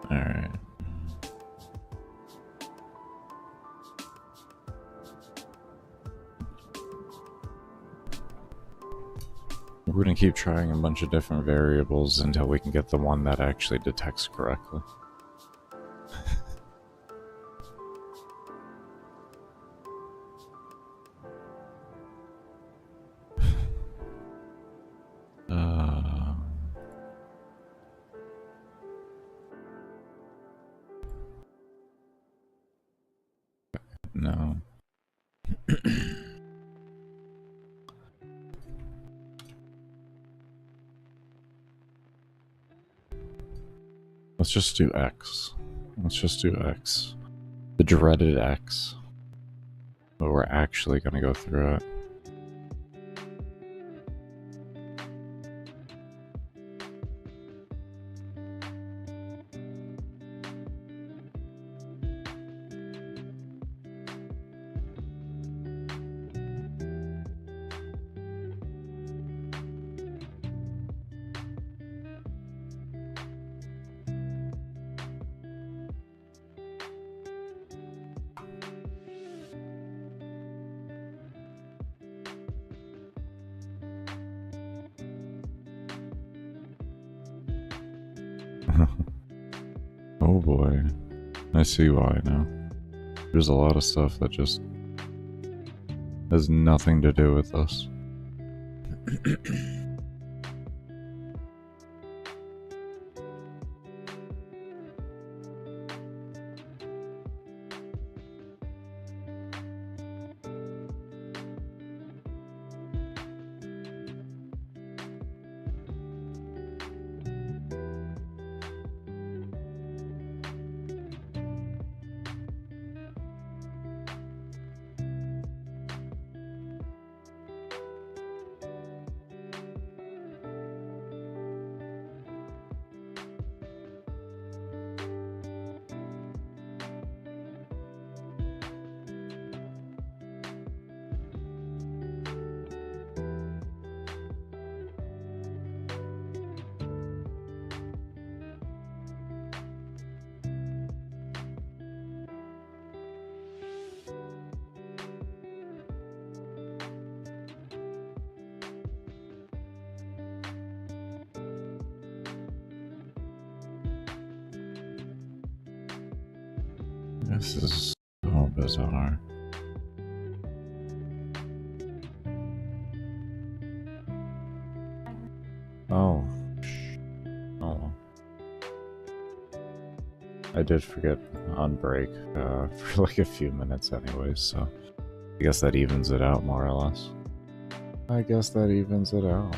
Alright. We're gonna keep trying a bunch of different variables until we can get the one that actually detects correctly. No. Let's just do X. Let's just do X. The dreaded X. But we're actually gonna go through it. Oh boy. I see why now. There's a lot of stuff that just has nothing to do with us. This is so bizarre. Oh. Oh. I did forget on break for like a few minutes anyways, so I guess that evens it out more or less. I guess that evens it out.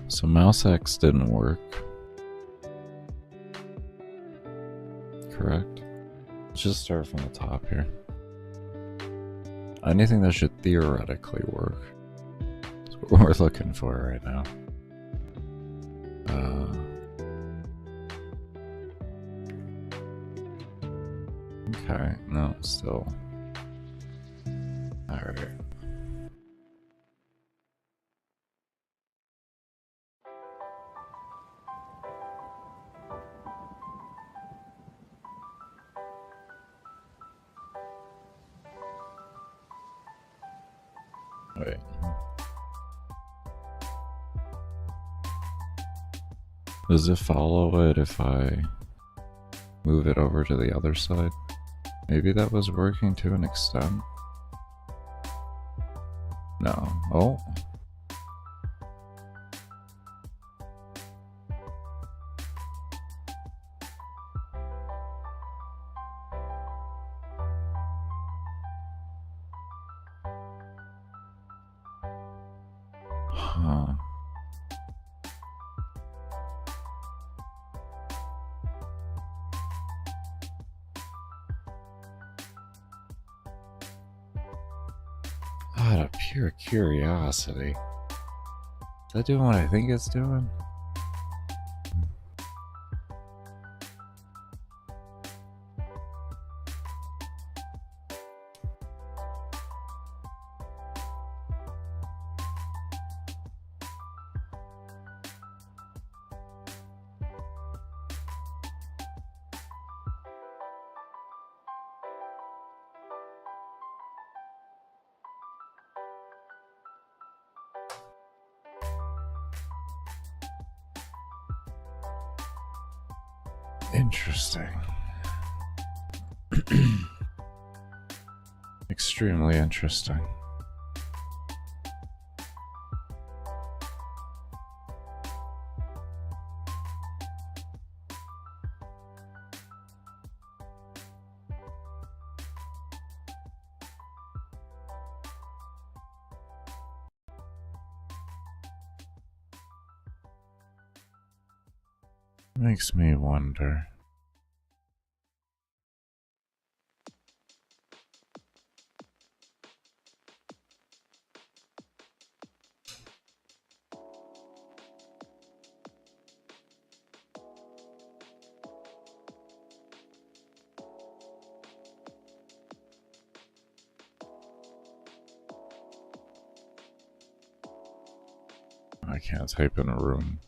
So mouse X didn't work. Correct? Let's just start from the top here. Anything that should theoretically work. That's what we're looking for right now. Okay, no, still. Alright. Wait. Does it follow it if I move it over to the other side? Maybe that was working to an extent. No. Oh. Huh. Out of pure curiosity. Is that doing what I think it's doing? Interesting. Extremely interesting. Makes me wonder. I can't type in a room.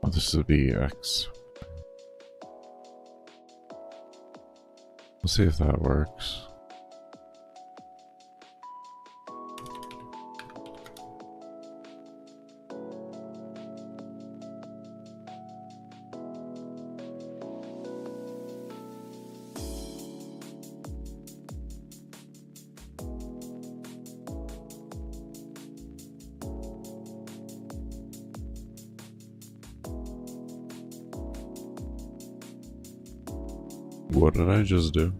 Oh, this would be X. We'll see if that works. What did I just do?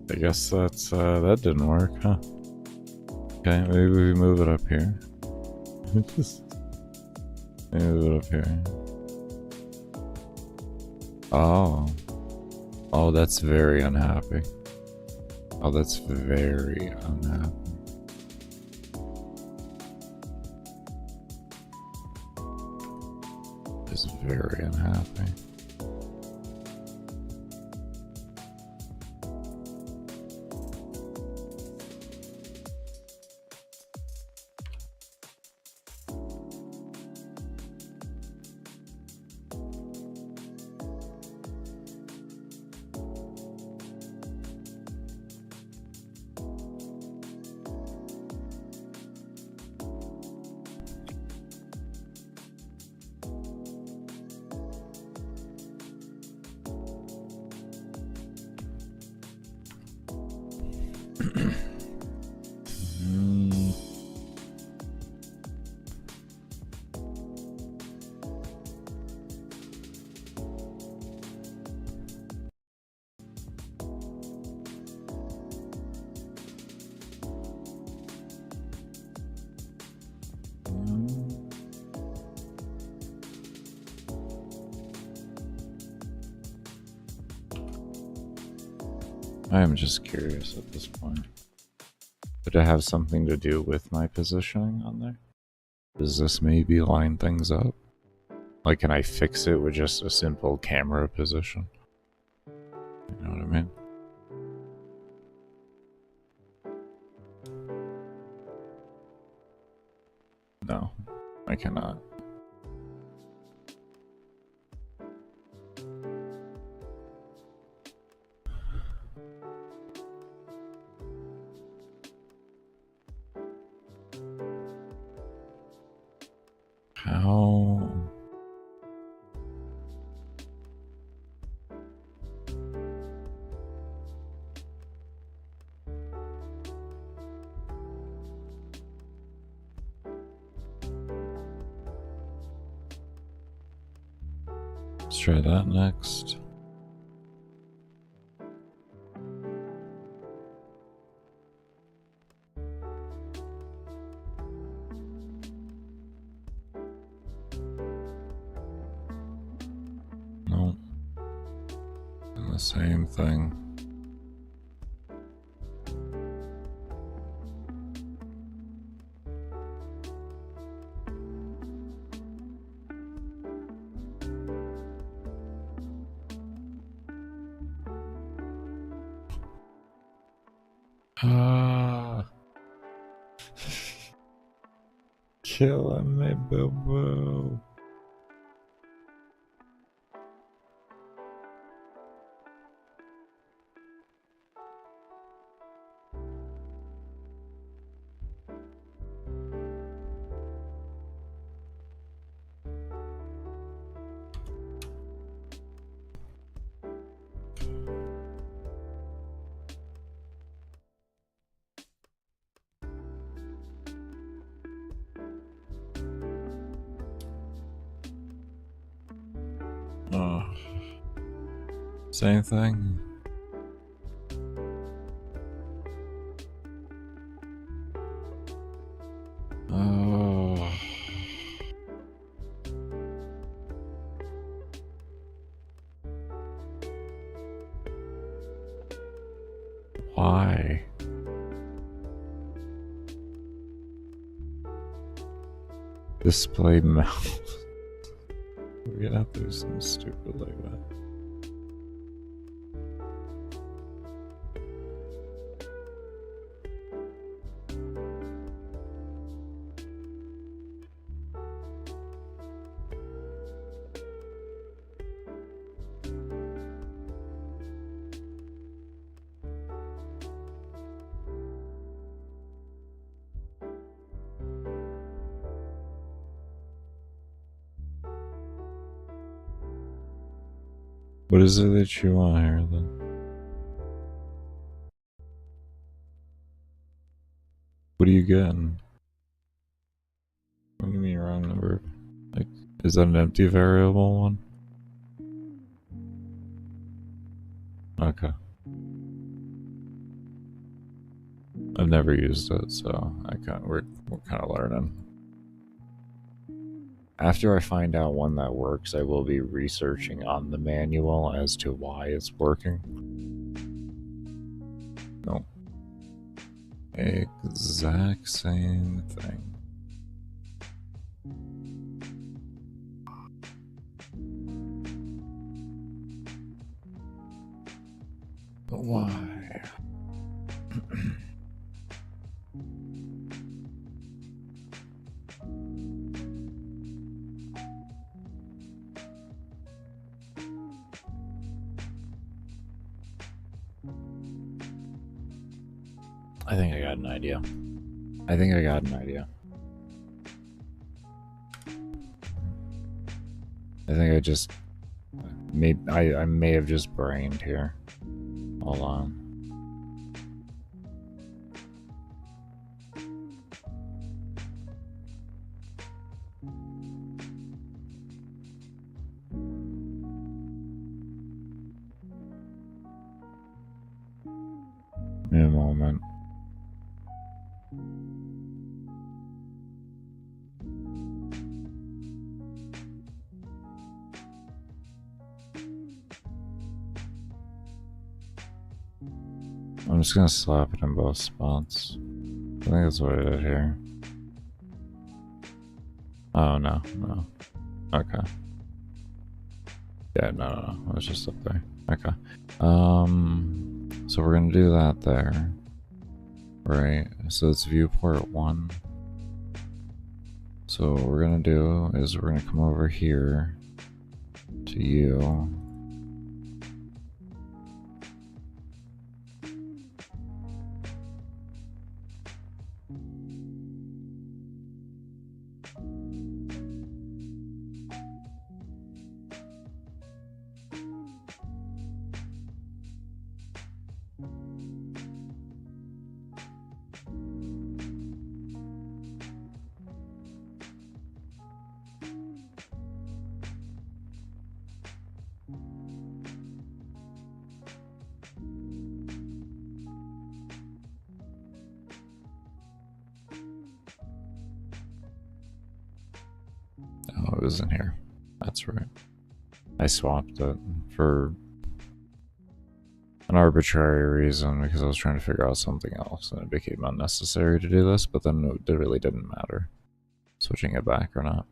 I guess that's that didn't work, huh? Okay, maybe we move it up here. Maybe move it up here. Oh. Oh, that's very unhappy. Oh, that's very unhappy. Is very unhappy. I am just curious at this point. Did it have something to do with my positioning on there? Does this maybe line things up? Like, can I fix it with just a simple camera position? You know what I mean? No, I cannot. How? Let's try that next. Nope. And the same thing. Killing me, boo boo. Same thing. Oh. Why? Display mouse. We're gonna have to do something stupid like that. What is it that you want here then? What are you getting? What do you mean wrong number? Like, is that an empty variable one? Okay. I've never used it, so we're kind of learning. After I find out one that works, I will be researching on the manual as to why it's working. No. Exact same thing. But why? I think I got an idea. I think I just I may have just brained here. Hold on. In a moment. I'm just gonna slap it in both spots. I think that's what I did here. Oh, no. Okay. Yeah, no. It was just up there. Okay. So we're gonna do that there. Right. So it's viewport 1. So what we're gonna do is we're gonna come over here to you. Oh, it was in here. That's right. I swapped it for an arbitrary reason because I was trying to figure out something else and it became unnecessary to do this, but then it really didn't matter switching it back or not.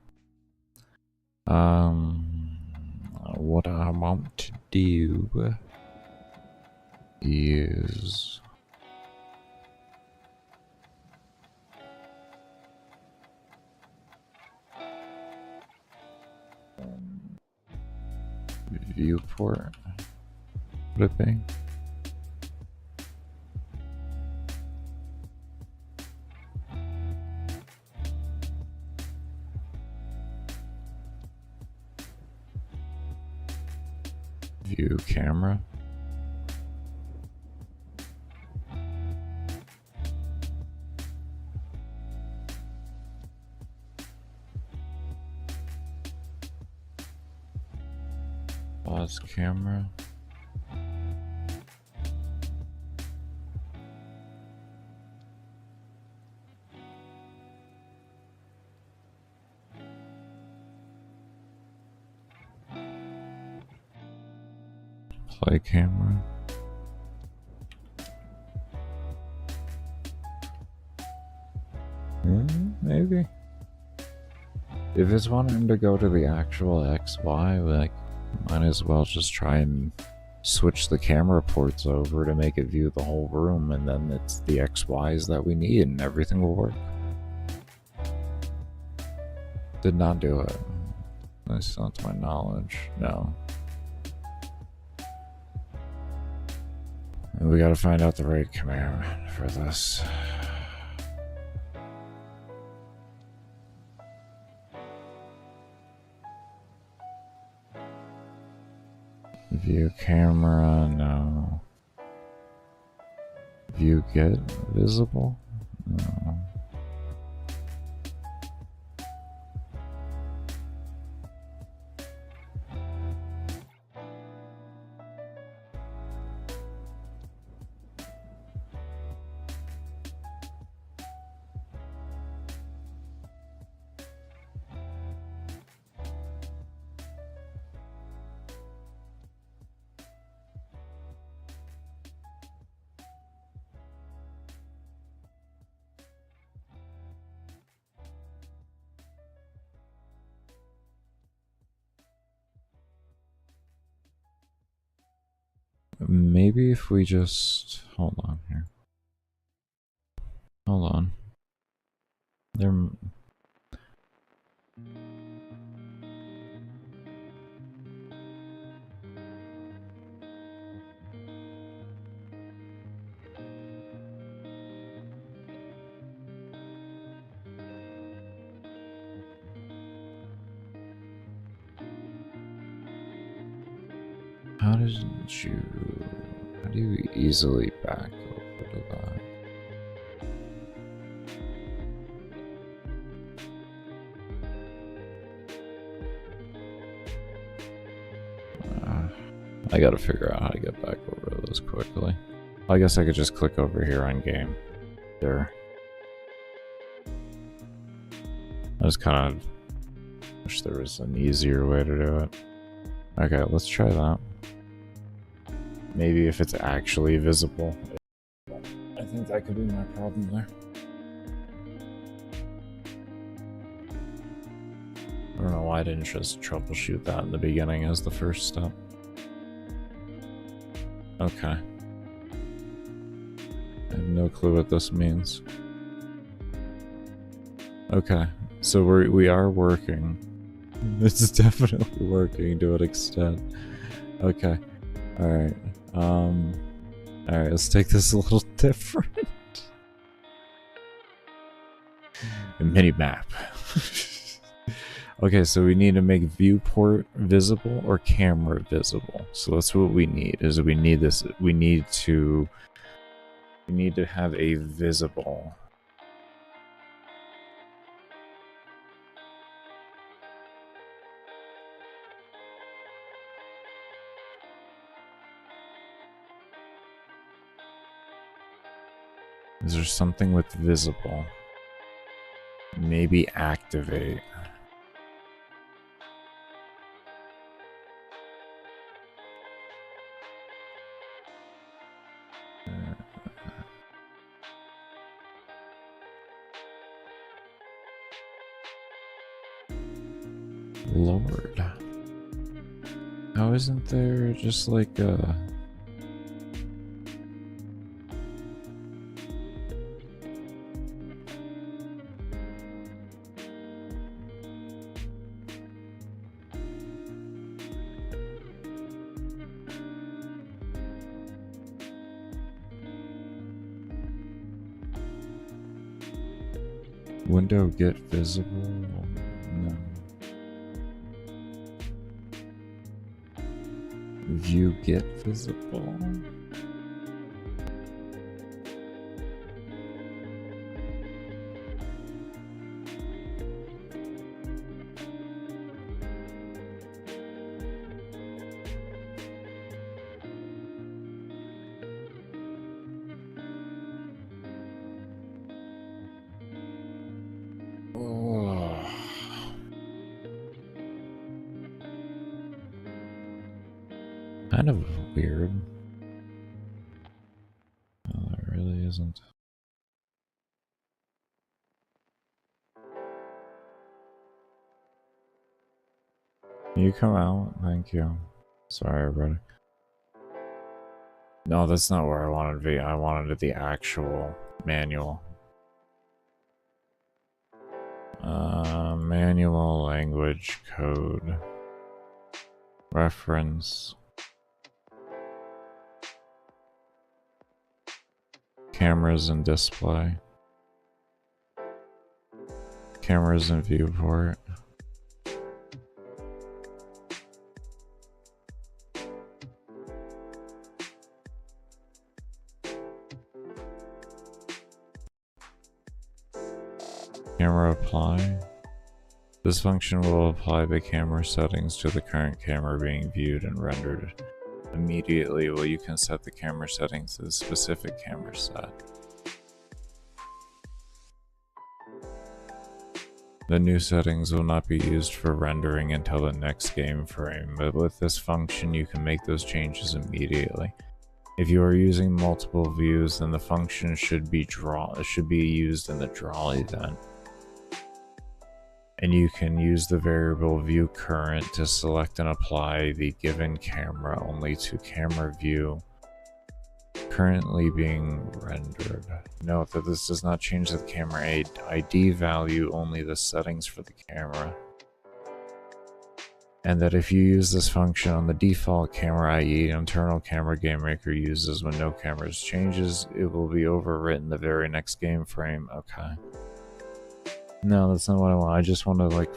What I want to do is Viewport. Would it be? View camera. Pause camera. Play camera. Maybe. If it's wanting to go to the actual XY, like, might as well just try and switch the camera ports over to make it view the whole room, and then it's the XYs that we need and everything will work. Did not do it. At least not to my knowledge. No. And we gotta find out the right command for this. View camera, no. View get visible? No. Maybe if we just hold on here. Hold on. There. How do you easily back over to that? I gotta figure out how to get back over to this quickly. I guess I could just click over here on game. There. I just kind of wish there was an easier way to do it. Okay, let's try that. Maybe if it's actually visible. I think that could be my problem there. I don't know why I didn't just troubleshoot that in the beginning as the first step. Okay. I have no clue what this means. Okay, so we are working. It's definitely working to an extent. Okay. Alright. Alright, let's take this a little different. A mini map. Okay, so we need to make viewport visible or camera visible. So that's what we need. We need to have a visible. Is there something with visible? Maybe activate. Lord. How isn't there just like a... Window get visible? No. View get visible? Kind of weird. No, it really isn't. Can you come out? Thank you. Sorry, everybody. No, that's not where I wanted to be. I wanted the actual manual. Manual language code. Reference. Cameras and display. Cameras and viewport. Camera apply. This function will apply the camera settings to the current camera being viewed and rendered immediately. Well, you can set the camera settings to the specific camera set. The new settings will not be used for rendering until the next game frame, but with this function you can make those changes immediately. If you are using multiple views, then the function should be used in the draw event. And you can use the variable view current to select and apply the given camera only to camera view currently being rendered. Note that this does not change the camera ID value, only the settings for the camera. And that if you use this function on the default camera, i.e. internal camera GameMaker uses when no cameras changes, it will be overwritten the very next game frame. Okay. No, that's not what I want. I just want to, like...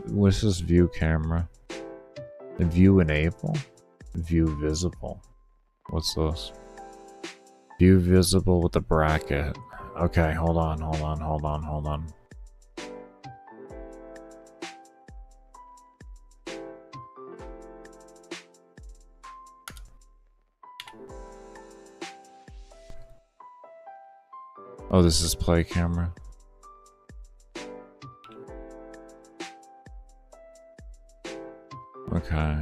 What's this view camera? View enable? View visible. What's this? View visible with the bracket. Okay, hold on. Oh, this is play camera. Okay.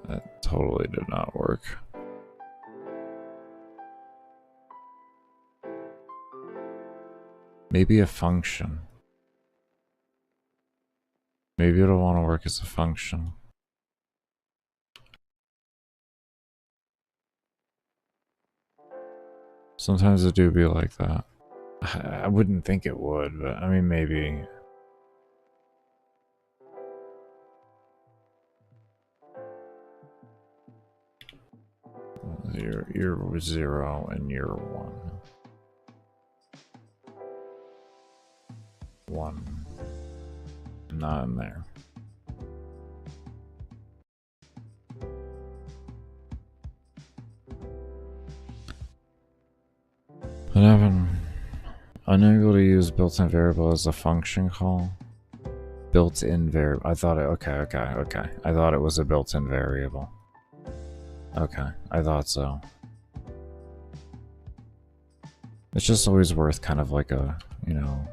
That totally did not work. Maybe a function. Maybe it'll want to work as a function. Sometimes it do be like that. I wouldn't think it would, but I mean, maybe. You're 0 and you're 1. 1. Not in there. Unable to use built-in variable as a function call. Built-in variable. I thought it. Okay. I thought it was a built-in variable. Okay, I thought so. It's just always worth kind of like a, you know,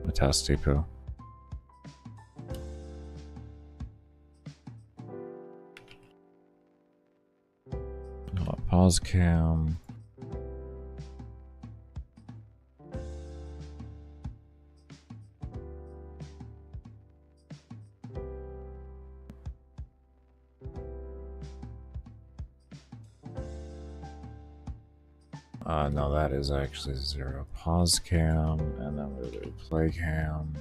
a testy poo. Pause cam. No, that is actually 0. Pause cam, and then we'll do play cam.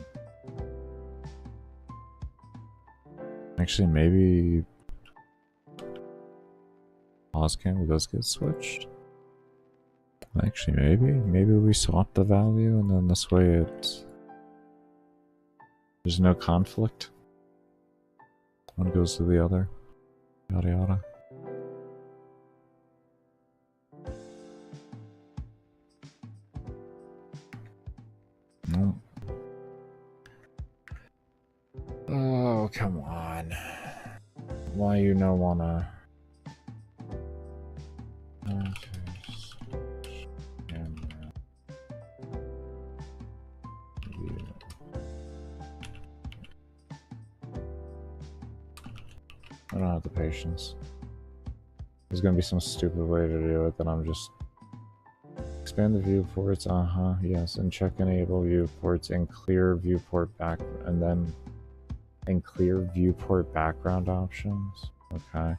Actually, maybe pause cam does get switched. Actually, maybe we swap the value, and then this way there's no conflict. One goes to the other. Yada yada. No. Oh, come on. Why you no wanna... Okay. Camera. View. I don't have the patience. There's gonna be some stupid way to do it that I'm just... Expand the viewports, yes, and check enable viewports and clear viewport back, and then in clear viewport background options. Okay.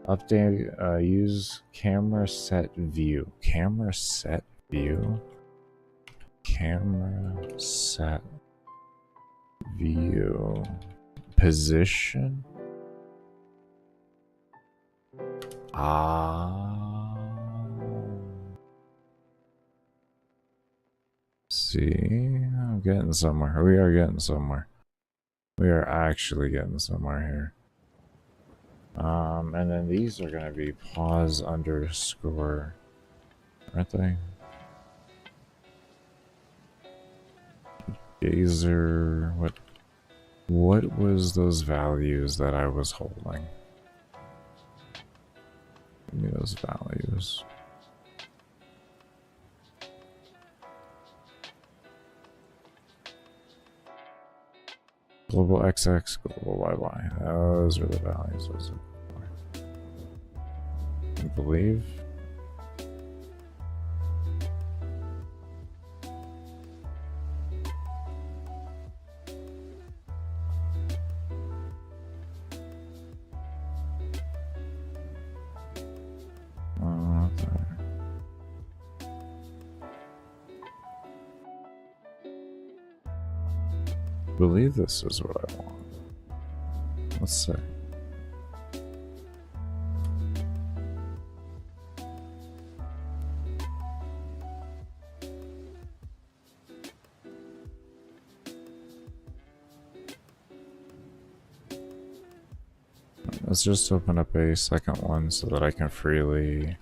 Update, use camera set view. Camera set view? Camera set view. Position? See, I'm getting somewhere. We are getting somewhere. We are actually getting somewhere here. And then these are gonna be pause underscore, aren't they? Gazer, what was those values that I was holding? Give me those values. Global XX, global YY. Those are the values. Those are. I believe. I believe this is what I want. Let's see. Let's just open up a second one so that I can freely...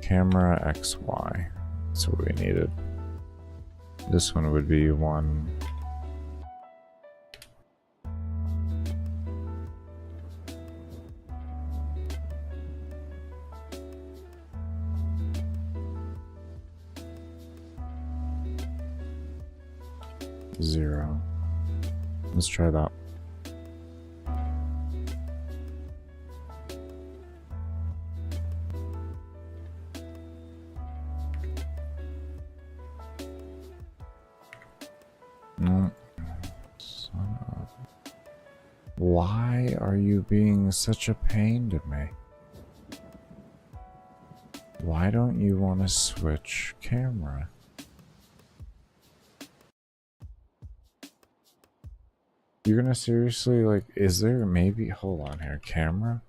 Camera XY. That's what we needed. This one would be 1. Zero. Let's try that. Why are you being such a pain to me? Why don't you want to switch camera? You're gonna seriously, like, is there maybe, hold on here, camera?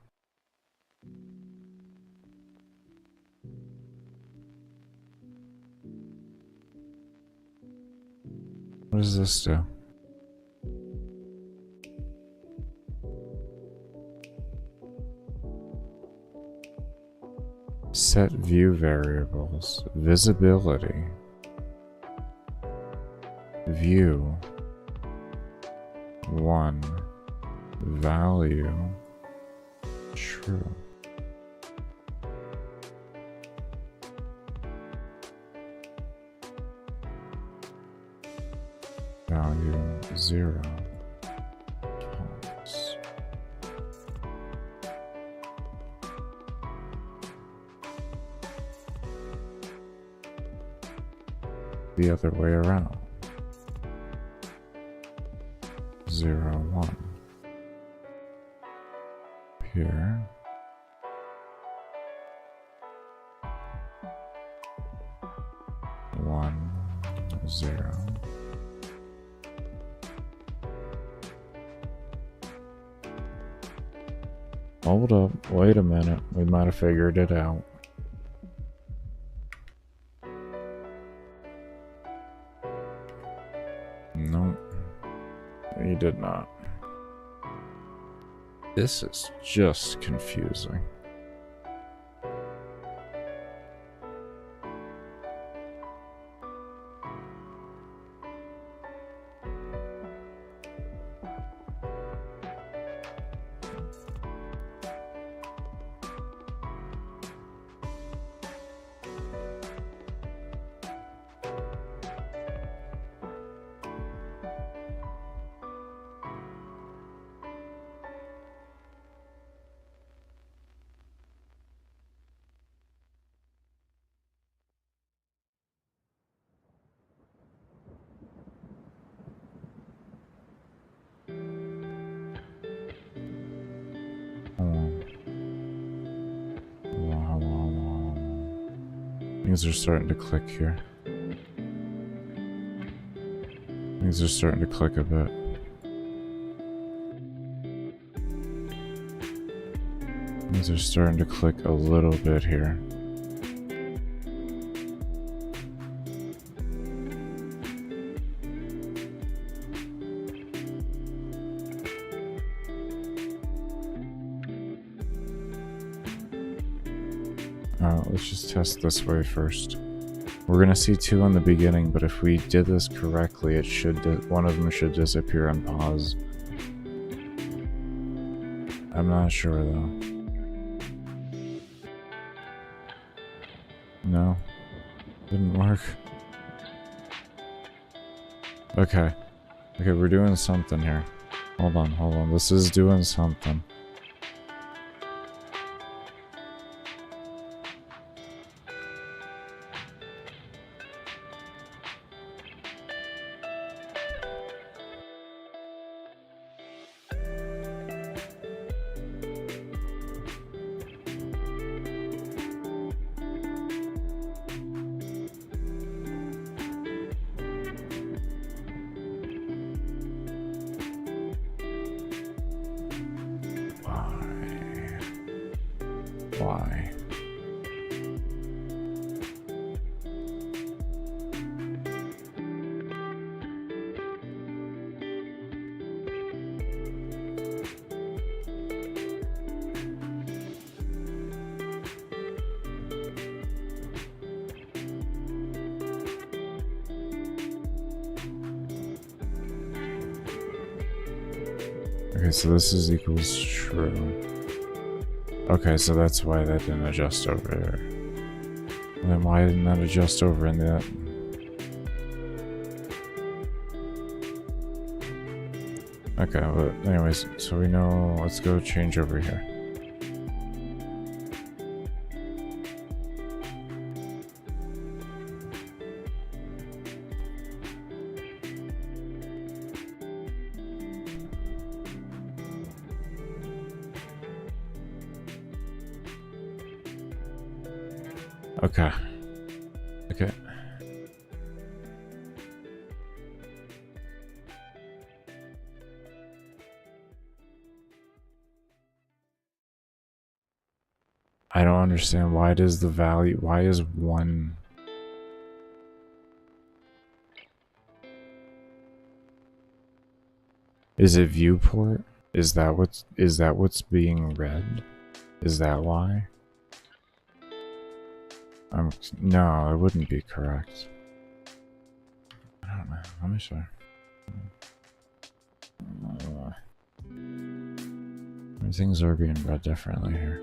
What does this do? Set view variables, visibility, view, 1, value, true. Value 0. Pause. The other way around. 0, 1. here. One, 0. Hold up, wait a minute, we might have figured it out. Nope, we did not. This is just confusing. Things are starting to click here. Things are starting to click a bit. Things are starting to click a little bit here. Let's just test this way first. We're gonna see 2 in the beginning, but if we did this correctly, it should one of them should disappear on pause. I'm not sure though. No, didn't work. Okay, we're doing something here. Hold on. This is doing something. Why? Okay, so this is equals true. Okay, so that's why that didn't adjust over there. And then why didn't that adjust over in that? Okay, but anyways, so we know, let's go change over here. Okay. I don't understand, why does the value, why is 1... Is it viewport? Is that what's being read? Is that why? No, it wouldn't be correct. I don't know. Let me show. Things are being read differently here.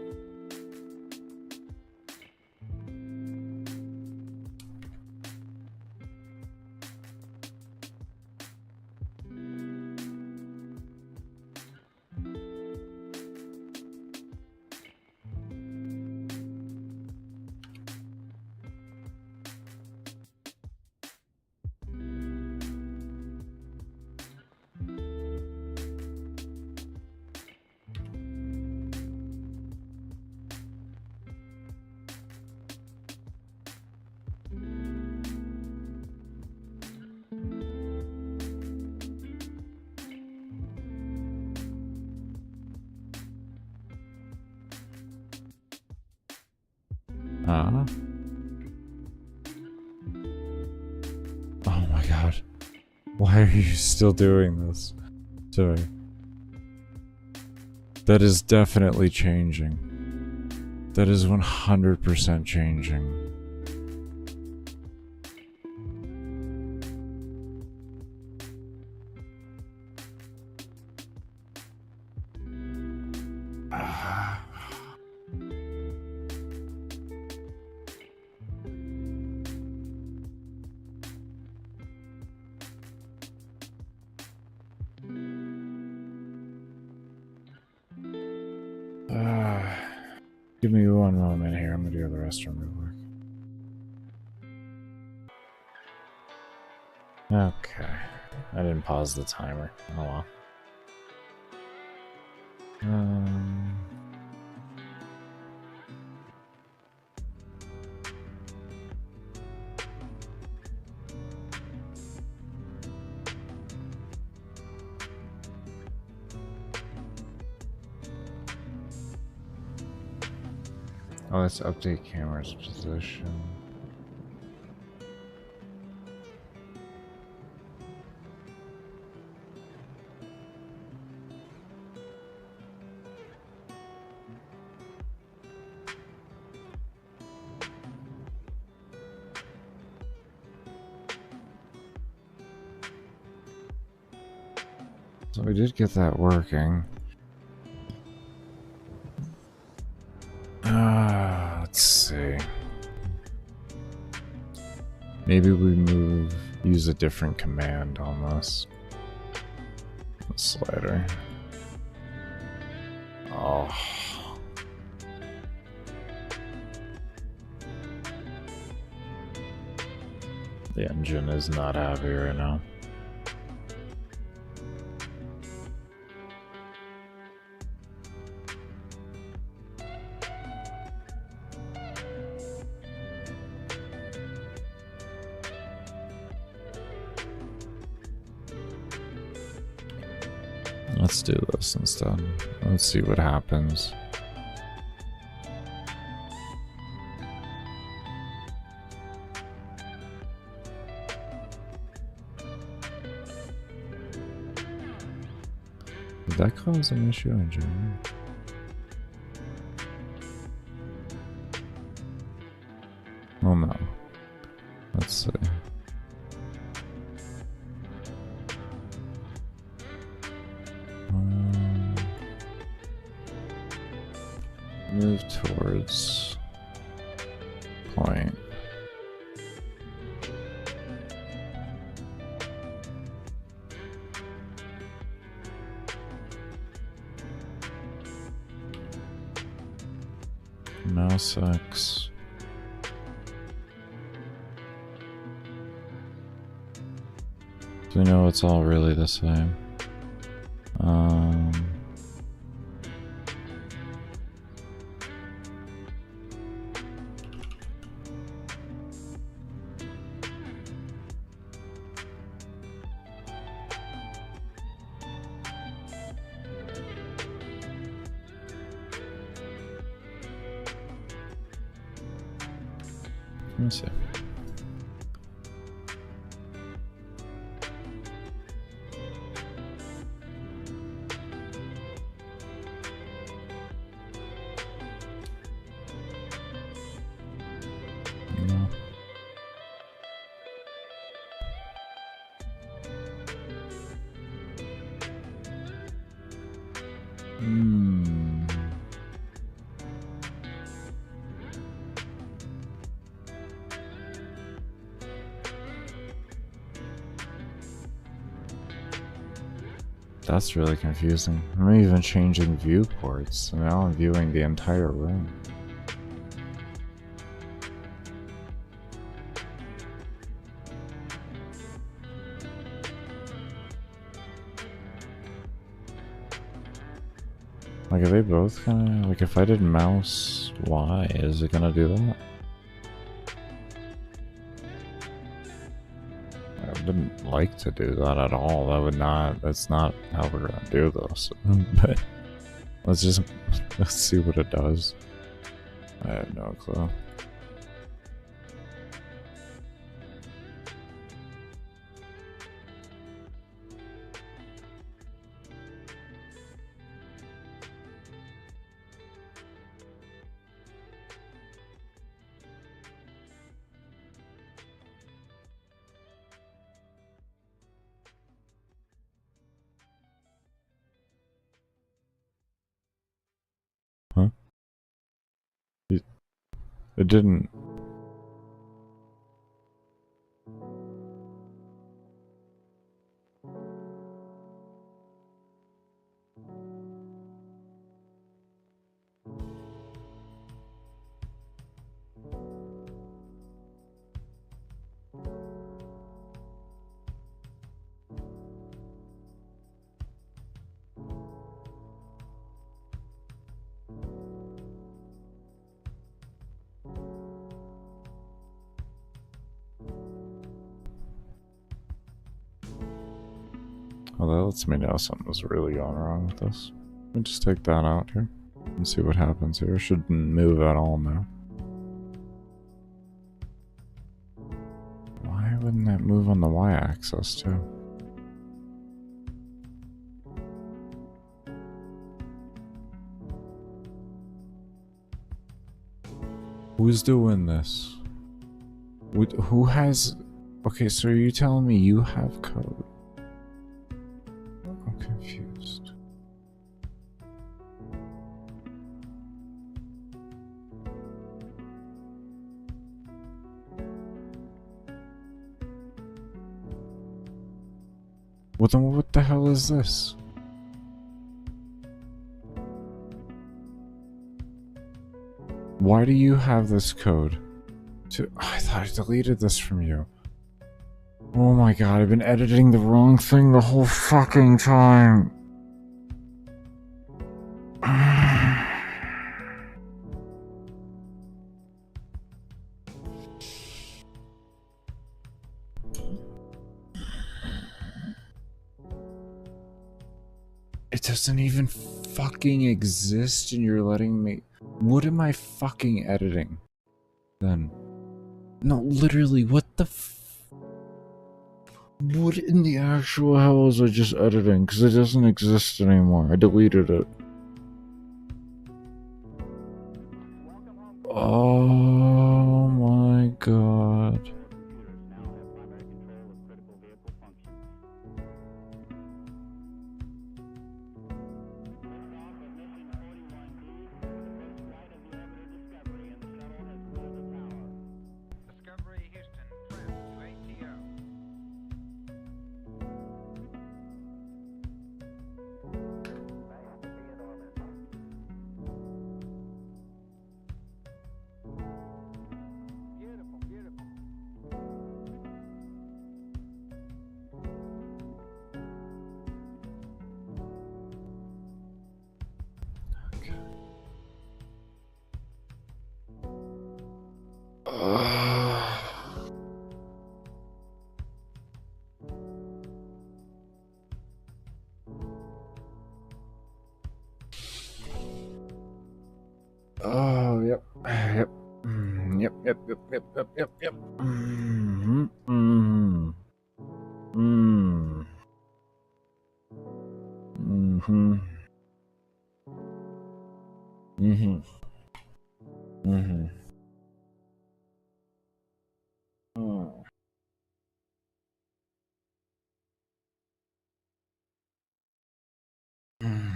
Huh? Oh my god. Why are you still doing this? Sorry. That is definitely changing. That is 100% changing. Give me one moment here. I'm gonna go to the restroom real quick. Okay. I didn't pause the timer. Oh well. Oh, let's update camera's position. So we did get that working. Let's see. Maybe we use a different command on this. The slider. Oh. The engine is not happy right now. Let's do this instead. Let's see what happens. Did that cause an issue in January? Oh no. Let's see. Move towards point. Mouse X. Do we know it's all really the same? Let me see. No. That's really confusing. I'm even changing viewports, so now I'm viewing the entire room. Like, are they both gonna... Like, if I did mouse Y, is it gonna do that? I wouldn't like to do that at all. That would not... That's not how we're gonna do this. But let's see what it does. I have no clue. It didn't. Well, that lets me know something's really going wrong with this. Let me just take that out here and see what happens here. It shouldn't move at all now. Why wouldn't that move on the y-axis too? Who's doing this? Who has... Okay, so are you telling me you have code? I'm confused. Well then what the hell is this? Why do you have this code? I thought I deleted this from you. Oh my god, I've been editing the wrong thing the whole fucking time. It doesn't even fucking exist and you're letting me... What am I fucking editing? Then... No, literally, what the what in the actual hell was I just editing? Because it doesn't exist anymore. I deleted it. Oh my god. Oh, yep. Yep. Yep, yep, yep, yep, yep, yep, yep. Mm-hmm. Mm-hmm. Mm. Mm-hmm. Mm-hmm. Mm-hmm. Oh. Mm-hmm.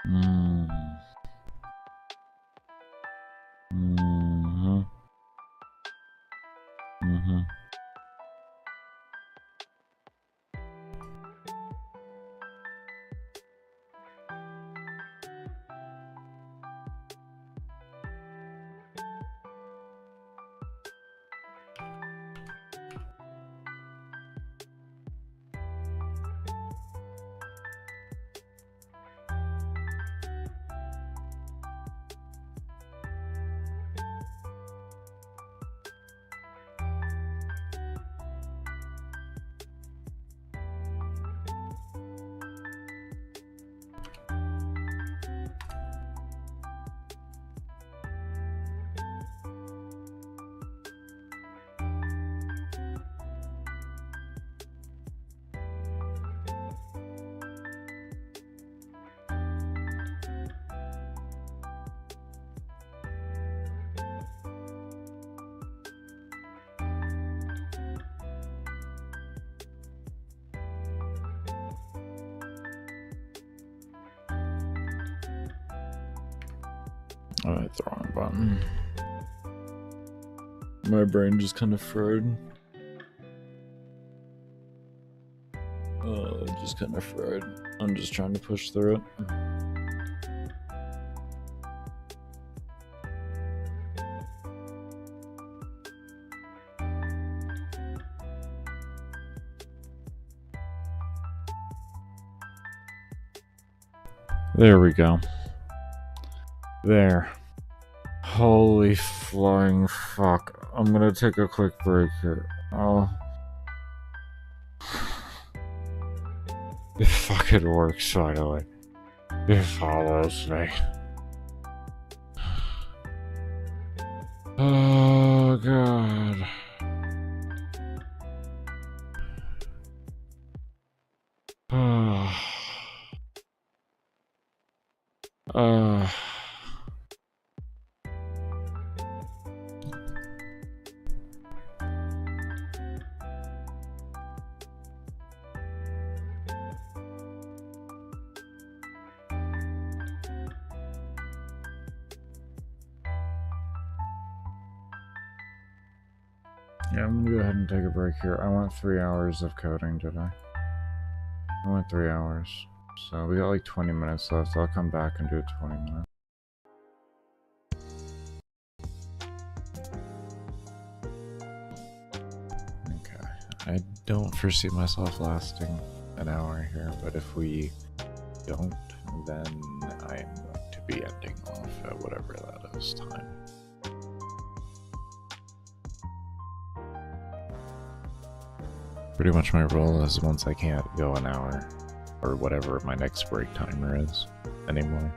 Mm. Mm-hmm. Mm-hmm. I hit the wrong button. My brain just kind of fried. Just kind of fried. I'm just trying to push through it. There we go. There. Holy flying fuck. I'm gonna take a quick break here. Oh. It fucking works finally. It follows me. Oh god. Yeah, I'm gonna go ahead and take a break here. I went 3 hours of coding today. I went 3 hours. So we got like 20 minutes left. I'll come back and do 20 minutes. Okay. I don't foresee myself lasting an hour here, but if we don't, then I'm going to be ending off at whatever that is time. Pretty much my rule is once I can't go an hour, or whatever my next break timer is anymore,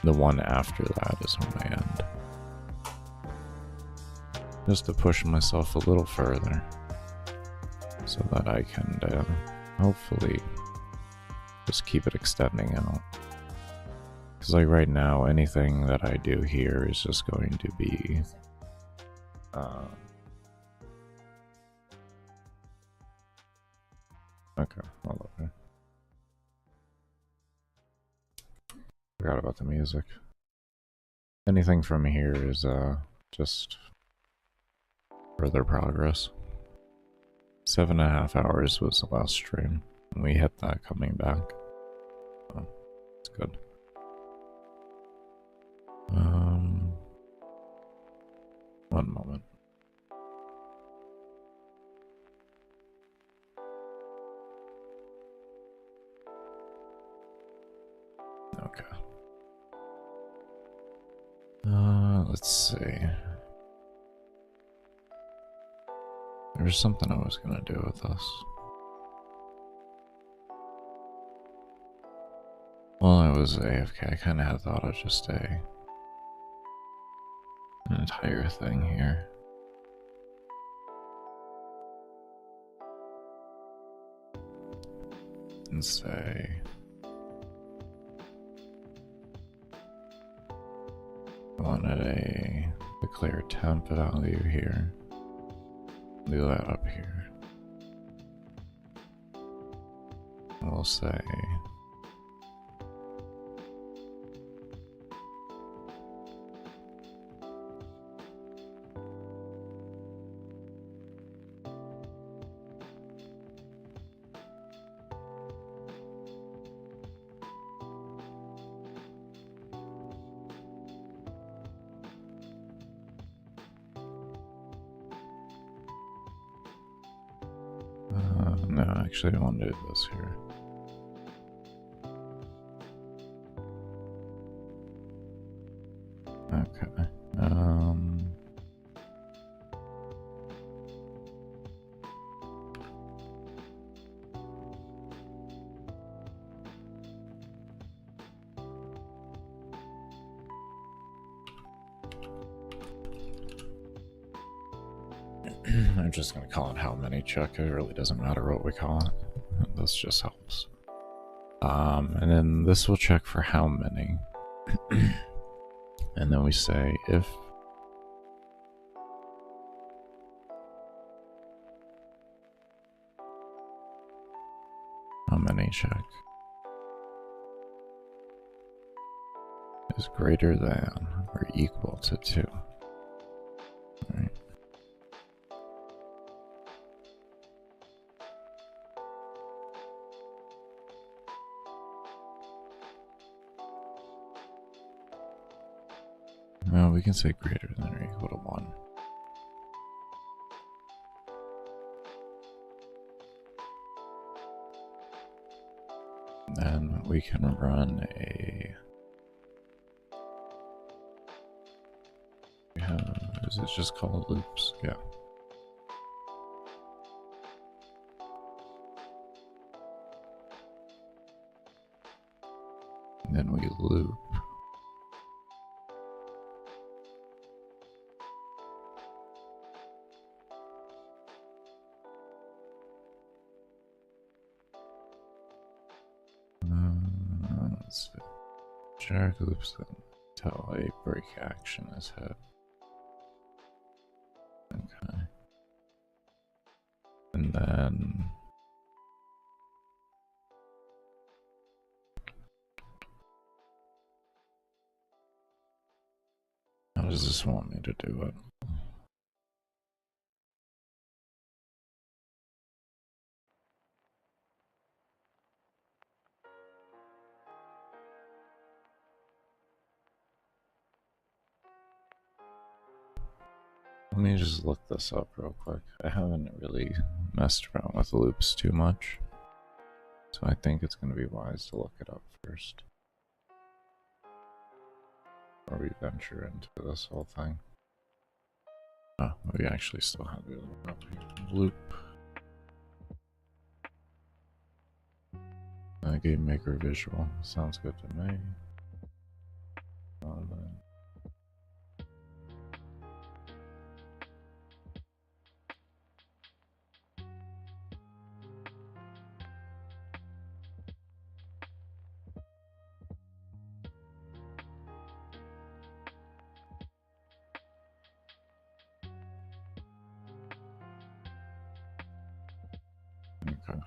the one after that is when I end. Just to push myself a little further, so that I can hopefully just keep it extending out. Because like right now, anything that I do here is just going to be okay, hold up here. Forgot about the music. Anything from here is just further progress. 7.5 hours was the last stream, and we hit that coming back. So it's good. One moment. Okay. Let's see. There's something I was gonna do with this. While I was AFK, I kinda had thought of just an entire thing here. And say... I wanted a declare temp value here. Do that up here. We'll say no, actually I want to do this here. Okay. I'm just gonna call it how many check. It really doesn't matter what we call it. This just helps. And then this will check for how many. And then we say if how many check. is greater than or equal to 2. Alright. Well, we can say greater than or equal to 1. Then we can run a... is it just called loops? Yeah. And then we loop. Let's see. Generic loops that until a break action is hit. Okay. And then how does this want me to do it? Let me just look this up real quick. I haven't really messed around with loops too much, so I think it's going to be wise to look it up first before we venture into this whole thing. Oh, we actually still have the other up here. Loop. Gamemaker visual. Sounds good to me. Okay.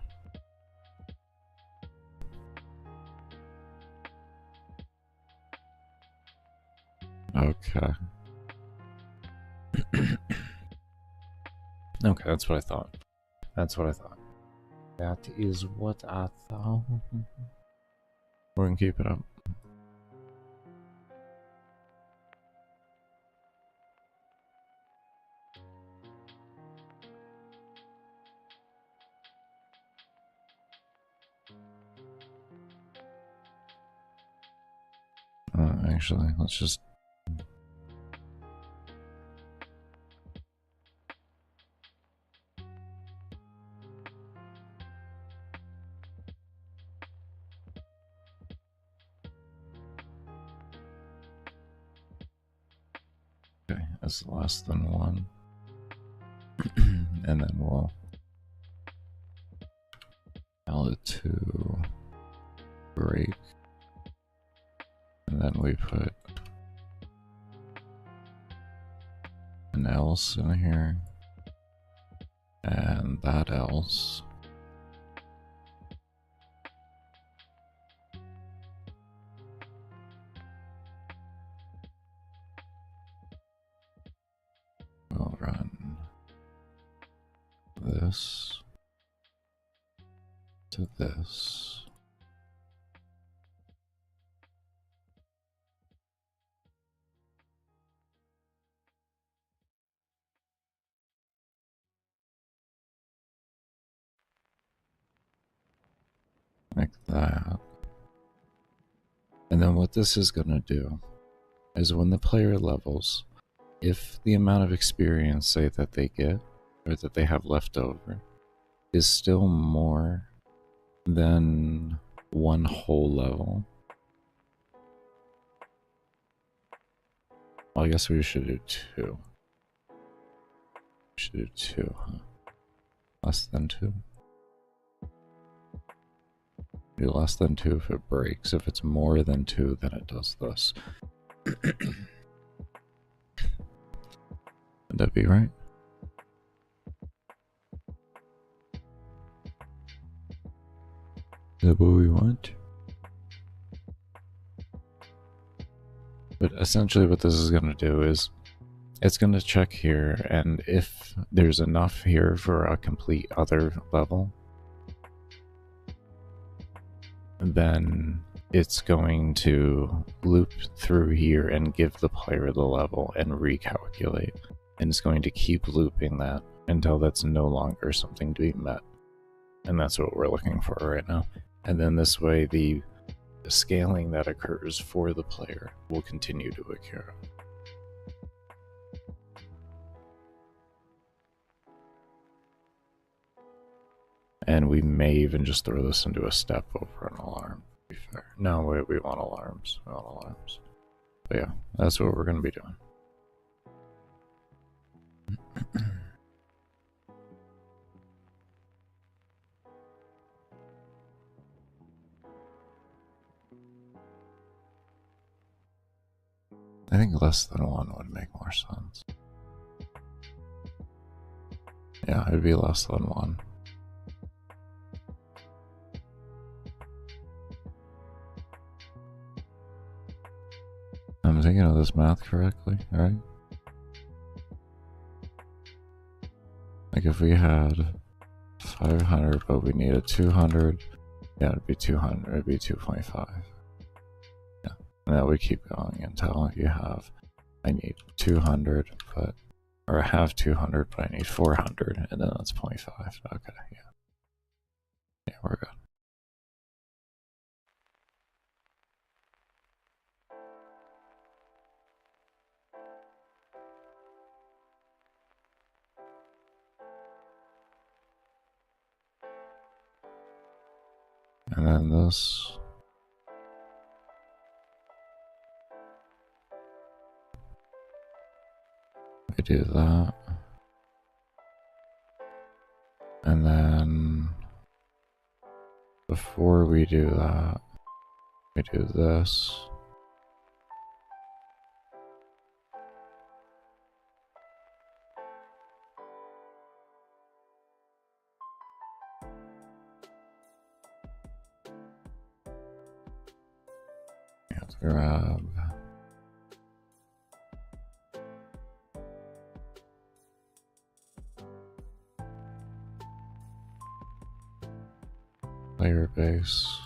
Okay. Okay, that's what I thought. That's what I thought. That is what I thought. We're gonna keep it up. Actually, let's just... Okay, it's less than 1. And then we'll tell it to break. And then we put an else in here. And that else. We'll run this to this. Like that. And then what this is going to do is when the player levels, if the amount of experience, say, that they get or that they have left over is still more than 1 whole level, well, I guess we should do 2. We should do 2, huh? Less than 2. Do less than 2 if it breaks. If it's more than 2, then it does this. Would that be right? Is that what we want? essentially what this is going to do is it's going to check here, and if there's enough here for a complete other level, then it's going to loop through here and give the player the level and recalculate. And it's going to keep looping that until that's no longer something to be met. And that's what we're looking for right now. And then this way, the scaling that occurs for the player will continue to occur. And we may even just throw this into a step over an alarm, to be fair. No, wait, we want alarms. We want alarms. But yeah, that's what we're going to be doing. I think less than one would make more sense. Yeah, it'd be less than one. I'm thinking of this math correctly, right? Like if we had 500, but we needed 200, yeah, it'd be 200, it'd be 2.5. Yeah, and that would keep going until you have, I need 200, but, or I have 200, but I need 400, and then that's 0.5. Okay, yeah. Yeah, we're good. And then this. We do that. And then before we do that, we do this. You have to grab. Player base.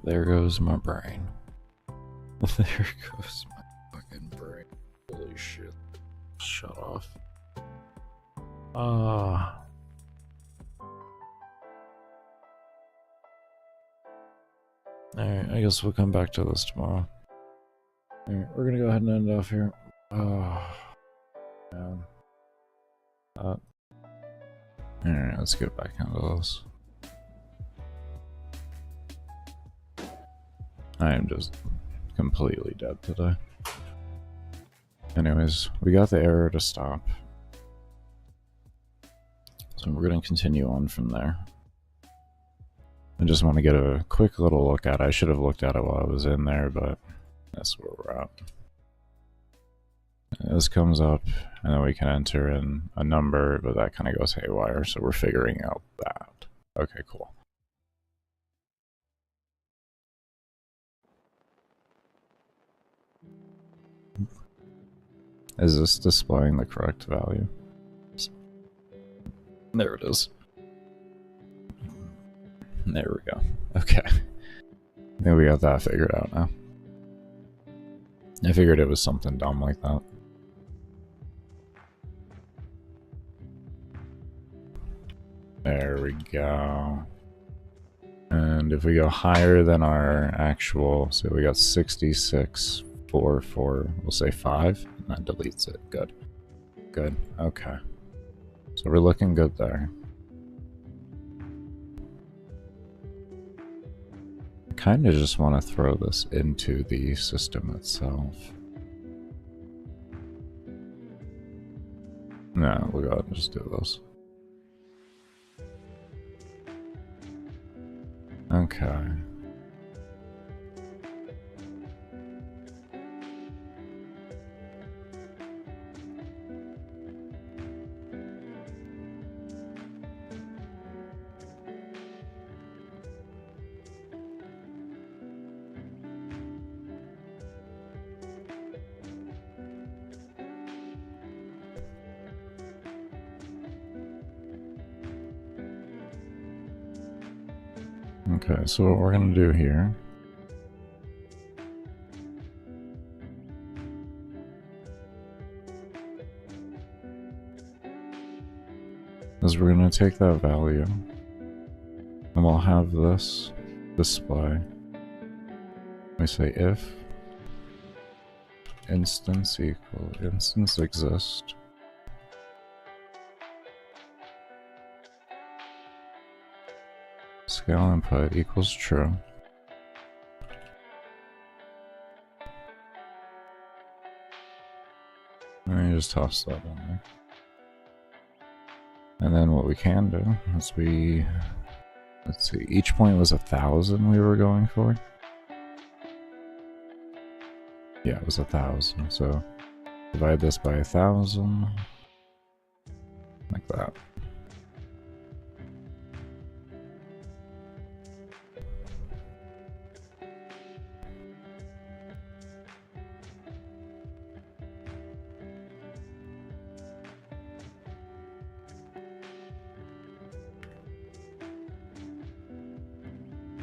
There goes my brain. There goes my fucking brain. Holy shit. Shut off. Alright, I guess we'll come back to this tomorrow. Alright, we're gonna go ahead and end off here. Man. Alright, let's get back into this. I am just completely dead today. Anyways, we got the error to stop. So we're going to continue on from there. I just want to get a quick little look at it. I should have looked at it while I was in there, but that's where we're at. This comes up, and then we can enter in a number, but that kind of goes haywire, so we're figuring out that. Okay, cool. Is this displaying the correct value? There it is. There we go. Okay. I think we got that figured out now. I figured it was something dumb like that. There we go. And And if we go higher than our actual, so we got 6644, we'll say 5, and that deletes it. Good. Good. Okay. So we're looking good there. I kind of just want to throw this into the system itself. No, we'll go ahead and just do this. Okay. Okay, so what we're gonna do here is we're gonna take that value and we'll have this display. We say if instance exist scale input equals true. And you just toss that in there. And then what we can do is let's see, each point was 1,000 we were going for. Yeah, it was 1,000, so divide this by 1,000, like that.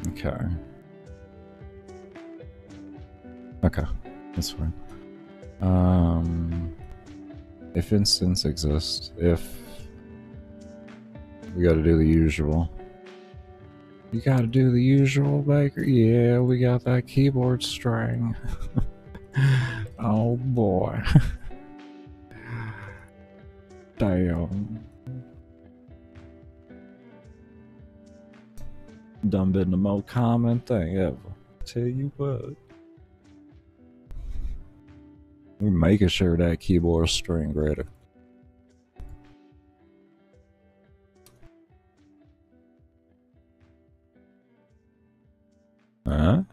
Okay. Okay, that's fine. If instance exists, if we gotta do the usual. You gotta do the usual, Baker? Yeah, we got that keyboard string. Oh boy. Damn. Done been the most common thing ever. Tell you what. We're making sure that keyboard string ready. Huh?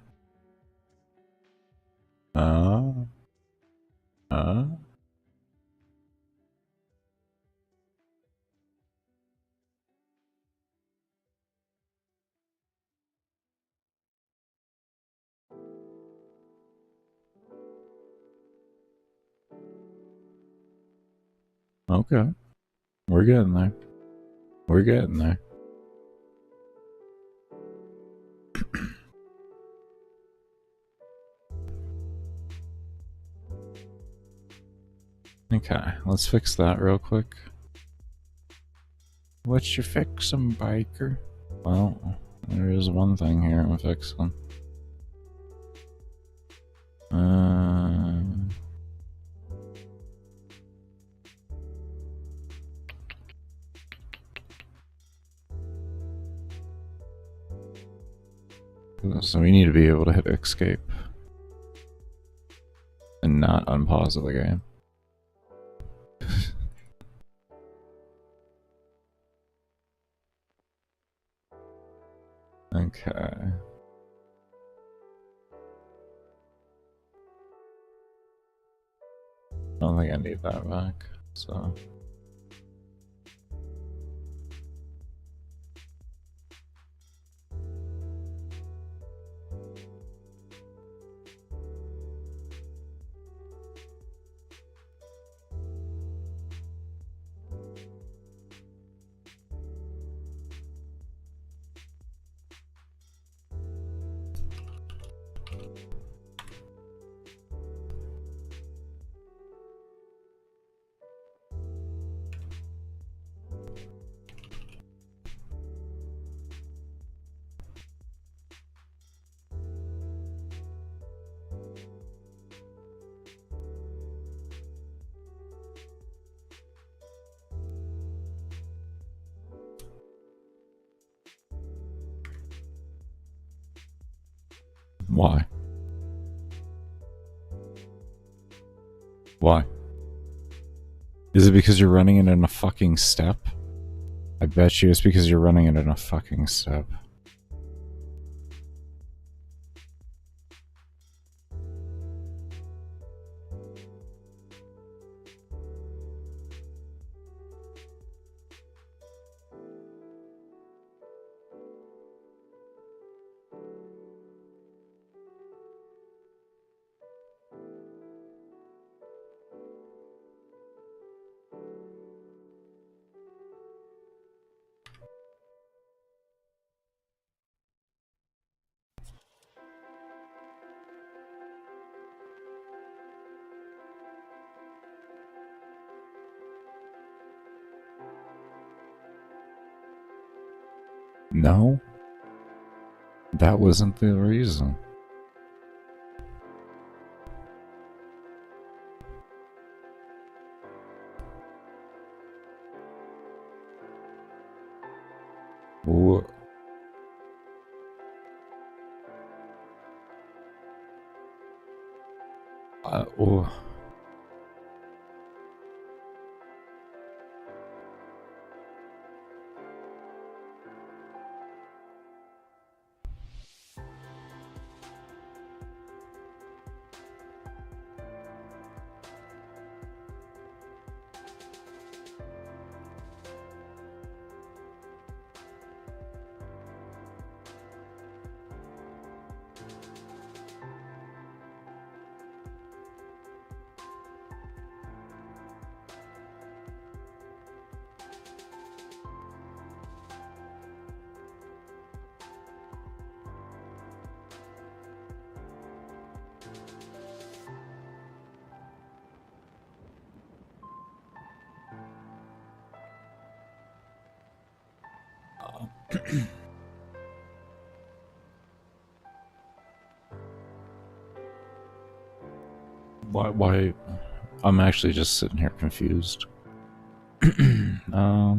Okay. We're getting there. We're getting there. Okay, let's fix that real quick. What you fixin', Biker? Well, there is one thing here I'm fixing. So we need to be able to hit escape and not unpause the game. Okay. I don't think I need that back, so. Why? Why? Is it because you're running it in a fucking step? I bet you it's because you're running it in a fucking step. No? That wasn't the reason. What? Oh. Why? I'm actually just sitting here confused. Why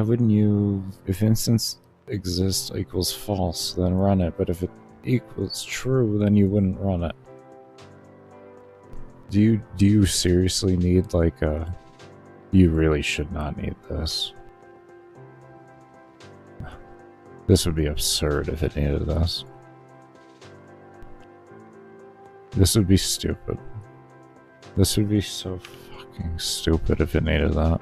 wouldn't you, if instance exists equals false, then run it, but if it equals true, then you wouldn't run it? Do you seriously need, like, a... You really should not need this. This would be absurd if it needed this. This would be stupid. This would be so fucking stupid if it needed that.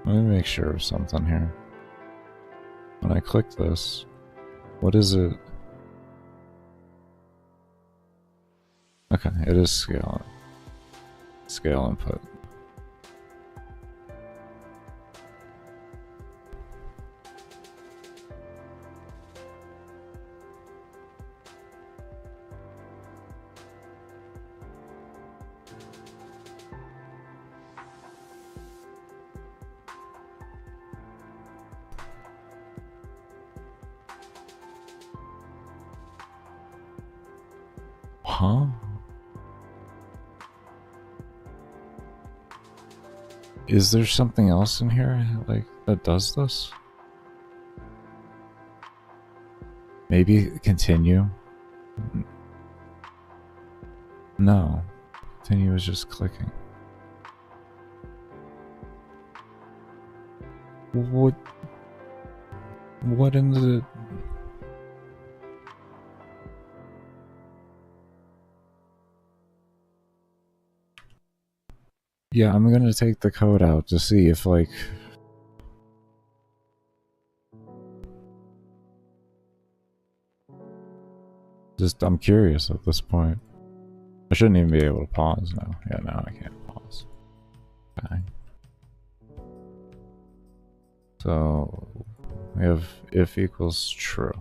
Let me make sure of something here. When I click this, what is it? Okay, it is scale. Scale input. Huh? Is there something else in here, like, that does this? Maybe continue? No. Continue is just clicking. What in the... Yeah, I'm gonna take the code out to see if, like... Just, I'm curious at this point. I shouldn't even be able to pause now. Yeah, now I can't pause. Okay. So, we have if equals true.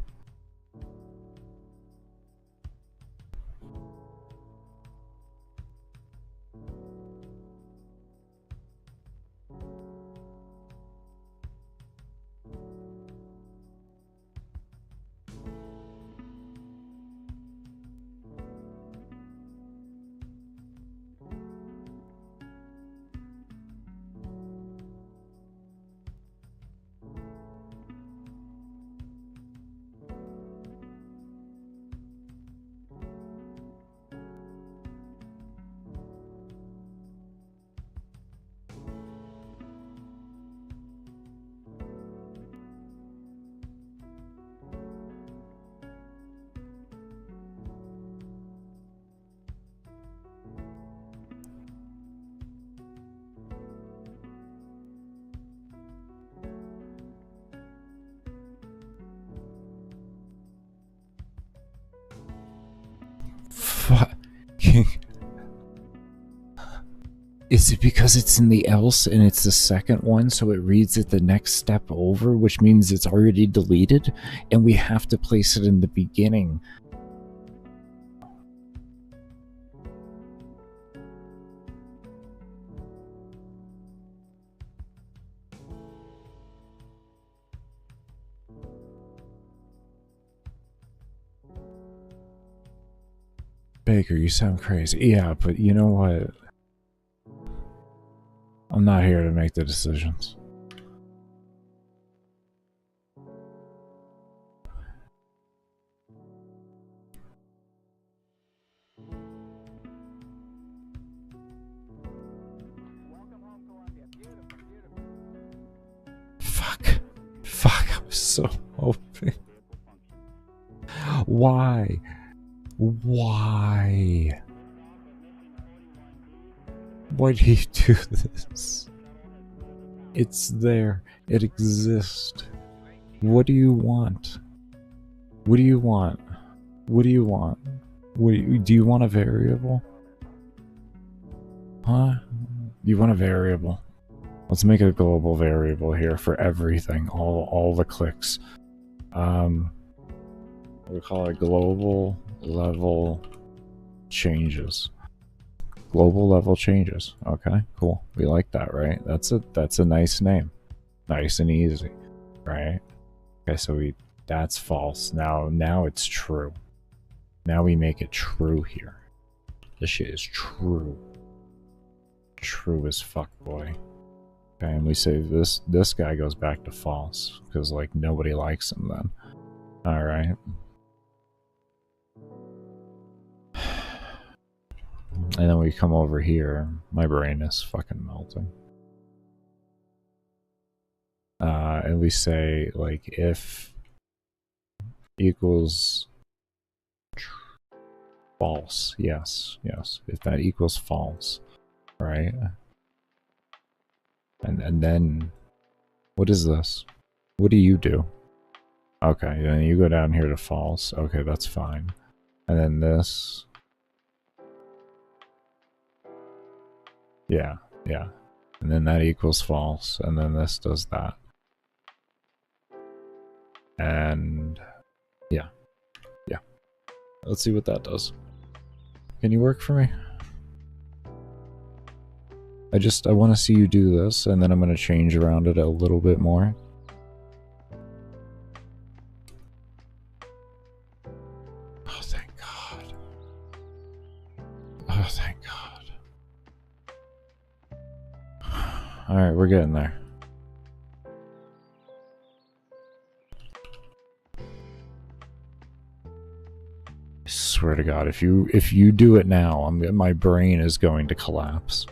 Is it because it's in the else and it's the second one, so it reads it the next step over, which means it's already deleted, and we have to place it in the beginning? Baker, you sound crazy. Yeah, but you know what? I'm not here to make the decisions. Fuck. Fuck, I was so hoping. Why? Why? Why do you do this? It's there. It exists. What do you want? What do you want? What do you want? Do you want a variable? Huh? You want a variable? Let's make a global variable here for everything, all the clicks. We call it global level changes. Global level changes. Okay, cool. We like that, right? That's a nice name. Nice and easy, right? Okay, so that's false. Now it's true. Now we make it true here. This shit is true. True as fuck, boy. Okay, and we say this guy goes back to false because like nobody likes him then. All right. And then we come over here. My brain is fucking melting. And we say like if equals false. Yes. If that equals false, right? And then what is this? What do you do? Okay, then you go down here to false. Okay, that's fine. And then this. Yeah. And then that equals false, and then this does that. And yeah. Let's see what that does. Can you work for me? I want to see you do this, and then I'm going to change around it a little bit more. Oh, thank God. Oh, thank God. Alright, we're getting there. I swear to God, if you do it now, my brain is going to collapse.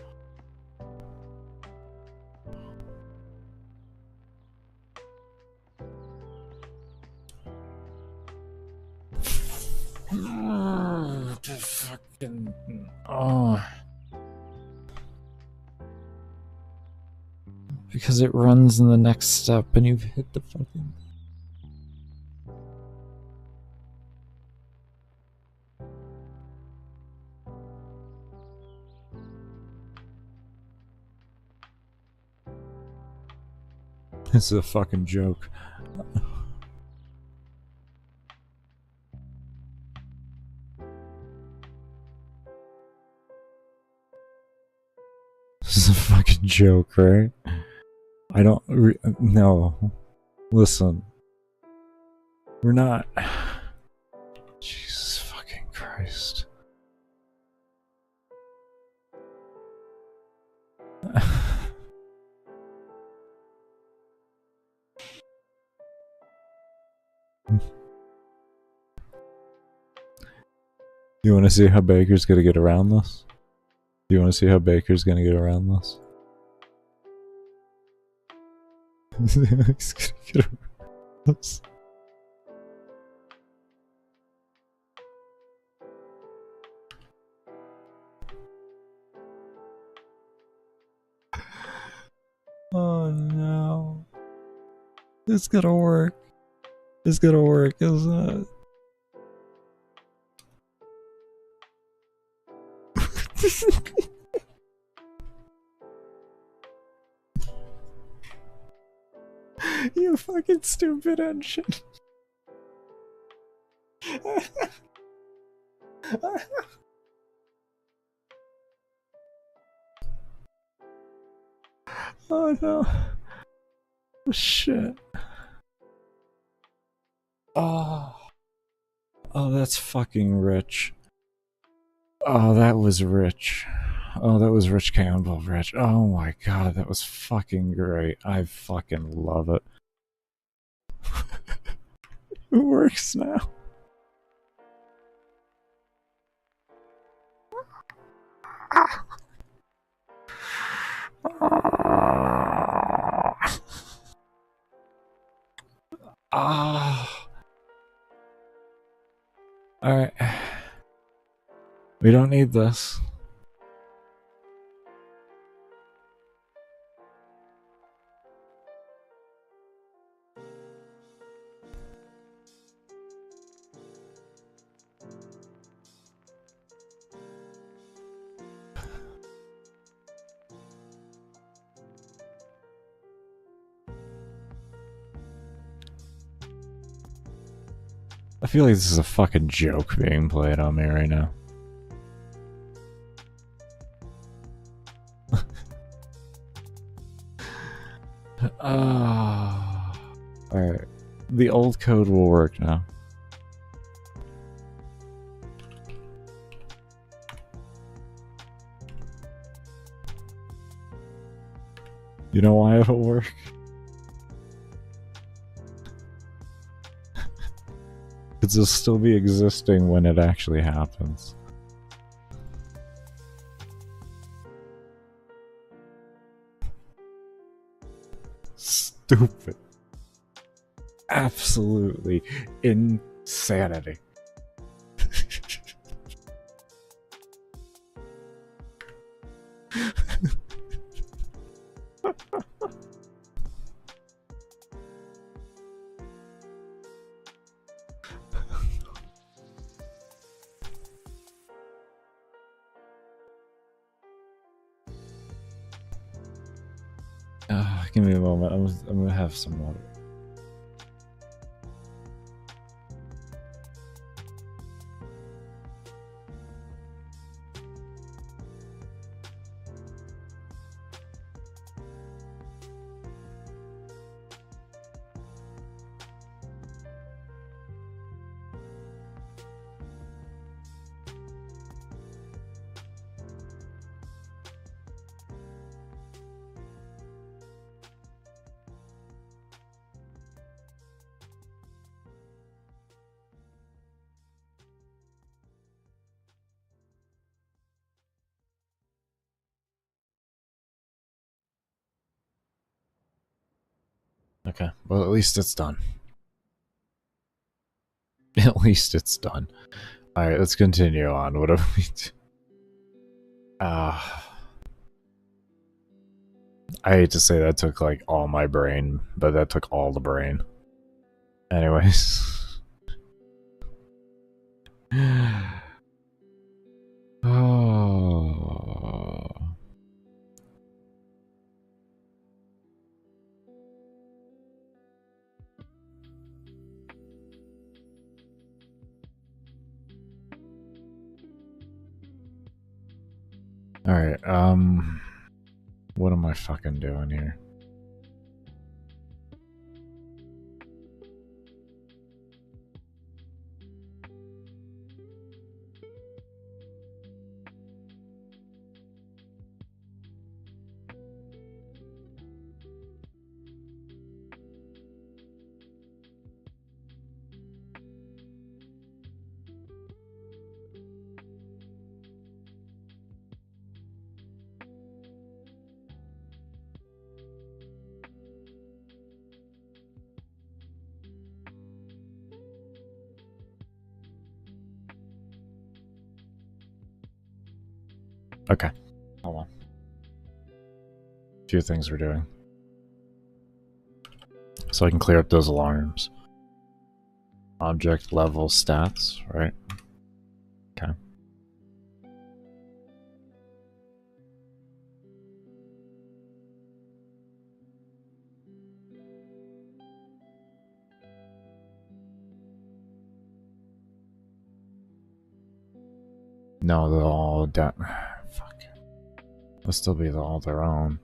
Fucking because it runs in the next step and you've hit the fucking This is a fucking joke. This is a fucking joke, right? I don't no. Listen. We're not. Jesus fucking Christ. You want to see how Baker's gonna get around this? You want to see how Baker's gonna get around this? He's gonna get around this. Oh no. It's gonna work. It's gonna work, isn't it? You fucking stupid engine. Oh no. Oh, shit. Oh. Oh, that's fucking rich. Oh, that was rich. Oh, that was Rich Campbell, Rich. Oh my god, that was fucking great. I fucking love it. It works now. Ah. Alright. We don't need this. I feel like this is a fucking joke being played on me right now. Alright. The old code will work now. You know why it'll work? Because it'll still be existing when it actually happens. Stupid. Absolutely insanity. Give me a moment. I'm gonna have some water. Okay, well at least it's done. At least it's done. Alright, let's continue on. What have we do? I hate to say that took like all my brain, but that took all the brain. Anyways. Oh. Alright, what am I fucking doing here? Okay, hold on. A few things we're doing. So I can clear up those alarms. Object level stats, right? Okay. No, they'll all fuck. They'll still be all their own.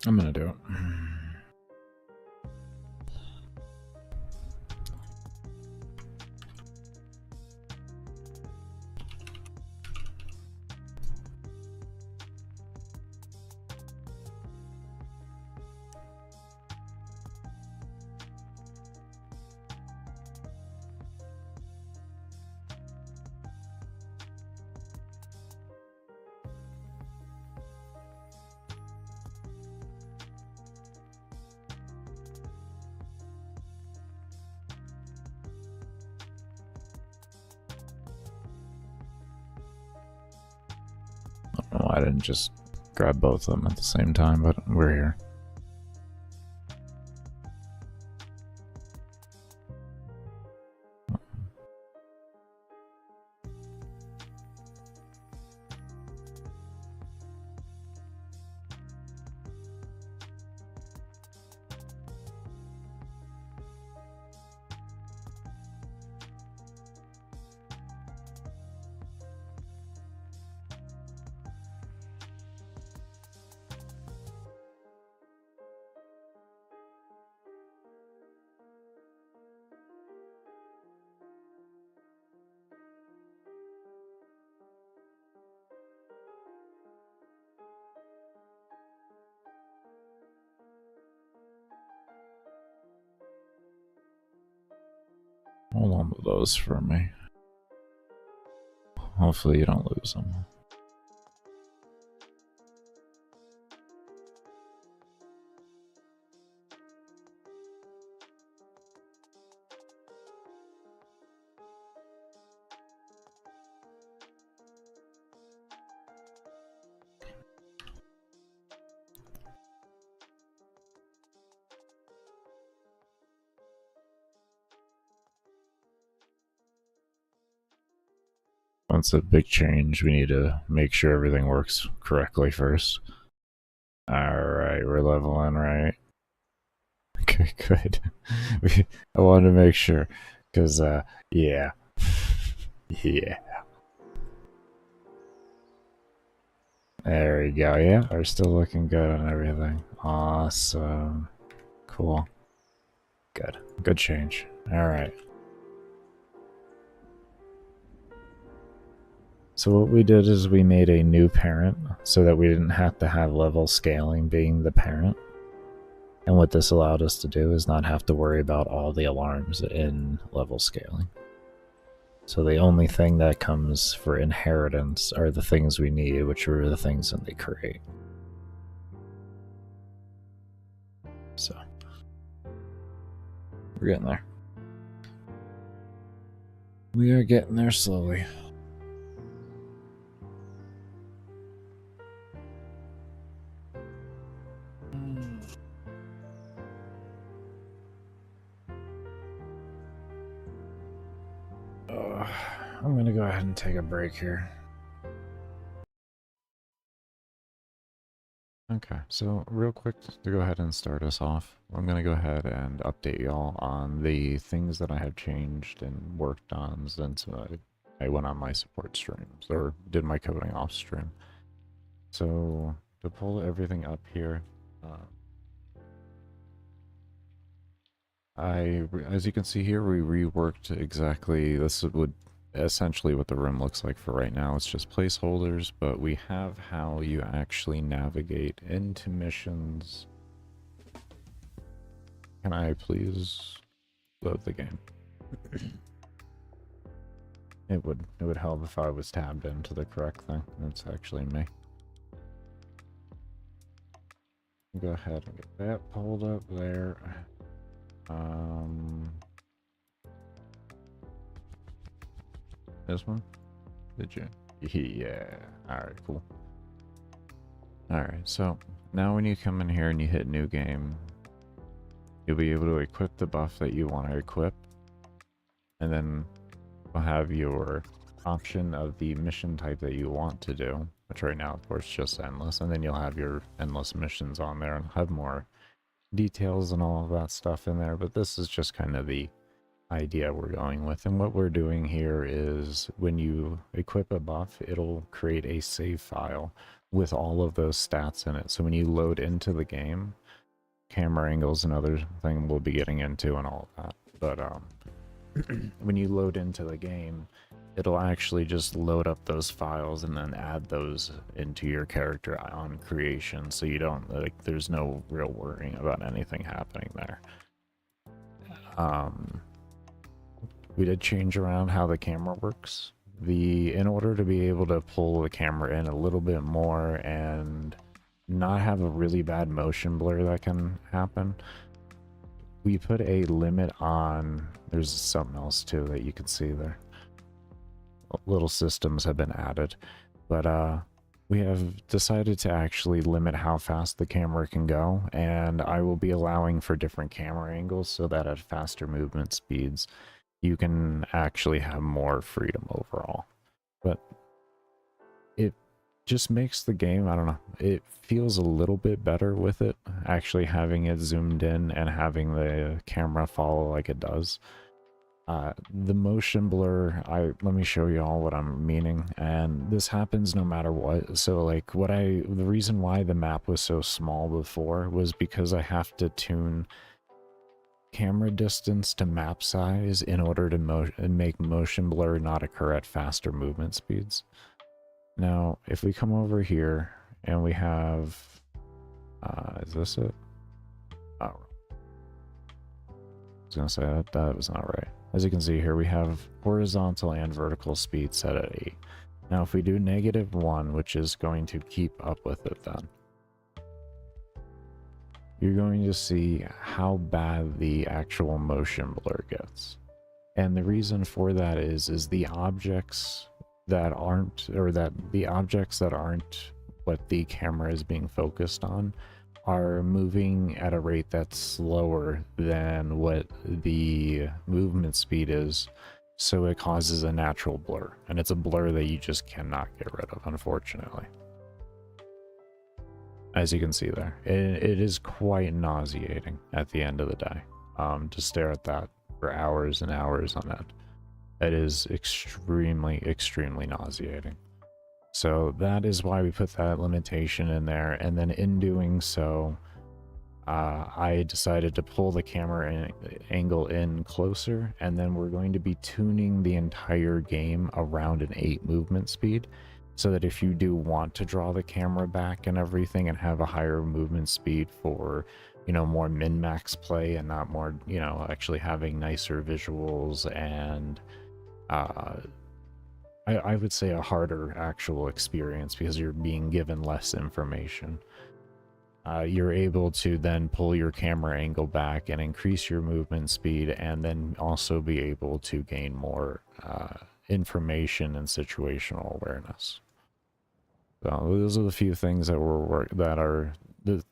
I'm gonna do it. Oh, I didn't just grab both of them at the same time, but we're here. Hold on to those for me. Hopefully you don't lose them. That's a big change. We need to make sure everything works correctly first. Alright, we're leveling, right? Okay, good. I wanted to make sure, because, yeah. Yeah. There we go, yeah, we're still looking good on everything. Awesome. Cool. Good. Good change. Alright. So what we did is we made a new parent so that we didn't have to have level scaling being the parent. And what this allowed us to do is not have to worry about all the alarms in level scaling. So the only thing that comes for inheritance are the things we need, which are the things that they create. We're getting there. We are getting there slowly. I'm gonna go ahead and take a break here. Okay, so real quick to go ahead and start us off, I'm going to go ahead and update y'all on the things that I have changed and worked on since I went on my support streams, or did my coding off stream. So, to pull everything up here, as you can see here, we reworked exactly, this would essentially what the room looks like for right now. It's just placeholders, but we have how you actually navigate into missions. Can I please load the game? It would help if I was tabbed into the correct thing. That's actually me. Go ahead and get that pulled up there. This one? Did you? Yeah. Alright, cool. Alright, so now when you come in here and you hit new game, you'll be able to equip the buff that you want to equip. And then you'll have your option of the mission type that you want to do, which right now, of course, is just endless. And then you'll have your endless missions on there and have more details and all of that stuff in there. But this is just kind of the idea we're going with. And what we're doing here is when you equip a buff, it'll create a save file with all of those stats in it. So when you load into the game, camera angles, another thing we'll be getting into and all of that. But when you load into the game, it'll actually just load up those files and then add those into your character on creation, so you don't, like, there's no real worrying about anything happening there. We did change around how the camera works. In order to be able to pull the camera in a little bit more and not have a really bad motion blur that can happen, we put a limit on, there's something else too that you can see there. Little systems have been added, but we have decided to actually limit how fast the camera can go, and I will be allowing for different camera angles so that at faster movement speeds you can actually have more freedom overall. But it just makes the game, I don't know, it feels a little bit better with it, actually having it zoomed in and having the camera follow like it does. The motion blur, let me show you all what I'm meaning, and this happens no matter what. So like the reason why the map was so small before was because I have to tune camera distance to map size in order to make motion blur not occur at faster movement speeds. Now, if we come over here and we have, is this it? Oh, I was gonna say that was not right. As you can see here, we have horizontal and vertical speed set at 8. Now, if we do -1, which is going to keep up with it then, you're going to see how bad the actual motion blur gets. And the reason for that is the objects that aren't, or that the objects that aren't what the camera is being focused on are moving at a rate that's slower than what the movement speed is, so it causes a natural blur, and it's a blur that you just cannot get rid of, unfortunately. As you can see there, it is quite nauseating at the end of the day, to stare at that for hours and hours on end. It is extremely, extremely nauseating. So that is why we put that limitation in there, and then in doing so, I decided to pull the camera angle in closer, and then we're going to be tuning the entire game around an 8 movement speed, so that if you do want to draw the camera back and everything and have a higher movement speed for, you know, more min-max play and not more, you know, actually having nicer visuals and I would say a harder actual experience because you're being given less information. you're able to then pull your camera angle back and increase your movement speed, and then also be able to gain more information and situational awareness. So those are the few things that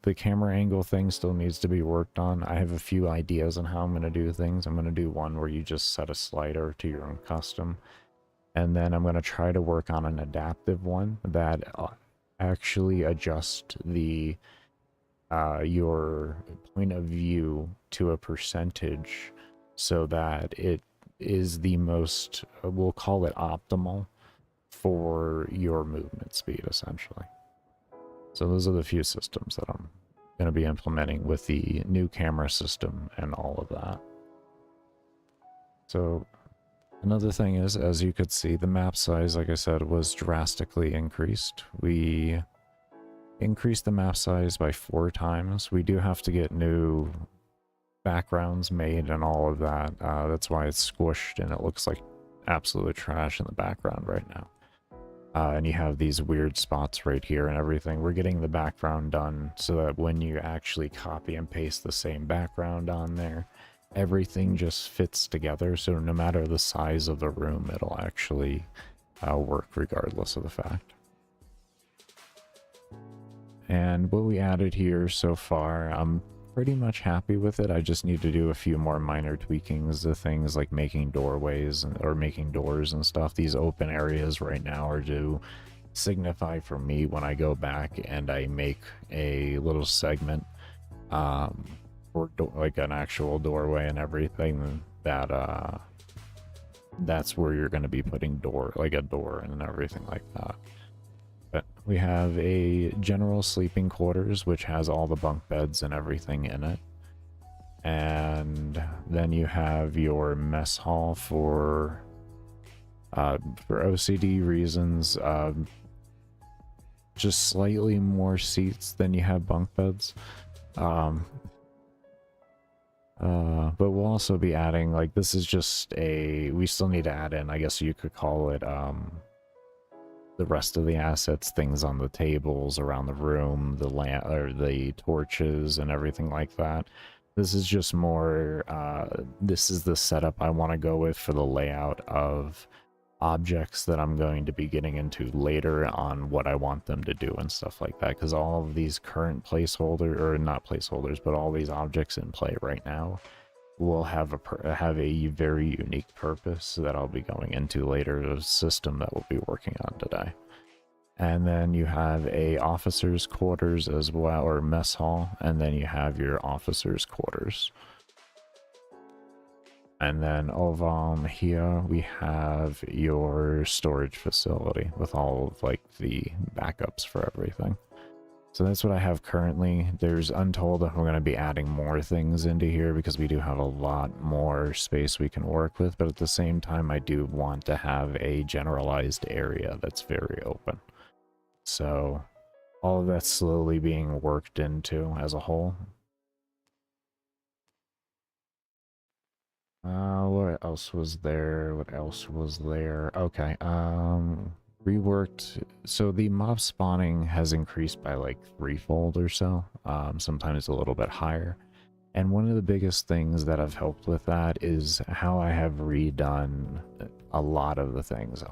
the camera angle thing still needs to be worked on. I have a few ideas on how I'm going to do things. I'm going to do one where you just set a slider to your own custom, and then I'm going to try to work on an adaptive one that actually adjusts the your point of view to a percentage so that it is the most, we'll call it optimal for your movement speed, essentially. So those are the few systems that I'm going to be implementing with the new camera system and all of that. So another thing is, as you could see, the map size, like I said, was drastically increased. We increased the map size by 4 times. We do have to get new backgrounds made and all of that. That's why it's squished and it looks like absolute trash in the background right now. And you have these weird spots right here and everything. We're getting the background done so that when you actually copy and paste the same background on there, everything just fits together. So no matter the size of the room, it'll actually work regardless of the fact. And what we added here so far, I'm pretty much happy with it. I just need to do a few more minor tweakings to things like making doorways or making doors and stuff. These open areas right now are to signify for me when I go back and I make a little segment or like an actual doorway and everything, that that's where you're going to be putting like a door and everything like that. But we have a general sleeping quarters, which has all the bunk beds and everything in it. And then you have your mess hall for OCD reasons, just slightly more seats than you have bunk beds. But we'll also be adding, like, this is just we still need to add in, I guess you could call it, the rest of the assets, things on the tables around the room, the lamp or the torches and everything like that. This is just more, this is the setup I want to go with for the layout of objects that I'm going to be getting into later on what I want them to do and stuff like that, because all of these current placeholder, or not placeholders, but all these objects in play right now will have a very unique purpose that I'll be going into later, a system that we'll be working on today. And then you have a officer's quarters as well, or mess hall, and then you have your officer's quarters. And then over here we have your storage facility with all of like the backups for everything. So that's what I have currently. There's untold that we're going to be adding more things into here because we do have a lot more space we can work with, but at the same time I do want to have a generalized area that's very open. So all of that's slowly being worked into as a whole. What else was there? What else was there? Okay, reworked. So the mob spawning has increased by like 3-fold or so, sometimes a little bit higher. And one of the biggest things that have helped with that is how I have redone a lot of the things.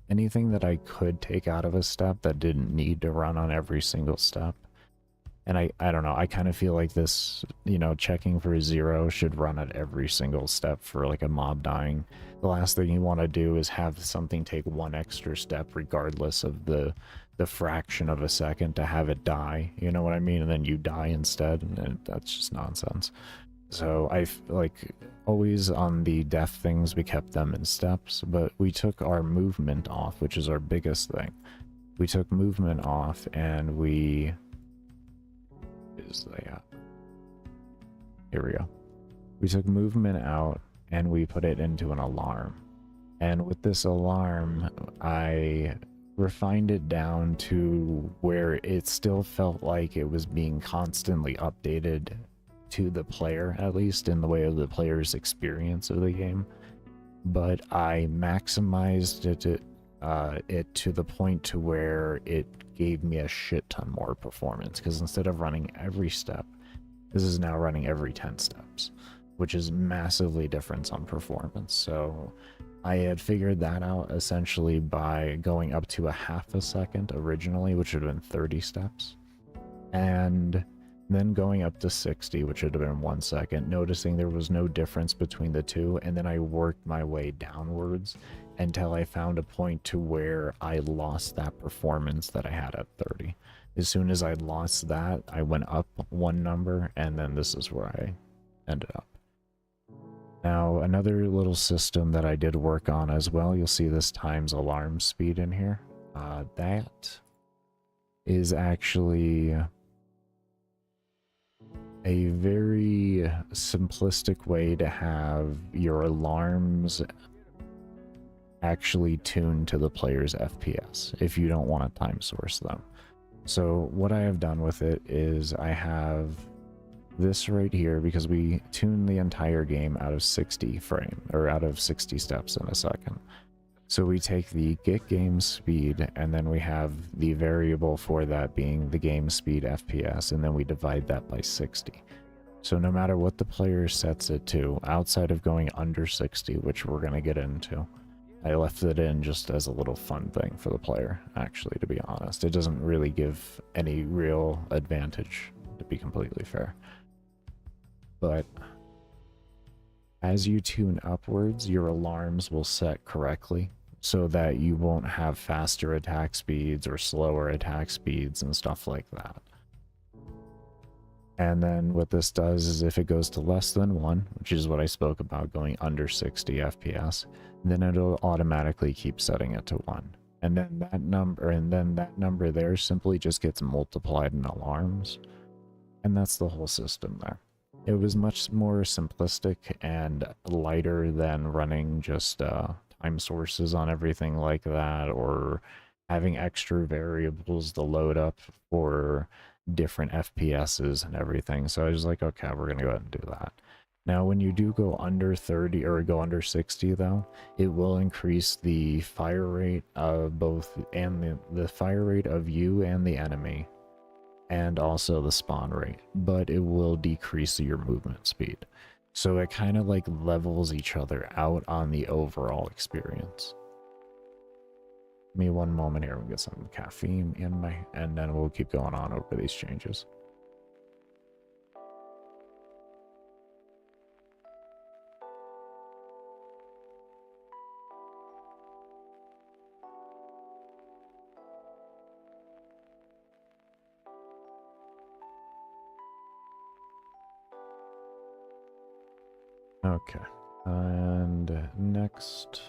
Anything that I could take out of a step that didn't need to run on every single step. And I don't know, I kind of feel like this, you know, checking for 0 should run at every single step for like a mob dying. The last thing you want to do is have something take 1 extra step regardless of the fraction of a second to have it die, you know what I mean? And then you die instead, and that's just nonsense. So I've like always on the death things, we kept them in steps, but we took our movement off, which is our biggest thing. We took movement off and we... Here we go. We took movement out and we put it into an alarm. And with this alarm, I refined it down to where it still felt like it was being constantly updated to the player, at least in the way of the player's experience of the game. But I maximized it it to the point to where it gave me a shit ton more performance, because instead of running every step, this is now running every 10 steps, which is massively different on performance. So I had figured that out essentially by going up to a half a second originally, which would have been 30 steps, and then going up to 60, which would have been 1 second, noticing there was no difference between the two, and then I worked my way downwards until I found a point to where I lost that performance that I had at 30. As soon as I lost that, I went up one number, and then this is where I ended up. Now, another little system that I did work on as well, you'll see this times alarm speed in here. That is actually a very simplistic way to have your alarms actually tuned to the player's FPS if you don't want to time source them. So what I have done with it is I have this right here, because we tune the entire game out of 60 frame, or out of 60 steps in a second. So we take the get game speed, and then we have the variable for that being the game speed FPS, and then we divide that by 60. So no matter what the player sets it to, outside of going under 60, which we're going to get into, I left it in just as a little fun thing for the player, actually, to be honest. It doesn't really give any real advantage, to be completely fair. But as you tune upwards, your alarms will set correctly so that you won't have faster attack speeds or slower attack speeds and stuff like that. And then what this does is if it goes to less than 1, which is what I spoke about, going under 60 FPS, then it'll automatically keep setting it to 1. And then that number there simply just gets multiplied in alarms. And that's the whole system there. It was much more simplistic and lighter than running just time sources on everything like that, or having extra variables to load up for different FPSs and everything. So I was like, okay, we're going to go ahead and do that. Now, when you do go under 30 or go under 60, though, it will increase the fire rate of both, and the fire rate of you and the enemy, and also the spawn rate, but it will decrease your movement speed. So it kind of like levels each other out on the overall experience. Give me one moment here, we'll get some caffeine in my, and then we'll keep going on over these changes. Okay, and next,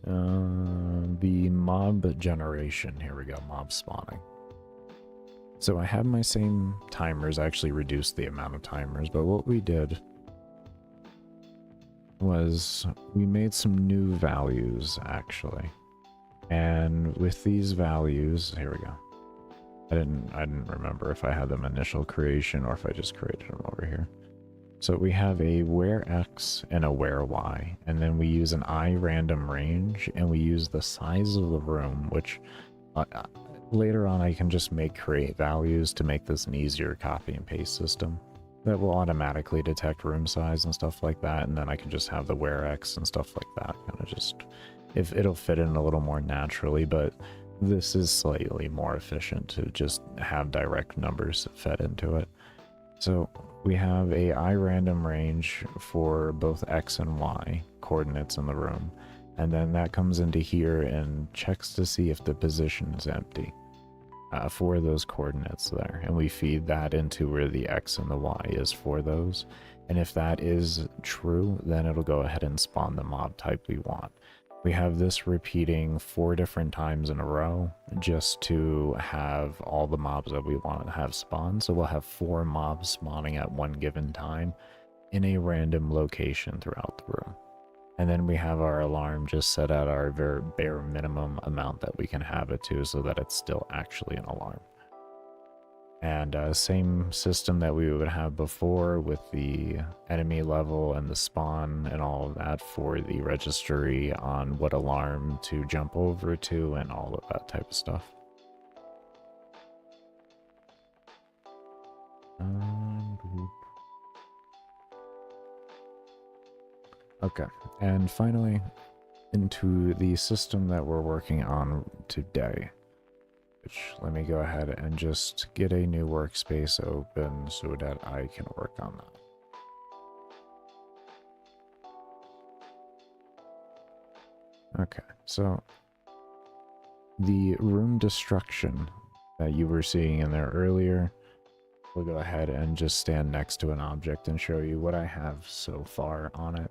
the mob generation. Here we go, mob spawning. So I have my same timers, actually reduced the amount of timers, but what we did was we made some new values, actually. And with these values, here we go. I didn't remember if I had them initial creation or if I just created them over here. So we have a where X and a where Y, and then we use an I random range, and we use the size of the room, which later on I can just create values to make this an easier copy and paste system that will automatically detect room size and stuff like that, and then I can just have the where X and stuff like that, kind of just, if it'll fit in a little more naturally, but this is slightly more efficient to just have direct numbers fed into it. So we have a I random range for both X and Y coordinates in the room, and then that comes into here and checks to see if the position is empty for those coordinates there, and we feed that into where the X and the Y is for those, and if that is true, then it'll go ahead and spawn the mob type we want. We have this repeating 4 different times in a row just to have all the mobs that we want to have spawn. So we'll have 4 mobs spawning at one given time in a random location throughout the room. And then we have our alarm just set at our very bare minimum amount that we can have it to, so that it's still actually an alarm. And same system that we would have before with the enemy level and the spawn and all of that for the registry on what alarm to jump over to and all of that type of stuff. Okay, and finally into the system that we're working on today. Which, let me go ahead and just get a new workspace open so that I can work on that. Okay, so the room destruction that you were seeing in there earlier, we'll go ahead and just stand next to an object and show you what I have so far on it.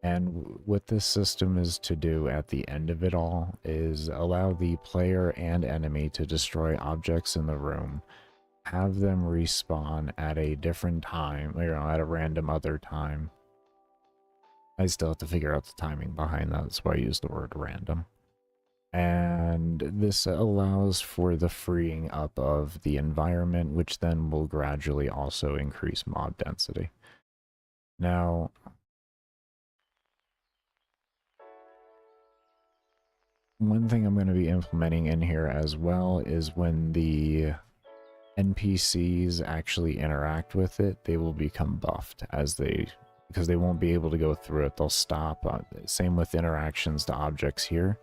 And what this system is to do at the end of it all is allow the player and enemy to destroy objects in the room, have them respawn at a different time, at a random other time. I still have to figure out the timing behind that. That's why I use the word random. And this allows for the freeing up of the environment, which then will gradually also increase mob density. Now, one thing I'm going to be implementing in here as well is when the NPCs actually interact with it, they will become buffed because they won't be able to go through it. They'll stop. Same with interactions to objects here.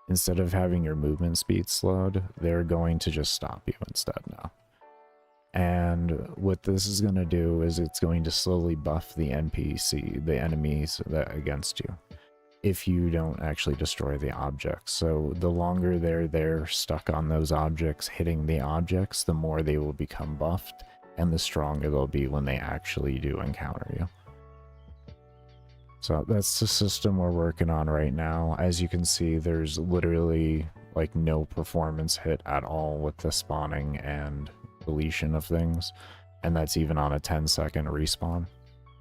Instead of having your movement speed slowed, they're going to just stop you instead now. And what this is going to do is it's going to slowly buff the NPC, the enemies against you, if you don't actually destroy the objects. So the longer they're stuck on those objects, hitting the objects, the more they will become buffed, and the stronger they'll be when they actually do encounter you. So that's the system we're working on right now. As you can see, there's literally like no performance hit at all with the spawning and deletion of things, and that's even on a 10-second respawn.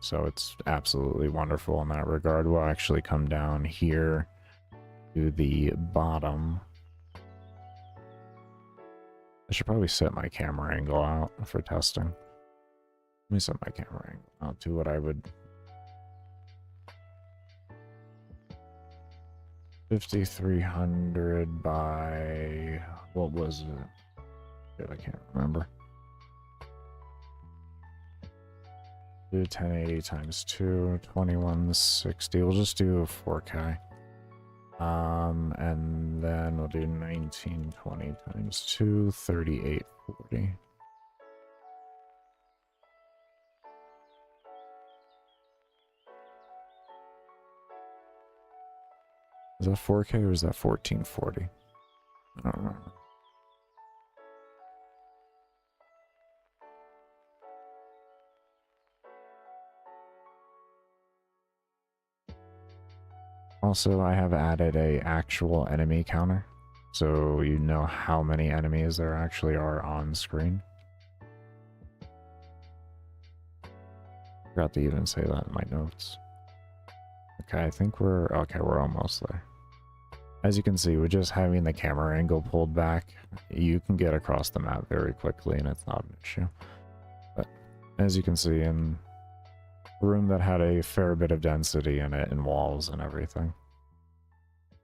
So it's absolutely wonderful in that regard. We'll actually come down here to the bottom. I should probably set my camera angle out for testing. Let me set my camera angle out to what I would... 5300 by... what was it? I can't remember. Do 1080 times 2, 2160. We'll just do 4K. And then we'll do 1920 times 2, 3840. Is that 4K or is that 1440? I don't know. Also, I have added a actual enemy counter, so you know how many enemies there actually are on screen. Forgot to even say that in my notes. Okay, I think we're almost there. As you can see, with just having the camera angle pulled back, you can get across the map very quickly and it's not an issue. But as you can see, in a room that had a fair bit of density in it and walls and everything,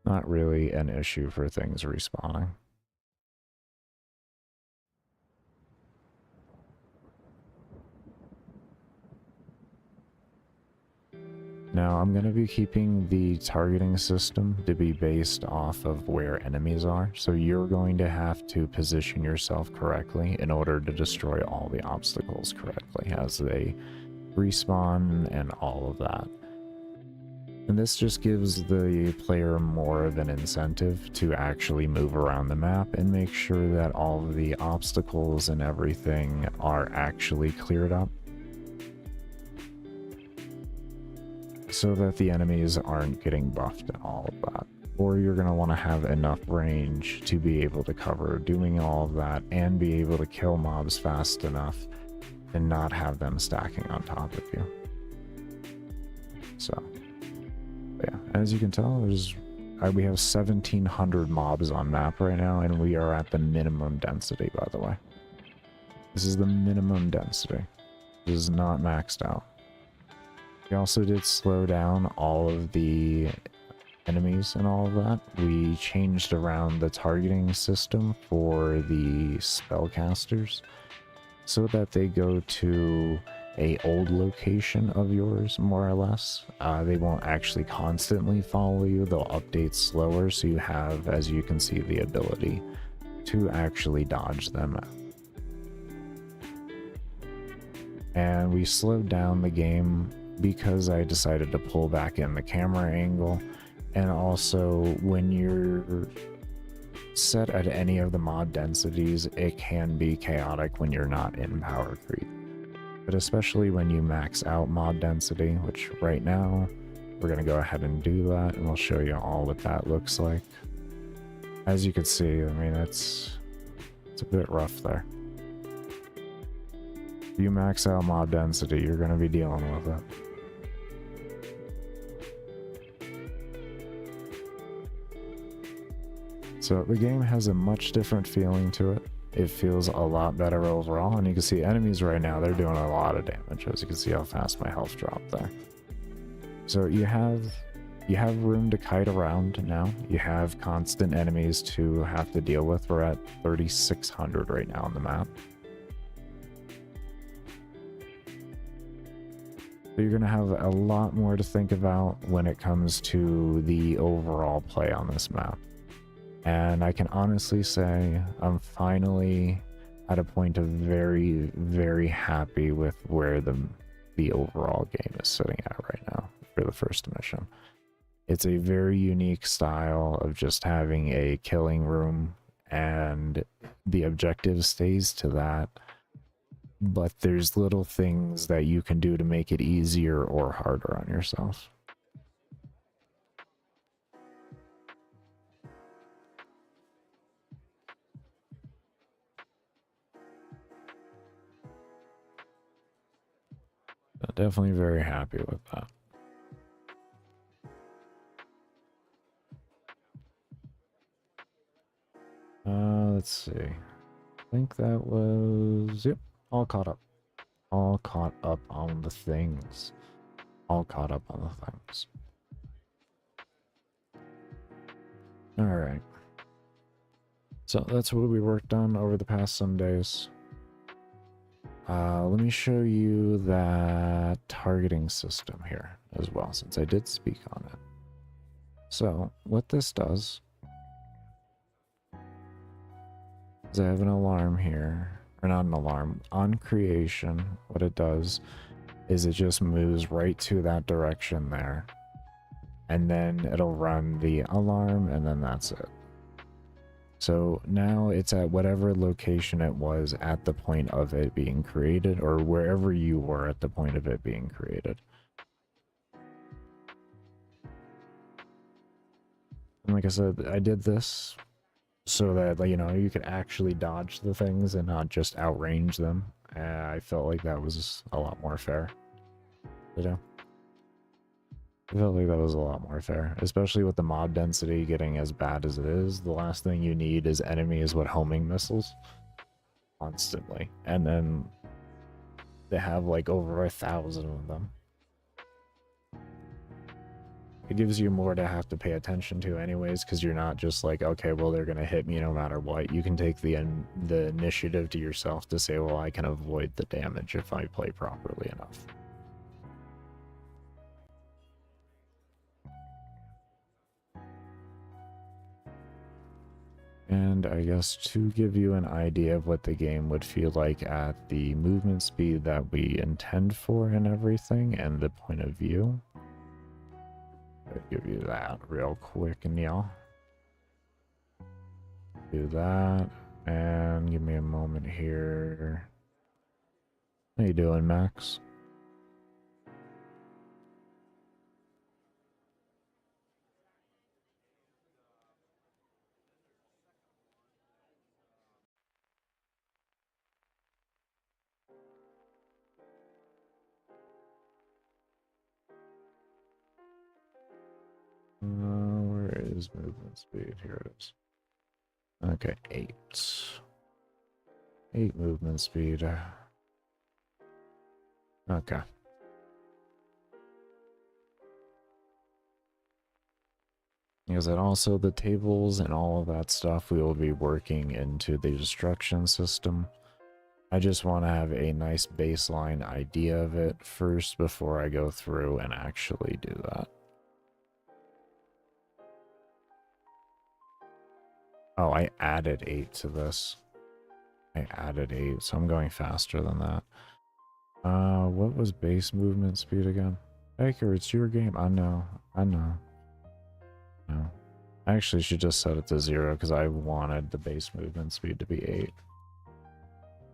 not really an issue for things respawning. Now, I'm going to be keeping the targeting system to be based off of where enemies are, so you're going to have to position yourself correctly in order to destroy all the obstacles correctly as they respawn and all of that. And this just gives the player more of an incentive to actually move around the map and make sure that all of the obstacles and everything are actually cleared up, so that the enemies aren't getting buffed and all of that. Or you're going to want to have enough range to be able to cover doing all of that and be able to kill mobs fast enough and not have them stacking on top of you. So, yeah, as you can tell, we have 1,700 mobs on map right now, and we are at the minimum density, by the way. This is the minimum density. This is not maxed out. We also did slow down all of the enemies and all of that. We changed around the targeting system for the spellcasters so that they go to a old location of yours, more or less. They won't actually constantly follow you. They'll update slower, so you have, as you can see, the ability to actually dodge them. And we slowed down the game because I decided to pull back in the camera angle. And also, when you're set at any of the mod densities, it can be chaotic when you're not in power creep. But especially when you max out mod density, which right now, we're going to go ahead and do that, and we'll show you all what that looks like. As you can see, I mean, it's a bit rough there. If you max out mod density, you're going to be dealing with it. So the game has a much different feeling to it. It feels a lot better overall, and you can see enemies right now, they're doing a lot of damage. As you can see how fast my health dropped there. So you have room to kite around now. You have constant enemies to have to deal with. We're at 3,600 right now on the map. So you're going to have a lot more to think about when it comes to the overall play on this map. And I can honestly say I'm finally at a point of very, very happy with where the overall game is sitting at right now for the first mission. It's a very unique style of just having a killing room, and the objective stays to that. But there's little things that you can do to make it easier or harder on yourself. Definitely very happy with that. Let's see. I think that was, yep, all caught up. All caught up on the things. All caught up on the things. Alright. So that's what we worked on over the past some days. Let me show you that targeting system here as well, since I did speak on it. So what this does is I have an alarm here, or not an alarm, on creation. What it does is it just moves right to that direction there, and then it'll run the alarm, and then that's it. So now it's at whatever location it was at the point of it being created, or wherever you were at the point of it being created. And like I said, I did this so that, you know, you could actually dodge the things and not just outrange them. I felt like that was a lot more fair, you know? I felt like that was a lot more fair, especially with the mob density getting as bad as it is. The last thing you need is enemies with homing missiles constantly, and then they have like over 1,000 of them. It gives you more to have to pay attention to anyways, because you're not just like, okay, well, they're gonna hit me no matter what. You can take the initiative to yourself to say, well, I can avoid the damage if I play properly enough. And I guess to give you an idea of what the game would feel like at the movement speed that we intend for and everything, and the point of view, I'll give you that real quick, and y'all do that, and give me a moment here. How you doing, Max? Where is movement speed? Here it is. Okay, 8. 8 movement speed. Okay. Because then also the tables and all of that stuff we will be working into the destruction system. I just want to have a nice baseline idea of it first before I go through and actually do that. Oh, I added 8 to this. I added 8, so I'm going faster than that. What was base movement speed again? Baker, it's your game. I know. No. I actually should just set it to 0 because I wanted the base movement speed to be 8.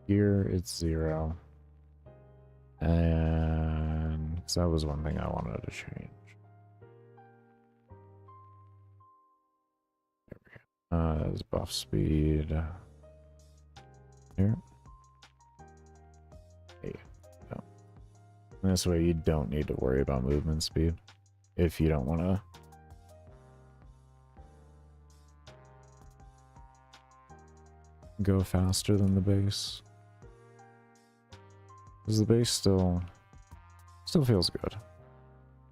Here it's 0. And that was one thing I wanted to change. There we go. There's buff speed. Here. Hey. No. This way you don't need to worry about movement speed if you don't want to. Go faster than the base. Because the base still feels good.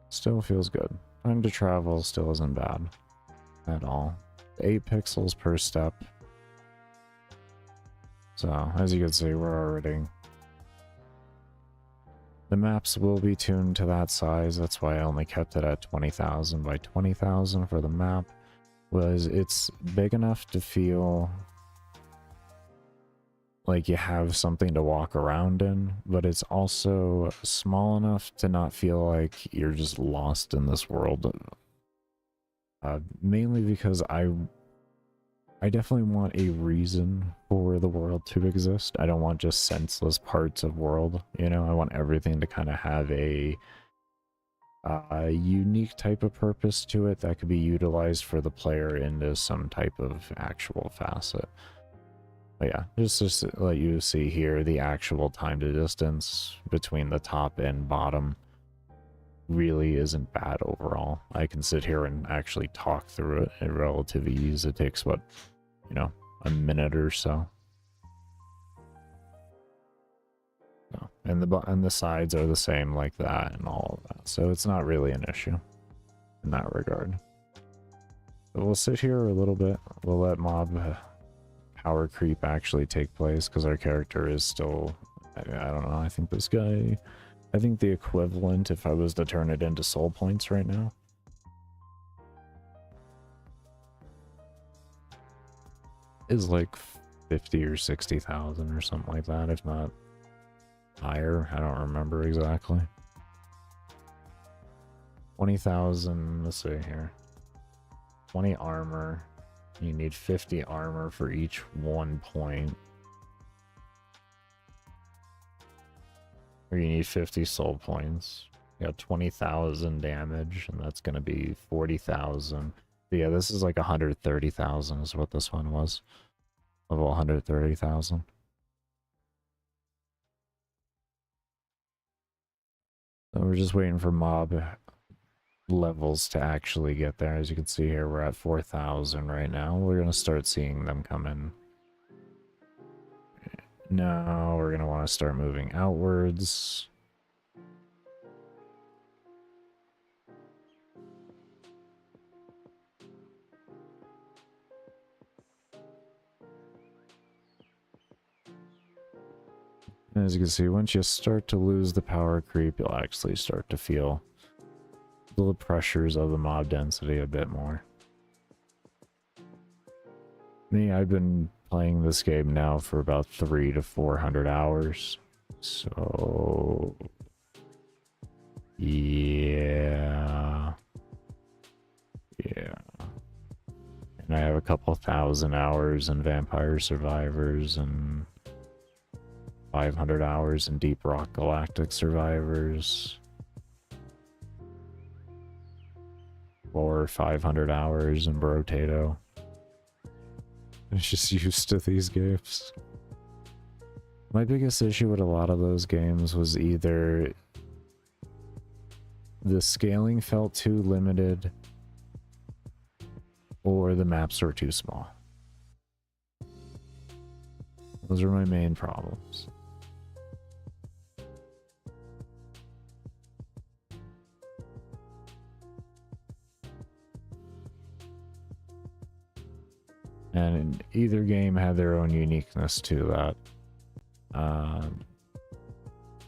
Still feels good. Time to travel still isn't bad at all. 8 pixels per step. So, as you can see, we're already... The maps will be tuned to that size. That's why I only kept it at 20,000 by 20,000 for the map. Was it's big enough to feel like you have something to walk around in, but it's also small enough to not feel like you're just lost in this world. Mainly because I definitely want a reason for the world to exist. I don't want just senseless parts of world, you know? I want everything to kind of have a unique type of purpose to it that could be utilized for the player into some type of actual facet. But yeah, just to let you see here, the actual time to distance between the top and bottom really isn't bad overall. I can sit here and actually talk through it at relative ease. It takes, what, you know, a minute or so. No. And the sides are the same like that and all of that. So it's not really an issue in that regard. But we'll sit here a little bit. We'll let mob power creep actually take place because our character is still, I don't know, I think this guy, I think the equivalent if I was to turn it into soul points right now is like 50 or 60,000 or something like that, if not higher. I don't remember exactly. 20,000, let's see here. 20 armor. You need 50 armor for each 1 point. Or you need 50 soul points. You got 20,000 damage, and that's going to be 40,000. Yeah, this is like 130,000 is what this one was. Level 130,000. So we're just waiting for mob levels to actually get there. As you can see here, we're at 4,000 right now. We're going to start seeing them come in. Now we're going to want to start moving outwards. And as you can see, once you start to lose the power creep, you'll actually start to feel the pressures of the mob density a bit more. Me, I've been playing this game now for about 300 to 400 hours. So yeah. And I have a couple thousand hours in Vampire Survivors and 500 hours in Deep Rock Galactic Survivors. Or 500 hours in Brotato. I'm just used to these games. My biggest issue with a lot of those games was either the scaling felt too limited or the maps were too small. Those are my main problems. And either game had their own uniqueness to that.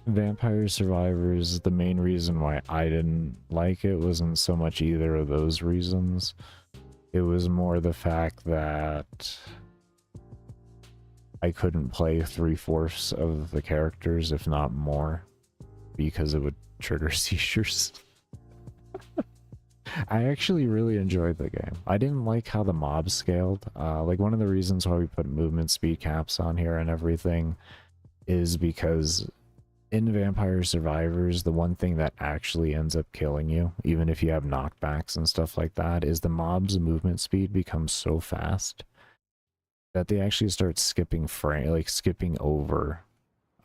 Vampire Survivors, the main reason why I didn't like it wasn't so much either of those reasons. It was more the fact that I couldn't play 3/4 of the characters, if not more, because it would trigger seizures. I actually really enjoyed the game. I didn't like how the mobs scaled. Like, one of the reasons why we put movement speed caps on here and everything is because in Vampire Survivors, the one thing that actually ends up killing you, even if you have knockbacks and stuff like that, is the mob's movement speed becomes so fast that they actually start skipping skipping over,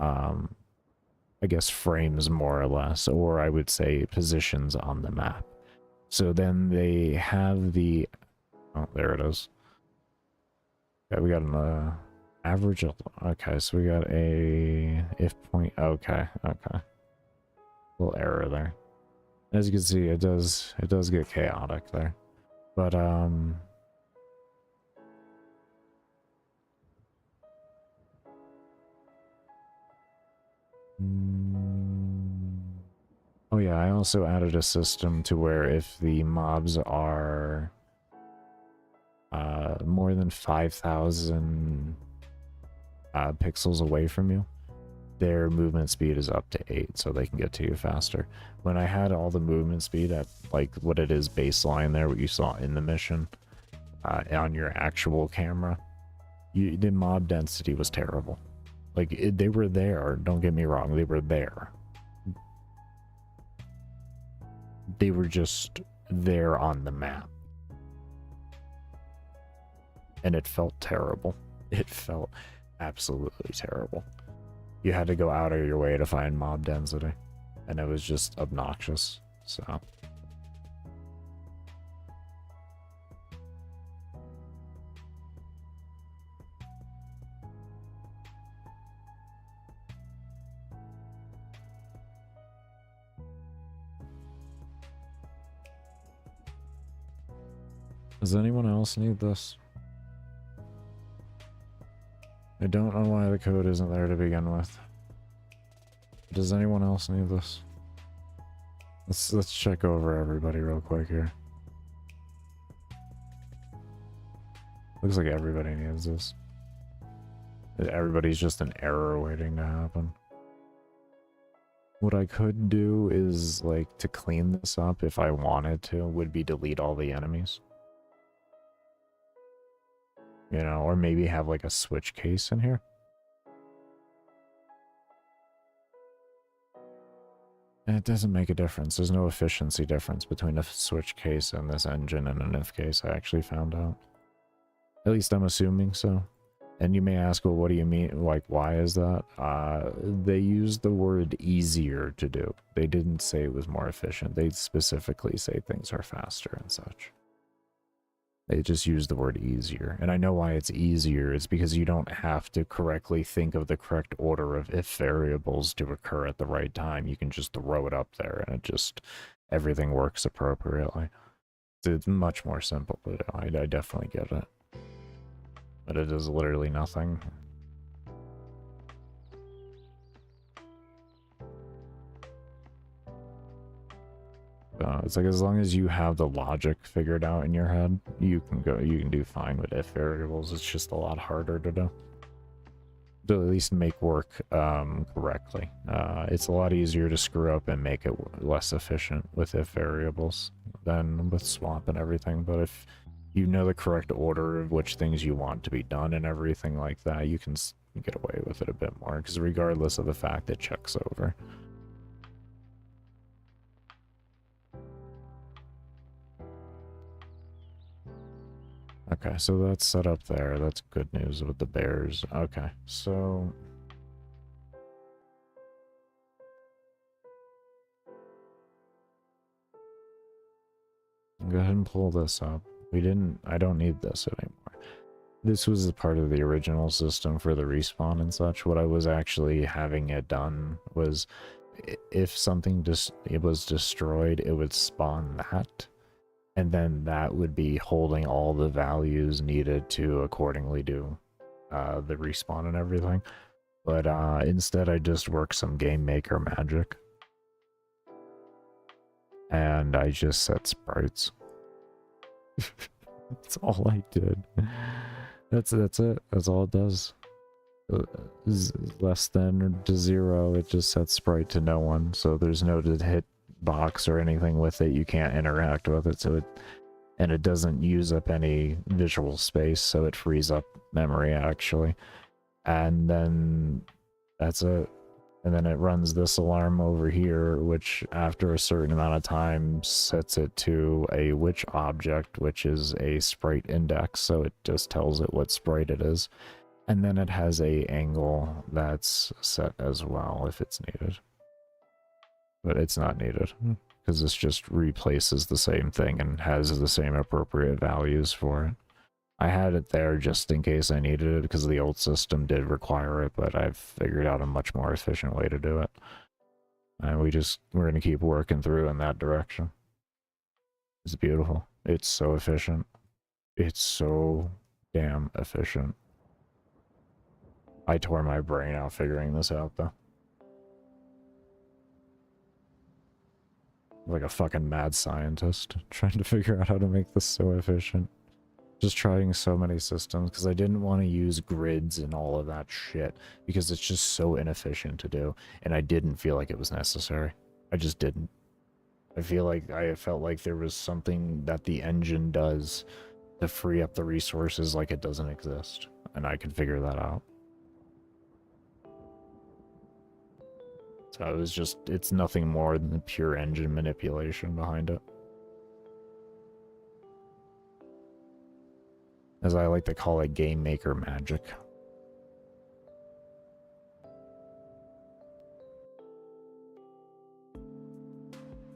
I guess, frames more or less, or I would say positions on the map. So then they have the, oh, there it is. Yeah, we got an average of, okay, so we got a if point, okay, little error there. As you can see, it does get chaotic there, but oh yeah, I also added a system to where if the mobs are more than 5,000 pixels away from you, their movement speed is up to 8, so they can get to you faster. When I had all the movement speed at like what it is baseline there, what you saw in the mission, on your actual camera, the mob density was terrible. Like, they were there, don't get me wrong, they were there. They were just there on the map. And it felt terrible. It felt absolutely terrible. You had to go out of your way to find mob density, and it was just obnoxious. So does anyone else need this? I don't know why the code isn't there to begin with. Does anyone else need this? Let's check over everybody real quick here. Looks like everybody needs this. Everybody's just an error waiting to happen. What I could do is, like, to clean this up if I wanted to, would be delete all the enemies. You know, or maybe have like a switch case in here. And it doesn't make a difference. There's no efficiency difference between a switch case and this engine and an if case, I actually found out. At least I'm assuming so. And you may ask, well, what do you mean? Like, why is that? They used the word easier to do. They didn't say it was more efficient. They specifically say things are faster and such. They just use the word easier. And I know why it's easier. It's because you don't have to correctly think of the correct order of if variables to occur at the right time. You can just throw it up there and it just, everything works appropriately. It's much more simple to do. I definitely get it. But it is literally nothing. It's like, as long as you have the logic figured out in your head, you can do fine with if variables. It's just a lot harder to do. To at least make work correctly. It's a lot easier to screw up and make it less efficient with if variables than with swap and everything. But if you know the correct order of which things you want to be done and everything like that, you can get away with it a bit more, because regardless of the fact it checks over. Okay, so that's set up there. That's good news with the bears. Okay, so go ahead and pull this up. I don't need this anymore. this was a part of the original system for the respawn and such. What I was actually having it done was, if something it was destroyed, it would spawn that, and then that would be holding all the values needed to accordingly do the respawn and everything. But instead I just worked some game maker magic, and I just set sprites. That's all I did. That's it. That's all it does. Less than to 0, it just sets sprite to no one, so there's no to hit box or anything with it. You can't interact with it, so it doesn't use up any visual space, so it frees up memory actually. And then that's it. And then it runs this alarm over here, which after a certain amount of time sets it to a witch object, which is a sprite index, so it just tells it what sprite it is. And then it has a angle that's set as well if it's needed. But it's not needed, because this just replaces the same thing and has the same appropriate values for it. I had it there just in case I needed it, because the old system did require it, but I've figured out a much more efficient way to do it. And we're going to keep working through in that direction. It's beautiful. It's so efficient. It's so damn efficient. I tore my brain out figuring this out, though. Like a fucking mad scientist trying to figure out how to make this so efficient. Just trying so many systems because I didn't want to use grids and all of that shit because it's just so inefficient to do, and I didn't feel like it was necessary. I just didn't. I felt like there was something that the engine does to free up the resources like it doesn't exist, and I could figure that out. So it's nothing more than the pure engine manipulation behind it. As I like to call it, game maker magic.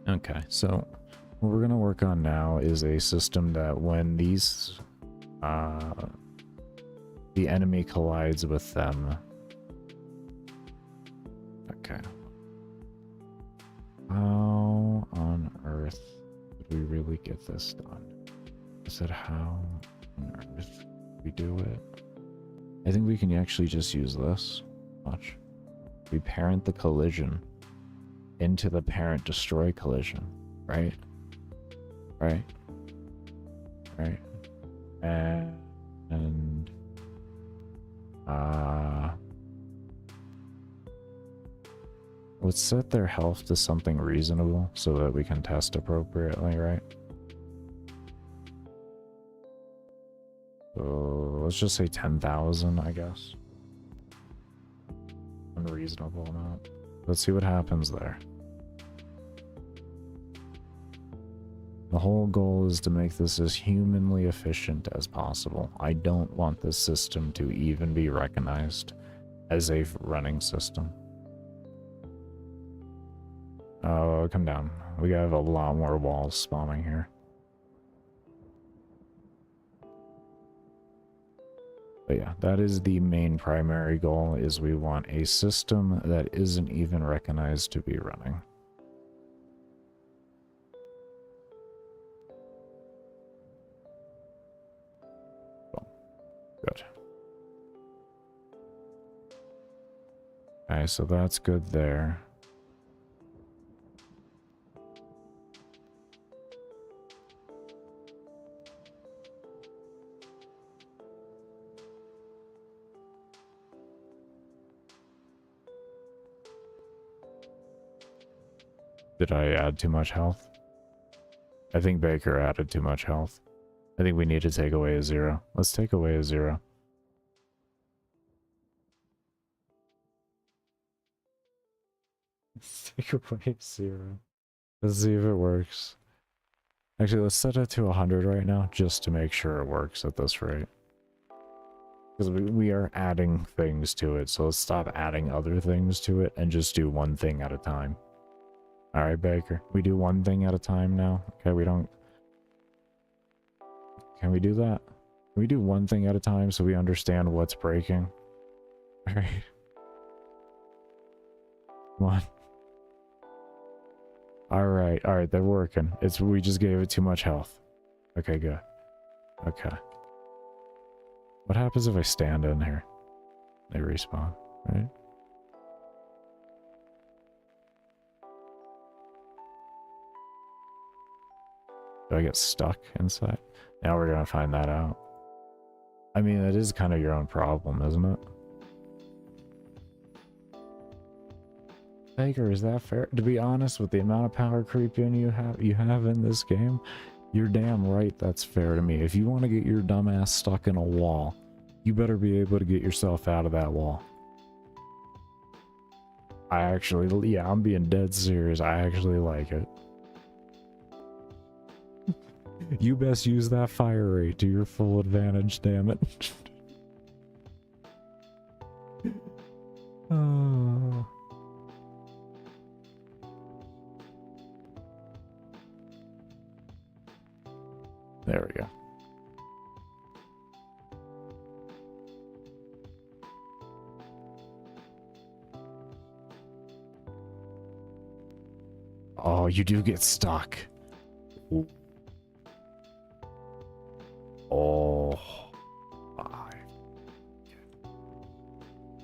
Okay, so what we're going to work on now is a system that when these, the enemy collides with them. Okay. How on earth did we really get this done? I said how on earth we do it? I think we can actually just use this. Watch. We parent the collision into the parent destroy collision, right? Right? Right? And let's set their health to something reasonable so that we can test appropriately, right? So let's just say 10,000, I guess. Unreasonable amount. Let's see what happens there. The whole goal is to make this as humanly efficient as possible. I don't want this system to even be recognized as a running system. Oh, come down. We have a lot more walls spawning here. But yeah, that is the main primary goal, is we want a system that isn't even recognized to be running. Cool. Good. Okay, so that's good there. Did I add too much health? I think Baker added too much health. I think we need to take away a 0. Let's take away a 0. Let's take away a 0. Let's see if it works. Actually, let's set it to 100 right now, just to make sure it works at this rate. Because we are adding things to it, so let's stop adding other things to it and just do one thing at a time. Alright, Baker. We do one thing at a time now. Okay, we don't... Can we do that? Can we do one thing at a time so we understand what's breaking? Alright. Come on. Alright, they're working. We just gave it too much health. Okay, good. Okay. What happens if I stand in here? They respawn, right? Do I get stuck inside? Now we're gonna find that out. I mean, that is kind of your own problem, isn't it? Baker, is that fair? To be honest, with the amount of power creep in you have in this game, you're damn right that's fair to me. If you want to get your dumbass stuck in a wall, you better be able to get yourself out of that wall. Yeah, I'm being dead serious. I actually like it. You best use that fire rate to your full advantage, damn it. Oh. There we go. Oh, you do get stuck. Ooh. Oh, 5.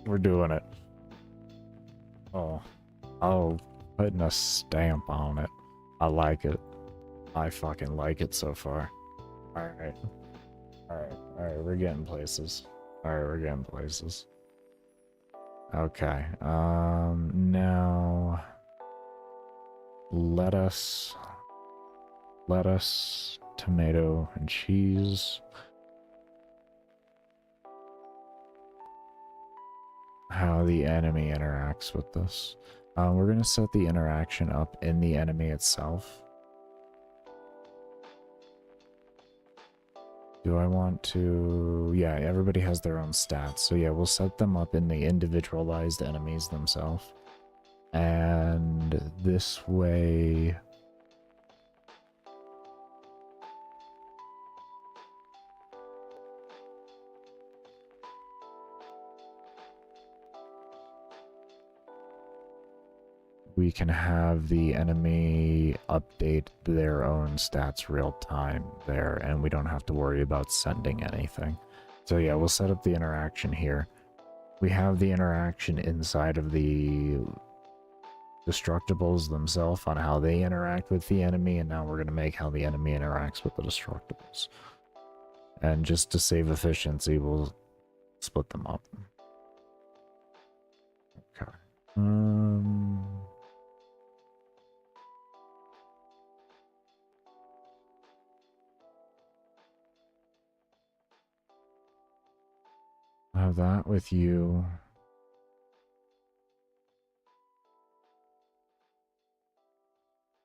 We're doing it. Oh, putting a stamp on it. I like it. I fucking like it so far. Alright, we're getting places. Okay, now lettuce, tomato, and cheese. How the enemy interacts with this. We're gonna set the interaction up in the enemy itself. Do I want to... Yeah, everybody has their own stats. So yeah, we'll set them up in the individualized enemies themselves. And this way... we can have the enemy update their own stats real time there, and we don't have to worry about sending anything. So yeah, we'll set up the interaction here. We have the interaction inside of the destructibles themselves on how they interact with the enemy, and now we're going to make how the enemy interacts with the destructibles. And just to save efficiency, we'll split them up. Okay. I'll have that with you.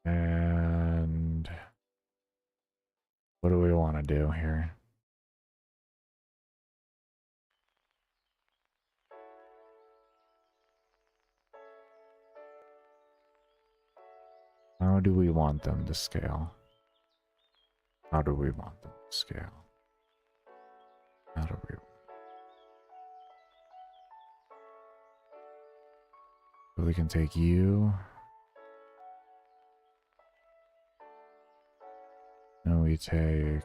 And what do we want to do here? How do we want them to scale? How do we want them to scale? How do we... So we can take you. And we take...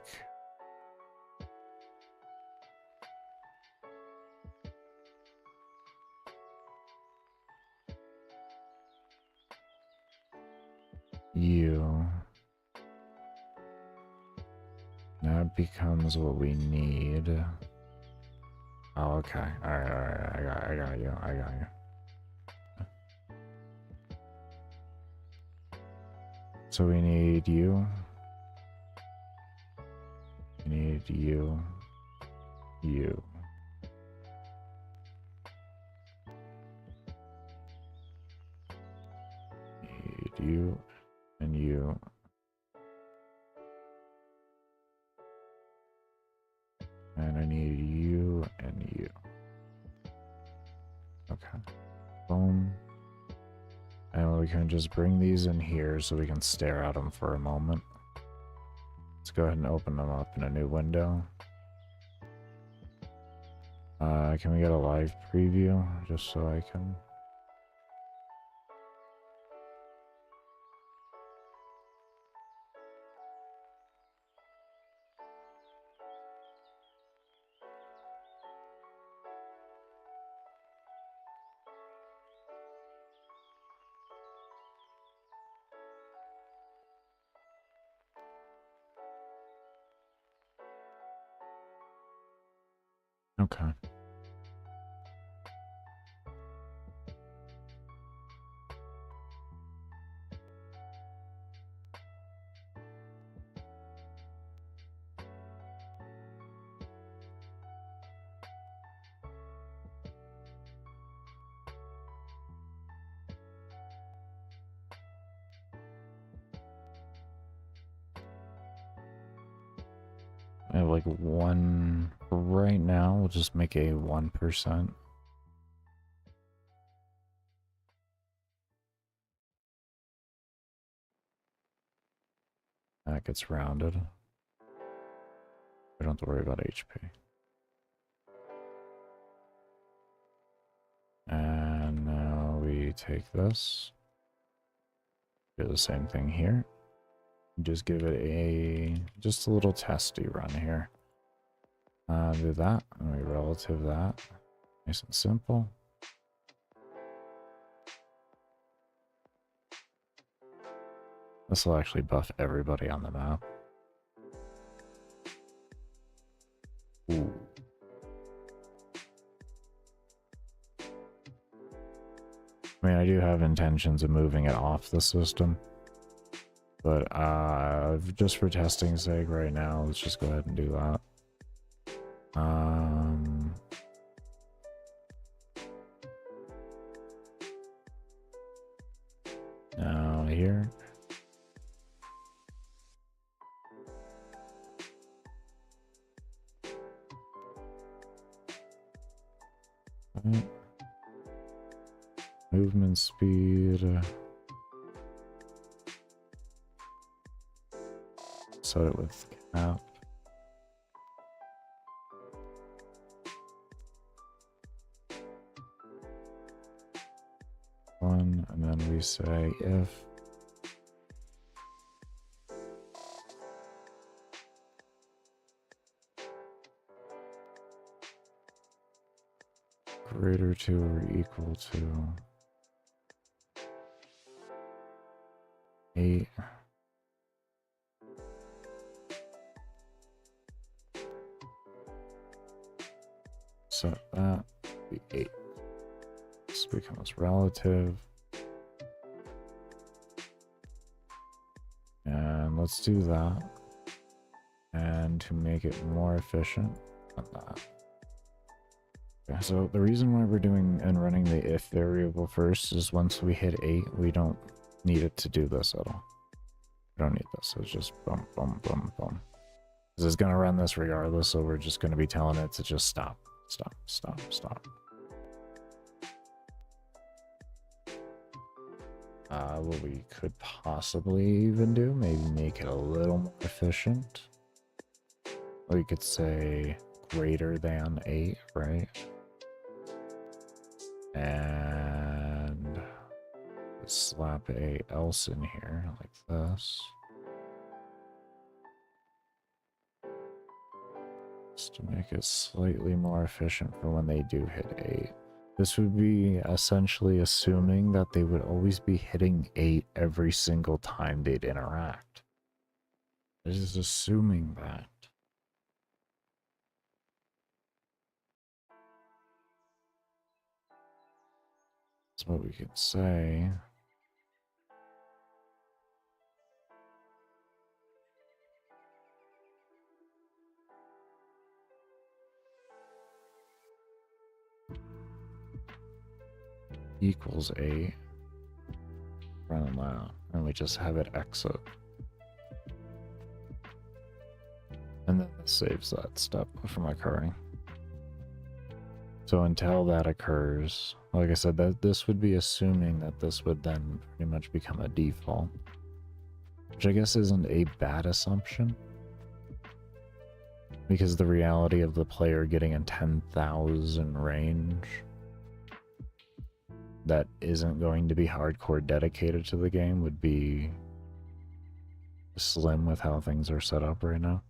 you. That becomes what we need. Oh, okay. Alright, I got you. So we need you. We need you. You. Need you and you. And I need you and you. Okay. Boom. And we can just bring these in here so we can stare at them for a moment. Let's go ahead and open them up in a new window. Can we get a live preview just so I can... Okay. I have like one right now. We'll just make a 1%. That gets rounded. We don't have to worry about HP. And now we take this. Do the same thing here. Just give it just a little testy run here. Do that, and we relative that. Nice and simple. This will actually buff everybody on the map. Ooh. I mean, I do have intentions of moving it off the system. But just for testing's sake right now, let's just go ahead and do that. Now here. Movement speed. Set it with cap. One, and then we say if greater to or equal to 8. Set that be 8. This becomes relative. And let's do that. And to make it more efficient, on that. Okay, so the reason why we're doing and running the if variable first is once we hit 8, we don't need it to do this at all. We don't need this. It's just boom, boom, boom, boom. Because it's going to run this regardless, so we're just going to be telling it to just stop, stop, stop, stop. What we could possibly even do, maybe make it a little more efficient. We could say greater than 8, right? And slap a else in here like this. Just to make it slightly more efficient for when they do hit 8. This would be essentially assuming that they would always be hitting 8 every single time they'd interact. This is assuming that. That's what we could say. Equals 8. Run that, and we just have it exit. And then this saves that step from occurring. So until that occurs, like I said, that this would be assuming that this would then pretty much become a default. Which I guess isn't a bad assumption. Because the reality of the player getting a 10,000 range that isn't going to be hardcore dedicated to the game would be slim with how things are set up right now.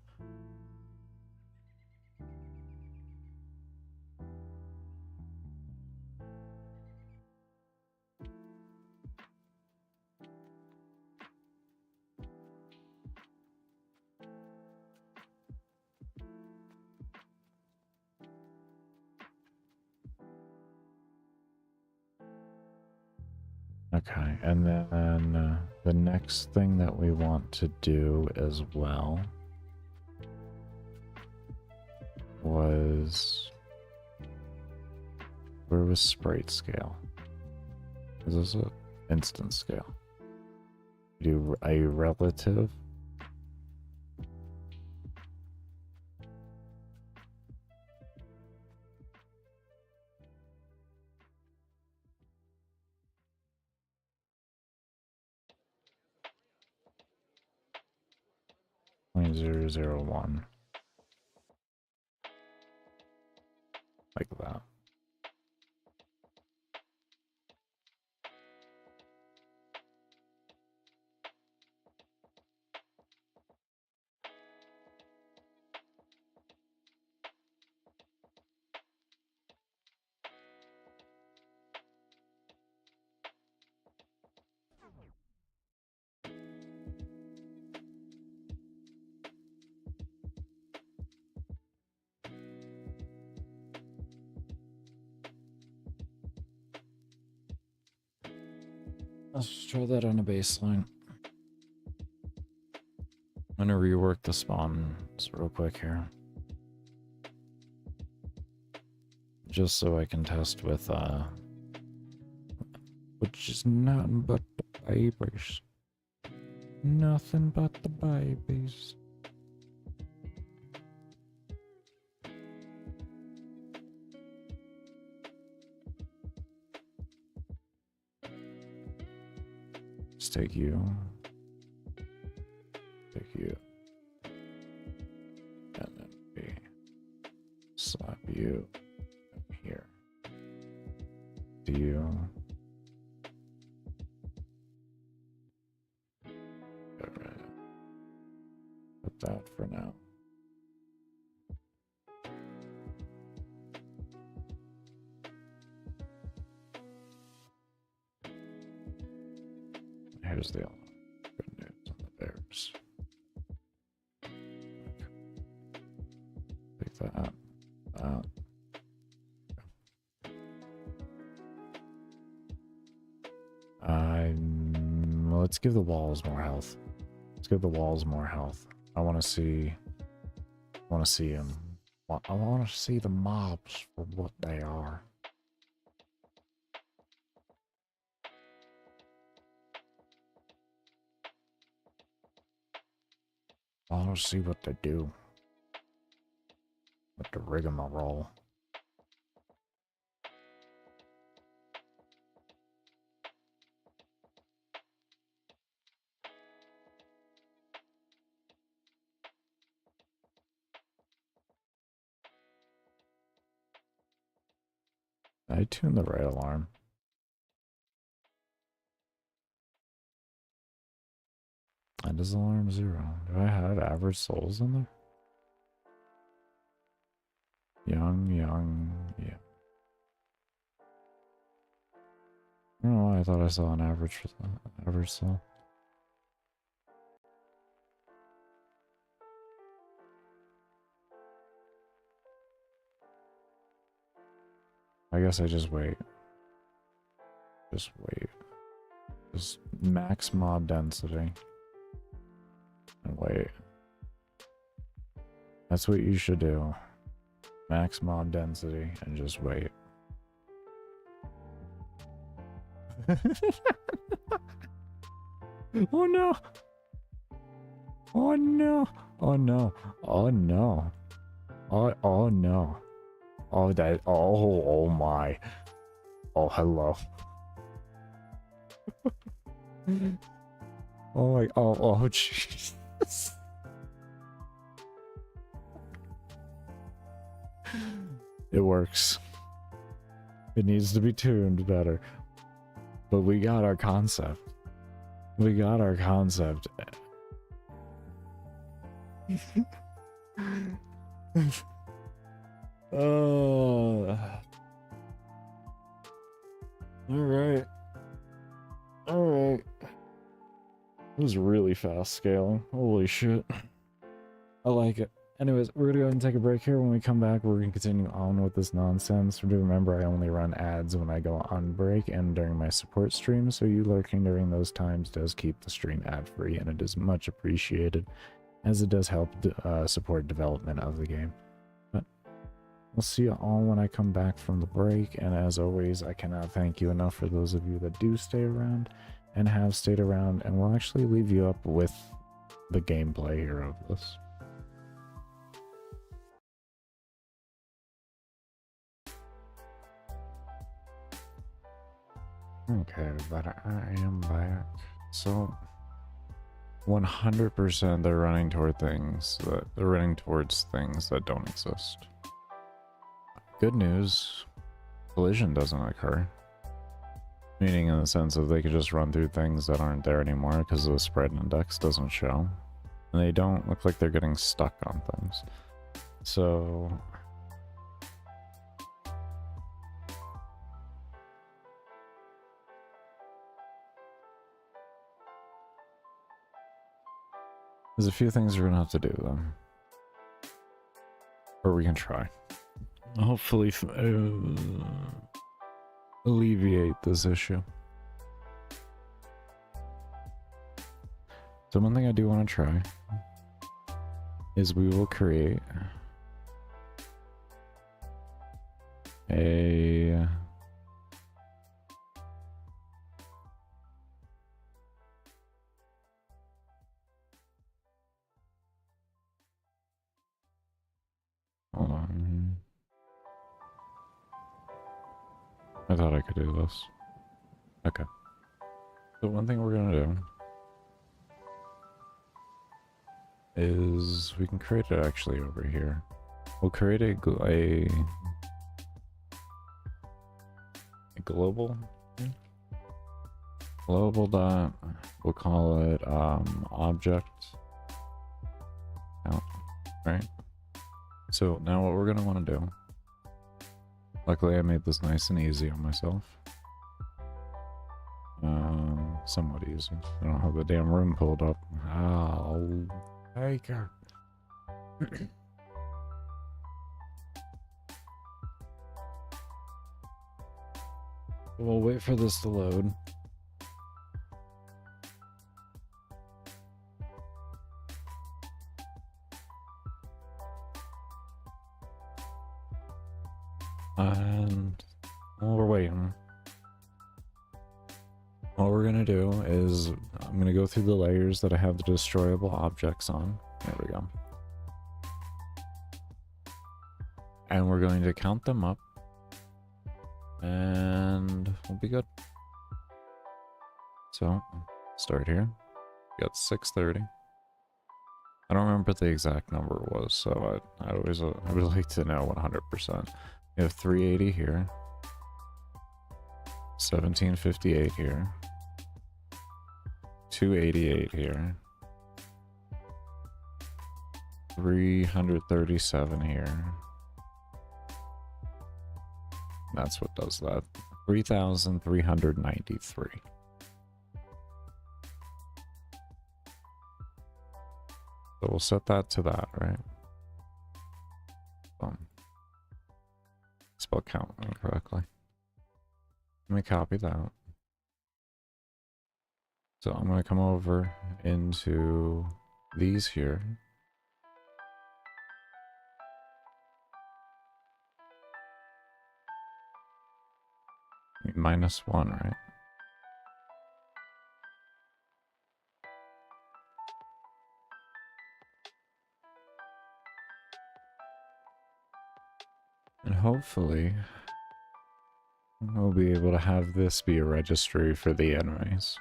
Okay, and then the next thing that we want to do as well was... Where was sprite scale? Is this an instance scale? Do a relative? .001. Like that. Let's just try that on a baseline. I'm gonna rework the spawns real quick here. Just so I can test with, which is nothing but the babies. Nothing but the babies. Let's take you. Take you. And then we slap you here. Do you? Alright. Put that for now. Here's the good news on the bears. Take that. Let's give the walls more health. Let's give the walls more health. I want to see. I want to see them. I want to see the mobs for what they are. I want to see what they do. With the rigmarole. I tuned the right alarm. And is alarm 0? Do I have average souls in there? Young, yeah. I don't know why I thought I saw an average for the average soul. I guess I just wait. Just wait. Just max mob density. And wait. That's what you should do. Max mob density and just wait. Oh no! Oh no! Oh no! Oh no! Oh no! Oh that! Oh my! Oh hello! Oh my! Oh Jesus! It works. It needs to be tuned better. But we got our concept. We got our concept. Alright. Alright. It was really fast scaling. Holy shit. I like it. Anyways, we're gonna go ahead and take a break here. When we come back, we're gonna continue on with this nonsense. Do remember, I only run ads when I go on break and during my support stream, so you lurking during those times does keep the stream ad-free, and it is much appreciated, as it does help support development of the game. But we'll see you all when I come back from the break, and as always, I cannot thank you enough for those of you that do stay around and have stayed around, and we'll actually leave you up with the gameplay here of this. Okay, but I am back. So 100% they're running towards things that don't exist. Good news, collision doesn't occur. Meaning in the sense of they could just run through things that aren't there anymore because the spread index doesn't show. And they don't look like they're getting stuck on things. So there's a few things we're gonna have to do though. Or we can try. Hopefully alleviate this issue. So one thing I do want to try is we will create a hold on. I thought I could do this. Okay. So one thing we're gonna do is we can create it actually over here. We'll create a global dot, we'll call it object count, right? So now what we're gonna want to do, luckily I made this nice and easy on myself. Somewhat easy. I don't have the damn room pulled up. Oh, maker. We'll wait for this to load. And while we're waiting, what we're gonna do is I'm gonna go through the layers that I have the destroyable objects on. There we go. And we're going to count them up. And we'll be good. So, start here. We got 630. I don't remember what the exact number was, so I would like to know 100%. We have 380 here. 1758 here. 288 here. 337 here. That's what does that. 3,393. So we'll set that to that, right? Spell count incorrectly. Let me copy that. So I'm going to come over into these here. -1, right? And hopefully we'll be able to have this be a registry for the enemies.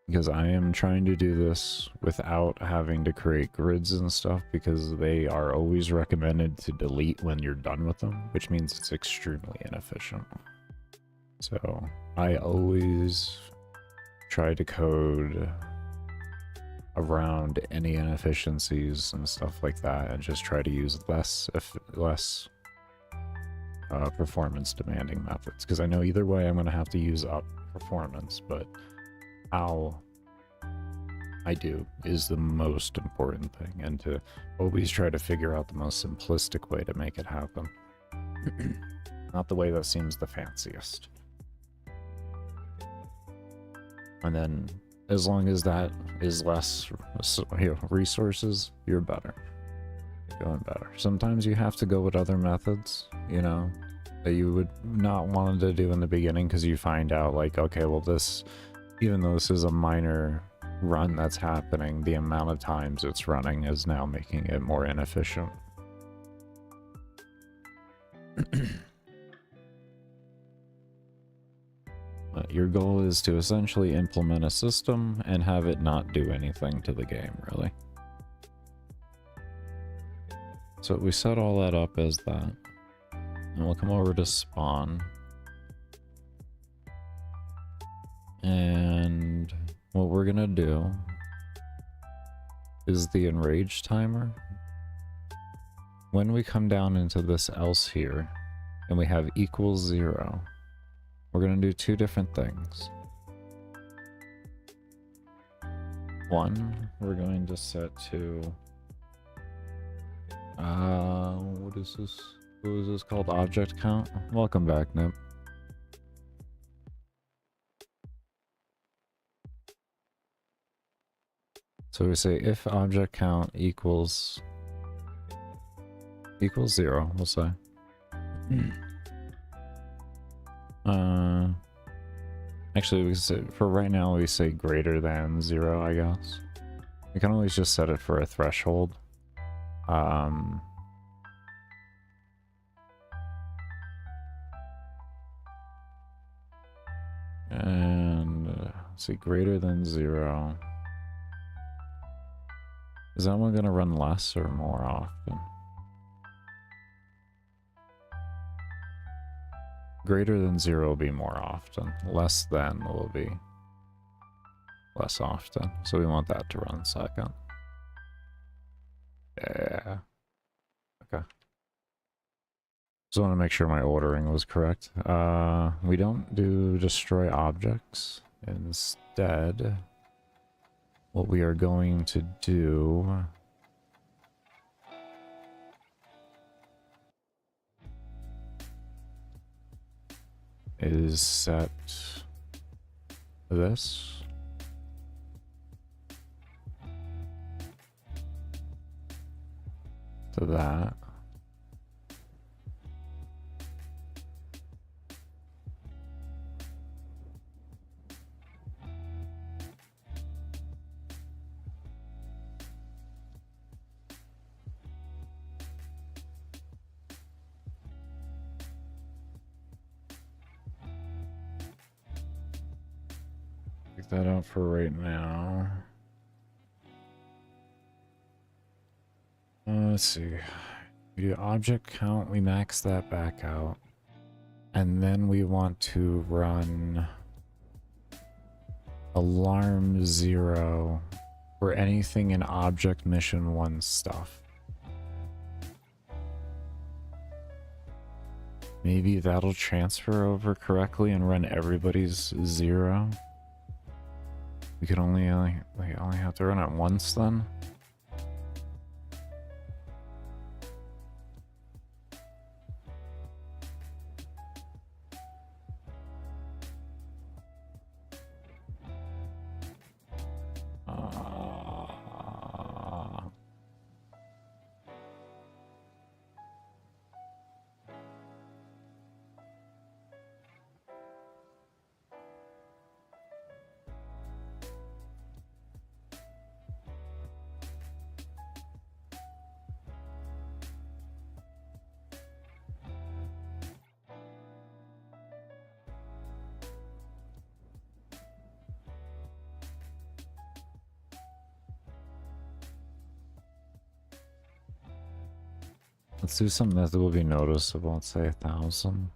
Because because I am trying to do this without having to create grids and stuff, because they are always recommended to delete when you're done with them, which means it's extremely inefficient. So I always try to code around any inefficiencies and stuff like that, and just try to use less performance demanding methods, because I know either way I'm going to have to use up performance, but how I do is the most important thing, and to always try to figure out the most simplistic way to make it happen. Not the way that seems the fanciest. And then as long as that is less resources, you're better. You're going better. Sometimes you have to go with other methods, you know, that you would not want to do in the beginning, because you find out like, okay, well this, even though this is a minor run that's happening, the amount of times it's running is now making it more inefficient. Your goal is to essentially implement a system and have it not do anything to the game, really. So we set all that up as that. And we'll come over to spawn. And what we're gonna do is the enrage timer. When we come down into this else here, and we have equals 0, we're going to do two different things. One, we're going to set to, what is this? What is this called? Object count? Welcome back, Nip. So we say if object count equals 0, we'll say. Actually, we say, for right now, we say greater than 0, I guess. We can always just set it for a threshold. And let's see, greater than 0. Is that one gonna run less or more often? Greater than 0 will be more often. Less than will be less often. So we want that to run second. Yeah. Okay. Just want to make sure my ordering was correct. We don't do destroy objects. Instead, what we are going to do is set this to that. Take that out for right now. Let's see. We do object count, we max that back out. And then we want to run alarm 0 for anything in object mission 1 stuff. Maybe that'll transfer over correctly and run everybody's 0. We could only have to run it once then. Let's do something that will be noticeable. Let's say 1,000.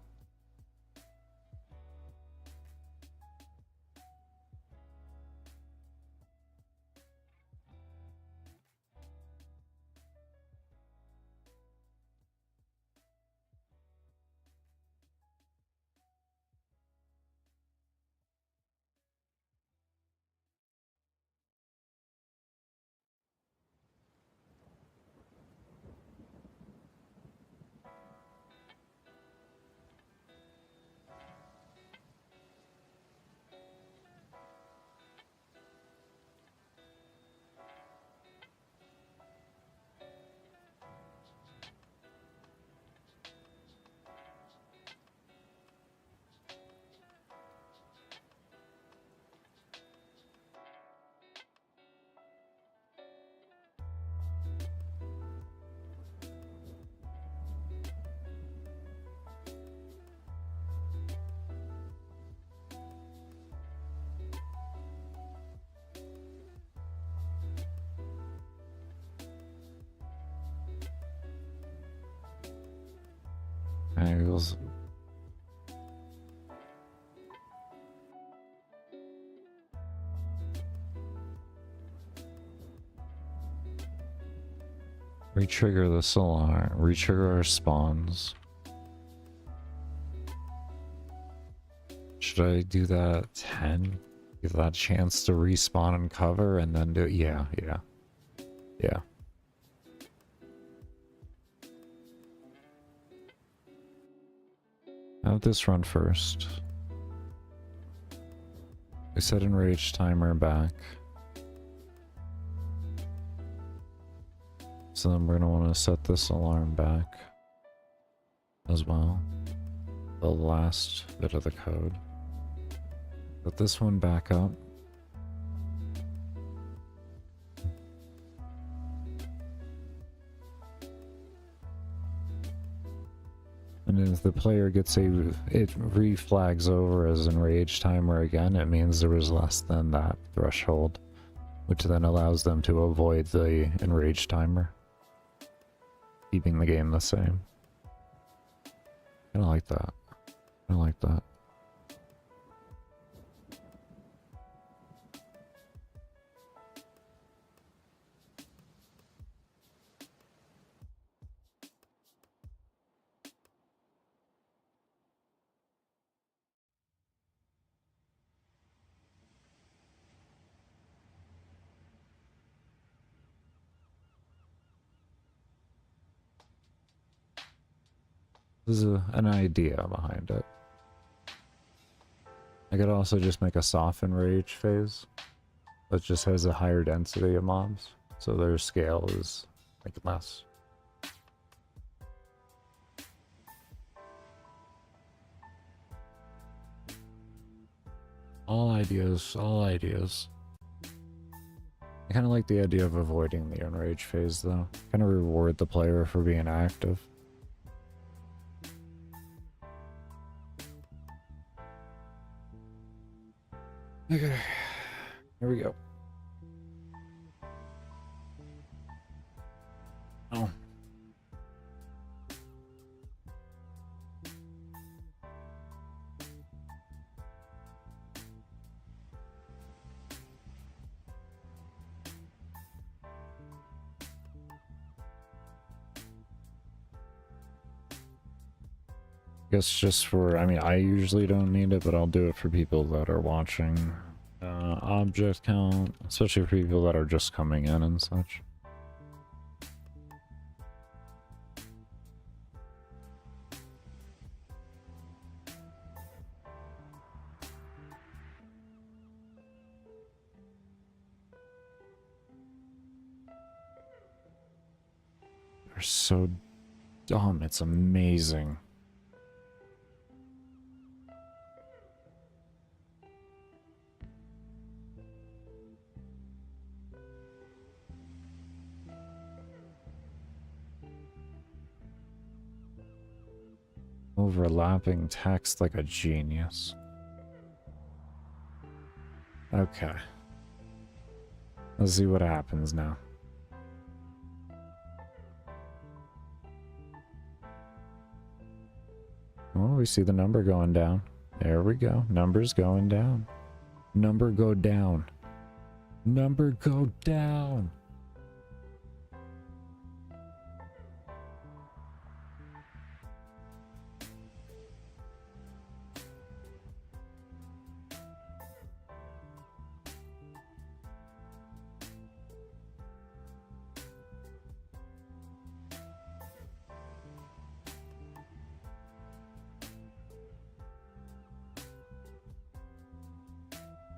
Angles. Retrigger this alarm. Retrigger our spawns. Should I do that at 10? Give that a chance to respawn and cover and then do it? Yeah. Have this run first. We set enrage timer back. So then we're gonna want to set this alarm back as well. The last bit of the code. Put this one back up. And if the player gets it reflags over as enraged timer again, it means there was less than that threshold, which then allows them to avoid the enraged timer, keeping the game the same. I don't like that. I like that. There's an idea behind it. I could also just make a soften rage phase that just has a higher density of mobs, so their scale is like less. All ideas, all ideas. I kind of like the idea of avoiding the enrage phase though. Kind of reward the player for being active. Okay, here we go. Oh. Guess just for, I mean, I usually don't need it, but I'll do it for people that are watching. Object count, especially for people that are just coming in and such. They're so dumb, it's amazing. Overlapping text like a genius. Okay. Let's see what happens now. Oh, we see the number going down. There we go. Number's going down. Number go down. Number go down.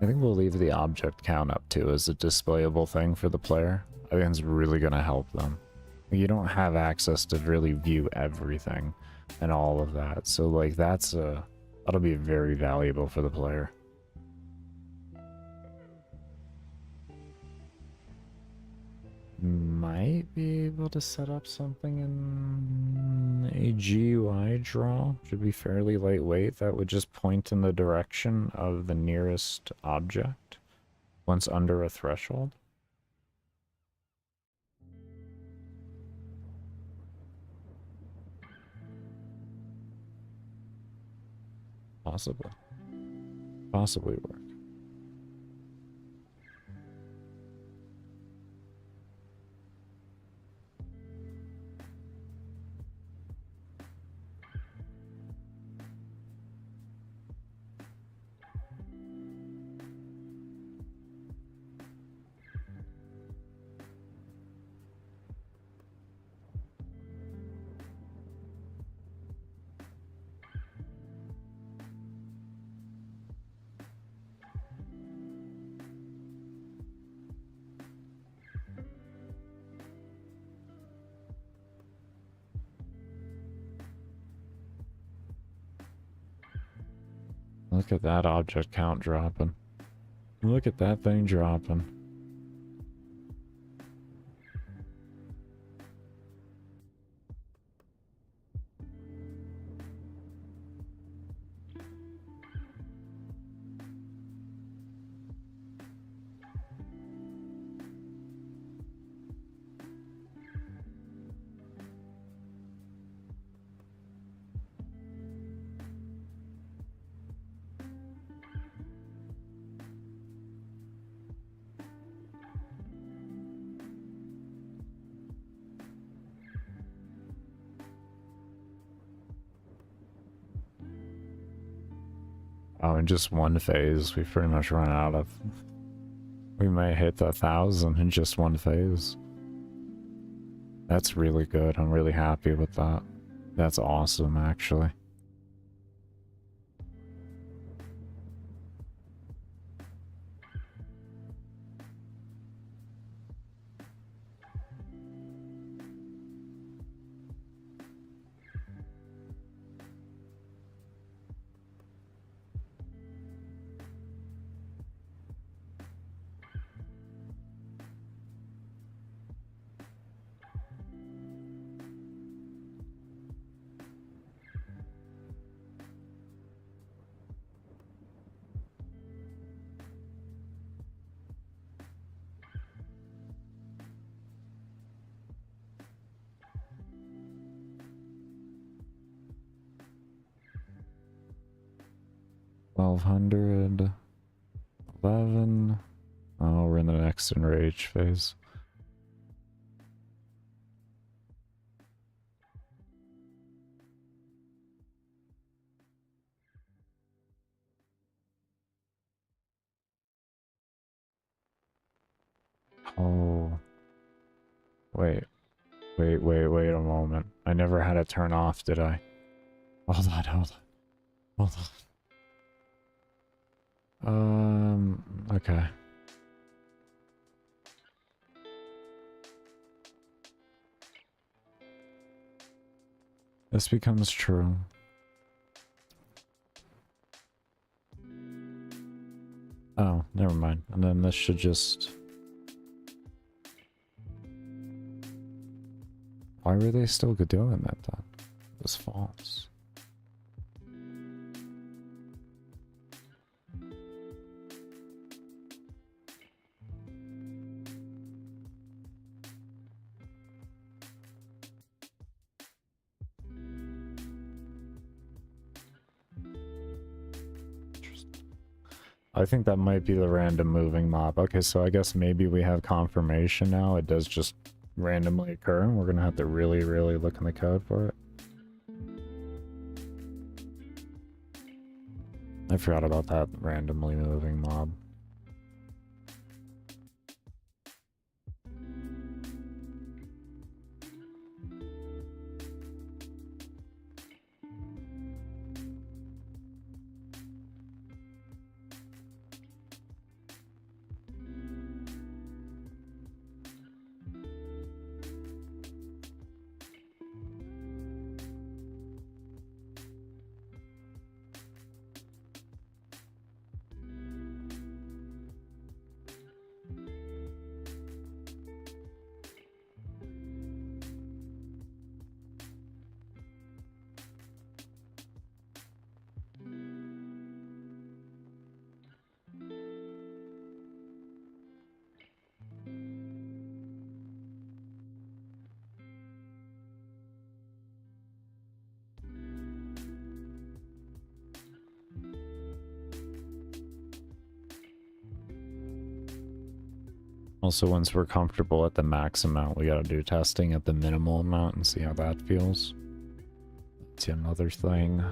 I think we'll leave the object count up too as a displayable thing for the player. I think it's really going to help them. You don't have access to really view everything and all of that. So like that'll be very valuable for the player. Might be able to set up something in a GUI draw. Should be fairly lightweight. That would just point in the direction of the nearest object once under a threshold. Possibly. Possibly work. Look at that object count dropping. Look at that thing dropping. Oh, in just one phase, we've pretty much run out of... We may hit 1,000 in just one phase. That's really good. I'm really happy with that. That's awesome, actually. $1,200, 11. Oh, we're in the next enrage phase. Oh. Wait a moment. I never had it turn off, did I? Hold on. Okay. This becomes true. Oh, never mind. And then this should just... Why were they still doing that then? It was false. I think that might be the random moving mob. Okay, so I guess maybe we have confirmation now. It does just randomly occur. We're gonna have to really, really look in the code for it. I forgot about that randomly moving mob. Also, once we're comfortable at the max amount, we gotta do testing at the minimal amount and see how that feels. That's another thing.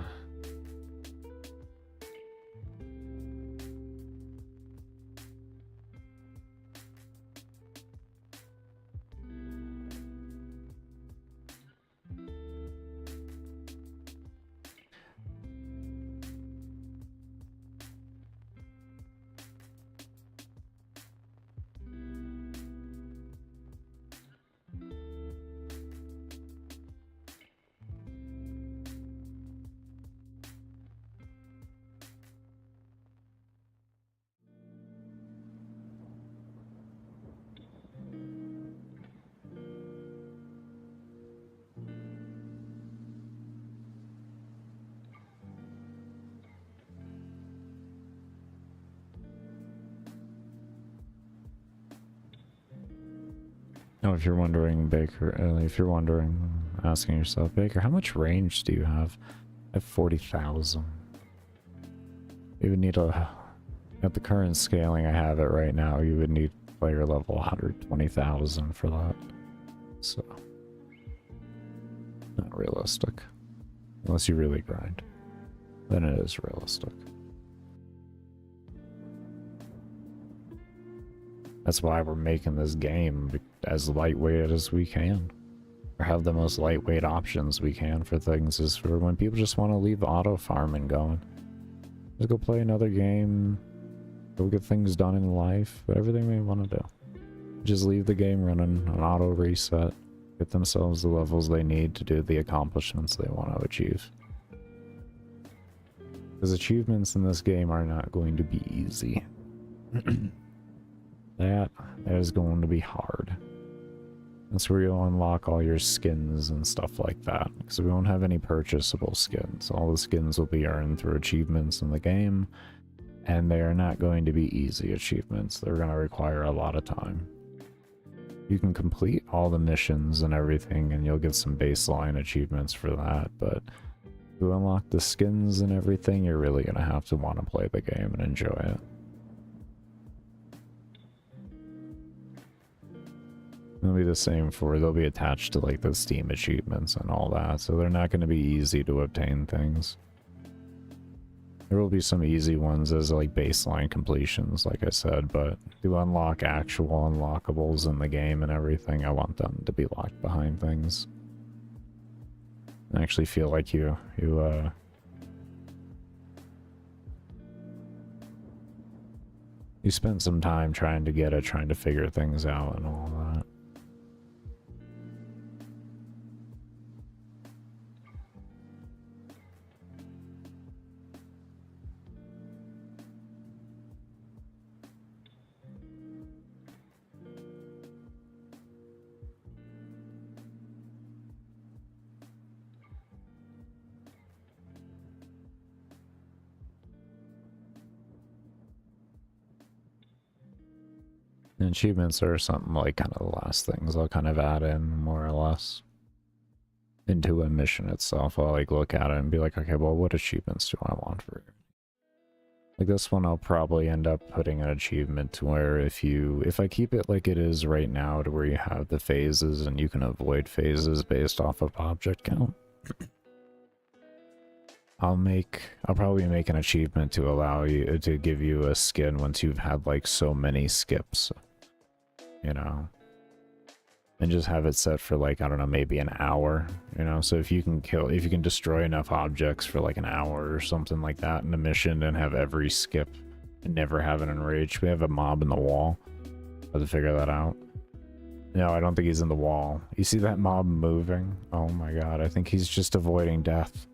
Now, if you're wondering, Baker, asking yourself, Baker, how much range do you have? I have 40,000. You would need at the current scaling I have it right now, you would need player level 120,000 for that. So, not realistic. Unless you really grind. Then it is realistic. That's why we're making this game as lightweight as we can. Or have the most lightweight options we can for things, is for when people just want to leave auto farming going. Just go play another game, go get things done in life, whatever they may want to do. Just leave the game running, an auto reset, get themselves the levels they need to do the accomplishments they want to achieve. Because achievements in this game are not going to be easy. That is going to be hard. That's where you'll unlock all your skins and stuff like that. Because we won't have any purchasable skins. All the skins will be earned through achievements in the game. And they are not going to be easy achievements. They're going to require a lot of time. You can complete all the missions and everything, and you'll get some baseline achievements for that. But to unlock the skins and everything, you're really going to have to want to play the game and enjoy it. It'll be the same they'll be attached to like the Steam achievements and all that, so they're not going to be easy to obtain things. There will be some easy ones as like baseline completions, like I said, but to unlock actual unlockables in the game and everything, I want them to be locked behind things. I actually feel like you spent some time trying to figure things out and all that. And achievements are something like kind of the last things I'll kind of add in, more or less, into a mission itself. I'll like look at it and be like, okay, well, what achievements do I want for it? Like this one, I'll probably end up putting an achievement to where if I keep it like it is right now, to where you have the phases and you can avoid phases based off of object count. I'll probably make an achievement to allow you to give you a skin once you've had like so many skips, you know, and just have it set for like, I don't know, maybe an hour, you know. So if you can destroy enough objects for like an hour or something like that in a mission and have every skip and never have an enrage. We have a mob in the wall. I have to figure that out. No, I don't think he's in the wall. You see that mob moving? Oh my god, I think he's just avoiding death.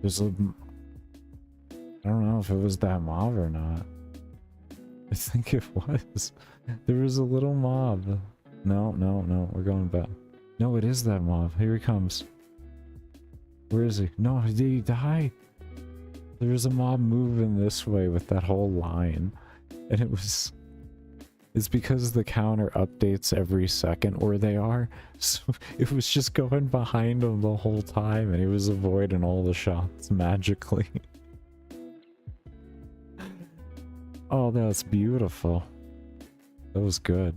There's a... I don't know if it was that mob or not. I think it was. There was a little mob. No, we're going back. No, it is that mob. Here he comes. Where is he? No, did he die? There was a mob moving this way with that whole line. And it's because the counter updates every second where they are. So it was just going behind him the whole time and he was avoiding all the shots magically. Oh, that's beautiful. That was good.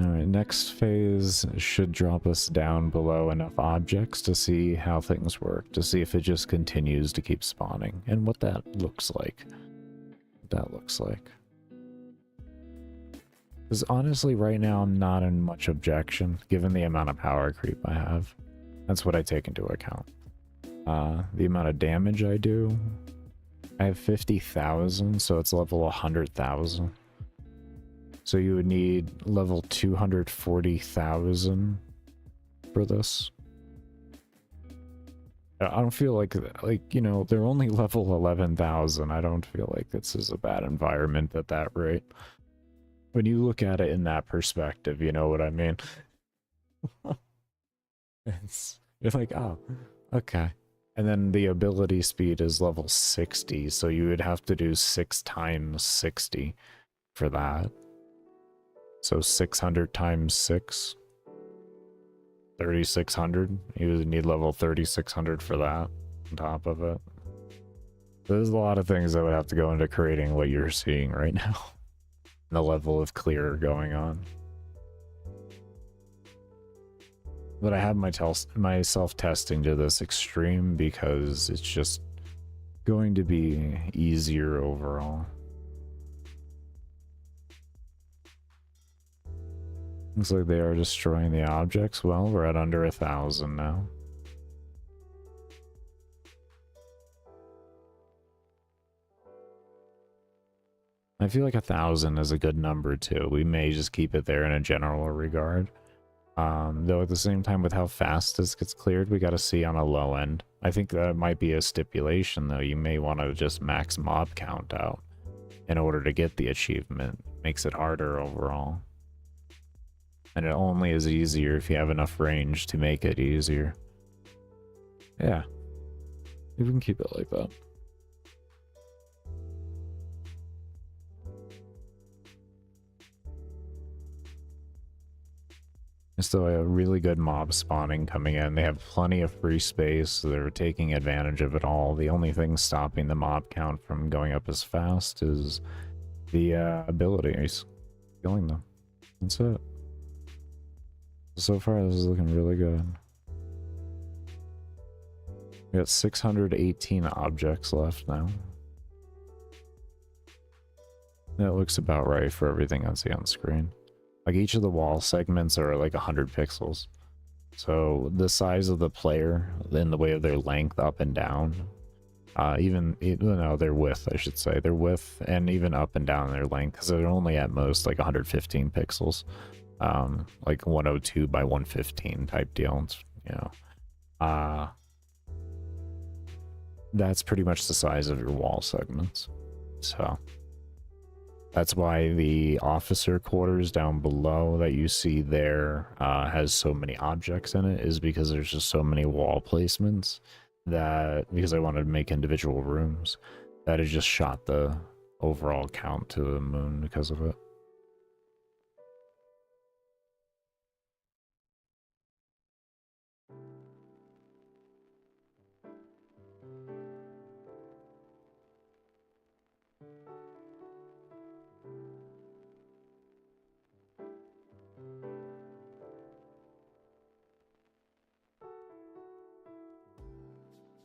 Alright, next phase should drop us down below enough objects to see how things work, to see if it just continues to keep spawning, and what that looks like. Because honestly, right now I'm not in much objection, given the amount of power creep I have. That's what I take into account. The amount of damage I do, I have 50,000, so it's level 100,000. So you would need level 240,000 for this. I don't feel like, you know, they're only level 11,000. I don't feel like this is a bad environment at that rate. When you look at it in that perspective, you know what I mean? You're like, oh, okay. And then the ability speed is level 60, so you would have to do 6 times 60 for that. So 600 times 6, 3,600. You would need level 3,600 for that on top of it. There's a lot of things that would have to go into creating what you're seeing right now. The level of clear going on. But I have my self-testing to this extreme because it's just going to be easier overall. Looks like they are destroying the objects. Well, we're at under 1,000 now. I feel like 1,000 is a good number too. We may just keep it there in a general regard. Though at the same time, with how fast this gets cleared, we got to see on a low end. I think that might be a stipulation though. You may want to just max mob count out in order to get the achievement. Makes it harder overall. And it only is easier if you have enough range to make it easier. Yeah. You can keep it like that. There's still a really good mob spawning coming in. They have plenty of free space, so they're taking advantage of it all. The only thing stopping the mob count from going up as fast is the abilities. Killing them. That's it. So far, this is looking really good. We got 618 objects left now. That looks about right for everything I see on screen. Like each of the wall segments are like 100 pixels. So the size of the player, in the way of their length up and down, their width, I should say, their width and even up and down their length, because they're only at most like 115 pixels. Like 102 by 115 type deal. It's, you know, that's pretty much the size of your wall segments. So that's why the officer quarters down below that you see there has so many objects in it, is because there's just so many wall placements that, because I wanted to make individual rooms, that it just shot the overall count to the moon because of it.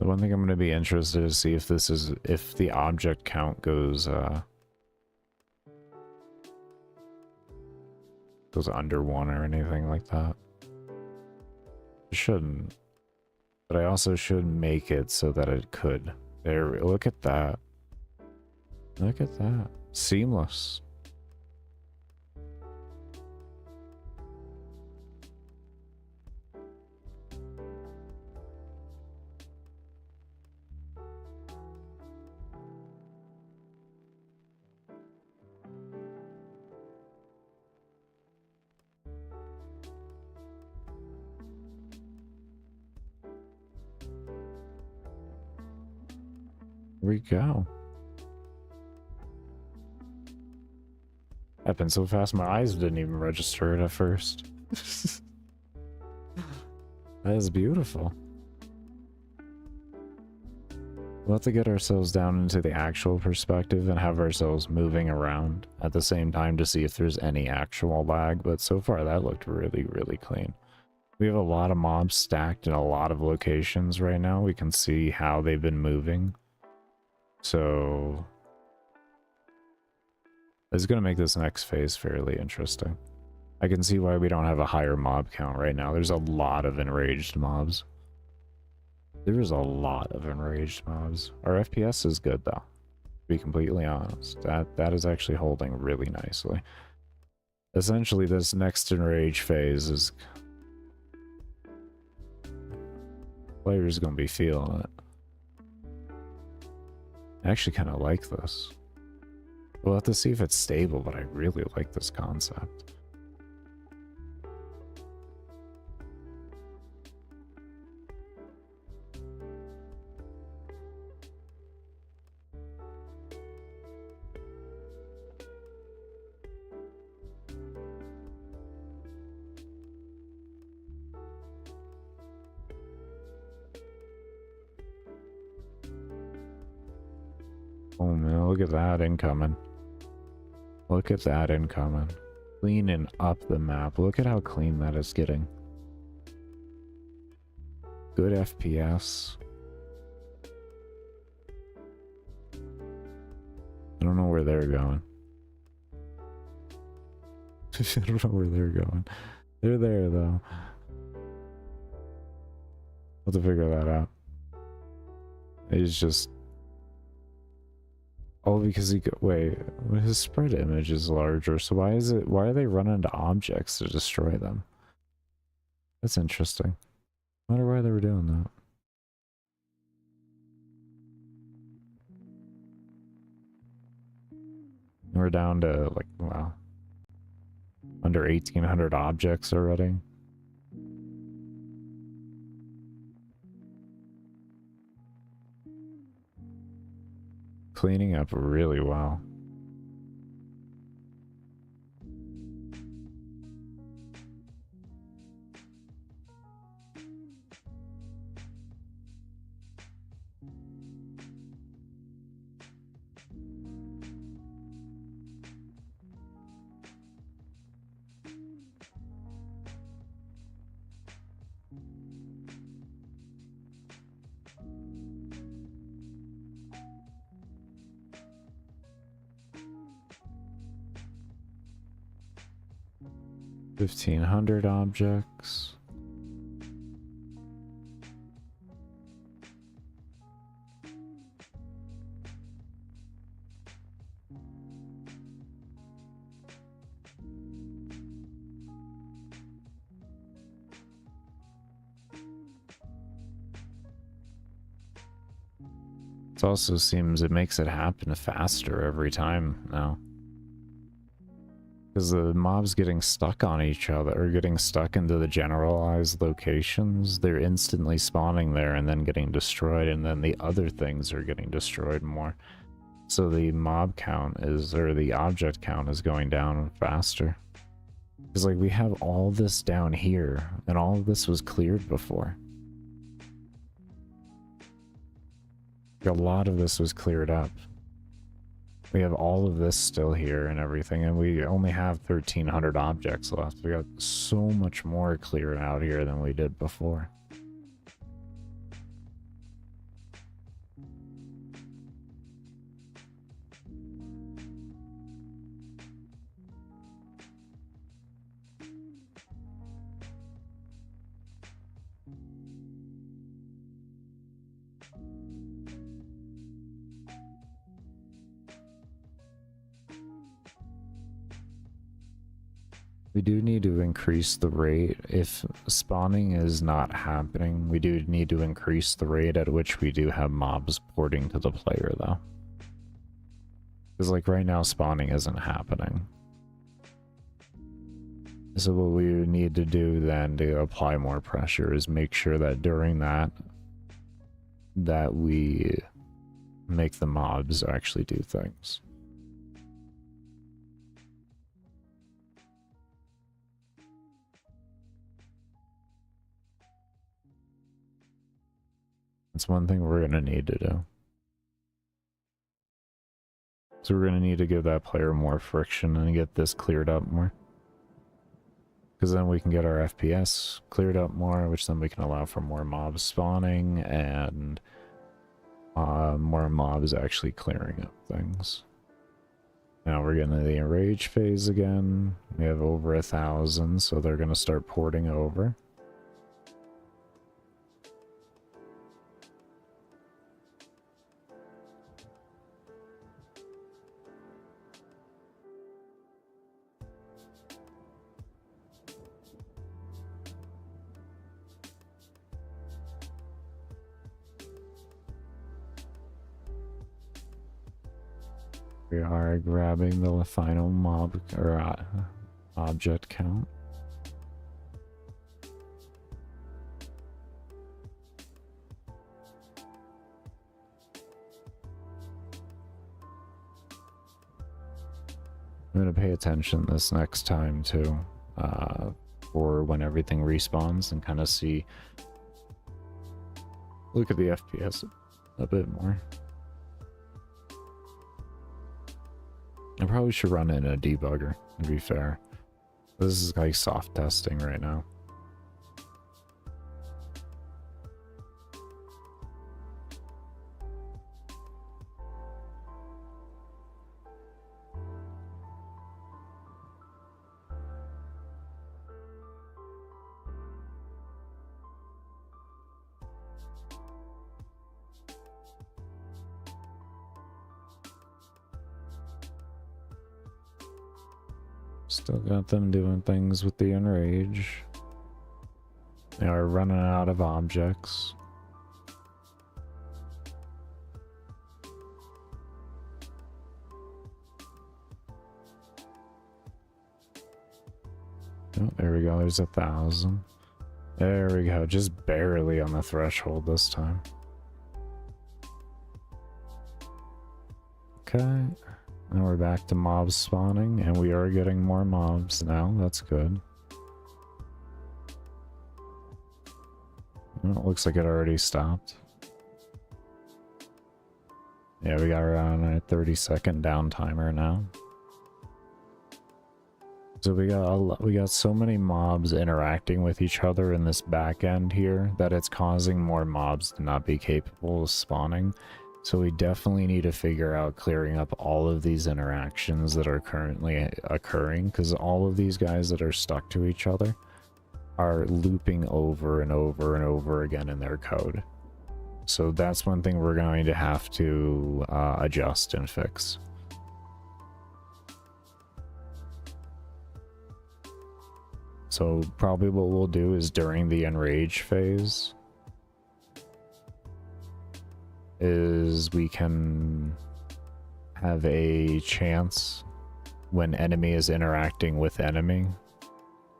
The one thing I'm going to be interested to see if this is, if the object count goes under 1 or anything like that. It shouldn't. But I also should make it so that it could. There, look at that. Look at that. Seamless. Here we go. Happened so fast my eyes didn't even register it at first. That is beautiful. We'll have to get ourselves down into the actual perspective and have ourselves moving around at the same time to see if there's any actual lag, but so far that looked really, really clean. We have a lot of mobs stacked in a lot of locations right now. We can see how they've been moving. So it's going to make this next phase fairly interesting. I can see why we don't have a higher mob count right now. There's a lot of enraged mobs. There's a lot of enraged mobs. Our FPS is good though, to be completely honest. That is actually holding really nicely. Essentially, this next enrage phase is... players going to be feeling it. I actually kind of like this. We'll have to see if it's stable, but I really like this concept. Oh man, look at that incoming. Look at that incoming. Cleaning up the map. Look at how clean that is getting. Good FPS. I don't know where they're going. I don't know where they're going. They're there though. We'll have to figure that out. It's just... oh, because he wait, his spread image is larger, so why are they running into objects to destroy them? That's interesting. I wonder why they were doing that. We're down to like, wow, under 1,800 objects already. Cleaning up really well. $1,500 objects. It also seems it makes it happen faster every time now. Because the mobs getting stuck on each other, or getting stuck into the generalized locations, they're instantly spawning there and then getting destroyed, and then the other things are getting destroyed more. So the mob count is, or the object count is going down faster. Because like we have all this down here, and all of this was cleared before. A lot of this was cleared up. We have all of this still here and everything, and we only have 1,300 objects left. We got so much more cleared out here than we did before. We do need to increase the rate. If spawning is not happening, we do need to increase the rate at which we do have mobs porting to the player, though. Because, like, right now, spawning isn't happening. So what we need to do then to apply more pressure is make sure that during that we make the mobs actually do things. That's one thing we're going to need to do. So we're going to need to give that player more friction and get this cleared up more. Because then we can get our FPS cleared up more, which then we can allow for more mobs spawning and more mobs actually clearing up things. Now we're getting to the enrage phase again. We have over 1,000, so they're going to start porting over. We are grabbing the final mob or object count. I'm going to pay attention this next time too, for when everything respawns and kind of see, look at the FPS a bit more. I probably should run it in a debugger, to be fair. This is like soft testing right now. Still got them doing things with the enrage. They are running out of objects. Oh, there we go. There's 1,000. There we go. Just barely on the threshold this time. Okay. Now we're back to mobs spawning, and we are getting more mobs now. That's good. Well, it looks like it already stopped. Yeah, we got around a 30-second down timer now. So we got so many mobs interacting with each other in this back end here that it's causing more mobs to not be capable of spawning. So we definitely need to figure out clearing up all of these interactions that are currently occurring, because all of these guys that are stuck to each other are looping over and over and over again in their code. So that's one thing we're going to have to adjust and fix. So probably what we'll do is during the enrage phase is we can have a chance when enemy is interacting with enemy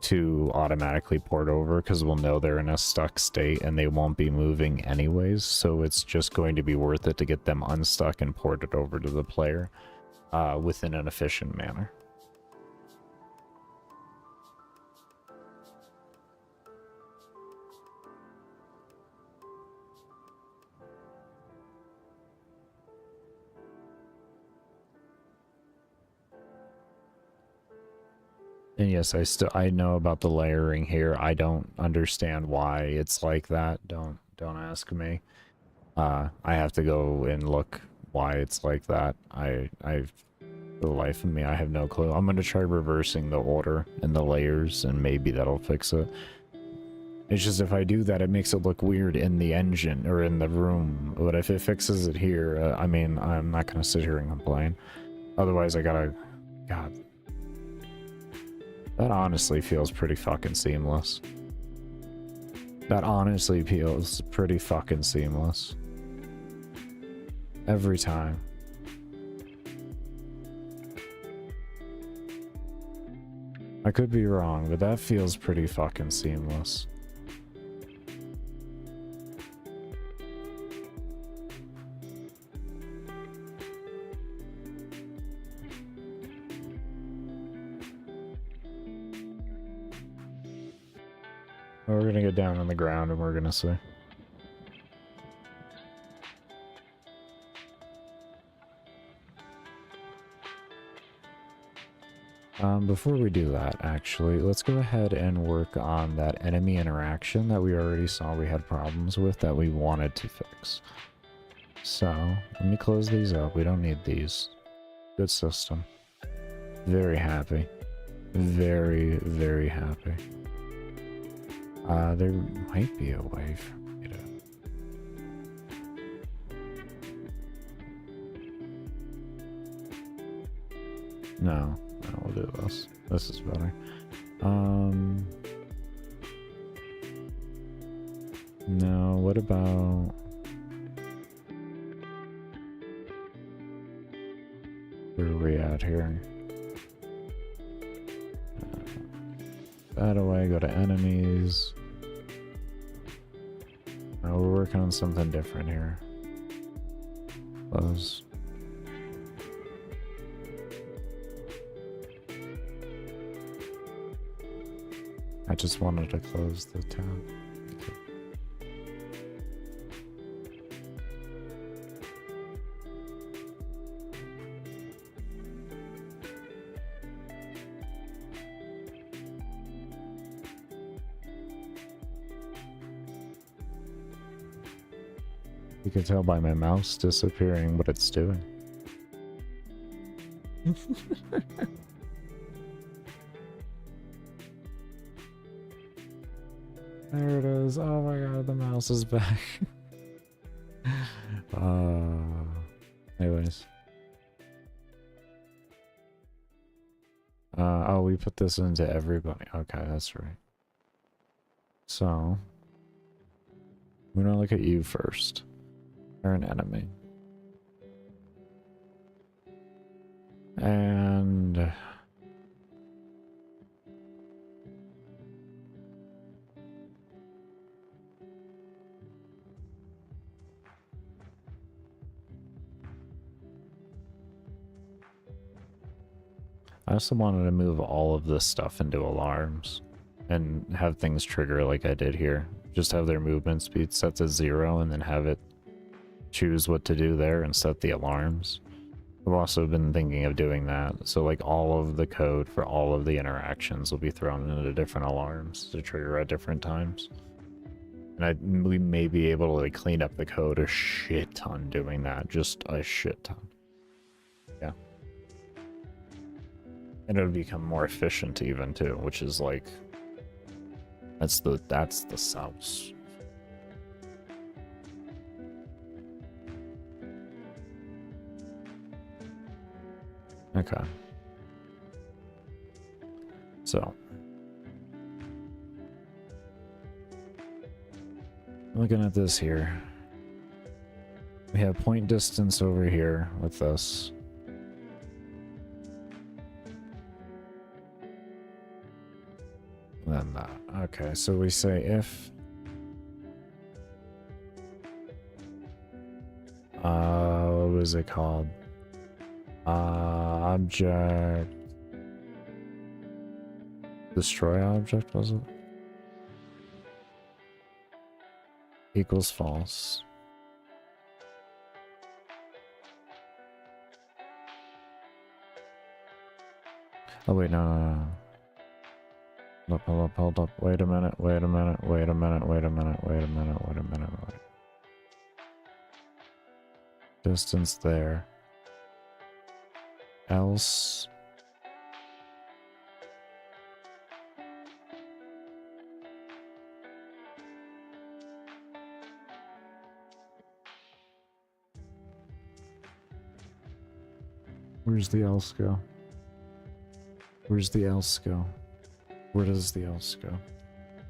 to automatically port over, because we'll know they're in a stuck state and they won't be moving anyways, so it's just going to be worth it to get them unstuck and ported over to the player within an efficient manner. And yes, I know about the layering here. I don't understand why it's like that. Don't ask me. I have to go and look why it's like that. For the life of me, I have no clue. I'm gonna try reversing the order and the layers, and maybe that'll fix it. It's just if I do that, it makes it look weird in the engine or in the room. But if it fixes it here, I mean, I'm not gonna sit here and complain. Otherwise, I gotta, God. That honestly feels pretty fucking seamless. That honestly feels pretty fucking seamless. Every time. I could be wrong, but that feels pretty fucking seamless. We're gonna get down on the ground and we're gonna see. Before we do that, actually, let's go ahead and work on that enemy interaction that we already saw we had problems with that we wanted to fix. So, let me close these up. We don't need these. Good system. Very happy. Very, very happy. There might be a way for me to... No, we'll do this. This is better. No, what about... Where are we at here? That away, go to enemies. We're working on something different here. Close. I just wanted to close the tab. You can tell by my mouse disappearing what it's doing. There it is. Oh my god, the mouse is back. Anyways. Oh, we put this into everybody. Okay, that's right. So, we're gonna look at you first. You're an enemy. And... I also wanted to move all of this stuff into alarms and have things trigger like I did here. Just have their movement speed set to 0 and then have it choose what to do there and set the alarms. I've also been thinking of doing that. So like all of the code for all of the interactions will be thrown into different alarms to trigger at different times. And we may be able to like clean up the code a shit ton doing that. Just a shit ton. Yeah. And it'll become more efficient even too, which is like that's the sauce. Okay. So looking at this here. We have point distance over here with this. Then that. Okay, so we say if what was it called? Object destroy object, was it? Equals false. Oh wait, no. Hold up, wait a minute. Distance there. Else. Where's the else go? Where's the else go? Where does the else go?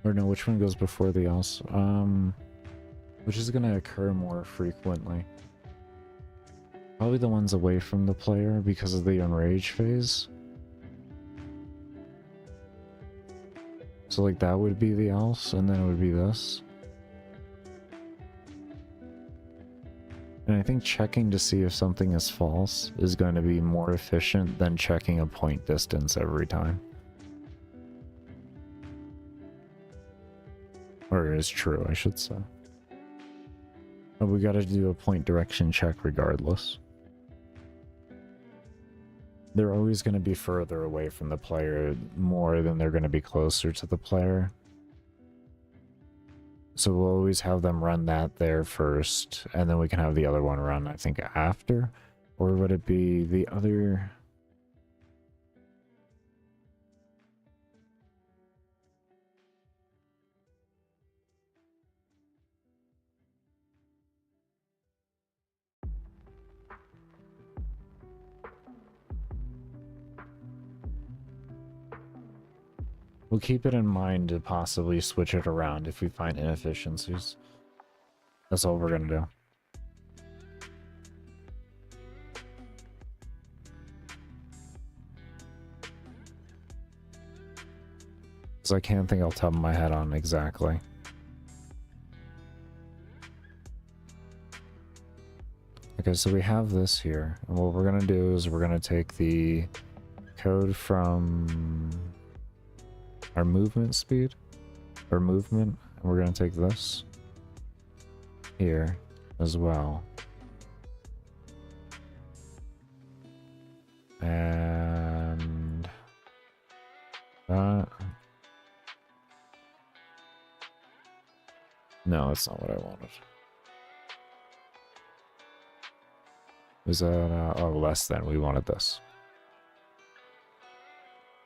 Or no, which one goes before the else? Which is gonna occur more frequently? Probably the ones away from the player because of the enrage phase. So like that would be the else, and then it would be this. And I think checking to see if something is false is going to be more efficient than checking a point distance every time. Or is true, I should say. But we gotta do a point direction check regardless. They're always going to be further away from the player more than they're going to be closer to the player. So we'll always have them run that there first, and then we can have the other one run, I think, after. Or would it be the other... We'll keep it in mind to possibly switch it around if we find inefficiencies. That's all we're gonna do. Because I can't think off the top of my head on exactly. Okay, so we have this here, and what we're gonna do is we're gonna take the code from our movement speed, or movement, and we're gonna take this here as well. And that. No, that's not what I wanted. Was that, oh, less than, we wanted this.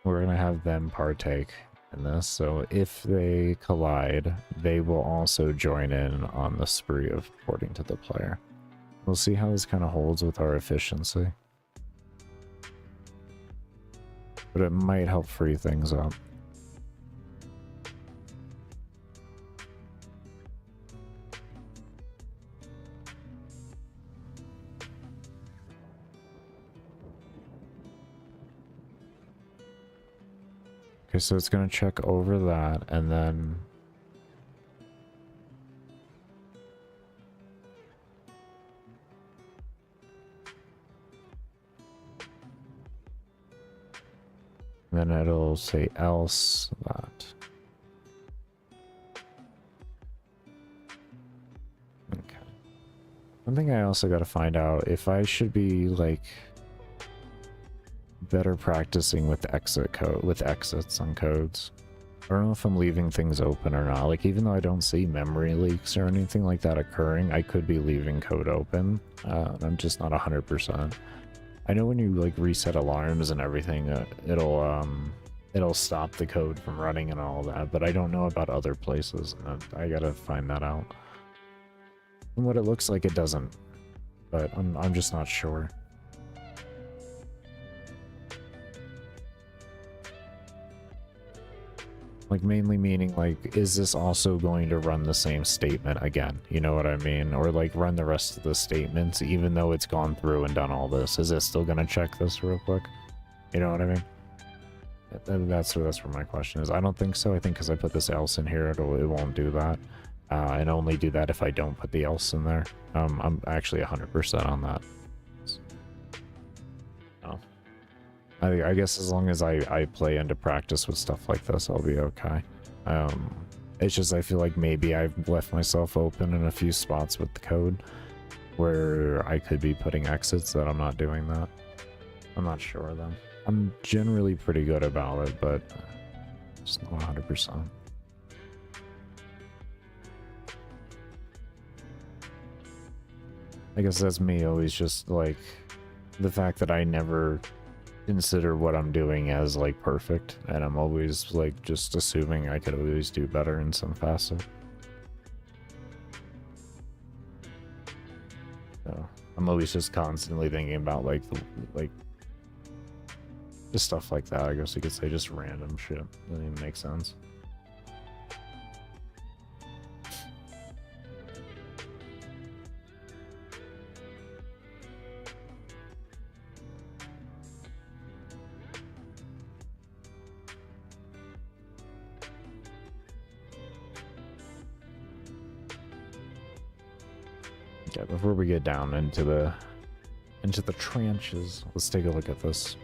We're gonna have them partake in this, so if they collide, they will also join in on the spree of porting to the player. We'll see how this kind of holds with our efficiency. But it might help free things up. Okay, so it's going to check over that, and then... then it'll say else that. Okay. One thing I also got to find out if I should be like better practicing with exit code, with exits on codes. I don't know if I'm leaving things open or not. Like, even though I don't see memory leaks or anything like that occurring, I could be leaving code open. I'm just not 100%. I know when you like reset alarms and everything, it'll stop the code from running and all that, but I don't know about other places, and I gotta find that out. And what it looks like, it doesn't, but I'm just not sure. Like, mainly meaning, like, is this also going to run the same statement again? You know what I mean? Or, like, run the rest of the statements, even though it's gone through and done all this. Is it still going to check this real quick? You know what I mean? That's where my question is. I don't think so. I think because I put this else in here, it won't do that. And only do that if I don't put the else in there. I'm actually 100% on that. Oh. I guess as long as I play into practice with stuff like this, I'll be okay. It's just I feel like maybe I've left myself open in a few spots with the code where I could be putting exits that I'm not doing that. I'm not sure though. I'm generally pretty good about it, but just not 100%. I guess that's me always just like the fact that I never consider what I'm doing as like perfect, and I'm always like just assuming I could always do better in some facet. So I'm always just constantly thinking about like Just stuff like that, I guess you could say, just random shit. Doesn't even make sense. Okay, before we get down into the trenches, let's take a look at this.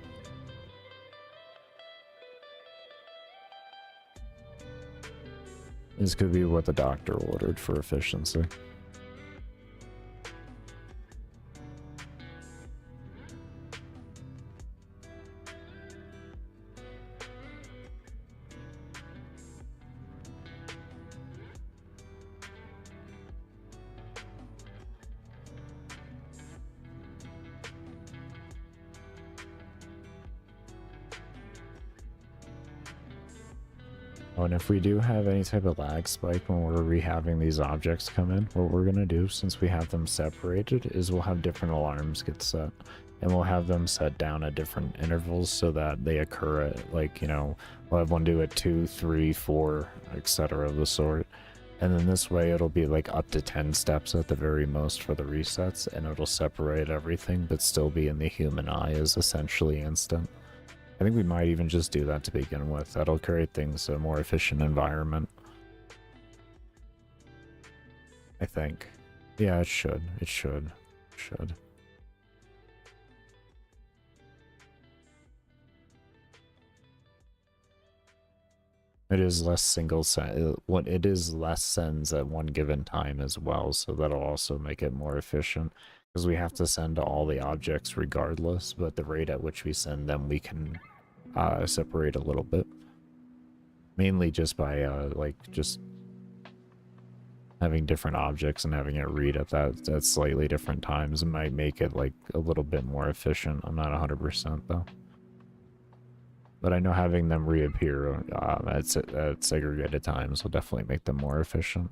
This could be what the doctor ordered for efficiency. Oh, and if we do have any type of lag spike when we're rehaving these objects come in, what we're going to do, since we have them separated, is we'll have different alarms get set. And we'll have them set down at different intervals so that they occur at, like, you know, we'll have one do at 2, 3, 4, etc. of the sort. And then this way it'll be like up to 10 steps at the very most for the resets, and it'll separate everything but still be in the human eye as essentially instant. I think we might even just do that to begin with. That'll create things a more efficient environment. I think. Yeah, it should. It should. It should. It is less single send. It is less sends at one given time as well, so that'll also make it more efficient. Because we have to send to all the objects regardless, but the rate at which we send them, we can separate a little bit. Mainly just by, like, just having different objects and having it read at that slightly different times. It might make it, like, a little bit more efficient. I'm not 100% though. But I know having them reappear at segregated times will definitely make them more efficient.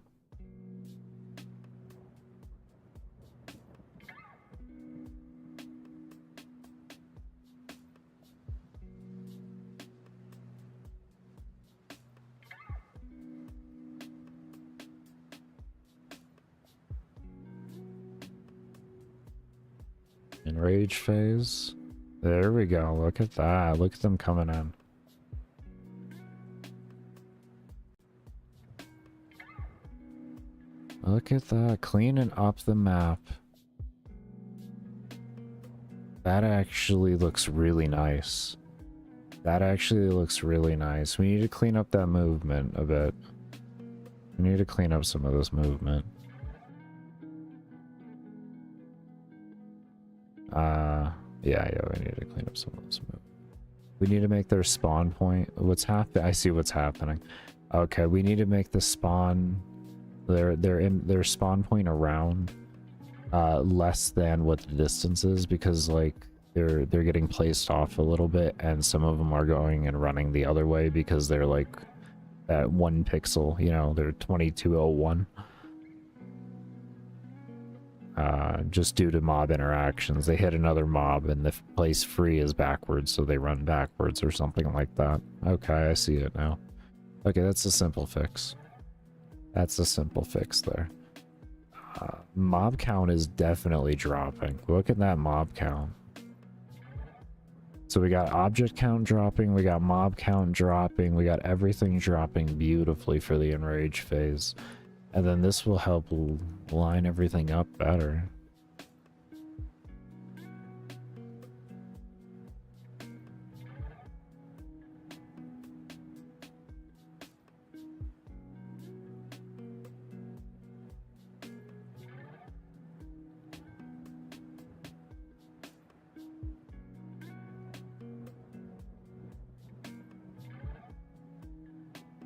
Enrage phase. There we go. Look at that. Look at them coming in. Look at that. Cleaning up the map. That actually looks really nice. That actually looks really nice. We need to clean up that movement a bit. We need to clean up some of this movement. Yeah, we need to clean up some of this movement. We need to make their spawn point. What's happening? I see what's happening. Okay, we need to make the spawn, their spawn point around less than what the distance is, because like they're getting placed off a little bit, and some of them are going and running the other way because they're like at 1 pixel, you know, they're 2201. Just due to mob interactions. They hit another mob and the place free is backwards, so they run backwards or something like that. Okay, I see it now. Okay, that's a simple fix. That's a simple fix there. Mob count is definitely dropping. Look at that mob count. So we got object count dropping, we got mob count dropping, we got everything dropping beautifully for the enrage phase. And then this will help line everything up better.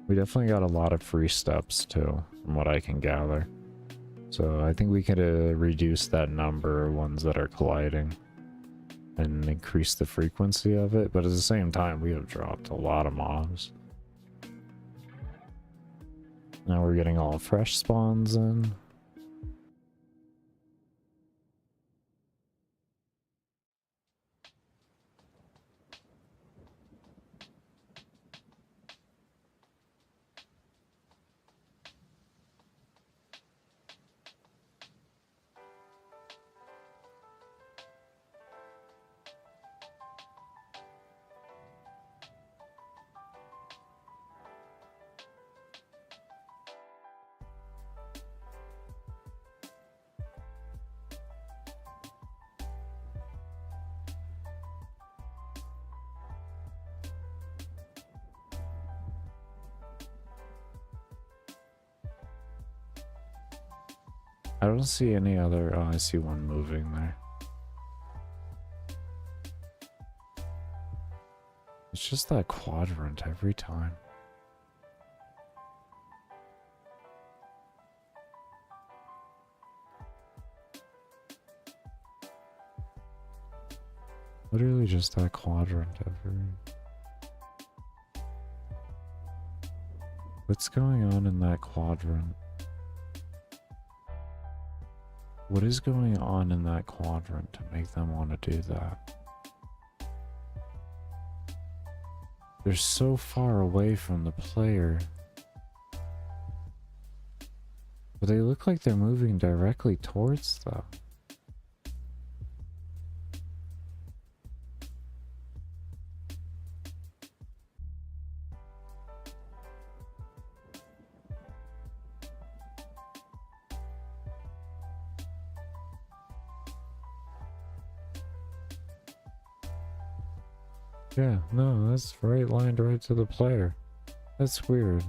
We definitely got a lot of free steps too, from what I can gather. So I think we could reduce that number of ones that are colliding and increase the frequency of it, but at the same time we have dropped a lot of mobs. Now we're getting all fresh spawns in. I don't see any other... Oh, I see one moving there. It's just that quadrant every time. Literally just that quadrant every... What's going on in that quadrant? What is going on in that quadrant to make them want to do that? They're so far away from the player. But they look like they're moving directly towards them. Yeah, no, that's right, lined right to the player. That's weird.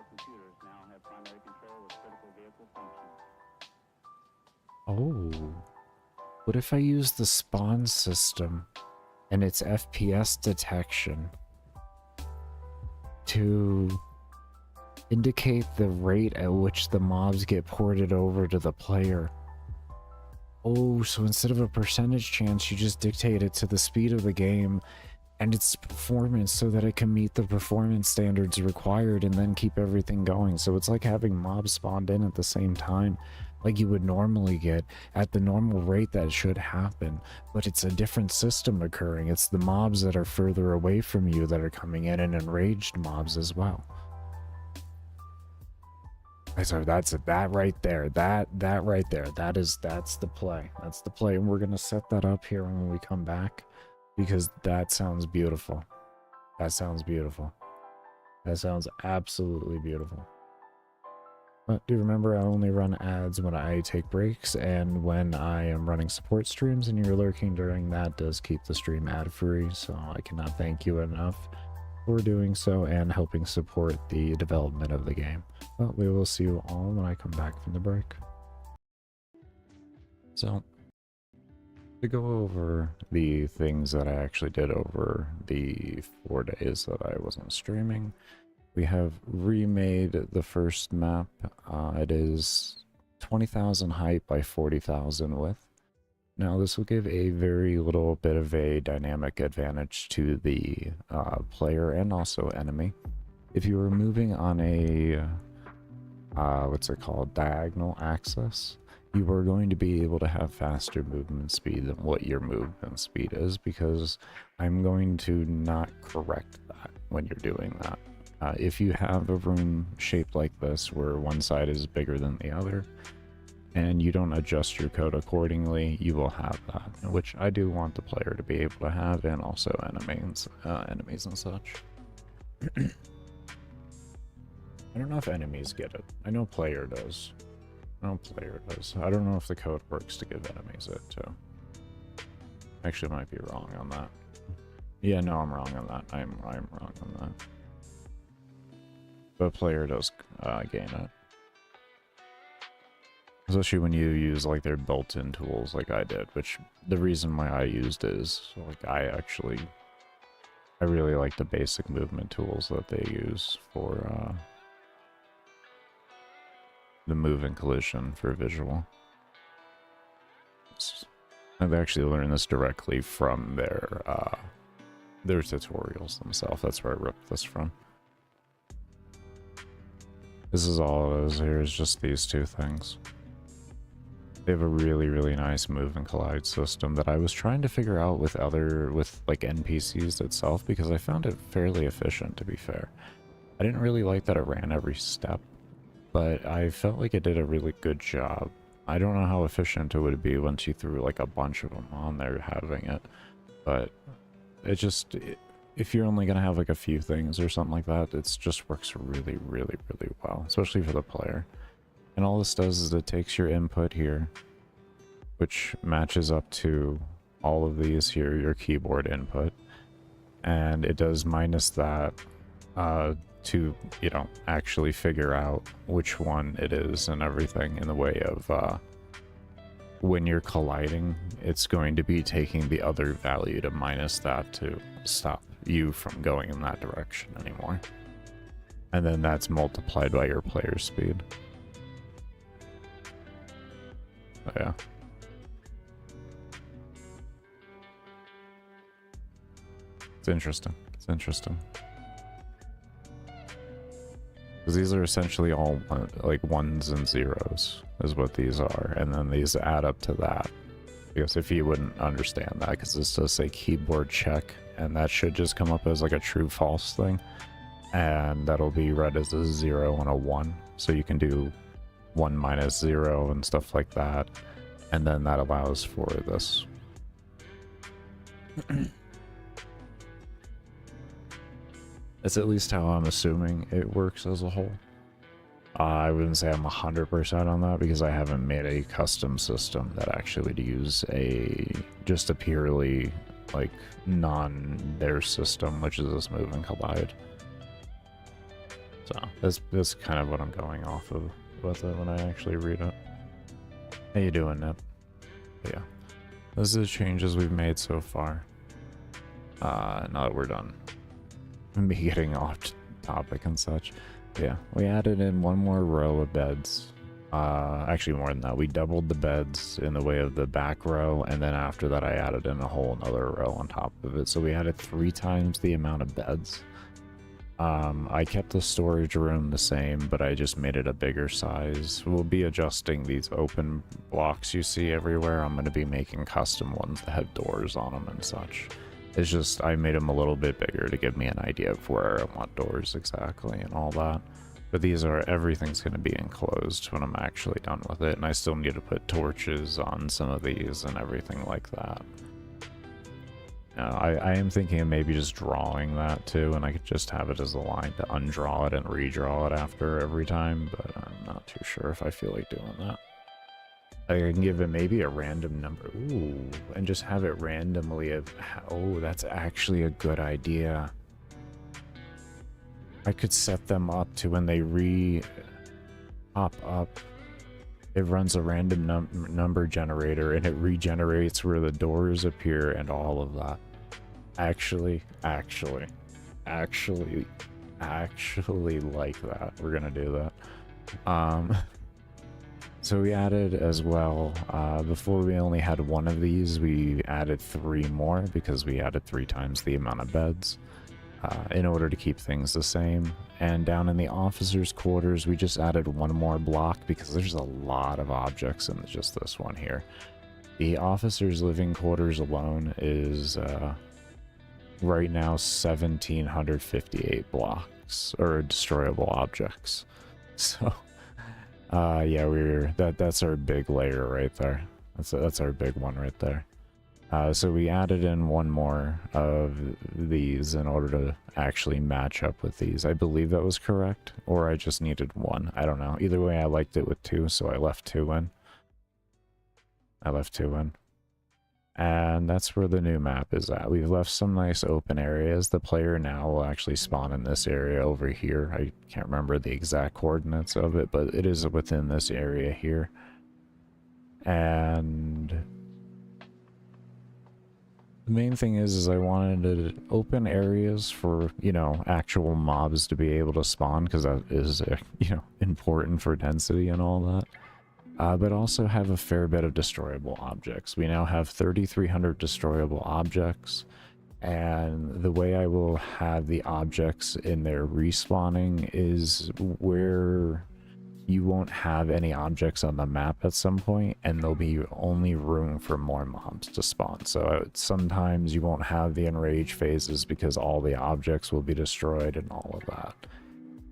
Computers now have primary control of critical vehicle functions. Oh. What if I use the spawn system and its FPS detection to indicate the rate at which the mobs get ported over to the player? Oh, so instead of a percentage chance, you just dictate it to the speed of the game and its performance so that it can meet the performance standards required and then keep everything going. So it's like having mobs spawned in at the same time, like you would normally get at the normal rate that should happen, but it's a different system occurring. It's the mobs that are further away from you that are coming in, and enraged mobs as well. So that's it. That right there. That right there. That's the play. That's the play. And we're gonna set that up here when we come back, because that sounds beautiful. That sounds beautiful. That sounds absolutely beautiful. But do remember, I only run ads when I take breaks, and when I am running support streams and you're lurking during that does keep the stream ad free. So I cannot thank you enough for doing so and helping support the development of the game. But we will see you all when I come back from the break. So, to go over the things that I actually did over the 4 days that I wasn't streaming, we have remade the first map. It is 20,000 height by 40,000 width. Now this will give a very little bit of a dynamic advantage to the player and also enemy. If you were moving on a, what's it called, diagonal axis, you are going to be able to have faster movement speed than what your movement speed is, because I'm going to not correct that when you're doing that. If you have a room shaped like this where one side is bigger than the other, and you don't adjust your code accordingly, you will have that, which I do want the player to be able to have, and also enemies and such. I don't know if enemies get it. I know player does. I don't know if the code works to give enemies it too. Actually, I might be wrong on that. Yeah, no, I'm wrong on that. I'm wrong on that. But player does gain it. Especially when you use like their built-in tools like I did, which the reason why I used is like I really like the basic movement tools that they use for the move and collision for visual. I've actually learned this directly from their tutorials themselves. That's where I ripped this from. This is all it is here, is just these two things. They have a really, really nice move and collide system that I was trying to figure out with like NPCs itself, because I found it fairly efficient, to be fair. I didn't really like that it ran every step, but I felt like it did a really good job. I don't know how efficient it would be once you threw like a bunch of them on there having it, but if you're only gonna have like a few things or something like that, it just works really, really, really well, especially for the player. And all this does is it takes your input here, which matches up to all of these here, your keyboard input, and it does minus that to, you know, actually figure out which one it is and everything, in the way of when you're colliding, it's going to be taking the other value to minus that to stop you from going in that direction anymore. And then that's multiplied by your player speed. So yeah. It's interesting. It's interesting. Because these are essentially all like ones and zeros is what these are. And then these add up to that. Because if you wouldn't understand that, because this does say keyboard check, and that should just come up as like a true false thing. And that'll be read as a 0 and a 1. So you can do 1 minus 0 and stuff like that. And then that allows for this. That's at least how I'm assuming it works as a whole. I wouldn't say I'm 100% on that, because I haven't made a custom system that actually would use just a purely like non-their system, which is this move and collide. So that's kind of what I'm going off of with it when I actually read it. How you doing, Nip? But yeah, those are the changes we've made so far. Now that we're done, me getting off topic and such. Yeah, we added in one more row of beds. Actually more than that. We doubled the beds in the way of the back row, and then after that I added in a whole another row on top of it. So we added 3 times the amount of beds. I kept the storage room the same, but I just made it a bigger size. We'll be adjusting these open blocks you see everywhere. I'm going to be making custom ones that have doors on them and such. It's just, I made them a little bit bigger to give me an idea of where I want doors exactly and all that. But everything's going to be enclosed when I'm actually done with it. And I still need to put torches on some of these and everything like that. I am thinking of maybe just drawing that too, and I could just have it as a line to undraw it and redraw it after every time, but I'm not too sure if I feel like doing that. I can give it maybe a random number. Ooh, and just have it randomly. Oh, that's actually a good idea. I could set them up to when they pop up, it runs a random number generator and it regenerates where the doors appear and all of that. Actually like that. We're gonna do that. So we added as well, before we only had one of these, we added 3 more because we added 3 times the amount of beds in order to keep things the same. And down in the officers' quarters, we just added 1 more block because there's a lot of objects in just this one here. The officers' living quarters alone is right now 1,758 blocks, or destroyable objects. So yeah, that's our big layer right there. That's our big one right there. So we added in 1 more of these in order to actually match up with these. I believe that was correct, or I just needed 1. I don't know. Either way, I liked it with 2, so I left 2 in. And that's where the new map is at. We've left some nice open areas. The player now will actually spawn in this area over here. I can't remember the exact coordinates of it, but it is within this area here. And the main thing is I wanted to open areas for, you know, actual mobs to be able to spawn, because that is, you know, important for density and all that. But also have a fair bit of destroyable objects. We now have 3,300 destroyable objects, and the way I will have the objects in their respawning is where you won't have any objects on the map at some point, and there'll be only room for more mobs to spawn. So sometimes you won't have the enrage phases because all the objects will be destroyed and all of that.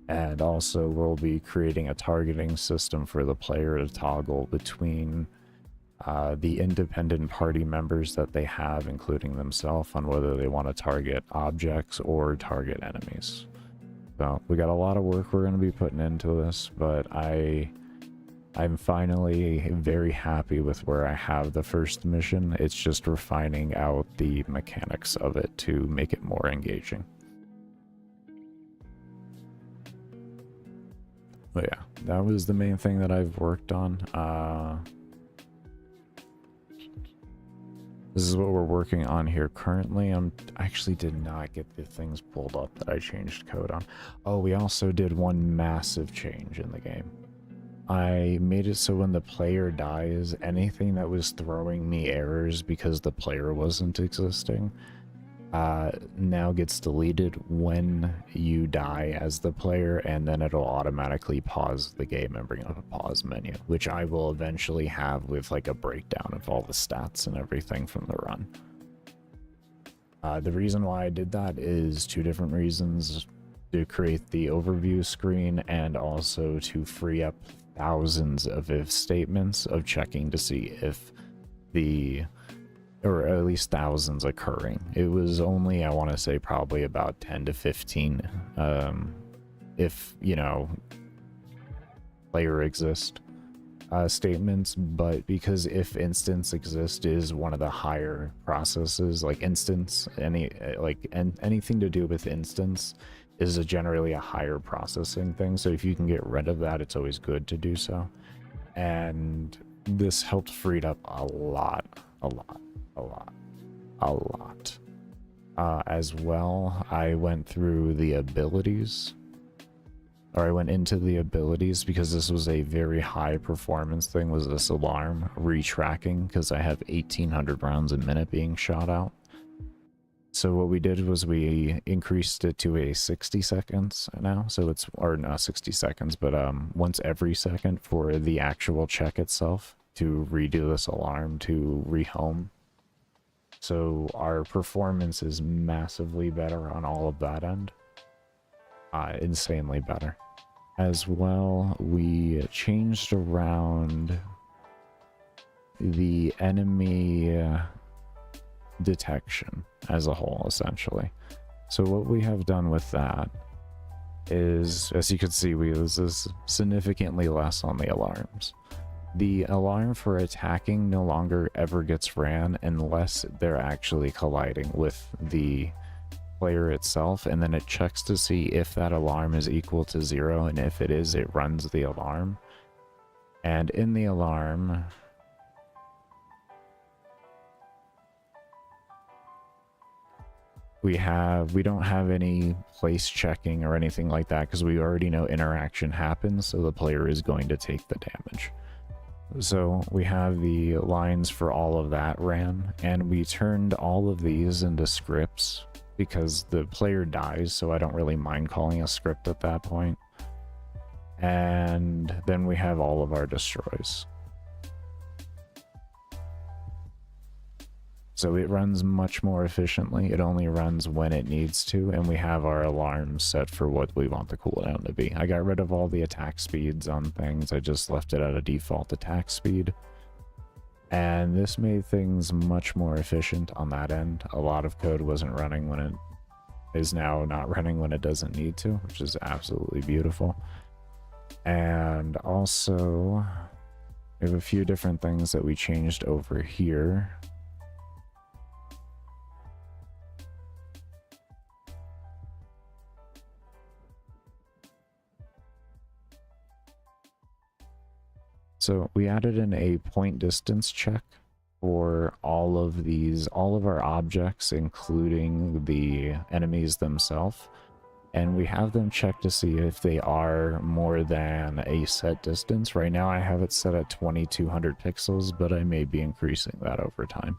And also we'll be creating a targeting system for the player to toggle between the independent party members that they have, including themselves, on whether they want to target objects or target enemies. So we got a lot of work we're going to be putting into this, but I'm finally very happy with where I have the first mission. It's just refining out the mechanics of it to make it more engaging. But yeah, that was the main thing that I've worked on. This is what we're working on here currently. I actually did not get the things pulled up that I changed code on. Oh, we also did one massive change in the game. I made it so when the player dies, anything that was throwing me errors because the player wasn't existing now gets deleted when you die as the player, and then it'll automatically pause the game and bring up a pause menu, which I will eventually have with like a breakdown of all the stats and everything from the run. The reason why I did that is two different reasons: to create the overview screen and also to free up thousands of if statements of checking to see if or at least thousands occurring. It was only, I want to say, probably about 10 to 15 if, you know, player exist statements, but because if instance exist is one of the higher processes, like instance, anything to do with instance is generally a higher processing thing, so if you can get rid of that, it's always good to do so. And this helped freed up a lot. As well, I went through the abilities, or I went into the abilities, because this was a very high performance thing, was this alarm retracking, because I have 1800 rounds a minute being shot out. So what we did was we increased it to a 60 seconds now, so it's, or not 60 seconds, but once every second for the actual check itself to redo this alarm to rehome. So our performance is massively better on all of that end. Insanely better. As well, we changed around the enemy detection as a whole, essentially. So what we have done with that is, as you can see, this is significantly less on the alarms. The alarm for attacking no longer ever gets ran unless they're actually colliding with the player itself, and then it checks to see if that alarm is equal to 0, and if it is, it runs the alarm. And in the alarm, we don't have any place checking or anything like that, because we already know interaction happens, so the player is going to take the damage. So we have the lines for all of that ran, and we turned all of these into scripts because the player dies, so I don't really mind calling a script at that point. And then we have all of our destroys. So it runs much more efficiently. It only runs when it needs to, and we have our alarms set for what we want the cooldown to be. I got rid of all the attack speeds on things. I just left it at a default attack speed. And this made things much more efficient on that end. A lot of code wasn't running when it is now not running when it doesn't need to, which is absolutely beautiful. And also, we have a few different things that we changed over here. So we added in a point distance check for all of our objects, including the enemies themselves. And we have them check to see if they are more than a set distance. Right now I have it set at 2200 pixels, but I may be increasing that over time.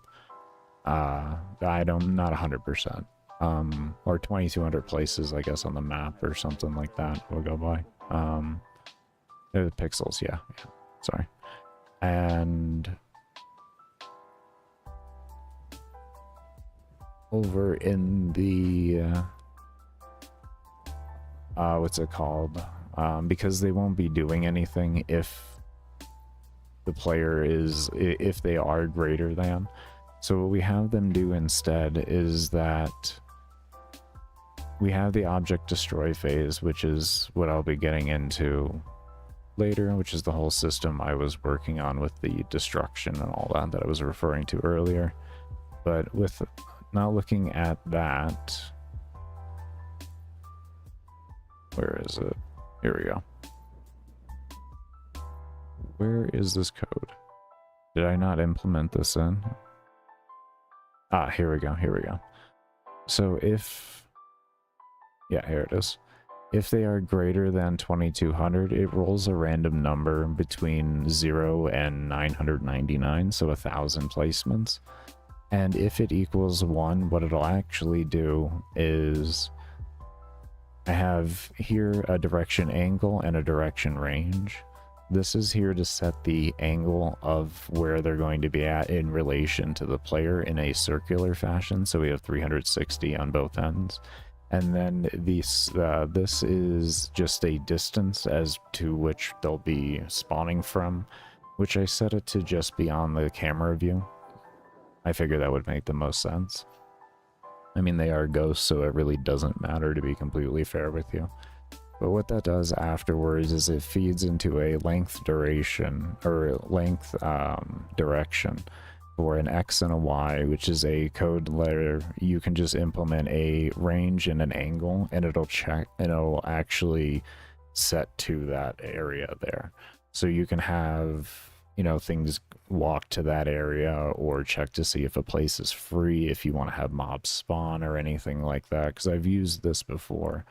Not 100%. Or 2200 places, I guess, on the map or something like that will go by. Pixels, yeah. Sorry. And over in the what's it called? Because they won't be doing anything if the player is, if they are greater than. So what we have them do instead is that we have the object destroy phase, which is what I'll be getting into later, which is the whole system I was working on with the destruction and all that I was referring to earlier. But with now looking at that, where is it? Here we go. Where is this code? Did I not implement this in? Ah, here we go, here we go. So if, yeah, here it is. If they are greater than 2200, it rolls a random number between 0 and 999, so 1000 placements. And if it equals 1, what it'll actually do is, I have here a direction angle and a direction range. This is here to set the angle of where they're going to be at in relation to the player in a circular fashion. So we have 360 on both ends. And then this is just a distance as to which they'll be spawning from, which I set it to just be on the camera view. I figure that would make the most sense. I mean, they are ghosts, so it really doesn't matter, to be completely fair with you. But what that does afterwards is it feeds into a length duration, or length direction for an X and a Y, which is a code letter. You can just implement a range and an angle, and it'll check, and it'll actually set to that area there. So you can have, you know, things walk to that area, or check to see if a place is free, if you want to have mobs spawn or anything like that, because I've used this before.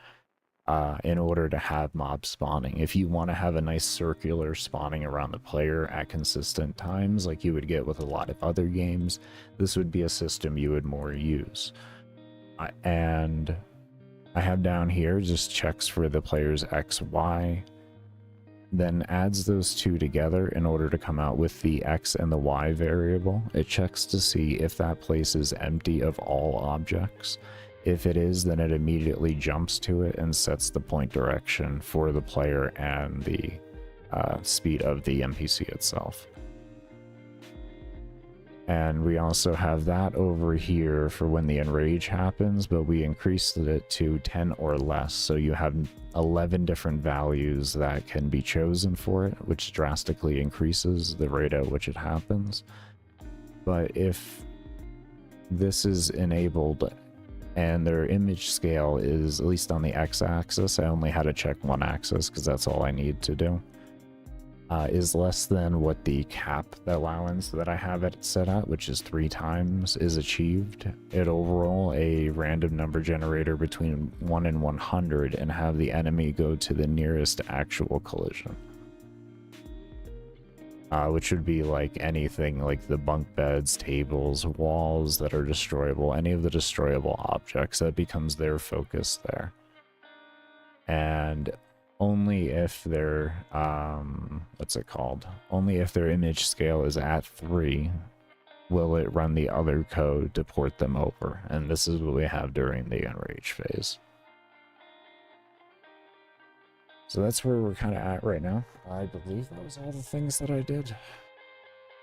In order to have mob spawning. If you want to have a nice circular spawning around the player at consistent times, like you would get with a lot of other games, this would be a system you would more use. And I have down here just checks for the player's X, Y, then adds those two together in order to come out with the X and the Y variable. It checks to see if that place is empty of all objects. If it is, then it immediately jumps to it and sets the point direction for the player and the speed of the NPC itself. And we also have that over here for when the enrage happens, but we increased it to 10 or less, so you have 11 different values that can be chosen for it, which drastically increases the rate at which it happens. But if this is enabled and their image scale is, at least on the x-axis, I only had to check one axis because that's all I need to do, is less than what the cap, the allowance that I have it set at, which is 3 times, is achieved, it'll roll a random number generator between 1 and 100 and have the enemy go to the nearest actual collision. Which would be like anything like the bunk beds, tables, walls that are destroyable, any of the destroyable objects, that becomes their focus there. And only if their, what's it called? Only if their image scale is at 3 will it run the other code to port them over. And this is what we have during the enrage phase. So that's where we're kind of at right now. I believe that was all the things that I did.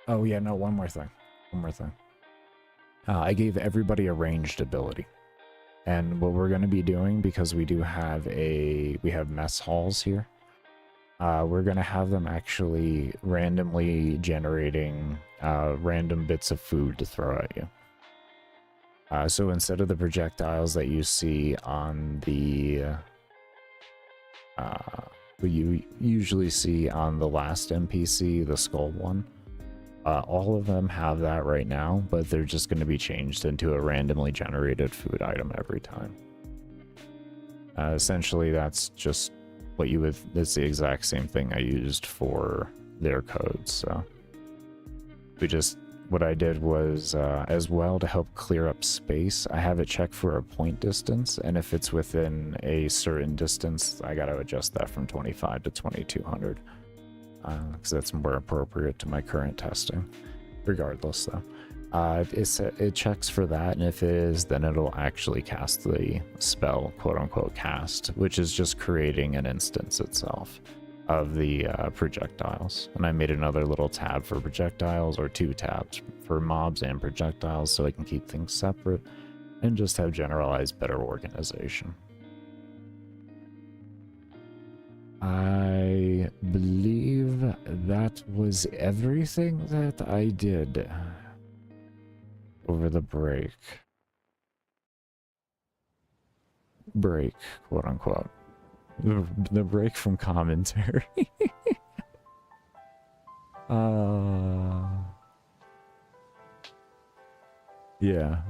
Oh yeah, no, one more thing. I gave everybody a ranged ability. And what we're going to be doing, because we do have we have mess halls here, we're going to have them actually randomly generating random bits of food to throw at you. So instead of the projectiles that you see on the you usually see on the last NPC, the skull one, all of them have that right now, but they're just going to be changed into a randomly generated food item every time. Essentially, that's just what you would, it's the exact same thing I used for their codes. So what I did was, as well, to help clear up space, I have it check for a point distance, and if it's within a certain distance, I got to adjust that from 25 to 2200. because that's more appropriate to my current testing. Regardless, though, it checks for that, and if it is, then it'll actually cast the spell, quote-unquote cast, which is just creating an instance itself of the projectiles. And I made another little tab for projectiles, or 2 tabs for mobs and projectiles, so I can keep things separate and just have generalized better organization. I believe that was everything that I did over the break, quote unquote. The break from commentary. Yeah,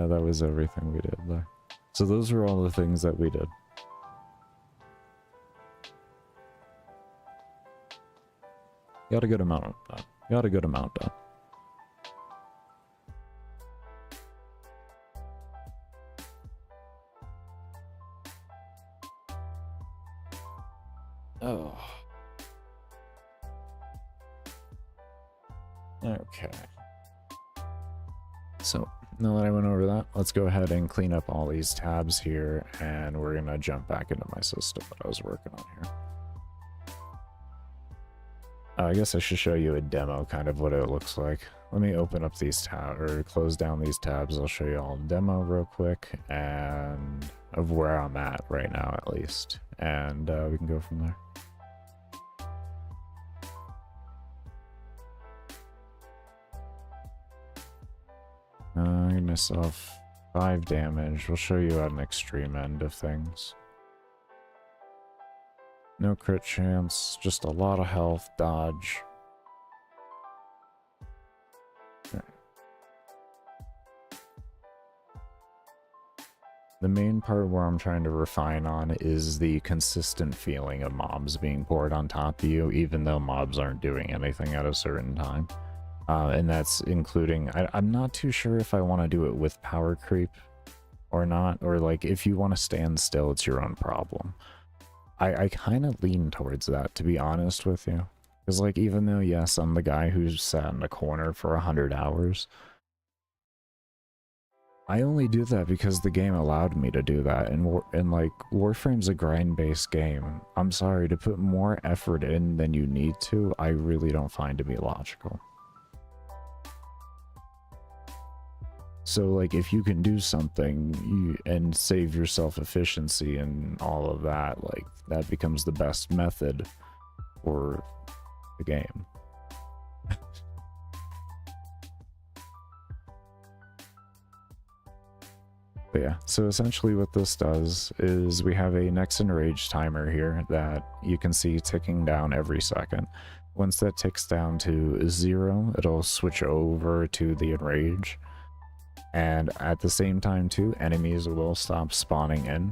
that was everything we did there. So those were all the things that we did. Got a good amount of that. Got a good amount done. Oh. Okay. So, now that I went over that, let's go ahead and clean up all these tabs here, and we're gonna jump back into my system that I was working on here. I guess I should show you a demo, kind of what it looks like. Let me open up these tabs, or close down these tabs. I'll show you all the demo real quick, and of where I'm at right now, at least. And we can go from there. I gave myself 5 damage. We'll show you at an extreme end of things. No crit chance, just a lot of health, dodge. Okay. The main part where I'm trying to refine on is the consistent feeling of mobs being poured on top of you, even though mobs aren't doing anything at a certain time. And that's including, I'm not too sure if I want to do it with power creep or not, or like if you want to stand still, it's your own problem. I kind of lean towards that, to be honest with you. Because like, even though, yes, I'm the guy who's sat in a corner for 100 hours, I only do that because the game allowed me to do that, and like, Warframe's a grind-based game. I'm sorry, to put more effort in than you need to, I really don't find to be logical. So like, if you can do something and save yourself efficiency and all of that, like, that becomes the best method for the game. But yeah, so essentially what this does is we have a next enrage timer here that you can see ticking down every second. Once that ticks down to 0, it'll switch over to the enrage. And at the same time too, enemies will stop spawning in.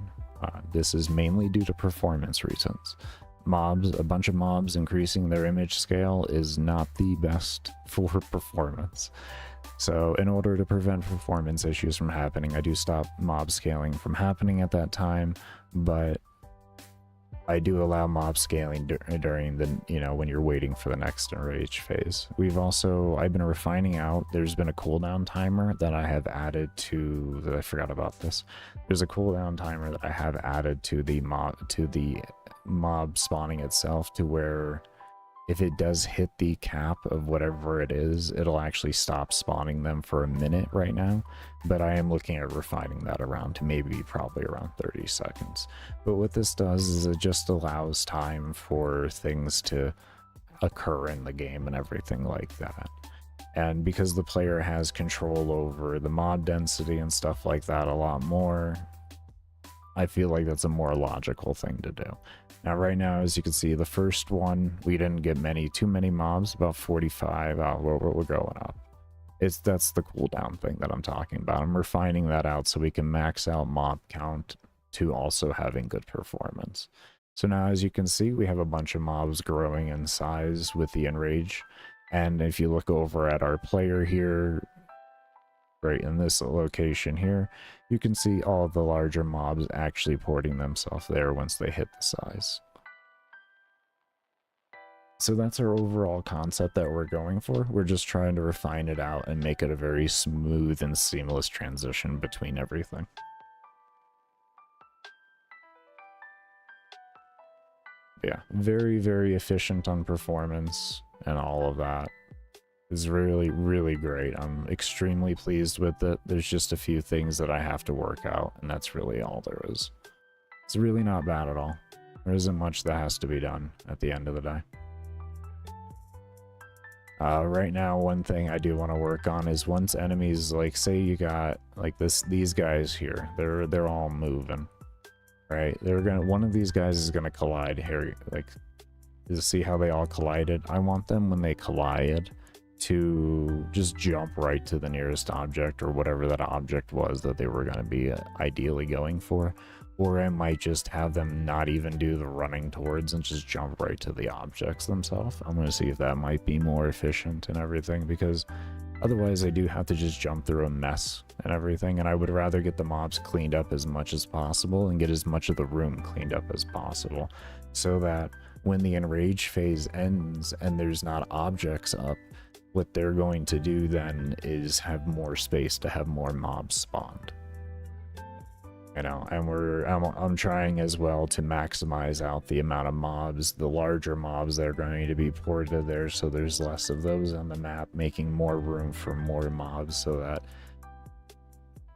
This is mainly due to performance reasons. A bunch of mobs increasing their image scale is not the best for performance. So in order to prevent performance issues from happening, I do stop mob scaling from happening at that time, but I do allow mob scaling during the, when you're waiting for the next enrage phase. I've been refining out, there's been a cooldown timer that I have added to, I forgot about this. There's a cooldown timer that I have added to the mob spawning itself, to where if it does hit the cap of whatever it is, it'll actually stop spawning them for a minute right now. But I am looking at refining that around to probably around 30 seconds. But what this does is it just allows time for things to occur in the game and everything like that. And because the player has control over the mob density and stuff like that a lot more, I feel like that's a more logical thing to do. Now, right now, as you can see, the first one, we didn't get too many mobs, about 45. We're going up. That's the cooldown thing that I'm talking about. I'm refining that out so we can max out mob count to also having good performance. So now, as you can see, we have a bunch of mobs growing in size with the enrage. And if you look over at our player here, right in this location here, you can see all of the larger mobs actually porting themselves there once they hit the size. So that's our overall concept that we're going for. We're just trying to refine it out and make it a very smooth and seamless transition between everything. Yeah, very, very efficient on performance and all of that. Is really, really great. I'm extremely pleased with it. There's just a few things that I have to work out, and that's really all there is. It's really not bad at all. There isn't much that has to be done at the end of the day. Right now, one thing I do want to work on is once enemies, like, say you got like these guys here, they're all moving, right? One of these guys is gonna collide here, like, to see how they all collided. I want them when they collide to just jump right to the nearest object or whatever that object was that they were going to be ideally going for, or I might just have them not even do the running towards and just jump right to the objects themselves. I'm going to see if that might be more efficient and everything, because otherwise I do have to just jump through a mess and everything, and I would rather get the mobs cleaned up as much as possible and get as much of the room cleaned up as possible, so that when the enrage phase ends and there's not objects up, what they're going to do then is have more space to have more mobs spawned. You know, and I'm trying as well to maximize out the amount of mobs, the larger mobs that are going to be ported there, so there's less of those on the map, making more room for more mobs, so that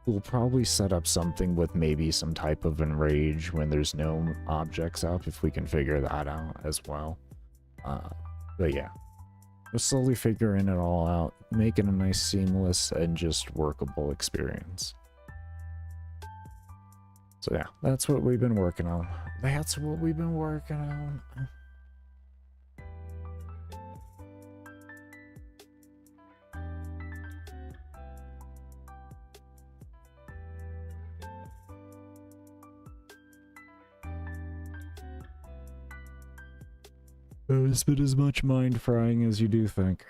we'll probably set up something with maybe some type of enrage when there's no objects up, if we can figure that out as well. But yeah, we're slowly figuring it all out, making a nice seamless and just workable experience. So yeah, that's what we've been working on. That's what we've been working on. It's been as much mind frying as you do think.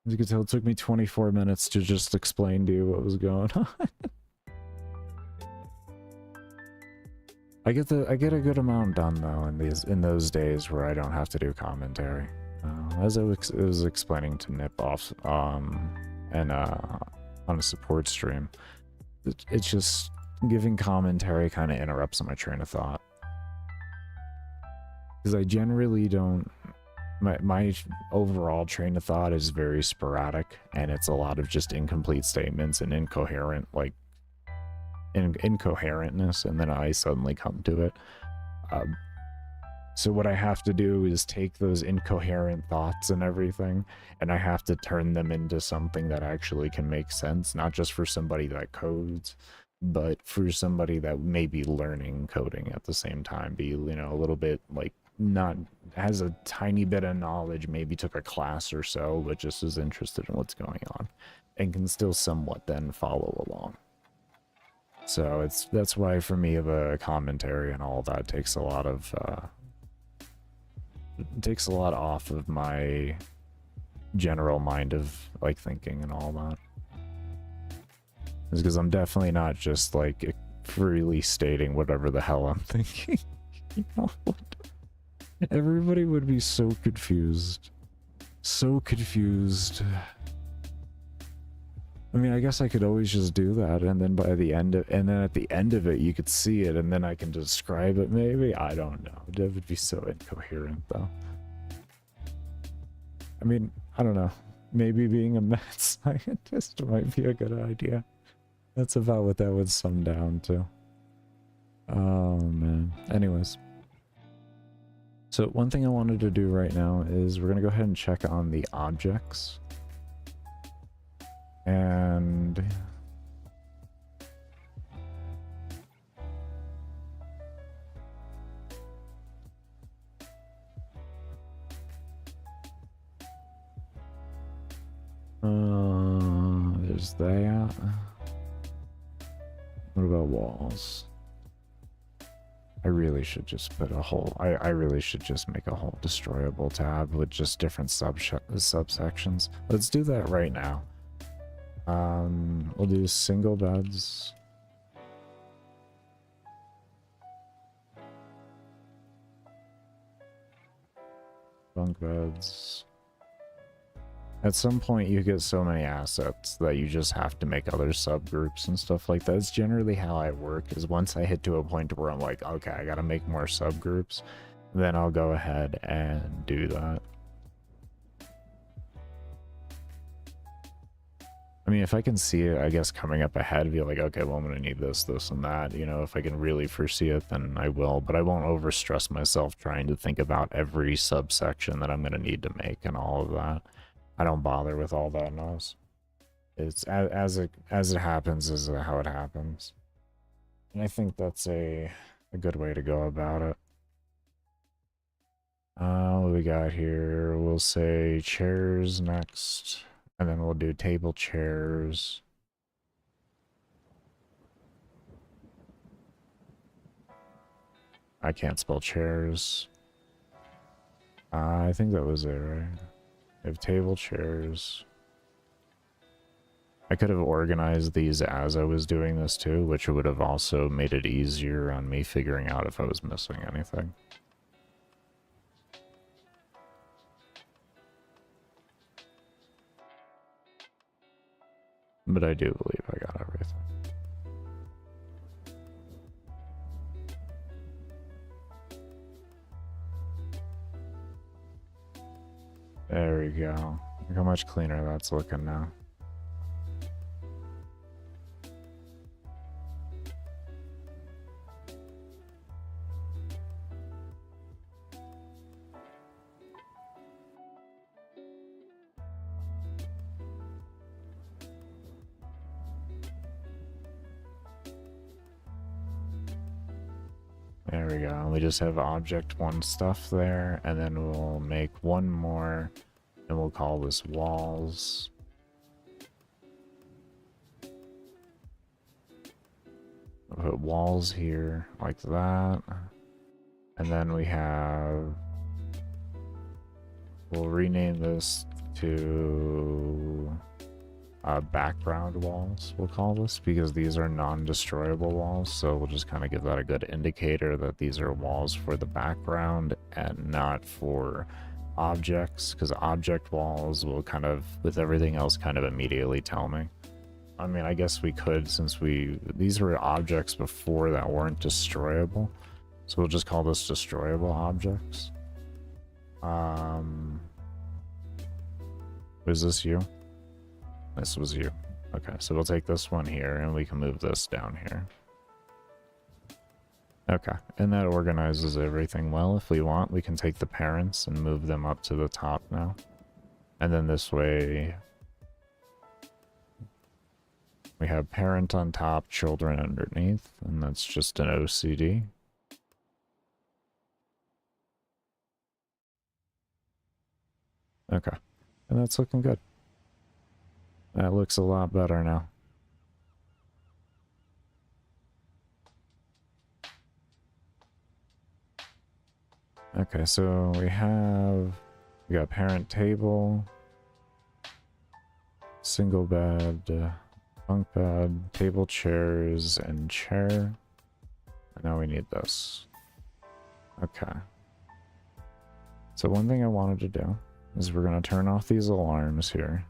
As you can tell, it took me 24 minutes to just explain to you what was going on. I get a good amount done though in those days where I don't have to do commentary. As I was explaining to Nip off and on a support stream, it's just giving commentary kind of interrupts my train of thought, because I generally don't. My overall train of thought is very sporadic, and it's a lot of just incomplete statements and incoherent, like incoherentness, and then I suddenly come to it. So what I have to do is take those incoherent thoughts and everything, and I have to turn them into something that actually can make sense, not just for somebody that codes, but for somebody that may be learning coding at the same time, be, you know, a little bit like not has a tiny bit of knowledge, maybe took a class or so, but just is interested in what's going on and can still somewhat then follow along. So that's why for me the commentary and all that takes a lot of off of my general mind of like thinking and all that. It's because I'm definitely not just like freely stating whatever the hell I'm thinking. You know what? Everybody would be so confused. So confused. I mean, I guess I could always just do that, and then by the end of, and then at the end of it, you could see it, and then I can describe it. Maybe, I don't know. That would be so incoherent, though. I mean, I don't know. Maybe being a mad scientist might be a good idea. That's about what that would sum down to. Oh man. Anyways. So one thing I wanted to do right now is we're gonna go ahead and check on the objects. And there's that. What about walls? I really should just put a whole, I really should just make a whole destroyable tab with just different subsections. Let's do that right now. We'll do single beds. Bunk beds. At some point, you get so many assets that you just have to make other subgroups and stuff like that. That's generally how I work, is once I hit to a point where I'm like, okay, I gotta make more subgroups, then I'll go ahead and do that. I mean, if I can see it, I guess, coming up ahead, be like, okay, well, I'm gonna need this, this, and that. You know, if I can really foresee it, then I will. But I won't overstress myself trying to think about every subsection that I'm gonna need to make and all of that. I don't bother with all that noise. It's as it happens is how it happens, and I think that's a good way to go about it. What we got here? We'll say chairs next, and then we'll do table chairs. I can't spell chairs. I think that was it, right? We have table chairs. I could have organized these as I was doing this too, which would have also made it easier on me figuring out if I was missing anything. But I do believe I got everything. There we go. Look how much cleaner that's looking now. There we go. We just have object one stuff there, and then we'll make one more, and we'll call this walls. We'll put walls here like that, and then we have, we'll rename this to background walls, we'll call this, because these are non-destroyable walls. So we'll just kind of give that a good indicator that these are walls for the background and not for objects, because object walls will kind of, with everything else, kind of immediately tell me. I mean, I guess we could, since these were objects before that weren't destroyable, so we'll just call this destroyable objects. Was this you? This was you. Okay, so we'll take this one here and we can move this down here. Okay, and that organizes everything well. If we want, we can take the parents and move them up to the top now. And then this way, we have parent on top, children underneath, and that's just an OCD. Okay, and that's looking good. That looks a lot better now. Okay, so we got parent table, single bed, bunk bed, table chairs, and chair. And now we need this. Okay. So one thing I wanted to do is we're going to turn off these alarms here.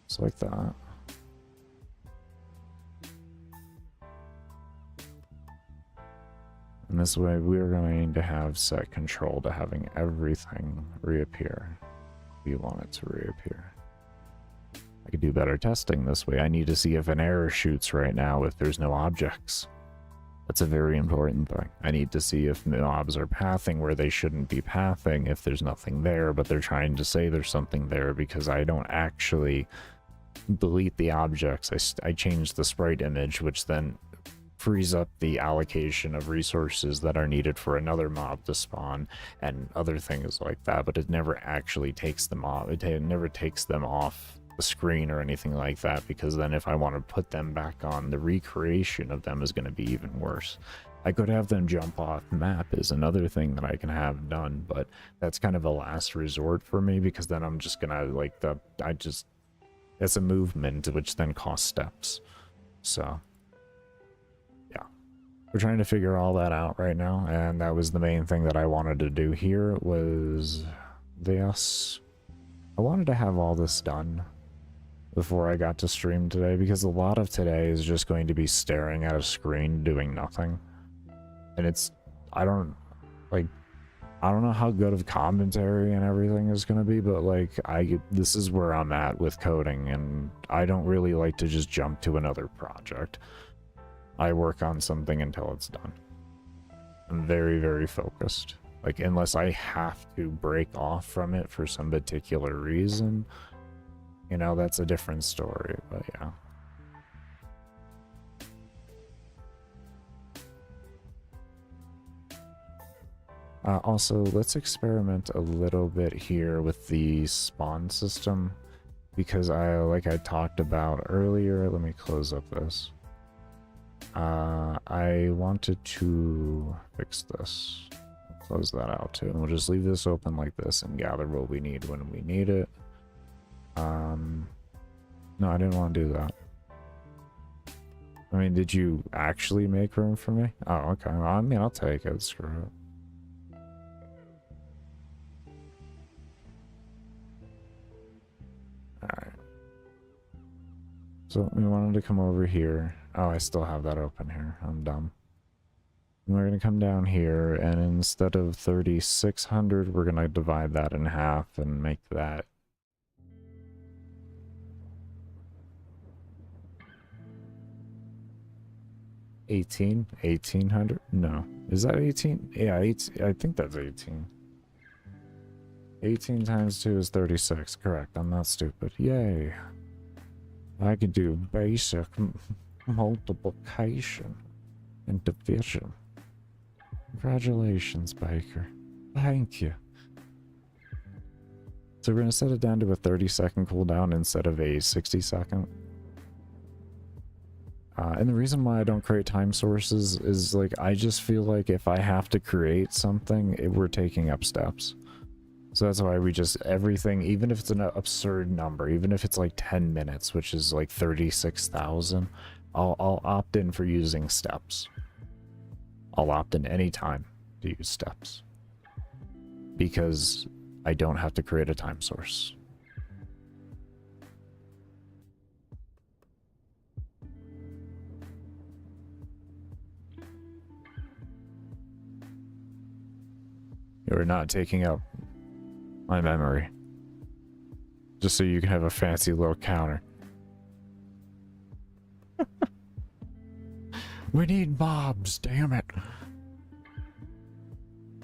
Just like that. And this way we're going to have set control to having everything reappear. We want it to reappear. I could do better testing this way. I need to see if an error shoots right now if there's no objects. That's a very important thing. I need to see if mobs are pathing where they shouldn't be pathing, if there's nothing there, but they're trying to say there's something there, because I don't actually delete the objects. I change the sprite image, which then frees up the allocation of resources that are needed for another mob to spawn and other things like that, but it never actually takes them off. It never takes them off the screen or anything like that, because then if I want to put them back on, the recreation of them is going to be even worse. I could have them jump off map is another thing that I can have done, but that's kind of a last resort for me, because then I'm just gonna like it's a movement which then costs steps. So yeah, we're trying to figure all that out right now, and that was the main thing that I wanted to do here was this. I wanted to have all this done before I got to stream today, because a lot of today is just going to be staring at a screen doing nothing. And it's, I don't know how good of commentary and everything is going to be, but like, this is where I'm at with coding, and I don't really like to just jump to another project. I work on something until it's done. I'm very, very focused. Like, unless I have to break off from it for some particular reason, you know, that's a different story, but yeah. Also, let's experiment a little bit here with the spawn system, because like I talked about earlier, let me close up this. I wanted to fix this. Close that out too, and we'll just leave this open like this and gather what we need when we need it. No, I didn't want to do that. I mean, did you actually make room for me? Oh, okay. Well, I mean, I'll take it. Screw it. Alright. So we wanted to come over here. Oh, I still have that open here. I'm dumb. And we're going to come down here, and instead of 3,600, we're going to divide that in half and make that 1800. No, is that 18? Yeah, 18. I think that's 18. 18 times 2 is 36. Correct. I'm not stupid. Yay. I can do basic multiplication and division. Congratulations, Baker. Thank you. So we're going to set it down to a 30-second cooldown instead of a 60-second. And the reason why I don't create time sources is, like, I just feel like if I have to create something, we're taking up steps. So that's why we just, everything, even if it's an absurd number, even if it's like 10 minutes, which is like 36,000, I'll opt in for using steps. I'll opt in any time to use steps. Because I don't have to create a time source. You're not taking up my memory. Just so you can have a fancy little counter. We need mobs, damn it.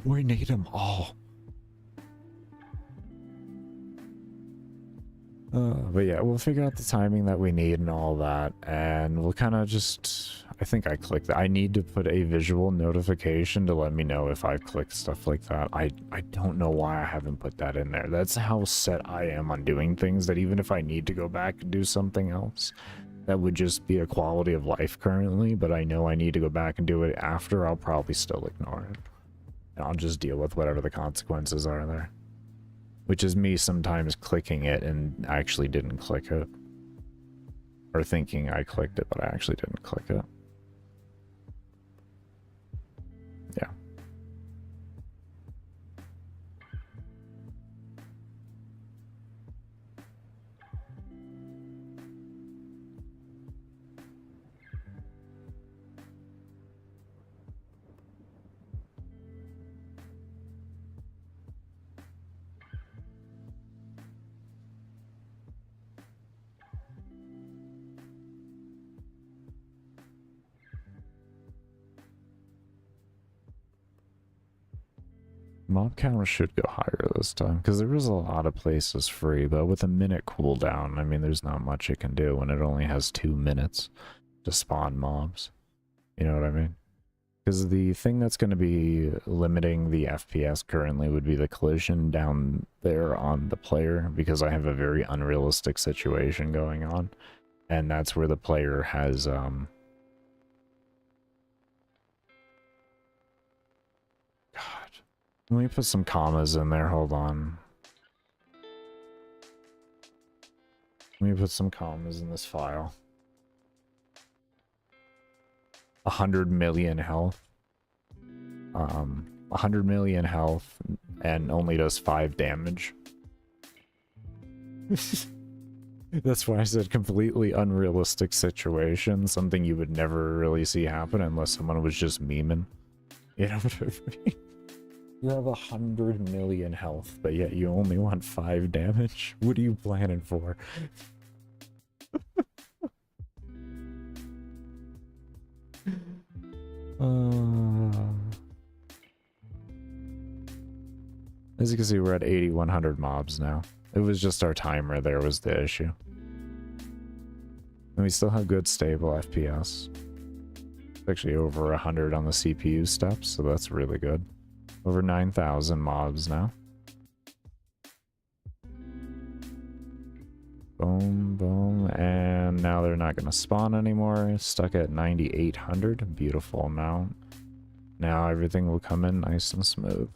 We need them all. But yeah, we'll figure out the timing that we need and all that, and we'll kind of just, I think I clicked that. I need to put a visual notification to let me know if I've clicked stuff like that. I don't know why I haven't put that in there. That's how set I am on doing things, that even if I need to go back and do something else, that would just be a quality of life currently, but I know I need to go back and do it after, I'll probably still ignore it. And I'll just deal with whatever the consequences are there. Which is me sometimes clicking it and actually didn't click it. Or thinking I clicked it, but I actually didn't click it. Yeah. Mob counter should go higher this time, because there is a lot of places free, but with a minute cooldown, I mean, there's not much it can do when it only has 2 minutes to spawn mobs. You know what I mean? Because the thing that's going to be limiting the FPS currently would be the collision down there on the player, because I have a very unrealistic situation going on, and that's where the player has, let me put some commas in there, hold on. Let me put some commas in this file. 100 million health. 100 million health and only does 5 damage. That's why I said completely unrealistic situation, something you would never really see happen unless someone was just memeing. You know what I mean? You have 100 million health, but yet you only want 5 damage? What are you planning for? As you can see, we're at 8,100 mobs now. It was just our timer there was the issue. And we still have good stable FPS. It's actually over 100 on the CPU steps, so that's really good. Over 9,000 mobs now. Boom, boom, and now they're not going to spawn anymore. Stuck at 9,800, beautiful amount. Now everything will come in nice and smooth.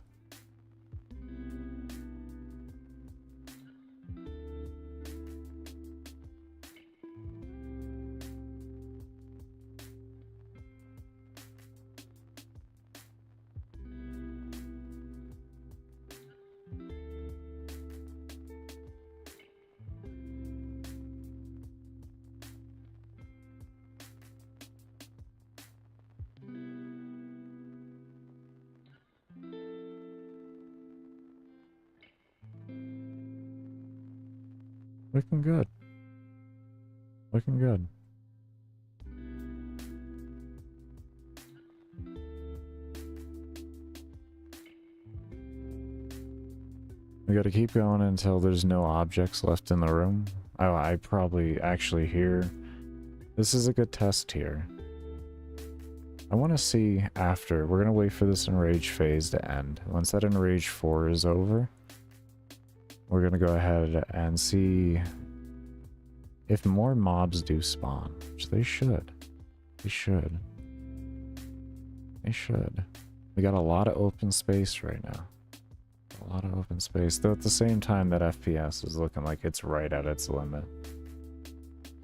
Looking good. Looking good. We gotta keep going until there's no objects left in the room. Oh, I probably actually hear... This is a good test here. I want to see after. We're gonna wait for this enrage phase to end. Once that enrage 4 is over, we're gonna go ahead and see if more mobs do spawn, which they should. They should. They should. We got a lot of open space right now. A lot of open space, though at the same time that FPS is looking like it's right at its limit.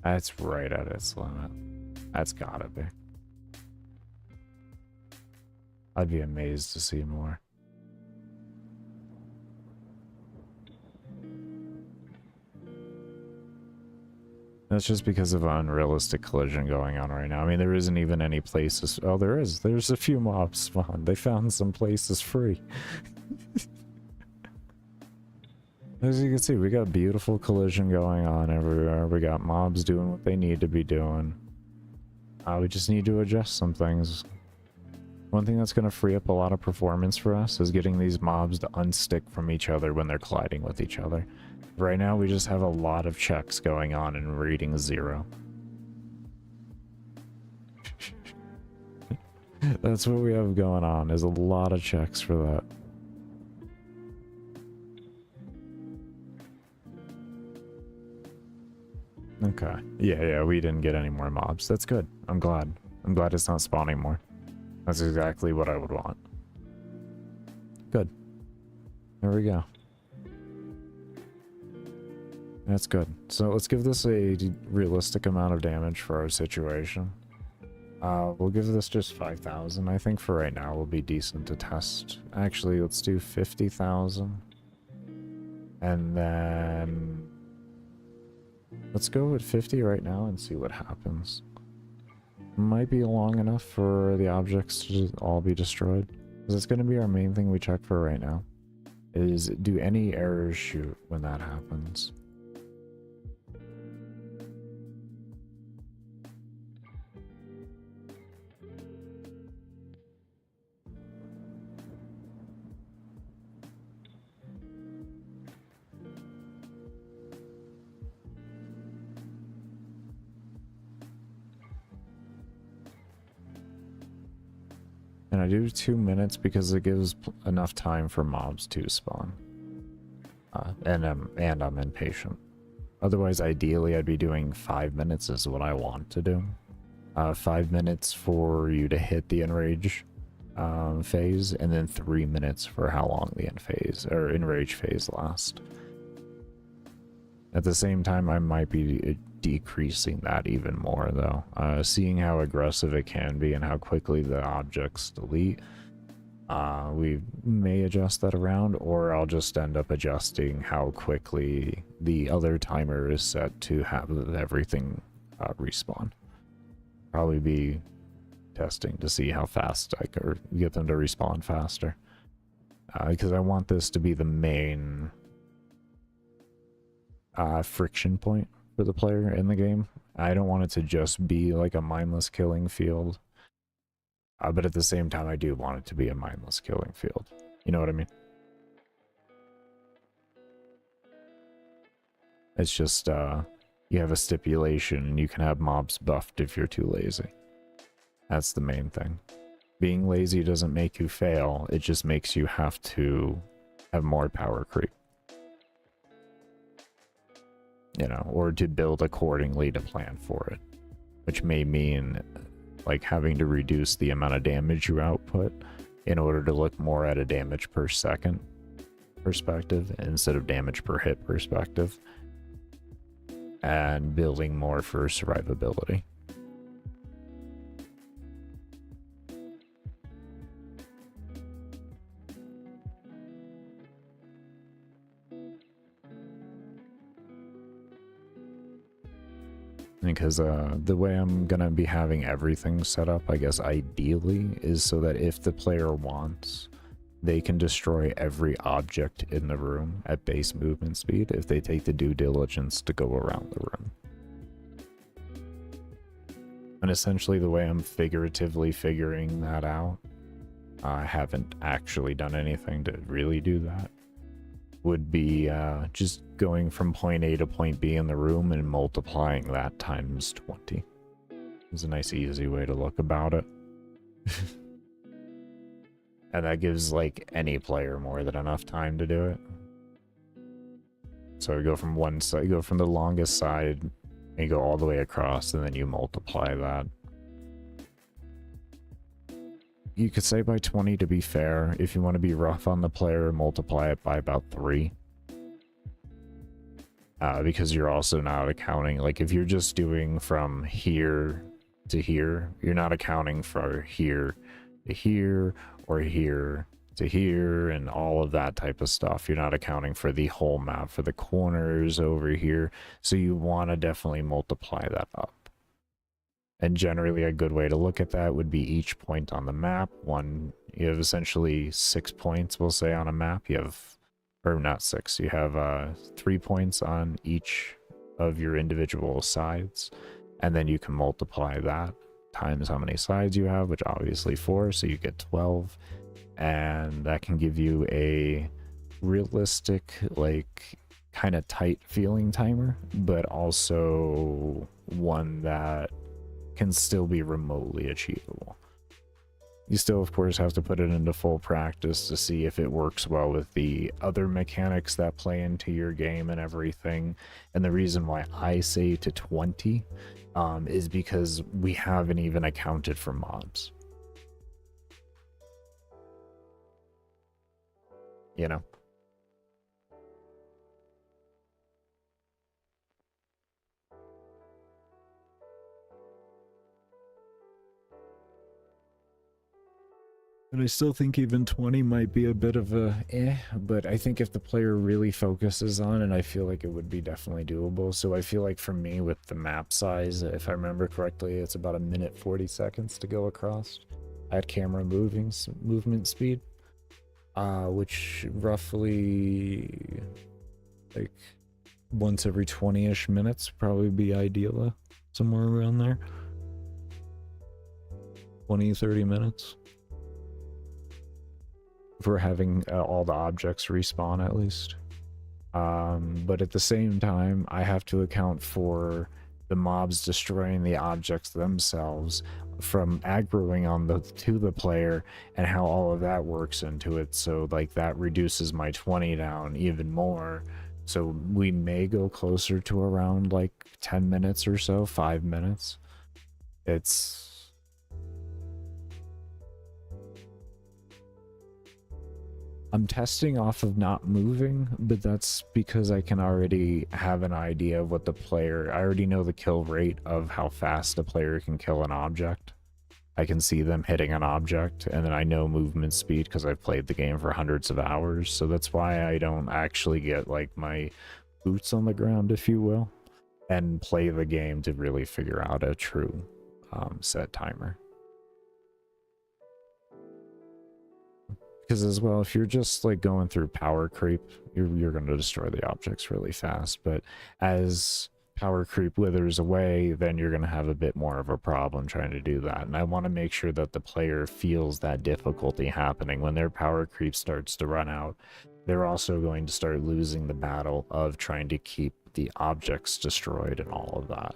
That's right at its limit. That's gotta be. I'd be amazed to see more. That's just because of an unrealistic collision going on right now. I mean, there isn't even any places... Oh, there is. There's a few mobs spawned. They found some places free. As you can see, we got beautiful collision going on everywhere. We got mobs doing what they need to be doing. We just need to adjust some things. One thing that's going to free up a lot of performance for us is getting these mobs to unstick from each other when they're colliding with each other. Right now, we just have a lot of checks going on and reading 0. That's what we have going on, is a lot of checks for that. Okay. Yeah, we didn't get any more mobs. That's good. I'm glad. I'm glad it's not spawning more. That's exactly what I would want. Good. There we go. That's good. So let's give this a realistic amount of damage for our situation. We'll give this just 5,000. I think for right now will be decent to test. Actually, let's do 50,000. And then... let's go with 50 right now and see what happens. Might be long enough for the objects to all be destroyed. Because it's going to be our main thing we check for right now. Is do any errors shoot when that happens? And I do 2 minutes because it gives enough time for mobs to spawn. And I'm impatient. Otherwise, ideally, I'd be doing 5 minutes is what I want to do. 5 minutes for you to hit the enrage phase, and then 3 minutes for how long the enrage phase lasts. At the same time, I might be decreasing that even more, though. Seeing how aggressive it can be and how quickly the objects delete, we may adjust that around, or I'll just end up adjusting how quickly the other timer is set to have everything respawn. Probably be testing to see how fast I can get them to respawn faster. Because I want this to be the main friction point for the player in the game. I don't want it to just be like a mindless killing field. But at the same time, I do want it to be a mindless killing field. You know what I mean? It's just, you have a stipulation and you can have mobs buffed if you're too lazy. That's the main thing. Being lazy doesn't make you fail, it just makes you have to have more power creep. You know, or to build accordingly to plan for it. Which may mean, like, having to reduce the amount of damage you output in order to look more at a damage per second perspective instead of damage per hit perspective. And building more for survivability. Because the way I'm gonna be having everything set up, I guess ideally, is so that if the player wants, they can destroy every object in the room at base movement speed if they take the due diligence to go around the room. And essentially the way I'm figuratively figuring that out, I haven't actually done anything to really do that, would be just going from point A to point B in the room and multiplying that times 20. It's a nice easy way to look about it. And that gives like any player more than enough time to do it. So you go from one side, you go from the longest side and you go all the way across, and then you multiply that. You could say by 20 to be fair. If you want to be rough on the player, multiply it by about 3. Because you're also not accounting, like if you're just doing from here to here, you're not accounting for here to here or here to here and all of that type of stuff. You're not accounting for the whole map, for the corners over here. So you want to definitely multiply that up. And generally a good way to look at that would be each point on the map. You have essentially 6 points, we'll say, on a map. You have, or not 6, you have 3 points on each of your individual sides. And then you can multiply that times how many sides you have, which obviously 4, so you get 12. And that can give you a realistic, like, kind of tight feeling timer, but also one that can still be remotely achievable. You still, of course, have to put it into full practice to see if it works well with the other mechanics that play into your game and everything. And the reason why I say to 20 is because we haven't even accounted for mobs. You know? And I still think even 20 might be a bit of a but I think if the player really focuses on it, I feel like it would be definitely doable. So I feel like for me with the map size, if I remember correctly, it's about 1 minute 40 seconds to go across at camera movement speed, which roughly like once every 20-ish minutes probably be ideal, somewhere around there. 20-30 minutes. For having all the objects respawn at least. But at the same time, I have to account for the mobs destroying the objects themselves from aggroing on to the player and how all of that works into it. So like that reduces my 20 down even more. So we may go closer to around like 10 minutes or so, 5 minutes. I'm testing off of not moving, but that's because I can already have an idea of what the player... I already know the kill rate of how fast a player can kill an object. I can see them hitting an object, and then I know movement speed because I've played the game for hundreds of hours, so that's why I don't actually get, like, my boots on the ground, if you will, and play the game to really figure out a true set timer. Because as well, if you're just like going through power creep, you're going to destroy the objects really fast. But as power creep withers away, then you're going to have a bit more of a problem trying to do that. And I want to make sure that the player feels that difficulty happening. When their power creep starts to run out, they're also going to start losing the battle of trying to keep the objects destroyed and all of that.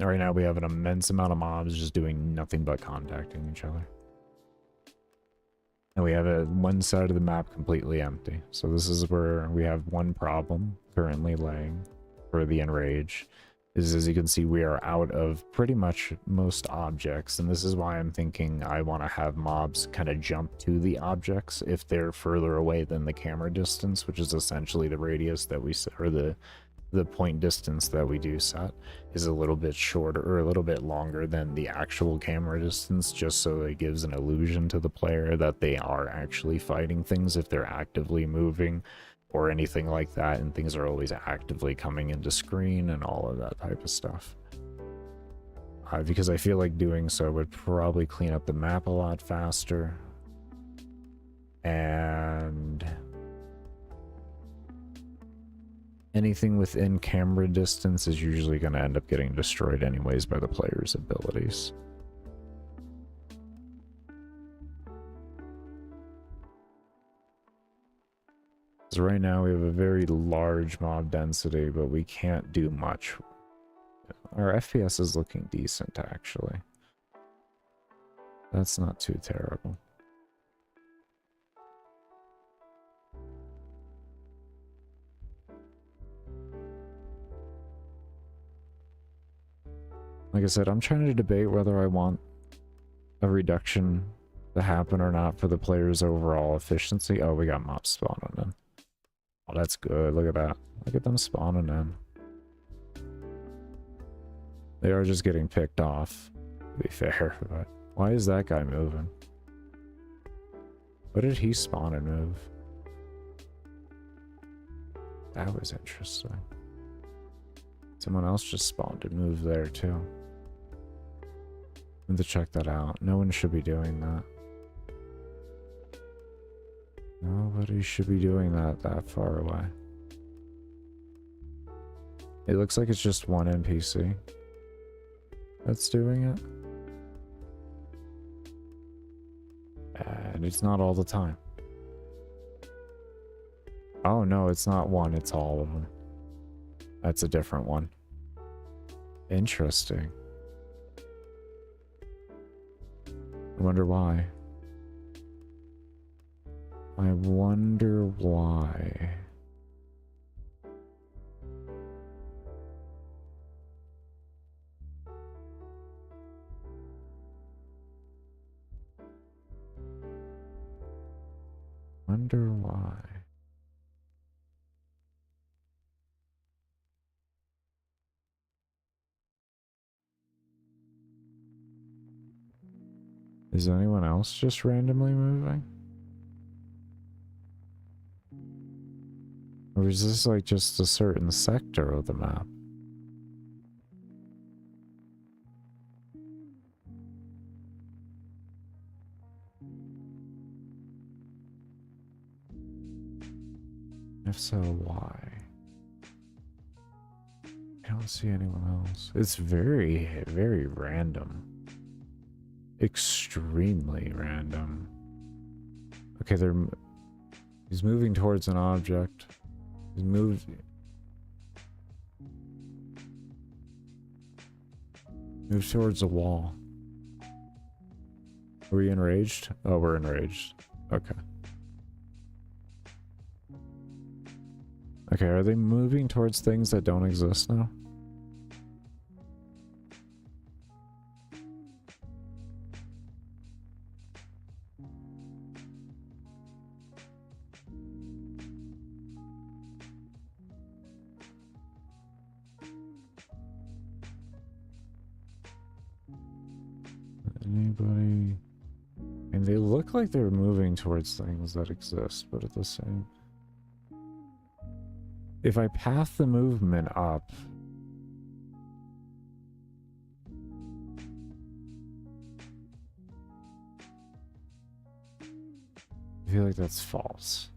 Right now we have an immense amount of mobs just doing nothing but contacting each other. And we have one side of the map completely empty. So this is where we have one problem currently laying for the enrage. Is, as you can see, we are out of pretty much most objects. And this is why I'm thinking I want to have mobs kind of jump to the objects if they're further away than the camera distance, which is essentially the radius that we set, or the point distance that we do set is a little bit shorter or a little bit longer than the actual camera distance, just so it gives an illusion to the player that they are actually fighting things if they're actively moving or anything like that, and things are always actively coming into screen and all of that type of stuff. Because I feel like doing so would probably clean up the map a lot faster, and anything within camera distance is usually going to end up getting destroyed anyways by the player's abilities. So right now we have a very large mob density, but we can't do much. Our FPS is looking decent, actually. That's not too terrible. Like I said, I'm trying to debate whether I want a reduction to happen or not for the player's overall efficiency. Oh, we got mobs spawning in. Oh, that's good. Look at that. Look at them spawning in. They are just getting picked off, to be fair. But why is that guy moving? What did he spawn and move? That was interesting. Someone else just spawned and moved there too. I need to check that out. No one should be doing that. Nobody should be doing that far away. It looks like it's just one NPC that's doing it. And it's not all the time. Oh no, it's not one, it's all of them. That's a different one. Interesting. I wonder why. I wonder why. Wonder why. Is anyone else just randomly moving? Or is this like just a certain sector of the map? If so, why? I don't see anyone else. It's very, very random. Extremely random. Okay, he's moving towards an object. He's moved. Moves towards a wall. Are we enraged? Oh, we're enraged. Okay. Okay, are they moving towards things that don't exist now? They look like they're moving towards things that exist, but at the same... If I path the movement up... I feel like that's false.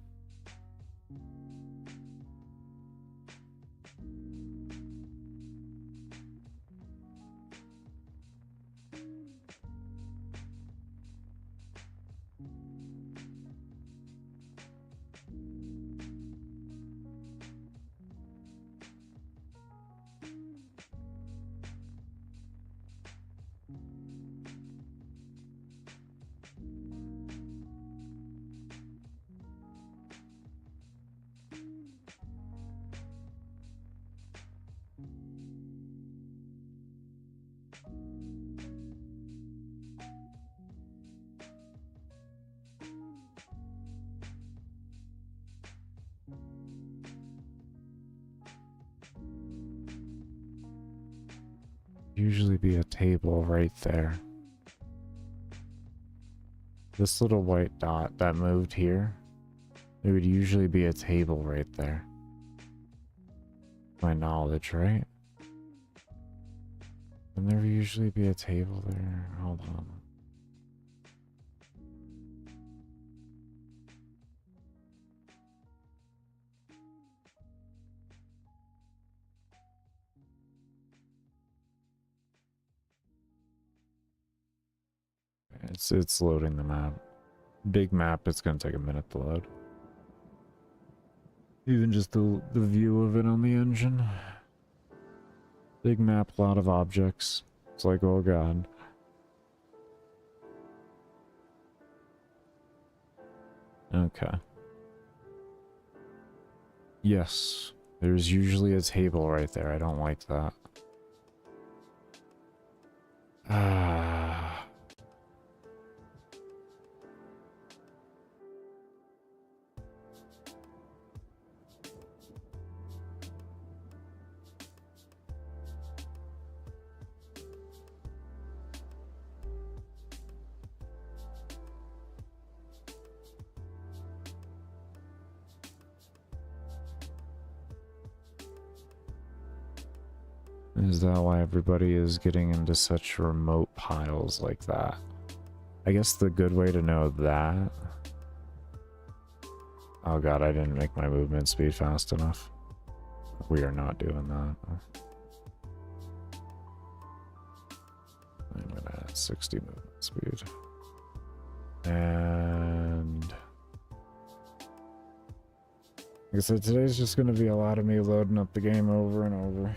Usually be a table right there. This little white dot that moved here, there would usually be a table right there. My knowledge, right? And there would usually be a table there. Hold on. It's loading the map. Big map, it's gonna take a minute to load. Even just the view of it on the engine. Big map, lot of objects. It's like, oh god. Okay. Yes, there's usually a table right there. I don't like that. Ah. Is that why everybody is getting into such remote piles like that? I guess the good way to know that... Oh god, I didn't make my movement speed fast enough. We are not doing that. I'm gonna add 60 movement speed. And... like I said, today's just gonna be a lot of me loading up the game over and over.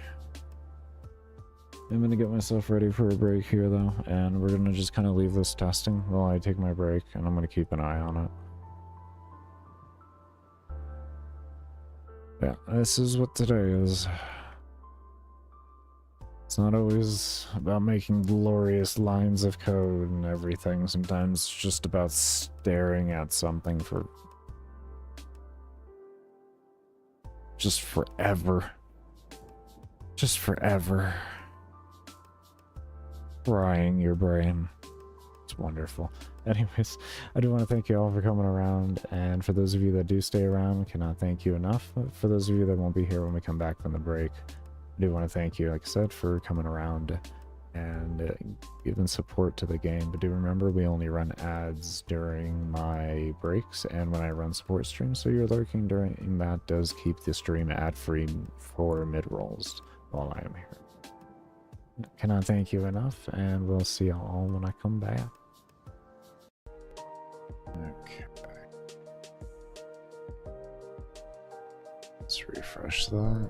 I'm gonna get myself ready for a break here though, and we're gonna just kind of leave this testing while I take my break, and I'm gonna keep an eye on it. Yeah, this is what today is. It's not always about making glorious lines of code and everything. Sometimes it's just about staring at something for just forever. Just forever. Frying your brain. It's wonderful. Anyways, I do want to thank you all for coming around, and for those of you that do stay around, cannot thank you enough. For those of you that won't be here when we come back from the break, I do want to thank you, like I said, for coming around and giving support to the game. But do remember, we only run ads during my breaks and when I run support streams, so your lurking during that does keep the stream ad-free for mid-rolls while I am here. Cannot thank you enough, and we'll see y'all when I come back. Okay. Let's refresh that.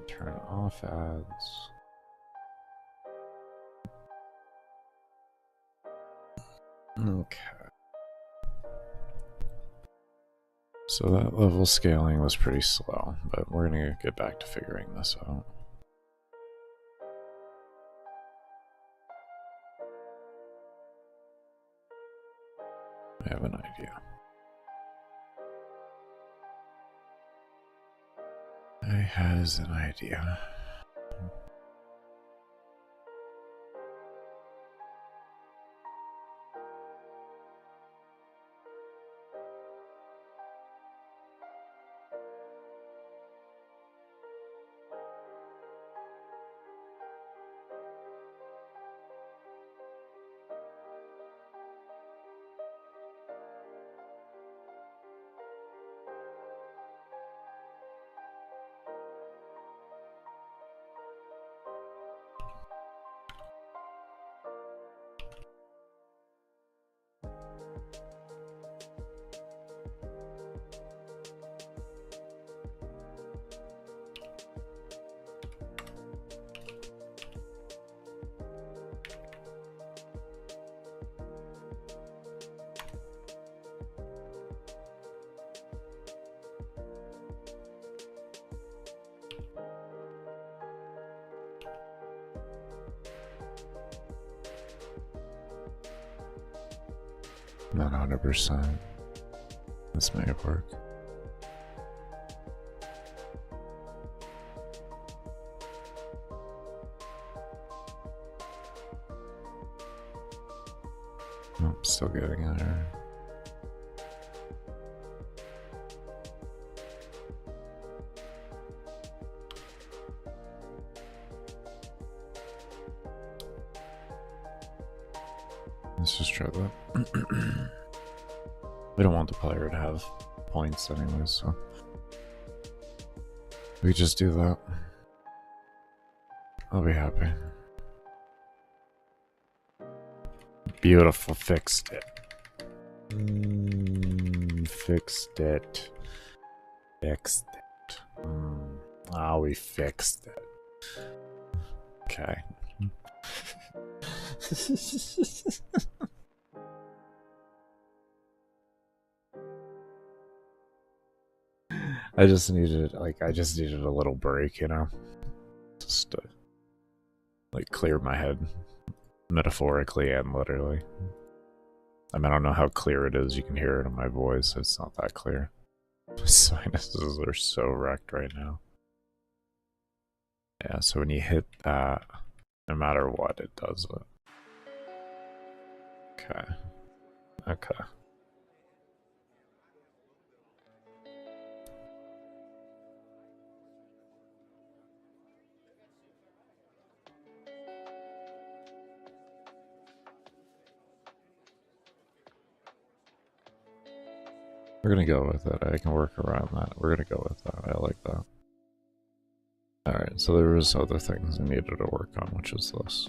Turn off ads. Okay. So that level scaling was pretty slow, but we're gonna get back to figuring this out. I have an idea. I has an idea. Not 100%. This may work. Oh, I'm still getting there. Let's just try that. We don't want the player to have points anyway, so we just do that. I'll be happy. Beautiful, fixed it. Fixed it. Fixed it. Ah, we fixed it. Okay. I just needed a little break, you know? Just to, like, clear my head. Metaphorically and literally. I mean, I don't know how clear it is. You can hear it in my voice. It's not that clear. My sinuses are so wrecked right now. Yeah, so when you hit that, no matter what, it does it. Okay. Okay. We're gonna go with it. I can work around that. We're gonna go with that. I like that. Alright, so there was other things I needed to work on, which is this.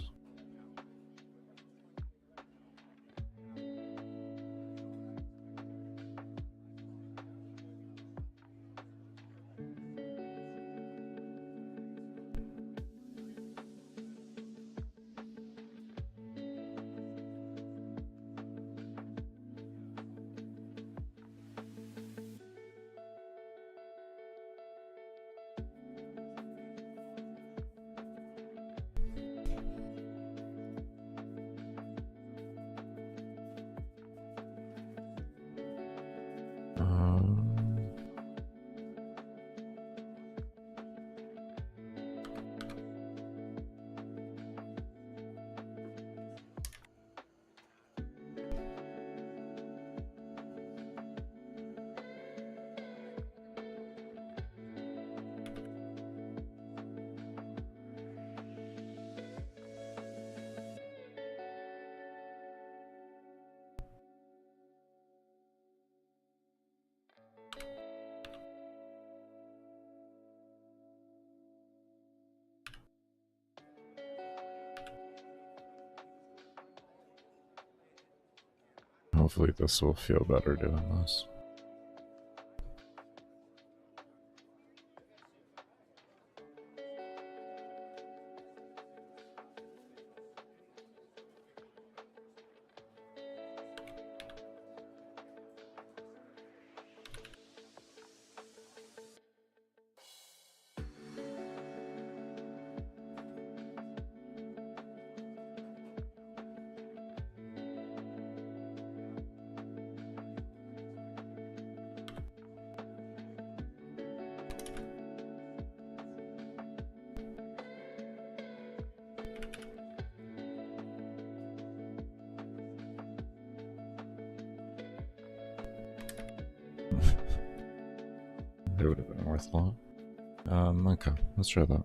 Hopefully this will feel better doing this. It would have been worth a lot. Okay, let's try that.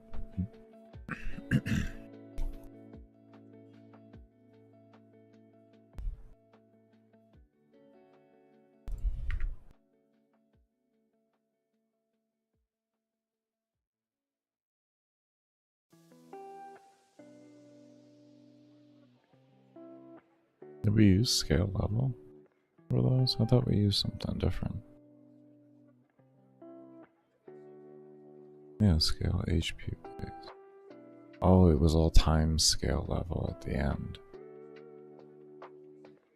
Did we use scale level for those? I thought we used something different. Yeah, scale HP base. Oh, it was all time scale level at the end.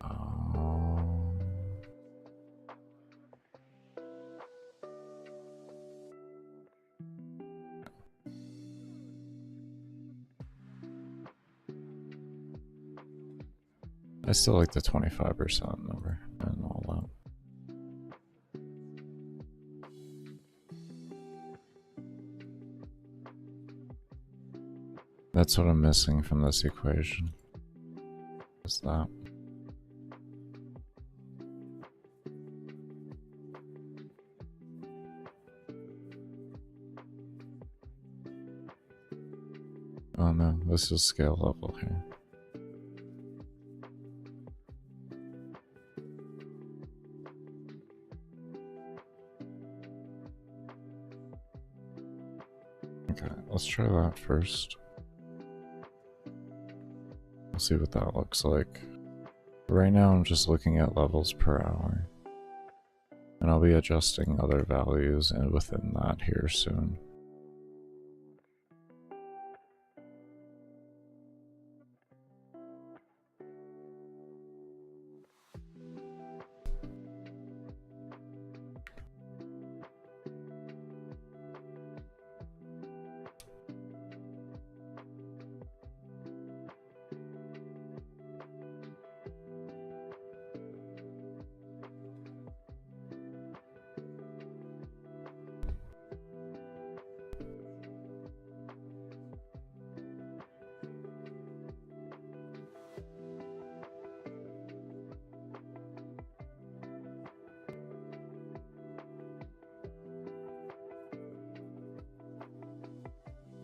Oh. I still like the 25% number. That's what I'm missing from this equation. Is that? Oh no, this is scale level here. Okay, let's try that first. We'll see what that looks like. Right now I'm just looking at levels per hour. And I'll be adjusting other values and within that here soon.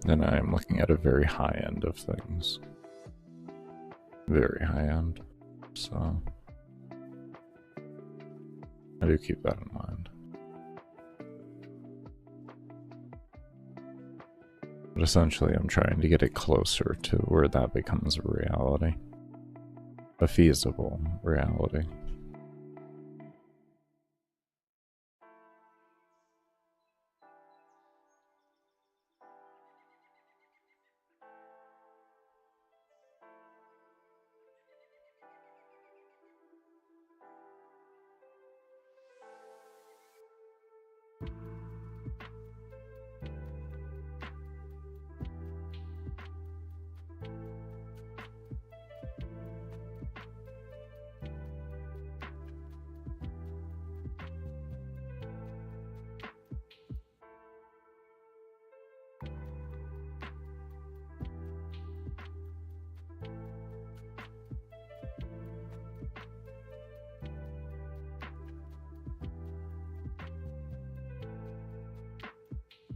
Then I am looking at a very high end of things. Very high end. So I do keep that in mind. But essentially I'm trying to get it closer to where that becomes a reality. A feasible reality.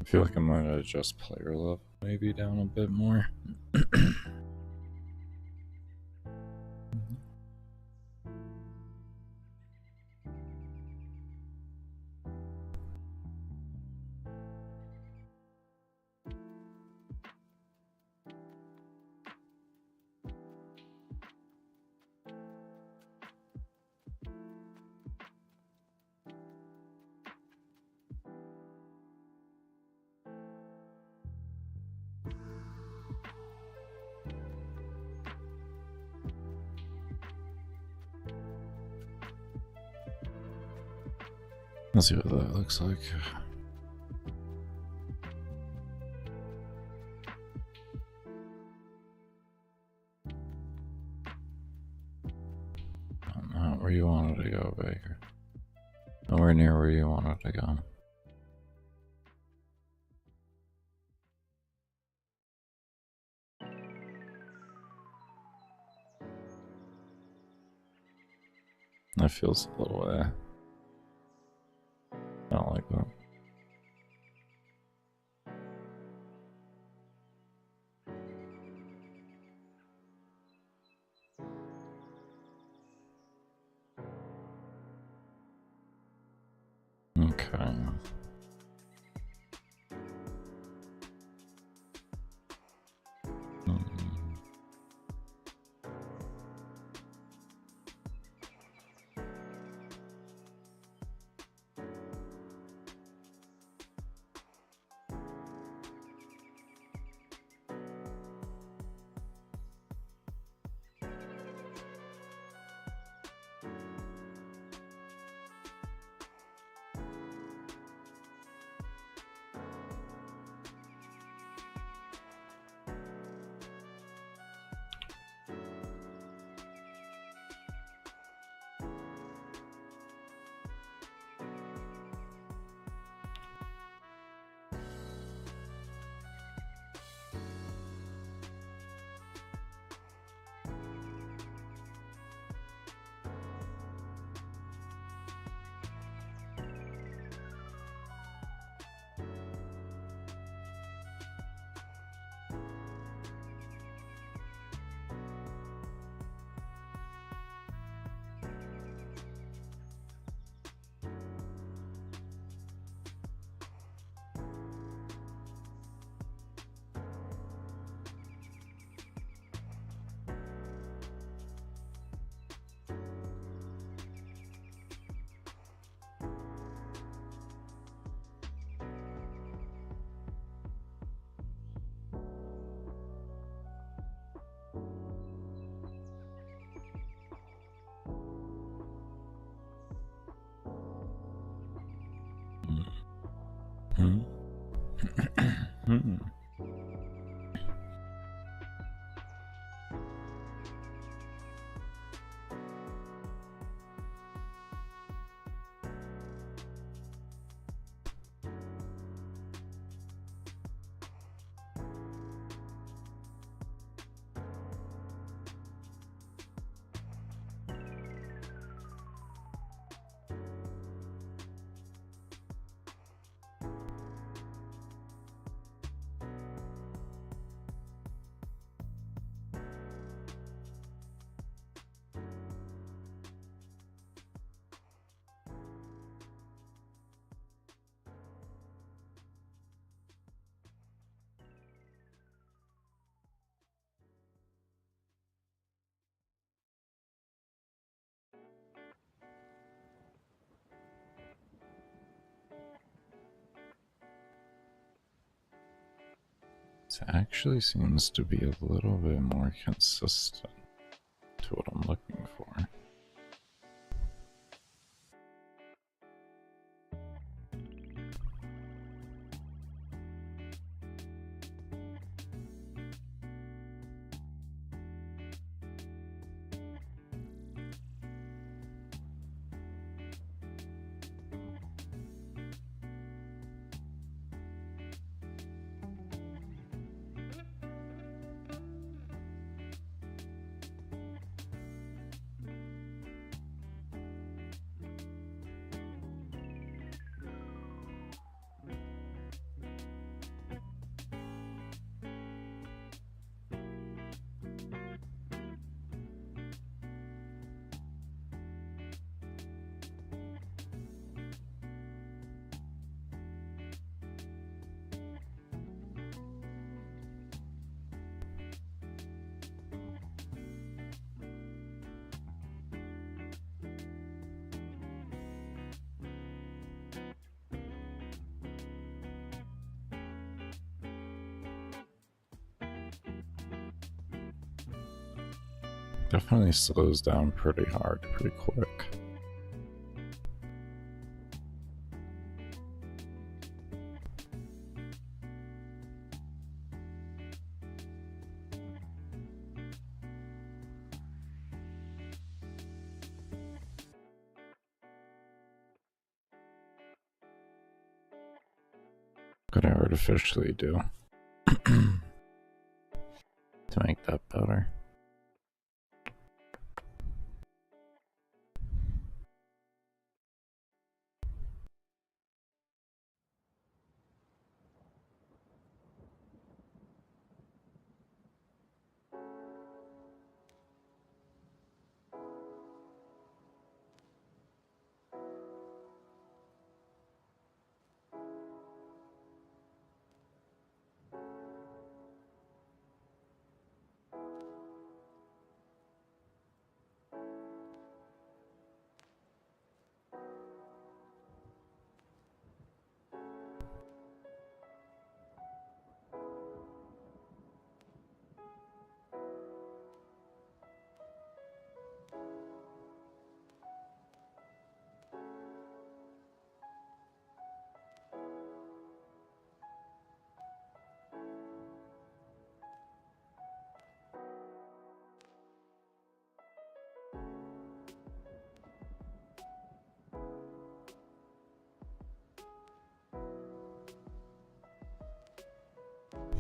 I feel like I'm gonna adjust player level maybe down a bit more. Let's see what that looks like. Not where you wanted to go, Baker. Nowhere near where you wanted to go. That feels a little I don't like that. Okay. Hmm. Hmm. It actually seems to be a little bit more consistent to what I'm looking for. Definitely slows down pretty hard, pretty quick. What could I artificially do to make that better?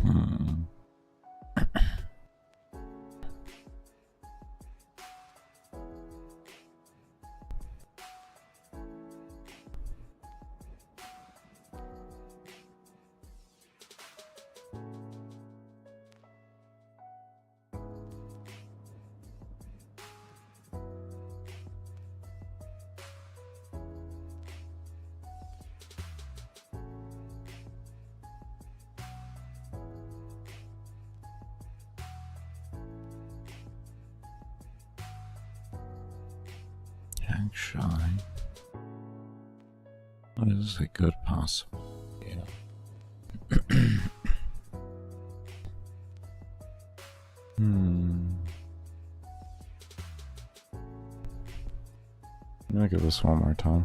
Hmm. Actually, what is a good possible? Yeah. I'm gonna give this one more time.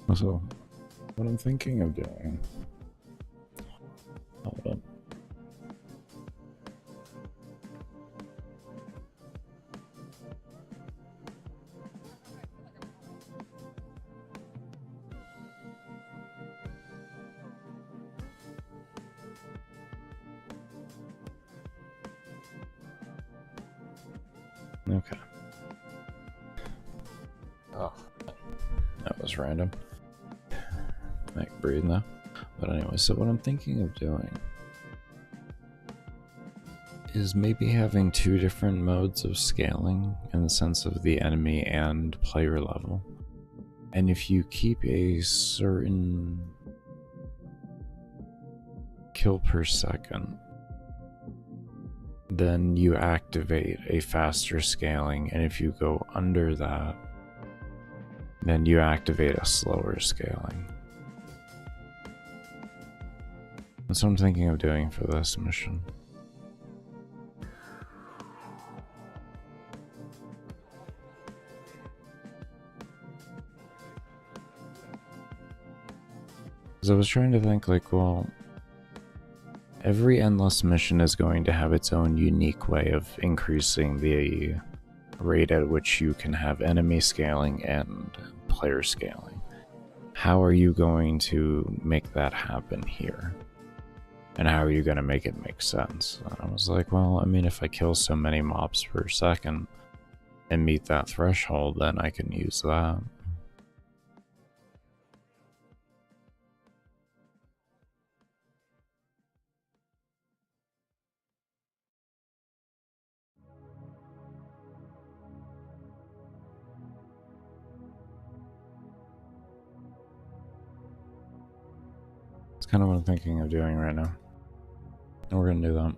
Also, what I'm thinking of doing. Hold up. Okay. Oh, that was random. I can breathe now. But anyway, so what I'm thinking of doing is maybe having two different modes of scaling in the sense of the enemy and player level. And if you keep a certain kill per second, then you activate a faster scaling, and if you go under that, then you activate a slower scaling. That's what I'm thinking of doing for this mission. Because I was trying to think, like, well, every endless mission is going to have its own unique way of increasing the rate at which you can have enemy scaling and player scaling. How are you going to make that happen here? And how are you going to make it make sense? And I was like, well, I mean, if I kill so many mobs per second and meet that threshold, then I can use that. It's kind of what I'm thinking of doing right now. And we're going to do that.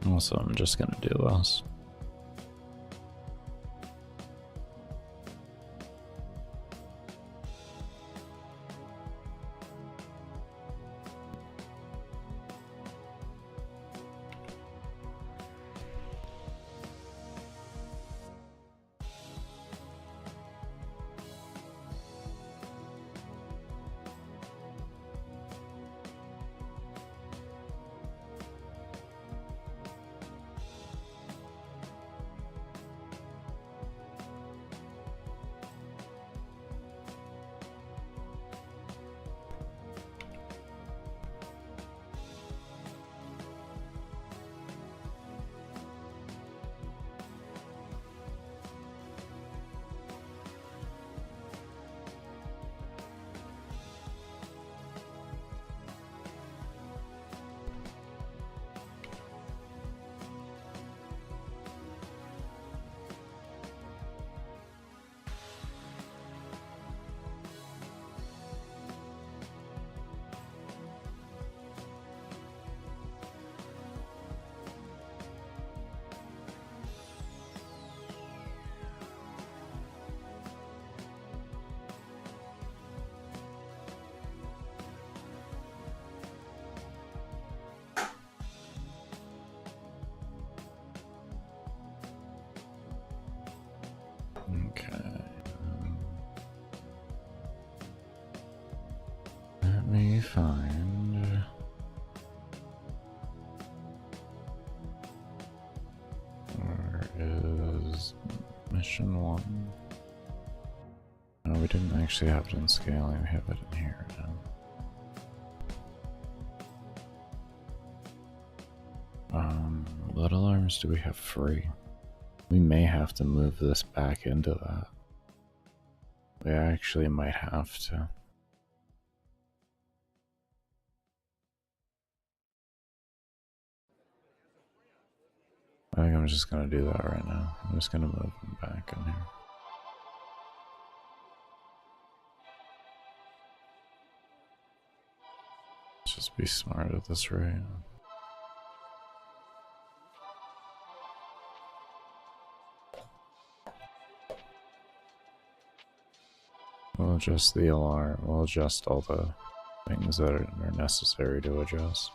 Also, I'm just going to do this. Okay. Let me find... Where is mission 1? No, we didn't actually have it in scaling, we have it in here now. What alarms do we have free? We may have to move this back into that. We actually might have to. I think I'm just gonna do that right now. I'm just gonna move them back in here. just be smart at this rate. We'll adjust the alarm. We'll adjust all the things that are necessary to adjust.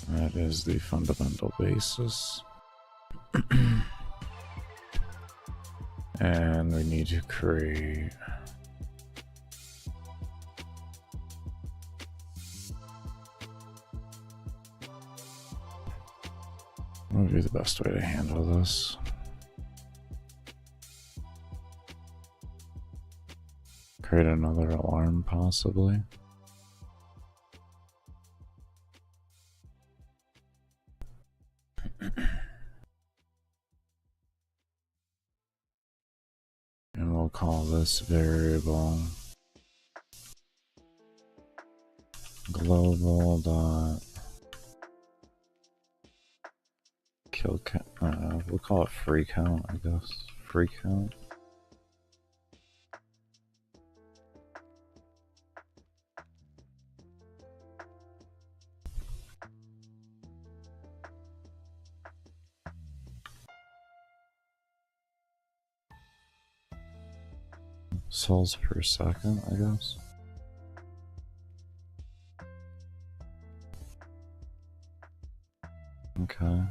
That is the fundamental basis. And we need to create what would be the best way to handle this? Create another alarm, possibly. And we'll call this variable global dot kill count. We'll call it free count, I guess. Free count. Souls per second, I guess. Okay.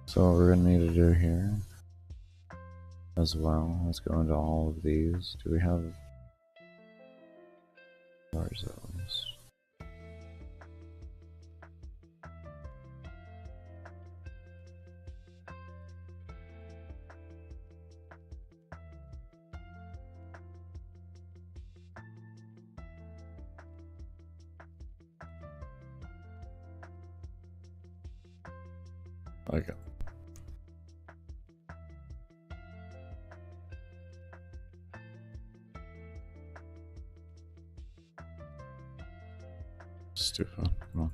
So what we're gonna need to do here as well, let's go into all of these. Do we have where's those? Okay. Stupid. Come on.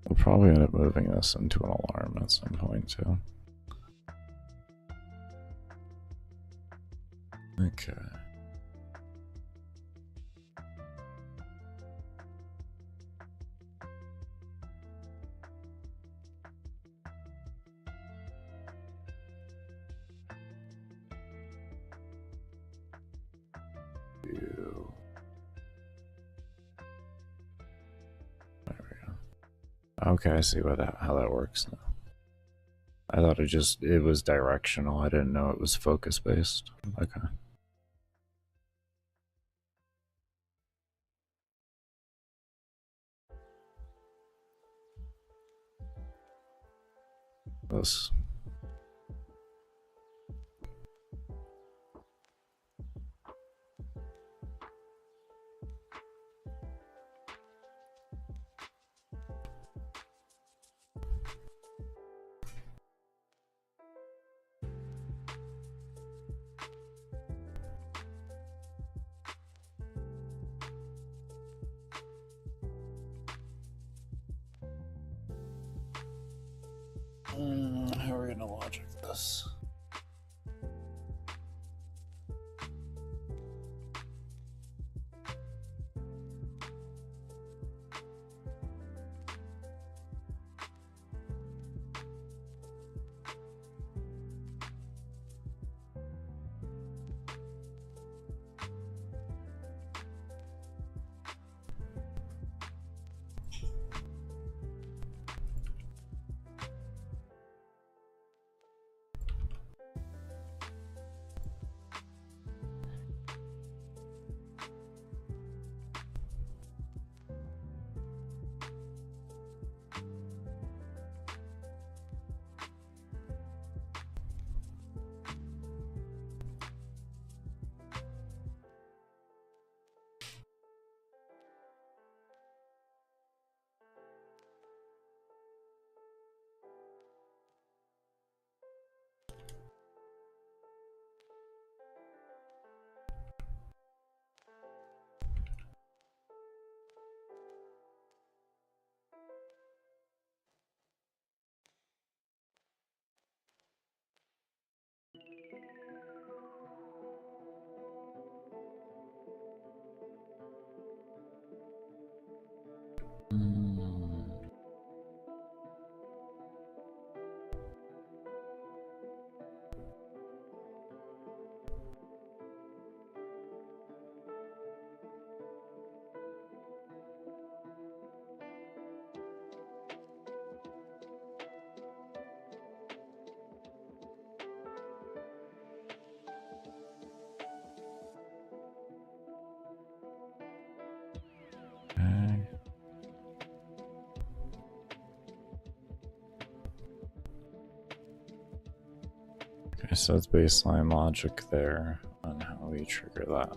We'll probably end up moving this into an alarm at some point too. Okay. Ew. There we go. Okay, I see how that works now. I thought it was directional. I didn't know it was focus based. Okay. this. How are we gonna logic this? Okay, so that's baseline logic there on how we trigger that.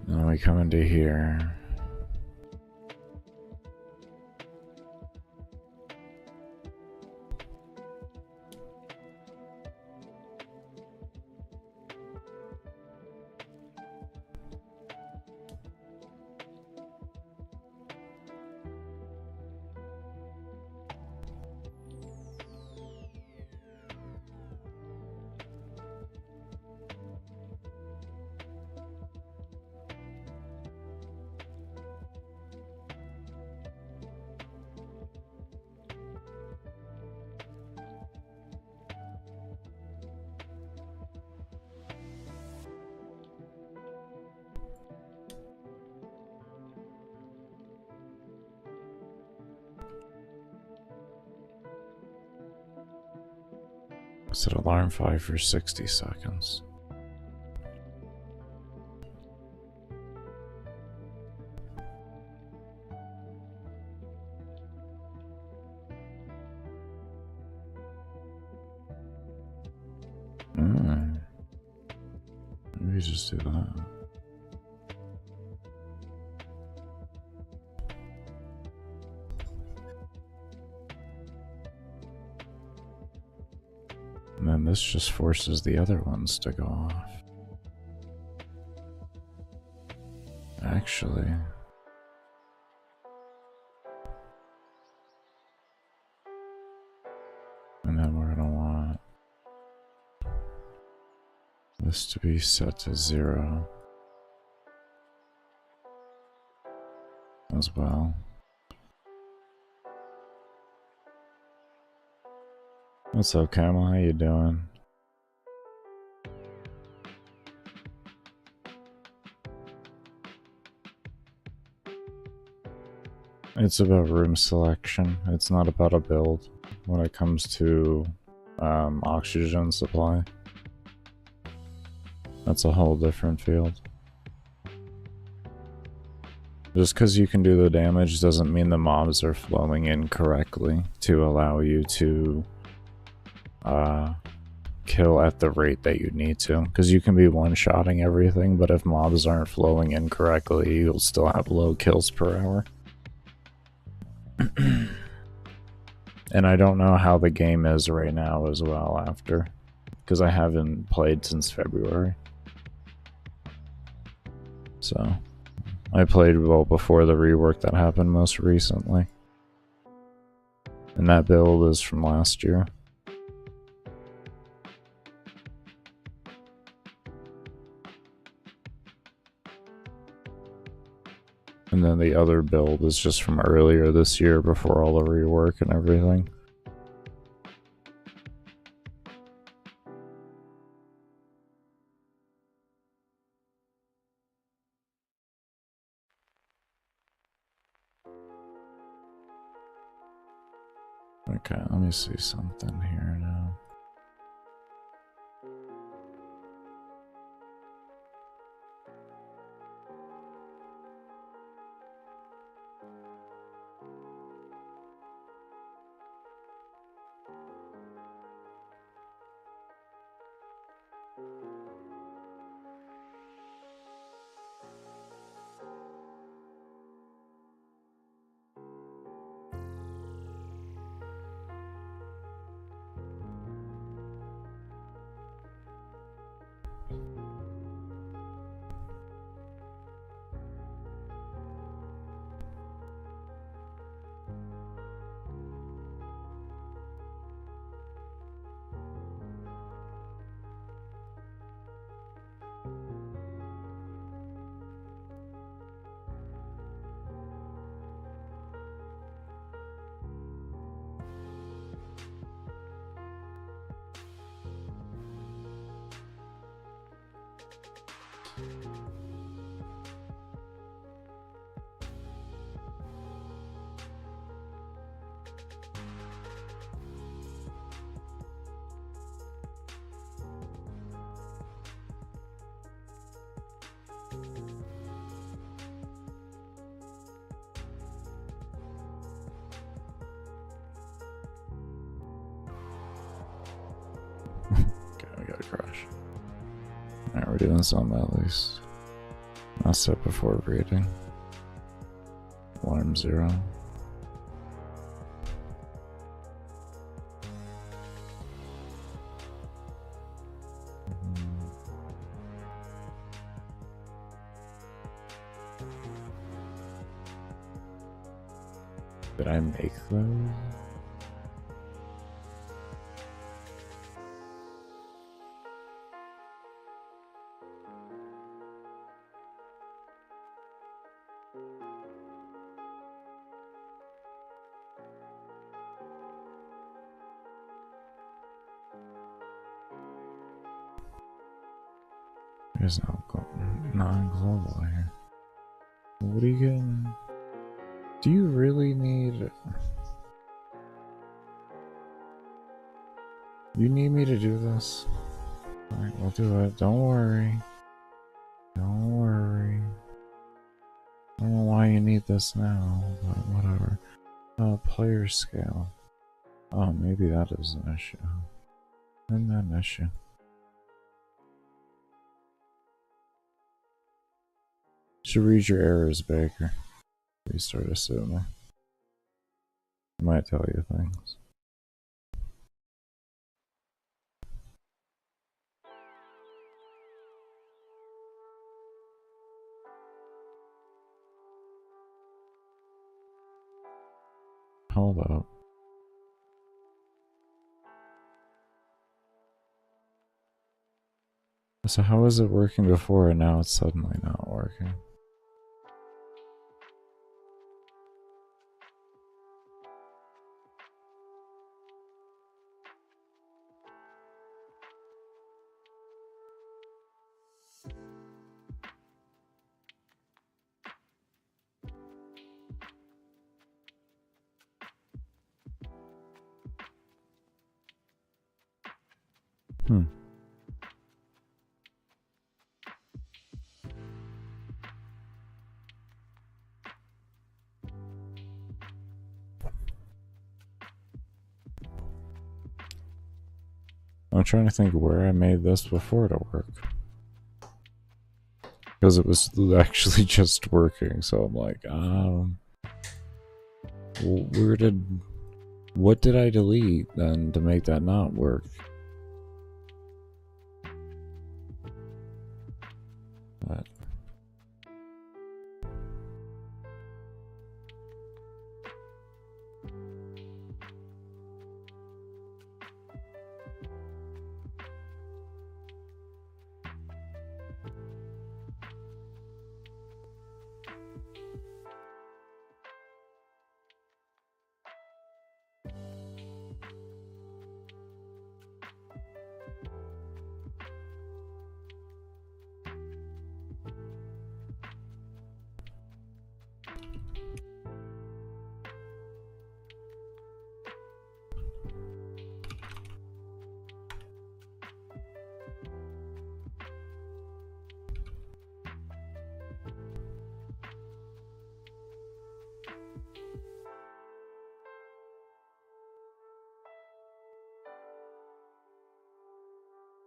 Then we come into here. Set alarm 5 for 60 seconds. Maybe just do that. And then this just forces the other ones to go off. Actually. And then we're gonna want this to be set to 0 as well. What's up, Camel? How you doing? It's about room selection. It's not about a build when it comes to oxygen supply. That's a whole different field. Just because you can do the damage doesn't mean the mobs are flowing in correctly to allow you to kill at the rate that you need to. Because you can be one-shotting everything, but if mobs aren't flowing in correctly, you'll still have low kills per hour. And I don't know how the game is right now as well after, because I haven't played since February. So, I played well before the rework that happened most recently. And that build is from last year. And then the other build is just from earlier this year before all the rework and everything. Okay, let me see something here now. Okay, we got a crash. Alright, we're doing something at least. I'll set before reading. Alarm 0. Did I make those? There's no non-global here. What are you getting? Do you really need... You need me to do this? Alright, we'll do it. Don't worry. Don't worry. I don't know why you need this now, but whatever. Player scale. Oh, maybe that is an issue. Isn't that an issue? Should read your errors, Baker. Restart assuming. It might tell you things. Hold up. So how was it working before and now it's suddenly not working? I'm trying to think where I made this before to work. Because it was actually just working, so I'm like, what did I delete then to make that not work? But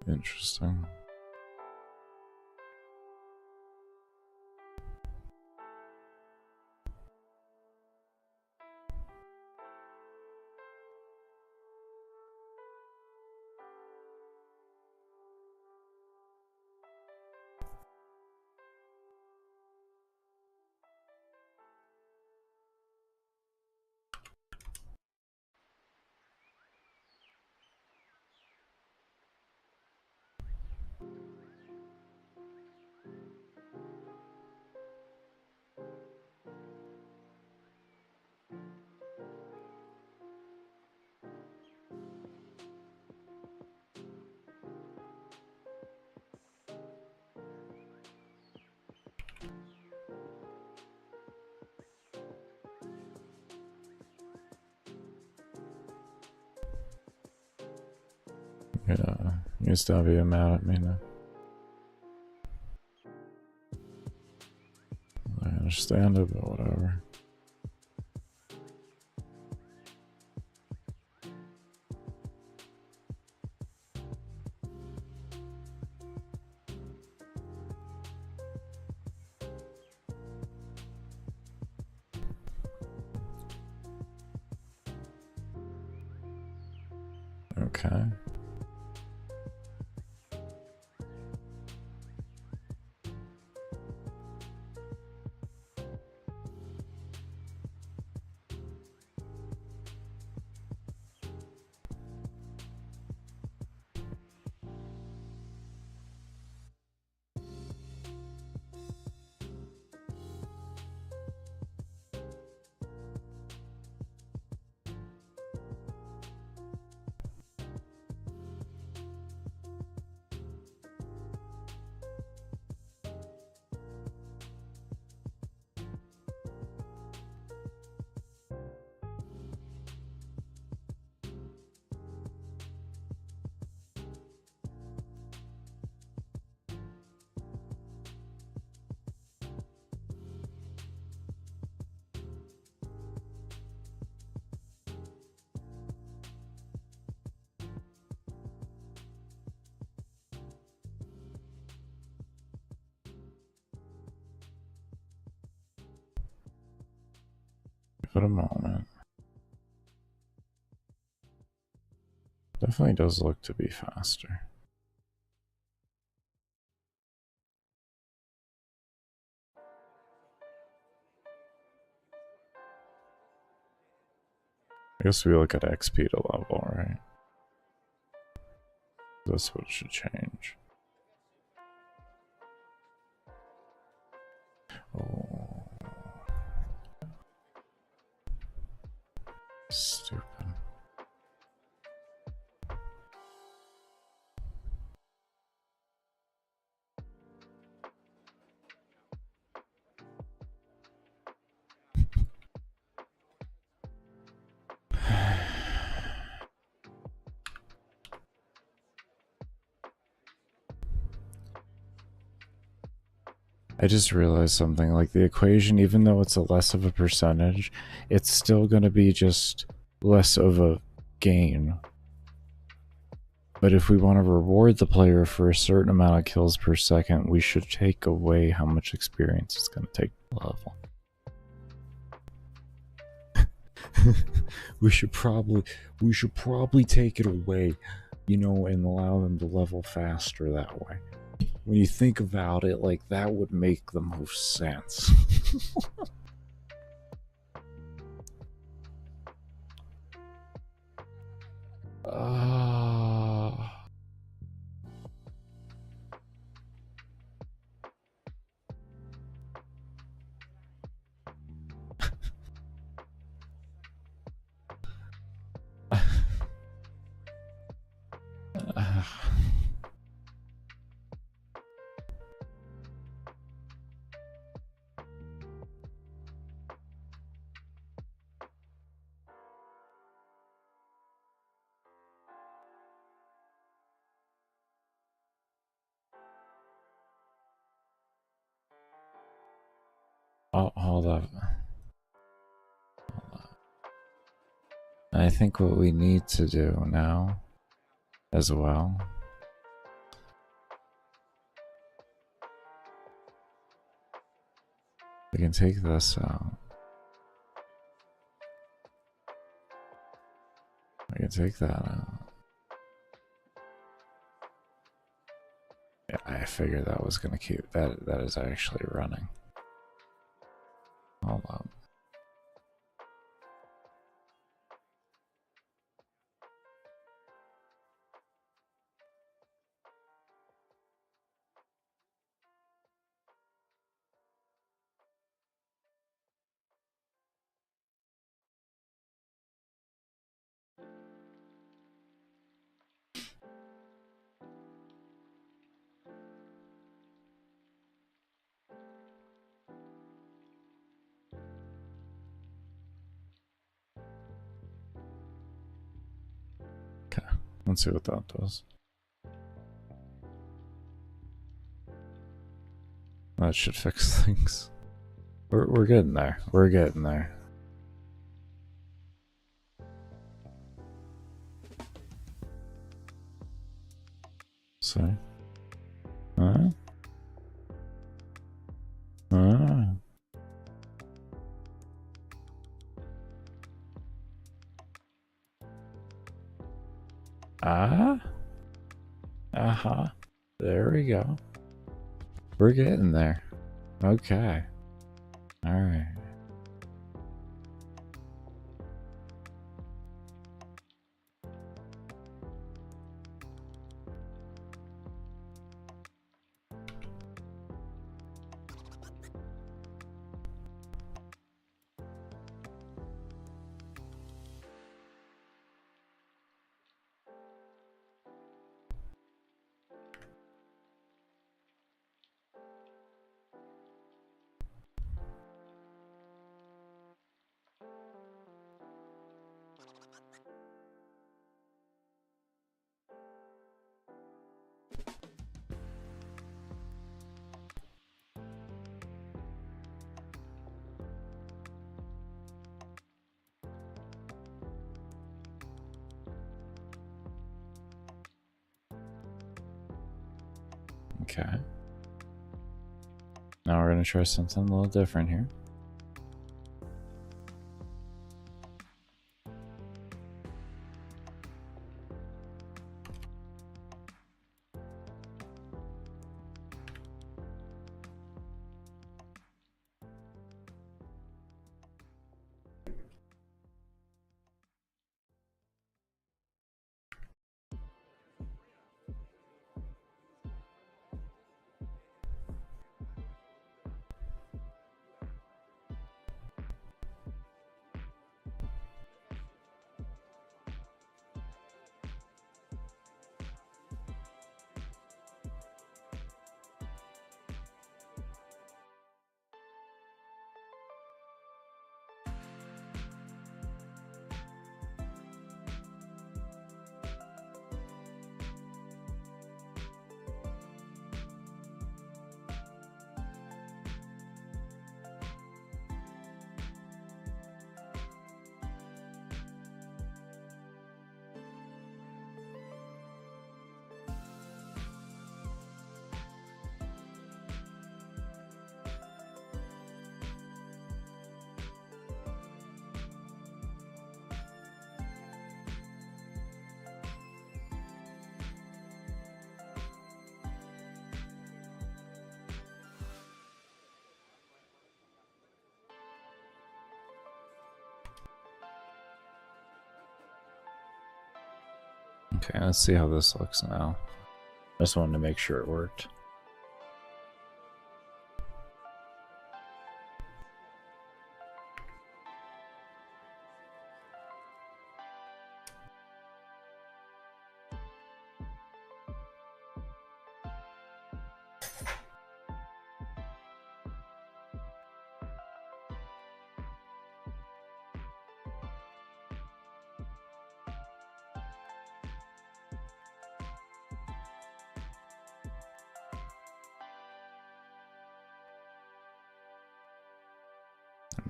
interesting. Yeah, you stop being mad at me now. I understand it, but whatever. Okay. Give it a moment. Definitely does look to be faster. I guess we look at XP to level, right? That's what should change. Oh. Stupid. I just realized something, like the equation, even though it's a less of a percentage, it's still going to be just less of a gain. But if we want to reward the player for a certain amount of kills per second, we should take away how much experience it's going to take to level. we should probably take it away, you know, and allow them to level faster that way. When you think about it, like, that would make the most sense. Oh, hold up. I think what we need to do now as well, we can take this out. I can take that out. Yeah, I figured that was gonna keep that. That is actually running. Hold up. Okay, let's see what that does. That should fix things. We're getting there. We're getting there. See? Huh? Huh? Uh-huh. There we go. We're getting there. Okay. Alright. Okay. Now we're gonna try something a little different here. Okay, let's see how this looks now. I just wanted to make sure it worked.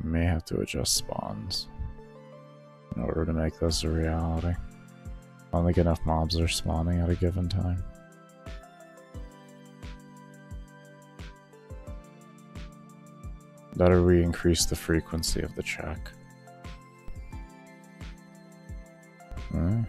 I may have to adjust spawns in order to make this a reality. I don't think enough mobs are spawning at a given time. Better we increase the frequency of the check. Alright.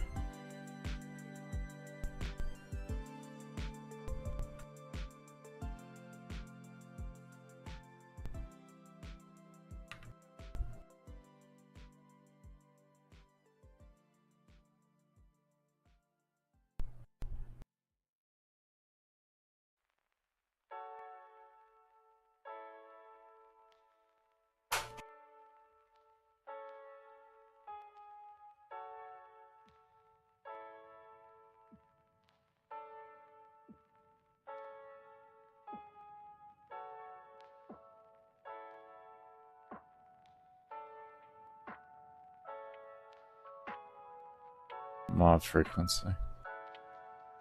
Mob frequency.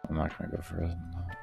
I'm not gonna go further than that.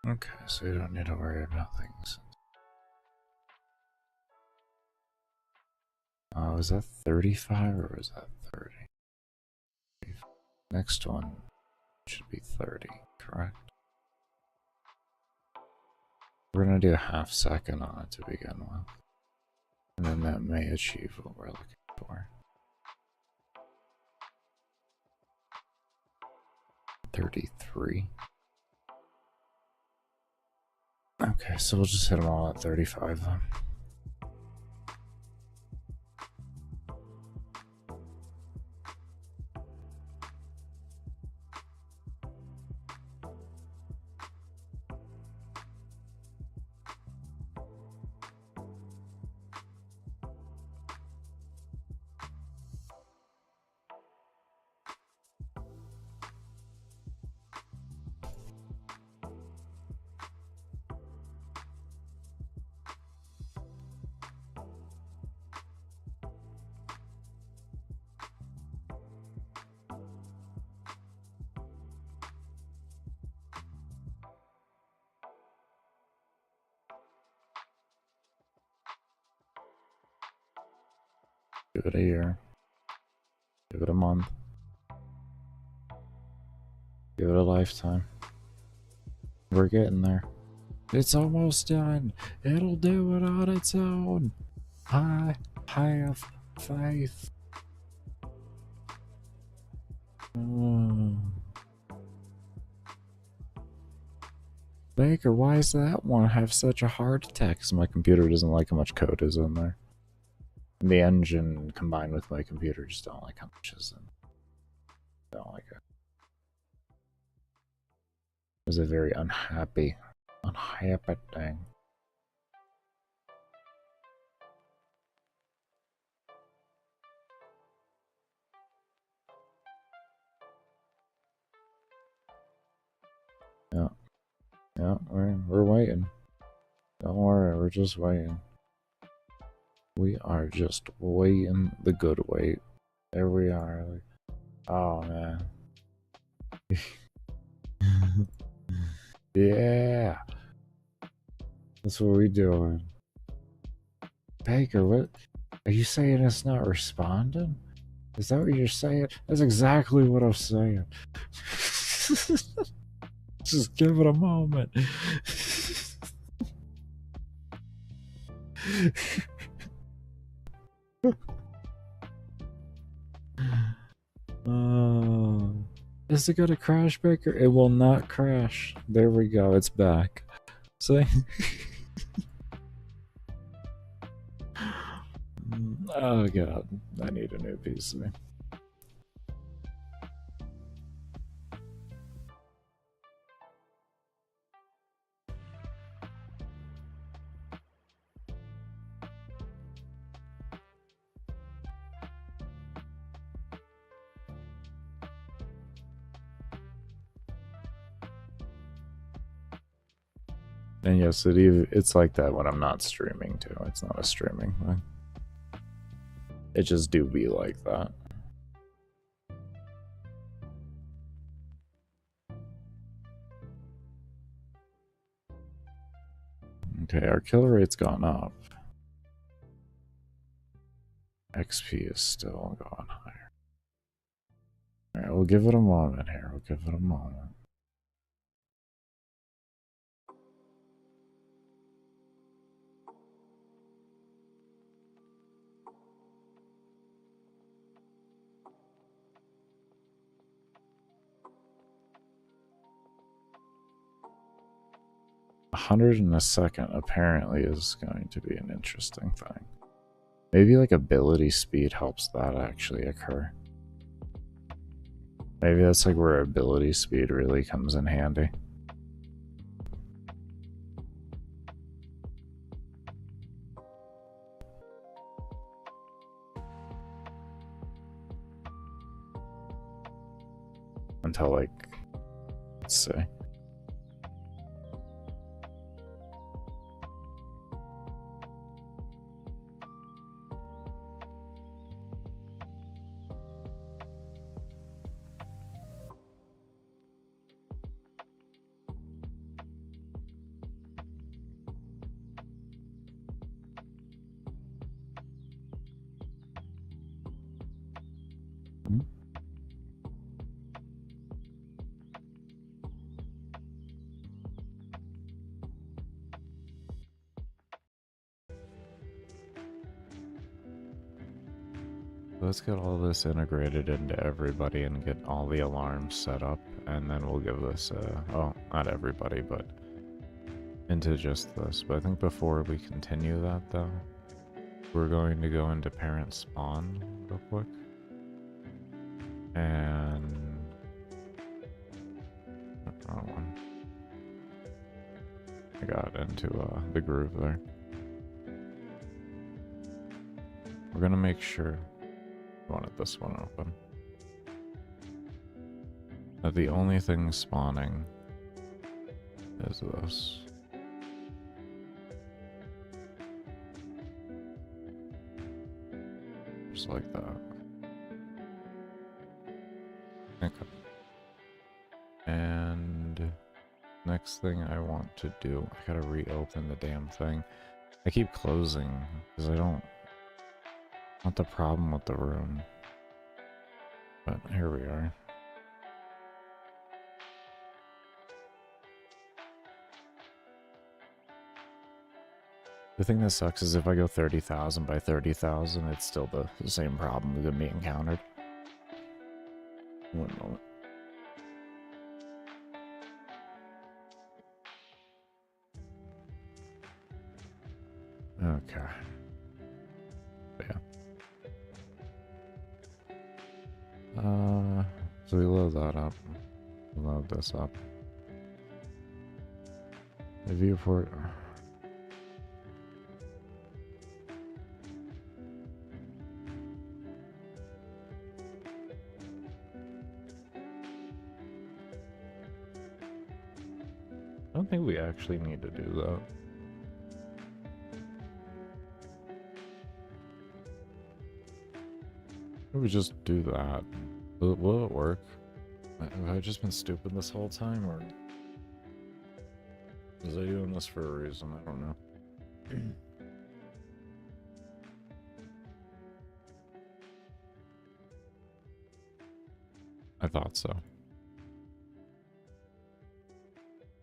Okay, so you don't need to worry about things. Was that 35 or was that 30? Next one should be 30, correct? We're gonna do a half second on it to begin with. And then that may achieve what we're looking for. 33. Okay, so we'll just hit them all at 35 then. Give it a year. Give it a month. Give it a lifetime. We're getting there. It's almost done. It'll do it on its own. I have faith. Baker, why does that one have such a heart attack? Because my computer doesn't like how much code is in there. And the engine combined with my computer just don't like how much is in. Don't like it. It was a very unhappy thing. Yeah. Yeah, we're waiting. Don't worry, we're just waiting. We are just waiting the good wait. There we are. Like, oh man. Yeah. That's what we doing. Baker, what? Are you saying it's not responding? Is that what you're saying? That's exactly what I'm saying. Just give it a moment. Is it gonna crash, Baker? It will not crash. There we go. It's back. See? Oh god, I need a new PC. And yes, it's like that when I'm not streaming too. It's not a streaming thing. It just do be like that. Okay, our kill rate's gone up. XP is still going higher. Alright, we'll give it a moment here. We'll give it a moment. $100 in a second apparently is going to be an interesting thing. Maybe like ability speed helps that actually occur. Maybe that's like where ability speed really comes in handy. Until like, let's see. Let's get all this integrated into everybody and get all the alarms set up, and then we'll give this, oh, not everybody, but into just this. But I think before we continue that, though, we're going to go into parent spawn real quick. And... wrong one. I got into the groove there. We're gonna make sure... I wanted this one open. That the only thing spawning is this. Just like that. Okay. And next thing I want to do, I gotta reopen the damn thing. I keep closing because I don't want the problem with the room. But here we are. The thing that sucks is if I go 30,000 by 30,000, it's still the same problem that we encountered. One moment. Okay. Yeah. So we load that up. Load this up. The viewport. I don't think we actually need to do that. We just do that. Will it work? Have I just been stupid this whole time, or was I doing this for a reason? I don't know. I thought so.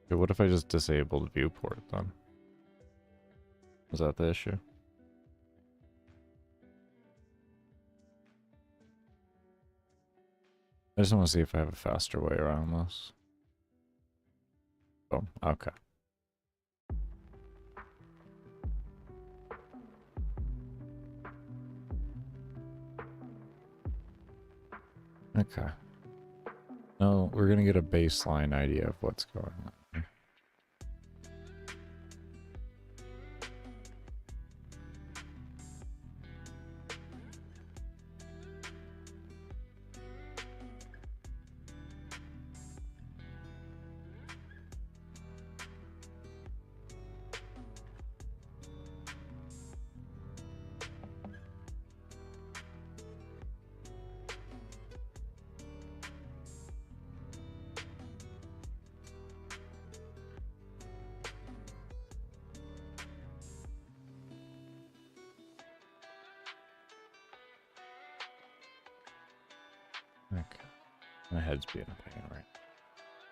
Okay, what if I just disabled viewport then? Was that the issue? I just want to see if I have a faster way around this. Oh, okay. Okay. No, we're gonna get a baseline idea of what's going on here. Okay. My head's being a pain, right?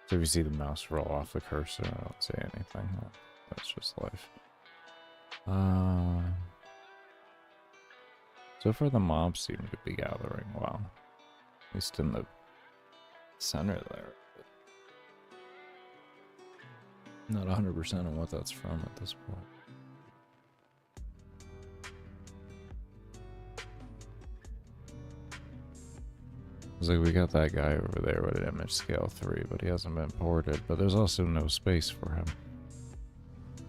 So if you see the mouse roll off the cursor, I don't say anything. That's just life. So far the mobs seem to be gathering well. At least in the center there. Not 100% on what that's from at this point. It's like we got that guy over there with an image scale 3, but he hasn't been ported. But there's also no space for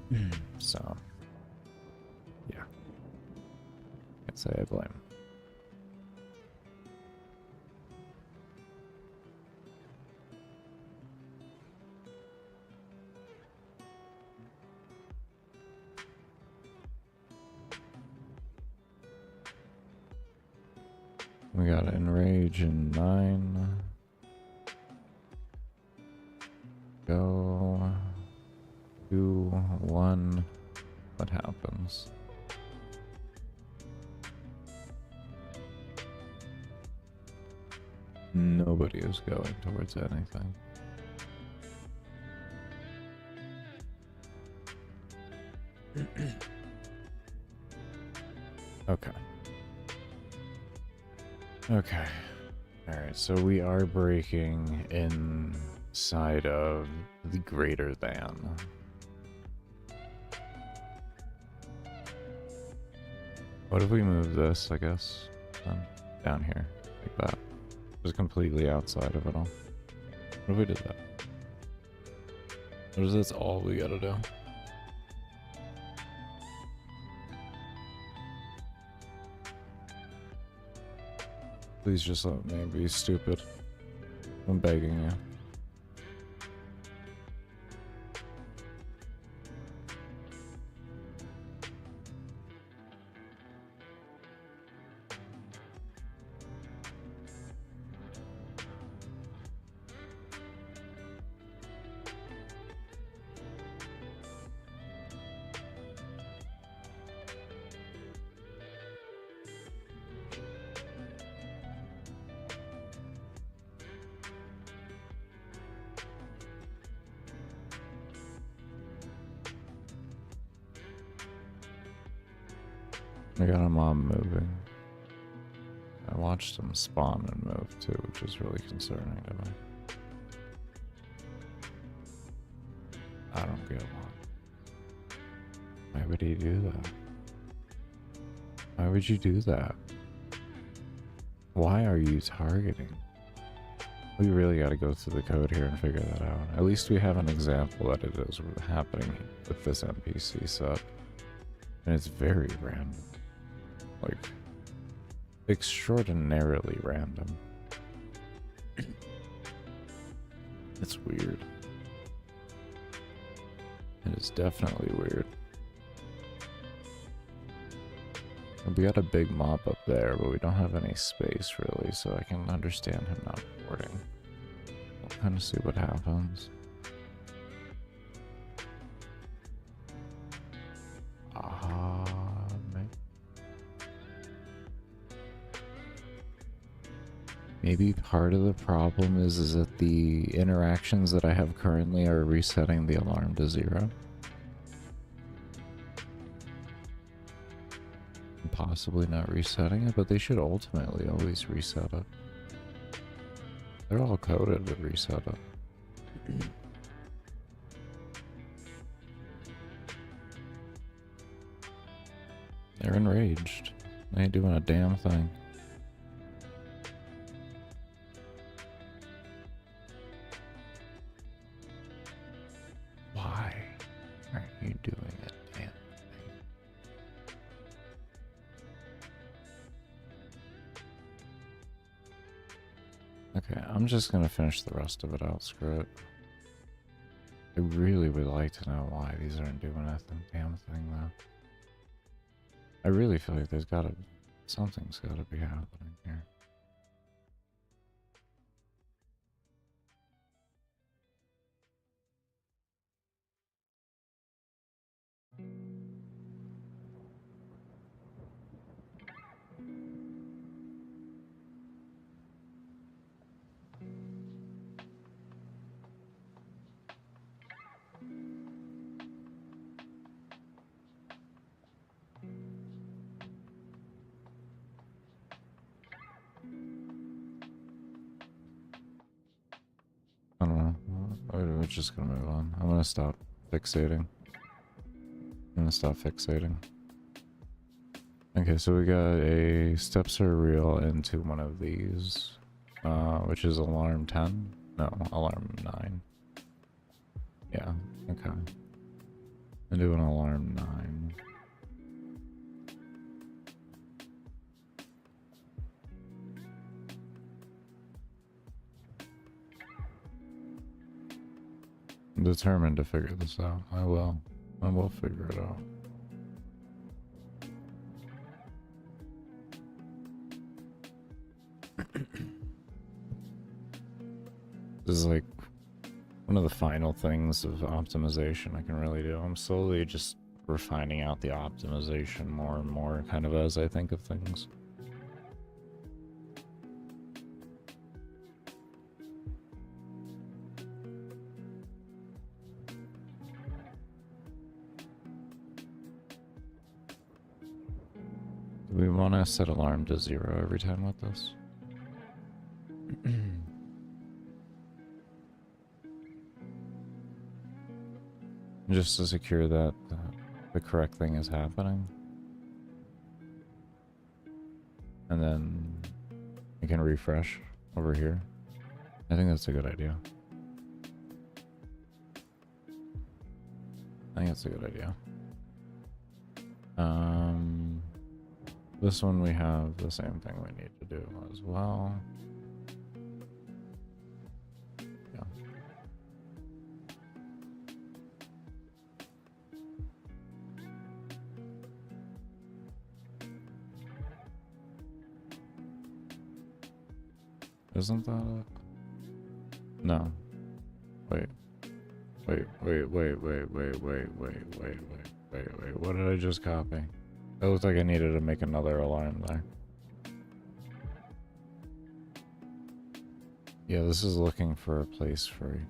him. So, yeah. Can't say I blame him. We got enrage in 9. Go. 2, 1. What happens? Nobody is going towards anything. Okay. Okay. Alright, so we are breaking inside of the greater than. What if we move this, I guess, down here, like that? Just completely outside of it all. What if we did that? What is this all we gotta do? Please just let me be stupid. I'm begging you. I got a mob moving. I watched him spawn and move too, which is really concerning to me. I don't get why. Why would he do that? Why would you do that? Why are you targeting? We really got to go through the code here and figure that out. At least we have an example that it is happening with this NPC set. And it's very random. Like, extraordinarily random. It's weird. It is definitely weird. We got a big mob up there, but we don't have any space really, so I can understand him not boarding. We'll kind of see what happens. Maybe part of the problem is that the interactions that I have currently are resetting the alarm to 0. Possibly not resetting it, but they should ultimately always reset it. They're all coded to reset it. They're enraged. They ain't doing a damn thing. Why aren't you doing a damn thing? Okay, I'm just gonna finish the rest of it out, screw it. I really would like to know why these aren't doing a damn thing though. I really feel like something's gotta be happening here. I don't know. We're just gonna move on. I'm gonna stop fixating. Okay, so we got a steps are real into one of these, which is alarm 10. No, alarm 9. Yeah, okay. And do an alarm 9. I'm determined to figure this out. I will figure it out. This is like one of the final things of optimization I can really do. I'm slowly just refining out the optimization more and more, kind of as I think of things. Do we want to set alarm to 0 every time with this? Just to secure that the correct thing is happening. And then we can refresh over here. I think that's a good idea. This one we have the same thing we need to do as well. Yeah. Isn't that it? No. Wait. Wait. What did I just copy? It looked like I needed to make another alarm there. Yeah, this is looking for a place free.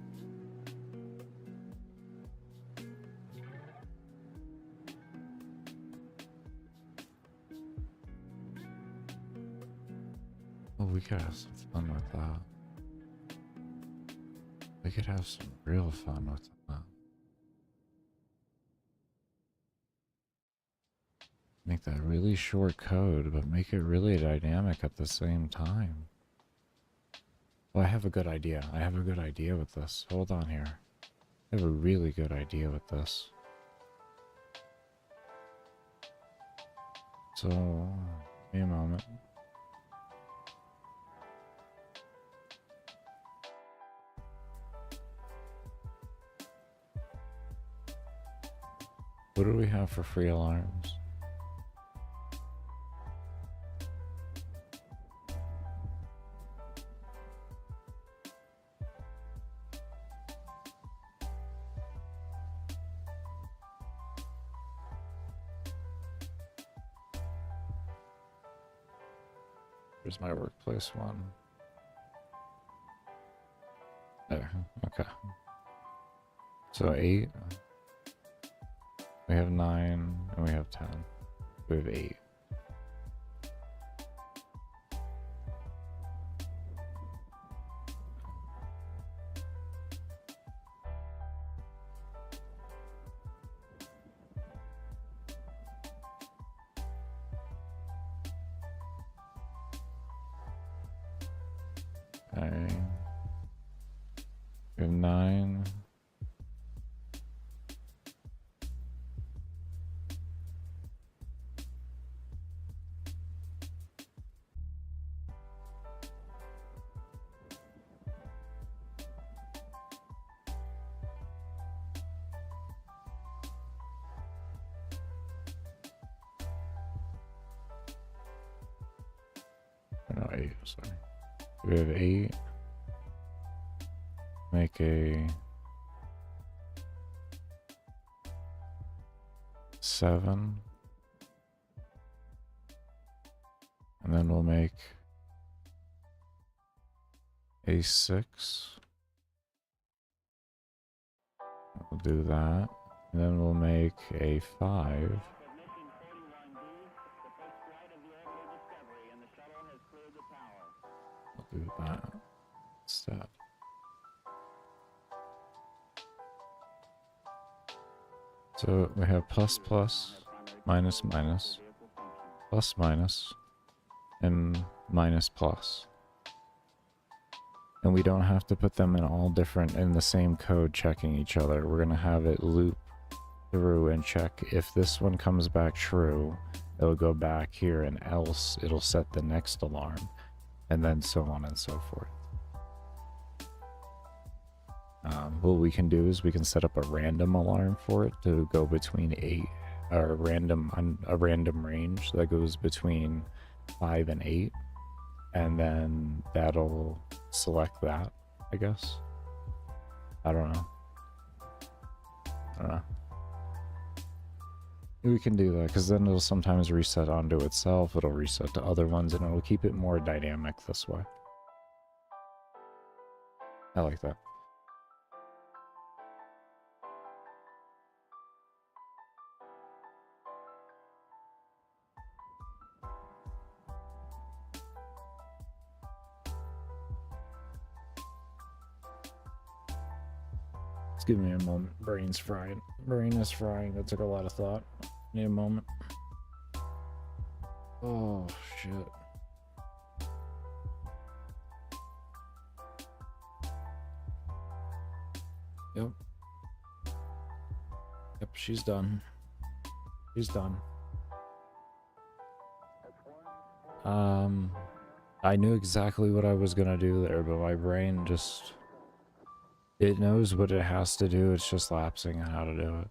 Oh, we could have some fun with that. We could have some real fun with that. Make that really short code, but make it really dynamic at the same time. Well, I have a good idea. I have a good idea with this. Hold on here. I have a really good idea with this. So, give me a moment. What do we have for free alarms? Here's my workplace one. There, okay. So 8. We have 9, and we have 10. We have 8. Okay. We have 9. No, 8, sorry. We have 8. Make a 7. And then we'll make a 6. We'll do that. And then we'll make a 5. We'll do that instead. So we have plus plus, minus minus, plus minus, and minus plus. And we don't have to put them in all different in the same code checking each other. We're gonna have it loop through and check if this one comes back true, it'll go back here, and else it'll set the next alarm, and then so on and so forth. What we can do is we can set up a random alarm for it to go between 8, or a random range that goes between 5 and 8, and then that'll select that, I guess. I don't know. We can do that because then it'll sometimes reset onto itself, it'll reset to other ones, and it'll keep it more dynamic this way. I like that. Just give me a moment. Brain's frying. Brain is frying. That took a lot of thought. Need a moment. Oh, shit. Yep. Yep, she's done. She's done. I knew exactly what I was gonna do there, but my brain just... It knows what it has to do, it's just lapsing on how to do it.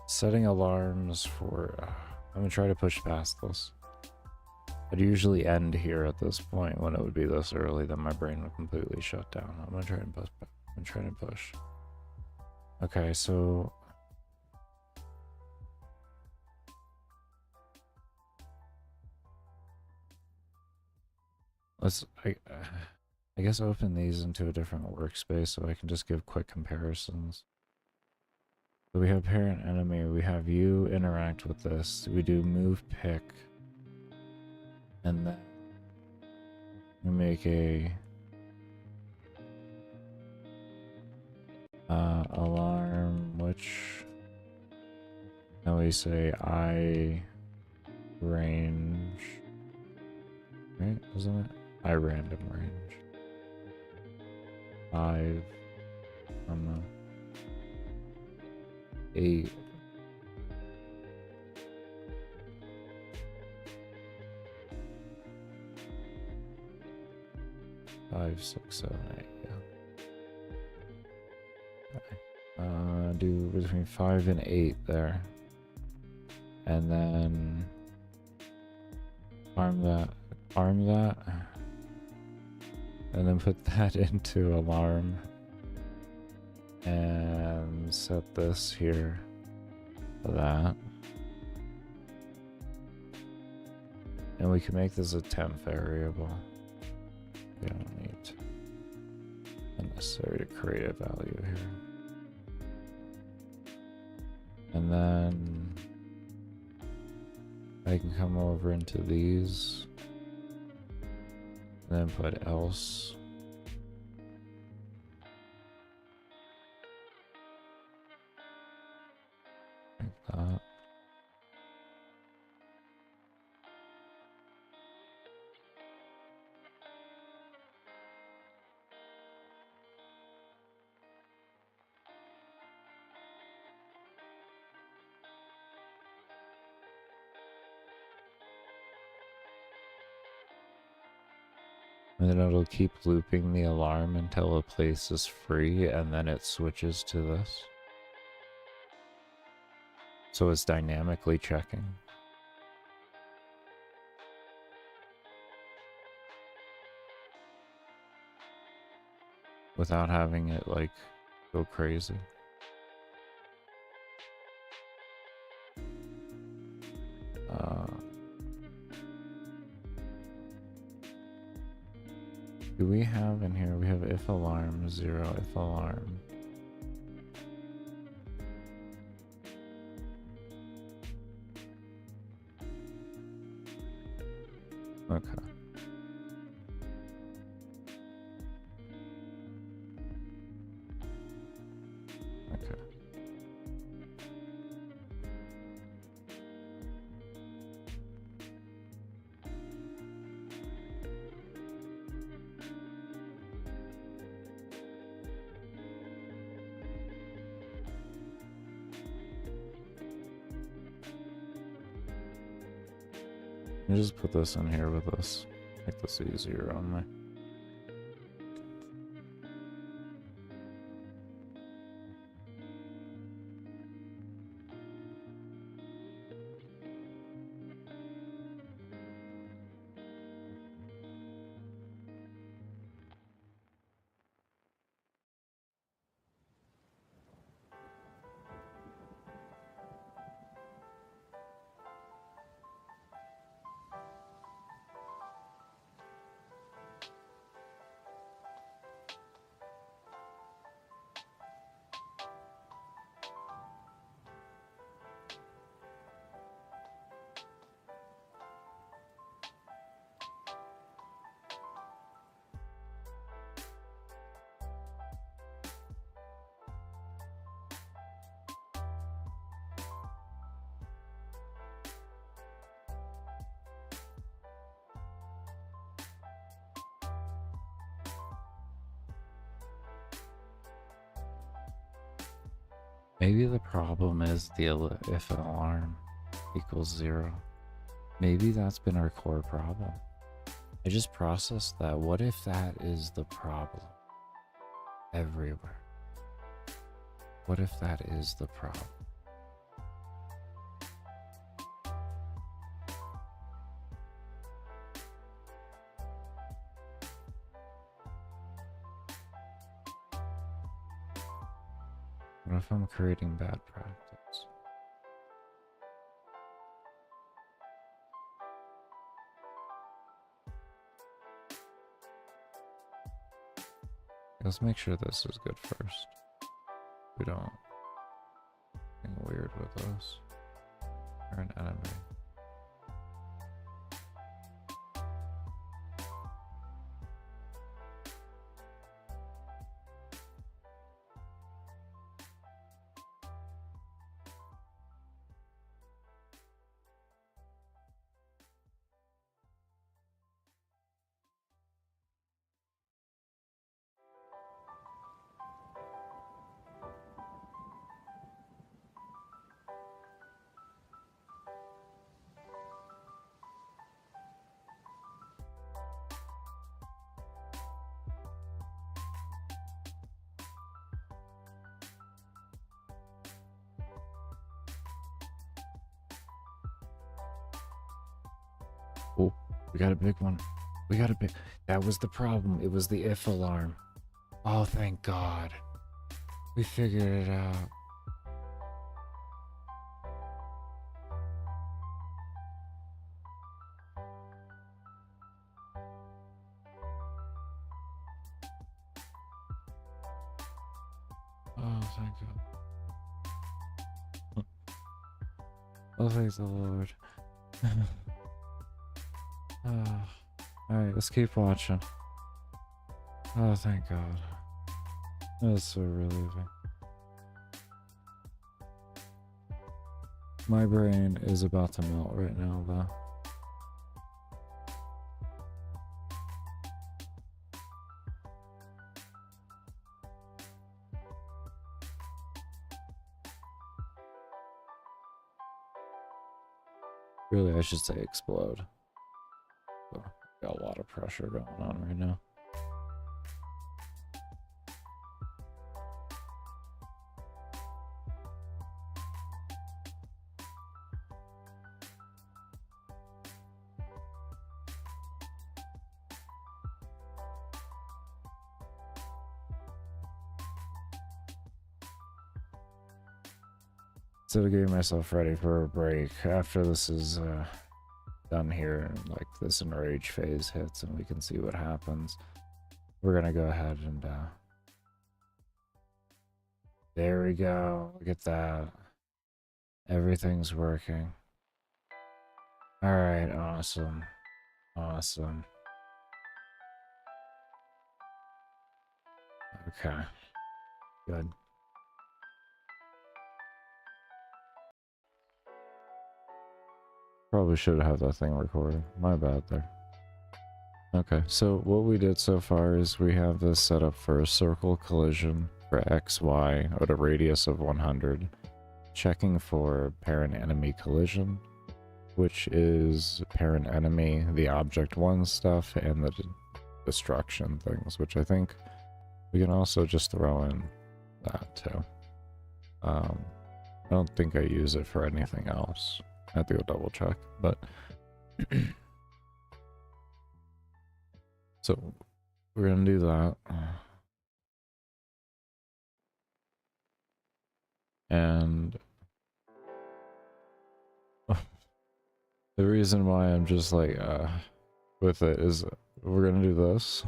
Setting alarms for... I'm gonna try to push past this. I'd usually end here at this point when it would be this early, then my brain would completely shut down. I'm gonna try and push. I'm trying to push. Okay, so... Let's... I guess open these into a different workspace so I can just give quick comparisons. So we have parent enemy, we have you interact with this, we do move pick, and then we make a alarm which we say I range, right? Isn't it? I random range 5, 8. Five, 6, 7, 8. Yeah. Okay. Do between 5 and 8 there, and then arm that, and then put that into alarm, and set this here for that. And we can make this a temp variable. We don't need unnecessary to create a value here. And then I can come over into these, and then put else. Like that. And then it'll keep looping the alarm until a place is free, and then it switches to this. So it's dynamically checking. Without having it like go crazy. Do we have in here, we have if alarm 0, if alarm. Okay. Okay. You just put this in here with this. Make this easier on me. Maybe the problem is if an alarm equals 0. Maybe that's been our core problem. I just processed that. What if that is the problem everywhere? What if that is the problem? What if I'm creating bad practice? Let's make sure this is good first. We don't get weird with this. Or an enemy. Oh, we got a big one. We got a big... That was the problem. It was the if alarm. Oh, thank God. We figured it out. Oh, thank God. Oh, thank the Lord. Alright, let's keep watching. Oh, thank God. That's so relieving. My brain is about to melt right now, though. Really, I should say explode. So, got a lot of pressure going on right now. So to get myself ready for a break after this is done here, and like this enrage phase hits and we can see what happens, we're gonna go ahead and there we go. Look at that. Everything's working. All right, awesome. Awesome. Okay. Good. Probably should have that thing recorded. My bad there. Okay, so what we did so far is we have this set up for a circle collision for X, Y, at a radius of 100. Checking for parent enemy collision, which is parent enemy, the object 1 stuff, and the destruction things, which I think we can also just throw in that too. I don't think I use it for anything else. I have to go double check, but so we're gonna do that. And the reason why I'm just like with it is we're gonna do this.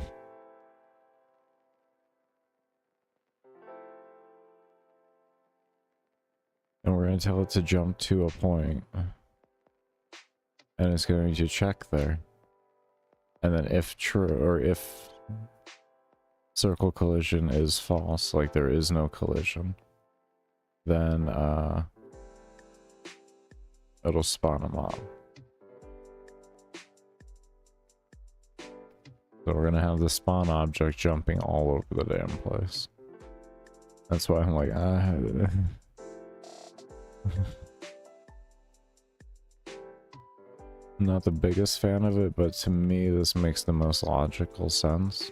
And we're gonna tell it to jump to a point. And it's going to check there. And then if true, or if circle collision is false, like there is no collision, then it'll spawn a mob. So we're gonna have the spawn object jumping all over the damn place. That's why I'm like, I'm not the biggest fan of it, but to me this makes the most logical sense.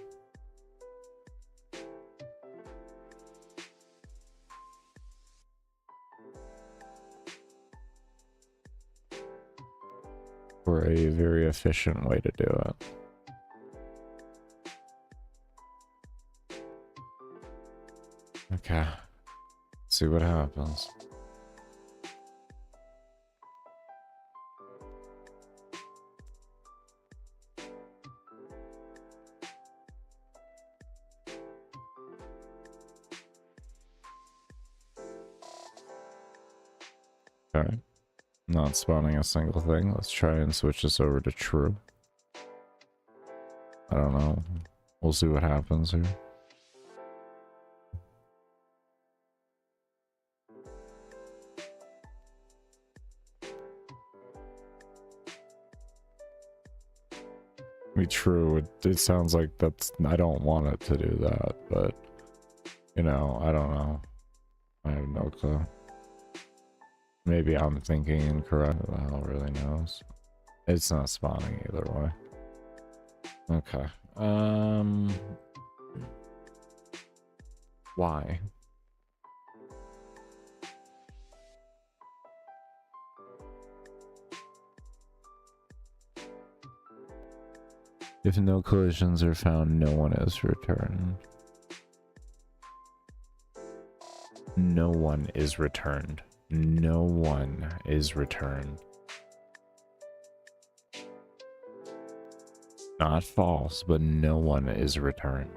For a very efficient way to do it. Okay, let's see what happens. Okay, not spawning a single thing. Let's try and switch this over to true. I don't know. We'll see what happens here. Be true. It sounds like that's... I don't want it to do that, but you know, I don't know. I have no clue. Maybe I'm thinking incorrect. Who the hell really knows? It's not spawning either way. Okay. Why? If no collisions are found, no one is returned. No one is returned. No one is returned. Not false, but no one is returned.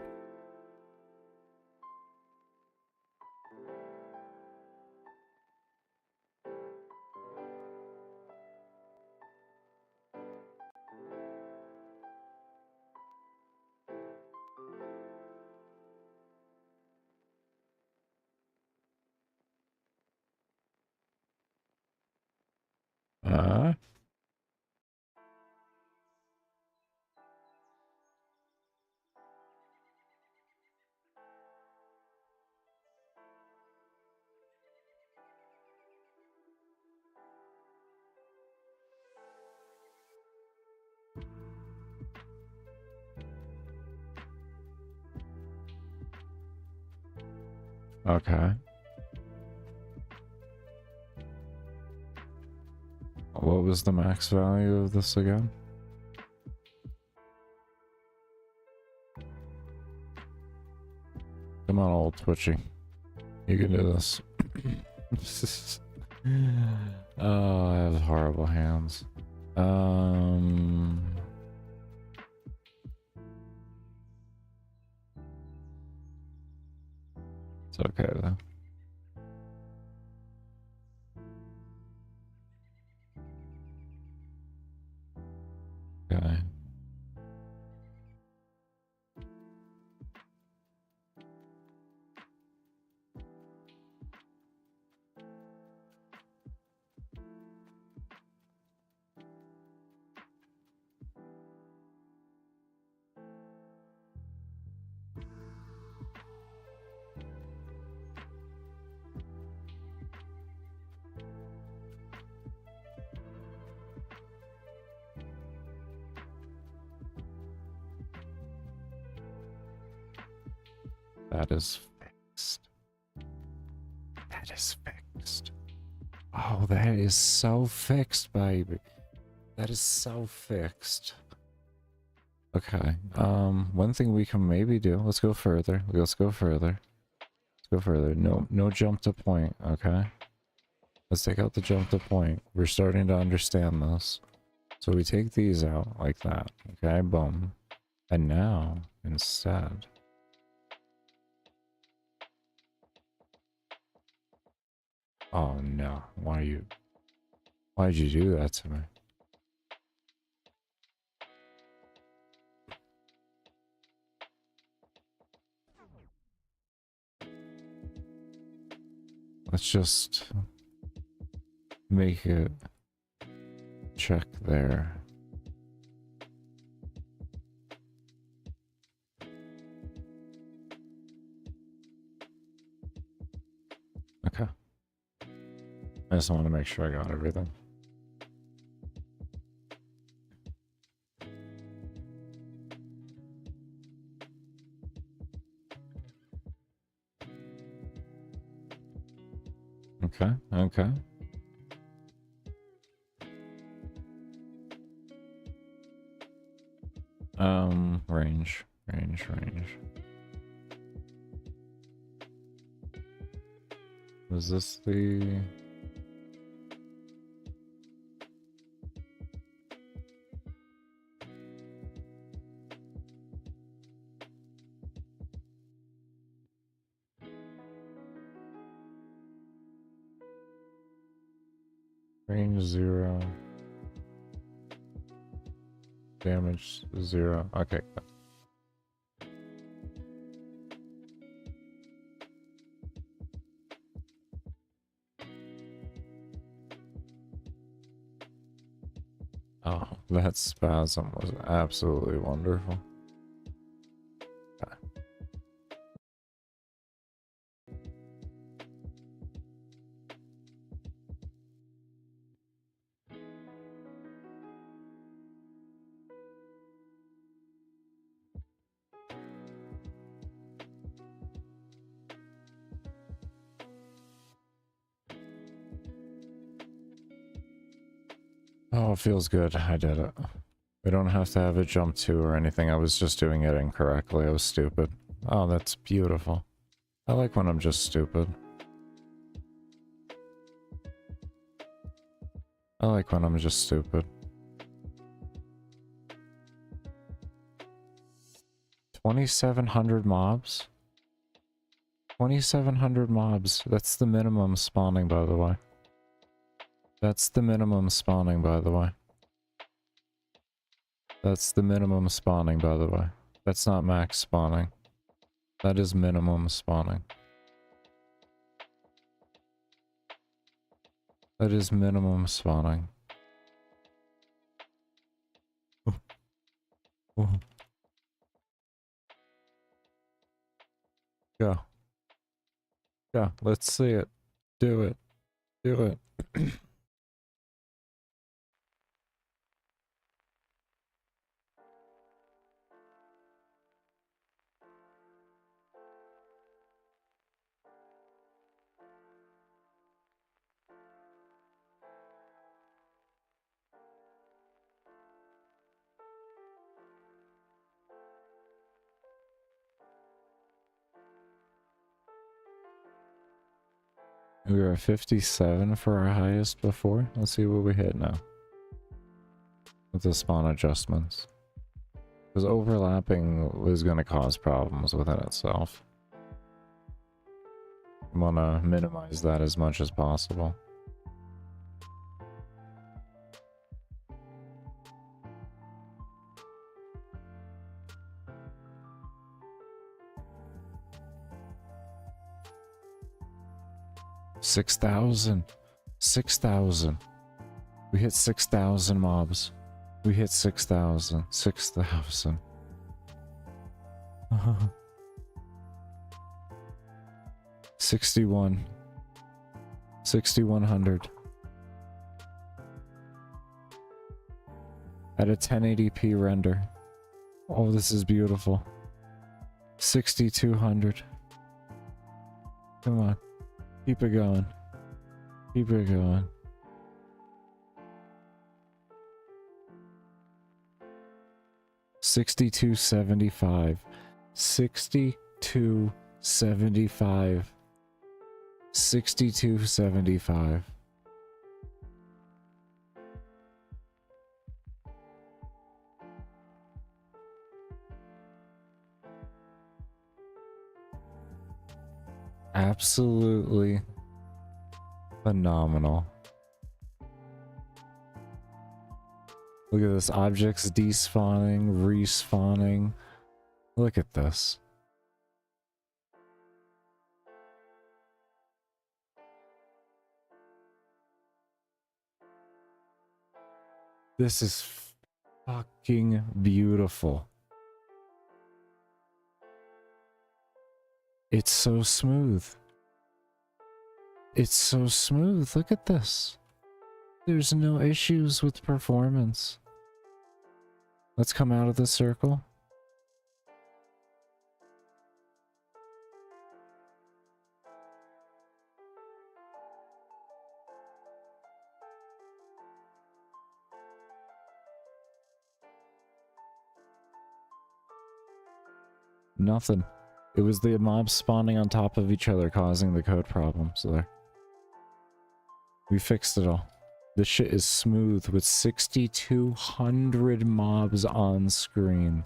Okay. What was the max value of this again? Come on, old Twitchy. You can do this. Oh, I have horrible hands. It's okay though. Okay. That is fixed. That is fixed. Oh, that is so fixed, baby. That is so fixed. Okay. One thing we can maybe do. Let's go further. Let's go further. Let's go further. No jump to point. Okay. Let's take out the jump to point. We're starting to understand this. So we take these out like that. Okay. Boom. And now instead. Oh no, why'd you do that to me? Let's just make it check there. Okay. I just want to make sure I got everything. Okay, okay. Range. Was this the... Range 0. Damage 0. Okay. Oh, that spasm was absolutely wonderful. Okay. Oh, it feels good. I did it. We don't have to have it jump 2 or anything. I was just doing it incorrectly. I was stupid. Oh, that's beautiful. I like when I'm just stupid. I like when I'm just stupid. 2,700 mobs? 2,700 mobs. That's the minimum spawning, by the way. That's the minimum spawning, by the way. That's the minimum spawning, by the way. That's not max spawning. That is minimum spawning. That is minimum spawning. Go. Go. Let's see it. Do it. Do it. We were at 57 for our highest before. Let's see what we hit now. With the spawn adjustments. Because overlapping is going to cause problems within itself. I want to minimize that as much as possible. $6,000. 6,000. We hit 6,000 mobs. We hit 6,000. 6,000. 61. 6,100. At a 1080p render. Oh, this is beautiful. 6,200. Come on. Keep it going. Keep it going. $62.75. $62.75. $62.75. Absolutely phenomenal. Look at this. Objects despawning, respawning. Look at this. This is fucking beautiful. It's so smooth. It's so smooth. Look at this. There's no issues with performance. Let's come out of the circle. Nothing. It was the mobs spawning on top of each other causing the code problems there. We fixed it all. This shit is smooth with 6,200 mobs on screen.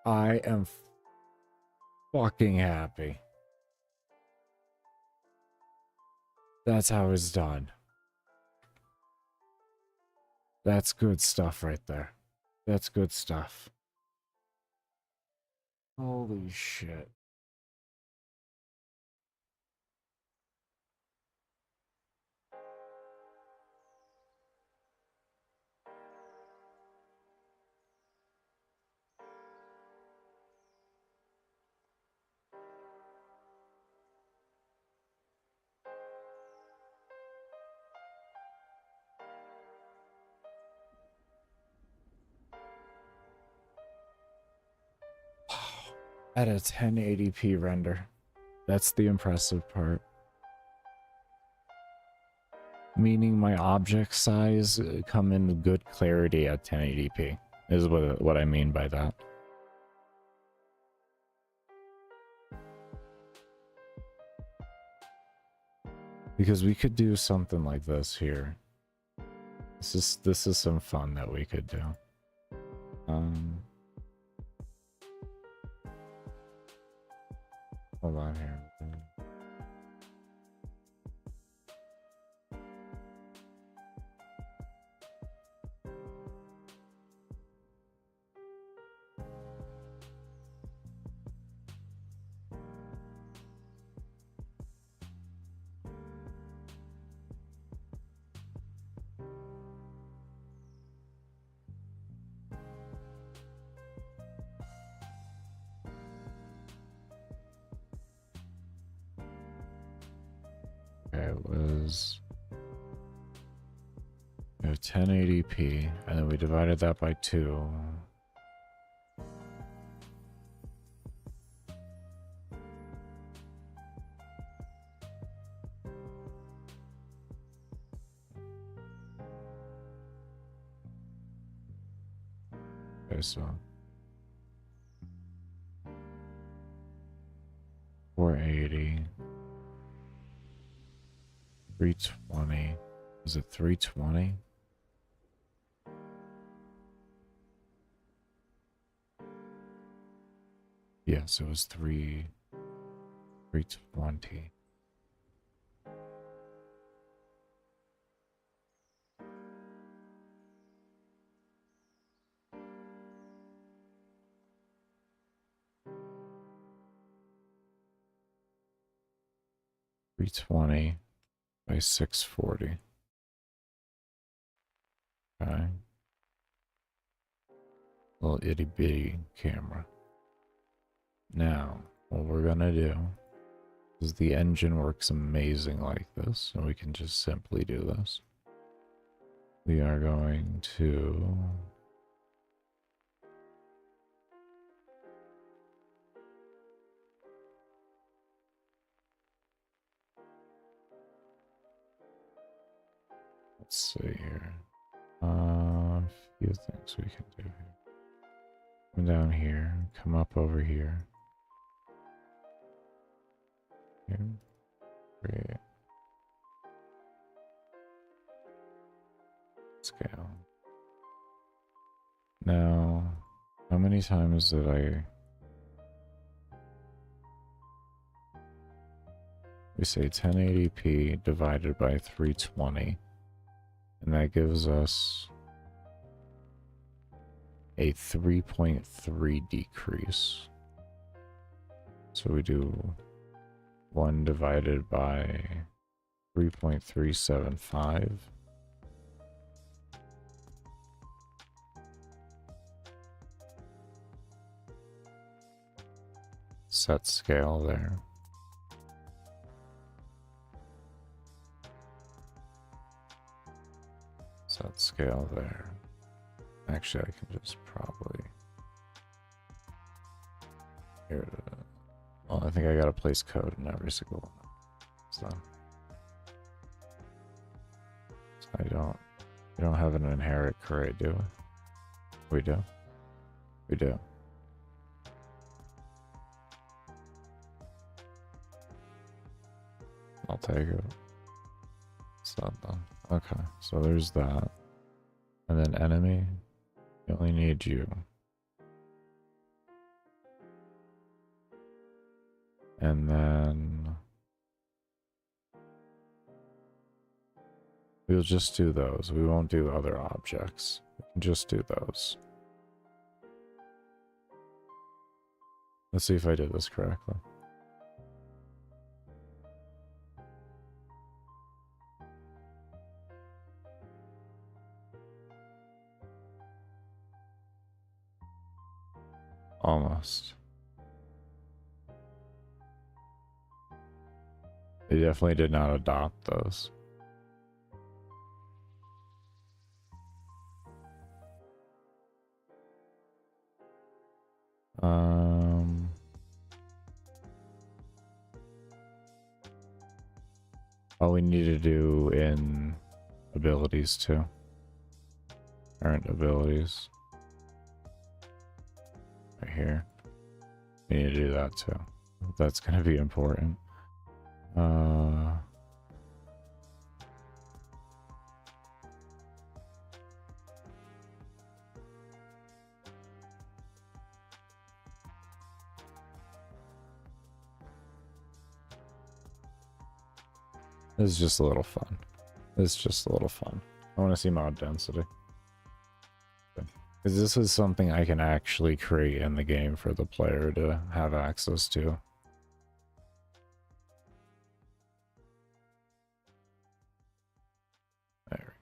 I am fucking happy. That's how it's done. That's good stuff right there. That's good stuff. Holy shit. At a 1080p render. That's the impressive part. Meaning my object size come in good clarity at 1080p is what I mean by that. Because we could do something like this here. This is some fun that we could do. Hold on here. It was 1080p, and then we divided that by 2. Okay, so 480. 320. Is it 320? Yes, it was 320. By 640. Okay. Little itty bitty camera. Now, what we're gonna do is the engine works amazing like this, so we can just simply do this. We are going to let's see here. A few things we can do here. Come down here, come up over here. Here. Create. Scale. Now, how many times did we say 1080p divided by 320, and that gives us a 3.3 decrease. So we do 1 divided by 3.375. Set scale there. Set scale there. Actually, I can just probably... Here. Well, I think I gotta place code in every single one. So I don't... We don't have an inherit crate, do we? We do. We do. I'll take it. It's not done. Okay, so there's that. And then enemy, we only need you. And then we'll just do those. We won't do other objects. We can just do those. Let's see if I did this correctly. Almost. They definitely did not adopt those. All we need to do in abilities too. Current abilities. Right here. We need to do that too. That's going to be important. This is just a little fun. It's just a little fun. I want to see mod density. Because this is something I can actually create in the game for the player to have access to. There.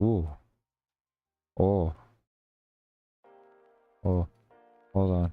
Ooh. Oh. Oh. Hold on.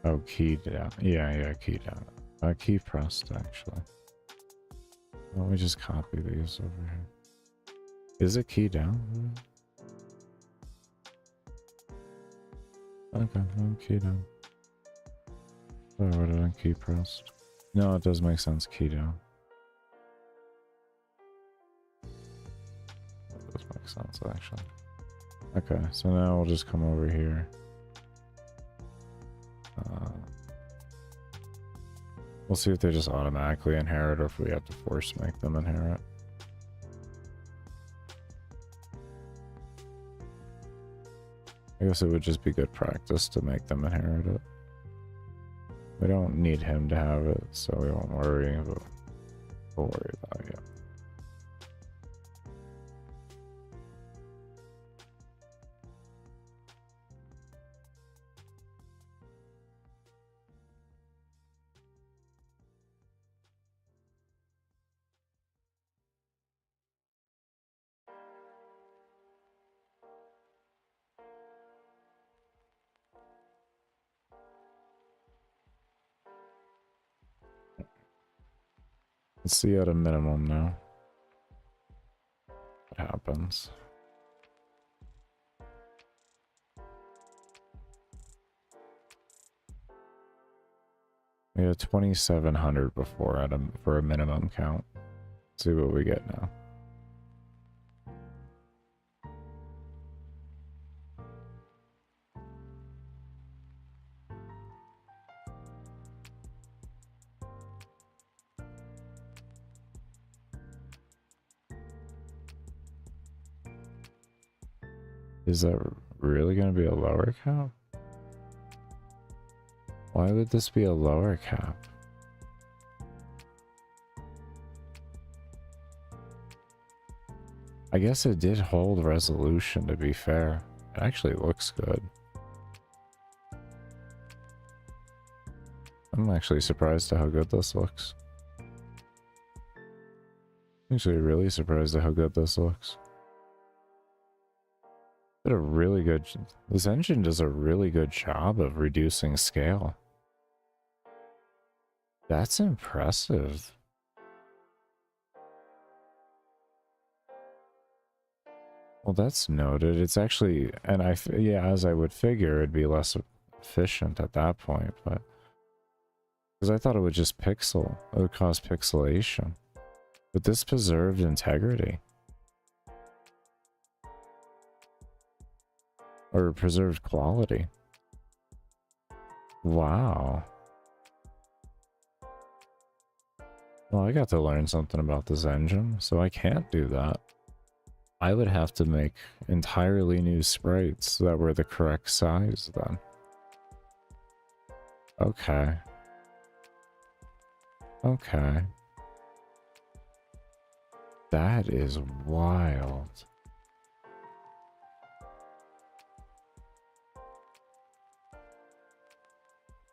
Oh, key down. Yeah, key down. Key pressed, actually. Let me just copy these over here. Is it key down? Okay, I'm key down. Oh, what did I key pressed? No, it does make sense, key down. That does make sense, actually. Okay, so now we'll just come over here. We'll see if they just automatically inherit or if we have to force make them inherit. I guess it would just be good practice to make them inherit it. We don't need him to have it, so we won't worry about it. Let's see at a minimum now. What happens? We had 2,700 before for a minimum count. Let's see what we get now. Is that really going to be a lower cap? Why would this be a lower cap? I guess it did hold resolution, to be fair. It actually looks good. I'm actually surprised at how good this looks. Actually really surprised at how good this looks. Did a really good... This engine does a really good job of reducing scale. That's impressive. Well, that's noted. It's actually, and yeah, as I would figure, it'd be less efficient at that point, but because I thought it would just it would cause pixelation. But this preserved integrity. Or preserved quality. Wow. Well, I got to learn something about this engine, so I can't do that. I would have to make entirely new sprites that were the correct size then. Okay. Okay. That is wild.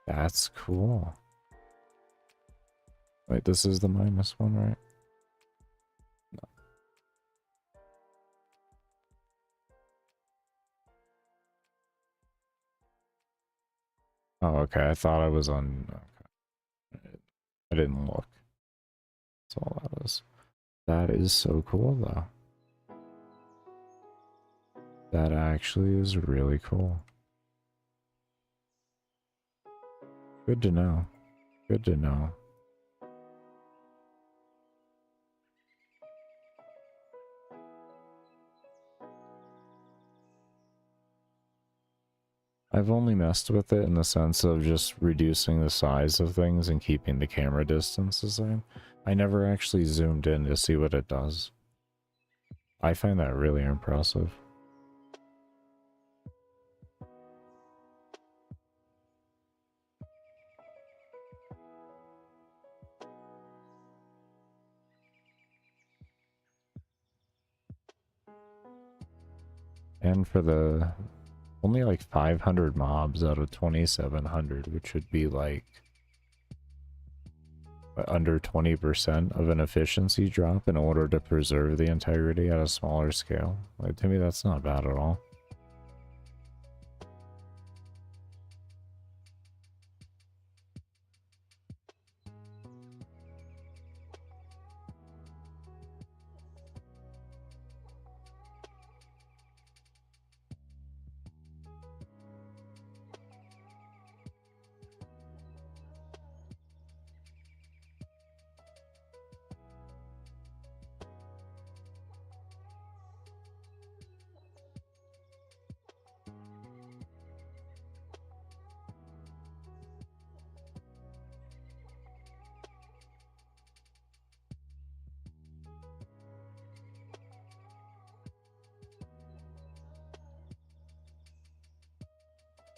That's cool. Wait, this is the -1, right? No. Oh, okay. I thought I was on... Okay. I didn't look. That's all that is. That is so cool, though. That actually is really cool. Good to know. Good to know. I've only messed with it in the sense of just reducing the size of things and keeping the camera distance the same. I never actually zoomed in to see what it does. I find that really impressive. And for the only like 500 mobs out of 2700, which would be like under 20% of an efficiency drop in order to preserve the integrity at a smaller scale. Like, to me, that's not bad at all.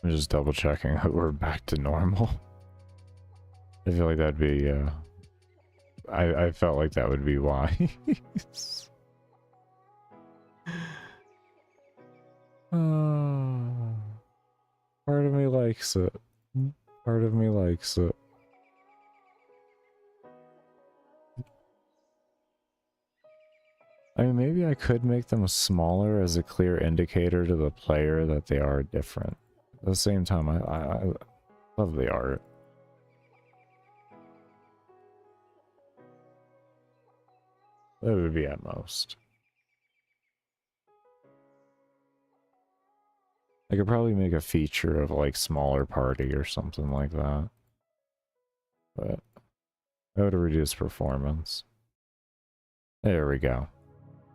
I'm just double checking that we're back to normal. I feel like that'd be, I felt like that would be why. Part of me likes it. Part of me likes it. I mean, maybe I could make them smaller as a clear indicator to the player that they are different. At the same time, I love the art. That would be at most. I could probably make a feature of like smaller party or something like that. But that would reduce performance. There we go.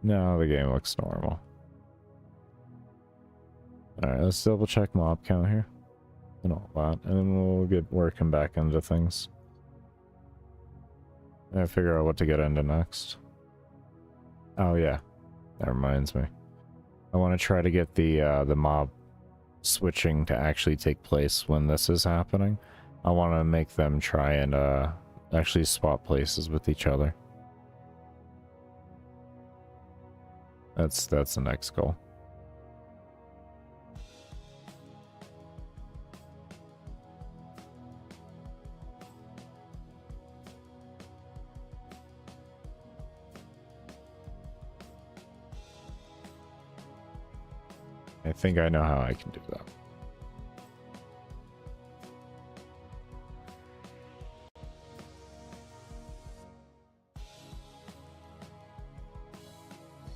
Now the game looks normal. Alright, let's double check mob count here. And all that. And then we'll get working back into things. I figure out what to get into next. Oh yeah. That reminds me. I want to try to get the mob switching to actually take place when this is happening. I want to make them try and actually swap places with each other. That's the next goal. I think I know how I can do that.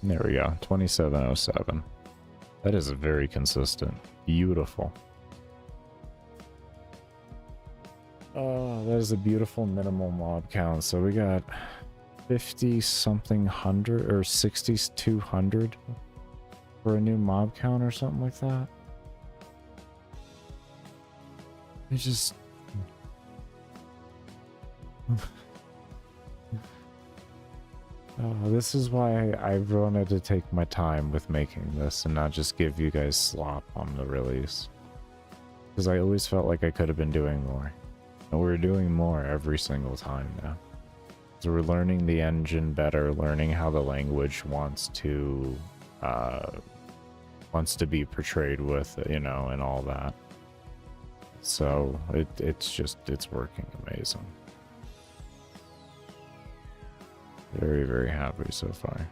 There we go, 2707. That is very consistent. Beautiful. Oh, that is a beautiful minimal mob count. So we got 50 something hundred or 6,200 for a new mob count or something like that. It's just this is why I wanted to take my time with making this and not just give you guys slop on the release. Because I always felt like I could have been doing more. And we're doing more every single time now. So we're learning the engine better, learning how the language wants to be portrayed with, you know, and all that. So it's working amazing. Very, very happy so far.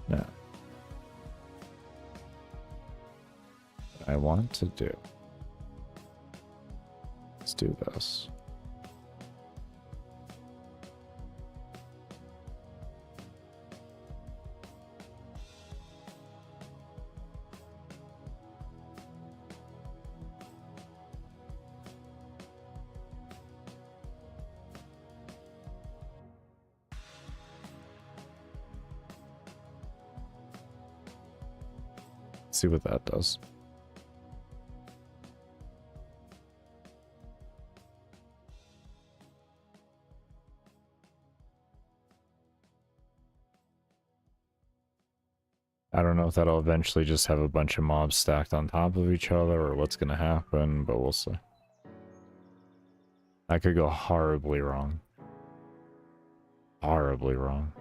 Now, what I want to do, let's do this. See what that does. I don't know if that'll eventually just have a bunch of mobs stacked on top of each other or what's gonna happen, but we'll see. I could go horribly wrong. Horribly wrong.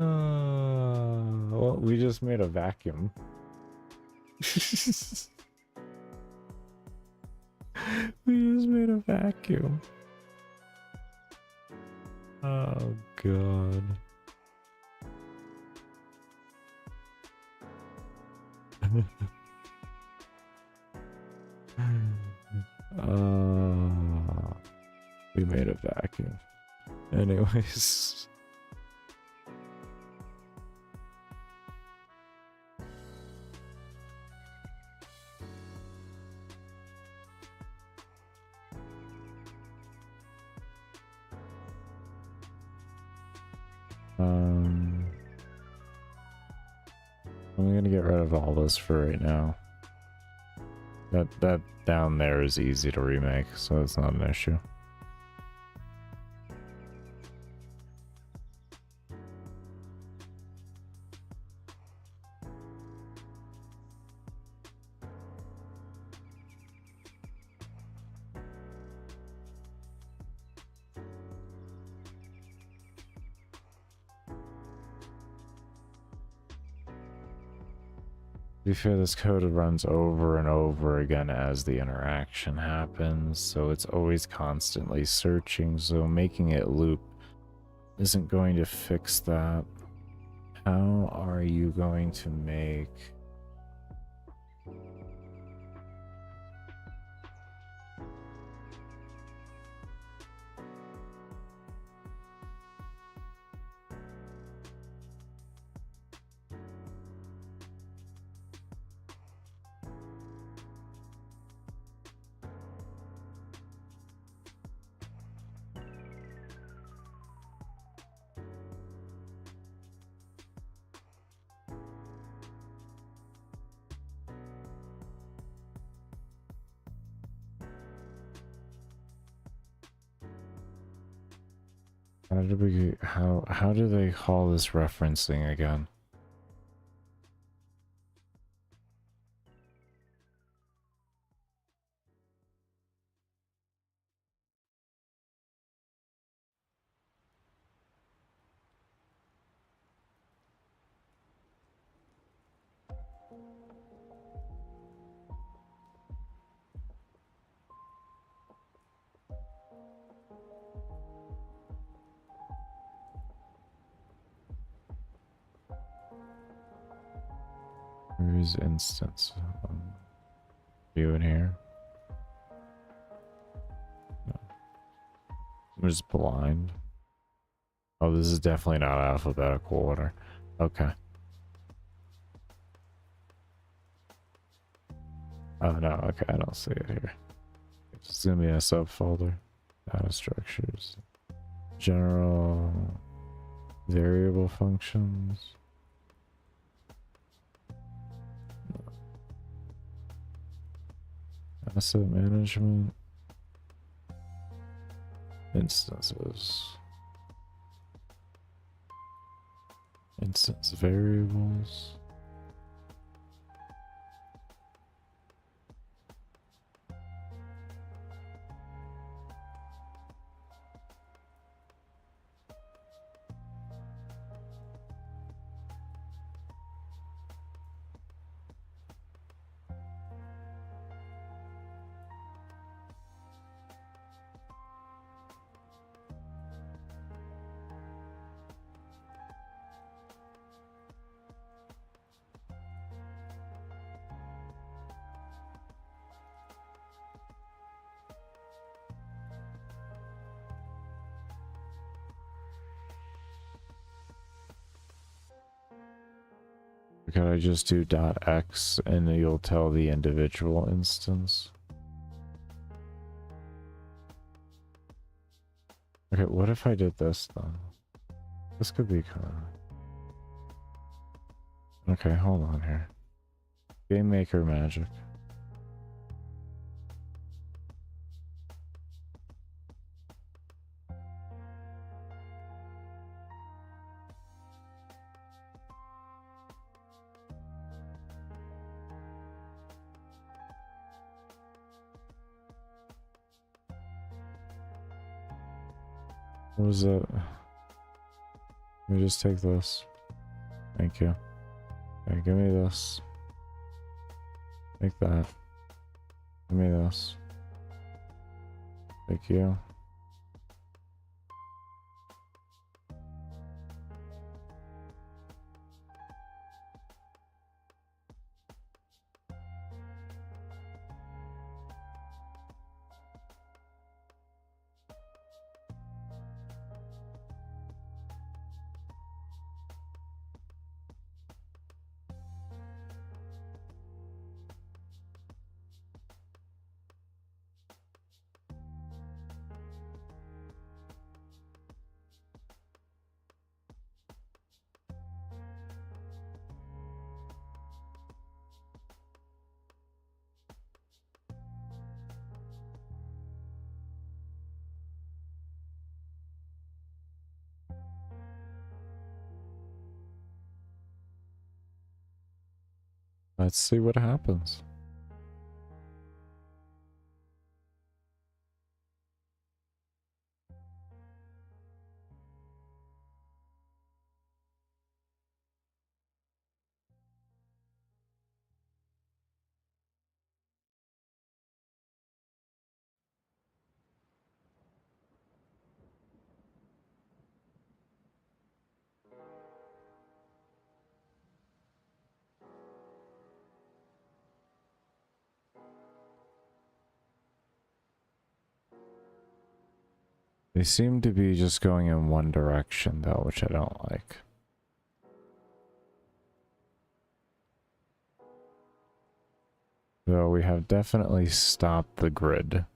Well, we just made a vacuum. We just made a vacuum. Oh, God. We made a vacuum. Anyways. I'm gonna get rid of all this for right now. That down there is easy to remake, so it's not an issue. To be fair, this code runs over and over again as the interaction happens, so it's always constantly searching, so making it loop isn't going to fix that. How are you going to make... How do they call this referencing again? Use instance. View in here. No. I'm just blind. Oh, this is definitely not alphabetical order. Okay. Oh no, okay, I don't see it here. It's gonna be in a subfolder. Data structures. General variable functions. Asset management. Instances. Instance variables. Could I just do .x and you'll tell the individual instance? Okay, what if I did this then? This could be kind of... Okay, hold on here. Gamemaker magic. What was it? Let me just take this. Thank you. Okay, give me this. Take that. Give me this. Thank you. Let's see what happens. They seem to be just going in one direction though, which I don't like. Though we have definitely stopped the grid.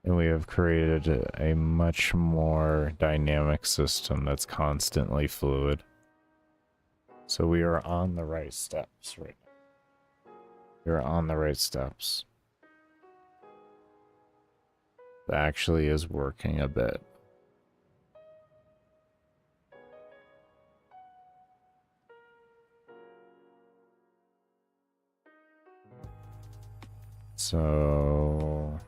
And we have created a much more dynamic system that's constantly fluid. So we are on the right steps right now. We are on the right steps. It actually is working a bit. So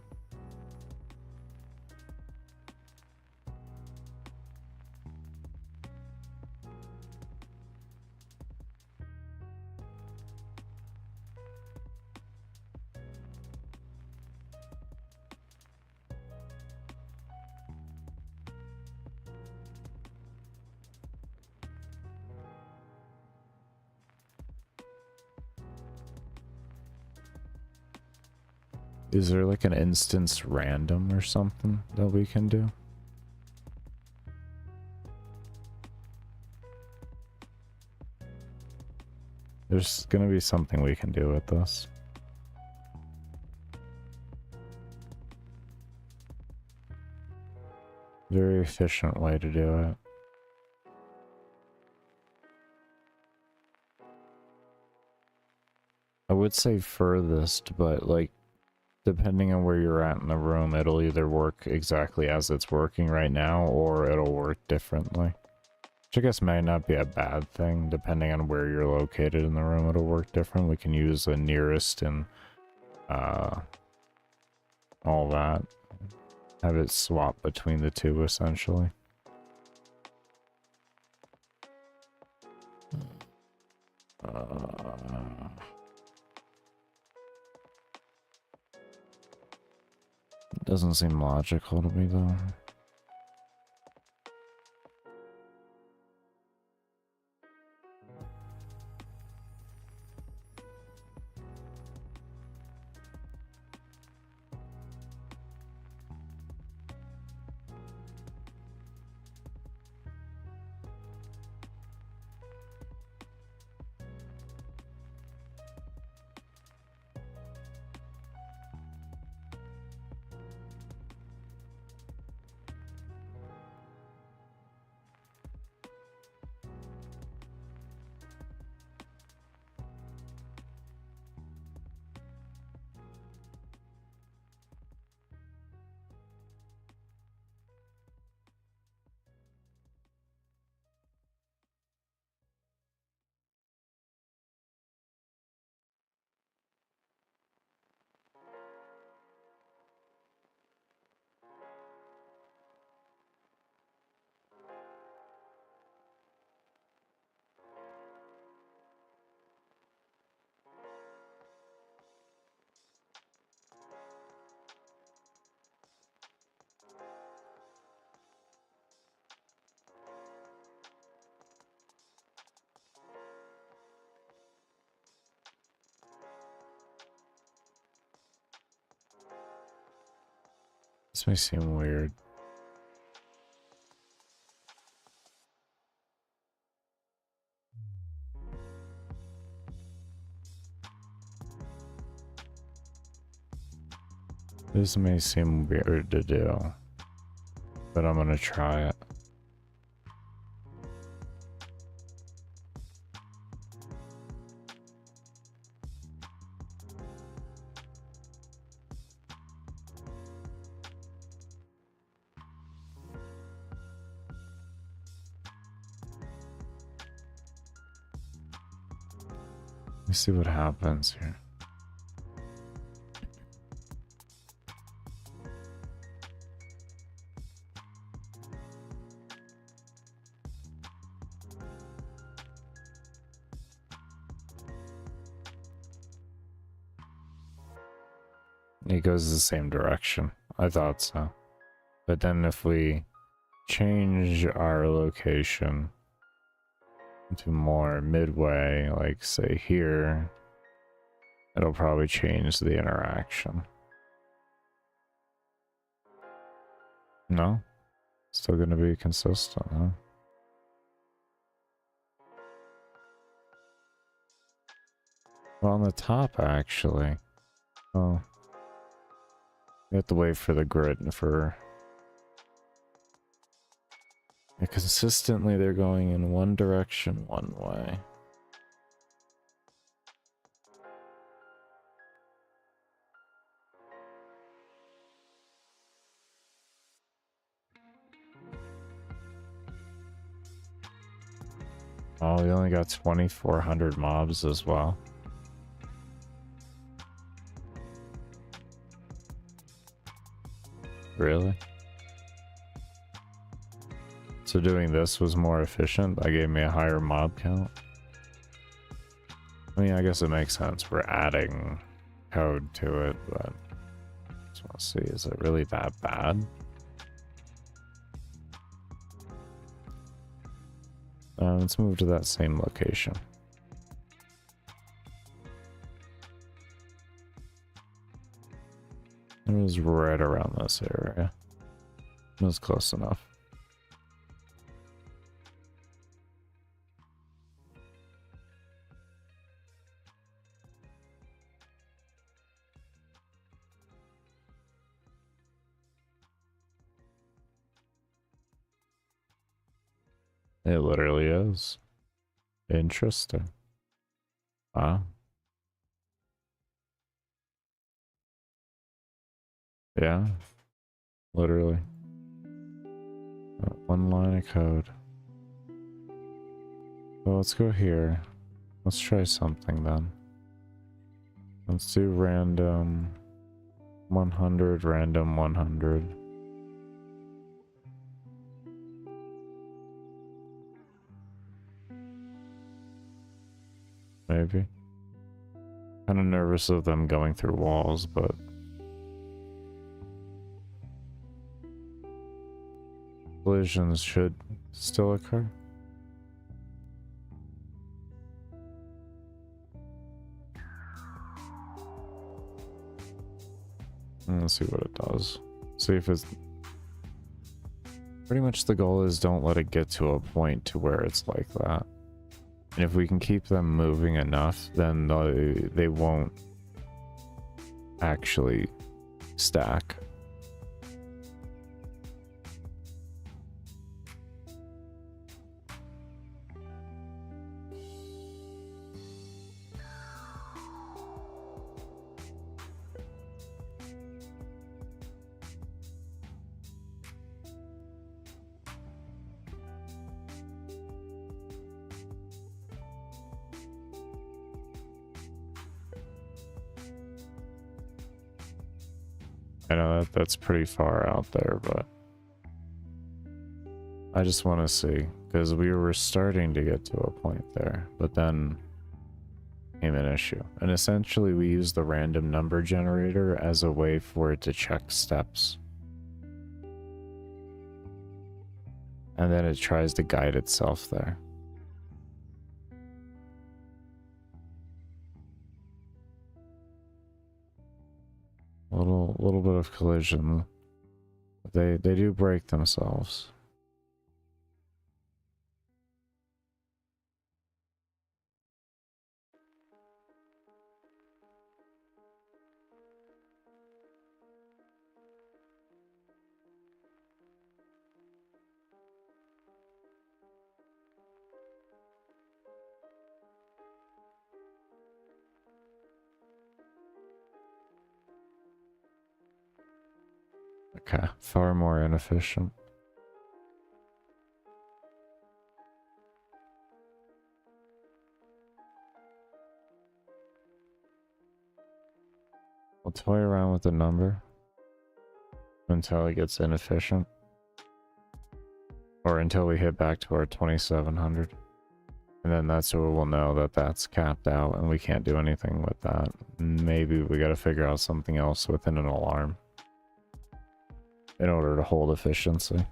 Is there like an instance random or something that we can do? There's gonna be something we can do with this. Very efficient way to do it. I would say furthest, but like, depending on where you're at in the room, it'll either work exactly as it's working right now, or it'll work differently. Which I guess may not be a bad thing, depending on where you're located in the room, it'll work different. We can use the nearest and all that. Have it swap between the two, essentially. Doesn't seem logical to me, though. This may seem weird. This may seem weird to do, but I'm gonna try it. Let's see what happens here. It goes the same direction. I thought so. But then if we change our location to more midway, like say here, it'll probably change the interaction. No? Still gonna be consistent, huh? Well, on the top, actually. Oh. You have to wait for the grid for... Yeah, consistently, they're going in one direction, one way. Oh, we only got 2,400 mobs as well. Really? So doing this was more efficient? That gave me a higher mob count? I mean, I guess it makes sense. We're adding code to it, but... just want to see, is it really that bad? Let's move to that same location. It was right around this area. It was close enough. It literally is. Interesting. Wow. Yeah. Literally. One line of code. So let's go here. Let's try something then. Let's do random 100, random 100. Maybe. Kind of nervous of them going through walls, but collisions should still occur. Let's see what it does. See if it's... Pretty much the goal is don't let it get to a point to where it's like that. And if we can keep them moving enough, then they won't actually stack. I know that's pretty far out there, but I just want to see, because we were starting to get to a point there, but then came an issue. And essentially we use the random number generator as a way for it to check steps. And then it tries to guide itself there. A little bit of collision. They do break themselves. Okay, far more inefficient. We'll toy around with the number until it gets inefficient. Or until we hit back to our 2700. And then that's where we'll know that that's capped out and we can't do anything with that. Maybe we gotta figure out something else within an alarm in order to hold efficiency.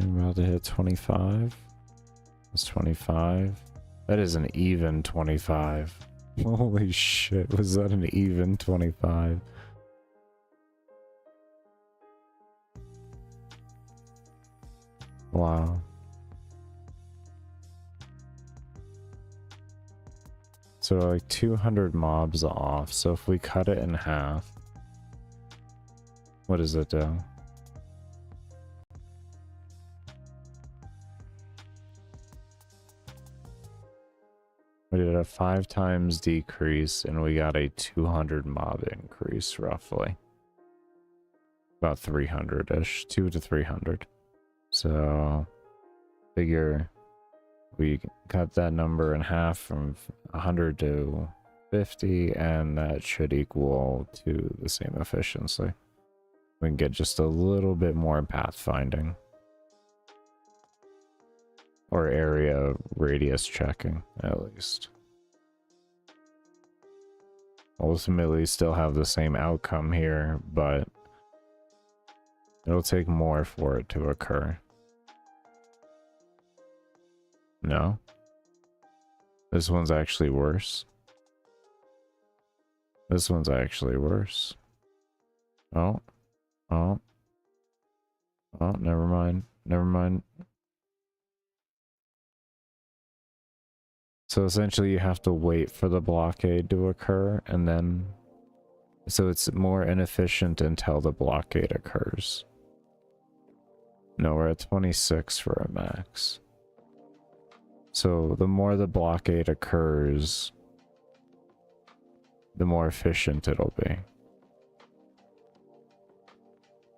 About to hit 25. That's 25. That is an even 25. Holy shit, was that an even 25? Wow. So like 200 mobs off. So if we cut it in half, what does it do? We did a 5 times decrease and we got a 200 mob increase roughly. about 300-ish, 2 to 300. So figure we cut that number in half from 100 to 50, and that should equal to the same efficiency. We can get just a little bit more pathfinding. Or area radius checking, at least. Ultimately, still have the same outcome here, but it'll take more for it to occur. No? This one's actually worse. This one's actually worse. Oh. Oh. Oh, never mind. Never mind. So essentially you have to wait for the blockade to occur, and then... So it's more inefficient until the blockade occurs. No, we're at 26 for a max. So the more the blockade occurs, the more efficient it'll be.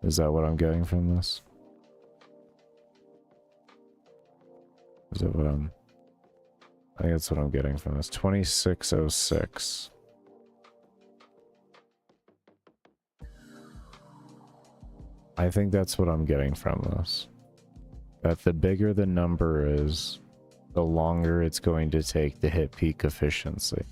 Is that what I'm getting from this? Is that what I'm... I think that's what I'm getting from this. 2606. I think that's what I'm getting from this. That the bigger the number is, the longer it's going to take to hit peak efficiency.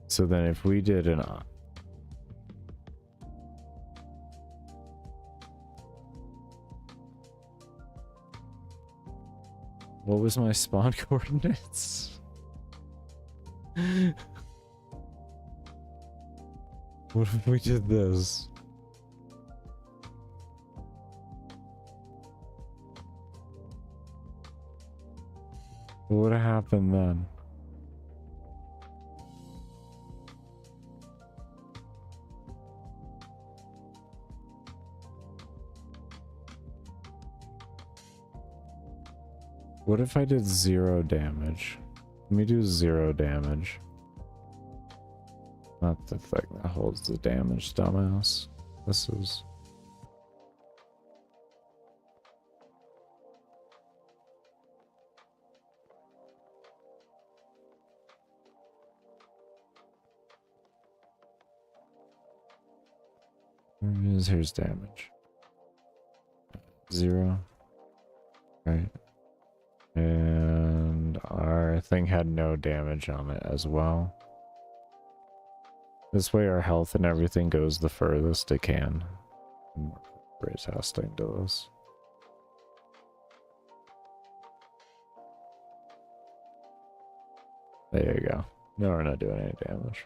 So then if we did an... What was my spawn coordinates? What if we did this? What would have happened then? What if I did 0 damage? Let me do 0 damage. Not the thing that holds the damage, dumbass. This is... Here's damage. 0. Right. And our thing had no damage on it as well. This way our health and everything goes the furthest it can. We're testing to this. There you go. No, we're not doing any damage.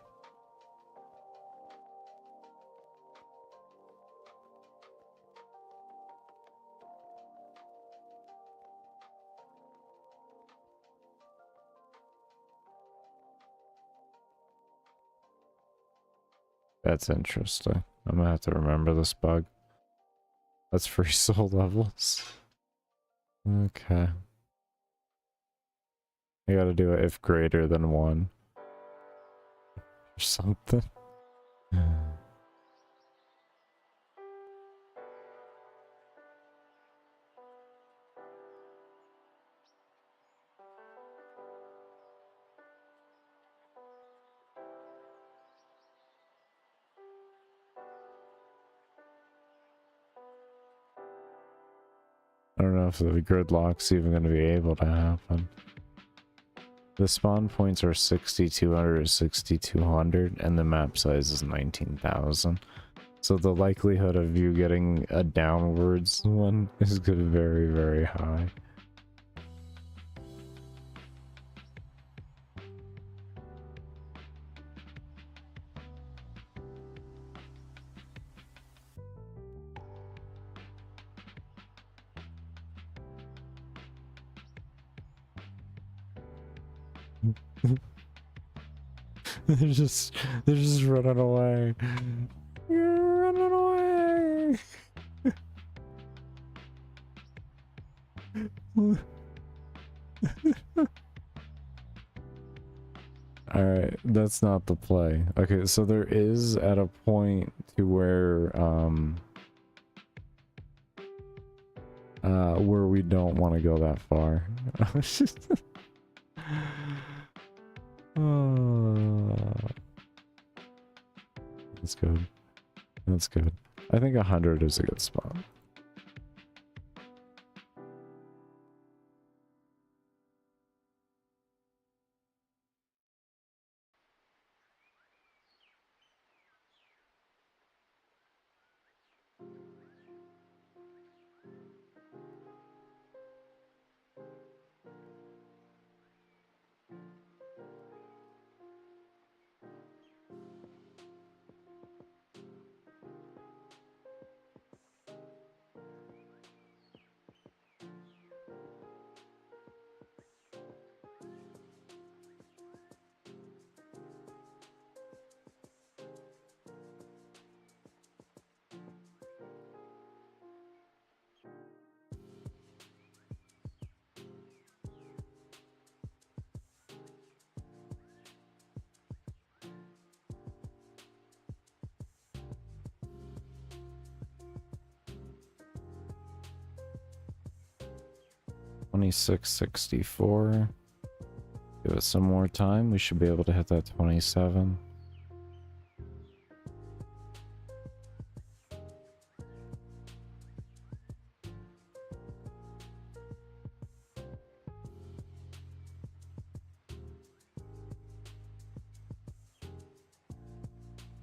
That's interesting. I'm gonna have to remember this bug. That's free soul levels. Okay. I gotta do it if greater than 1. Or something. I don't know if the gridlock's even going to be able to happen. The spawn points are 6,200 or 6,200, and the map size is 19,000. So the likelihood of you getting a downwards one is going to be very, very high. they're just running away. You're running away. Alright, that's not the play. Okay, so there is at a point to where we don't want to go that far. That's good. That's good. I think 100 is a good spot. $26.64. Give it some more time. We should be able to hit that 27.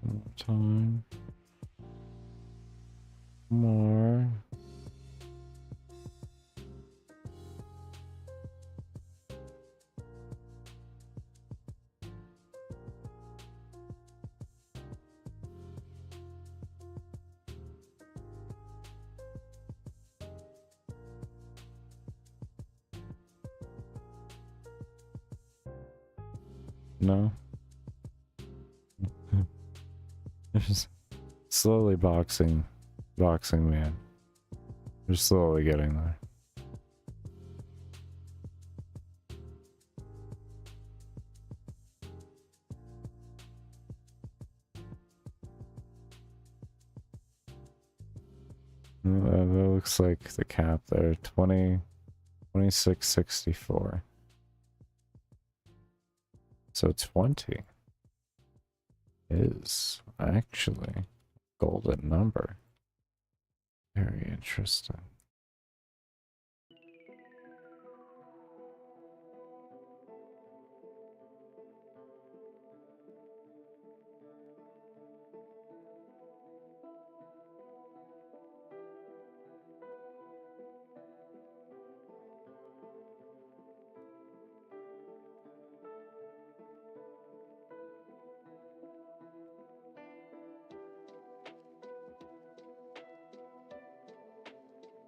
More time. More. No. Just slowly boxing man. We're slowly getting there. That looks like the cap there. 26.64. So 20 is actually a golden number. Very interesting.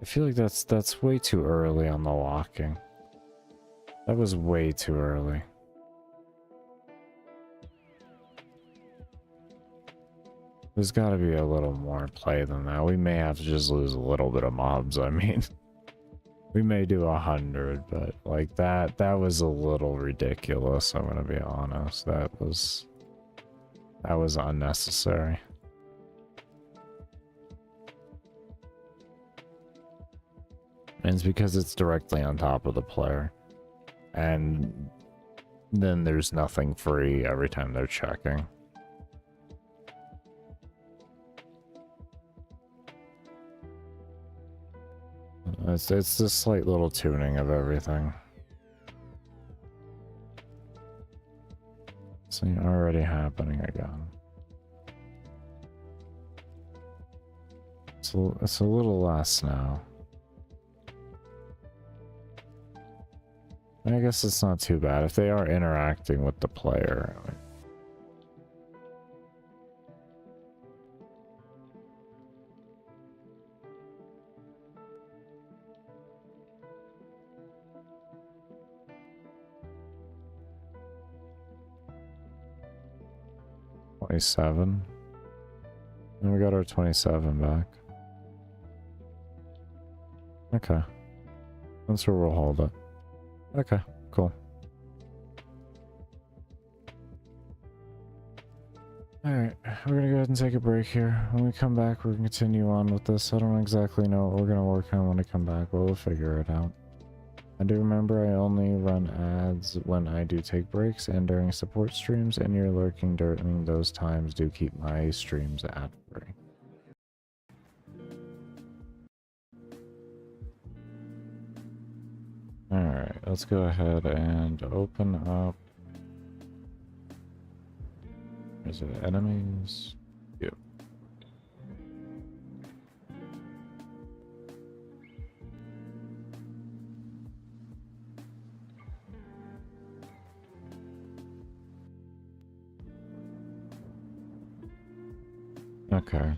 I feel like that's way too early on the locking. That was way too early. There's got to be a little more play than that. We may have to just lose a little bit of mobs. I mean, we may do 100, but like that was a little ridiculous. I'm gonna be honest. That was unnecessary. And it's because it's directly on top of the player. And then there's nothing free every time they're checking. It's this slight little tuning of everything. See, already happening again. It's a little less now. I guess it's not too bad if they are interacting with the player. $27. And we got our 27 back. Okay. That's where we'll hold it. Okay, cool. Alright, we're gonna go ahead and take a break here. When we come back, we're gonna continue on with this. I don't exactly know what we're gonna work on when I come back, but we'll figure it out. I do remember I only run ads when I do take breaks and during support streams, and your lurking during those times do keep my streams ad-free. Alright, let's go ahead and open up. Is it enemies? Yep. Okay.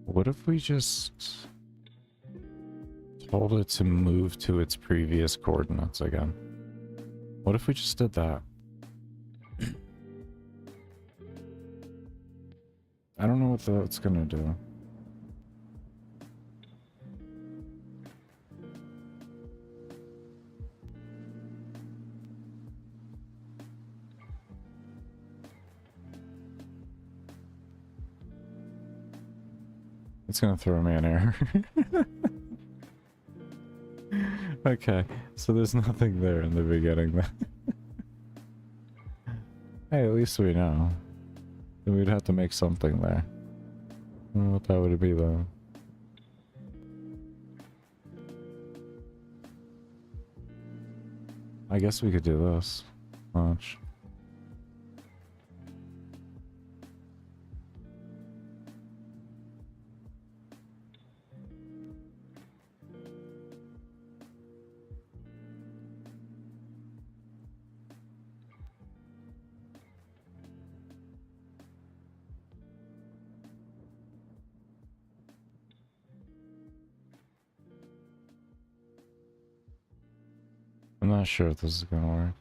What if we just told it to move to its previous coordinates again? What if we just did that? I don't know what that's gonna do. It's gonna throw me an error. Okay, so there's nothing there in the beginning then. Hey, at least we know. Then we'd have to make something there. I don't know what that would be though. I guess we could do this. Launch. I'm not sure if this is gonna work.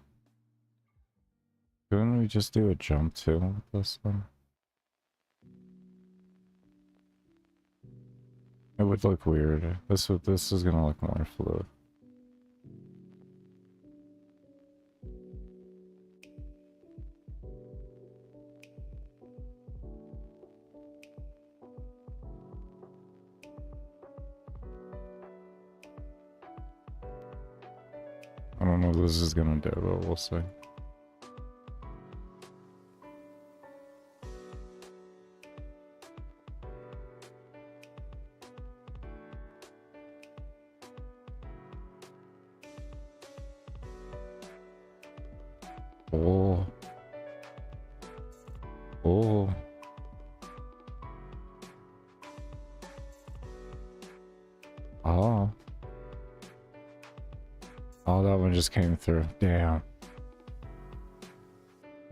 Couldn't we just do a jump too with this one? It would look weird. This is gonna look more fluid. I don't know what this is gonna do, but we'll see. Oh. Oh. Oh. Oh, that one just came through. Damn.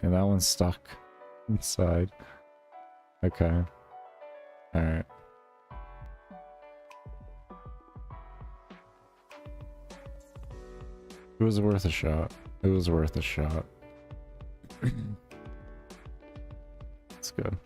And that one's stuck inside. Okay. Alright. It was worth a shot. It was worth a shot. It's good.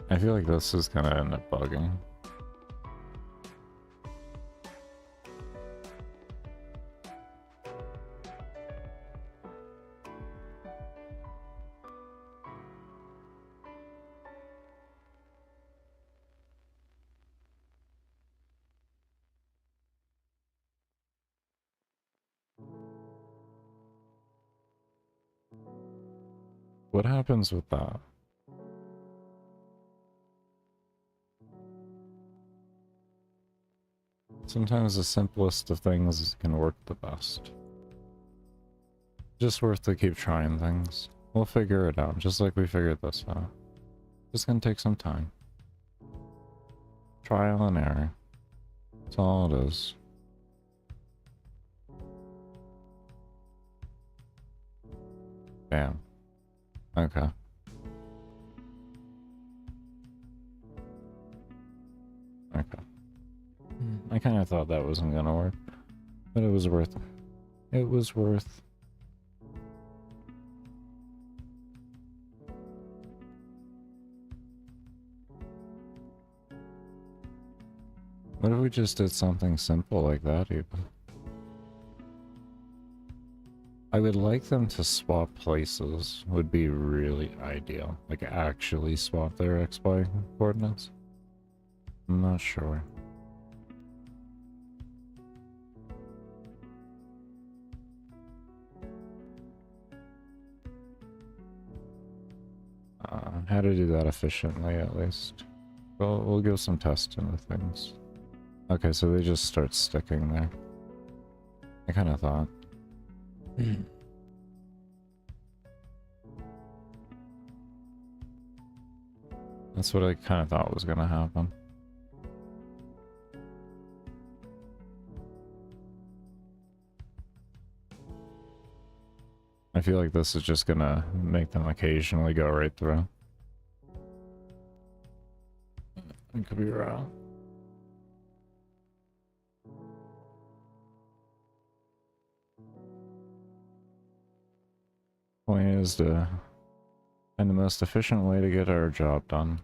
I feel like this is gonna end up bugging. What happens with that? Sometimes the simplest of things can work the best. Just worth to keep trying things. We'll figure it out, just like we figured this out. Just gonna take some time. Trial and error. That's all it is. Bam. Okay. Okay. I kind of thought that wasn't gonna work, but it was worth it. It was worth. What if we just did something simple like that even? I would like them to swap places, would be really ideal. Like actually swap their XY coordinates. I'm not sure. How to do that efficiently at least. Well, we'll give some testing with things. Okay, so they just start sticking there. I kind of thought. That's what I kind of thought was going to happen. I feel like this is just going to make them occasionally go right through. I could be wrong. Point is to find the most efficient way to get our job done.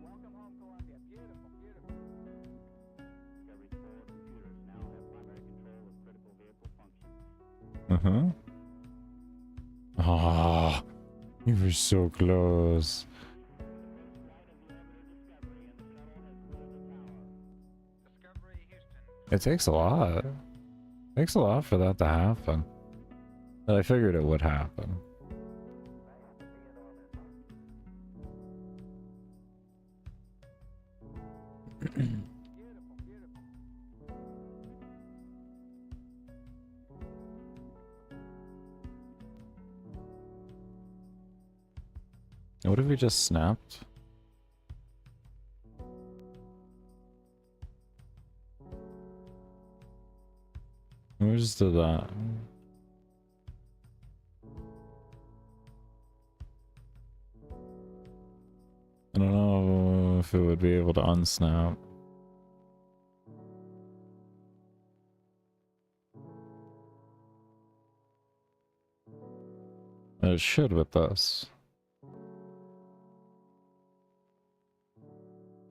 Welcome home, Columbia. Beautiful, beautiful. Discovery's 4 computers now have primary control of critical vehicle functions. Ah, you were so close. It takes a lot. It takes a lot for that to happen. But I figured it would happen. What if we just snapped? We just did that. I don't know if it would be able to unsnap. It should with this.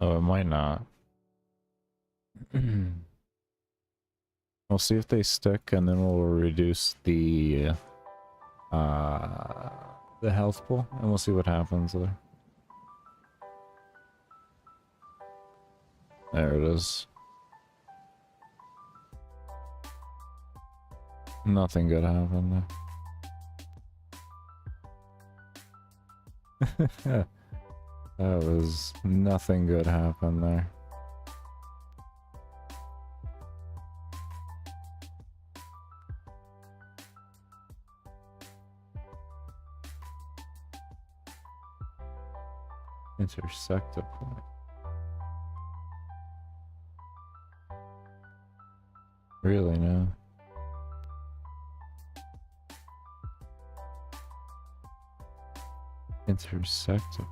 Oh, it might not. We'll see if they stick, and then we'll reduce the health pool, and we'll see what happens there. There it is. Nothing good happened there. That was nothing good happened there. Intersect a point. Really, no. Intersect a point.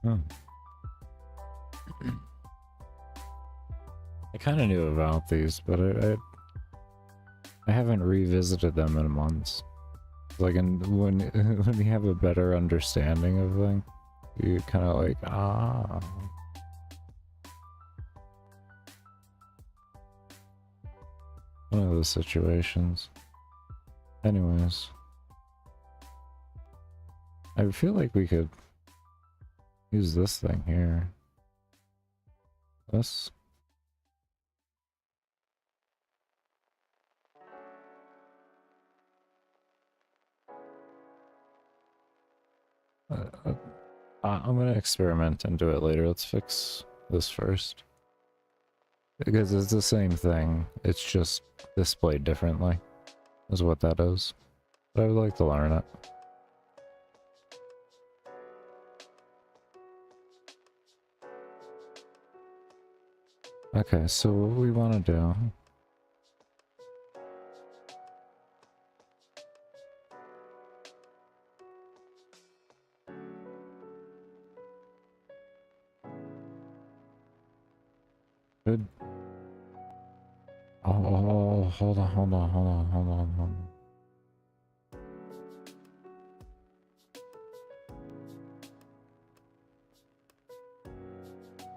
Hmm. I kind of knew about these, but I haven't revisited them in months. Like, when when you have a better understanding of them, you kind of like, ah. One of those situations. Anyways. I feel like we could use this thing here. This. I'm gonna experiment and do it later. Let's fix this first. Because it's the same thing. It's just displayed differently. Is what that is. But I would like to learn it. Okay, so what we want to do... Good. Oh, hold on.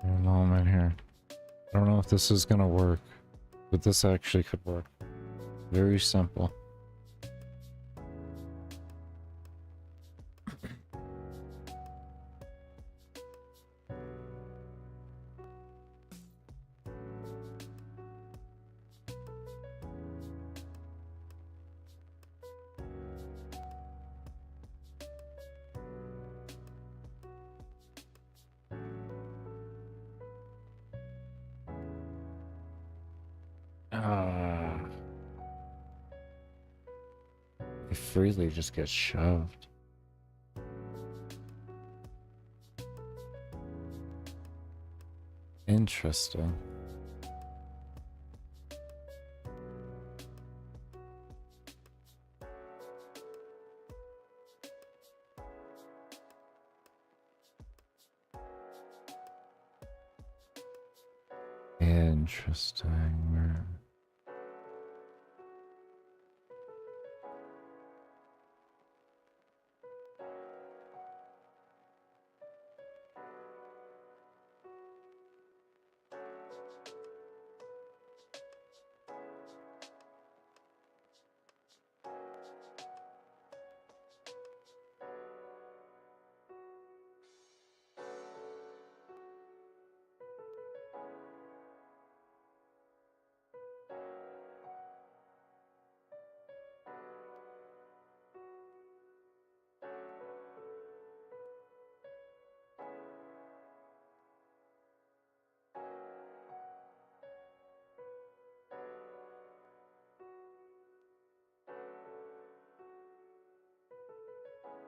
A moment here. I don't know if this is gonna work, but this actually could work. Very simple. It freely just gets shoved. Interesting. Interesting.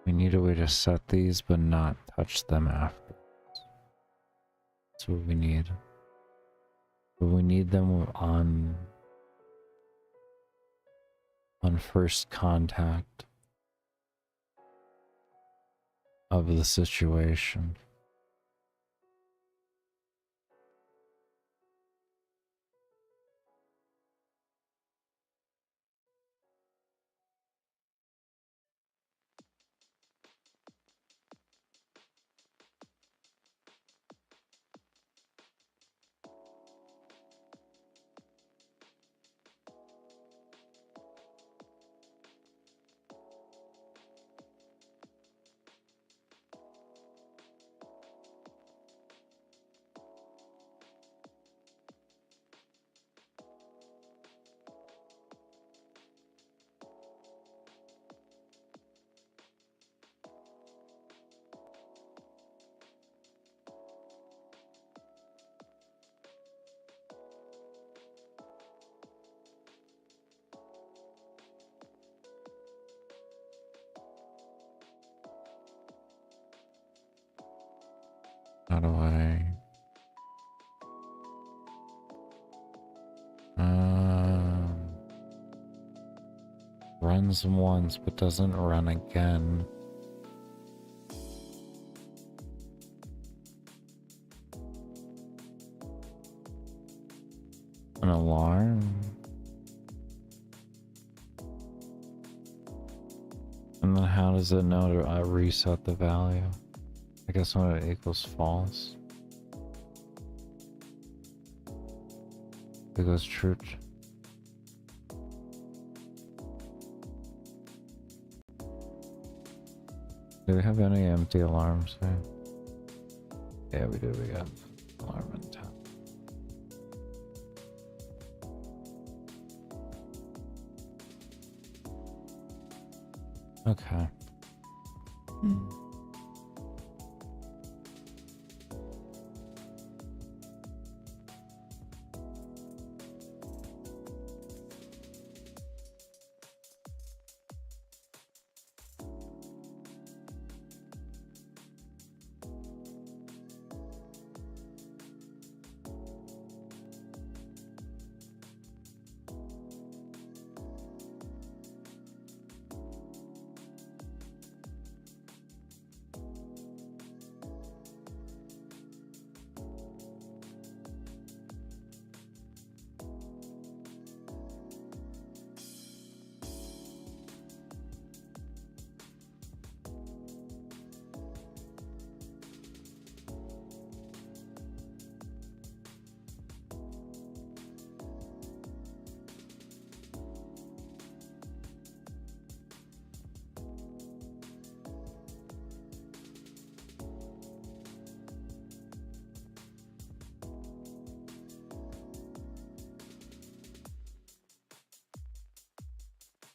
We need a way to set these but not touch them after. That's what we need. But we need them on first contact of the situation. How do I... runs once but doesn't run again. An alarm. And then how does it know to reset the value? I guess when it equals false. It goes true. Do we have any empty alarms here? Yeah, we do. We got alarm in town. Okay.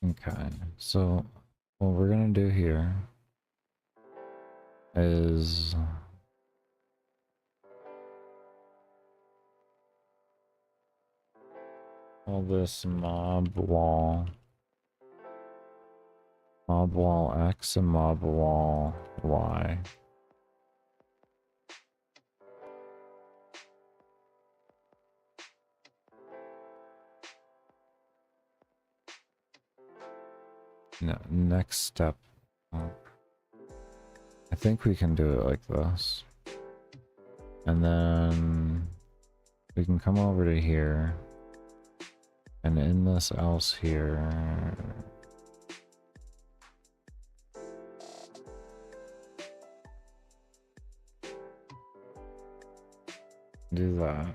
Okay, so what we're gonna do here is call this mob wall X and mob wall Y. No, next step. I think we can do it like this. And then we can come over to here. And in this else here. Do that.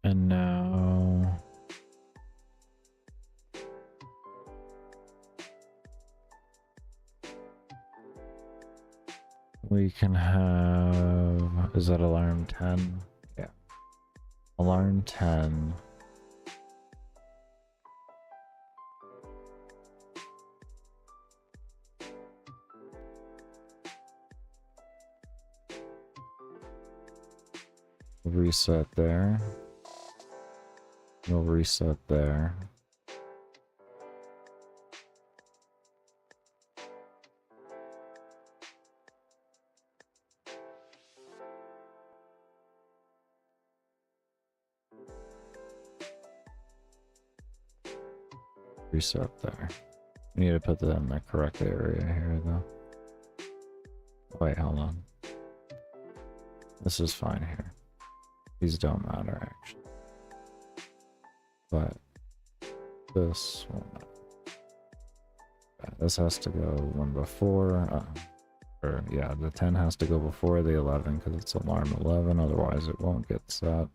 And now we can have, is that alarm 10? Yeah. Alarm 10. Reset there. We'll reset there. Reset there. We need to put that in the correct area here though. Wait, hold on. This is fine here. These don't matter actually. But this will not. This has to go one before, or yeah, the 10 has to go before the 11 because it's alarm 11, otherwise it won't get set.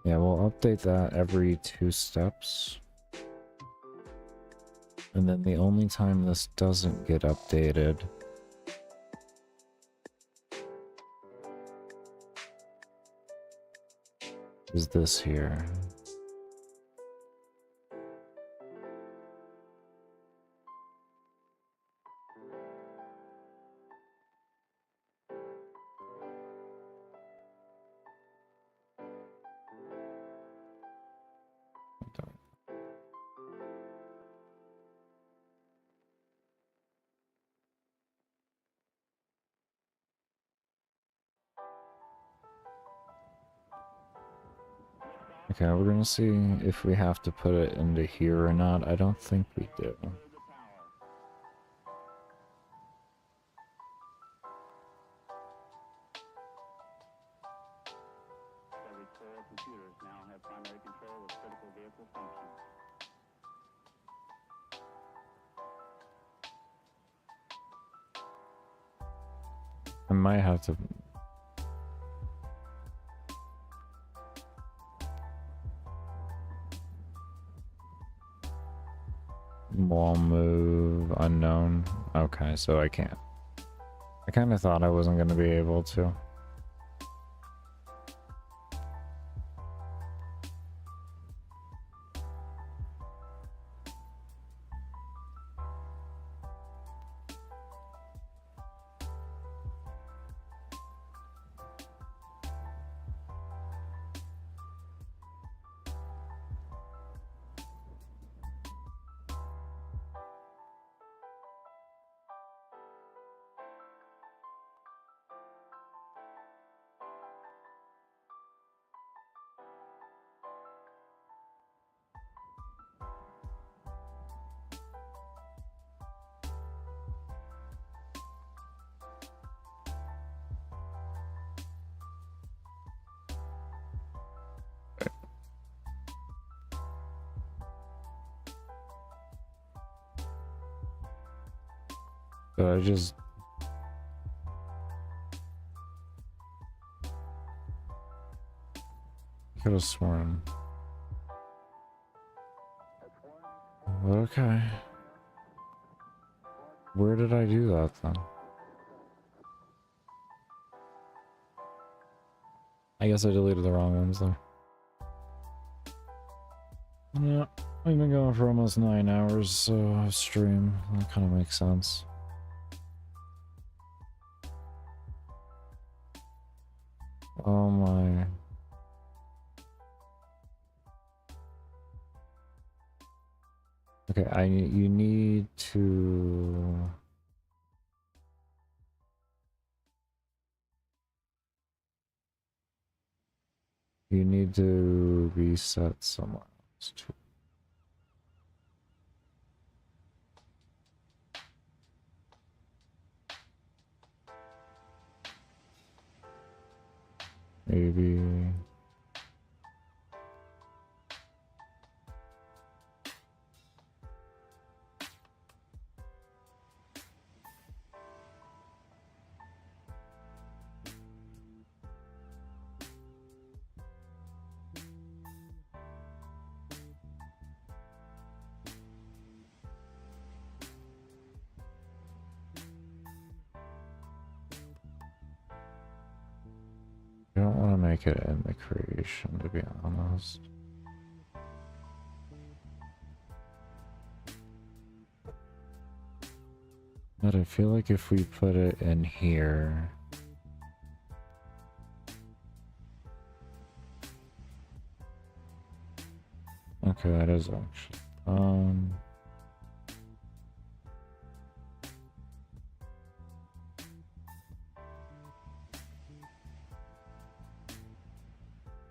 Yeah, we'll update that every 2 steps. And then the only time this doesn't get updated is this here. Okay, we're gonna see if we have to put it into here or not. I don't think we do. Every 4 computers now have primary control of critical vehicle functions. I might have to... Wall move, unknown. Okay, so I can't. I kind of thought I wasn't going to be able to. But I just... could have sworn. Okay. Where did I do that then? I guess I deleted the wrong ones though. Yeah, we've been going for almost 9 hours, so stream. That kind of makes sense. Oh my. Okay, you need to... You need to be set somewhere else too. Maybe... I don't want to make it in the creation, to be honest. But I feel like if we put it in here... Okay, that is actually...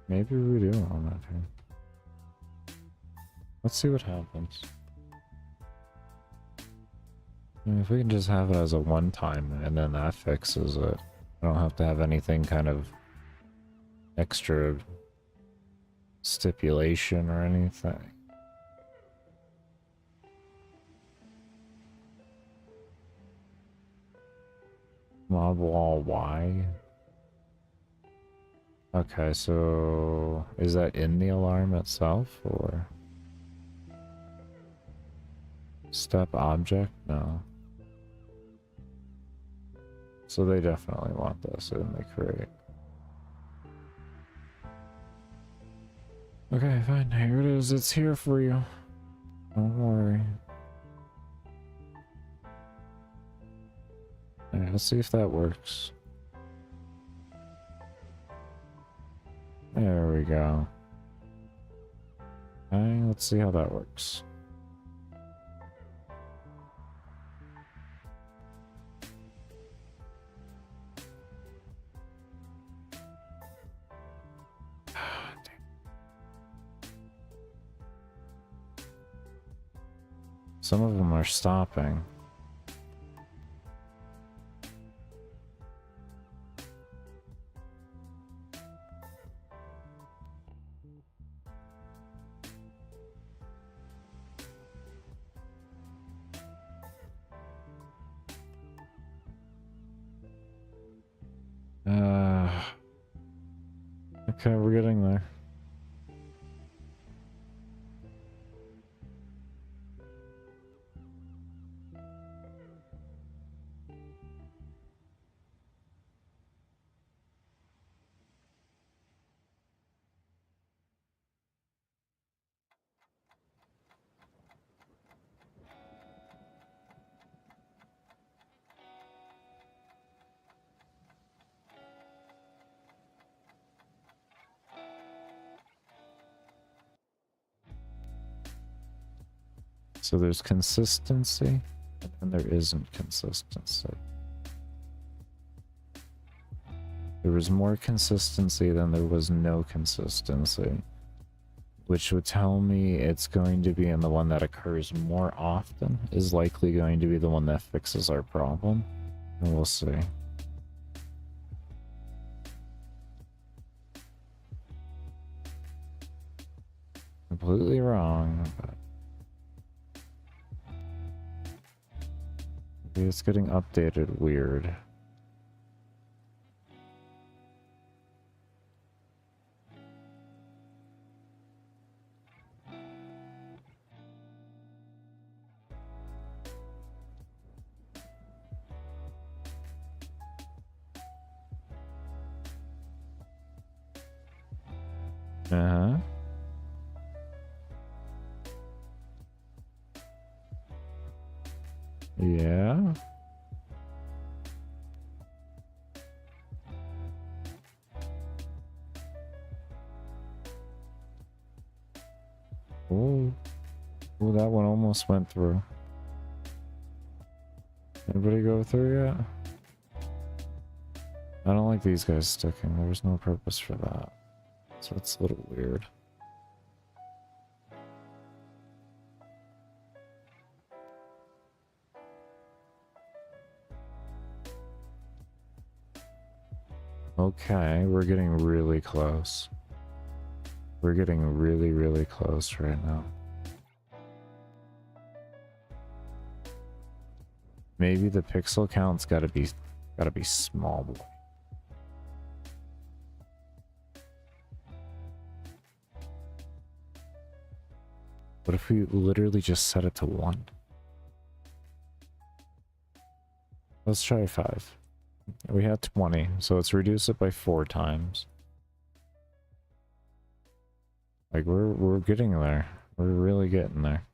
Maybe we do on that here. Let's see what happens. I mean, if we can just have it as a one-time and then that fixes it. I don't have to have anything kind of extra stipulation or anything. Mob wall Y? Okay, so is that in the alarm itself or step object? No. So they definitely want this in the create. Okay, fine. Here it is. It's here for you. Don't worry. Alright, let's see if that works. There we go. Okay, let's see how that works. Some of them are stopping. Okay, we're getting there. So there's consistency, and there isn't consistency. There was more consistency than there was no consistency, which would tell me it's going to be in the one that occurs more often is likely going to be the one that fixes our problem, and we'll see. Completely wrong, but maybe it's getting updated weird. Uh-huh. Yeah. Oh. Oh, that one almost went through. Anybody go through yet? I don't like these guys sticking. There was no purpose for that. So it's a little weird. Okay, we're getting really close. We're getting really, really close right now. Maybe the pixel count's gotta be small boy. What if we literally just set it to 1? Let's try 5. We had 20, so let's reduce it by 4 times. Like we're getting there. We're really getting there.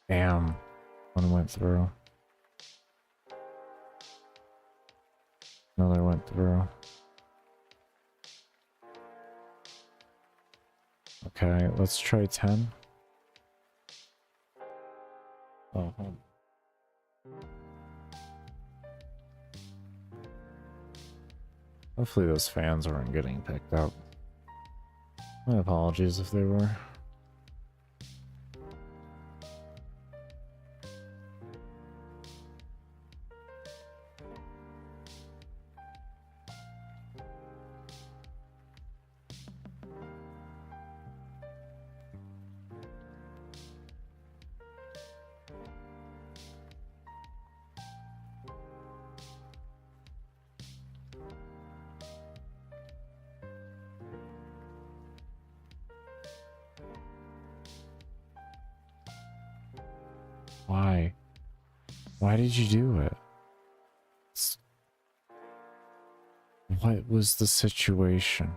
Damn. One went through. Another went through. Okay, let's try 10. Oh, hold. Hopefully those fans weren't getting picked up. My apologies if they were. Why? Why did you do it? What was the situation?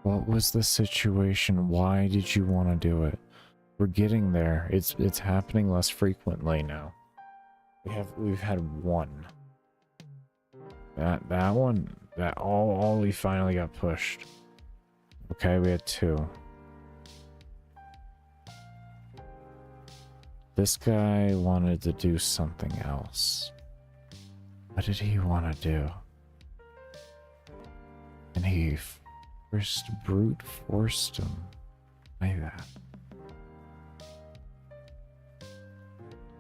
What was the situation? Why did you want to do it? We're getting there. It's happening less frequently now. We've had one. That one, that all we finally got pushed. Okay, we had 2. This guy wanted to do something else. What did he want to do? And he first brute forced him like that.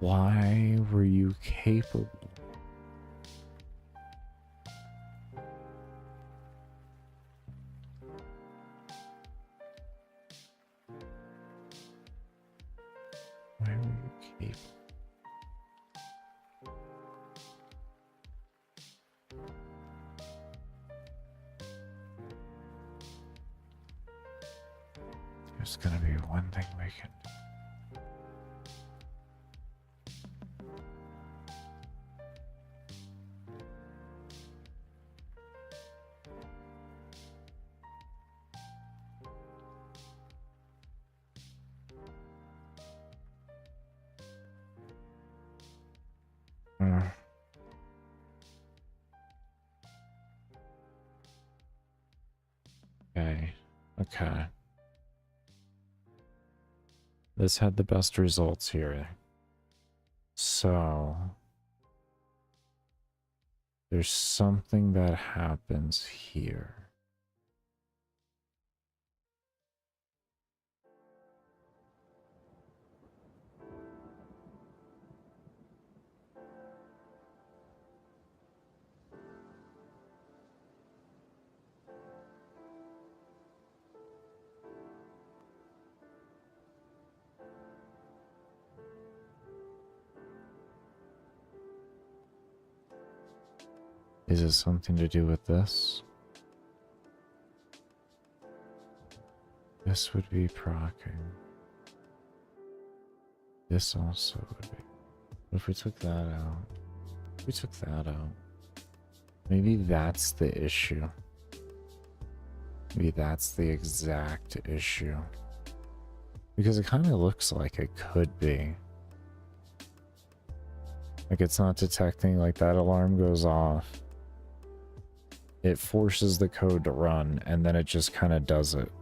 Why were you capable? Why were you capable? There's gonna be one thing we can do. Okay. This had the best results here. So there's something that happens here. Is it something to do with this? This would be procking. This also would be. If we took that out, if we took that out, maybe that's the issue. Maybe that's the exact issue. Because it kind of looks like it could be. Like it's not detecting, like that alarm goes off. It forces the code to run, and then it just kind of does it.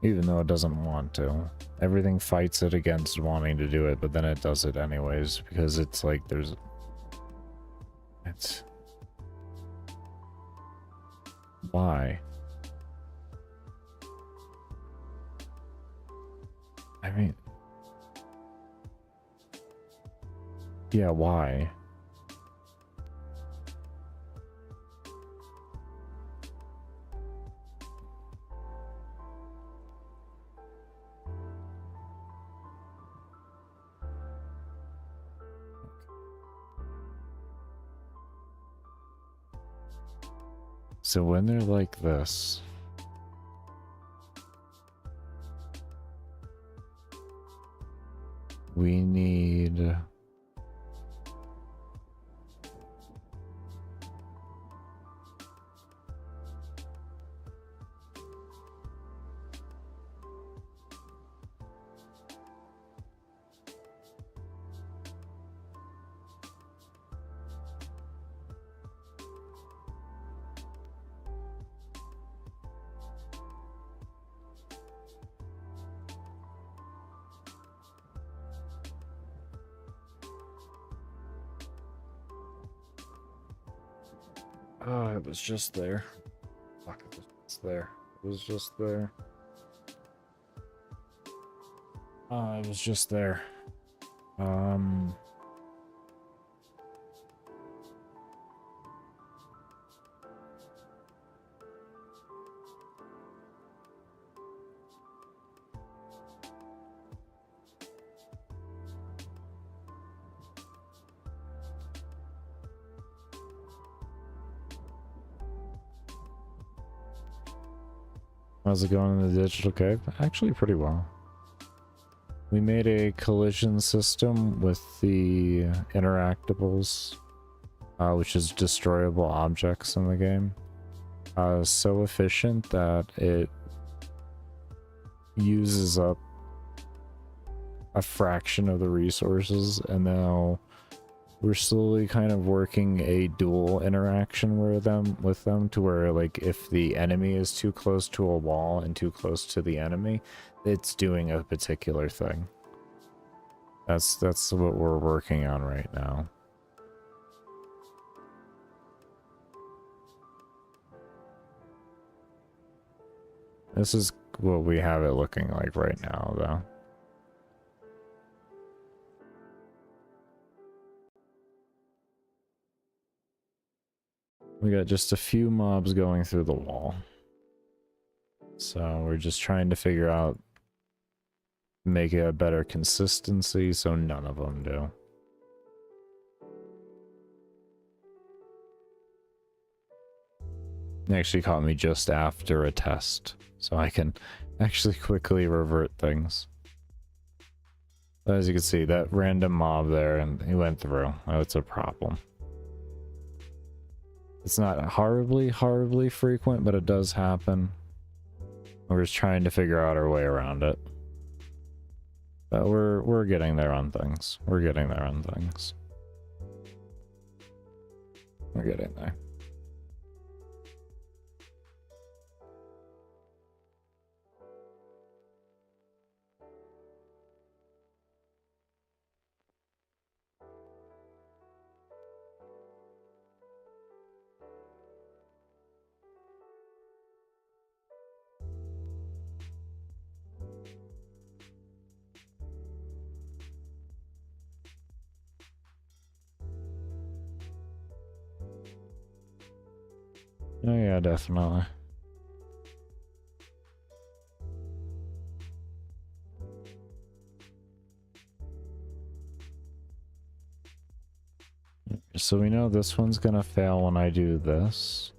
Even though it doesn't want to. Everything fights it against wanting to do it, but then it does it anyways, because it's like there's... It's... Why? I mean... Yeah, why? So when they're like this, we need... Oh, it was just there. Fuck, it was just there. It was just there. Oh, it was just there. How's it going in the digital cave? Actually, pretty well. We made a collision system with the interactables, which is destroyable objects in the game. So efficient that it uses up a fraction of the resources, and now we're slowly kind of working a dual interaction with them to where, like, if the enemy is too close to a wall and too close to the enemy, it's doing a particular thing. That's what we're working on right now. This is what we have it looking like right now, though. We got just a few mobs going through the wall. So we're just trying to figure out, make it a better consistency so none of them do. It actually caught me just after a test, so I can actually quickly revert things. But as you can see, that random mob there, and he went through. Oh, it's a problem. It's not horribly frequent, but it does happen. We're just trying to figure out our way around it. But we're getting there on things. We're getting there on things. We're getting there. Oh yeah, definitely. So we know this one's gonna fail when I do this,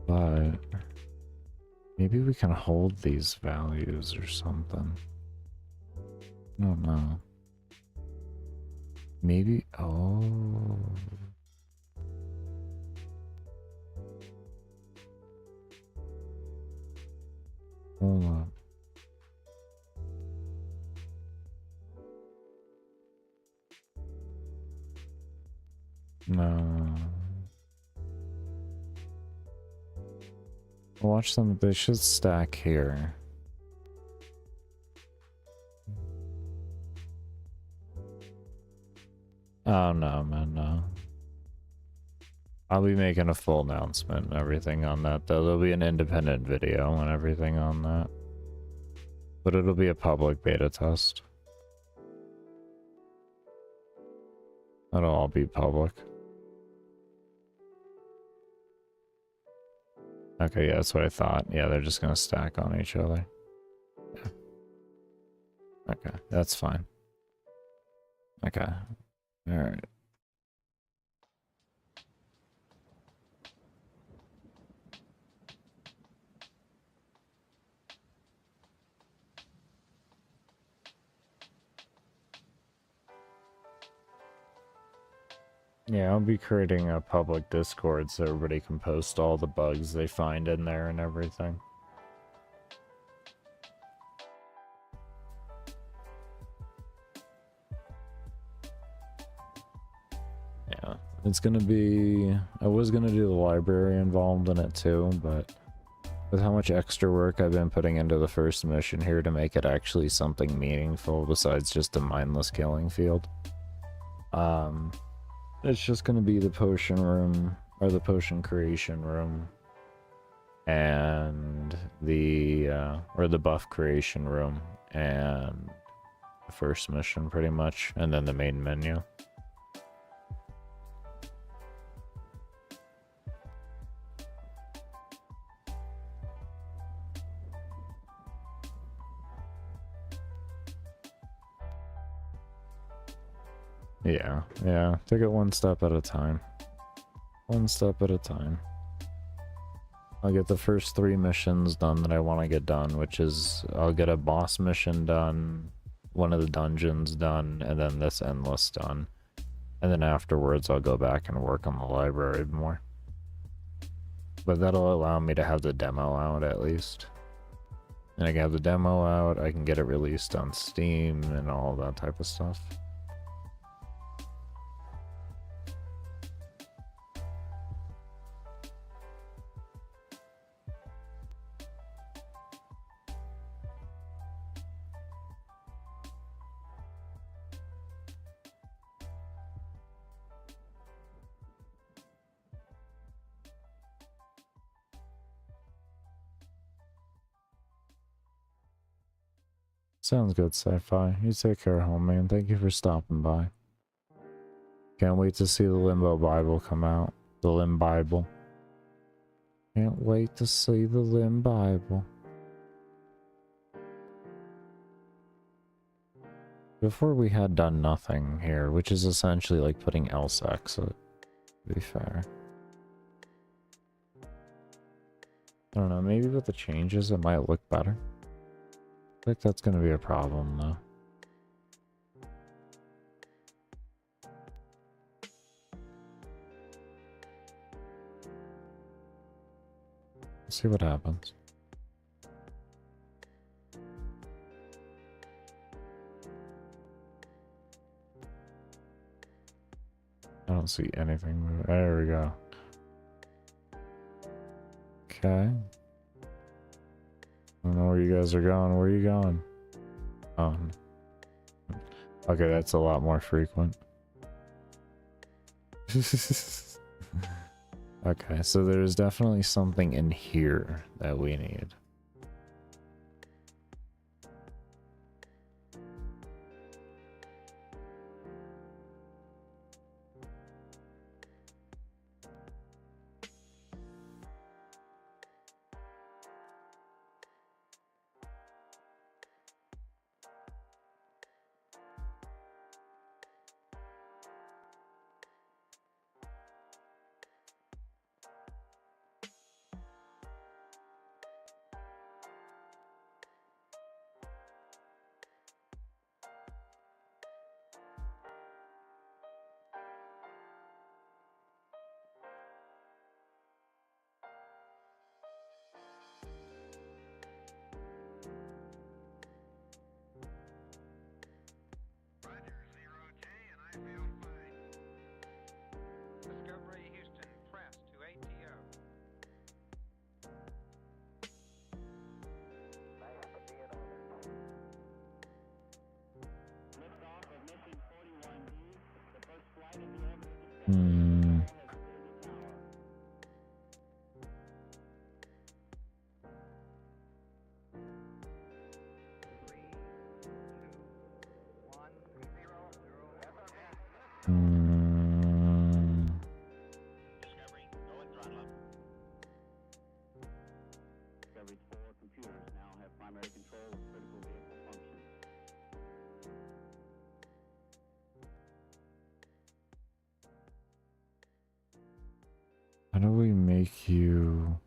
but maybe we can hold these values or something. I don't know. Maybe, oh. Hold on. No. Watch them, they should stack here. Oh no, man, no. I'll be making a full announcement and everything on that, though. There'll be an independent video and everything on that. But it'll be a public beta test. That'll all be public. Okay, yeah, that's what I thought. Yeah, they're just gonna stack on each other. Yeah. Okay, that's fine. Okay. Alright. Yeah, I'll be creating a public Discord so everybody can post all the bugs they find in there and everything. Yeah, it's gonna be... I was gonna do the library involved in it too, but with how much extra work I've been putting into the first mission here to make it actually something meaningful besides just a mindless killing field, it's just gonna be the potion room, or the potion creation room, and the, or the buff creation room, and the first mission pretty much, and then the main menu. Yeah, take it one step at a time. One step at a time. I'll get the first 3 missions done that I want to get done, which is I'll get a boss mission done, one of the dungeons done, and then this endless done. And then afterwards I'll go back and work on the library more. But that'll allow me to have the demo out at least. And I can have the demo out, I can get it released on Steam and all that type of stuff. Sounds good, Sci-Fi. You take care, homie, and thank you for stopping by. Can't wait to see the Limbo Bible come out. The Limb Bible. Can't wait to see the Limb Bible. Before we had done nothing here, which is essentially like putting else exit, to be fair. I don't know, maybe with the changes it might look better. I think that's gonna be a problem though. Let's see what happens. I don't see anything moving. There we go. Okay. I don't know where you guys are going. Where are you going? Oh. Okay, that's a lot more frequent. Okay, so there's definitely something in here that we need. Discovery Houston, press to ATO. Liftoff of mission 41D, the first flight of the orbiter Discovery has cleared the tower. Discovery, go and throttle up. Discovery's 4 computers now have primary control of critical vehicle functions. How do we make you...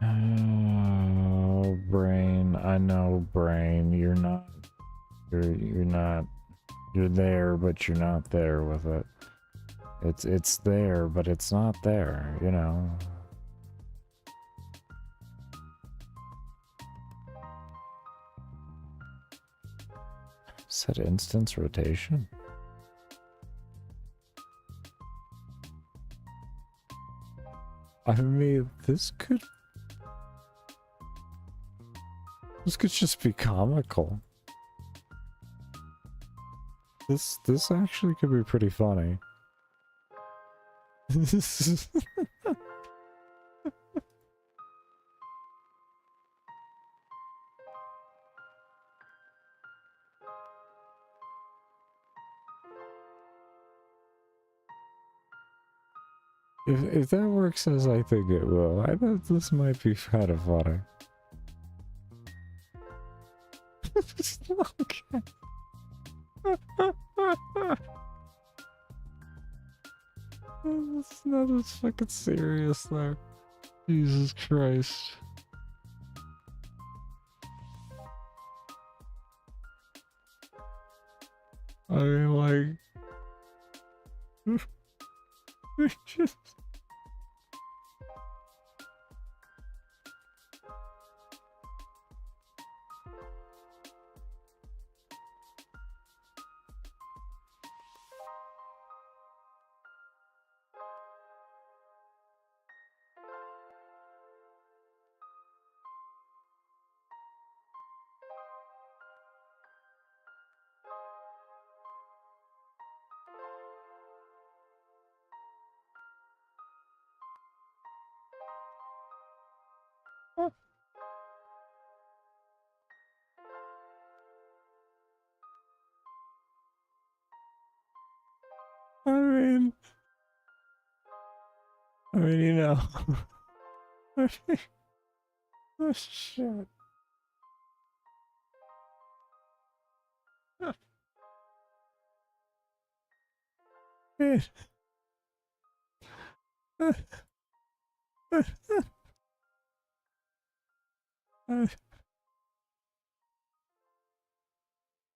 Oh, brain. I know, brain. You're not. You're not. You're there, but you're not there with it. It's there, but it's not there. You know. Set instance rotation. I mean, this could just be comical. This actually could be pretty funny. If that works as I think it will, I bet this might be kind of funny. Okay. It's not as fucking serious though. Jesus Christ. I mean, like... Just... I mean, you know. Oh, shit.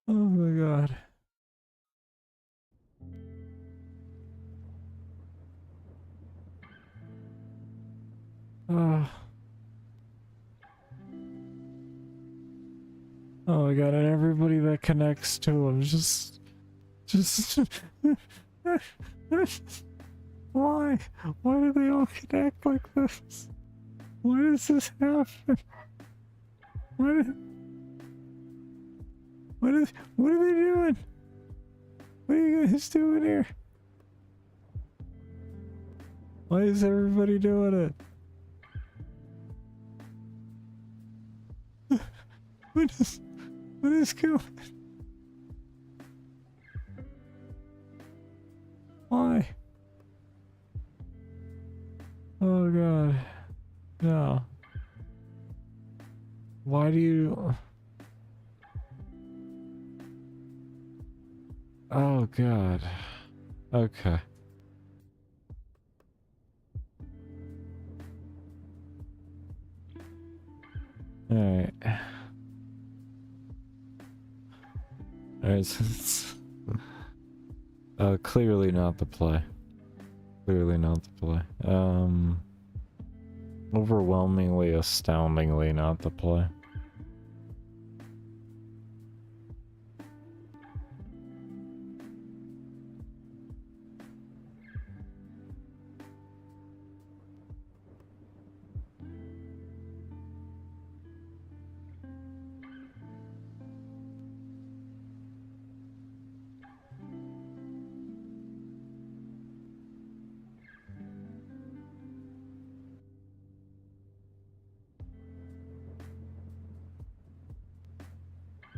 Oh my god. Oh. Oh my god, and everybody that connects to him just why? Why do they all connect like this? Why does this happen? What are they doing? What are you guys doing here? Why is everybody doing it? What is going? Why? Oh god. No. Why do you... Oh god. Okay. Alright. Alright, so it's... clearly not the play. Clearly not the play. Overwhelmingly, astoundingly not the play.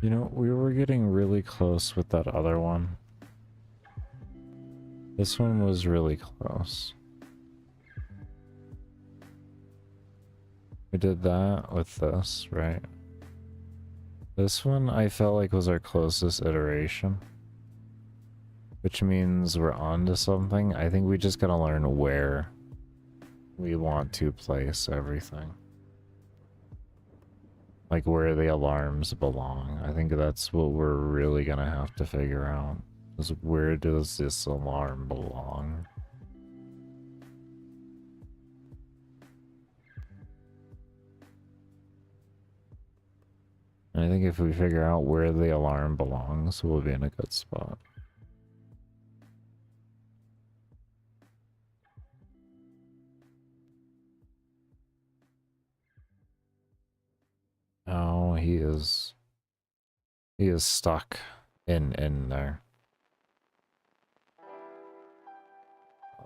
You know, we were getting really close with that other one. This one was really close. We did that with this, right? This one I felt like was our closest iteration. Which means we're on to something. I think we just gotta learn where we want to place everything. Like where the alarms belong. I think that's what we're really gonna have to figure out. Is where does this alarm belong? And I think if we figure out where the alarm belongs, we'll be in a good spot. Oh, he is stuck in there.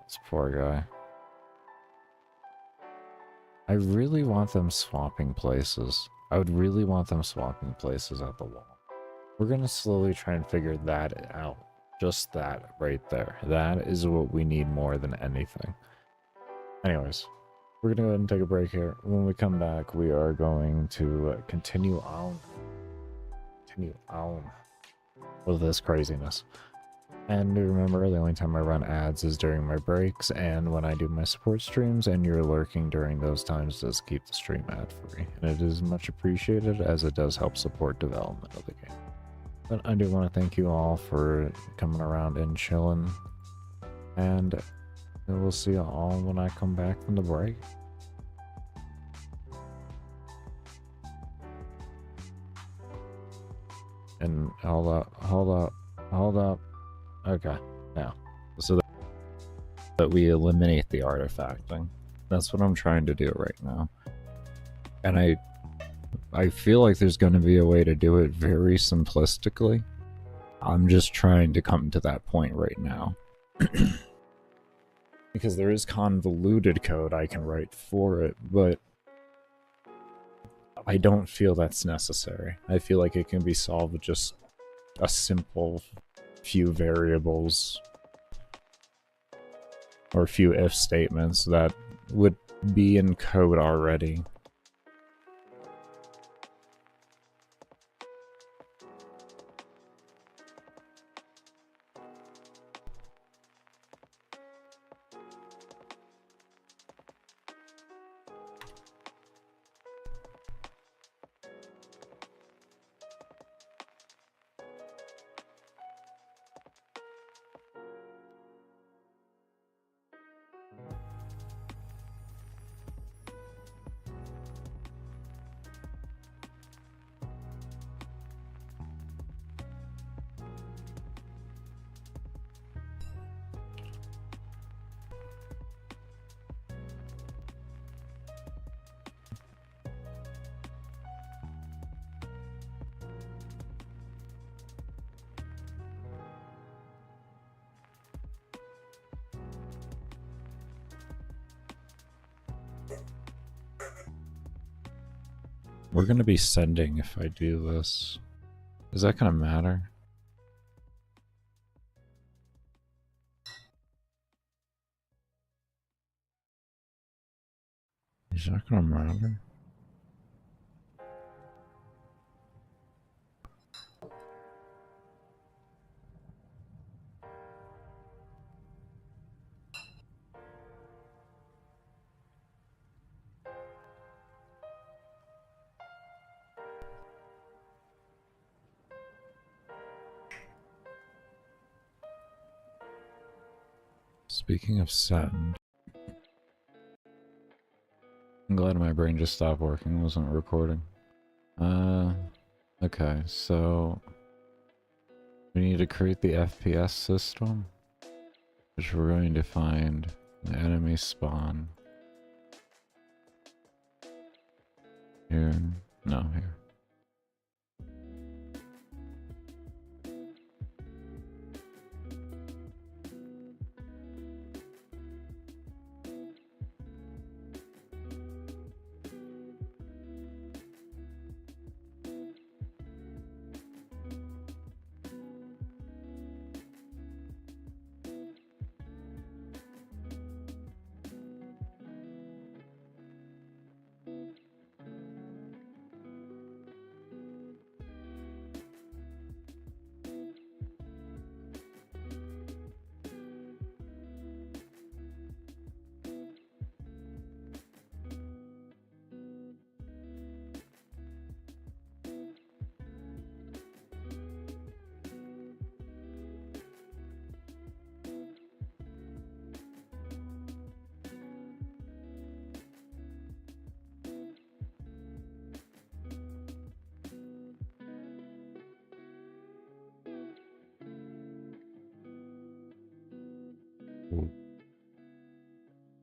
This poor guy. I really want them swapping places. I would really want them swapping places at the wall. We're gonna slowly try and figure that out. Just that right there. That is what we need more than anything. Anyways, we're gonna go ahead and take a break here. When we come back, we are going to continue on with this craziness. And remember, the only time I run ads is during my breaks and when I do my support streams, and you're lurking during those times does keep the stream ad free. And it is much appreciated as it does help support development of the game. But I do want to thank you all for coming around and chilling. And And we'll see you all when I come back from the break. And hold up. Okay, now. So that we eliminate the artifacting. That's what I'm trying to do right now. And I feel like there's going to be a way to do it very simplistically. I'm just trying to come to that point right now. Because there is convoluted code I can write for it, but I don't feel that's necessary. I feel like it can be solved with just a simple few variables or a few if statements that would be in code already. We're gonna be sending if I do this. Is that gonna matter? Is that gonna matter? Speaking of send, I'm glad my brain just stopped working, it wasn't recording. Okay, so we need to create the FPS system, which we're going to find the enemy spawn. Here, no, here.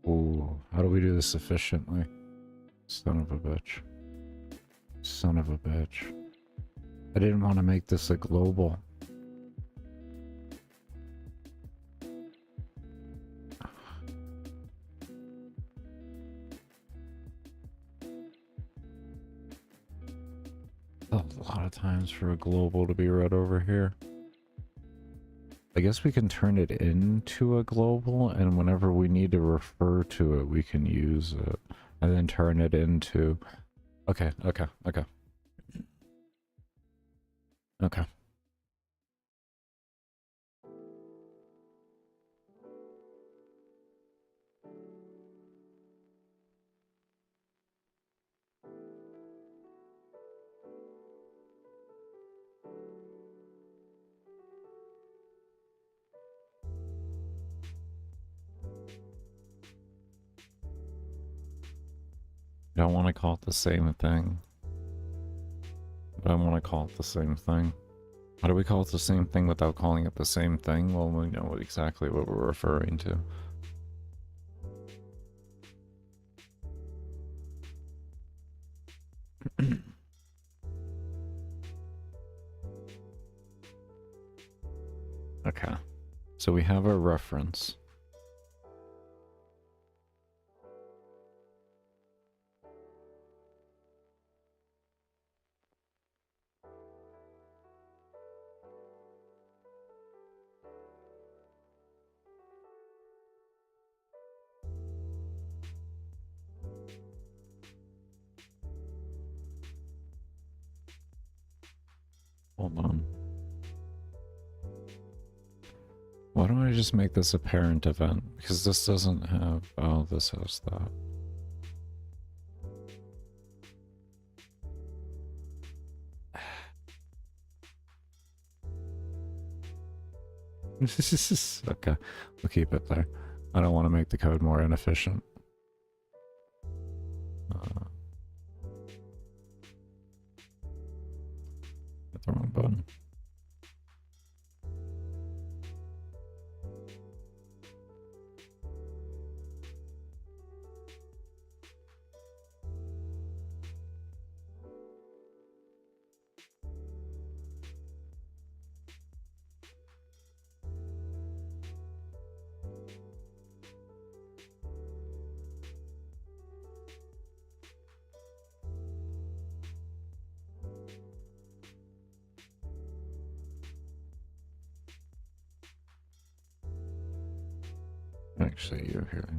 Ooh, how do we do this efficiently? Son of a bitch. Son of a bitch. I didn't want to make this a global. A lot of times for a global to be read over here. I guess we can turn it into a global, and whenever we need to refer to it, we can use it. And then turn it into... Okay. Okay. don't want to call it the same thing. But I want to call it the same thing. How do we call it the same thing without calling it the same thing? Well, we know exactly what we're referring to. Okay. So we have our reference. Hold on. Why don't I just make this a parent event? Because this doesn't have... Oh, this has that. Okay, we'll keep it there. I don't want to make the code more inefficient. Hit the wrong button. Actually, you're here.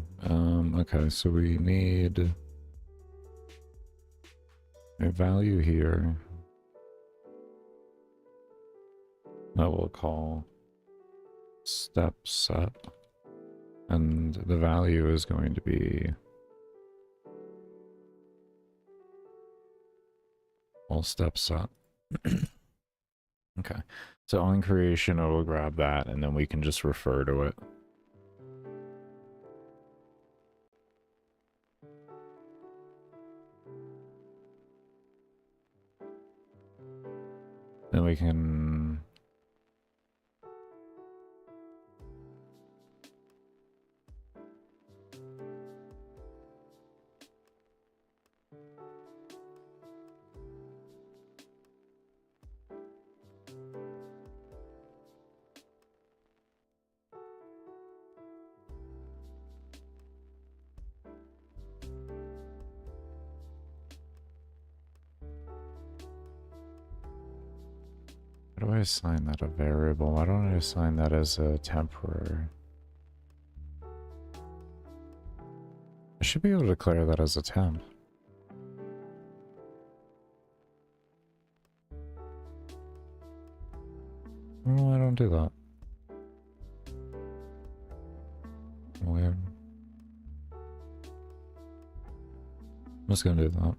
Okay, so we need a value here that we'll call step set, and the value is going to be all step set. Okay, so on creation, it'll grab that, and then we can just refer to it. Then we can... How do I assign that a variable? Why don't I assign that as a temporary? I should be able to declare that as a temp. Oh, I don't do that. Weird. I'm just gonna do that.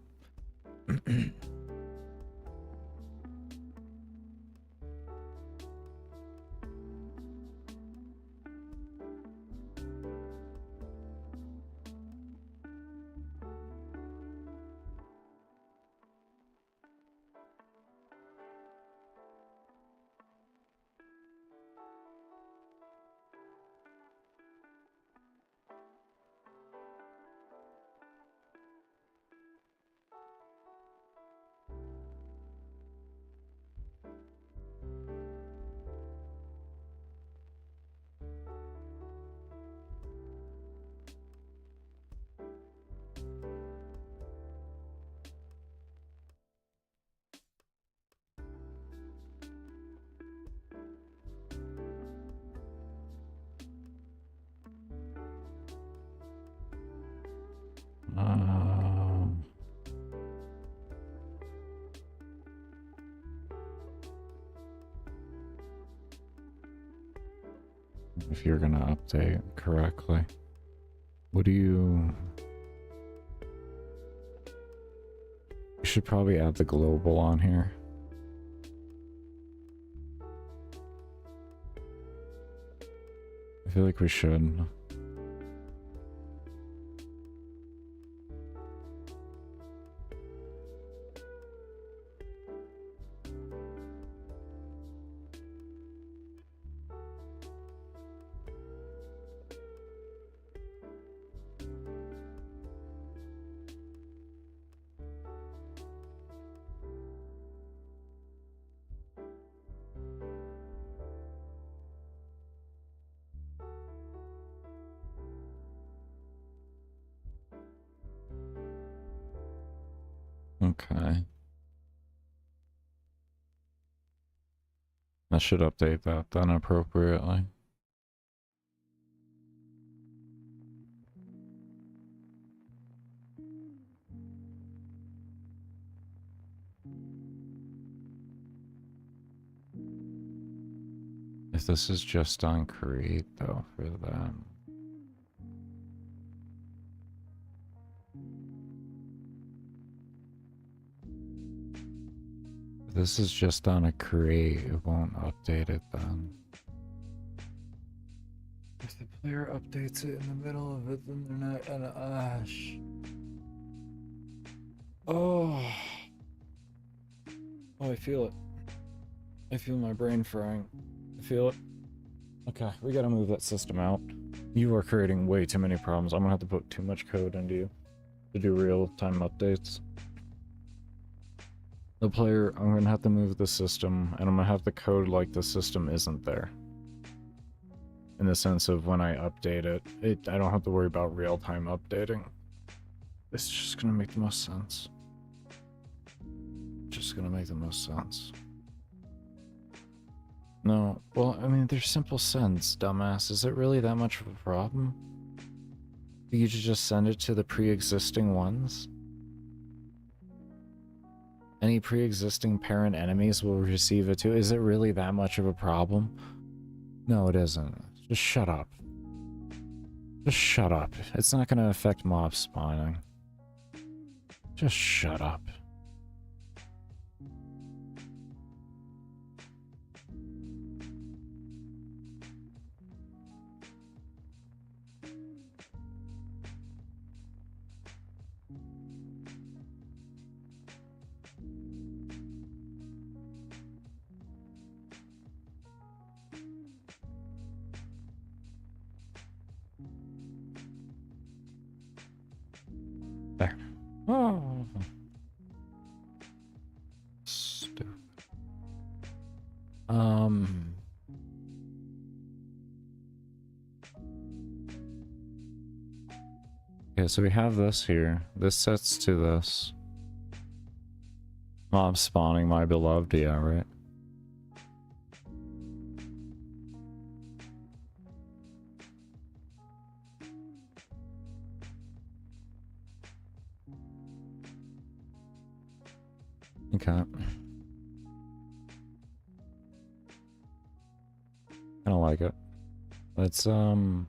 If you're gonna update correctly, what do you... You should probably add the global on here. I feel like we should. Okay. I should update that then appropriately. If this is just on create though for them. If this is just on a create, it won't update it then. If the player updates it in the middle of it, then they're not gonna Oh. Oh, I feel it. I feel my brain frying. I feel it. Okay, we gotta move that system out. You are creating way too many problems. I'm gonna have to put too much code into you to do real-time updates. The player, I'm gonna have to move the system, and I'm gonna have the code like the system isn't there. In the sense of when I update it, I don't have to worry about real-time updating. It's just gonna make the most sense. Just gonna make the most sense. No, well, I mean, there's simple sends, dumbass. Is it really that much of a problem? You should just send it to the pre-existing ones? Any pre-existing parent enemies will receive it too? Is it really that much of a problem? No, it isn't. Just shut up. Just shut up. It's not gonna affect mob spawning. Just shut up. There. Oh. Stupid. Okay, so we have this here. This sets to this. Mob spawning, my beloved. Yeah, right. Okay. I don't like it. Let's oh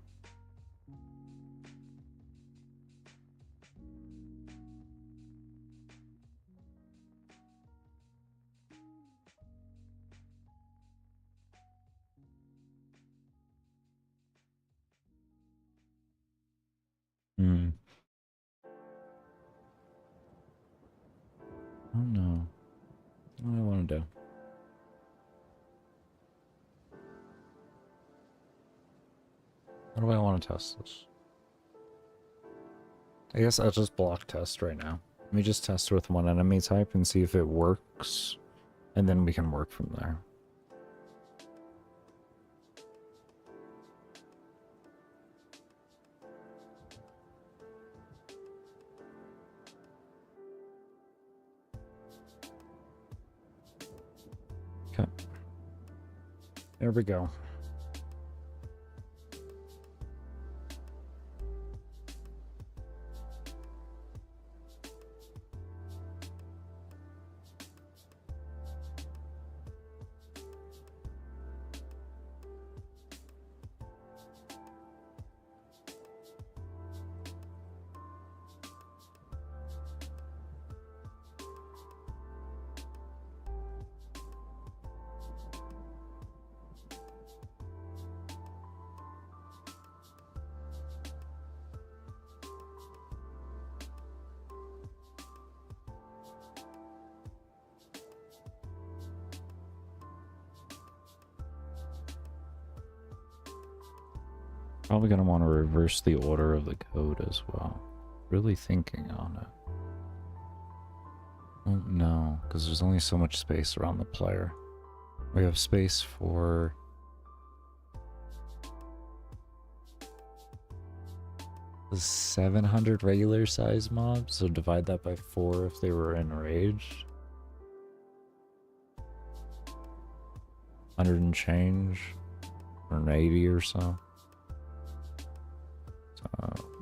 no. What do I want to do? How do I want to test this? I guess I'll just block test right now. Let me just test with one enemy type and see if it works, and then we can work from there. Okay. There we go. Probably gonna want to reverse the order of the code as well. Really thinking on it. Oh no, because there's only so much space around the player. We have space for... 700 regular size mobs, so divide that by 4 if they were enraged. 100 and change, or an 80 or so.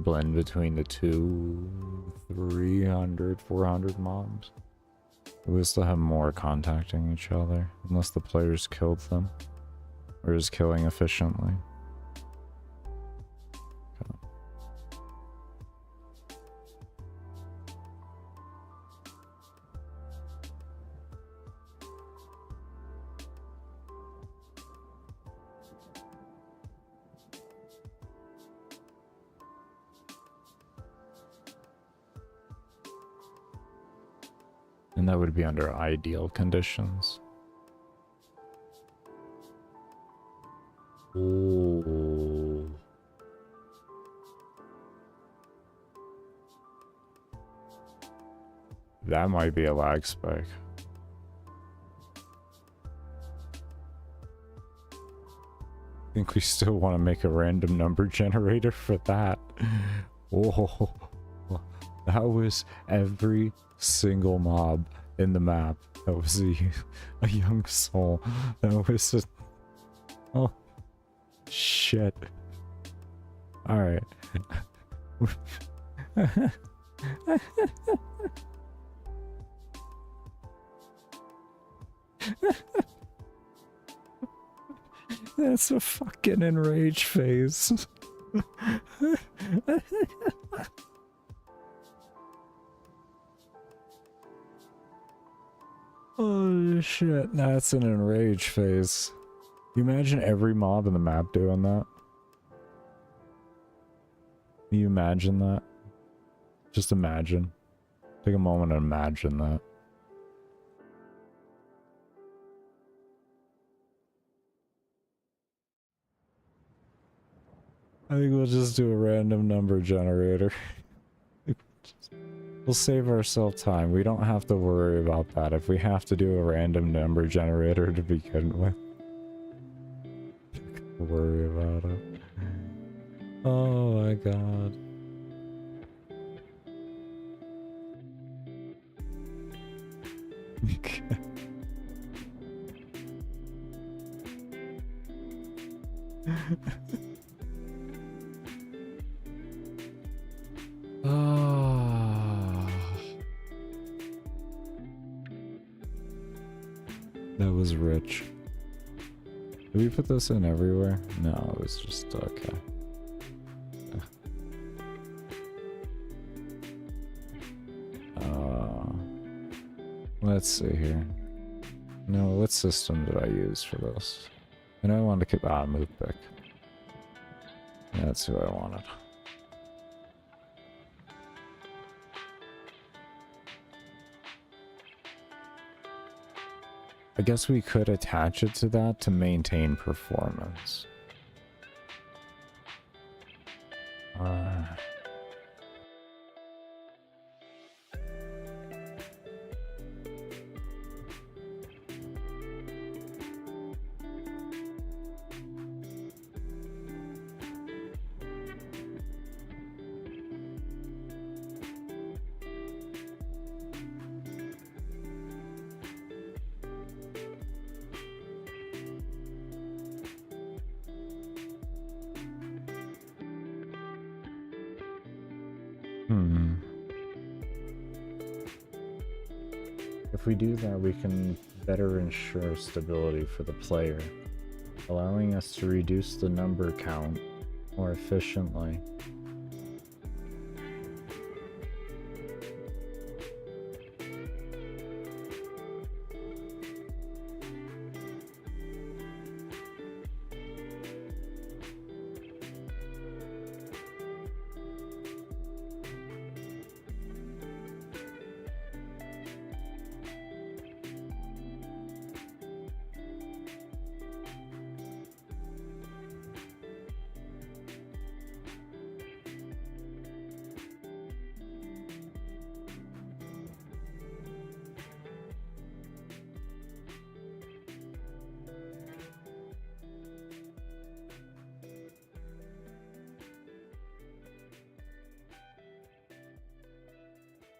Blend between the 300, 400 mobs. We still have more contacting each other, unless the players killed them, or is killing efficiently. And that would be under ideal conditions. Ooh. That might be a lag spike. I think we still want to make a random number generator for that. Oh, that was every single mob in the map. That was a young soul. That was a... Oh, shit. Alright. That's a fucking enrage phase. Oh shit, that's an enrage phase. You imagine every mob in the map doing that? Can you imagine that? Just imagine. Take a moment and imagine that. I think we'll just do a random number generator. We'll save ourselves time. We don't have to worry about that if we have to do a random number generator to begin with. Don't worry about it. Oh my god. That was rich. Did we put this in everywhere? No, it was just okay. Let's see here. No, what system did I use for this? And I wanted to keep move pick. That's who I wanted. I guess we could attach it to that to maintain performance. If we do that, we can better ensure stability for the player, allowing us to reduce the number count more efficiently.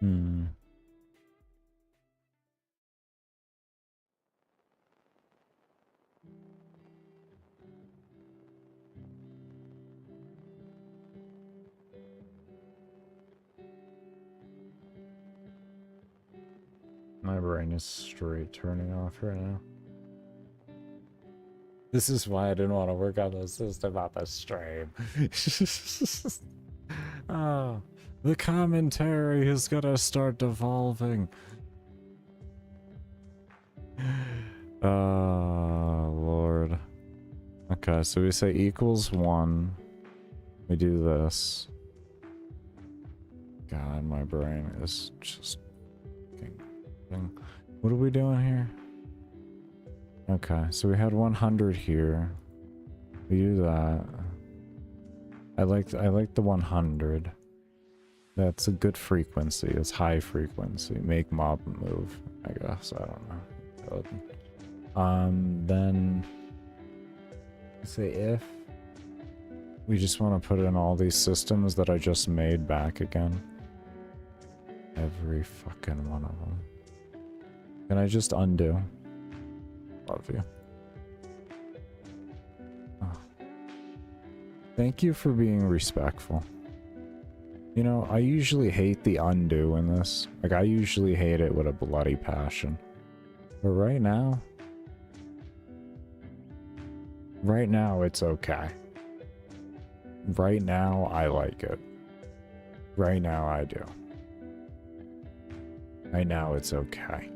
Hmm. My brain is straight turning off right now. This is why I didn't want to work on the system on the stream. Oh, the commentary is gonna start devolving. Oh, Lord. Okay, so we say equals 1. We do this. God, my brain is just... What are we doing here? Okay, so we had 100 here. We do that. I like the 100. That's a good frequency. It's high frequency. Make mob move, I guess. I don't know. Then say if we just want to put in all these systems that I just made back again. Every fucking one of them. Can I just undo? Love you. Oh. Thank you for being respectful. You know, I usually hate the undo in this. Like, I usually hate it with a bloody passion. But right now, it's okay. Right now, I like it. Right now, I do. Right now, it's okay.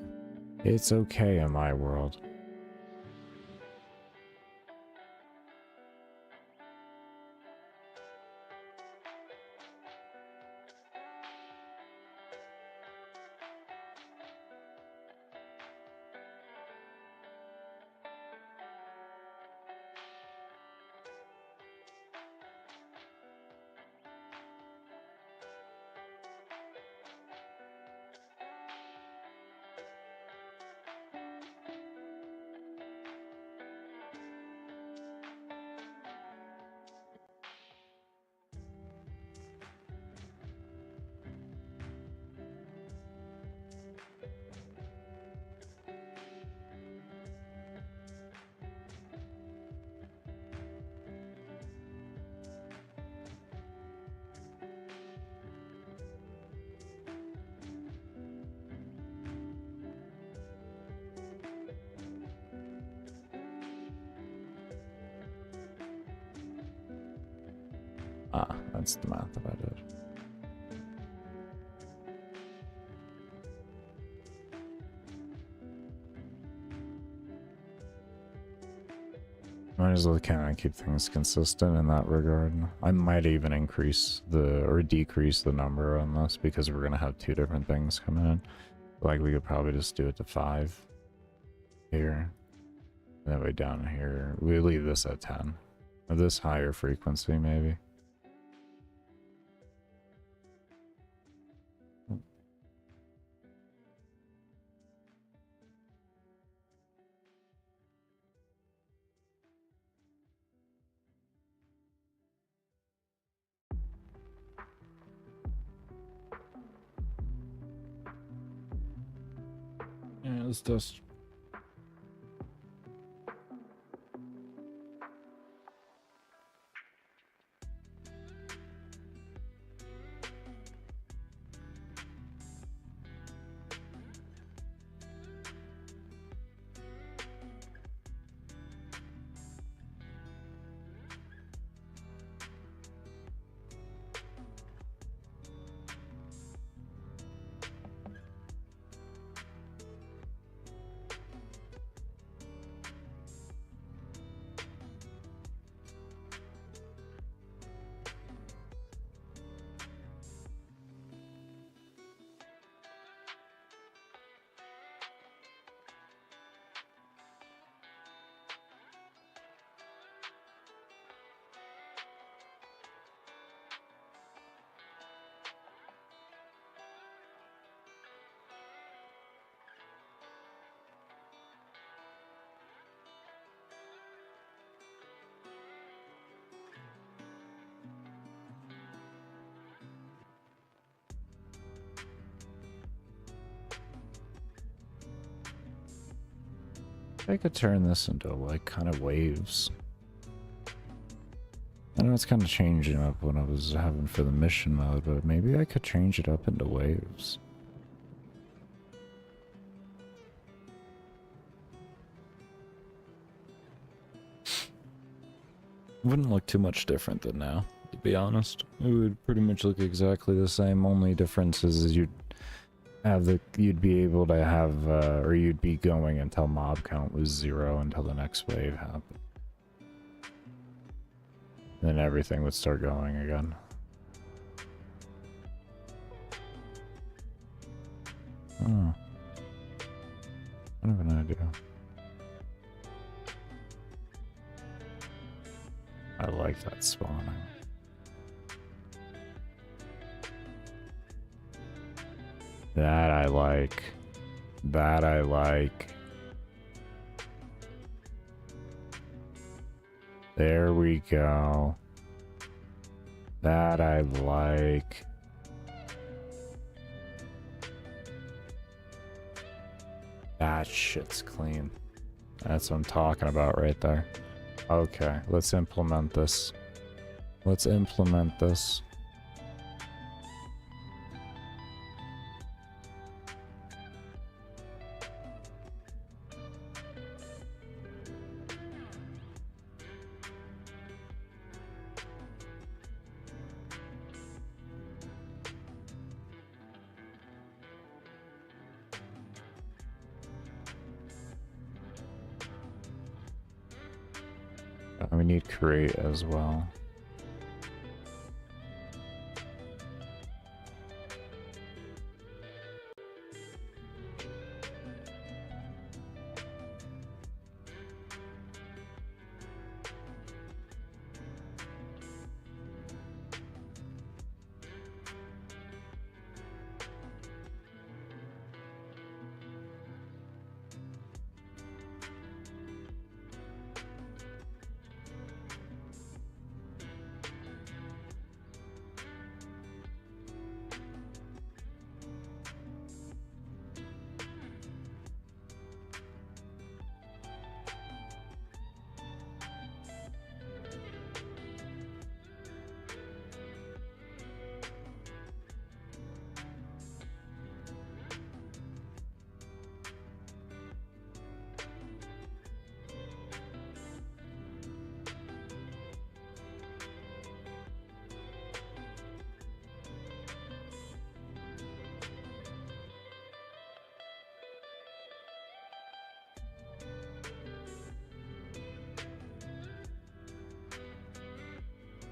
It's okay in my world. Ah, that's the math that I did. Might as well kind of keep things consistent in that regard. I might even increase or decrease the number on this because we're gonna have 2 different things coming in. Like we could probably just do it to 5 here. That way down here, we leave this at 10. Or this higher frequency maybe. Yeah, let's just... I could turn this into like kind of waves. I know it's kind of changing up what I was having for the mission mode, but maybe I could change it up into waves. Wouldn't look too much different than now, to be honest. It would pretty much look exactly the same. Only difference is you'd be able to have, or you'd be going until mob count was 0 until the next wave happened. Then everything would start going again. Oh. I have an idea. I like that spawning. That I like. That I like. There we go. That I like. That shit's clean. That's what I'm talking about right there. Okay, let's implement this. Let's implement this. We need create as well.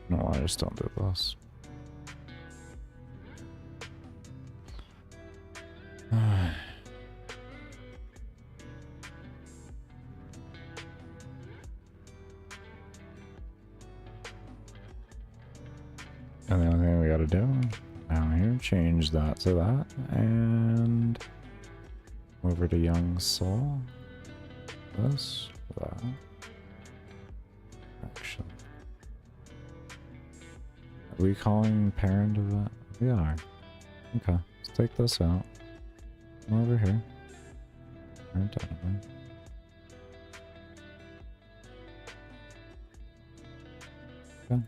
No, I just don't do this. And the only thing we gotta do down here, change that to that, and over to Young Soul. This, that. Action. Are we calling parent of that? We are. Okay, let's take this out. Come over here. Parent Dannymae. Okay.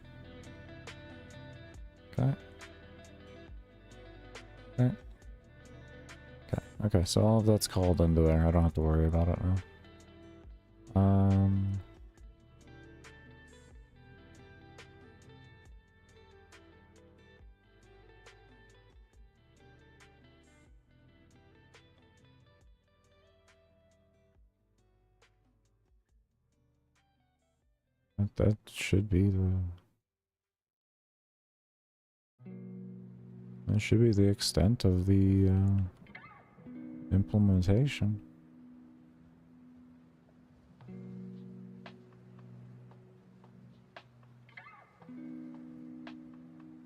Okay. Okay. Okay. Okay, so all of that's called into there. I don't have to worry about it now. That should be the... That should be the extent of the implementation.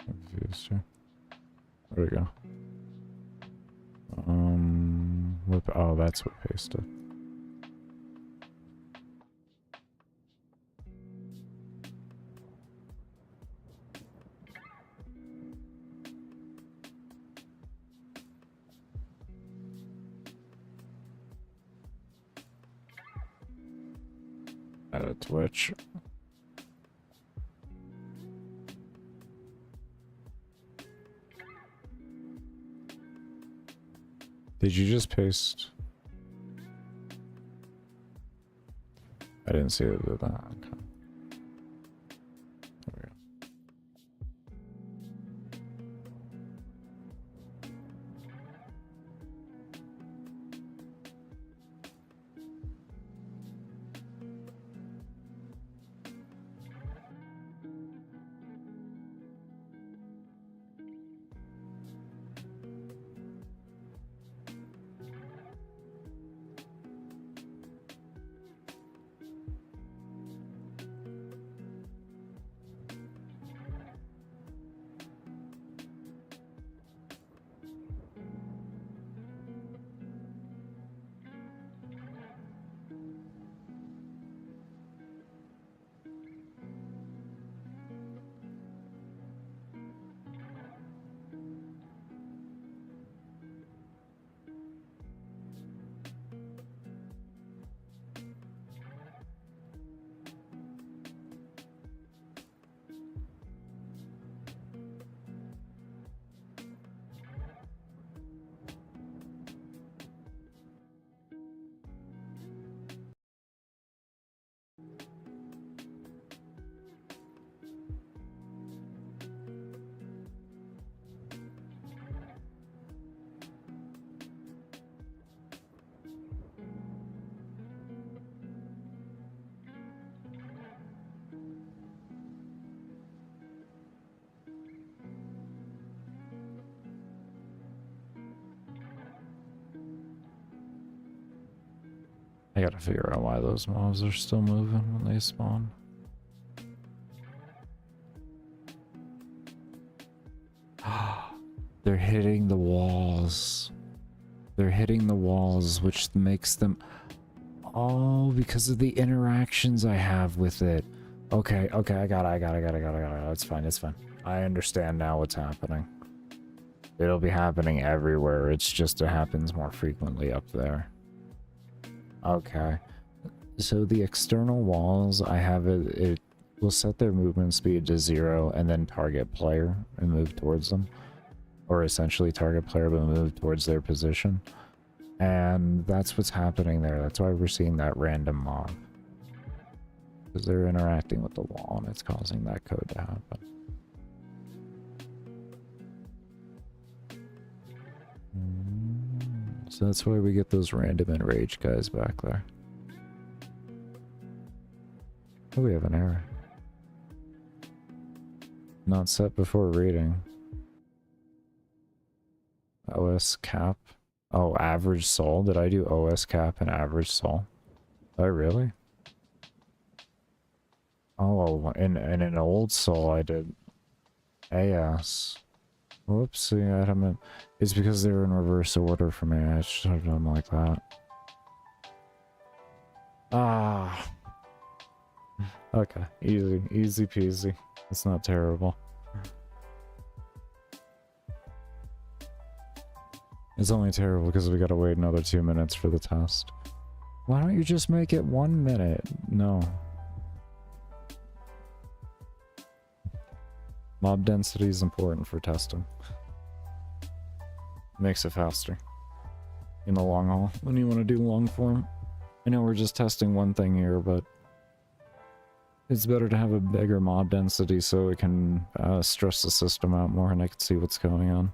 Confused here. There we go. Whip, oh, that's what pasted. a Twitch. Did you just paste? I didn't see it do that. Okay. There we go. I gotta figure out why those mobs are still moving when they spawn. They're hitting the walls. They're hitting the walls, which makes them... Oh, because of the interactions I have with it. Okay, okay, I got it. It's fine, it's fine. I understand now what's happening. It'll be happening everywhere. It's just it happens more frequently up there. Okay. So the external walls, I have it will set their movement speed to 0 and then target player and move towards them. Or essentially target player but move towards their position. And that's what's happening there. That's why we're seeing that random mob. Because they're interacting with the wall and it's causing that code to happen. So that's why we get those random enraged guys back there. Oh, we have an error. Not set before reading. OS cap. Oh, average soul. Did I do OS cap and average soul? Oh, really? Oh, in an old soul I did AS. Whoopsie, I meant it's because they were in reverse order for me. I should have done like that. Ah. Okay, easy peasy. It's not terrible. It's only terrible because we gotta wait another 2 minutes for the test. Why don't you just make it 1 minute? No. Mob density is important for testing. Makes it faster. In the long haul, when you want to do long form. I know we're just testing one thing here, but it's better to have a bigger mob density so it can stress the system out more and I can see what's going on.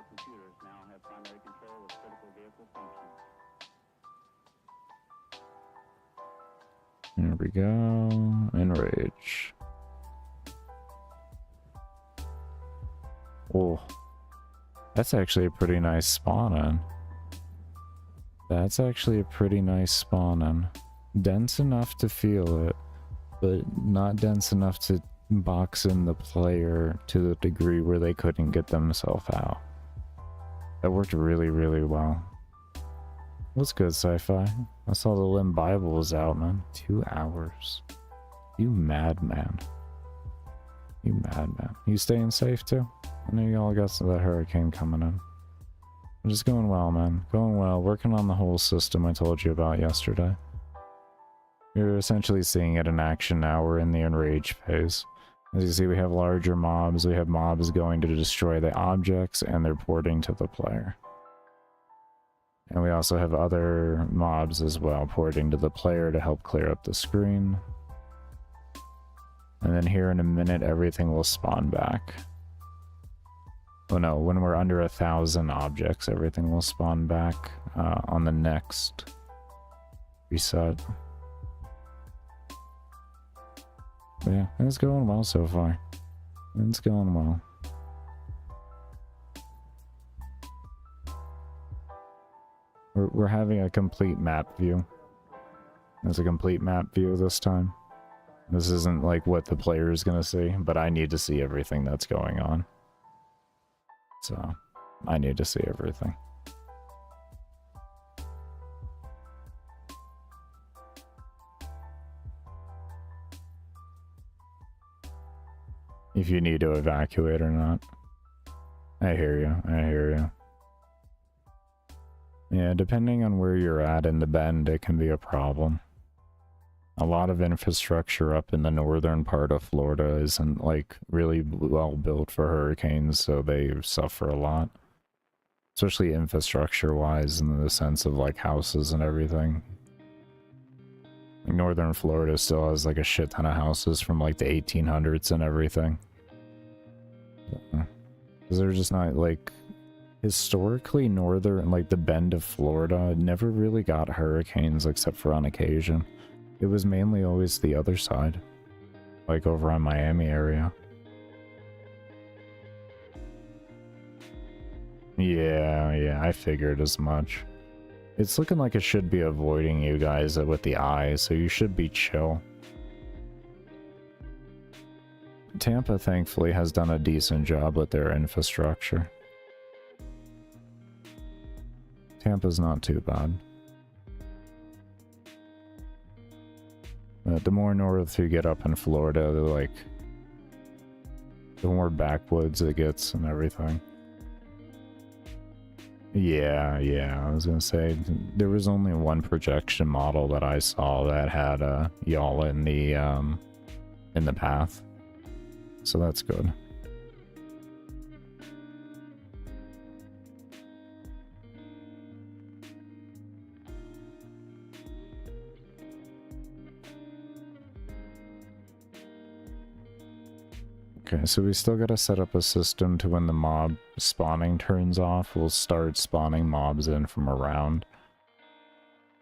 computers now have primary control of critical vehicle functions. Here we go. Enrage. Oh, that's actually a pretty nice spawn-in. That's actually a pretty nice spawn-in. Dense enough to feel it, but not dense enough to box in the player to the degree where they couldn't get themselves out. That worked really, really well. What's good, sci-fi? I saw the Limb Bible was out, man. 2 hours. You madman. You madman. You staying safe too? I know y'all got some of that hurricane coming in. I'm just going well, man. Going well. Working on the whole system I told you about yesterday. You're essentially seeing it in action now. We're in the enrage phase. As you see, we have larger mobs. We have mobs going to destroy the objects, and they're porting to the player. And we also have other mobs as well, porting to the player to help clear up the screen. And then here in a minute, everything will spawn back. Oh no, when we're under 1,000 objects, everything will spawn back on the next reset. But yeah, it's going well so far. It's going well. We're having a complete map view. There's a complete map view this time. This isn't like what the player is going to see, but I need to see everything that's going on. So, I need to see everything. If you need to evacuate or not. I hear you, I hear you. Yeah, depending on where you're at in the bend, it can be a problem. A lot of infrastructure up in the northern part of Florida isn't like really well built for hurricanes, so they suffer a lot. Especially infrastructure wise, in the sense of like houses and everything. Like northern Florida still has like a shit ton of houses from like the 1800s and everything. Because they're just not like... Historically, northern, like the bend of Florida, never really got hurricanes except for on occasion. It was mainly always the other side. Like over on Miami area. Yeah, I figured as much. It's looking like it should be avoiding you guys with the eye, so you should be chill. Tampa, thankfully, has done a decent job with their infrastructure. Tampa's not too bad. But the more north you get up in Florida, the more backwoods it gets and everything. Yeah, I was gonna say, there was only one projection model that I saw that had y'all in the path. So that's good. Okay, so we still gotta set up a system to when the mob spawning turns off, we'll start spawning mobs in from around.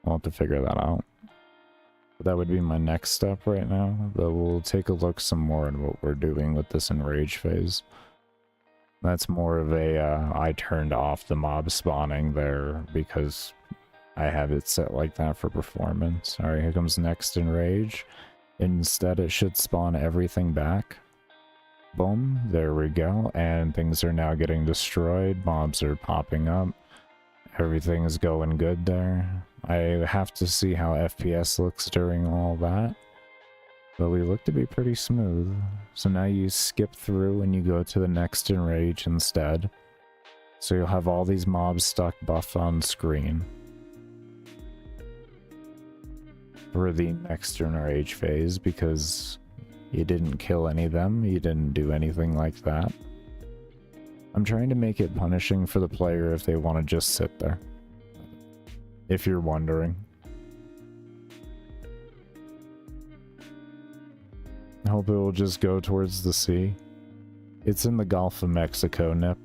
I'll have to figure that out. But that would be my next step right now, but we'll take a look some more at what we're doing with this enrage phase. That's more of a, I turned off the mob spawning there because I have it set like that for performance. Alright, here comes next enrage. Instead, it should spawn everything back. Boom, there we go, and things are now getting destroyed, mobs are popping up, everything is going good there. I have to see how FPS looks during all that, but we look to be pretty smooth. So now you skip through and you go to the next enrage instead, so you'll have all these mobs stuck buff on screen for the next enrage phase, because you didn't kill any of them, you didn't do anything like that. I'm trying to make it punishing for the player if they want to just sit there. If you're wondering. I hope it will just go towards the sea. It's in the Gulf of Mexico, Nip.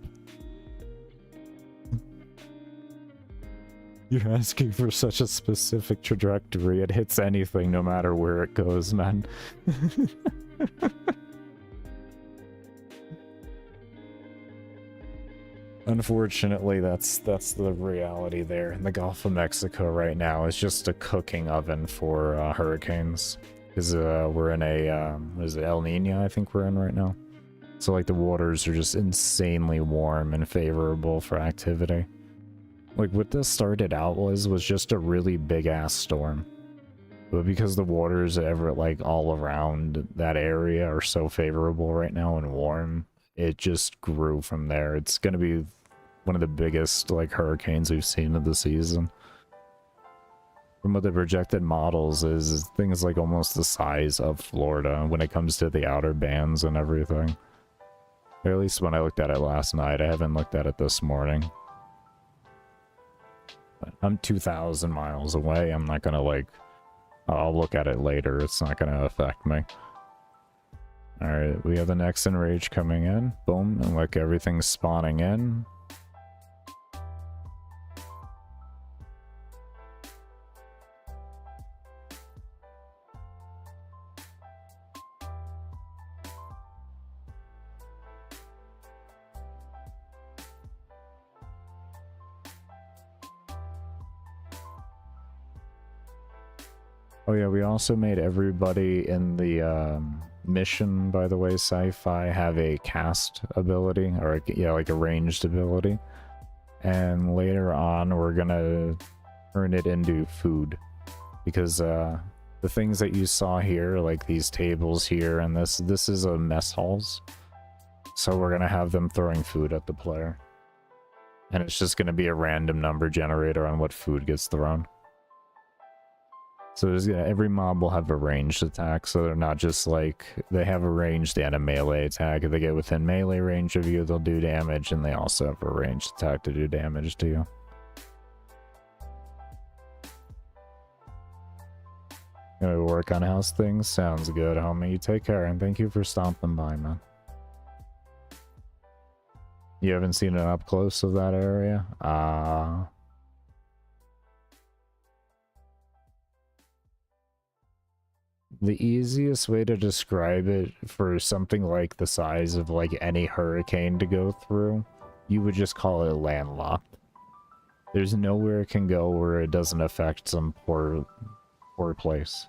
You're asking for such a specific trajectory. It hits anything no matter where it goes, man. Unfortunately, that's the reality there. In the Gulf of Mexico right now is just a cooking oven for hurricanes. Because we're in a, what is it, El Nino, I think we're in right now. So, like, the waters are just insanely warm and favorable for activity. Like, what this started out was just a really big-ass storm. But because the waters like, all around that area are so favorable right now and warm, it just grew from there. It's gonna be one of the biggest, like, hurricanes we've seen of the season. From what the projected models is things like almost the size of Florida when it comes to the outer bands and everything. Or at least when I looked at it last night. I haven't looked at it this morning. But I'm 2,000 miles away. I'm not gonna, like... I'll look at it later. It's not gonna affect me. Alright, we have the next enrage coming in. Boom, and like everything's spawning in. Oh yeah, we also made everybody in the mission, by the way, sci-fi, have a cast ability, or yeah, like a ranged ability. And later on, we're gonna turn it into food. Because the things that you saw here, like these tables here, and this is a mess halls. So we're gonna have them throwing food at the player. And it's just gonna be a random number generator on what food gets thrown. So there's, every mob will have a ranged attack, so they're not just like, they have a ranged and a melee attack. If they get within melee range of you, they'll do damage, and they also have a ranged attack to do damage to you. Gonna work on house things? Sounds good, homie. You take care, and thank you for stopping by, man. You haven't seen it up close of that area? The easiest way to describe it for something like the size of like any hurricane to go through, you would just call it landlocked. There's nowhere it can go where it doesn't affect some poor place.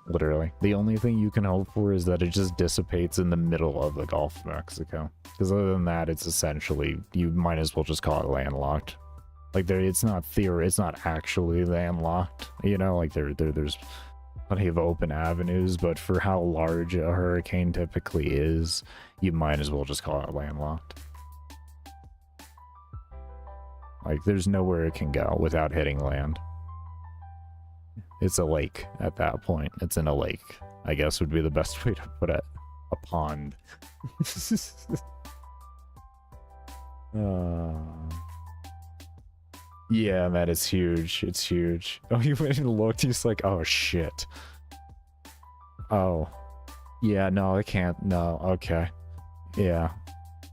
Literally. The only thing you can hope for is that it just dissipates in the middle of the Gulf of Mexico. Because other than that, it's essentially, you might as well just call it landlocked. Like, it's not actually landlocked, you know, like there's plenty of open avenues, but for how large a hurricane typically is, you might as well just call it landlocked. Like, there's nowhere it can go without hitting land. It's a lake at that point. It's in a lake, I guess would be the best way to put it. A pond. Yeah, that is huge. It's huge. Oh, you went and looked, he's like, oh shit. Oh. Yeah, no, I can't. No, okay. Yeah.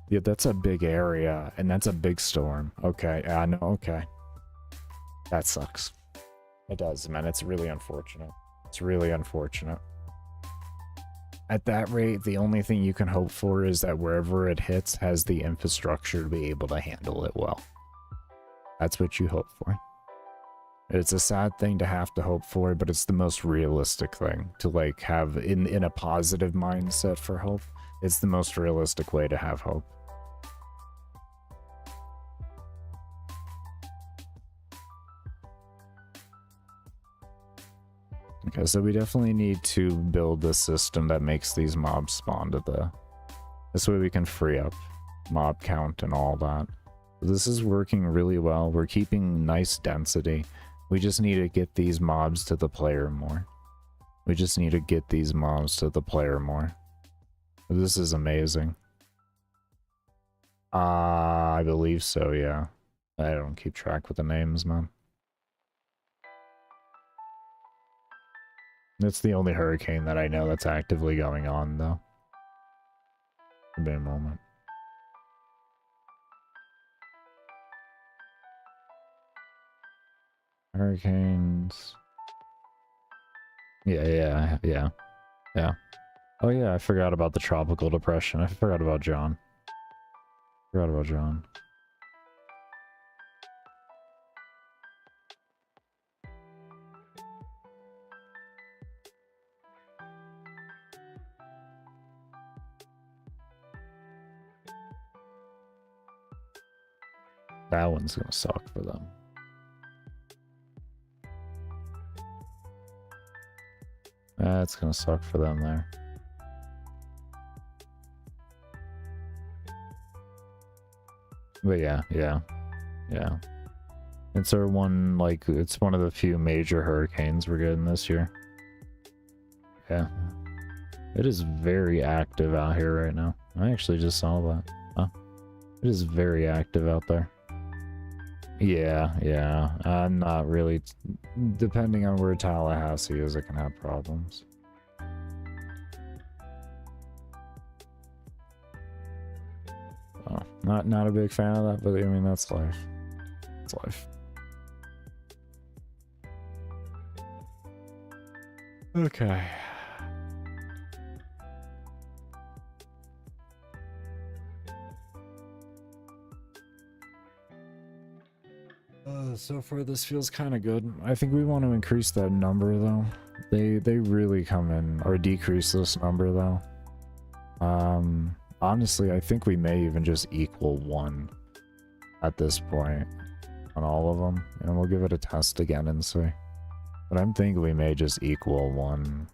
Yeah, that's a big area, and that's a big storm. Okay, I know, okay. That sucks. It does, man. It's really unfortunate. It's really unfortunate. At that rate, the only thing you can hope for is that wherever it hits has the infrastructure to be able to handle it well. That's what you hope for. It's a sad thing to have to hope for, but it's the most realistic thing to, like, have in a positive mindset for hope. It's the most realistic way to have hope. Okay, so we definitely need to build a system that makes these mobs spawn to the... This way we can free up mob count and all that. This is working really well. We're keeping nice density. We just need to get these mobs to the player more. We just need to get these mobs to the player more. This is amazing. I believe so, yeah. I don't keep track with the names, man. It's the only hurricane that I know that's actively going on, though. Give me a moment. hurricanes. Yeah. Oh yeah, I forgot about the tropical depression. I forgot about John. That one's gonna suck for them. That's gonna suck for them there. But yeah. It's our one, like, it's one of the few major hurricanes we're getting this year. Yeah. It is very active out here right now. I actually just saw that. Huh? It is very active out there. Yeah. I'm not really... Depending on where Tallahassee is, it can have problems. Oh, not a big fan of that, but I mean, that's life. It's life. Okay. So far this feels kind of good. I think we want to increase that number though. They really come in, or decrease this number though. Honestly, I think we may even just equal 1 at this point on all of them, and we'll give it a test again and see. But I'm thinking we may just equal 1.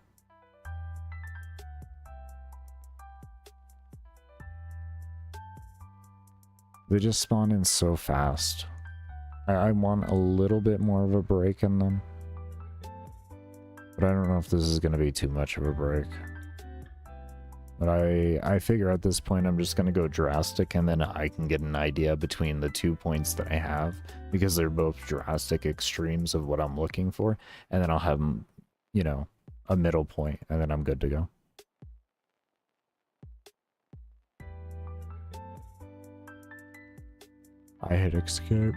They just spawn in so fast. I want a little bit more of a break in them. But I don't know if this is going to be too much of a break. But I figure at this point I'm just going to go drastic, and then I can get an idea between the 2 points that I have, because they're both drastic extremes of what I'm looking for. And then I'll have, you know, a middle point, and then I'm good to go. I hit escape.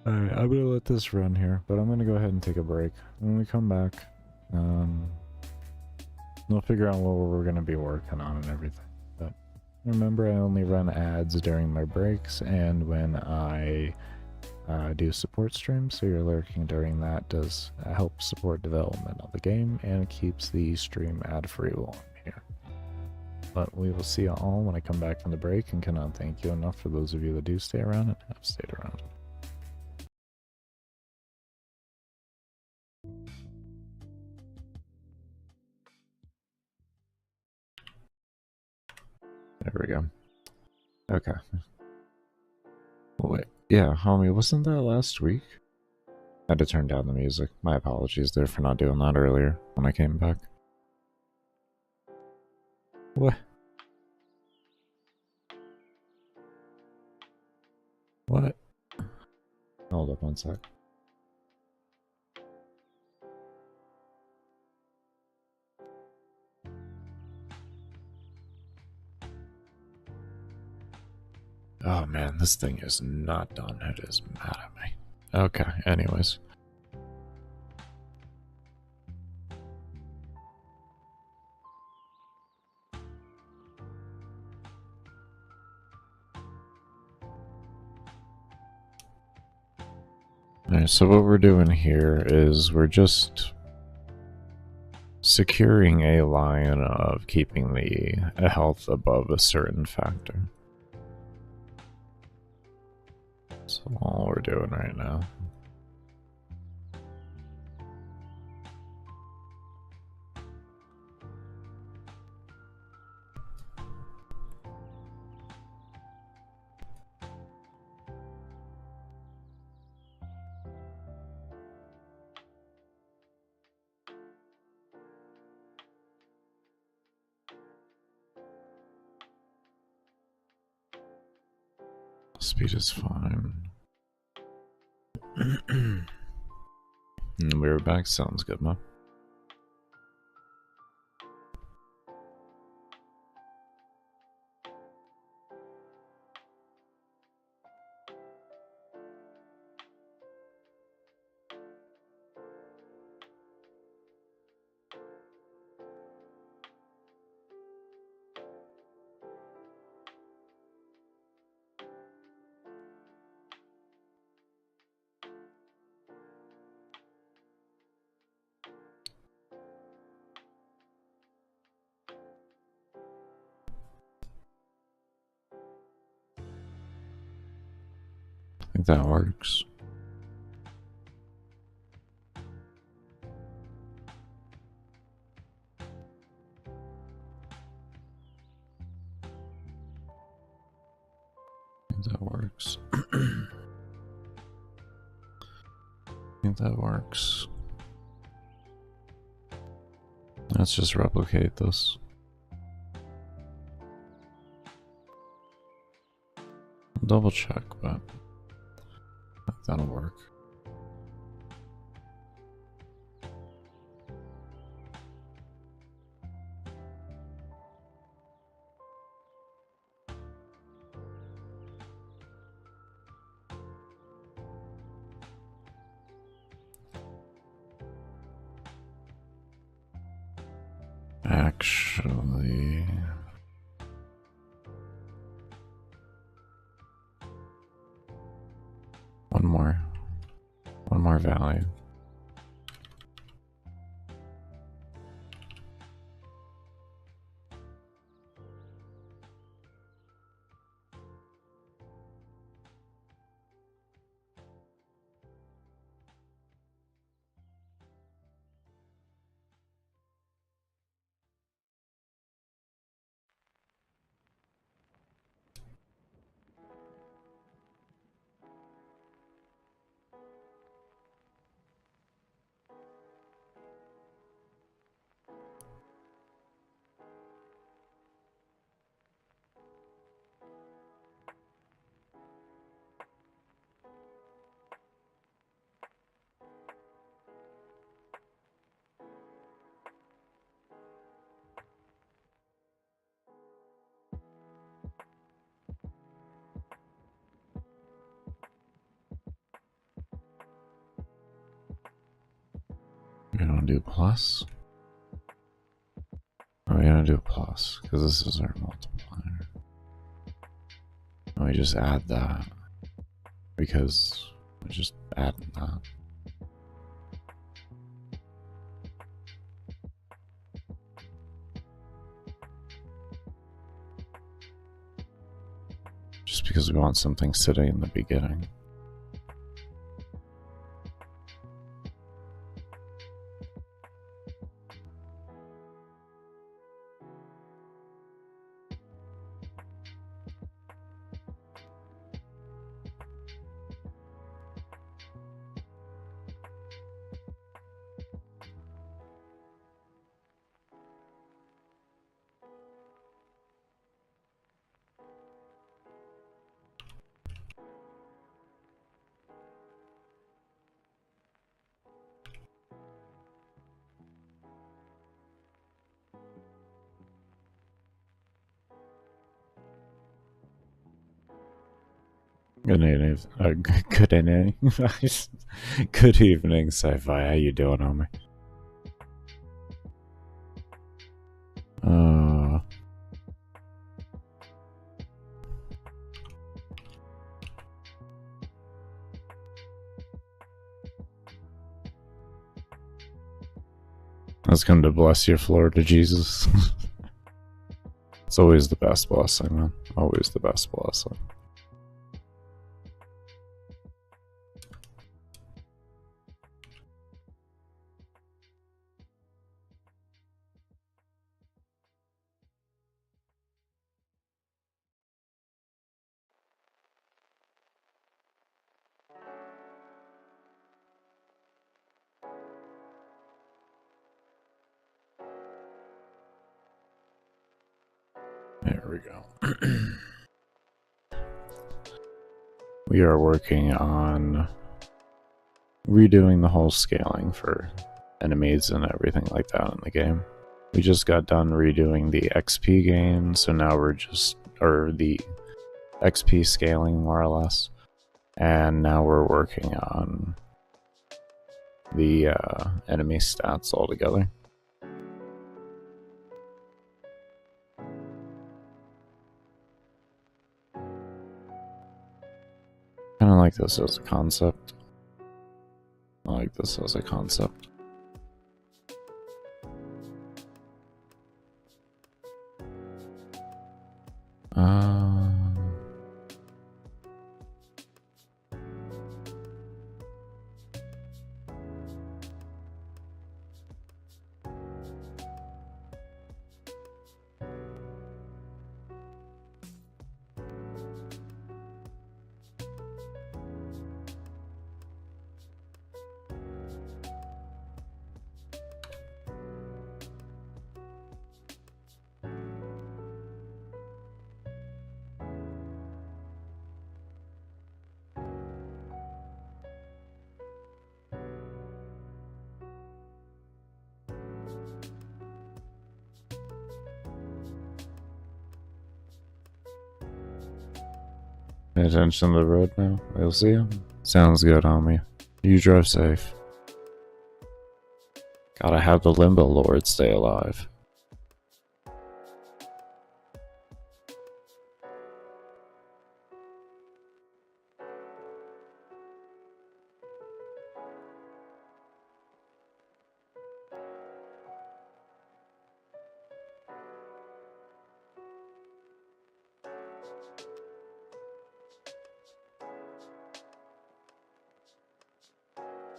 Alright, I'm gonna let this run here, but I'm gonna go ahead and take a break. When we come back, we'll figure out what we're gonna be working on and everything. But remember, I only run ads during my breaks and when I do support streams, so your lurking during that does help support development of the game and keeps the stream ad-free while I'm here. But we will see you all when I come back from the break, and cannot thank you enough for those of you that do stay around and have stayed around. There we go. Okay. Wait, yeah, homie, wasn't that last week? Had to turn down the music. My apologies there for not doing that earlier when I came back. What? What? Hold up one sec. Oh man, this thing is not done. It is mad at me. Okay, anyways. Alright, so what we're doing here is we're just securing a line of keeping the health above a certain factor. That's all we're doing right now. Speed is fine. And we're back. Sounds good, man. I think that works. I think that works. I think that works. Let's just replicate this. Double check, but I think that'll work. Actually, one more value. We're gonna do plus. We're gonna do plus because this is our multiplier. And we just add that because we're just adding that. Just because we want something sitting in the beginning. Good evening. Good evening. Good evening, Sci-Fi. How you doing, homie? Let's come to bless your floor to Jesus. It's always the best blessing, man. Always the best blessing. There we go. We are working on redoing the whole scaling for enemies and everything like that in the game. We just got done redoing the XP game, so now we're or the XP scaling more or less, and now we're working on the enemy stats altogether. Kind of like this as a concept. I like this as a concept. Pay attention to the road now. We'll see you. Sounds good, homie. You drive safe. Gotta have the Limbo Lord stay alive.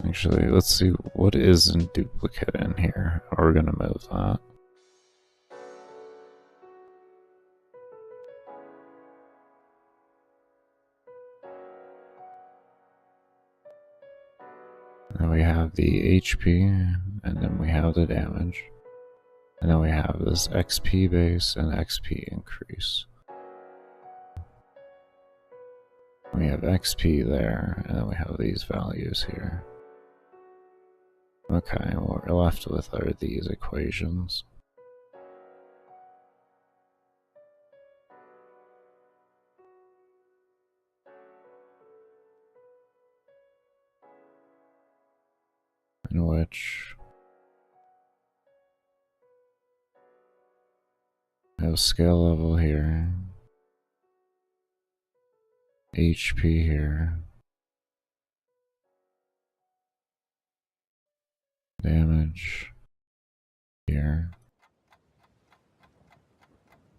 Actually, let's see what is in duplicate in here. We're gonna move that. And we have the HP, and then we have the damage. And then we have this XP base and XP increase. We have XP there, and then we have these values here. Okay, what we're left with are these equations. In which we have skill level here, HP here, damage here,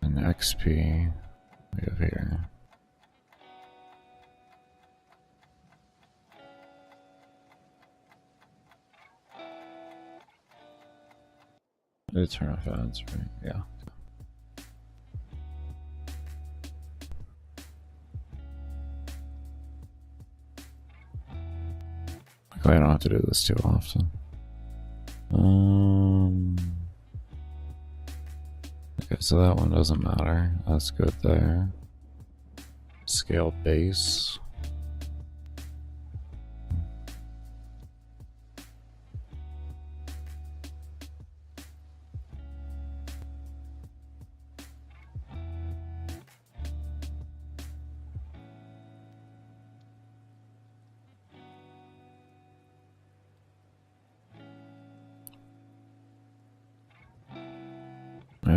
and XP we have here. Did it turn off ads, right? Yeah. I don't have to do this too often. Okay, so that one doesn't matter. That's good there. Scale base.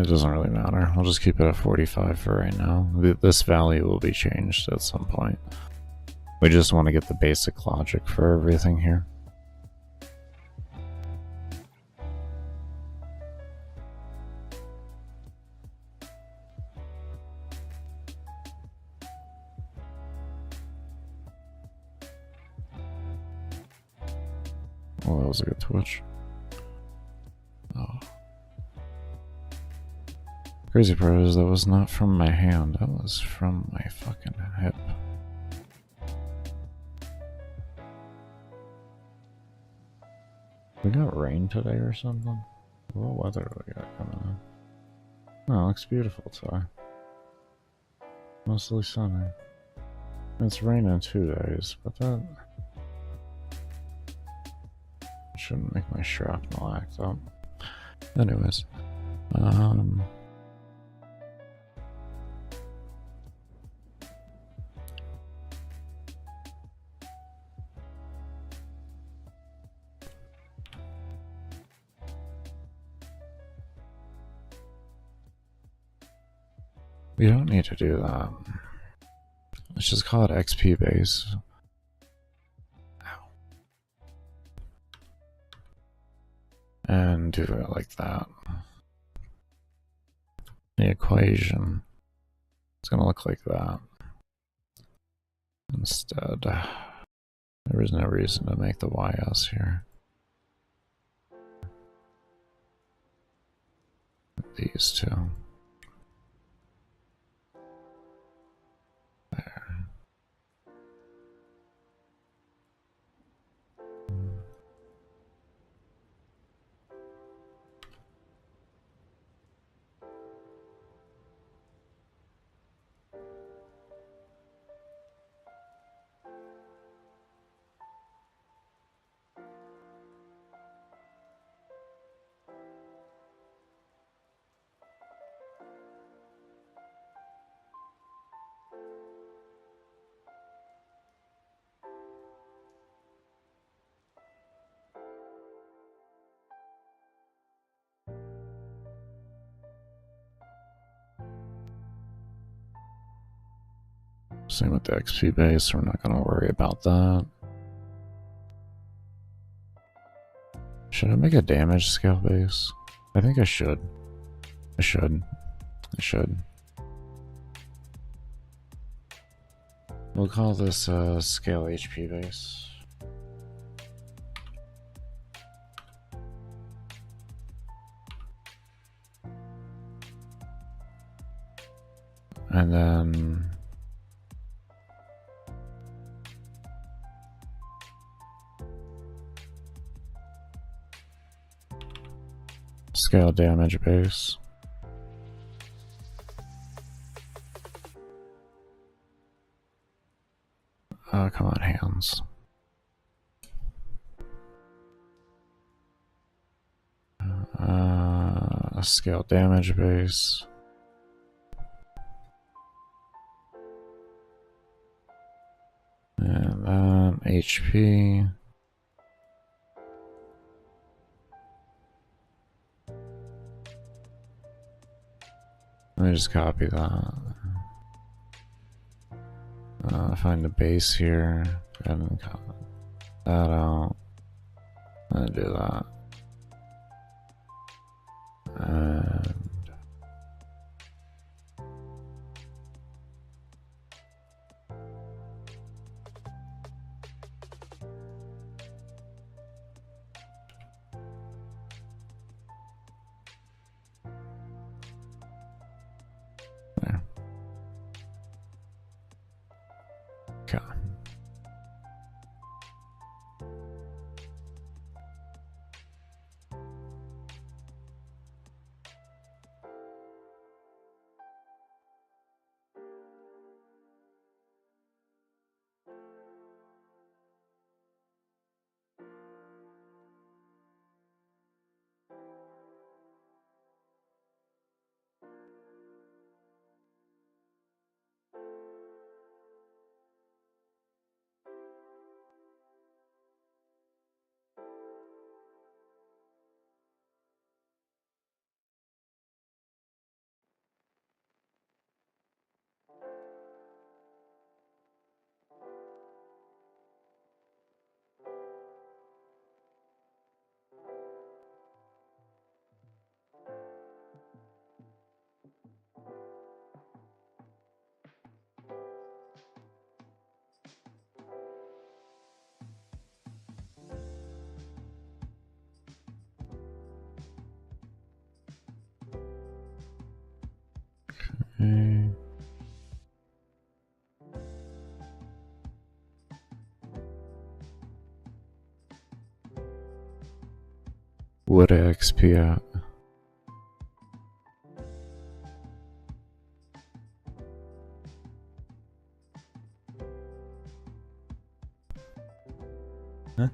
It doesn't really matter. I'll just keep it at 45 for right now. This value will be changed at some point. We just want to get the basic logic for everything here. Oh, that was a good twitch. Oh. Crazy part is that was not from my hand, that was from my fucking hip. We got rain today or something? What weather do we got coming in? Oh, it looks beautiful today. Mostly sunny. It's raining 2 days, but that shouldn't make my shrapnel act up. Anyways, we don't need to do that. Let's just call it XP base. Ow. And do it like that. The equation is going to look like that. Instead, there is no reason to make the YS here. These two. There. Same with the XP base, we're not going to worry about that. Should I make a damage scale base? I think I should. I should. We'll call this scale HP base. And then scale damage base. Come on, hands. Scale damage base. And then HP. Let me just copy that. Find the base here. Go ahead and copy that out. And do that. And there. Okay. Okay. What XP at? Huh?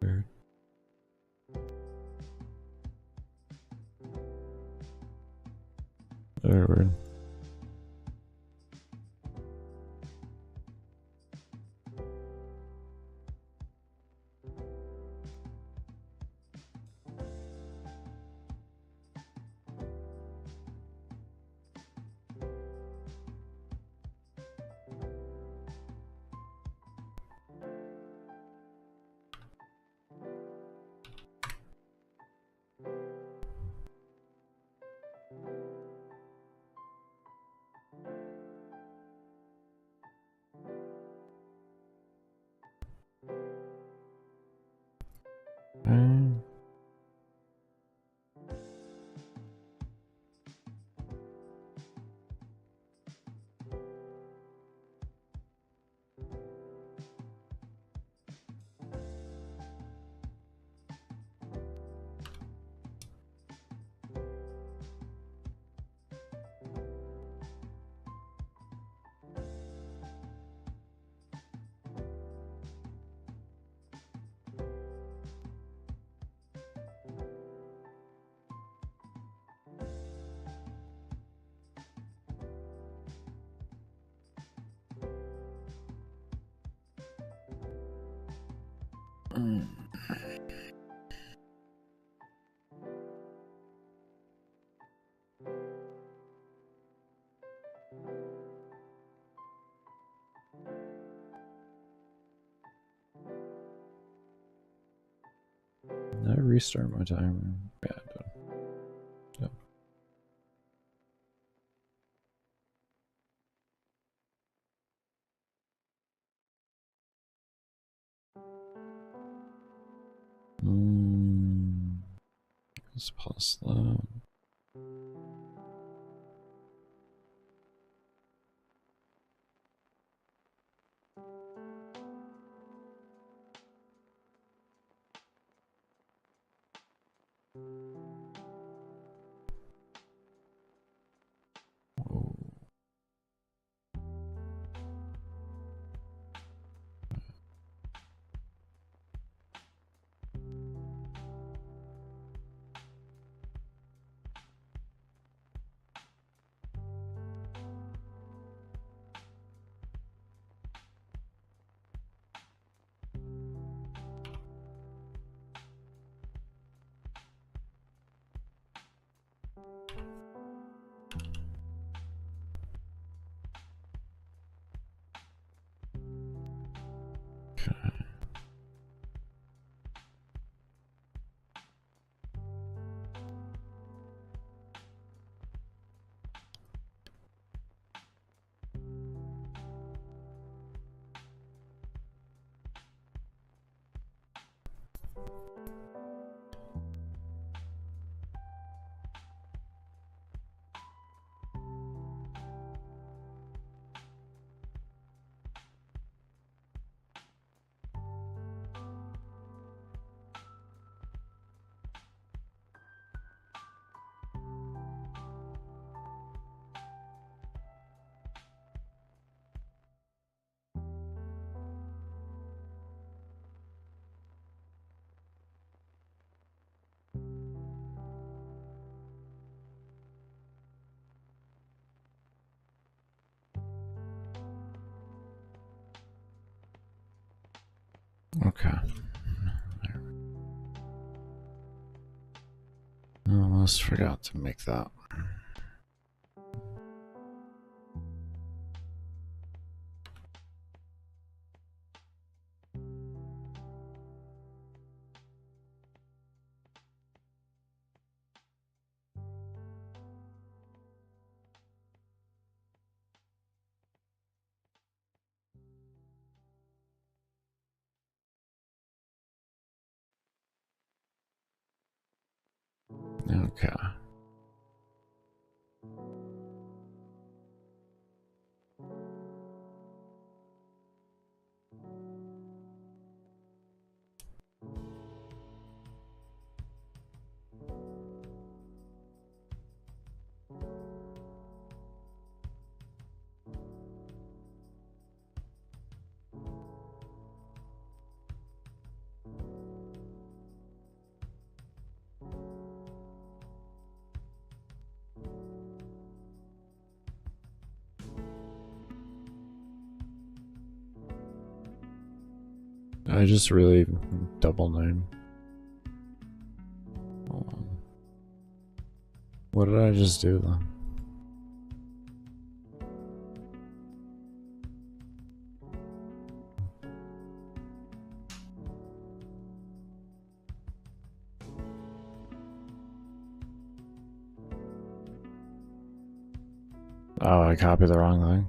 Weird. Very weird. Okay. Did I restart my timer? Yeah, I did. Yep. Let's pause that. Whoa. Okay. I almost forgot to make that. Okay. I just really double name. Hold on. What did I just do then? Oh, I copied the wrong thing.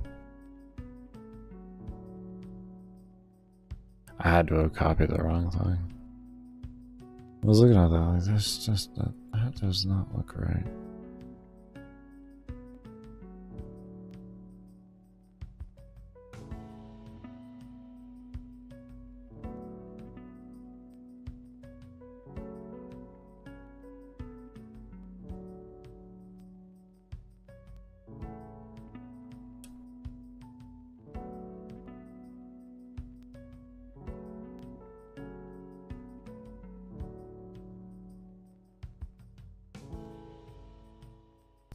I had to have copied the wrong thing. I was looking at that like this just that does not look right.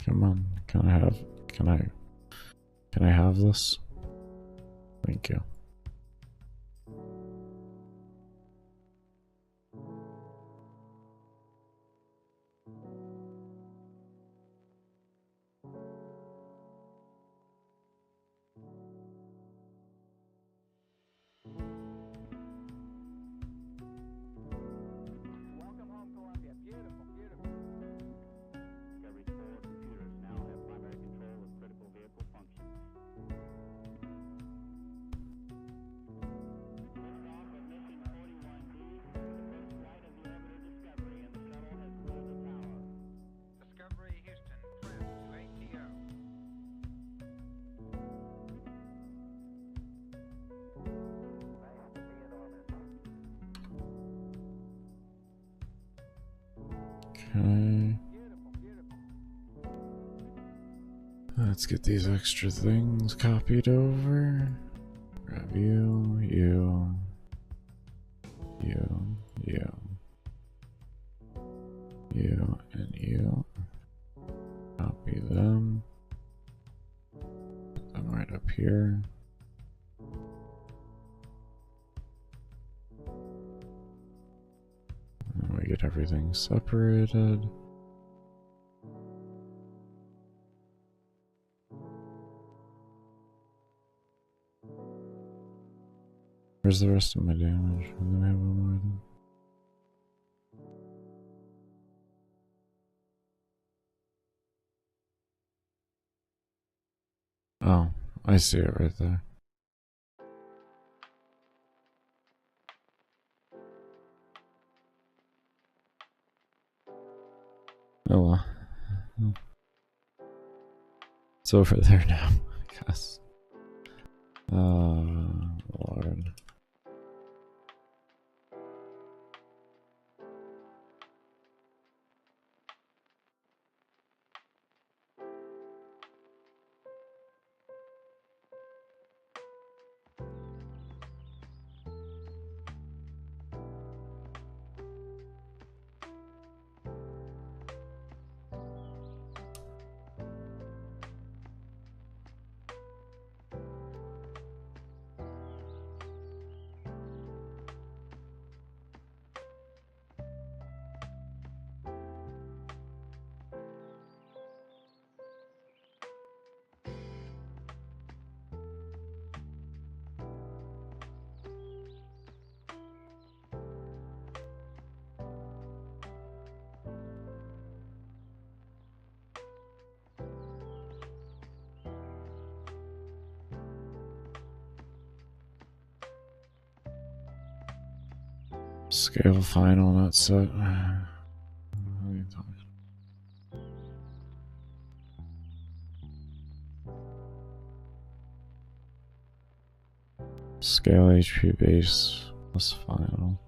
Come on, can I have this? Thank you. Welcome home, Columbia. Beautiful, beautiful. Discovery's 4 computers now have primary control of critical vehicle functions. Liftoff of mission 41D, the first flight of the orbiter Discovery, and the shuttle has cleared the tower. Discovery Houston, prep to ATO. Nice to be in orbit. Okay. Beautiful, beautiful. Let's get these extra things copied over. Grab you, you, and you. Copy them. Put them right up here. And we get everything separated. Where's the rest of my damage? And then I have one more of them. Oh, I see it right there. Oh well. It's over there now, I guess. Lord. Scale final, not set. What are you talking about? Scale HP base plus final.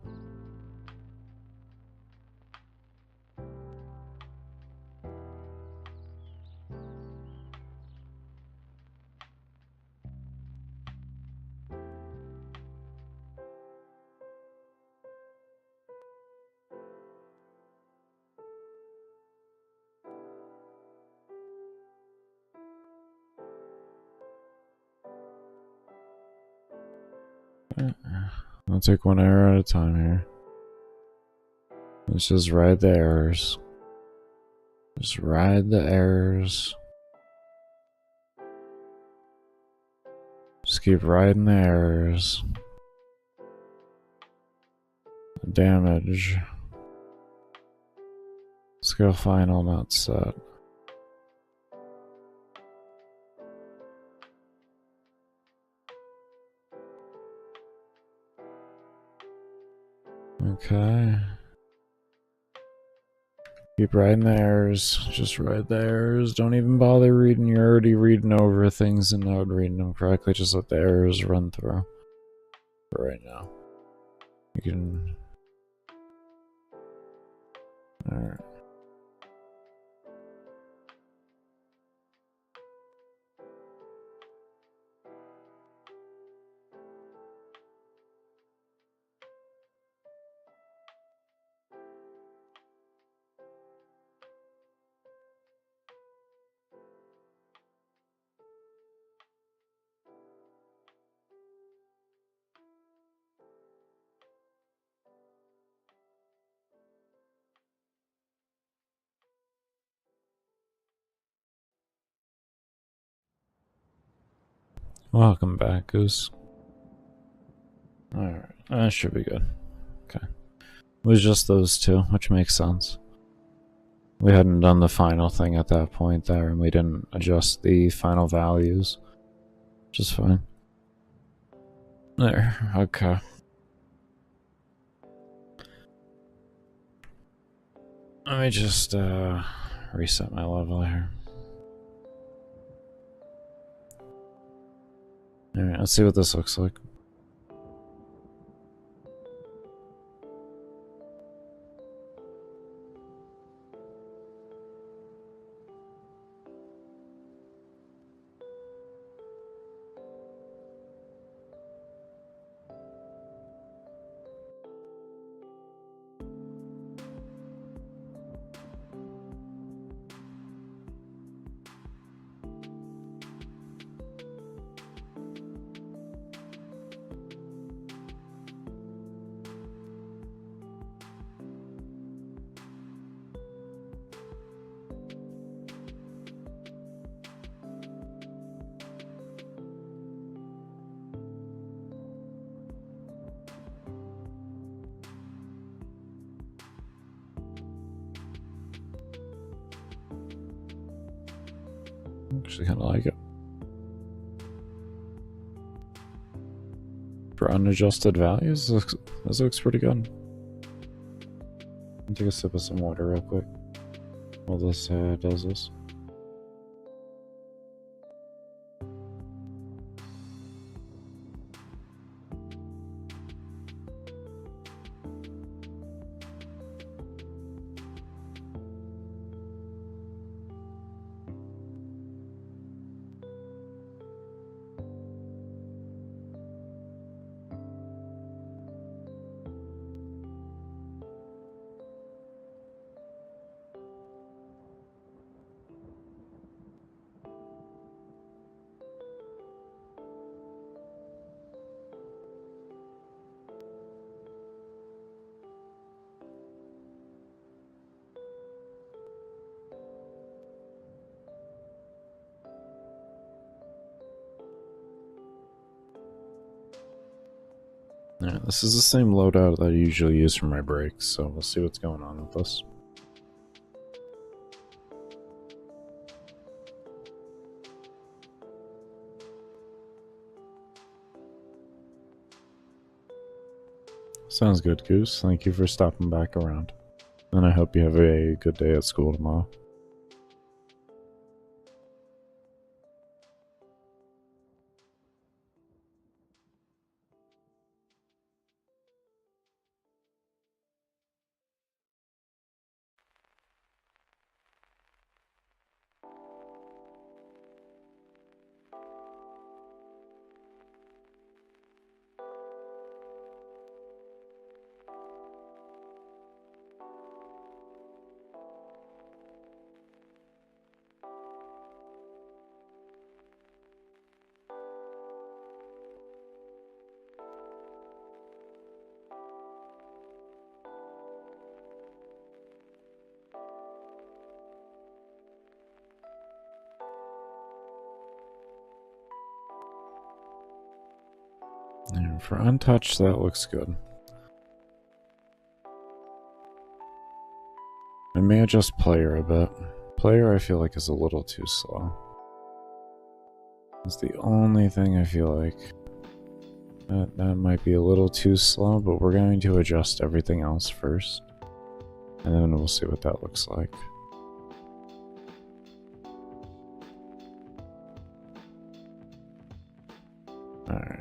I'll take one error at a time here. Let's just ride the errors. Just ride the errors. Just keep riding the errors. Damage. Scale final not set. Okay. Keep riding the errors. Just ride the errors. Don't even bother reading. You're already reading over things and not reading them correctly. Just let the errors run through. For right now. You can... Alright. Welcome back, Goose. Alright, that should be good. Okay. It was just those two, which makes sense. We hadn't done the final thing at that point there, and we didn't adjust the final values. Which is fine. There, okay. Let me just reset my level here. Alright, let's see what this looks like. Actually kind of like it. For unadjusted values, this looks pretty good. I'll take a sip of some water real quick while this does this. Alright, this is the same loadout that I usually use for my brakes, so we'll see what's going on with this. Sounds good, Goose. Thank you for stopping back around. And I hope you have a good day at school tomorrow. And for untouched, that looks good. I may adjust player a bit. Player I feel like is a little too slow. It's the only thing I feel like that might be a little too slow, but we're going to adjust everything else first. And then we'll see what that looks like. Alright.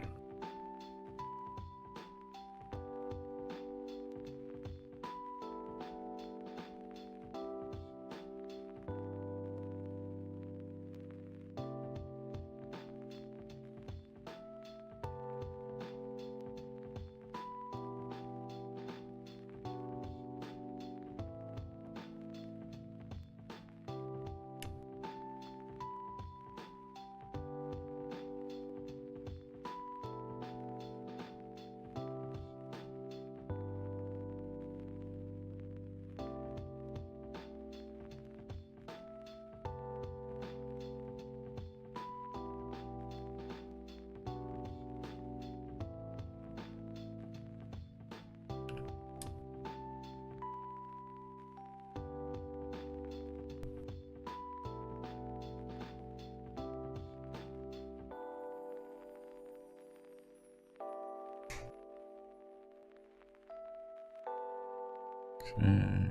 Okay.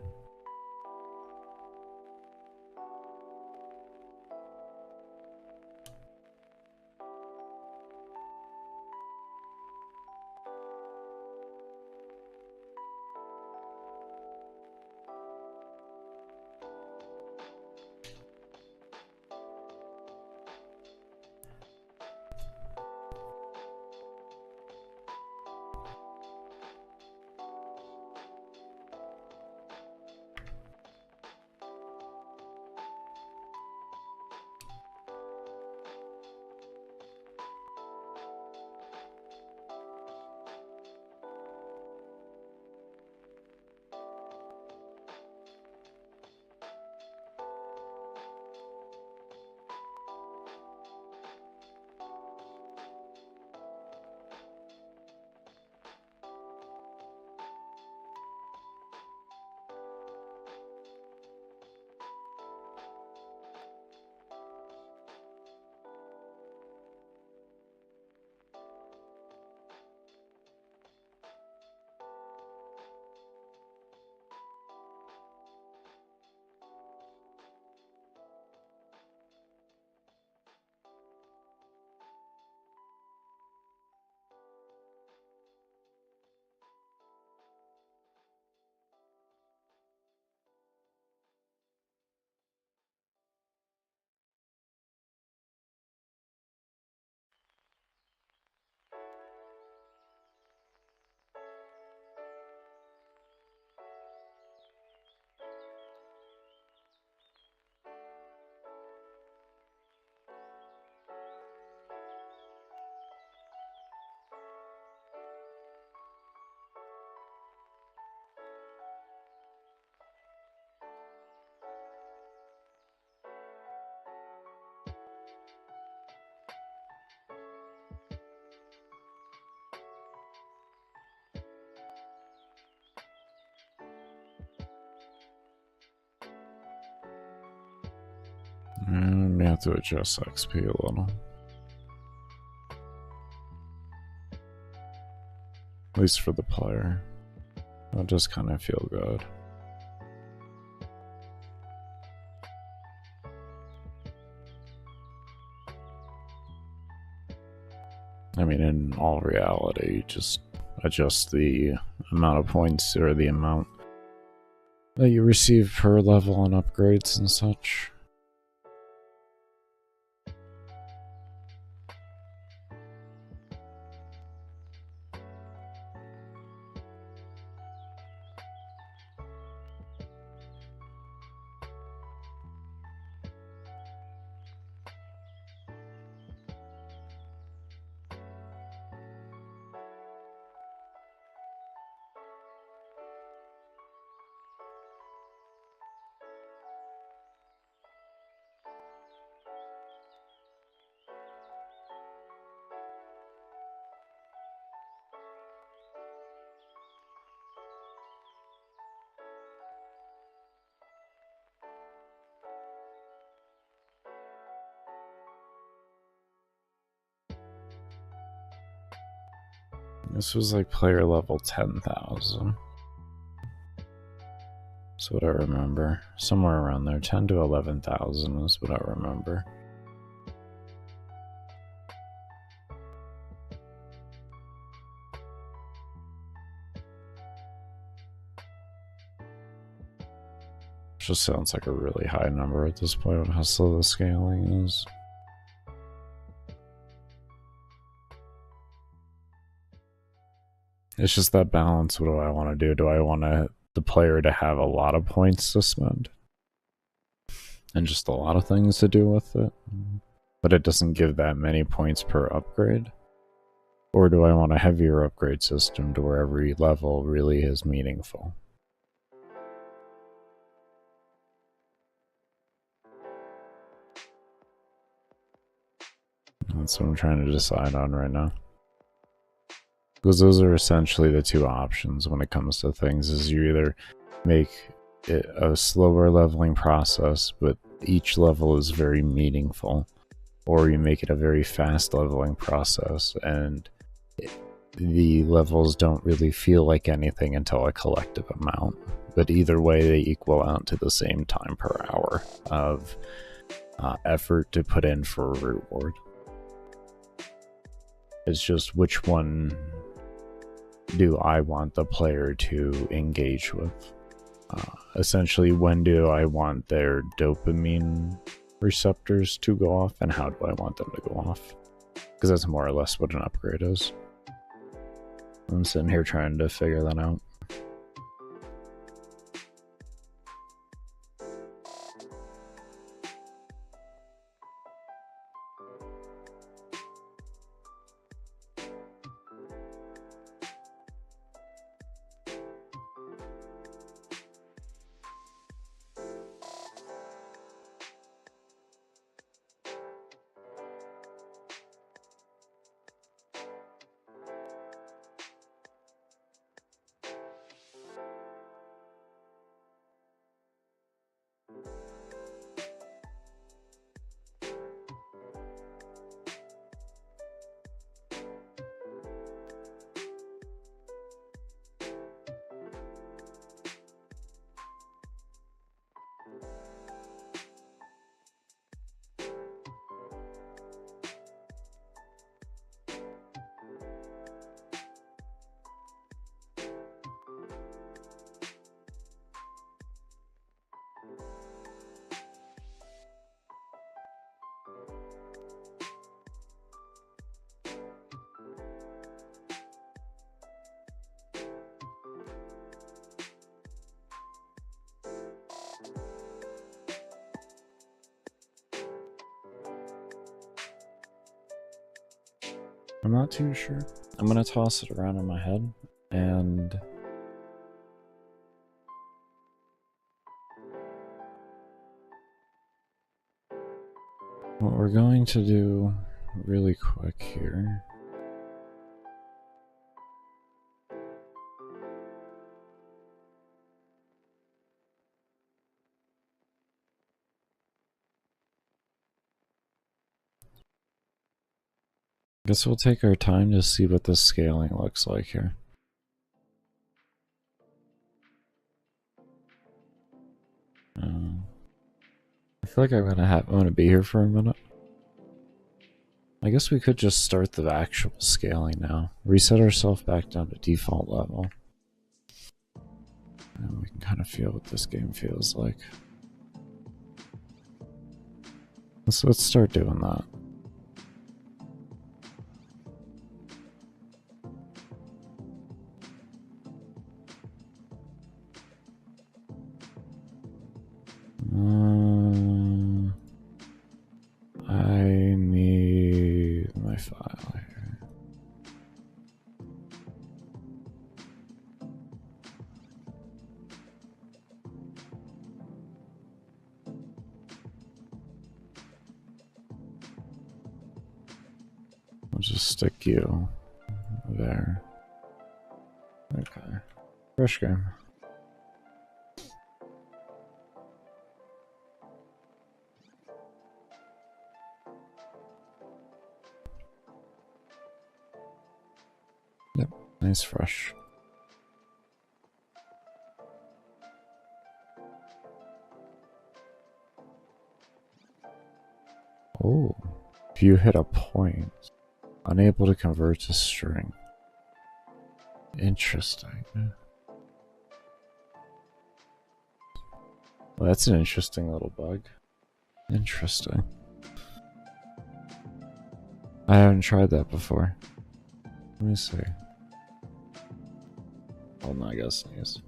May have to adjust XP a little. At least for the player. I'll just kind of feel good. I mean, in all reality, just adjust the amount of points or the amount that you receive per level on upgrades and such. This was like player level 10,000. That's what I remember. Somewhere around there. 10 to 11,000 is what I remember. Just sounds like a really high number at this point on how slow the scaling is. It's just that balance. What do I want to do? Do I want the player to have a lot of points to spend? And just a lot of things to do with it? But it doesn't give that many points per upgrade? Or do I want a heavier upgrade system to where every level really is meaningful? That's what I'm trying to decide on right now. Because those are essentially the two options when it comes to things, is you either make it a slower leveling process, but each level is very meaningful, or you make it a very fast leveling process, and the levels don't really feel like anything until a collective amount. But either way, they equal out to the same time per hour of effort to put in for a reward. It's just which one do I want the player to engage with? Essentially, when do I want their dopamine receptors to go off, and how do I want them to go off? Because that's more or less what an upgrade is. I'm sitting here trying to figure that out. I'm not too sure. I'm gonna toss it around in my head, and what we're going to do really quick here . Guess we'll take our time to see what the scaling looks like here. I feel like I'm gonna be here for a minute. I guess we could just start the actual scaling now. Reset ourselves back down to default level. And we can kind of feel what this game feels like. Let's start doing that. I need my file here. I'll just stick you there. Okay. Fresh game. Yep, nice fresh. Oh, if you hit a point, unable to convert to string. Interesting. Well, that's an interesting little bug. Interesting. I haven't tried that before. Let me see. Hold on, I gotta sneeze.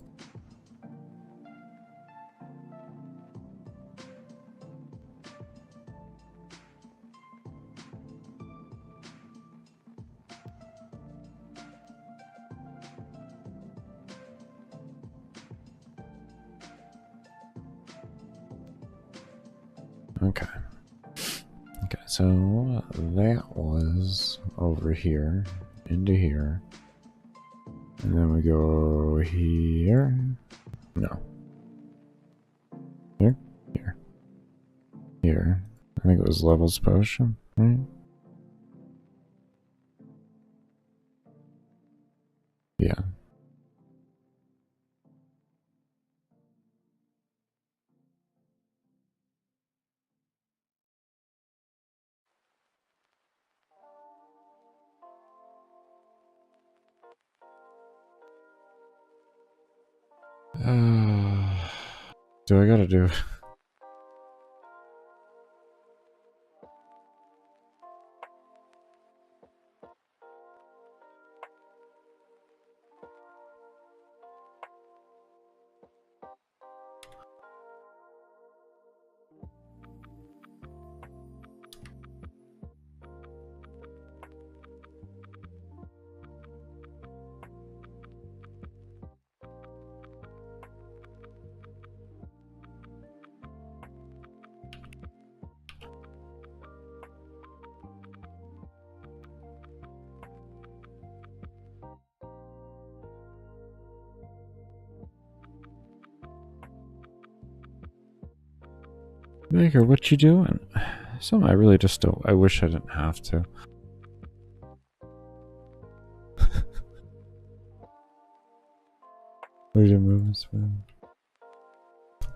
Okay. Okay, so that was over here, into here. And then we go here. No. Here? Here. Here. I think it was Levels Potion, right? Yeah. Do I gotta do it? Maker, what you doing? Something I really just don't. I wish I didn't have to. Where's your movement speed?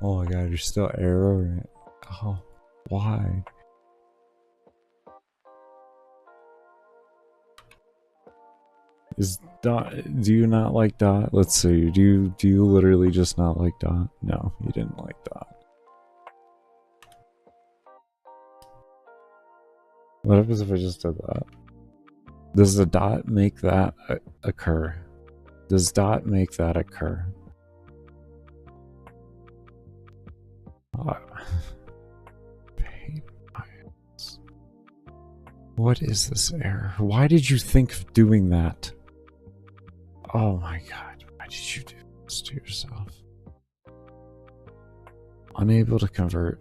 Oh my god, you're still arrowing it. Oh, why? Is Dot? Do you not like Dot? Let's see. Do you literally just not like Dot? No, you didn't like Dot. What happens if I just did that? Does the dot make that occur? Does dot make that occur? What is this error? Why did you think of doing that? Oh my god, why did you do this to yourself? Unable to convert.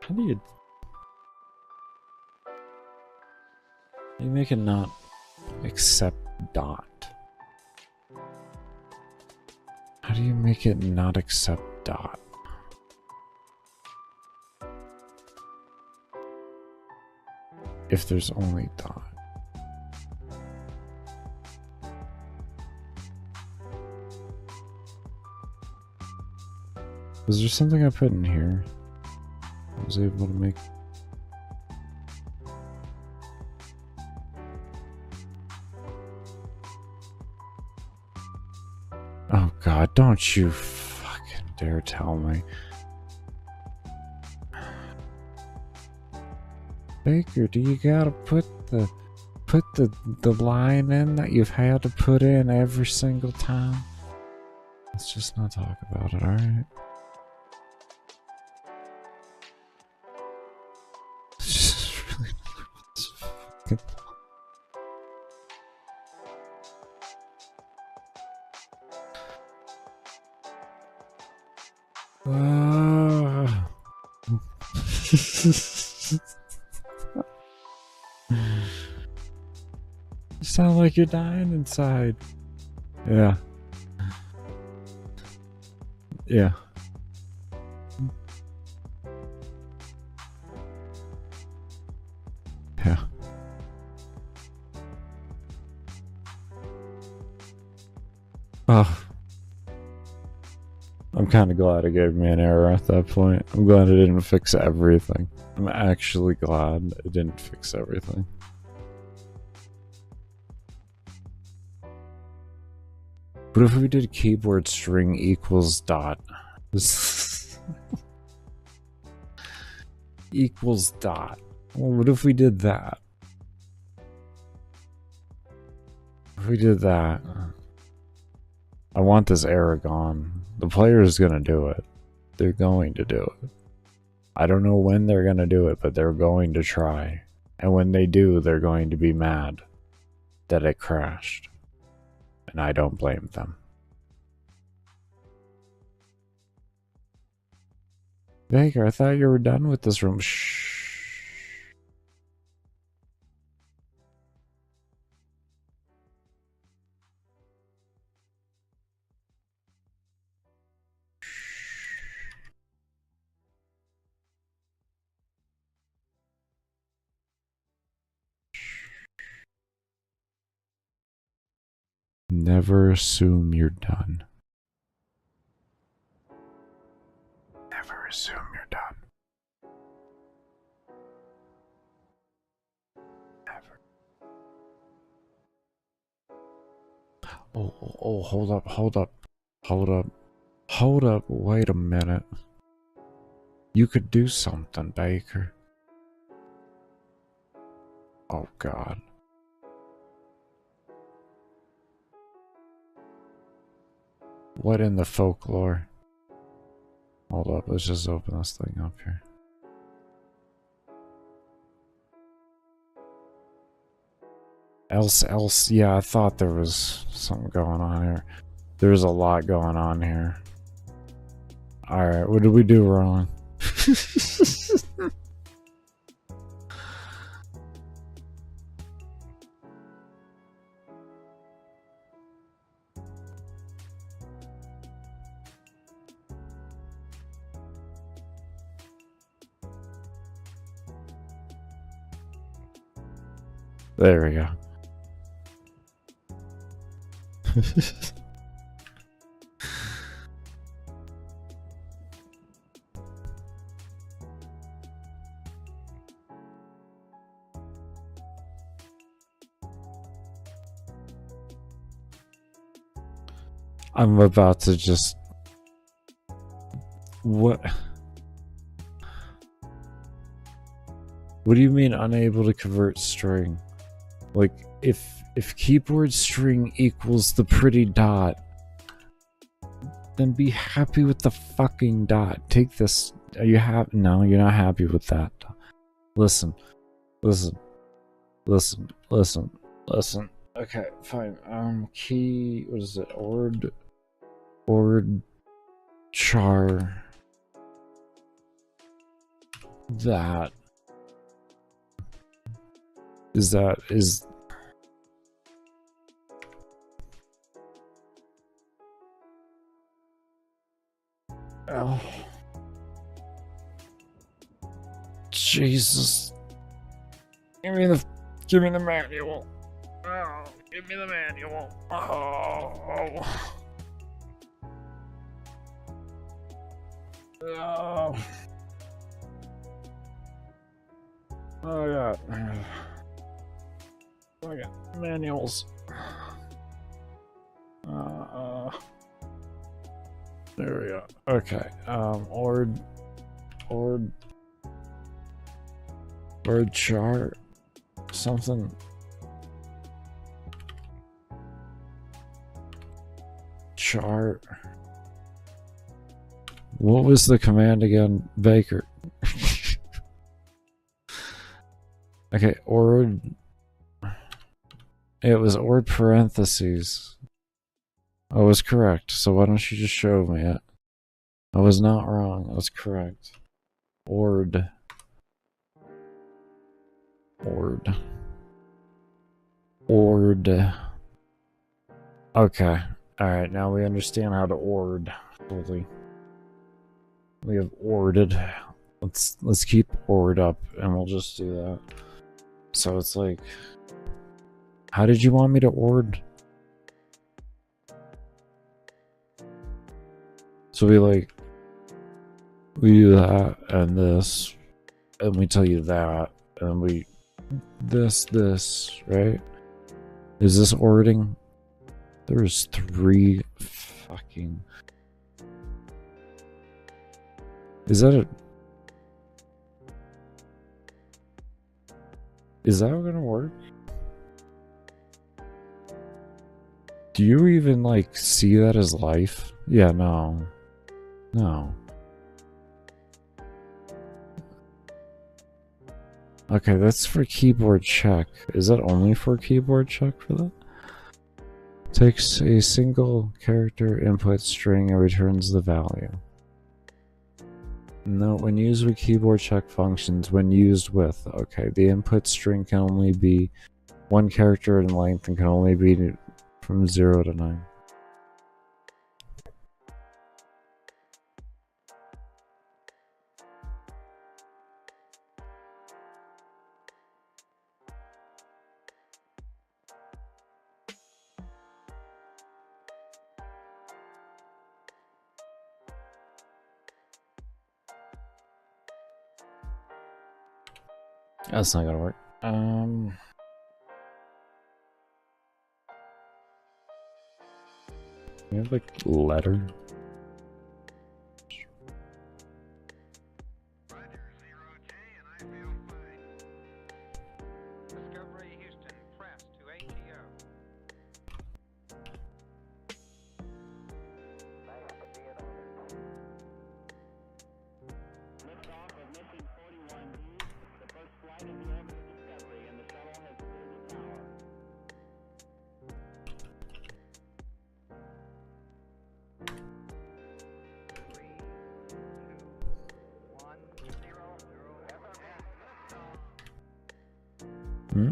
How do you make it not accept dot? How do you make it not accept dot? If there's only dot. Was there something I put in here? I was able to make. Oh god, don't you fucking dare tell me. Baker, do you gotta put the line in that you've had to put in every single time? Let's just not talk about it, alright? It's just really it's fucking You sound like you're dying inside. Yeah. Yeah. Yeah. Oh. I'm kind of glad it gave me an error at that point. I'm glad it didn't fix everything. I'm actually glad it didn't fix everything. What if we did keyboard string equals dot? Equals dot. Well, what if we did that? If we did that, I want this error gone. The player is going to do it. They're going to do it. I don't know when they're going to do it, but they're going to try. And when they do, they're going to be mad that it crashed. And I don't blame them. Baker, I thought you were done with this room. Shh. Never assume you're done. Never assume you're done. Never. Oh, hold up. Hold up, wait a minute. You could do something, Baker. Oh, God. What in the folklore? Hold up, let's just open this thing up here. Else, yeah, I thought there was something going on here. There's a lot going on here. Alright, what did we do wrong? There we go. I'm about to just... What? What do you mean unable to convert string? Like, if keyboard string equals the pretty dot, then be happy with the fucking dot. Take this. Are you happy? No, you're not happy with that. Listen. Okay, fine. Key, what is it? Ord char that is oh Jesus, give me the manual. Oh, give me the manual. Oh. Oh. Oh yeah. I got manuals. There we go. Okay. Ord chart something. Chart What was the command again? Baker. Okay, ord. It was ord parentheses. I was correct, so why don't you just show me it? I was not wrong, I was correct. Ord. Ord. Ord. Okay. Alright, now we understand how to ord fully. We have orded. Let's keep ord up and we'll just do that. So it's like, how did you want me to ord? So we do that and this, and we tell you that, and we this, right? Is this ording? There's 3 fucking. Is that gonna work? Do you even like see that as life? Yeah, no. No. Okay, that's for keyboard check. Is that only for keyboard check for that? Takes a single character input string and returns the value. No, when used with keyboard check functions, when used with, okay, the input string can only be 1 character in length and can only be from 0 to 9. That's not gonna work. We have like letter. Roger, 0J, and I feel fine. Discovery Houston, press to ATO. Liftoff of mission 41D, the first flight of the Orbit Discovery, and the shuttle has cleared the tower. Hmm?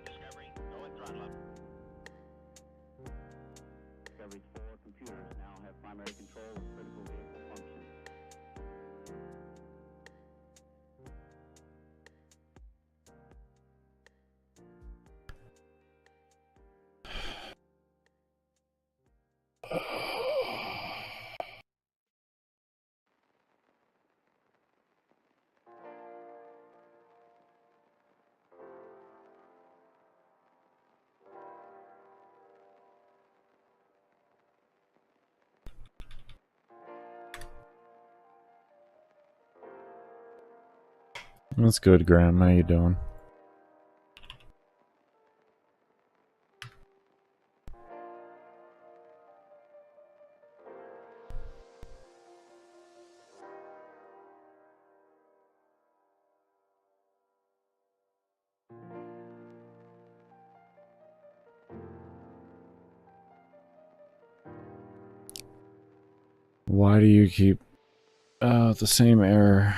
Discovery, go and throttle up. Discovery's 4 computers now have primary control of critical vehicle functions. That's good, Graham. How you doing? Why do you keep the same error?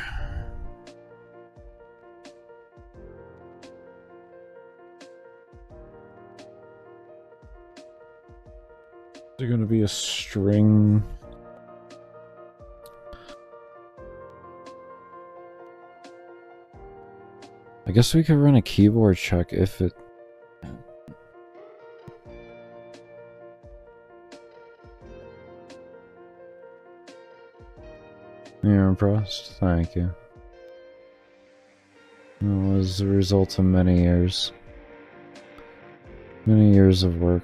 Is there gonna be a string? I guess we could run a keyboard check if it. You're impressed? Thank you. It was the result of many years of work.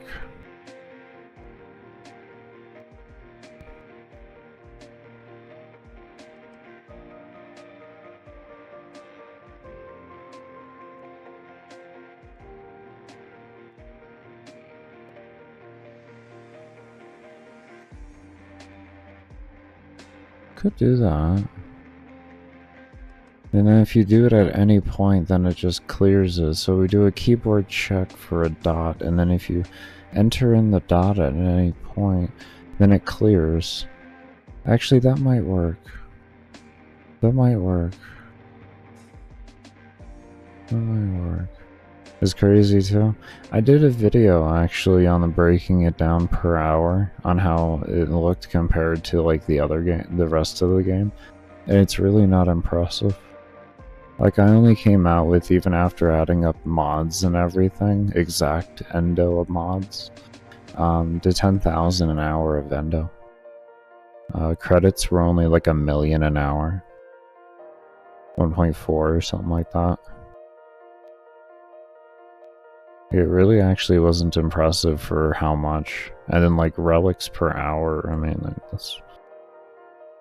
could do that. And then if you do it at any point, then it just clears it. So we do a keyboard check for a dot, and then if you enter in the dot at any point, then it clears. Actually, that might work. That might work. That might work. It's crazy too. I did a video actually on the breaking it down per hour on how it looked compared to like the other game, the rest of the game, and it's really not impressive. Like I only came out with, even after adding up mods and everything, exact endo of mods, to 10,000 an hour of endo. Credits were only like 1 million an hour, 1.4 or something like that. It really actually wasn't impressive for how much. And then like relics per hour, I mean, like, that's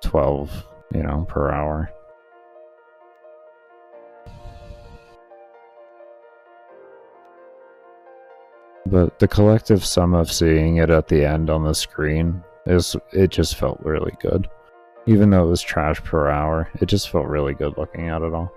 12, you know, per hour. But the collective sum of seeing it at the end on the screen it just felt really good. Even though it was trash per hour, it just felt really good looking at it all.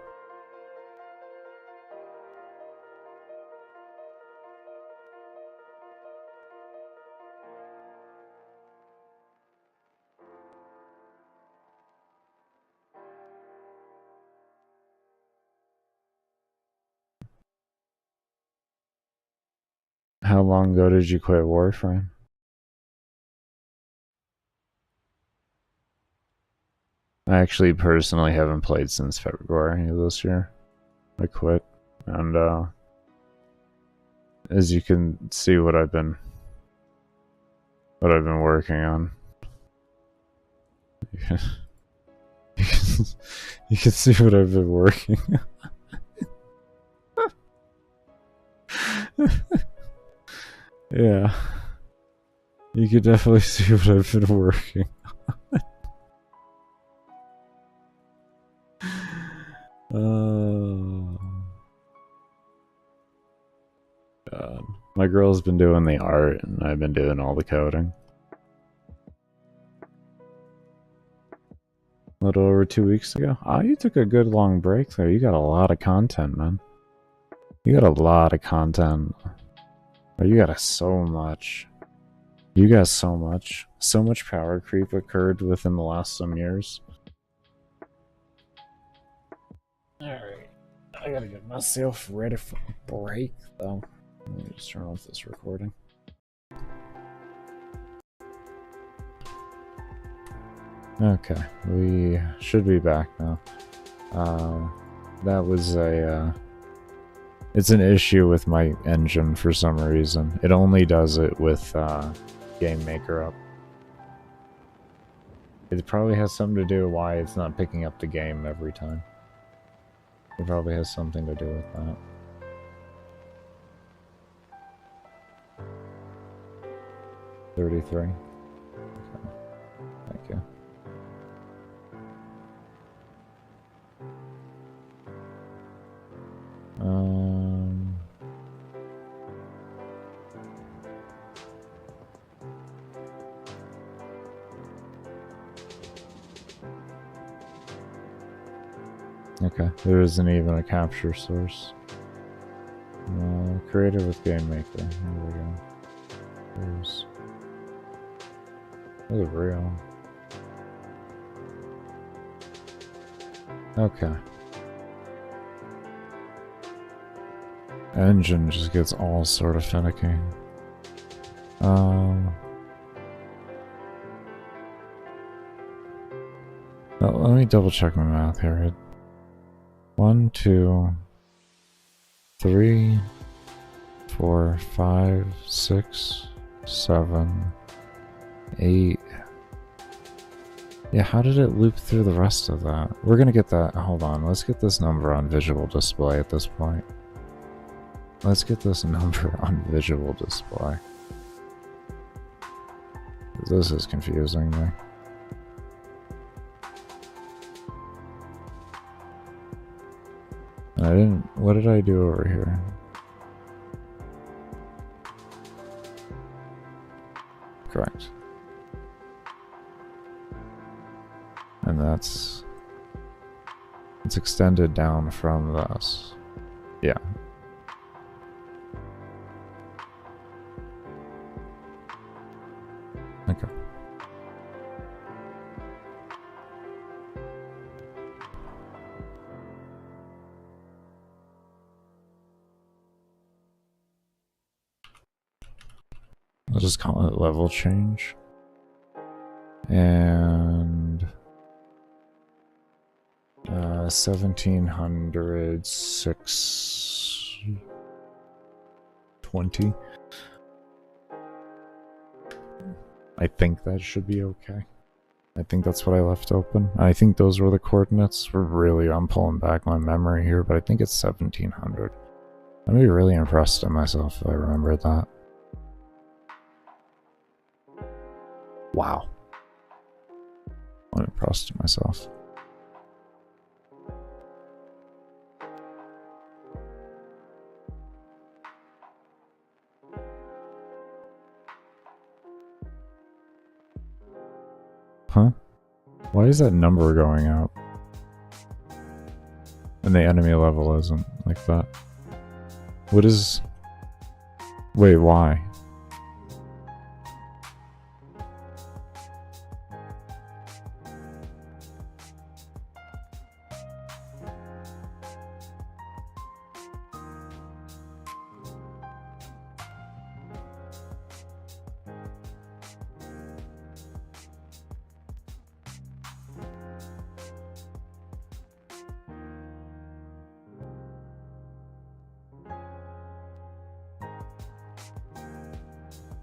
How long ago did you quit Warframe? I actually personally haven't played since February of this year. I quit, and as you can see what I've been working on. You can see what I've been working on. Yeah. You can definitely see what I've been working on. God. My girl's been doing the art and I've been doing all the coding. A little over 2 weeks ago. Oh, you took a good long break there. You got a lot of content, man. You got a lot of content. Oh, you got so much. You got so much. So much power creep occurred within the last some years. Alright. I gotta get myself ready for a break, though. Let me just turn off this recording. Okay, we should be back now. That was a, it's an issue with my engine for some reason. It only does it with, gamemaker up. It probably has something to do with why it's not picking up the game every time. It probably has something to do with that. $33. Okay. Thank you. Okay, there isn't even a capture source. Created with gamemaker. There we go. There's a real. Okay. Engine just gets all sort of finicky. Let me double check my math here. 1, 2, 3, 4, 5, 6, 7, 8. Yeah, how did it loop through the rest of that? We're gonna get that. Hold on, let's get this number on visual display at this point. Let's get this number on visual display. This is confusing me. I didn't. What did I do over here? Correct. And it's extended down from this. Yeah. Okay. I'll just call it level change. And 1700 620. I think that should be okay. I think that's what I left open. I think those were the coordinates. I'm pulling back my memory here, but I think it's 1700. I'm gonna be really impressed at myself if I remember that. Wow. I'm impressed at myself. Huh? Why is that number going up? And the enemy level isn't like that. What is... Wait, why?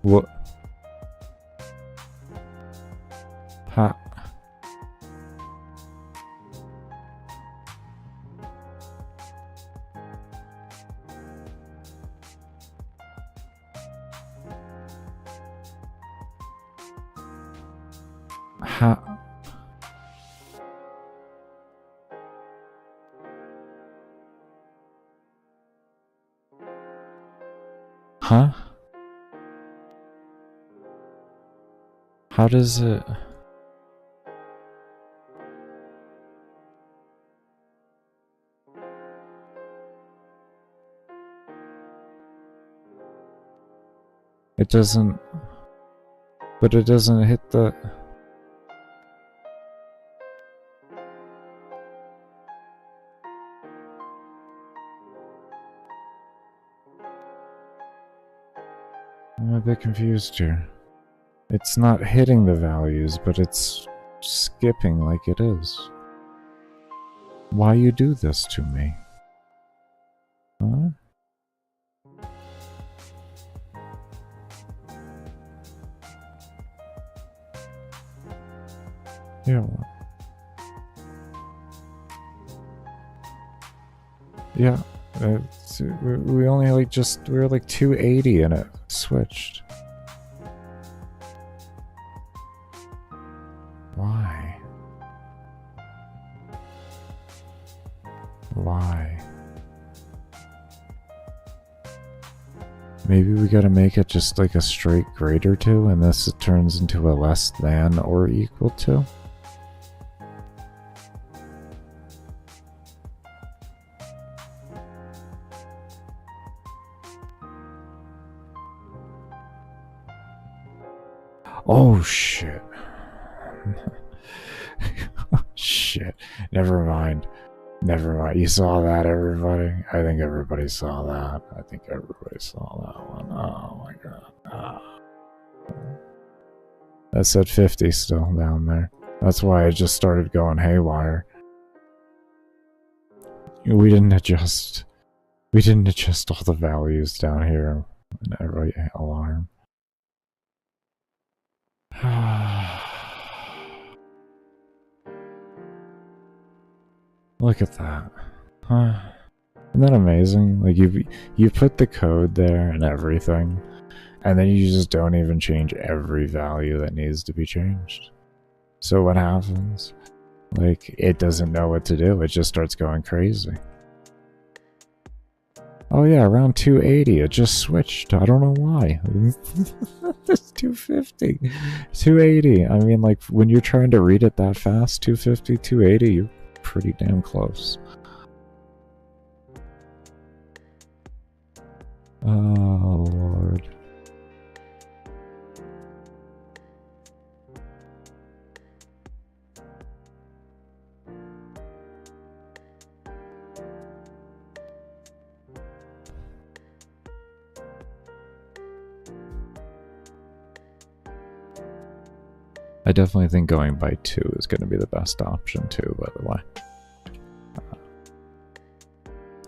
What? Ha. Ha. Huh? How does it... It doesn't... But it doesn't hit the... I'm a bit confused here. It's not hitting the values, but it's skipping like it is. Why you do this to me? Huh? Yeah. Yeah. We only like we were like 280 and it switched. Why? Why? Maybe we gotta make it just like a straight greater to, and this it turns into a less than or equal to. Oh shit. Shit. Never mind. Never mind. You saw that, everybody? I think everybody saw that. I think everybody saw that one. Oh my god. Ah. That's at 50 still down there. That's why I just started going haywire. We didn't adjust all the values down here in every alarm. Look at that. Huh. Isn't that amazing? Like you put the code there and everything, and then you just don't even change every value that needs to be changed. So what happens? Like, it doesn't know what to do. It just starts going crazy. Oh yeah, around 280. It just switched. I don't know why. It's 250. 280. I mean, like, when you're trying to read it that fast, 250, 280, you're pretty damn close. Oh, Lord. I definitely think going by 2 is going to be the best option too, by the way.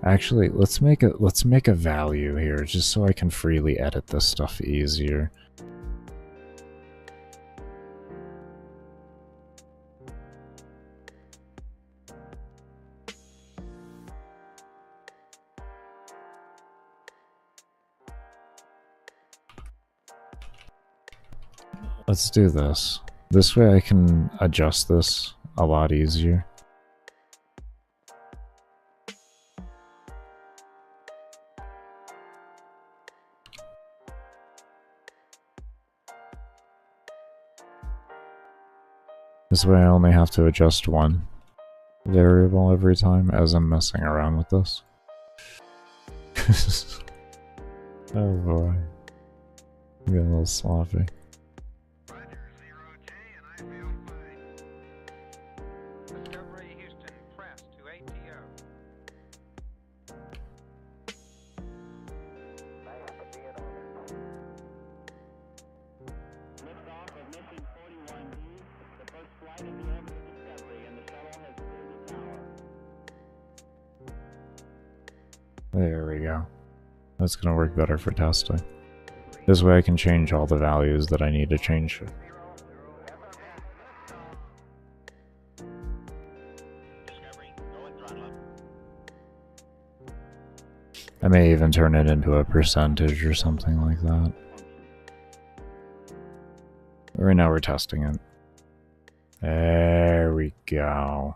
Actually, let's make a value here just so I can freely edit this stuff easier. Let's do this. This way I can adjust this a lot easier. This way I only have to adjust one variable every time as I'm messing around with this. Oh boy. I'm getting a little sloppy. Roger, 0J, and I feel fine. Discovery Houston, press to ATO. Liftoff of mission 41D, the first flight in the orbit of Discovery, and the shuttle has cleared the tower. There we go. That's gonna work better for testing. This way I can change all the values that I need to change. Discovery, go and throttle up. I may even turn it into a percentage or something like that. Right now we're testing it. There we go.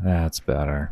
That's better.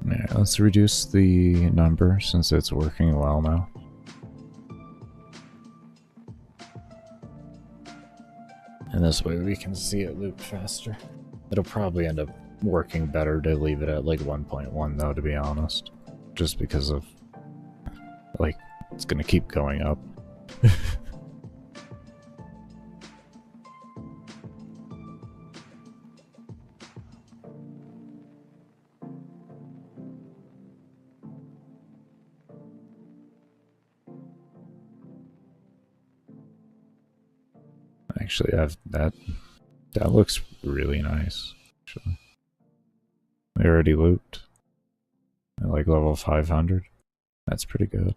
Yeah, let's reduce the number since it's working well now. And this way we can see it loop faster. It'll probably end up working better to leave it at like 1.1 though, to be honest. Just because of, like, it's gonna keep going up. Actually, that looks really nice. Actually, we already looped at like level 500. That's pretty good.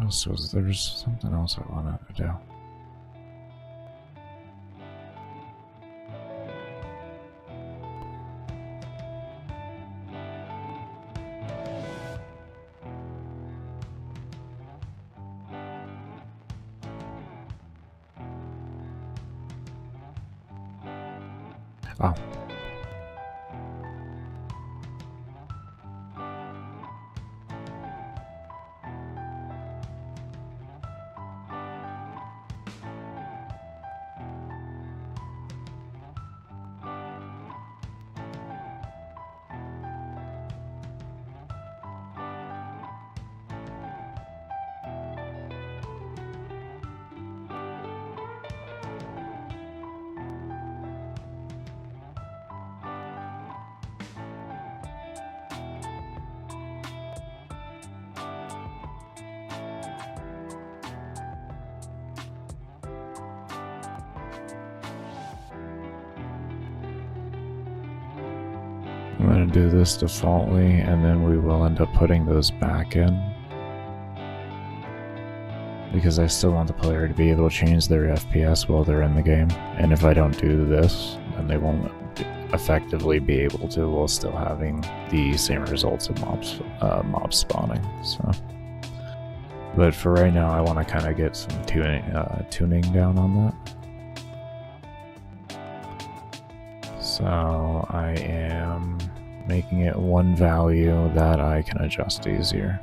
Also, there's something else I wanted to do. Oh. I'm going to do this defaultly, and then we will end up putting those back in. Because I still want the player to be able to change their FPS while they're in the game. And if I don't do this, then they won't effectively be able to while still having the same results of mob spawning. So, but for right now, I want to kind of get some tuning down on that. So I am making it one value that I can adjust easier.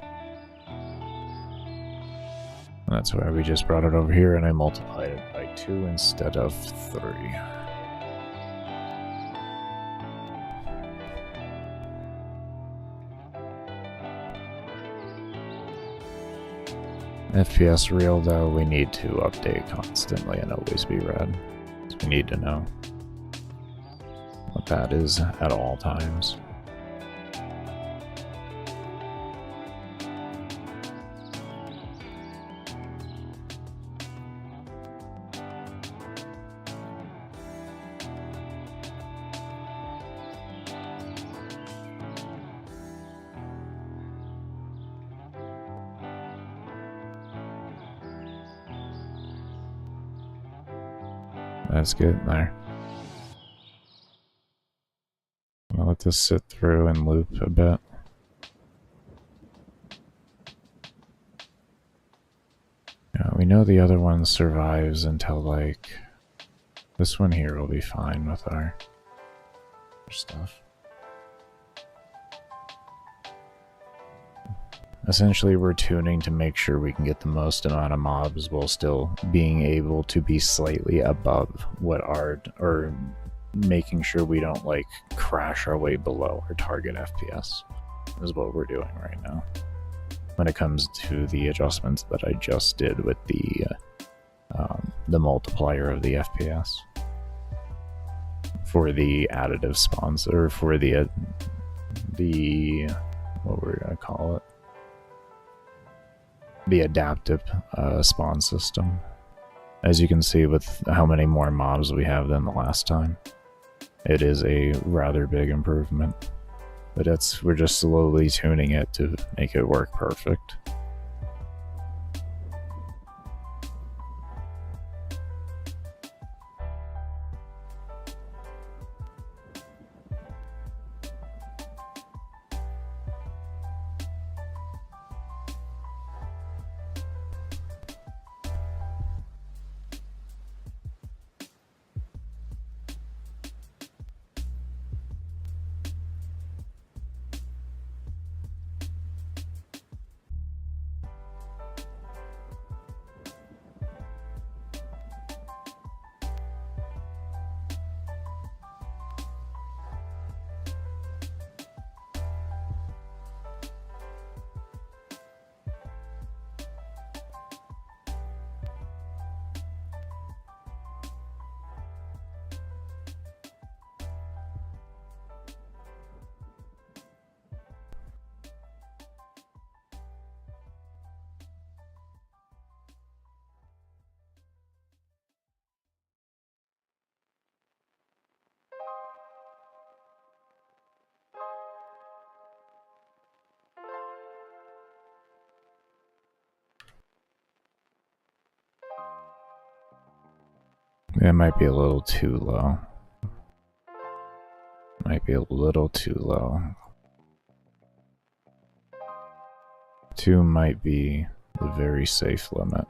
And that's why we just brought it over here and I multiplied it by 2 instead of 3. FPS real though, we need to update constantly and always be red. So we need to know what that is at all times. That's getting there. I'll let this sit through and loop a bit. Yeah, we know the other one survives until like this one here will be fine with our stuff. Essentially, we're tuning to make sure we can get the most amount of mobs while still being able to be slightly above what our, or making sure we don't like crash our way below our target FPS is what we're doing right now. When it comes to the adjustments that I just did with the multiplier of the FPS for the additive sponsor, for the what we're gonna call it, the adaptive spawn system. As you can see with how many more mobs we have than the last time, it is a rather big improvement. But we're just slowly tuning it to make it work perfect. It might be a little too low. Might be a little too low. 2 might be the very safe limit.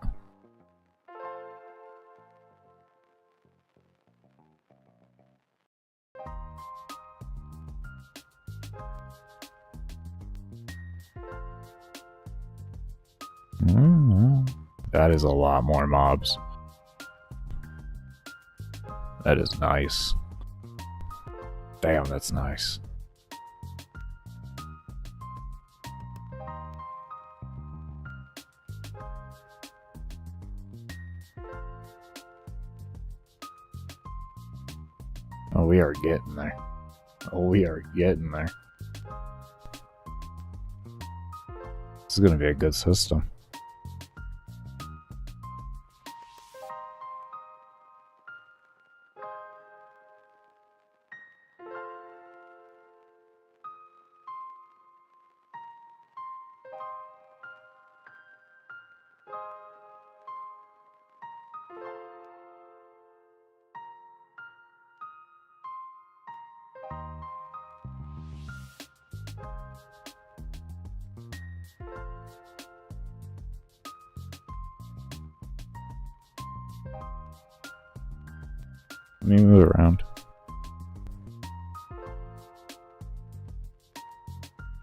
That is a lot more mobs. That is nice. Damn, that's nice. Oh, we are getting there. Oh, we are getting there. This is going to be a good system. Let me move around.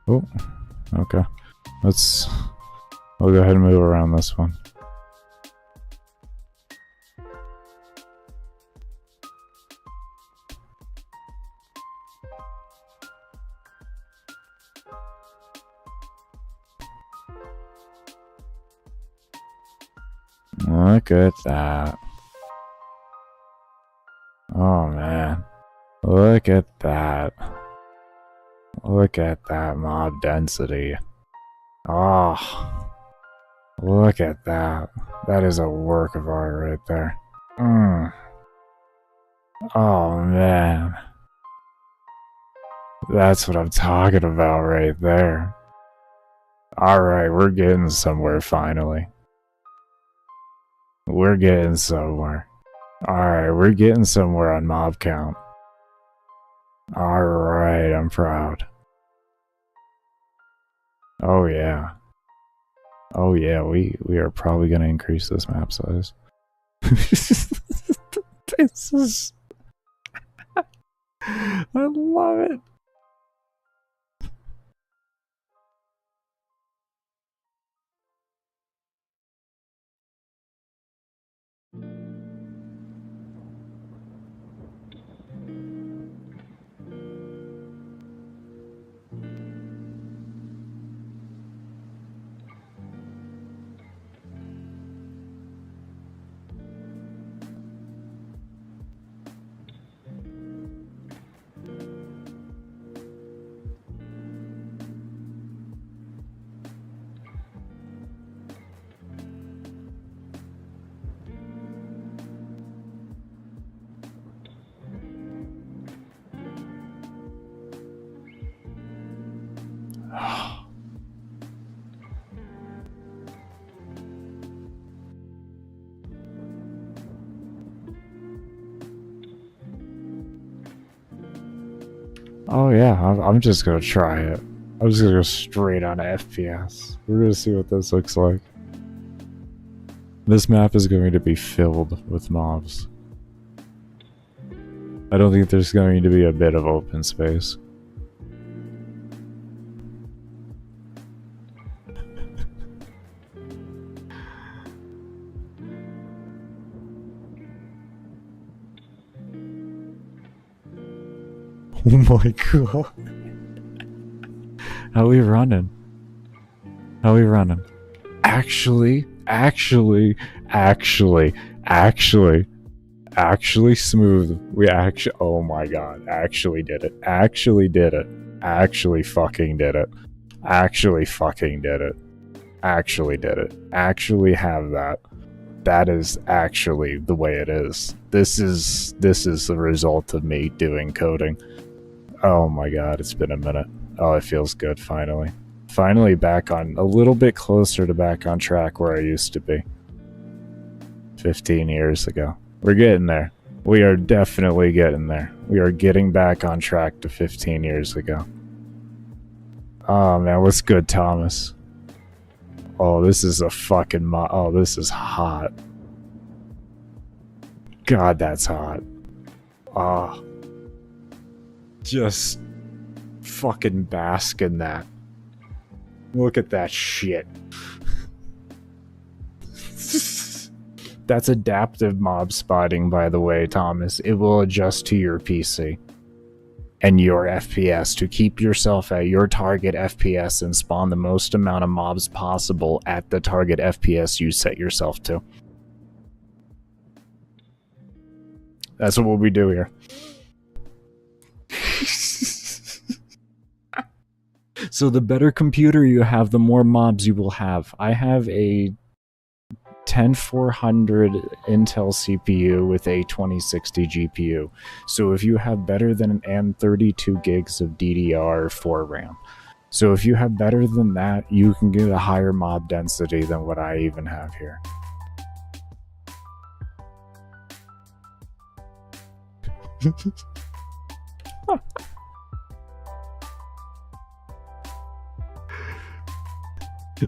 Oh, okay. I'll go ahead and move around this one. Look at that. Oh man. Look at that. Look at that mob density. Oh. Look at that. That is a work of art right there. Oh man. That's what I'm talking about right there. Alright, we're getting somewhere finally. We're getting somewhere. Alright, we're getting somewhere on mob count. Alright, I'm proud. Oh yeah. Oh yeah, we are probably gonna increase this map size. This is... I love it. Oh yeah, I'm just gonna try it. I'm just gonna go straight on FPS. We're gonna see what this looks like. This map is going to be filled with mobs. I don't think there's going to be a bit of open space. Oh my god. How we running? How we running? Actually smooth. We actually, oh my god, actually did it. Actually did it. Actually fucking did it. Actually fucking did it. Actually did it. Actually have that. That is actually the way it is. This is the result of me doing coding. Oh my god, it's been a minute. Oh, it feels good finally. Finally back on, a little bit closer to back on track where I used to be. 15 years ago. We're getting there. We are definitely getting there. We are getting back on track to 15 years ago. Oh man, what's good, Thomas? Oh, this is a fucking oh, this is hot. God, that's hot. Oh. Just fucking bask in that. Look at that shit. That's adaptive mob spotting, by the way, Thomas. It will adjust to your PC and your FPS to keep yourself at your target FPS and spawn the most amount of mobs possible at the target FPS you set yourself to. That's what we do here. So the better computer you have, the more mobs you will have. I have a 10400 Intel CPU with a 2060 GPU. So if you have better than and 32 gigs of DDR4 RAM. So if you have better than that, you can get a higher mob density than what I even have here.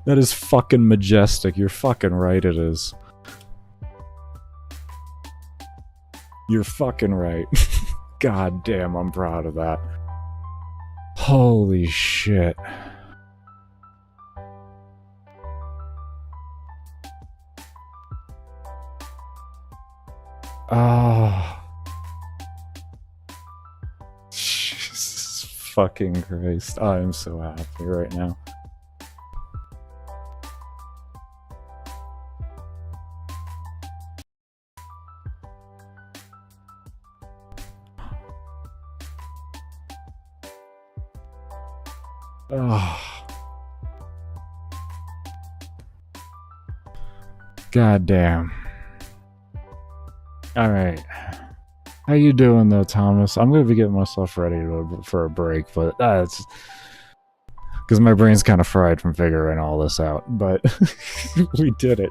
That is fucking majestic. You're fucking right, it is. You're fucking right. God damn, I'm proud of that. Holy shit. Ah. Jesus fucking Christ. I am so happy right now. Oh. God damn. Alright. How you doing though, Thomas? I'm gonna be getting myself ready for a break, but it's because my brain's kind of fried from figuring all this out, but we did it.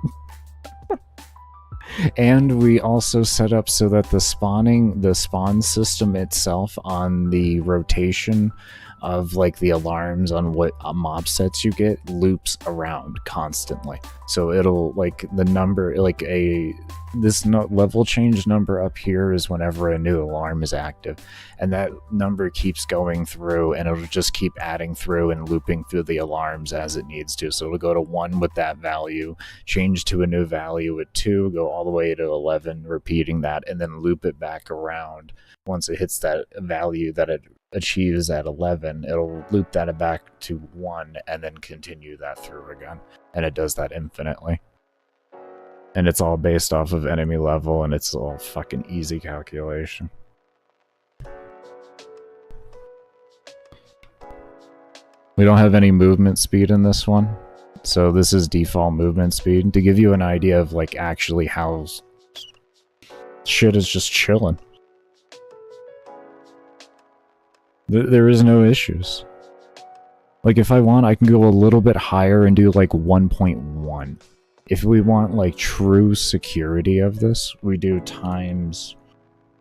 And we also set up so that the spawn system itself on the rotation of like the alarms on what mob sets you get loops around constantly. So it'll like the number, like this level change number up here is whenever a new alarm is active, and that number keeps going through, and it'll just keep adding through and looping through the alarms as it needs to. So it'll go to 1 with that value, change to a new value at 2, go all the way to 11, repeating that, and then loop it back around. Once it hits that value that it achieves at 11, it'll loop that back to 1 and then continue that through again. And it does that infinitely. And it's all based off of enemy level, and it's all fucking easy calculation. We don't have any movement speed in this one, so this is default movement speed to give you an idea of like actually how shit is just chilling. There is no issues. Like if I want, I can go a little bit higher and do like 1.1. If we want like true security of this, we do times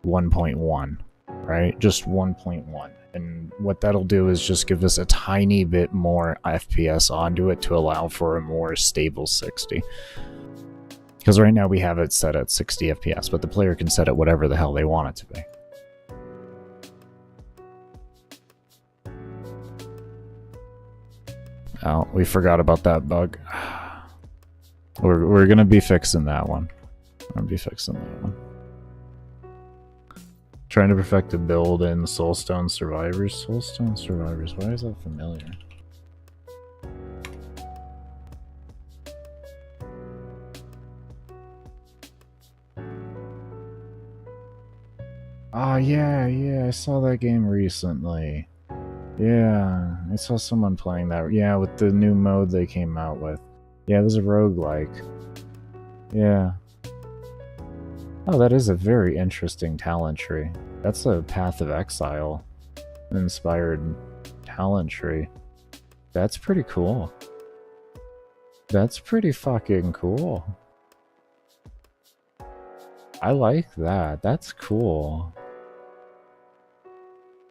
1.1, right? Just 1.1. And what that'll do is just give us a tiny bit more FPS onto it to allow for a more stable 60. Because right now we have it set at 60 FPS, but the player can set it whatever the hell they want it to be. Oh, we forgot about that bug. We're gonna be fixing that one. Trying to perfect a build in Soulstone Survivors. Soulstone Survivors, why is that familiar? Oh yeah, I saw that game recently. Yeah, I saw someone playing that. Yeah, with the new mode they came out with. Yeah, there's a roguelike. Yeah. Oh, that is a very interesting talent tree. That's a Path of Exile inspired talent tree. That's pretty cool. That's pretty fucking cool. I like that. That's cool.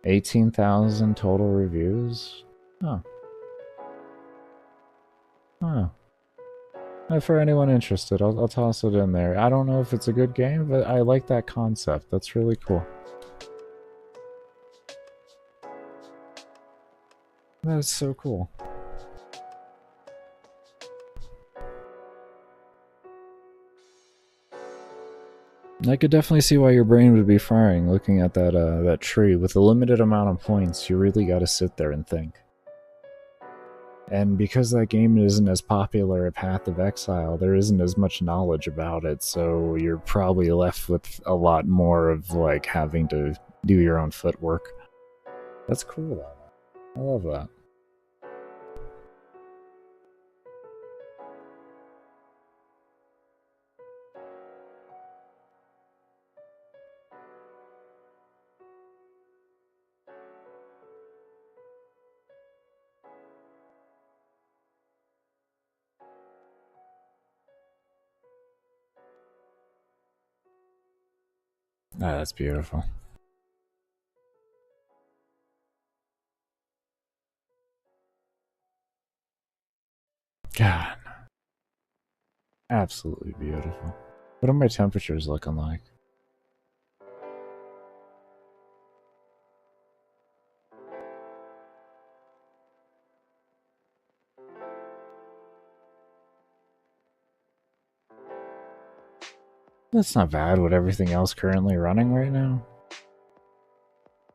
18,000 total reviews? Oh. Oh. For anyone interested, I'll toss it in there. I don't know if it's a good game, but I like that concept. That's really cool. That's so cool. I could definitely see why your brain would be firing looking at that tree. With a limited amount of points, you really gotta sit there and think. And because that game isn't as popular a Path of Exile, there isn't as much knowledge about it, so you're probably left with a lot more of like having to do your own footwork. That's cool though. I love that. Ah, that's beautiful. God. Absolutely beautiful. What are my temperatures looking like? That's not bad with everything else currently running right now.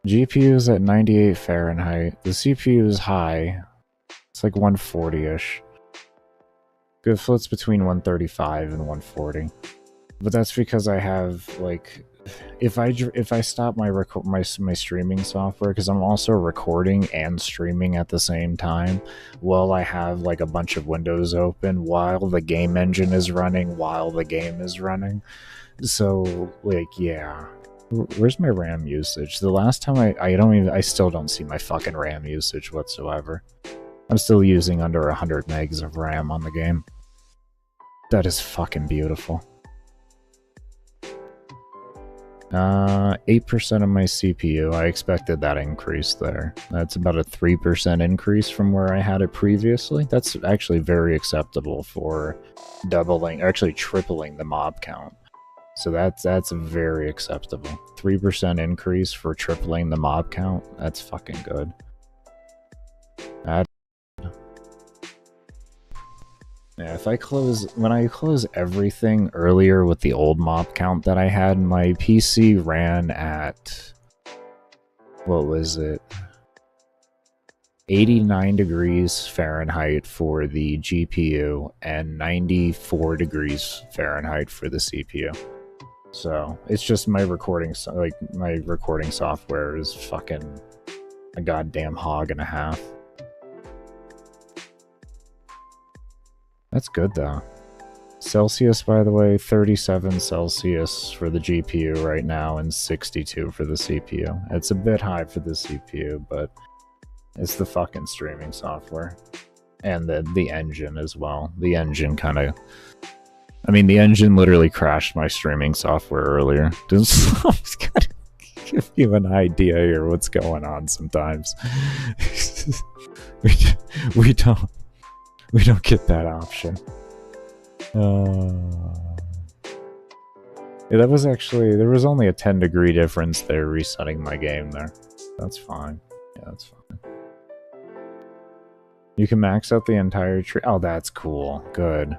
GPU is at 98 Fahrenheit. The CPU is high. It's like 140-ish. It floats between 135 and 140. But that's because I have, like, if I stop my streaming software, because I'm also recording and streaming at the same time, while I have like a bunch of windows open while the game engine is running, while the game is running. So like, yeah. Where's my RAM usage? The last time I still don't see my fucking RAM usage whatsoever. I'm still using under 100 megs of RAM on the game. That is fucking beautiful. 8% of my CPU. I expected that increase there. That's about a 3% increase from where I had it previously. That's actually very acceptable for doubling, or actually tripling the mob count. So that's very acceptable. 3% increase for tripling the mob count. That's fucking good. Yeah, when I close everything earlier with the old mob count that I had, my PC ran at, what was it? 89 degrees Fahrenheit for the GPU and 94 degrees Fahrenheit for the CPU. So it's just my recording software is fucking a goddamn hog and a half. That's good though. Celsius, by the way, 37 Celsius for the GPU right now and 62 for the CPU. It's a bit high for the CPU, but it's the fucking streaming software. And the engine as well. The engine kind of... I mean, the engine literally crashed my streaming software earlier. Just gotta give you an idea here what's going on sometimes. we don't get that option. Yeah, that was actually, there was only a 10-degree difference there resetting my game there. That's fine. Yeah, that's fine. You can max out the entire tree. Oh, that's cool. Good.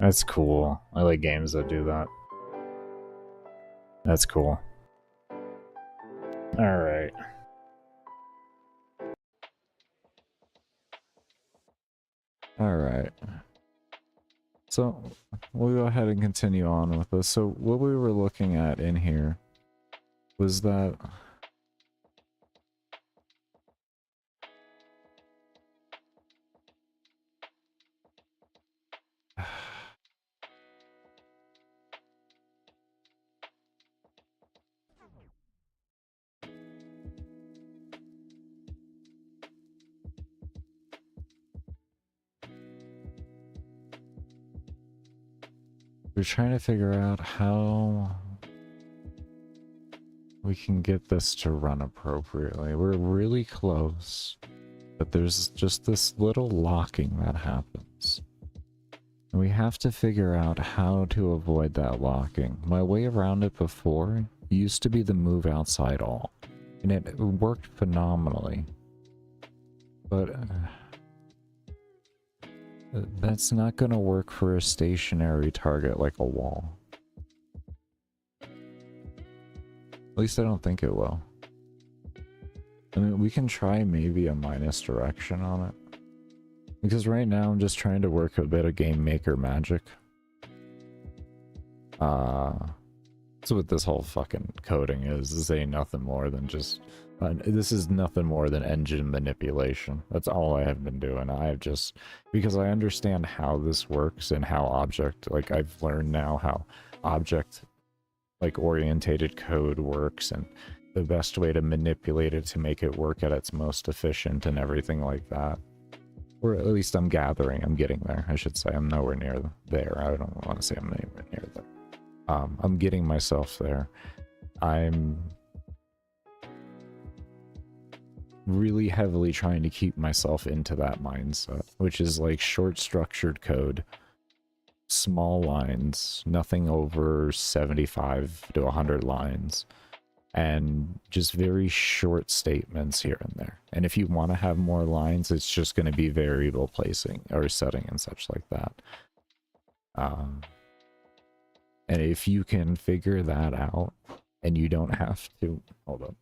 That's cool. I like games that do that. That's cool. Alright. Alright. So, we'll go ahead and continue on with this. So, what we were looking at in here was that... We're trying to figure out how we can get this to run appropriately. We're really close, but there's just this little locking that happens. And we have to figure out how to avoid that locking. My way around it before used to be the move outside all, and it worked phenomenally. But that's not going to work for a stationary target like a wall. At least I don't think it will. I mean, we can try maybe a minus direction on it. Because right now I'm just trying to work a bit of game maker magic. So what this whole fucking coding is ain't nothing more than just... this is nothing more than engine manipulation. That's all I have been doing. I have just... Because I understand how this works and how object... Like, I've learned now how object, like, orientated code works and the best way to manipulate it to make it work at its most efficient and everything like that. Or at least I'm gathering. I'm getting there, I should say. I'm nowhere near there. I don't want to say I'm anywhere near there. I'm getting myself there. I'm really heavily trying to keep myself into that mindset, which is like short structured code, small lines, nothing over 75 to 100 lines, and just very short statements here and there. And if you want to have more lines, it's just going to be variable placing or setting and such like that. And if you can figure that out and you don't have to... Hold up.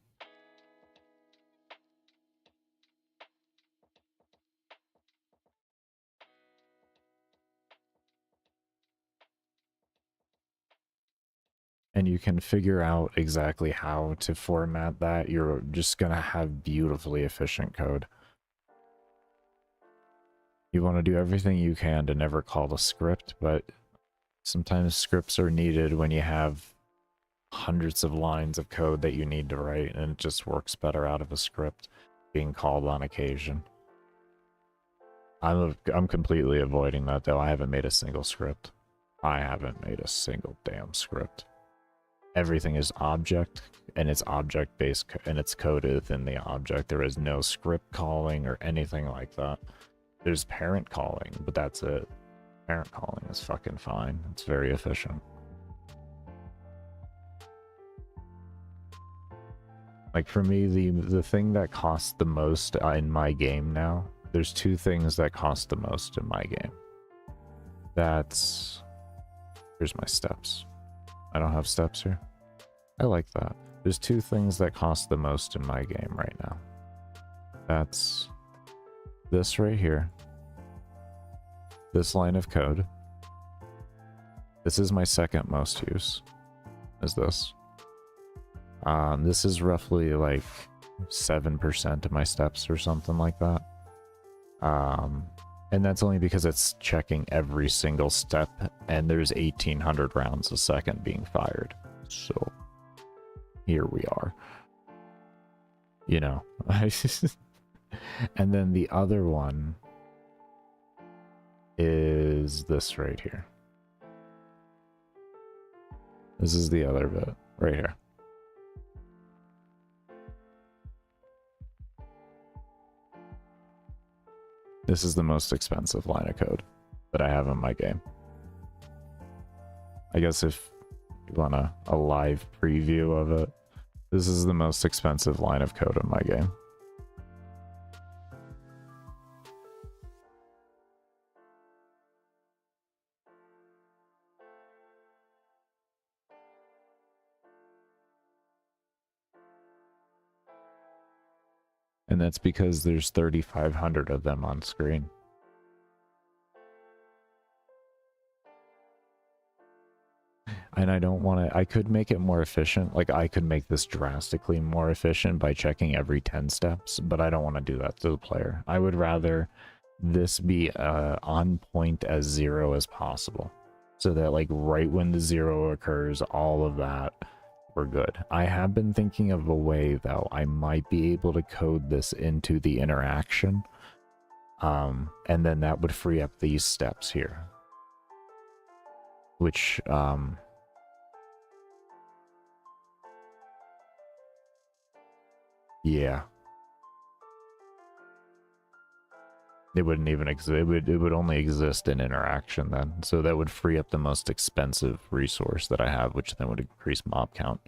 and you can figure out exactly how to format that, you're just gonna have beautifully efficient code. You want to do everything you can to never call the script, but sometimes scripts are needed when you have hundreds of lines of code that you need to write, and it just works better out of a script being called on occasion. I'm completely avoiding that, though. I haven't made a single script. I haven't made a single damn script. Everything is object, and it's object-based, and it's coded within the object. There is no script calling or anything like that. There's parent calling, but that's it. Parent calling is fucking fine. It's very efficient. Like for me, the thing that costs the most in my game now, there's two things that cost the most in my game. That's... Here's my steps. I don't have steps here. I like that. There's two things that cost the most in my game right now. That's this right here. This line of code. This is my second most use. Is this. This is roughly like 7% of my steps or something like that. And that's only because it's checking every single step, and there's 1800 rounds a second being fired. So here we are. You know. And then the other one is this right here. This is the other bit right here. This is the most expensive line of code that I have in my game. I guess if you want a live preview of it, this is the most expensive line of code in my game. And that's because there's 3,500 of them on screen. And I don't want to... I could make it more efficient. Like, I could make this drastically more efficient by checking every 10 steps, but I don't want to do that to the player. I would rather this be on point as 0 as possible. So that, like, right when the 0 occurs, all of that... we're good. I have been thinking of a way, though. I might be able to code this into the interaction. And then that would free up these steps here. Which, yeah. It wouldn't even exist. It would only exist in interaction then. So that would free up the most expensive resource that I have, which then would increase mob count.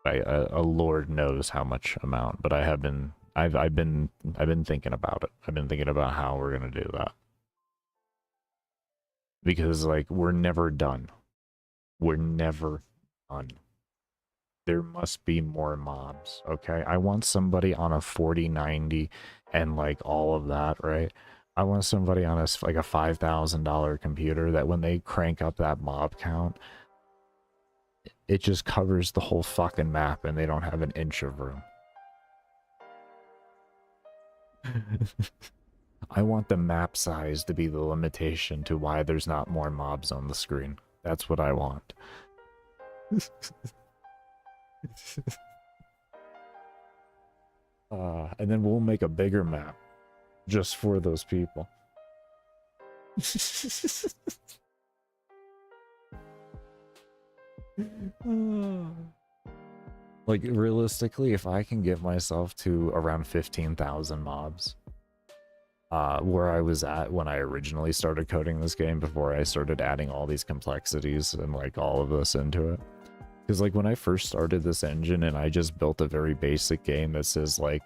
A lord knows how much amount, but I've been thinking about it. I've been thinking about how we're gonna do that. Because like we're never done. We're never done. There must be more mobs, okay? I want somebody on a 4090 and like all of that, right? I want somebody on like a $5,000 computer that when they crank up that mob count, it just covers the whole fucking map and they don't have an inch of room. I want the map size to be the limitation to why there's not more mobs on the screen. That's what I want. And then we'll make a bigger map just for those people. Like realistically, if I can get myself to around 15,000 mobs, where I was at when I originally started coding this game before I started adding all these complexities and like all of this into it. Because like when I first started this engine and I just built a very basic game that says like,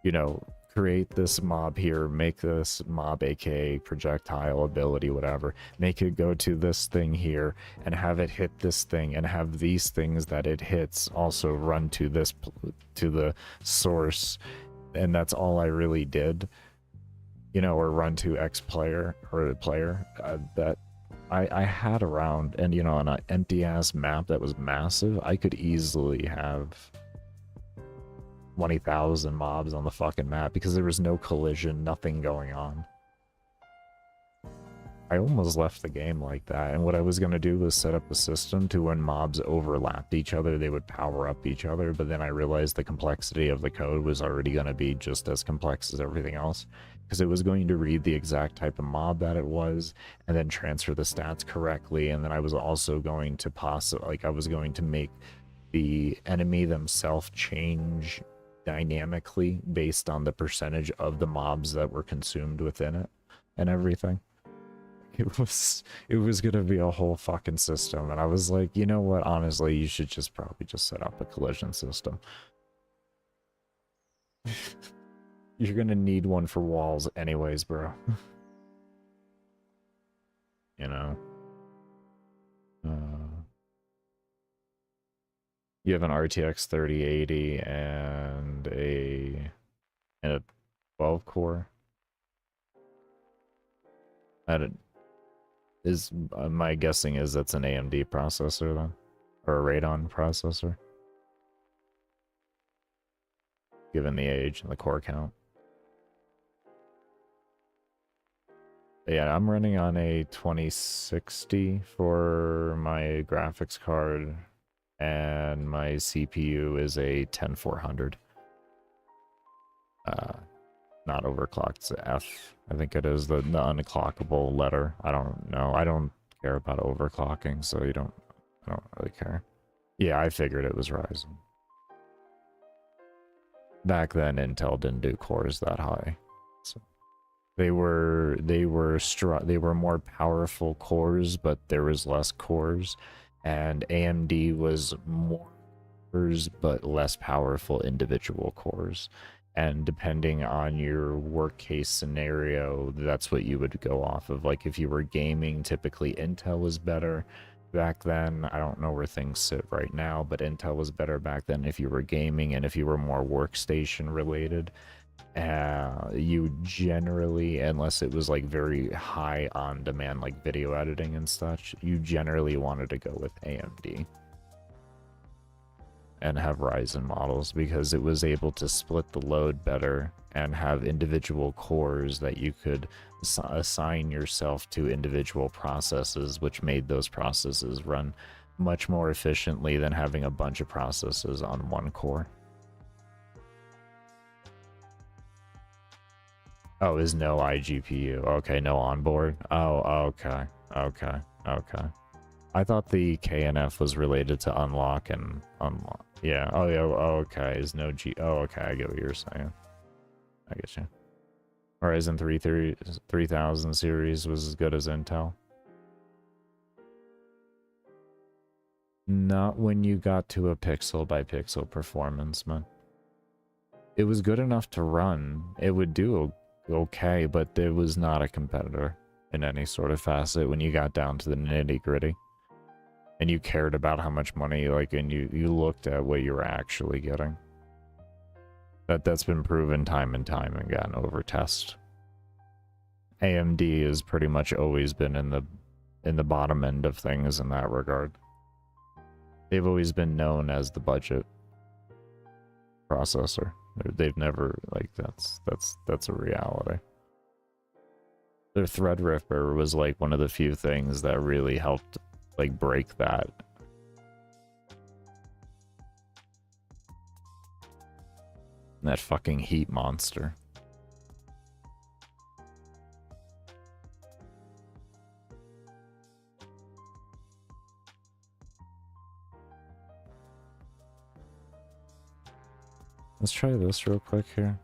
you know, create this mob here, make this mob aka projectile ability, whatever, make it go to this thing here and have it hit this thing and have these things that it hits also run to this, to the source. And that's all I really did, you know, or run to X player or the player. That I had around, and you know, on an empty ass map that was massive, I could easily have 20,000 mobs on the fucking map because there was no collision, nothing going on. I almost left the game like that, and what I was going to do was set up a system to when mobs overlapped each other, they would power up each other, but then I realized the complexity of the code was already going to be just as complex as everything else, because it was going to read the exact type of mob that it was, and then transfer the stats correctly, and then I was also going to I was going to make the enemy themselves change dynamically based on the percentage of the mobs that were consumed within it, and everything. It was gonna be a whole fucking system, and I was like, you know what, honestly, you should just probably just set up a collision system. You're gonna need one for walls anyways, bro. You know? You have an RTX 3080 and a 12 core. My guessing is that's an AMD processor then, or a Radeon processor, given the age and the core count. But yeah, I'm running on a 2060 for my graphics card, and my CPU is a 10400. Not overclocked, it's a F. I think it is the unclockable letter. I don't know. I don't care about overclocking, so I don't really care. Yeah, I figured it was Ryzen. Back then, Intel didn't do cores that high, so they were more powerful cores, but there was less cores, and AMD was more cores but less powerful individual cores. And depending on your work case scenario, that's what you would go off of. Like if you were gaming, typically Intel was better back then. I don't know where things sit right now, but Intel was better back then if you were gaming, and if you were more workstation related, you generally, unless it was like very high on demand, like video editing and such, you generally wanted to go with AMD and have Ryzen models, because it was able to split the load better and have individual cores that you could assign yourself to individual processes, which made those processes run much more efficiently than having a bunch of processes on one core. Oh, is no iGPU. Okay, no onboard. Oh, okay. Okay. Okay. I thought the KNF was related to unlock and unlock. Yeah. Oh, yeah. Oh, okay. Is no G. Oh, okay. I get what you're saying. I get you. Ryzen 3000 series was as good as Intel. Not when you got to a pixel by pixel performance, man. It was good enough to run. It would do okay, but it was not a competitor in any sort of facet when you got down to the nitty gritty. And you cared about how much money, like, and you looked at what you were actually getting. That's been proven time and time again over test. AMD has pretty much always been in the bottom end of things in that regard. They've always been known as the budget processor. They've never, like, that's a reality. Their Threadripper was like one of the few things that really helped, like, break that. That fucking heat monster. Let's try this real quick here.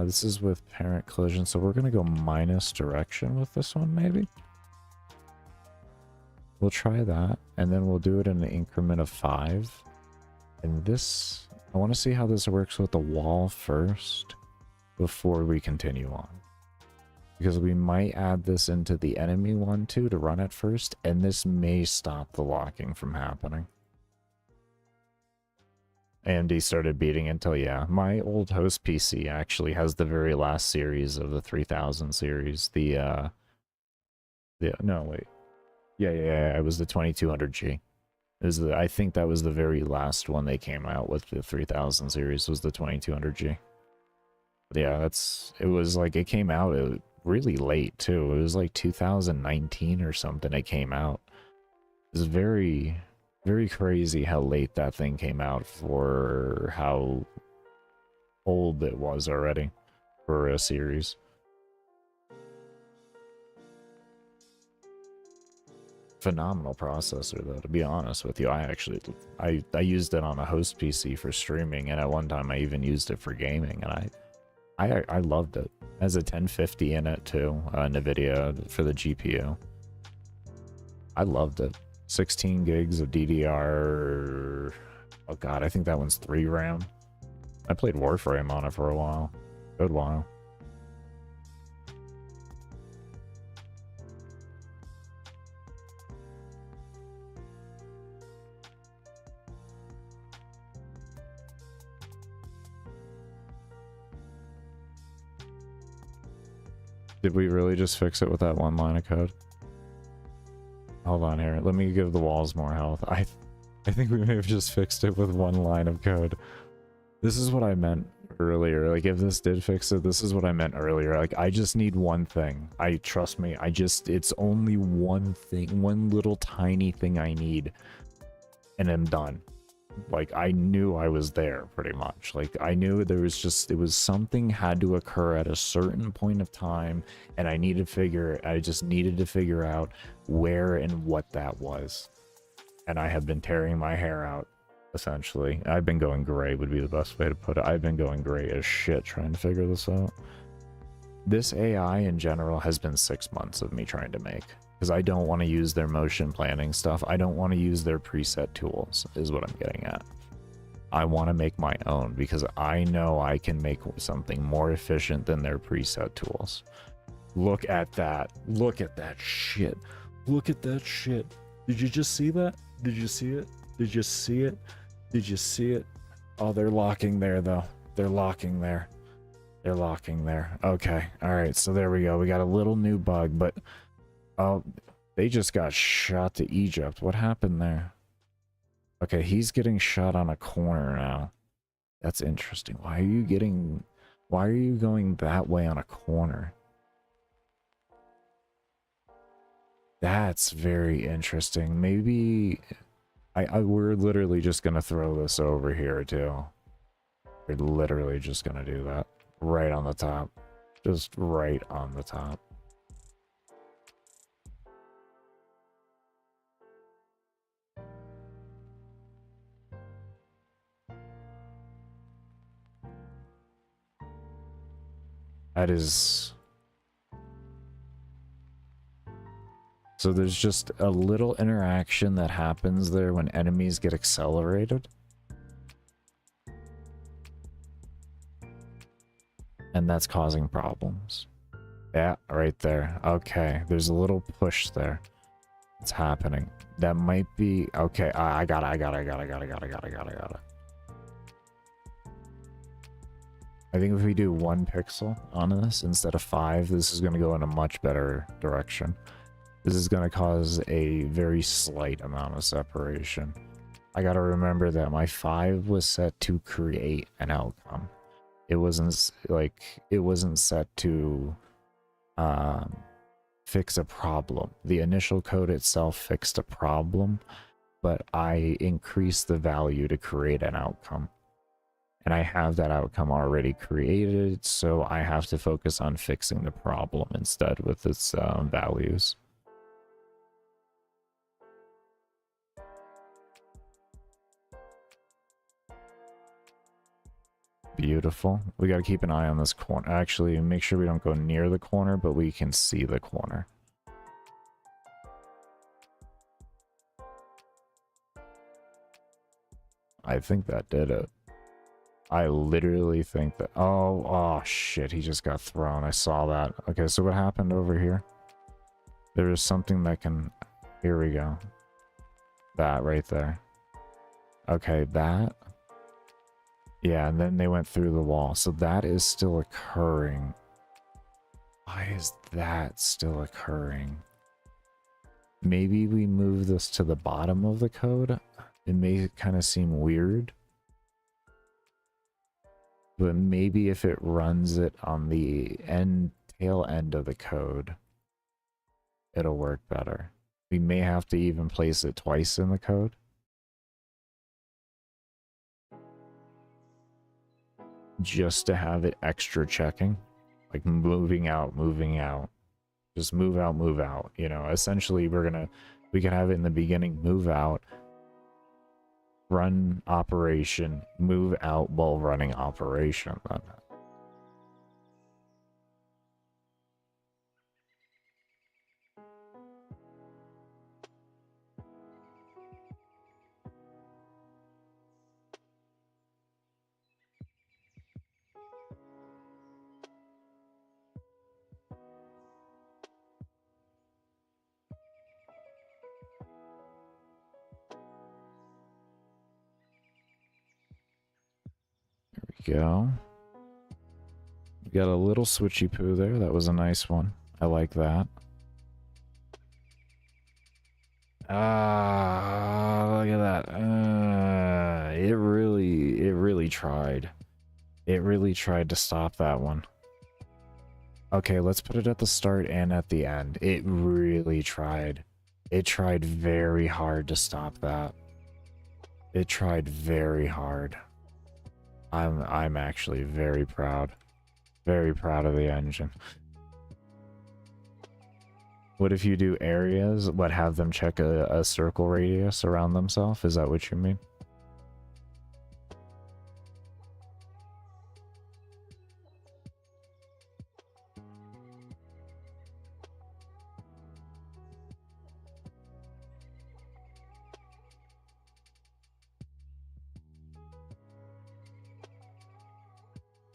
This is with parent collision, so we're gonna go minus direction with this one, maybe? We'll try that, and then we'll do it in an increment of 5. And this, I want to see how this works with the wall first before we continue on. Because we might add this into the enemy one too to run it first, and this may stop the locking from happening. AMD started beating Intel, yeah. My old host PC actually has the very last series of the 3000 series, the Yeah, no, wait. Yeah, it was the 2200G. It was I think that was the very last one they came out with. The 3000 series was the 2200G. But yeah, it was like, it came out really late too. It was like 2019 or something it came out. It was very, very crazy how late that thing came out for how old it was already for a series. Phenomenal processor though, to be honest with you. I used it on a host PC for streaming, and at one time I even used it for gaming, and I loved it. It has a 1050 in it too, NVIDIA for the GPU. I loved it. 16 gigs of DDR. Oh god, I think that one's 3 RAM. I played Warframe on it for a while. Good while. Did we really just fix it with that one line of code? Hold on here. Let me give the walls more health. I think we may have just fixed it with one line of code. This is what I meant earlier. Like, if this did fix it, this is what I meant earlier. Like, I just need one thing. Trust me, it's only one thing, one little tiny thing I need, and I'm done. Like, I knew I was there, pretty much. Like, I knew there was something had to occur at a certain point of time, and I just needed to figure out where and what that was. And I have been tearing my hair out, essentially. I've been going gray would be the best way to put it. I've been going gray as shit trying to figure this out. This AI in general has been 6 months of me trying to make. Because I don't want to use their motion planning stuff. I don't want to use their preset tools, is what I'm getting at. I want to make my own, because I know I can make something more efficient than their preset tools. Look at that. Look at that shit. Look at that shit. Did you just see that? Did you see it? Did you see it? Did you see it? Oh, they're locking there, though. They're locking there. They're locking there. Okay. All right. So there we go. We got a little new bug, but... oh, they just got shot to Egypt. What happened there? Okay, he's getting shot on a corner now. That's interesting. Why are you going that way on a corner? That's very interesting. Maybe we're literally just gonna throw this over here too. We're literally just gonna do that. Right on the top. Just right on the top. That is... so there's just a little interaction that happens there when enemies get accelerated. And that's causing problems. Yeah, right there. Okay, there's a little push there. It's happening. That might be... okay, I got it. I think if we do 1 pixel on this instead of 5, this is going to go in a much better direction. This is going to cause a very slight amount of separation. I got to remember that my 5 was set to create an outcome. It wasn't set to fix a problem. The initial code itself fixed a problem, but I increased the value to create an outcome. And I have that outcome already created, so I have to focus on fixing the problem instead with its values. Beautiful. We got to keep an eye on this corner. Actually, make sure we don't go near the corner, but we can see the corner. I think that did it. I literally think that... oh shit, he just got thrown. I saw that. Okay, so what happened over here? There is something that can... here we go. That right there. Okay, that... yeah, and then they went through the wall. So that is still occurring. Why is that still occurring? Maybe we move this to the bottom of the code. It may kind of seem weird. But maybe if it runs it on the tail end of the code, it'll work better. We may have to even place it twice in the code. Just to have it extra checking. Like moving out, moving out. Just move out, you know. Essentially, we can have it in the beginning, move out, run operation, move out while running operation. Go. We got a little switchy poo there. That was a nice one. I like that. Ah, look at that. It really tried. It really tried to stop that one. Okay, let's put it at the start and at the end. It really tried. It tried very hard to stop that. It tried very hard. I'm actually very proud. Very proud of the engine. What if you do areas? What, have them check a circle radius around themselves? Is that what you mean?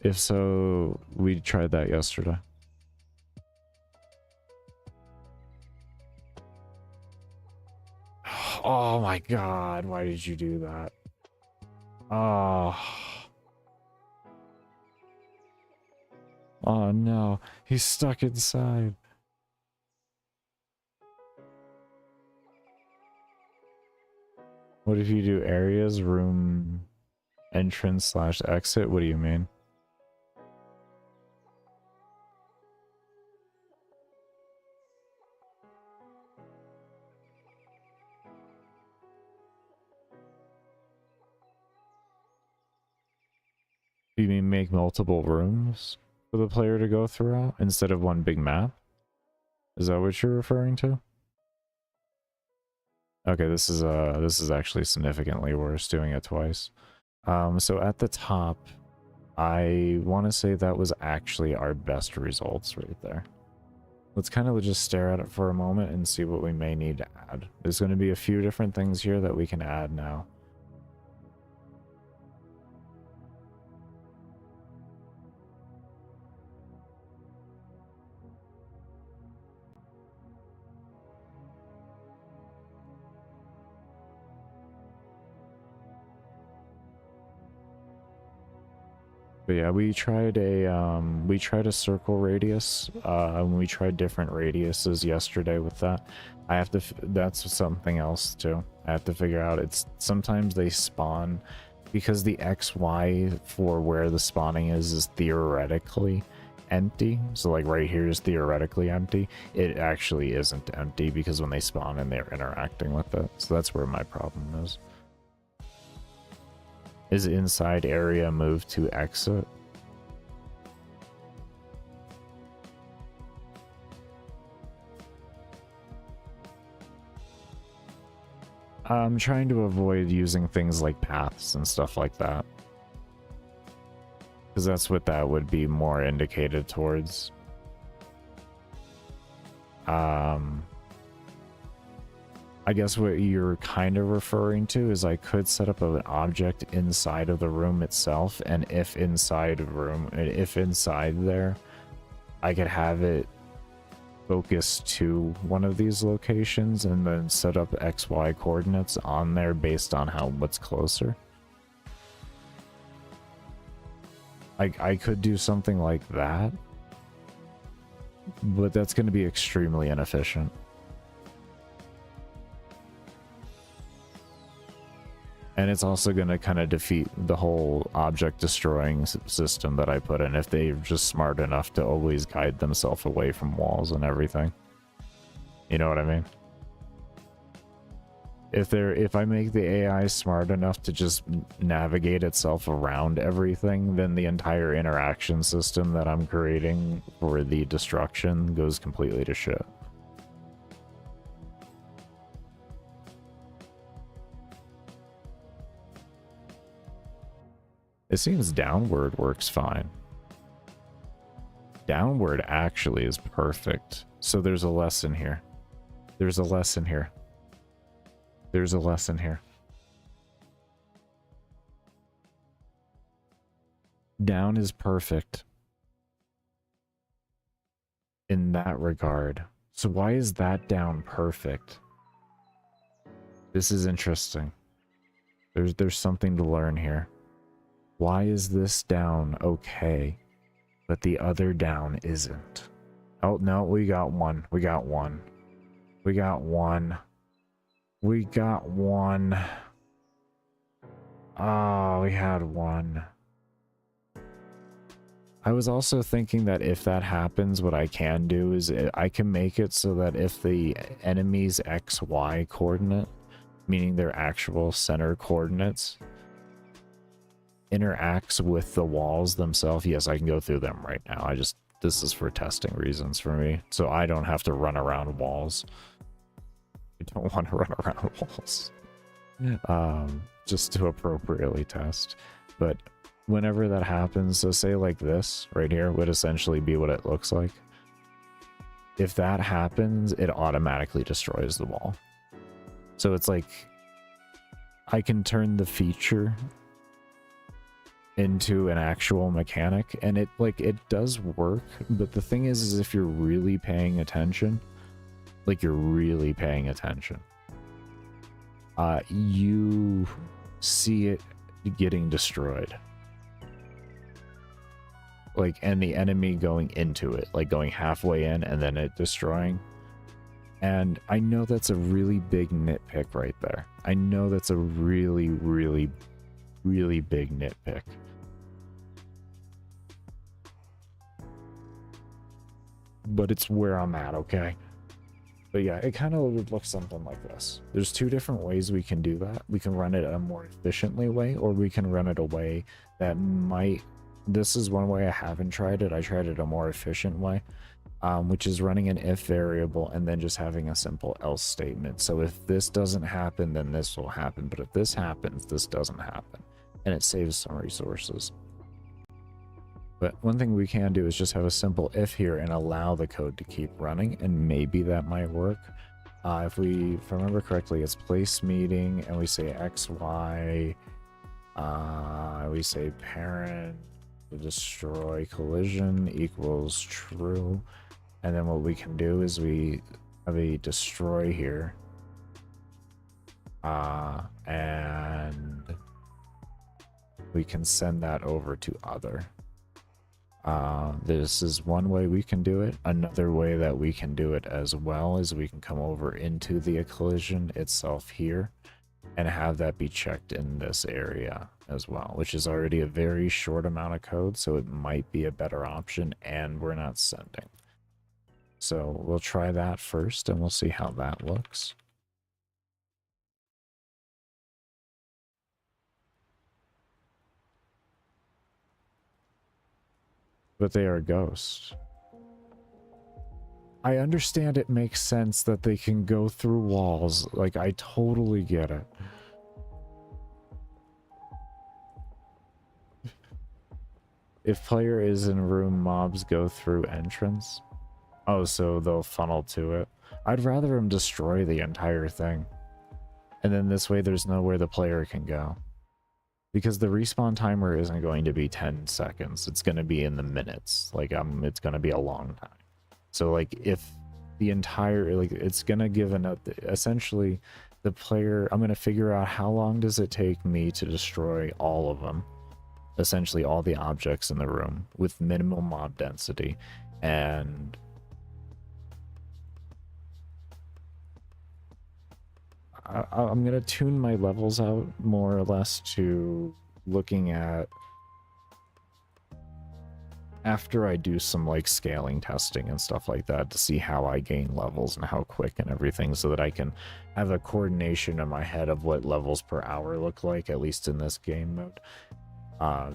If so, we tried that yesterday. Oh my god, why did you do that? Oh. Oh no, he's stuck inside. What if you do areas, room, entrance / exit? What do you mean? You mean make multiple rooms for the player to go throughout instead of one big map? Is that what you're referring to? Okay, this is actually significantly worse, doing it twice. So at the top, I want to say that was actually our best results right there. Let's kind of just stare at it for a moment and see what we may need to add. There's going to be a few different things here that we can add now. But yeah, we tried a circle radius, and we tried different radiuses yesterday with that. That's something else too. I have to figure out, it's sometimes they spawn because the XY for where the spawning is theoretically empty. So like right here is theoretically empty. It actually isn't empty because when they spawn and they're interacting with it. So that's where my problem is. Is inside area moved to exit? I'm trying to avoid using things like paths and stuff like that. Because that's what that would be more indicated towards. I guess what you're kind of referring to is I could set up an object inside of the room itself, and if inside there, I could have it focus to one of these locations and then set up XY coordinates on there based on what's closer. I could do something like that, but that's going to be extremely inefficient. And it's also going to kind of defeat the whole object destroying system that I put in if they're just smart enough to always guide themselves away from walls and everything. You know what I mean? If I make the AI smart enough to just navigate itself around everything, then the entire interaction system that I'm creating for the destruction goes completely to shit. It seems downward works fine. Downward actually is perfect. So there's a lesson here. There's a lesson here. There's a lesson here. Down is perfect in that regard. So why is that down perfect? This is interesting. There's something to learn here. Why is this down okay, but the other down isn't? Oh, no, we got one. We got one. We got one. We got one. Oh, we had one. I was also thinking that if that happens, what I can do is I can make it so that if the enemy's XY coordinate, meaning their actual center coordinates, interacts with the walls themselves. Yes, I can go through them right now. This is for testing reasons for me, so I don't have to run around walls. I don't want to run around walls. Just to appropriately test. But whenever that happens, so say like this right here would essentially be what it looks like. If that happens, it automatically destroys the wall. So it's like I can turn the feature into an actual mechanic, and it does work, but the thing is if you're really paying attention, you see it getting destroyed, and the enemy going into it, going halfway in and then it destroying. And I know that's a really big nitpick right there. I know that's a really big nitpick. But it's where I'm at, okay? But yeah, it kind of would look something like this. There's two different ways we can do that. We can run it a more efficiently way, or we can run it a way that might... This is one way I haven't tried it. I tried it a more efficient way, which is running an if variable and then just having a simple else statement. So if this doesn't happen, then this will happen. But if this happens, this doesn't happen. And it saves some resources. But one thing we can do is just have a simple if here and allow the code to keep running, and maybe that might work. If I remember correctly, it's place meeting, and we say XY, we say parent destroy collision equals true, and then what we can do is we have a destroy here, and we can send that over to other. This is one way we can do it. Another way that we can do it as well is we can come over into the collision itself here and have that be checked in this area as well, which is already a very short amount of code, so it might be a better option, and we're not sending. So we'll try that first and we'll see how that looks. But they are ghosts. I understand it makes sense that they can go through walls. I totally get it. If player is in room, mobs go through entrance. Oh, so they'll funnel to it. I'd rather them destroy the entire thing. And then this way there's nowhere the player can go. Because the respawn timer isn't going to be 10 seconds. It's going to be in the minutes. It's going to be a long time. So, if the entire... it's going to give essentially, the player... I'm going to figure out how long does it take me to destroy all of them. Essentially, all the objects in the room with minimal mob density. And... I'm gonna tune my levels out more or less to looking at, after I do some like scaling testing and stuff like that, to see how I gain levels and how quick and everything, so that I can have a coordination in my head of what levels per hour look like, at least in this game mode.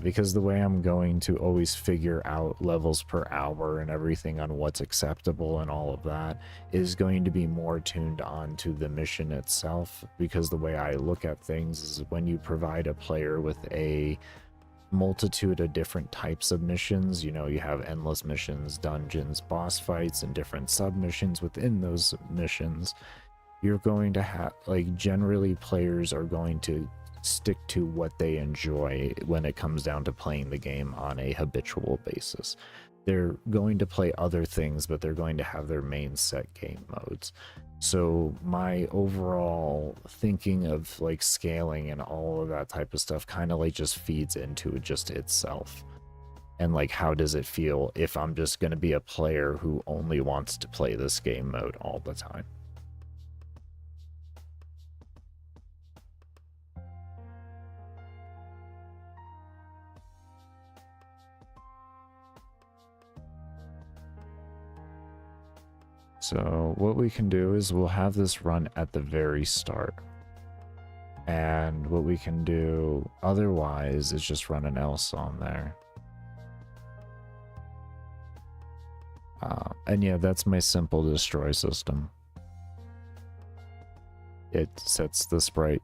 Because the way I'm going to always figure out levels per hour and everything on what's acceptable and all of that is going to be more tuned on to the mission itself. Because the way I look at things is, when you provide a player with a multitude of different types of missions, you know, you have endless missions, dungeons, boss fights, and different submissions within those missions, you're going to have, like, generally players are going to stick to what they enjoy when it comes down to playing the game on a habitual basis. They're going to play other things, but they're going to have their main set game modes. So my overall thinking of like scaling and all of that type of stuff kind of like just feeds into just itself. And like, how does it feel if I'm just going to be a player who only wants to play this game mode all the time? So what we can do is we'll have this run at the very start. And what we can do otherwise is just run an else on there. And yeah, that's my simple destroy system. It sets the sprite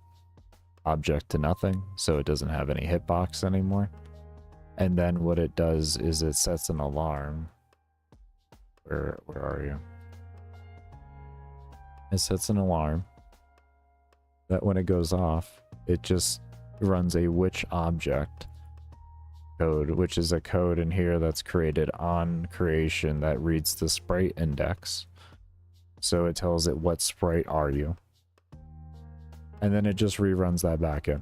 object to nothing, so it doesn't have any hitbox anymore. And then what it does is it sets an alarm. Where are you? It sets an alarm that when it goes off, it just runs a which object code, which is a code in here that's created on creation that reads the sprite index. So it tells it what sprite are you. And then it just reruns that back in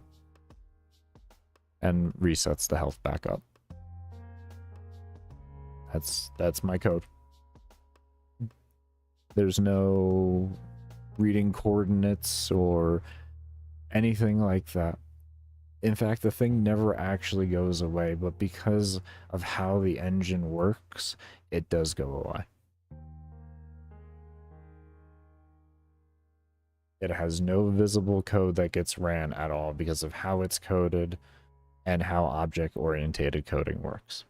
and resets the health back up. That's my code. There's no reading coordinates or anything like that. In fact, the thing never actually goes away, but because of how the engine works, it does go away. It has no visible code that gets ran at all because of how it's coded and how object-oriented coding works.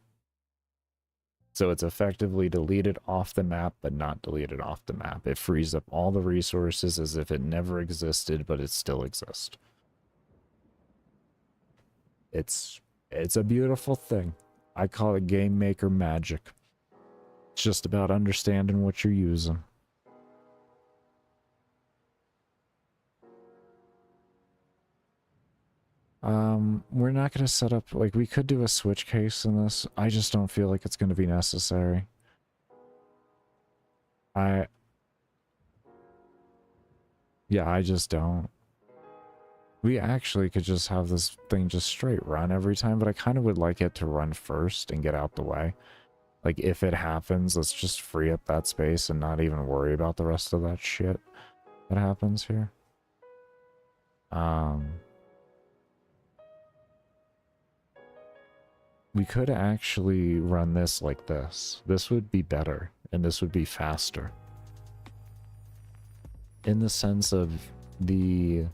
So it's effectively deleted off the map, but not deleted off the map. It frees up all the resources as if it never existed, but it still exists. It's a beautiful thing. I call it game maker magic. It's just about understanding what you're using. We're not going to set up, like, we could do a switch case in this. I just don't feel like it's going to be necessary. Yeah, I just don't. We actually could just have this thing just straight run every time, but I kind of would like it to run first and get out the way. Like, if it happens, let's just free up that space and not even worry about the rest of that shit that happens here. We could actually run this like this. This would be better, and this would be faster. In the sense of the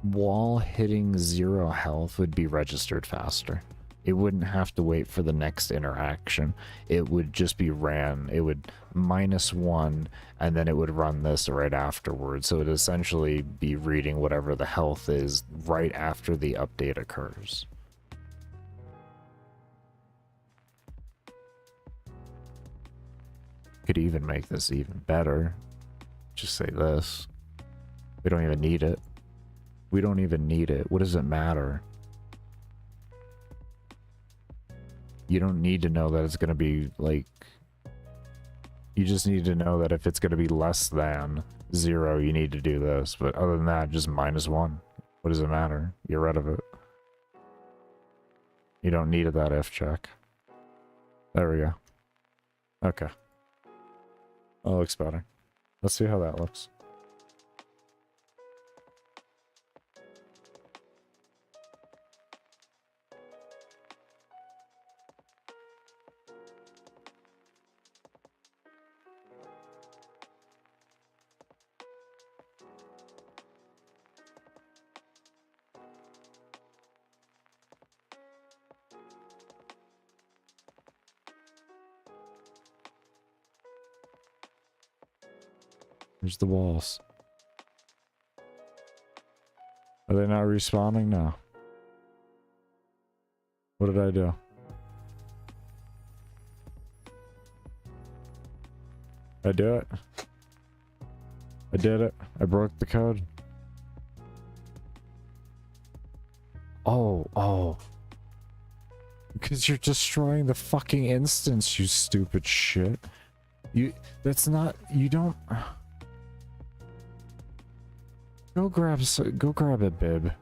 wall hitting 0 health would be registered faster. It wouldn't have to wait for the next interaction. It would just be ran. It would -1, and then it would run this right afterwards. So it would essentially be reading whatever the health is right after the update occurs. Could even make this even better. Just say this. We don't even need it. We don't even need it. What does it matter? You don't need to know that it's going to be like... You just need to know that if it's going to be less than 0, you need to do this. But other than that, just -1. What does it matter? You're rid of it. You don't need that if check. There we go. Okay. That looks better. Let's see how that looks. Here's the walls. Are they not respawning now? What did I do? I do it. I did it. I broke the code. Oh. Because you're destroying the fucking instance, you stupid shit. That's not, you don't... Go grab a bib.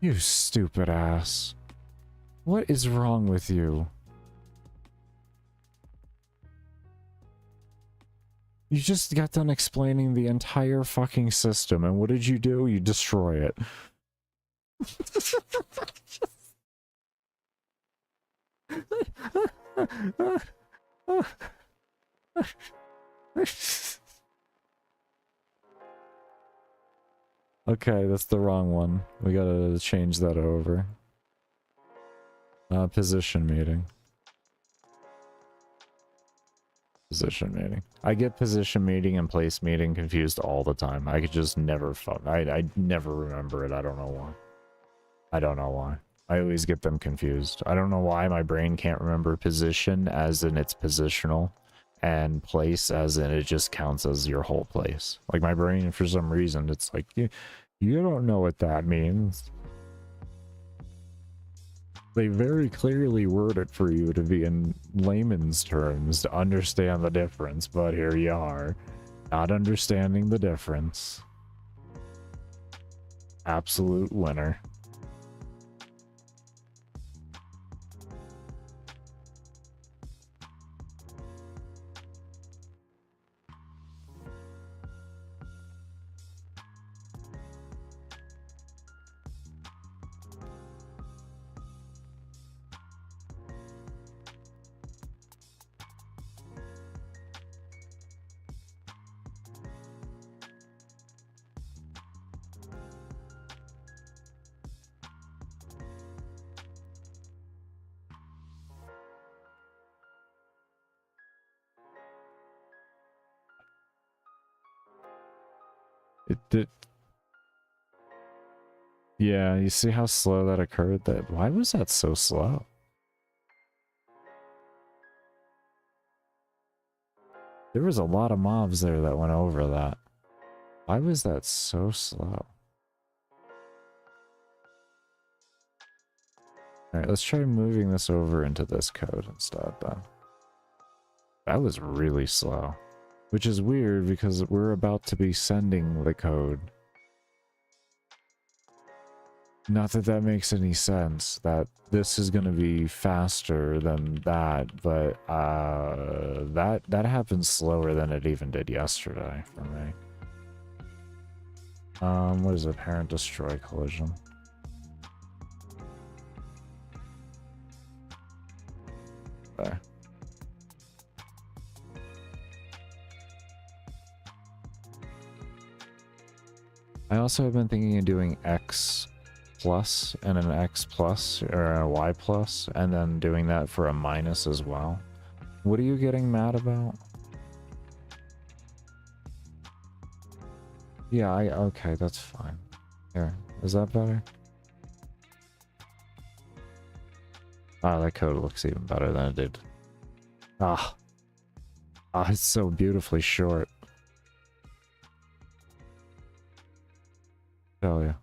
You stupid ass. What is wrong with you? You just got done explaining the entire fucking system, and what did you do? You destroy it. Okay, that's the wrong one. We gotta change that over. Position meeting. Position meeting. I get position meeting and place meeting confused all the time. I could just never I never remember it. I don't know why. I don't know why. I always get them confused. I don't know why my brain can't remember position as in it's positional and place as in it just counts as your whole place. Like my brain, for some reason, it's like, you don't know what that means. They very clearly word it for you to be in layman's terms to understand the difference, but here you are, not understanding the difference. Absolute winner. It did. Yeah, you see how slow that occurred? Why was that so slow? There was a lot of mobs there that went over that. Why was that so slow? Alright, let's try moving this over into this code instead then. That was really slow. Which is weird because we're about to be sending the code. Not that that makes any sense, that this is going to be faster than that, but that happens slower than it even did yesterday for me. What is it? Parent destroy collision. There. I also have been thinking of doing X plus and an X plus or a Y plus, and then doing that for a minus as well. What are you getting mad about? Yeah, okay, that's fine. Here, is that better? Ah, that code looks even better than it did. Ah, it's so beautifully short. Tell ya.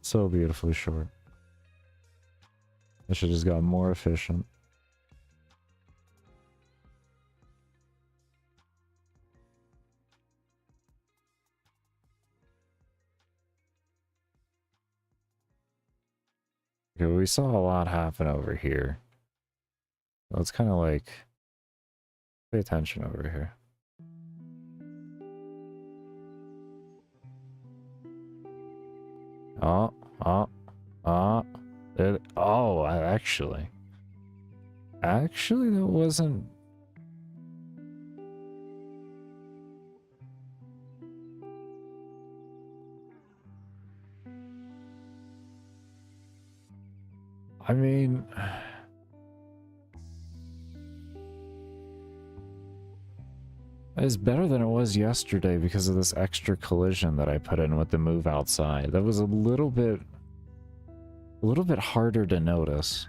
So beautifully short. I should have just got more efficient. Okay, well, we saw a lot happen over here. So it's kind of like, pay attention over here. Actually, that wasn't. I mean, It's better than it was yesterday because of this extra collision that I put in with the move outside. That was a little bit harder to notice.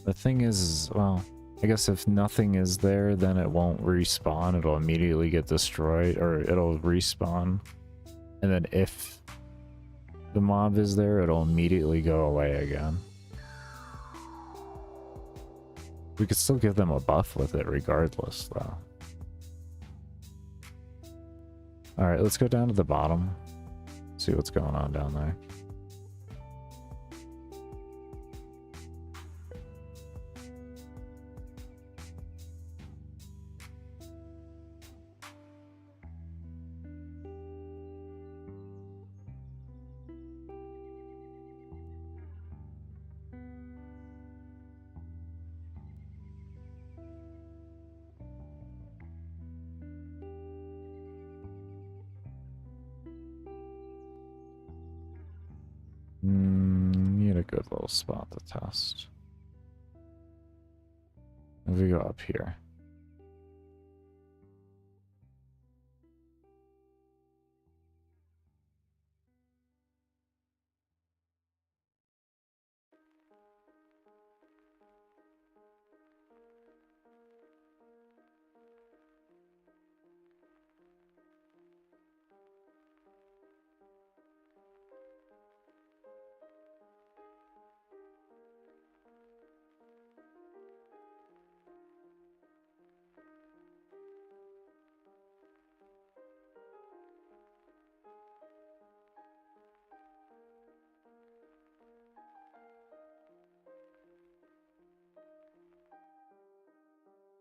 The thing is, well, I guess if nothing is there, then it won't respawn. It'll immediately get destroyed, or it'll respawn. And then if the mob is there, it'll immediately go away again. We could still give them a buff with it regardless, though. Alright, let's go down to the bottom. See what's going on down there. Need a good little spot to test. If we go up here.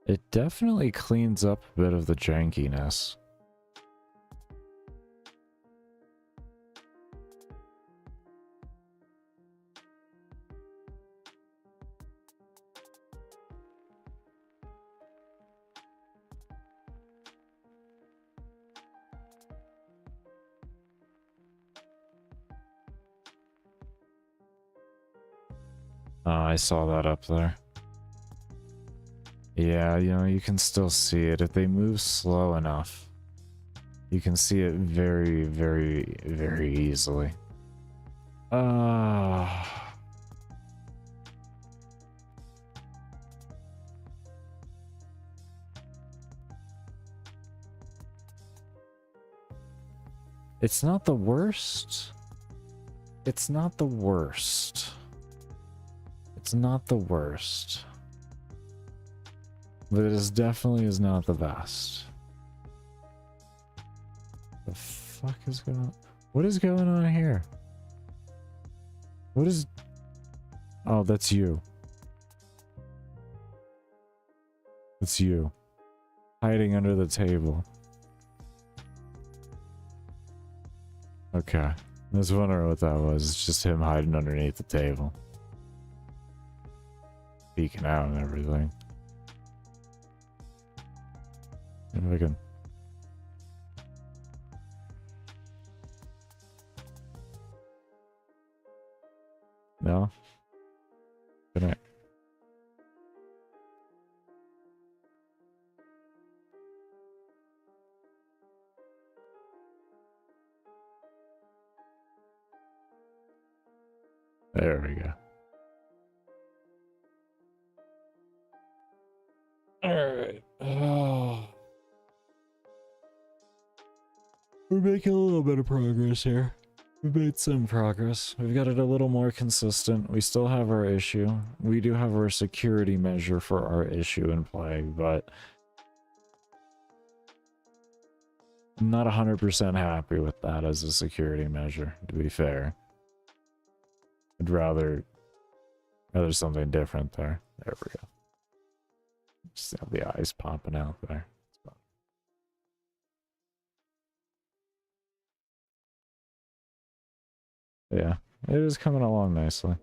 It definitely cleans up a bit of the jankiness. I saw that up there. Yeah, you know, you can still see it. If they move slow enough, you can see it very, very, very easily. It's not the worst. It's not the worst. It's not the worst. But it definitely is not the best. The fuck is going on? What is going on here? What is... Oh, that's you. It's you. Hiding under the table. Okay. I was wondering what that was. It's just him hiding underneath the table. Peeking out and everything. If I can... No? Good night. There we go. Alright. Oh. We're making a little bit of progress here. We've made some progress. We've got it a little more consistent. We still have our issue. We do have our security measure for our issue in play, but I'm not 100% happy with that as a security measure, to be fair. I'd rather something different there. There we go. Just have the eyes popping out there. Yeah, it is coming along nicely.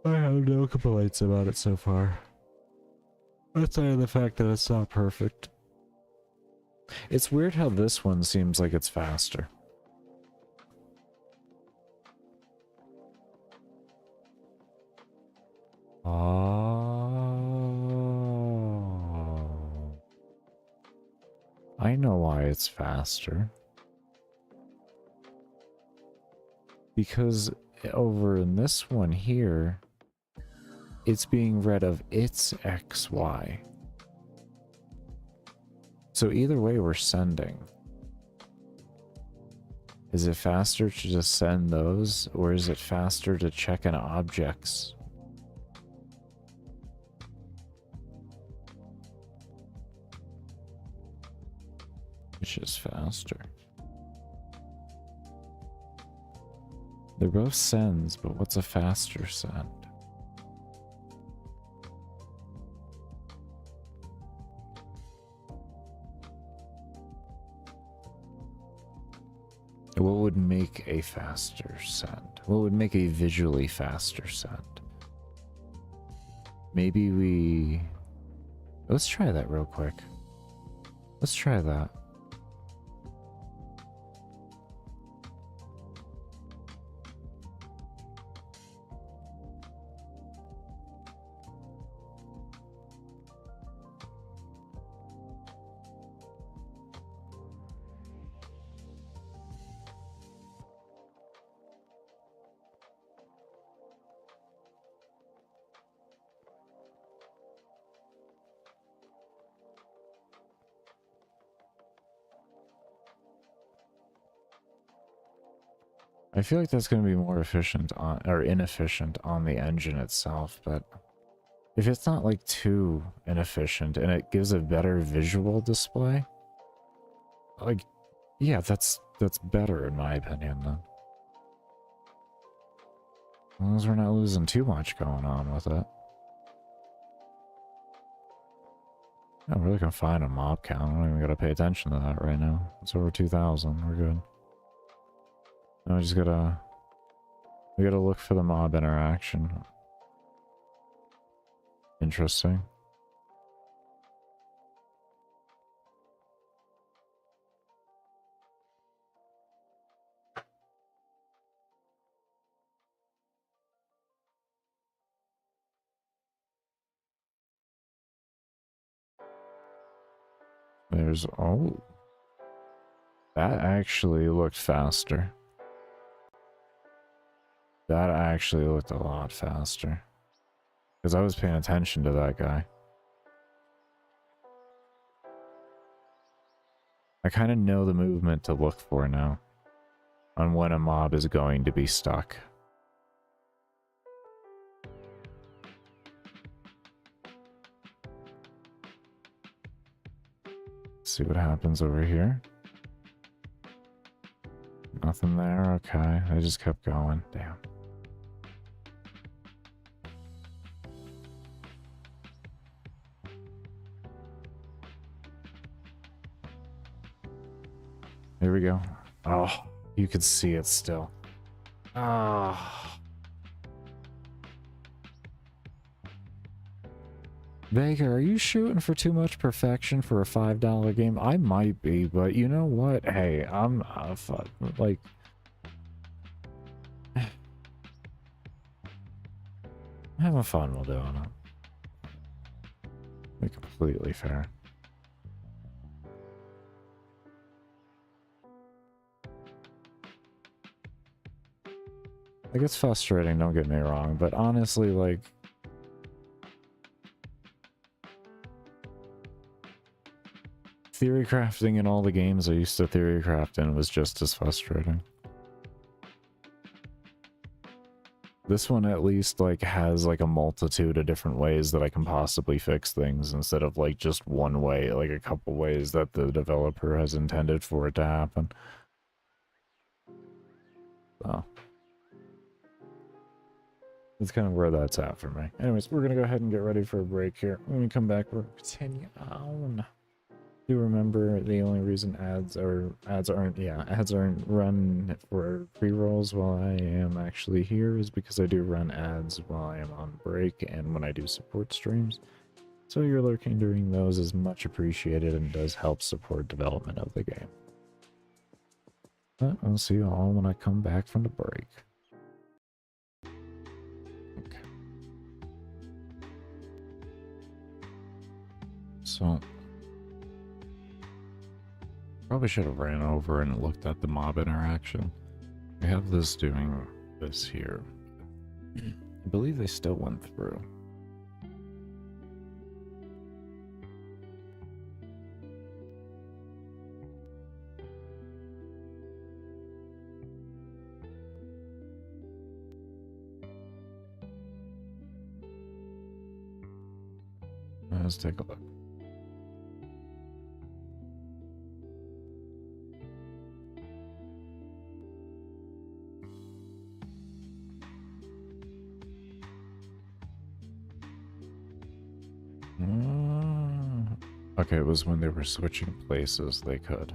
I have no complaints about it so far. Outside of the fact that it's not perfect. It's weird how this one seems like it's faster. Oh. I know why it's faster. Because over in this one here, it's being read of its XY. So either way we're sending. Is it faster to just send those, or is it faster to check an object's? Which is faster? They're both sends, but what's a faster send? What would make a faster send? What would make a visually faster send? Maybe we... Let's try that real quick. Let's try that. I feel like that's going to be more efficient on, or inefficient on the engine itself, but if it's not like too inefficient and it gives a better visual display, like, yeah, that's better in my opinion then. As long as we're not losing too much going on with it. I really can find a mob count. I don't even gotta pay attention to that right now. It's over 2,000. We're good. Now we just gotta... We gotta look for the mob interaction. Interesting. There's... Oh. That actually looked faster. That actually looked a lot faster. Because I was paying attention to that guy. I kind of know the movement to look for now. On when a mob is going to be stuck. Let's see what happens over here. Nothing there, okay. I just kept going. Damn. Here we go. Oh, you can see it still. Ah. Vega, are you shooting for too much perfection for a $5 game? I might be, but you know what? Hey, I'm like... having fun while doing it. Be completely fair. Like, it's frustrating, don't get me wrong, but honestly, like... theory crafting in all the games I used to theory craft in was just as frustrating. This one at least, like, has, like, a multitude of different ways that I can possibly fix things instead of, like, just one way, like, a couple ways that the developer has intended for it to happen. So... that's kind of where that's at for me. Anyways, we're gonna go ahead and get ready for a break here. When we come back, we'll continue on. Do remember the only reason ads aren't run for pre-rolls while I am actually here is because I do run ads while I am on break and when I do support streams. So your lurking during those is much appreciated and does help support development of the game. But I'll see you all when I come back from the break. Okay. So, probably should have ran over and looked at the mob interaction. I have this doing this here. I believe they still went through. Let's take a look. Okay, it was when they were switching places they could.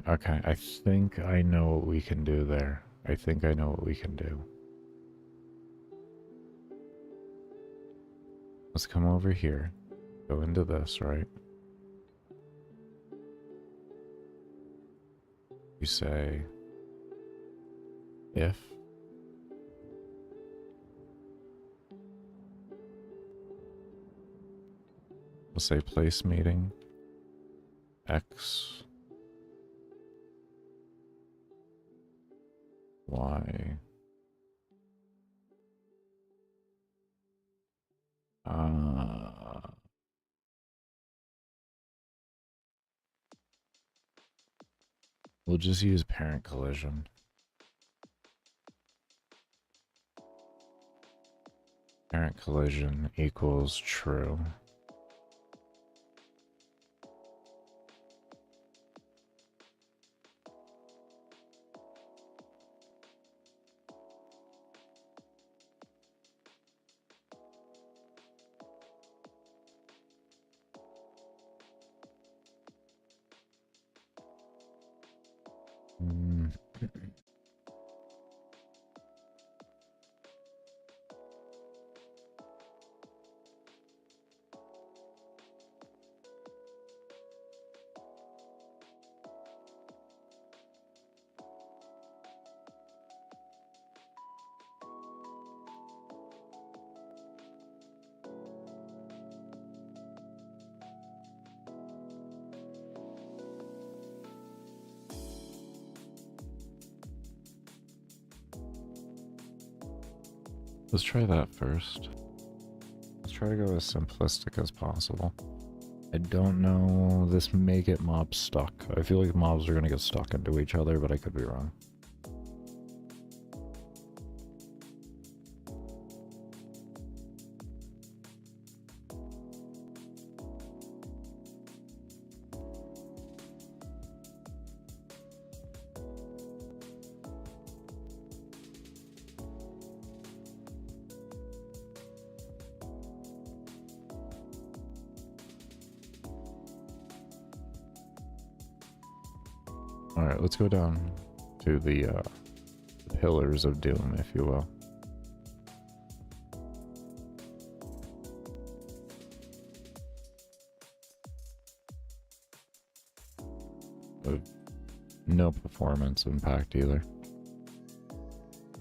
Okay, I think I know what we can do there. I think I know what we can do. Let's come over here. Go into this, right? You say if we'll say place meeting X Y we'll just use parent collision. Parent collision equals true. Let's try that first. Let's try to go as simplistic as possible. I don't know, this may get mobs stuck. I feel like mobs are gonna get stuck into each other, but I could be wrong. Alright, let's go down to the pillars of doom, if you will. No performance impact either.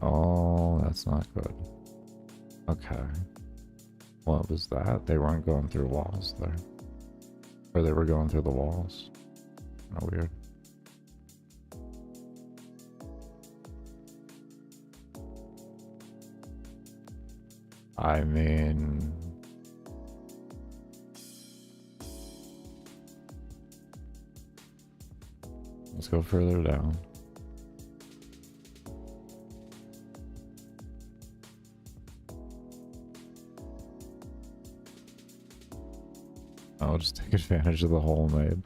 Oh, that's not good. Okay. What was that? They weren't going through walls there. Or they were going through the walls. Kinda weird. I mean... let's go further down. I'll just take advantage of the hole made.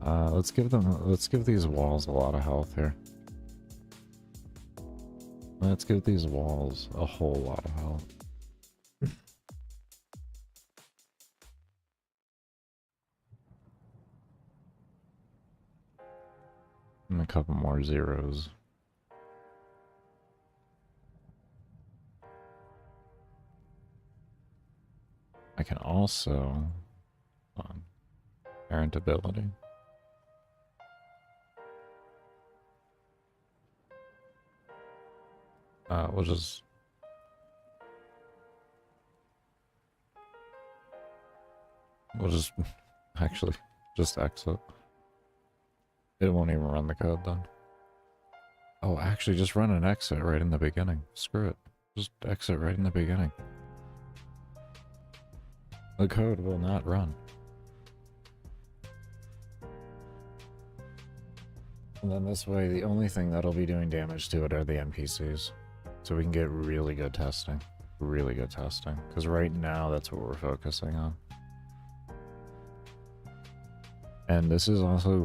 Let's give these walls a lot of health here. Let's give these walls a whole lot of help. And a couple more zeros. I can also parent ability. We'll just actually just exit. It won't even run the code then. Oh, actually just run an exit right in the beginning. Screw it. Just exit right in the beginning. The code will not run. And then this way, the only thing that'll be doing damage to it are the NPCs. So we can get really good testing. Really good testing. Because right now, that's what we're focusing on. And this is also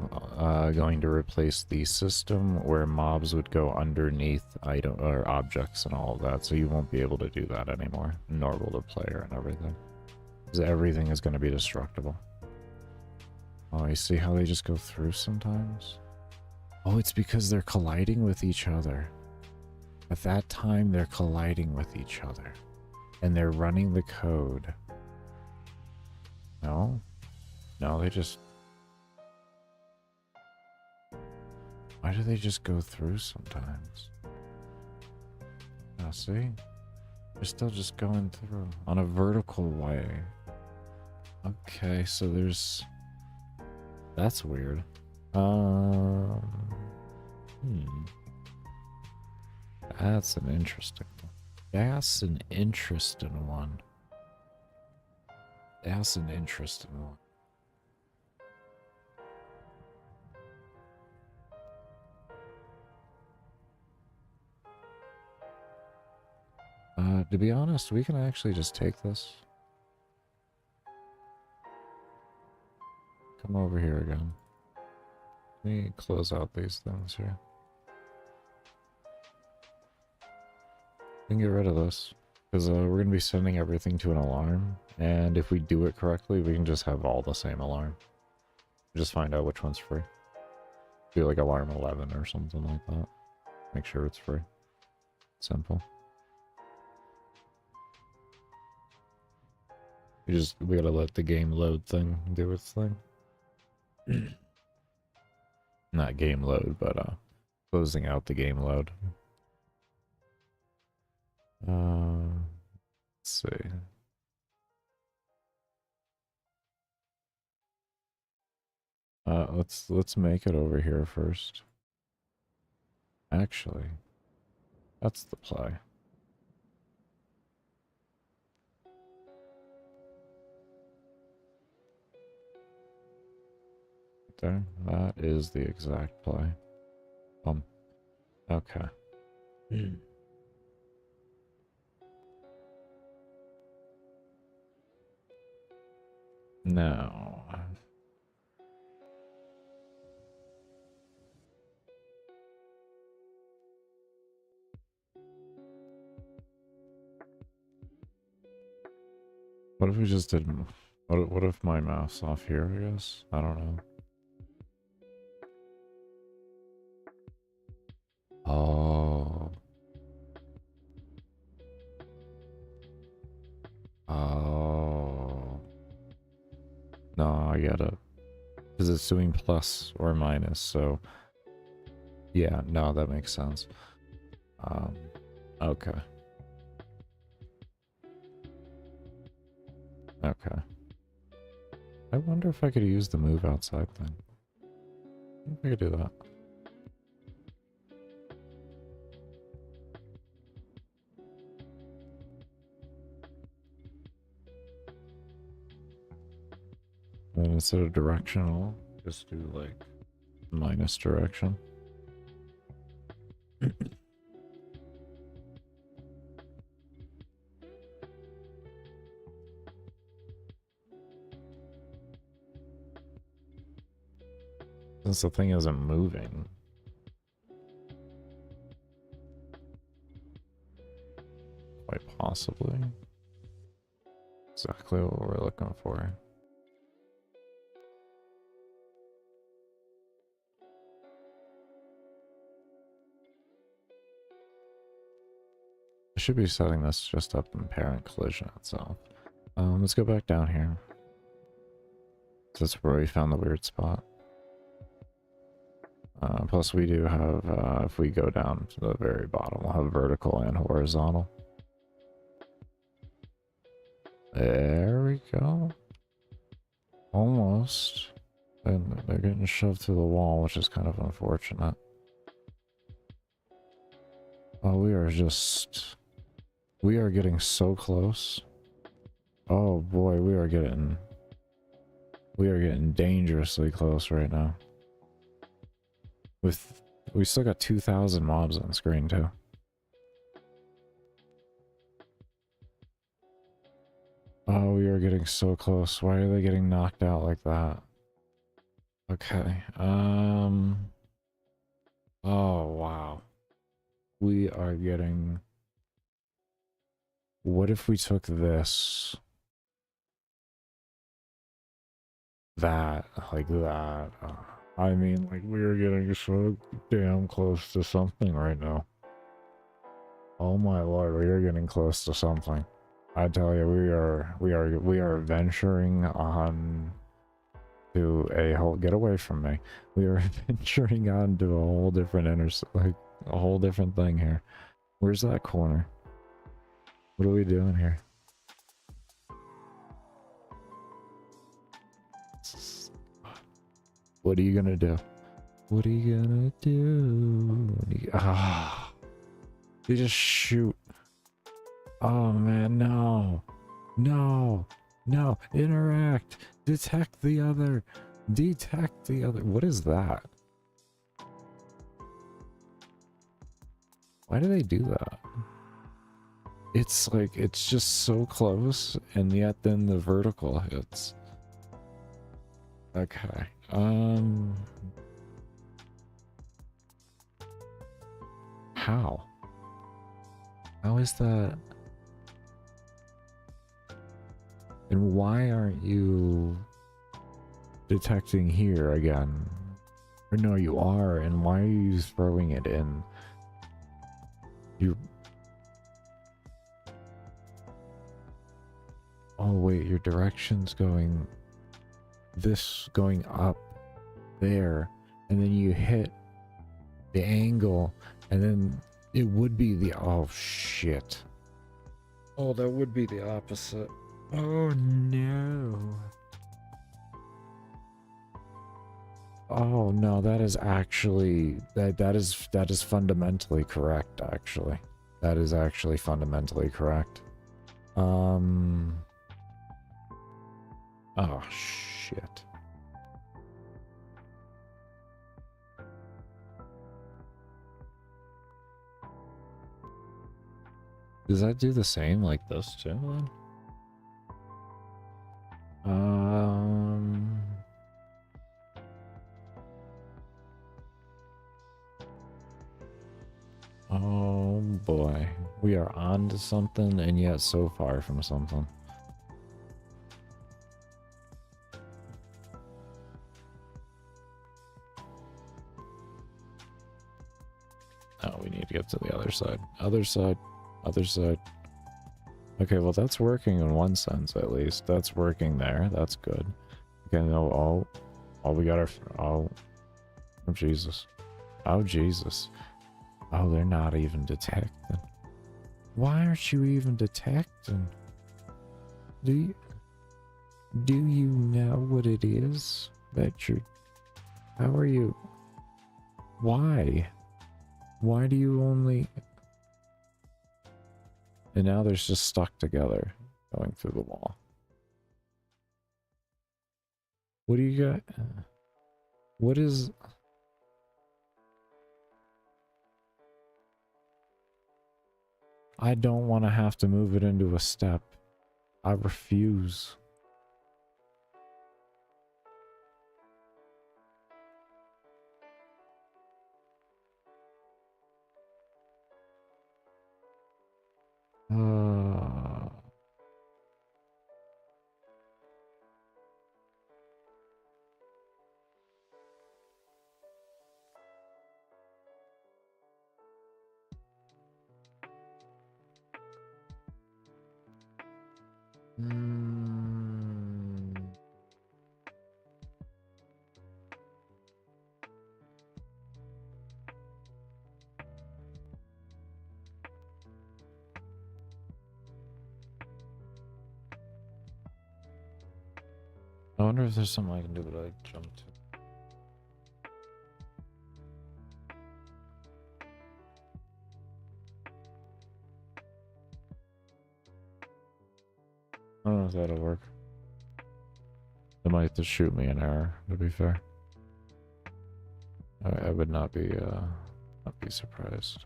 going to replace the system where mobs would go underneath item or objects and all of that. So you won't be able to do that anymore. Nor will the player and everything. Because everything is going to be destructible. Oh, you see how they just go through sometimes? Oh, it's because they're colliding with each other. At that time, they're colliding with each other. And they're running the code. No? No, they just... Why do they just go through sometimes? Oh, see? They're still just going through. On a vertical way. Okay, so there's... That's weird. That's an interesting one. That's an interesting one. That's an interesting one. To be honest, we can actually just take this. Come over here again. Let me close out these things here. We can get rid of this. Because we're going to be sending everything to an alarm. And if we do it correctly, we can just have all the same alarm. Just find out which one's free. Do like alarm 11 or something like that. Make sure it's free. Simple. We gotta let the game load thing do its thing. Not game load, but closing out the game load. Let's see. Let's make it over here first. Actually, that's the play. There, that is the exact play. Okay. Now, what if we just did? What if my mouse off here? I guess I don't know. Oh. Oh. No, I get it. Because it's doing plus or minus, so... Yeah, no, that makes sense. Okay. Okay. I wonder if I could use the move outside thing. I think I could do that. And instead of directional, just do like minus direction. Since the thing isn't moving. possibly. Exactly what we're looking for. I should be setting this just up in parent collision itself. Let's go back down here. That's where we found the weird spot. Plus we do have, if we go down to the very bottom, we'll have vertical and horizontal. There we go. Almost. And they're getting shoved through the wall, which is kind of unfortunate. Oh, we are getting so close. Oh boy, we are getting dangerously close right now. We still got 2,000 mobs on screen too. Oh, we are getting so close. Why are they getting knocked out like that? Okay. Oh wow. We are getting... What if we took this? That, like that. I mean, like, we are getting so damn close to something right now. Oh my lord, we are getting close to something. I tell you, we are venturing on to a whole... Get away from me. We are venturing on to a whole different like a whole different thing here. Where's that corner? What are we doing here? What are you gonna do? What are you gonna do? You just shoot. Oh man, no. No. No. Interact. Detect the other. Detect the other. What is that? Why do they do that? It's like, it's just so close, and yet then the vertical hits. Okay. How? How is that? And why aren't you detecting here again? Or no, you are, and why are you throwing it in? You... Oh wait, your direction's going... This going up there, and then you hit the angle, and then it would be the... Oh shit. Oh, that would be the opposite. Oh no. Oh no, that is actually... That is fundamentally correct, actually. That is actually fundamentally correct. Oh shit. Does that do the same like this too then? Oh boy. We are on to something and yet so far from something. Oh, we need to get to the other side. Other side. Other side. Okay, well that's working in one sense at least. That's working there. That's good. Okay, no, oh, we got our... Oh Jesus. Oh, Jesus. Oh, they're not even detecting. Why aren't you even detecting? Do you know what it is that you're... How are you... Why? Why do you only... And now they're just stuck together, going through the wall. What do you got? What is... I don't want to have to move it into a step. I refuse. wonder if there's something I can do that I jump to. I don't know if that'll work. It might just shoot me an error, to be fair. I would not be surprised.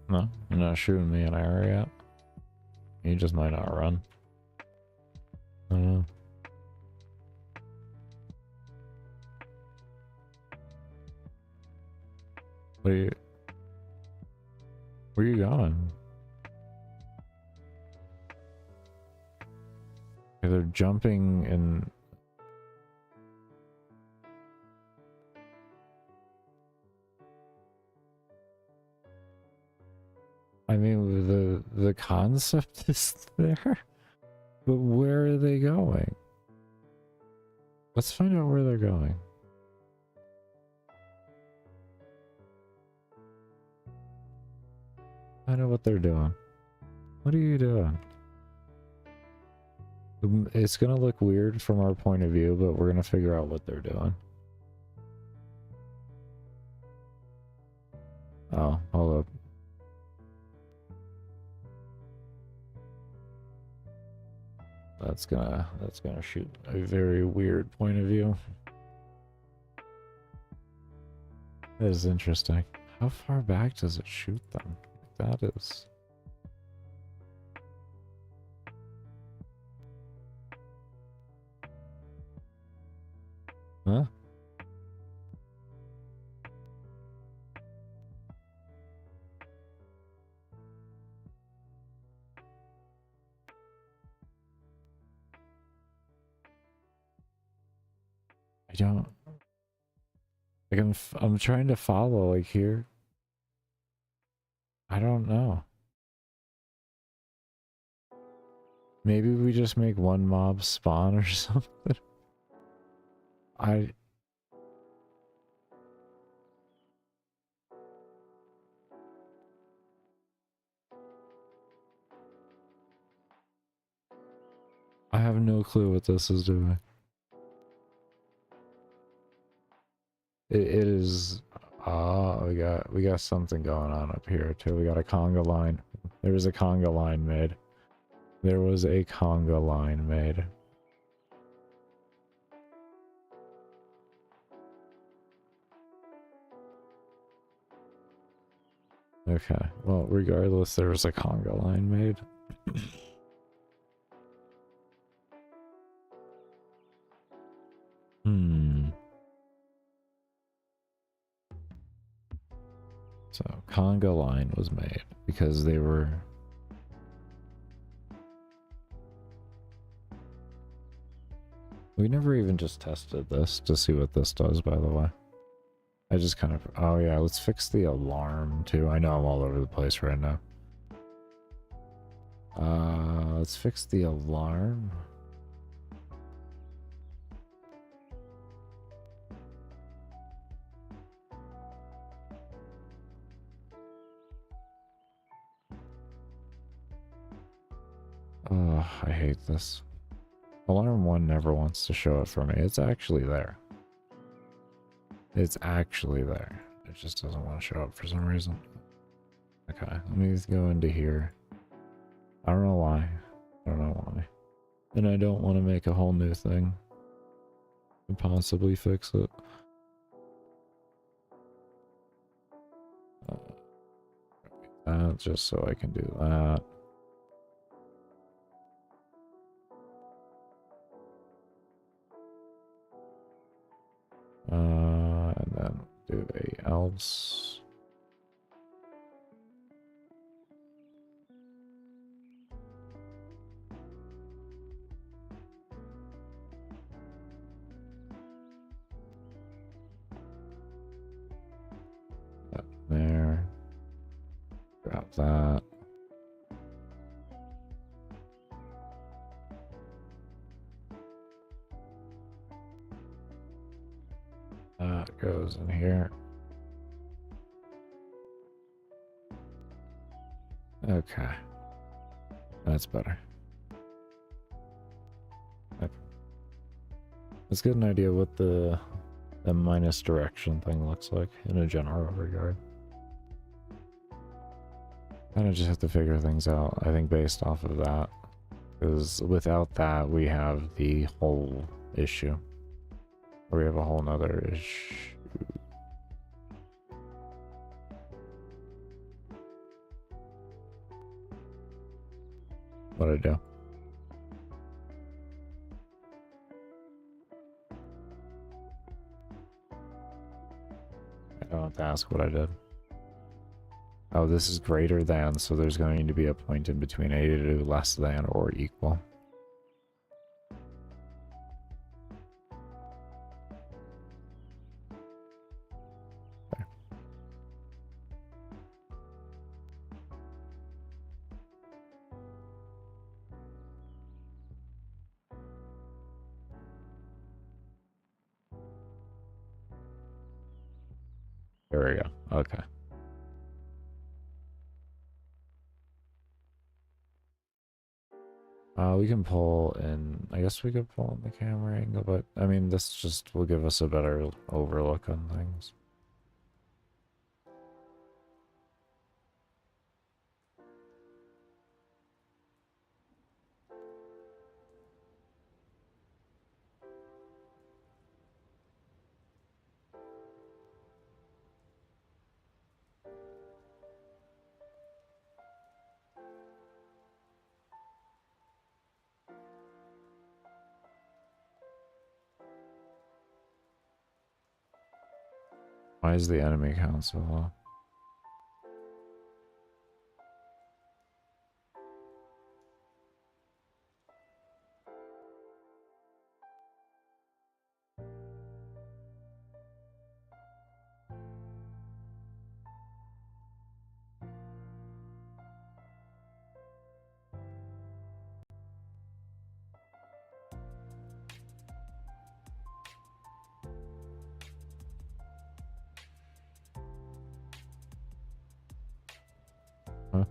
No, you're not shooting me an error yet. You just might not run. I don't know. Where are you going? They're jumping in. I mean, the concept is there, but where are they going? Let's find out where they're going. I know what they're doing. What are you doing? It's gonna look weird from our point of view, but we're gonna figure out what they're doing. Oh, hold up. That's gonna shoot a very weird point of view. That is interesting. How far back does it shoot them? That is. Huh? I don't. Like I'm trying to follow like here. I don't know. Maybe we just make one mob spawn or something. I have no clue what this is doing. It is. We got something going on up here too. We got a conga line. There was a conga line made. There was a conga line made. Okay. Well, regardless, there was a conga line made. So, conga line was made because they were... We never even just tested this to see what this does, by the way. I just kind of... Oh yeah, let's fix the alarm too. I know I'm all over the place right now. Let's fix the alarm. Oh, I hate this. Alarm 1 never wants to show it for me. It's actually there. It's actually there. It just doesn't want to show up for some reason. Okay, let me go into here. I don't know why. I don't know why. And I don't want to make a whole new thing and possibly fix it. That just so I can do that. And then do a else. That there. Drop that. That goes in here. Okay. That's better. Yep. Let's get an idea what the minus direction thing looks like in a general regard. Kind of just have to figure things out, I think, based off of that. Because without that, we have the whole issue. Or we have a whole nother issue. What'd I do? I don't have to ask what I did. Oh, this is greater than, so there's going to be a point in between a to less than or equal. Okay. There we go. Okay. We can pull in, I guess we could pull in the camera angle, but I mean, this just will give us a better overlook on things. Why is the enemy count so low? Huh?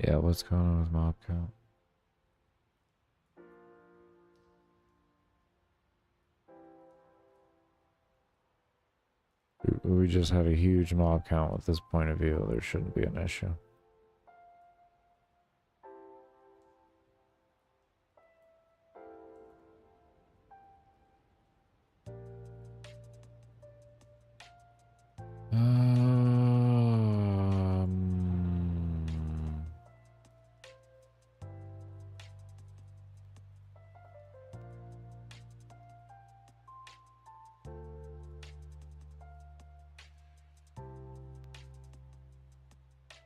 Yeah, what's going on with mob count? We just had a huge mob count with this point of view. There shouldn't be an issue. Um,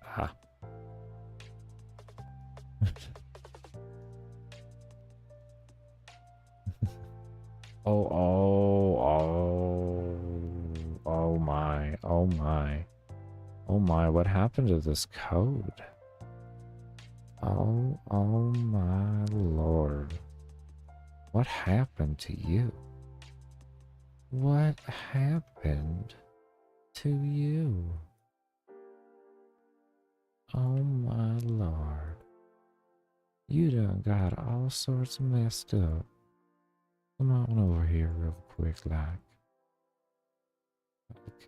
ah. Oh my, oh my. Oh my, what happened to this code? Oh my lord. What happened to you? What happened to you? Oh my lord. You done got all sorts messed up. Come on over here real quick, like.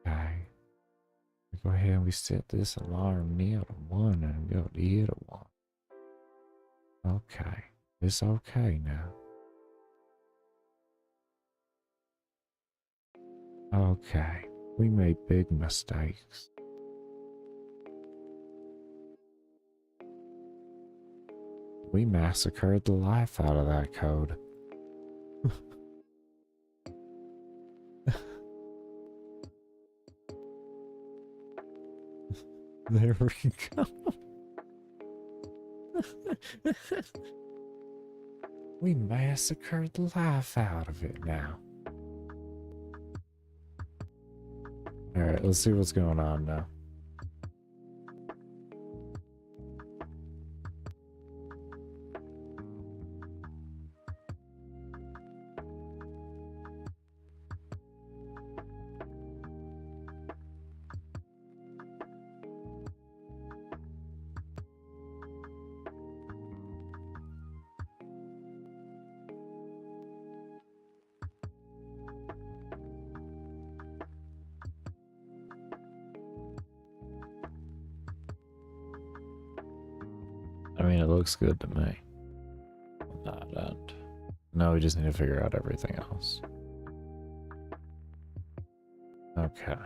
Okay. We go ahead and we set this alarm near to 1 and go to the other one. Okay. It's okay now. Okay. We made big mistakes. We massacred the life out of that code. There we go. We massacred the life out of it now. Alright, let's see what's going on now. I mean, it looks good to me. Not that. No, we just need to figure out everything else. Okay.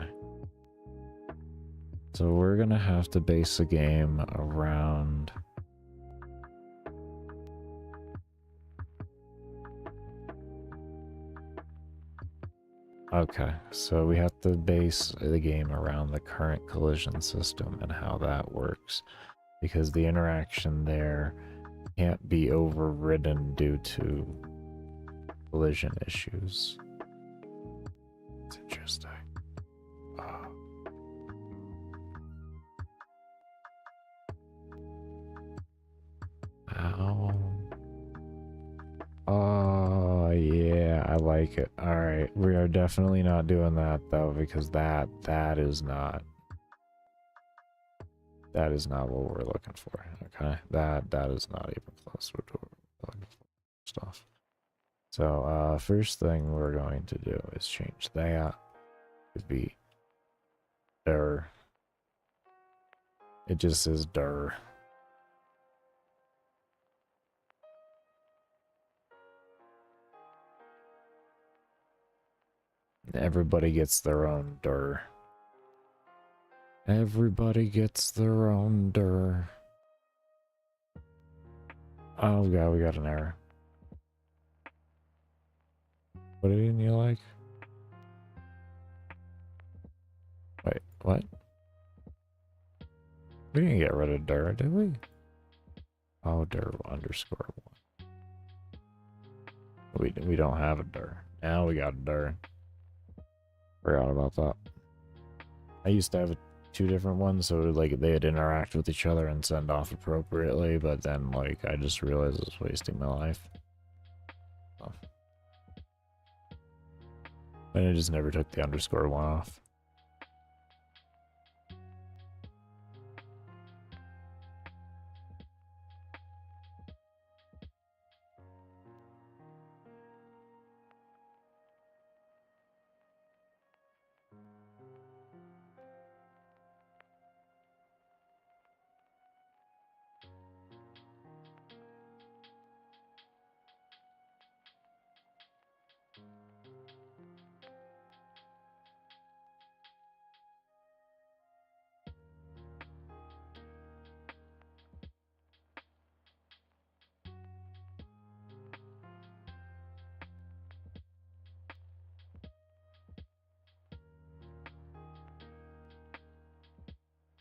So we're gonna have to base the game around... Okay, so we have to base the game around the current collision system and how that works. Because the interaction there can't be overridden due to collision issues. It's interesting. Ow. Oh, yeah, I like it. Alright, we are definitely not doing that, though, because that is not... That is not what we're looking for, okay? That is not even close to what we're looking for. Stuff. So, first thing we're going to do is change that to be dir. It just says dir. Everybody gets their own dir. Everybody gets their own dir. Oh god, we got an error. What didn't you like? Wait, what? We didn't get rid of dir, did we? Oh, dir underscore 1. We don't have a dir. Now we got a dir. Forgot about that. I used to have 2 different ones, so like they'd interact with each other and send off appropriately, but then like I just realized it was wasting my life. Oh. And I just never took the underscore 1 off.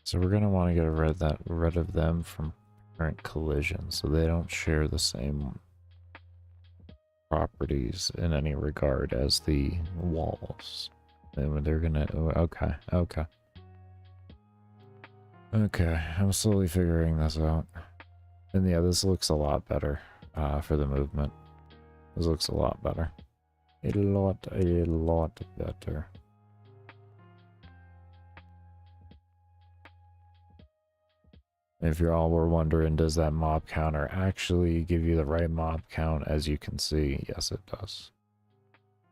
So we're gonna want to get rid of them from current collision, so they don't share the same properties in any regard as the walls. And they're gonna okay. I'm slowly figuring this out. And yeah, this looks a lot better for the movement. This looks a lot better. A lot better. If you all were wondering, does that mob counter actually give you the right mob count? As you can see, yes it does.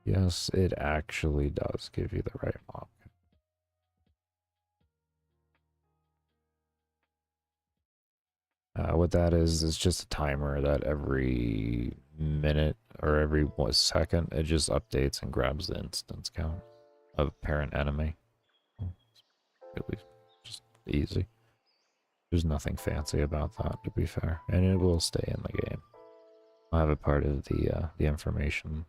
Yes, it actually does give you the right mob count. What that is just a timer that every minute or every 1 second, it just updates and grabs the instance count of a parent enemy. Really just easy. There's nothing fancy about that, to be fair, and it will stay in the game. I'll have it part of the information.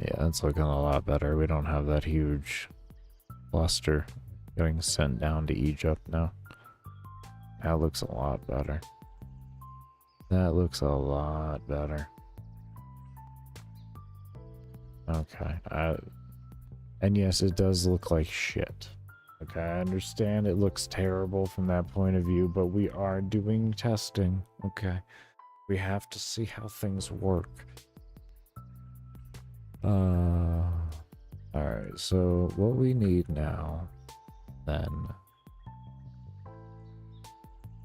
Yeah, it's looking a lot better. We don't have that huge cluster getting sent down to Egypt now. That looks a lot better. That looks a lot better. Okay. And yes, it does look like shit. Okay, I understand it looks terrible from that point of view, but we are doing testing. Okay. We have to see how things work. Alright, so what we need now, then.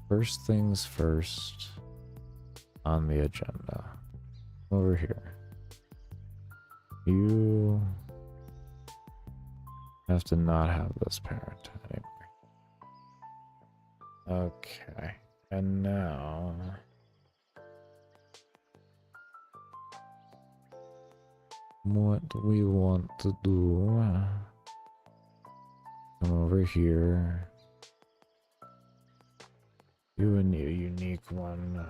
First things first on the agenda. Over here. You have to not have this parent anymore. Okay, and now what do we want to do? Come over here. You a new unique one.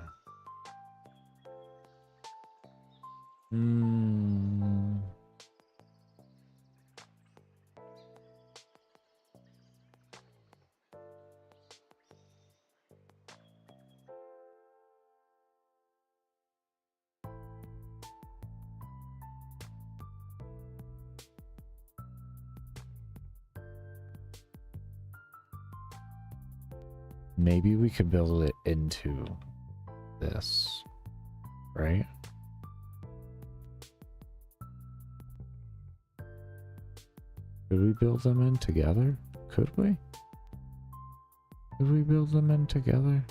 Maybe we could build it into this, right? Could we build them in together? Could we? Could we build them in together?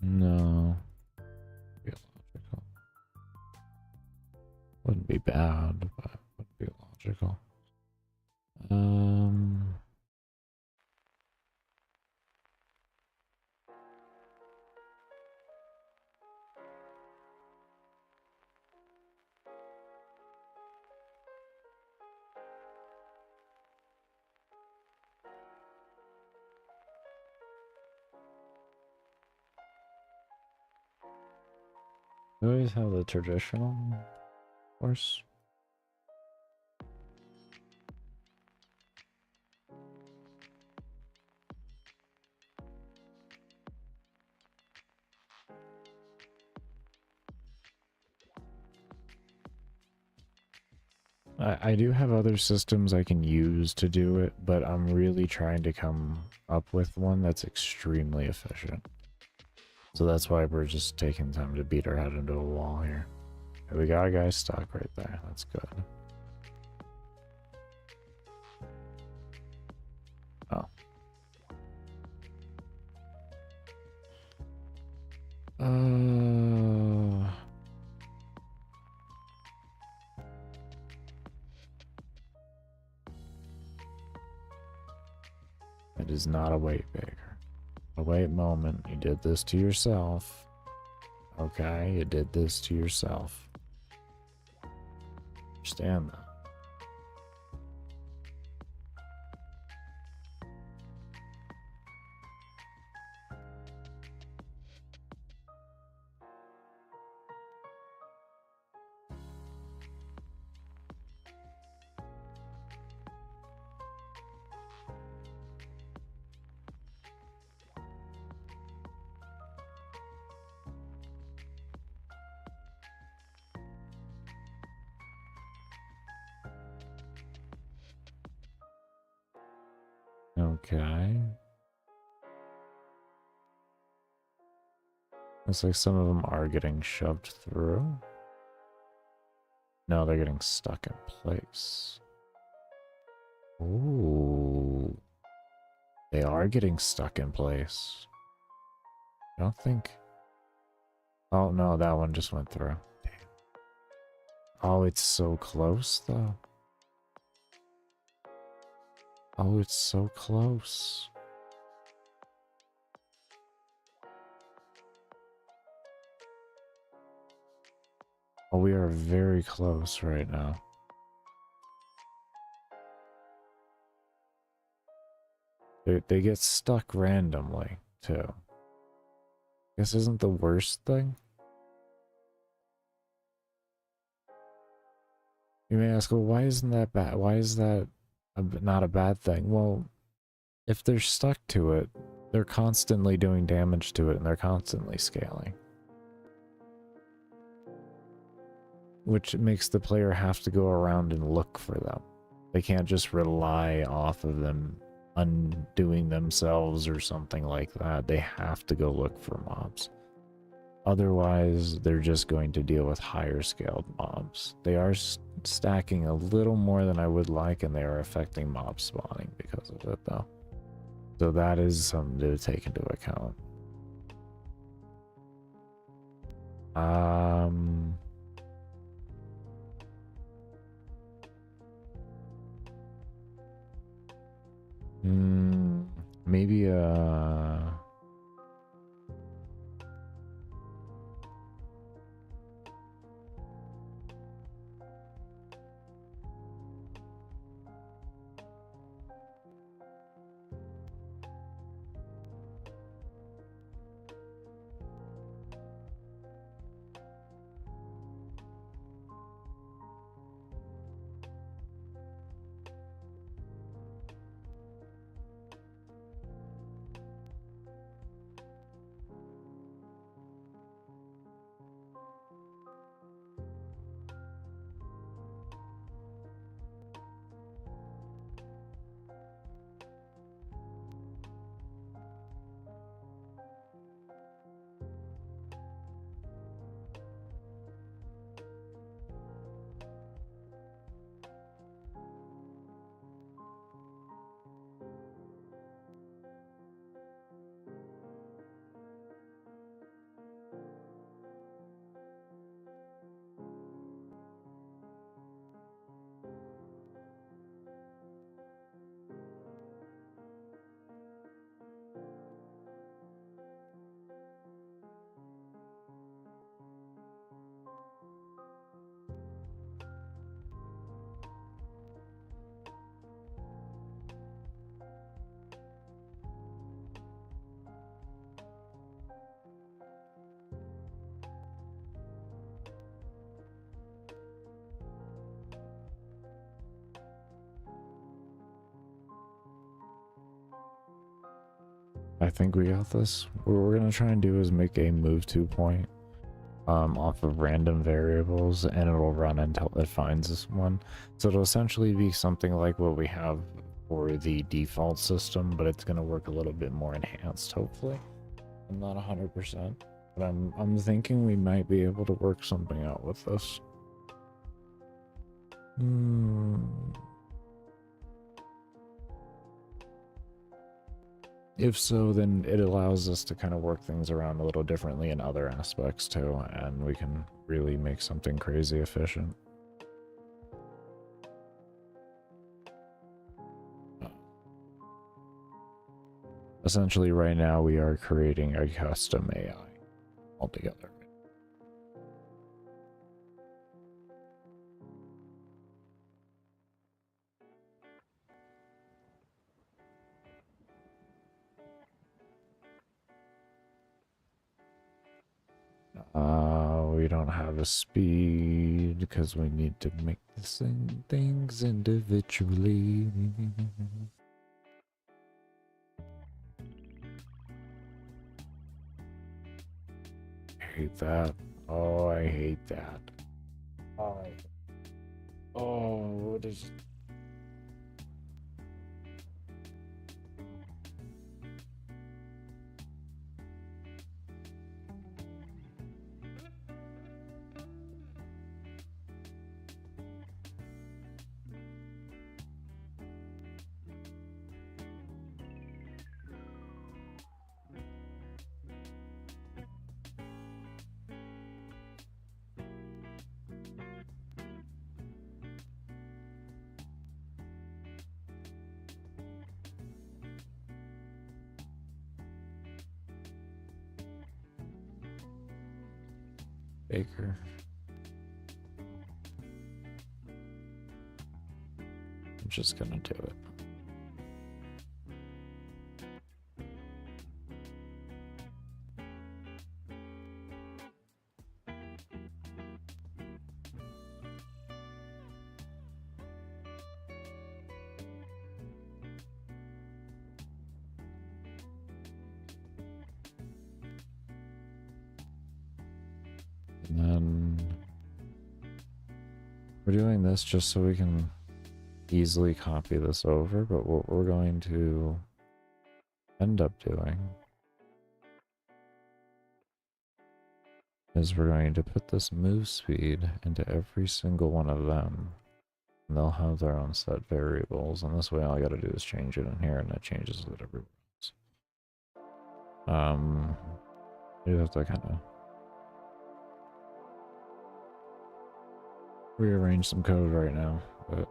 No. Be logical. Wouldn't be bad, but would be logical. We always have the traditional horse. I do have other systems I can use to do it, but I'm really trying to come up with one that's extremely efficient. So that's why we're just taking time to beat our head into a wall here. Okay, we got a guy stuck right there. That's good. Oh. It is not a weight maker. A wait moment. You did this to yourself. Okay, you did this to yourself. Understand that. Okay. Looks like some of them are getting shoved through. No, they're getting stuck in place. Ooh. They are getting stuck in place. I don't think... Oh, no, that one just went through. Damn. Oh, it's so close, though. Oh, it's so close. Oh, we are very close right now. They get stuck randomly, too. This isn't the worst thing. You may ask, well, why isn't that bad? Why is that not a bad thing? Well, if they're stuck to it, they're constantly doing damage to it and they're constantly scaling. Which makes the player have to go around and look for them. They can't just rely off of them undoing themselves or something like that. They have to go look for mobs. Otherwise, they're just going to deal with higher scaled mobs. They are stacking a little more than I would like, and they are affecting mob spawning because of it, though. So that is something to take into account. Maybe I think we got this. What we're gonna try and do is make a move to point off of random variables, and it'll run until it finds this one. So it'll essentially be something like what we have for the default system, but it's gonna work a little bit more enhanced, hopefully. I'm not 100%, but I'm thinking we might be able to work something out with this. If so, then it allows us to kind of work things around a little differently in other aspects too, and we can really make something crazy efficient. Essentially, right now we are creating a custom AI altogether. We don't have a speed because we need to make the same things individually. I hate that. Oh, I hate that. Oh, what is... Baker. I'm just gonna do it. And then we're doing this just so we can easily copy this over, but what we're going to end up doing is we're going to put this move speed into every single one of them. And they'll have their own set variables, and this way all I gotta do is change it in here and it changes it everywhere else. You have to kind of rearrange some code right now, but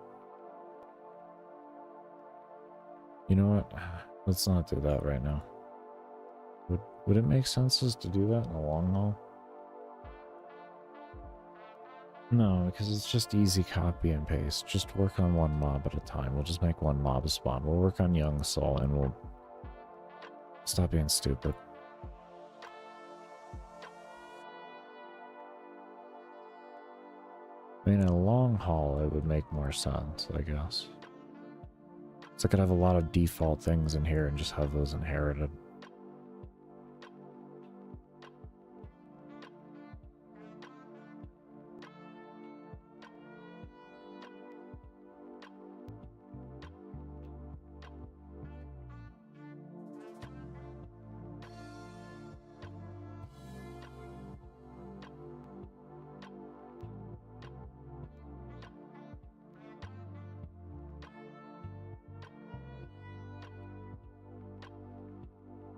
you know what? Let's not do that right now. Would it make sense just to do that in the long haul? No, because it's just easy copy and paste. Just work on one mob at a time. We'll just make one mob spawn. We'll work on Young Soul and we'll stop being stupid. I mean, in a long haul, it would make more sense, I guess. So I could have a lot of default things in here and just have those inherited.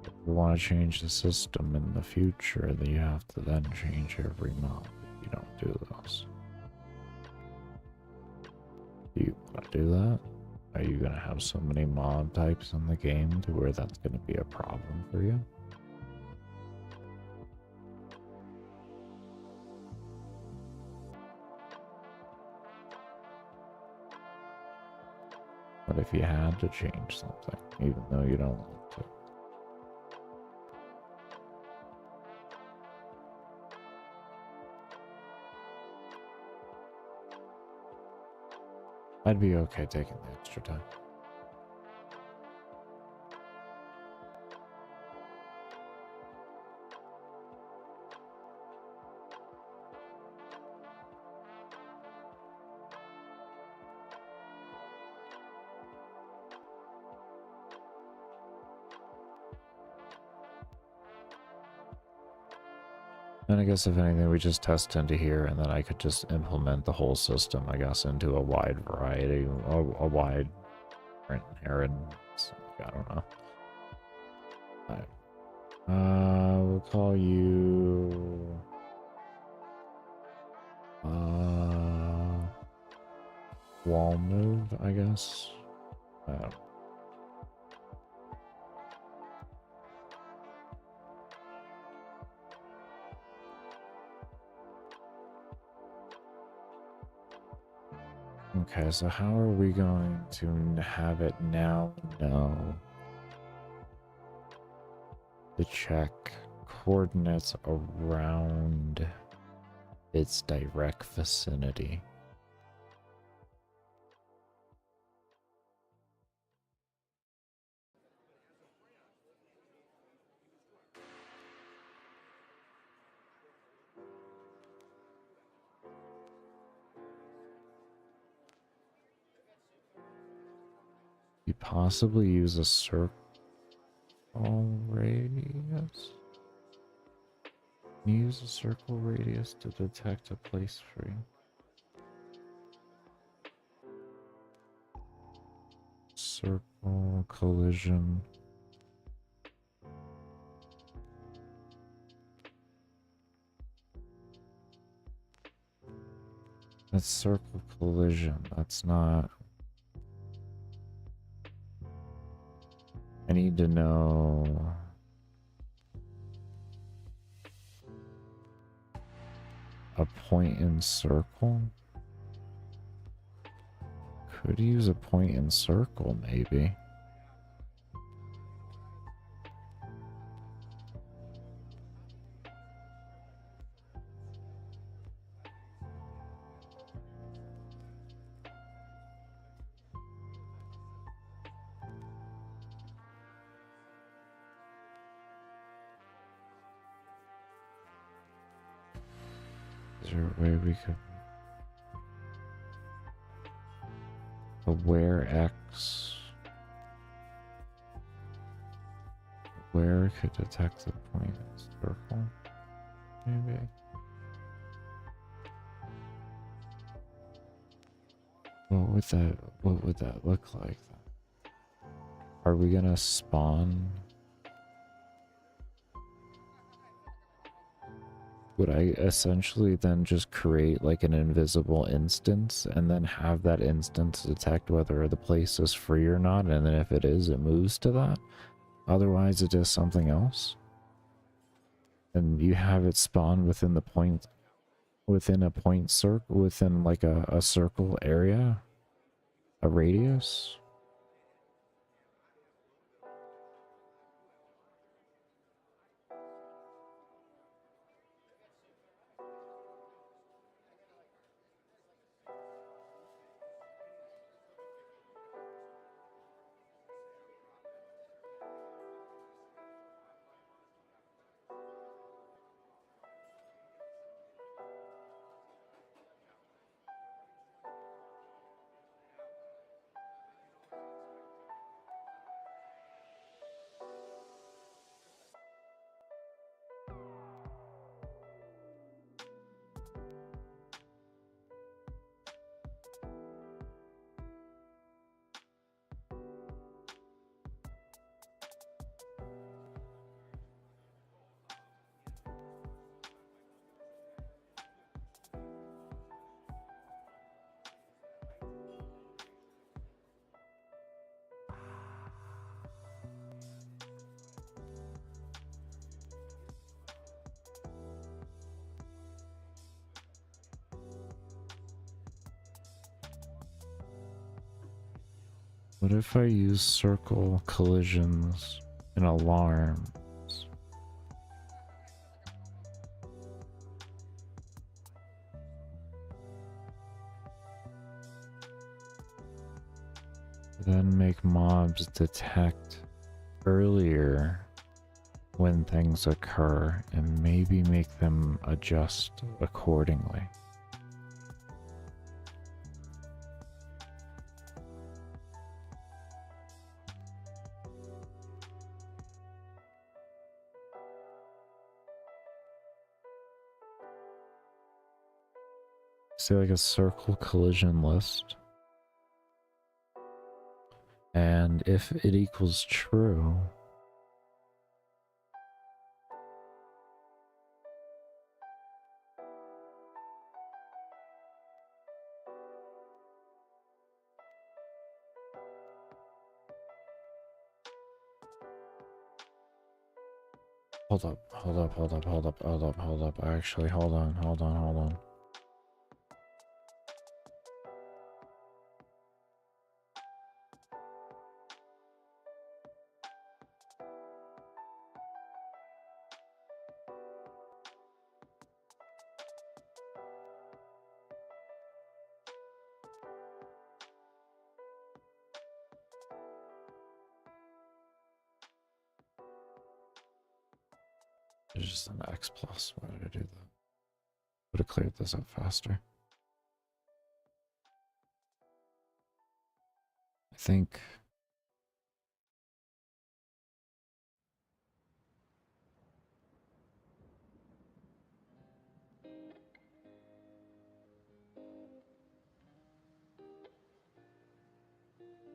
If you want to change the system in the future, then you have to then change every mob if you don't do this. Do you want to do that? Are you going to have so many mob types in the game to where that's going to be a problem for you? What if you had to change something, even though you don't want to? I'd be okay taking the extra time. And I guess if anything, we just test into here, and then I could just implement the whole system, I guess, into a wide variety, a wide inheritance. I don't know. Alright. We'll call you wall move, I guess. Okay, so how are we going to have it now know to check coordinates around its direct vicinity? You possibly use a circle radius? Can you use a circle radius to detect a place for you? Circle collision. That's circle collision. That's not. I need to know a point in circle. Could use a point in circle, maybe. Is there a way we could... Aware X... Where could detect the point circle? Maybe. What would that look like then? Are we gonna spawn? Would I essentially then just create like an invisible instance and then have that instance detect whether the place is free or not, and then if it is, it moves to that? Otherwise, it does something else. And you have it spawn within the point, within a point circle, within like a circle area, a radius. What if I use circle collisions and alarms? Then make mobs detect earlier when things occur and maybe make them adjust accordingly. Say like a circle collision list. And if it equals true, hold up. Actually, hold on. There's just an X plus. Why did I do that? Would have cleared this up faster. I think.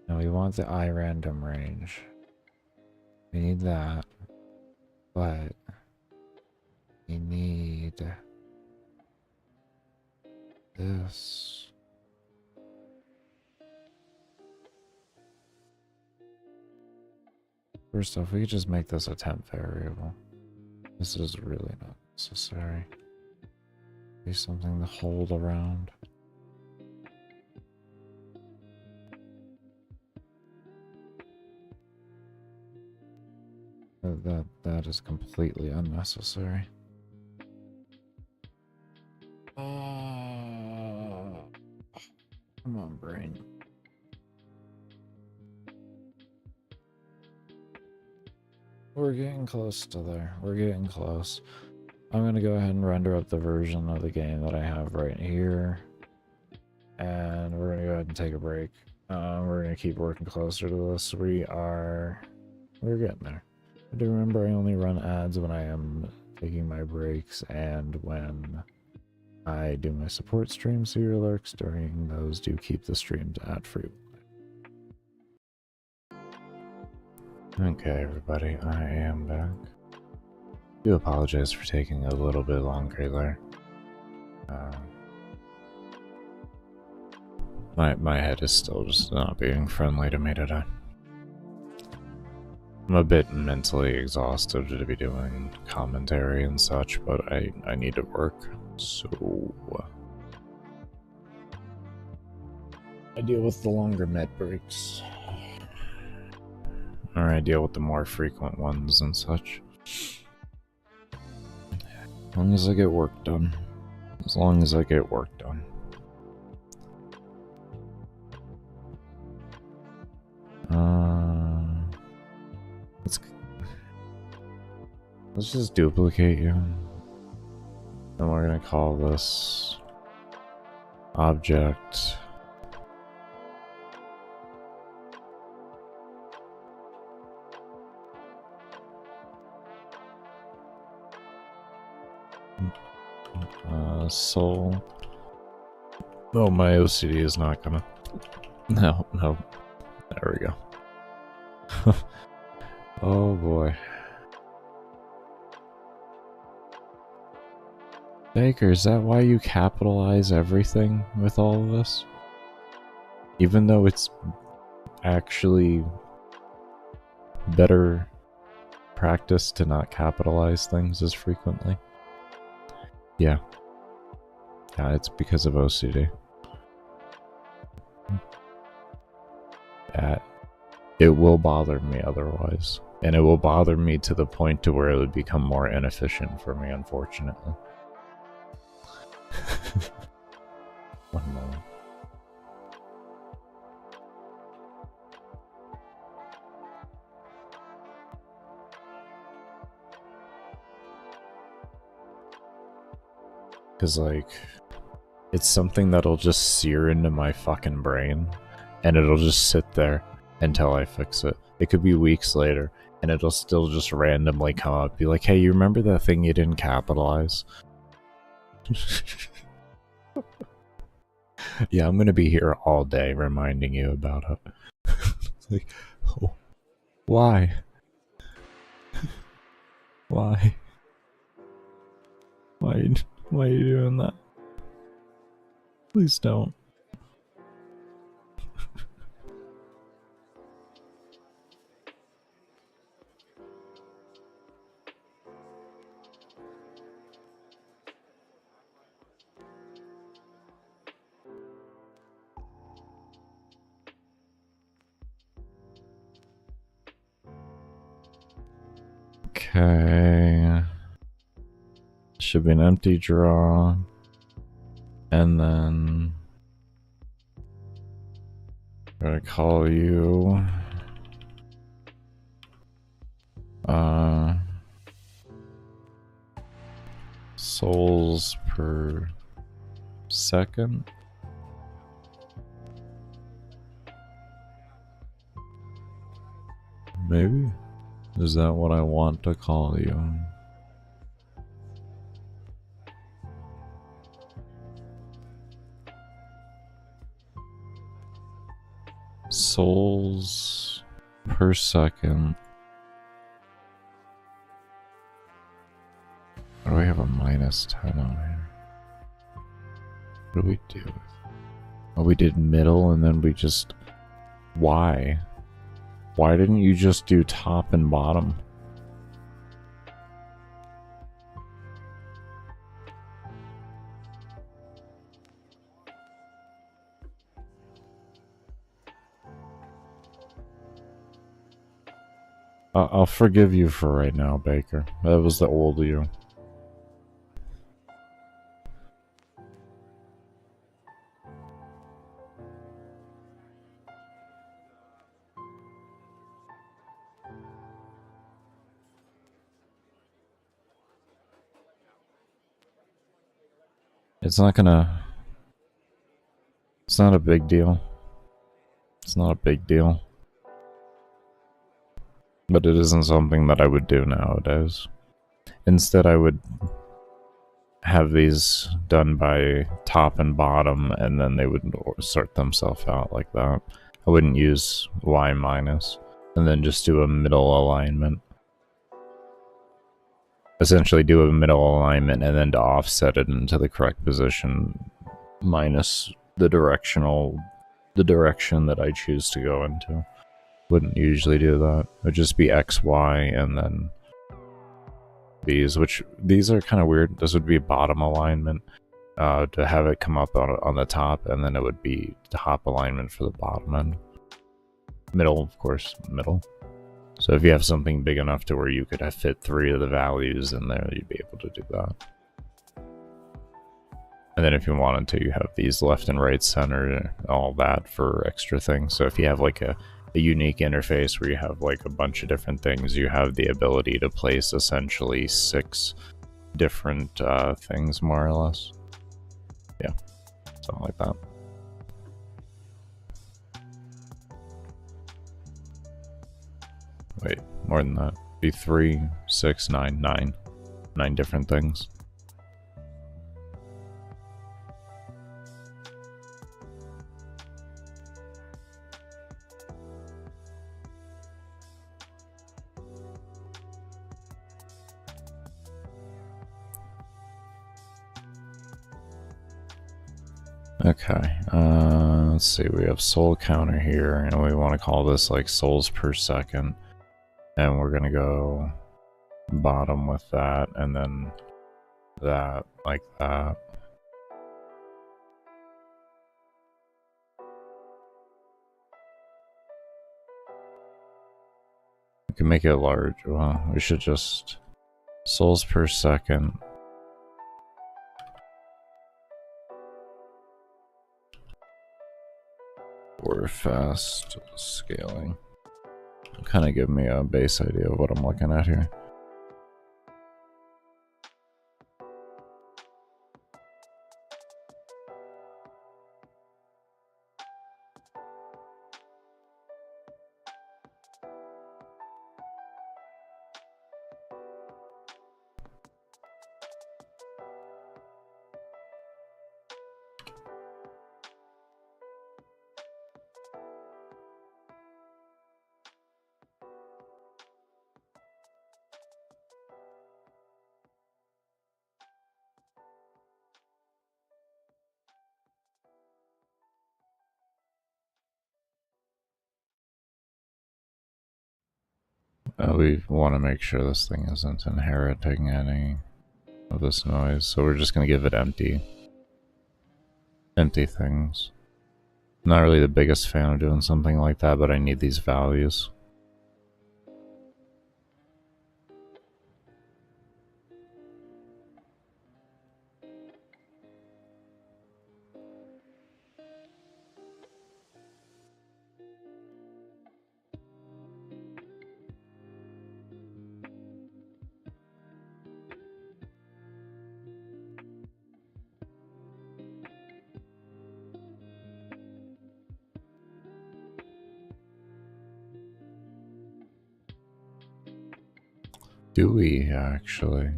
Now we want the I random range. We need that. But we need this. First off, we could just make this a temp variable. This is really not necessary. Be something to hold around. That is completely unnecessary. Come on, brain. We're getting close to there. We're getting close. I'm gonna go ahead and render up the version of the game that I have right here. And we're gonna go ahead and take a break. We're gonna keep working closer to this. We're getting there. I do remember I only run ads when I am taking my breaks and when I do my support streams, so your lurks during those do keep the streams ad-free. Okay, everybody, I am back. Do apologize for taking a little bit longer there. My head is still just not being friendly to me today. I'm a bit mentally exhausted to be doing commentary and such, but I need to work, so I deal with the longer med breaks. Or I deal with the more frequent ones and such. As long as I get work done. As long as I get work done. Let's just duplicate you. And we're gonna call this object soul. Oh, my OCD is not gonna. No. There we go. Oh boy. Baker, is that why you capitalize everything with all of this? Even though it's actually better practice to not capitalize things as frequently? Yeah. Yeah, it's because of OCD. It will bother me otherwise. And it will bother me to the point to where it would become more inefficient for me, unfortunately. One moment. Because, like, it's something that'll just sear into my fucking brain, and it'll just sit there until I fix it. It could be weeks later, and it'll still just randomly come up, be like, hey, you remember that thing you didn't capitalize? Yeah, I'm gonna be here all day reminding you about it. Like, oh, why? Why? Why are you doing that? Please don't. Okay. Should be an empty draw. And then I'm gonna call you souls per second. Maybe? Is that what I want to call you? Souls per second. Why do we have a -10 on here? What do we do? Oh, we did middle and then we just... Why? Why didn't you just do top and bottom? I'll forgive you for right now, Baker. That was the old you. It's not gonna... It's not a big deal. It's not a big deal. But it isn't something that I would do nowadays. Instead, I would have these done by top and bottom, and then they would sort themselves out like that. I wouldn't use Y minus, and then just do a middle alignment. Essentially do a middle alignment, and then to offset it into the correct position, minus the direction that I choose to go into. Wouldn't usually do that. It would just be X, Y, and then these are kind of weird. This would be a bottom alignment to have it come up on the top, and then it would be top alignment for the bottom end. Middle, of course, middle. So if you have something big enough to where you could have fit 3 of the values in there, you'd be able to do that. And then if you wanted to, you have these left and right center, all that for extra things. So if you have like a unique interface where you have like a bunch of different things, you have the ability to place essentially 6 different things, more or less. Yeah, something like that. Wait, more than that. Be 3, 6, 9, 9. 9 different things. Okay, let's see, we have soul counter here, and we want to call this like souls per second, and we're gonna go bottom with that, and then that, like that. We can make it large. Well, we should just souls per second. Or fast scaling. Kind of give me a base idea of what I'm looking at here. We want to make sure this thing isn't inheriting any of this noise, so we're just going to give it empty things. Not really the biggest fan of doing something like that, but I need these values. Do we actually?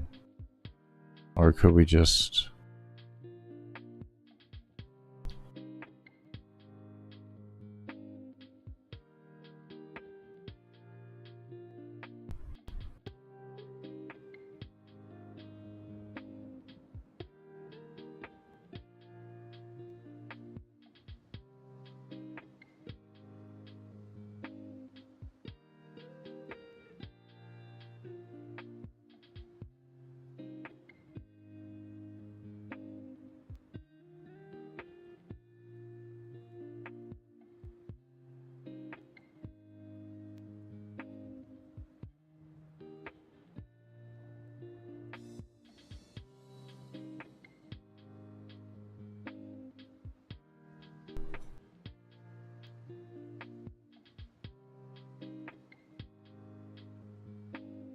Or could we just...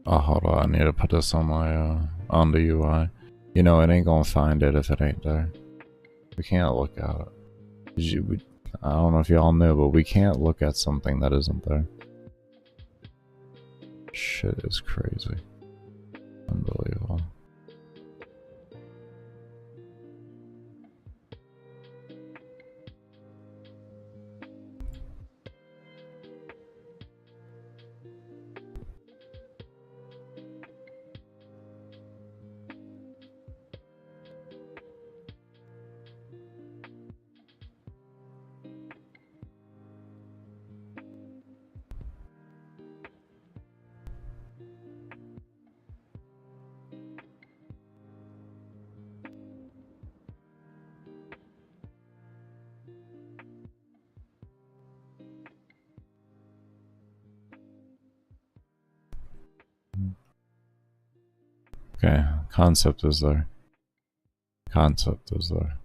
Oh, hold on, I need to put this on my, on the UI. You know, it ain't gonna find it if it ain't there. We can't look at it. I don't know if y'all knew, but we can't look at something that isn't there. Shit is crazy. Unbelievable. Okay, concept is there. Concept is there.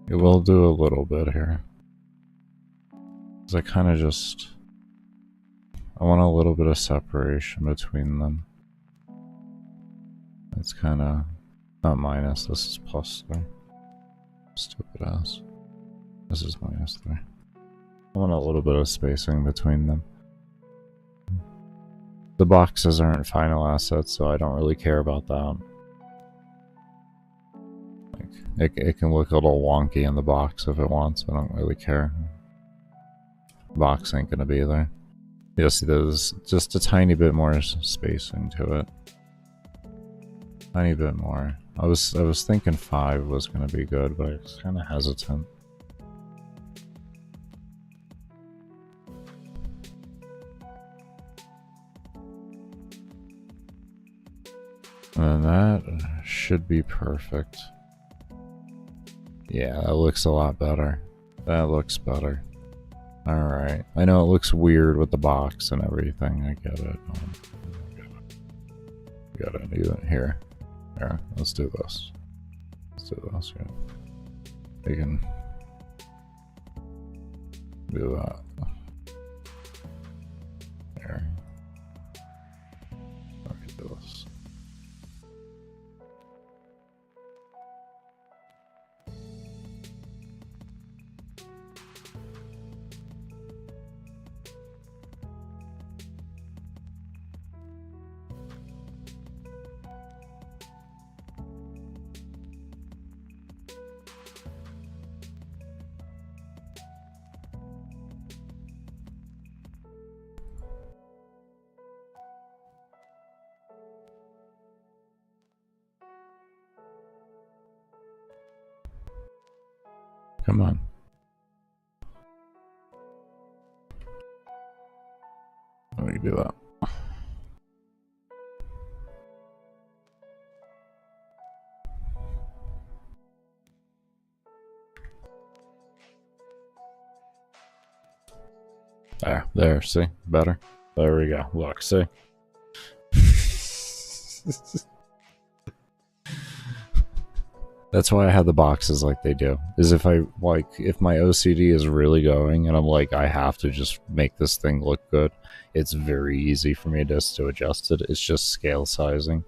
It will do a little bit here. Because I kind of just... I want a little bit of separation between them. It's kind of... not minus, this is plus 3. Stupid ass. This is minus 3. I want a little bit of spacing between them. The boxes aren't final assets, so I don't really care about that. Like, it can look a little wonky in the box if it wants, I don't really care. The box ain't gonna be there. You'll see there's just a tiny bit more spacing to it. Tiny bit more. I was thinking 5 was gonna be good, but I was kinda hesitant. And that should be perfect. Yeah, that looks a lot better. That looks better. Alright. I know it looks weird with the box and everything. I get it. We gotta do it here. Here, let's do this. Let's do this, yeah. We can do that. There. I can do this. Come on. Let me do that. There, see? Better. There we go. Look, see? That's why I have the boxes like they do. Is if I, like, if my OCD is really going and I'm like, I have to just make this thing look good, it's very easy for me just to adjust it. It's just scale sizing,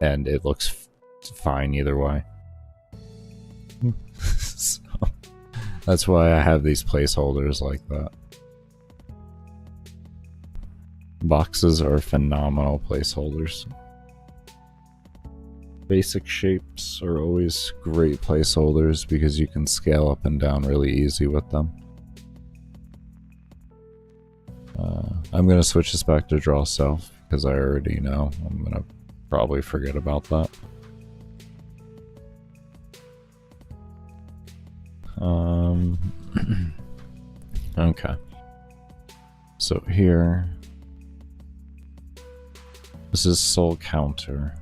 and it looks fine either way. So, that's why I have these placeholders like that. Boxes are phenomenal placeholders. Basic shapes are always great placeholders because you can scale up and down really easy with them. I'm gonna switch this back to draw self because I already know I'm gonna probably forget about that. Okay. So here, this is soul counter.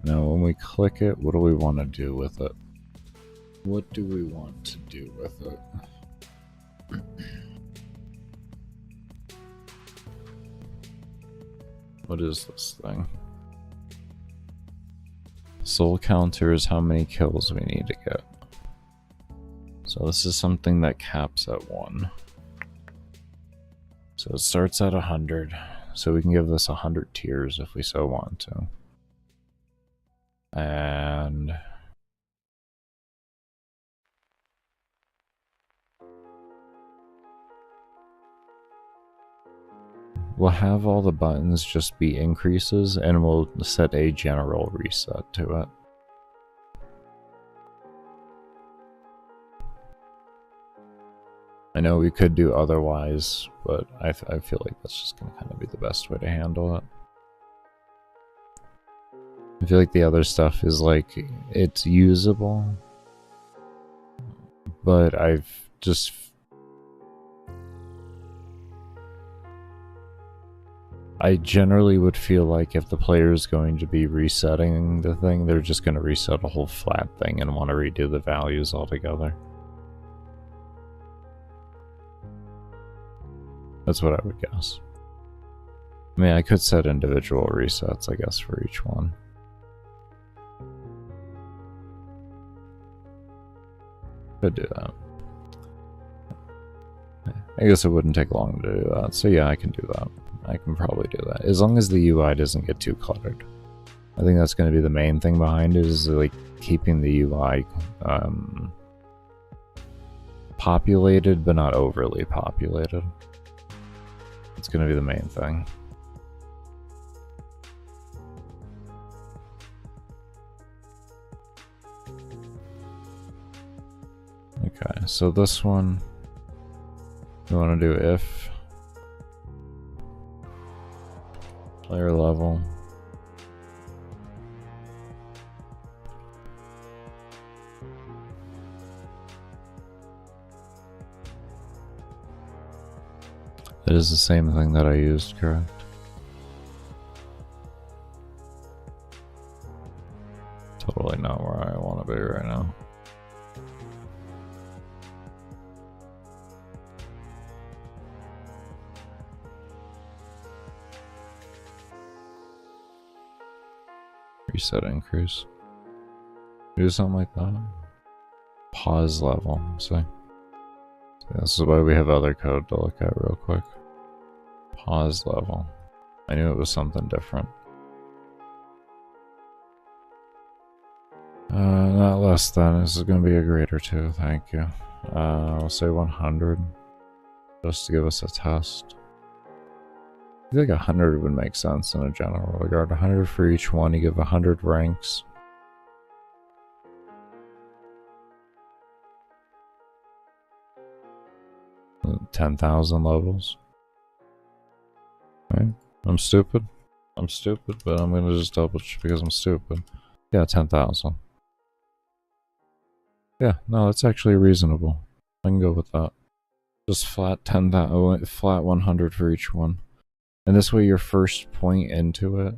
Now when we click it, what do we want to do with it? What do we want to do with it? What is this thing? Soul counter is how many kills we need to get. So this is something that caps at 1. So it starts at 100. So we can give this 100 tiers if we so want to. And we'll have all the buttons just be increases, and we'll set a general reset to it. I know we could do otherwise, but I feel like that's just going to kind of be the best way to handle it. I feel like the other stuff is like, it's usable, but I generally would feel like if the player is going to be resetting the thing, they're just going to reset a whole flat thing and want to redo the values altogether. That's what I would guess. I mean, I could set individual resets, I guess, for each one. Could do that. I guess it wouldn't take long to do that, so yeah, I can do that. I can probably do that, as long as the UI doesn't get too cluttered. I think that's going to be the main thing behind it, is like keeping the UI populated, but not overly populated. It's going to be the main thing. Okay, so this one, we want to do if player level that is the same thing that I used, correct? Totally not where I want to be right now. Reset increase. Do something like that. Pause level. So this is why we have other code to look at real quick. Pause level. I knew it was something different. Not less than. This is going to be a greater too. Thank you. I'll say 100, just to give us a test. I feel like 100 would make sense in a general regard. 100 for each one. You give 100 ranks. And 10,000 levels. Right? I'm stupid. I'm stupid, but I'm gonna just double check because I'm stupid. Yeah, 10,000. Yeah, no, that's actually reasonable. I can go with that. Just flat 10,000, flat 100 for each one. And this way your first point into it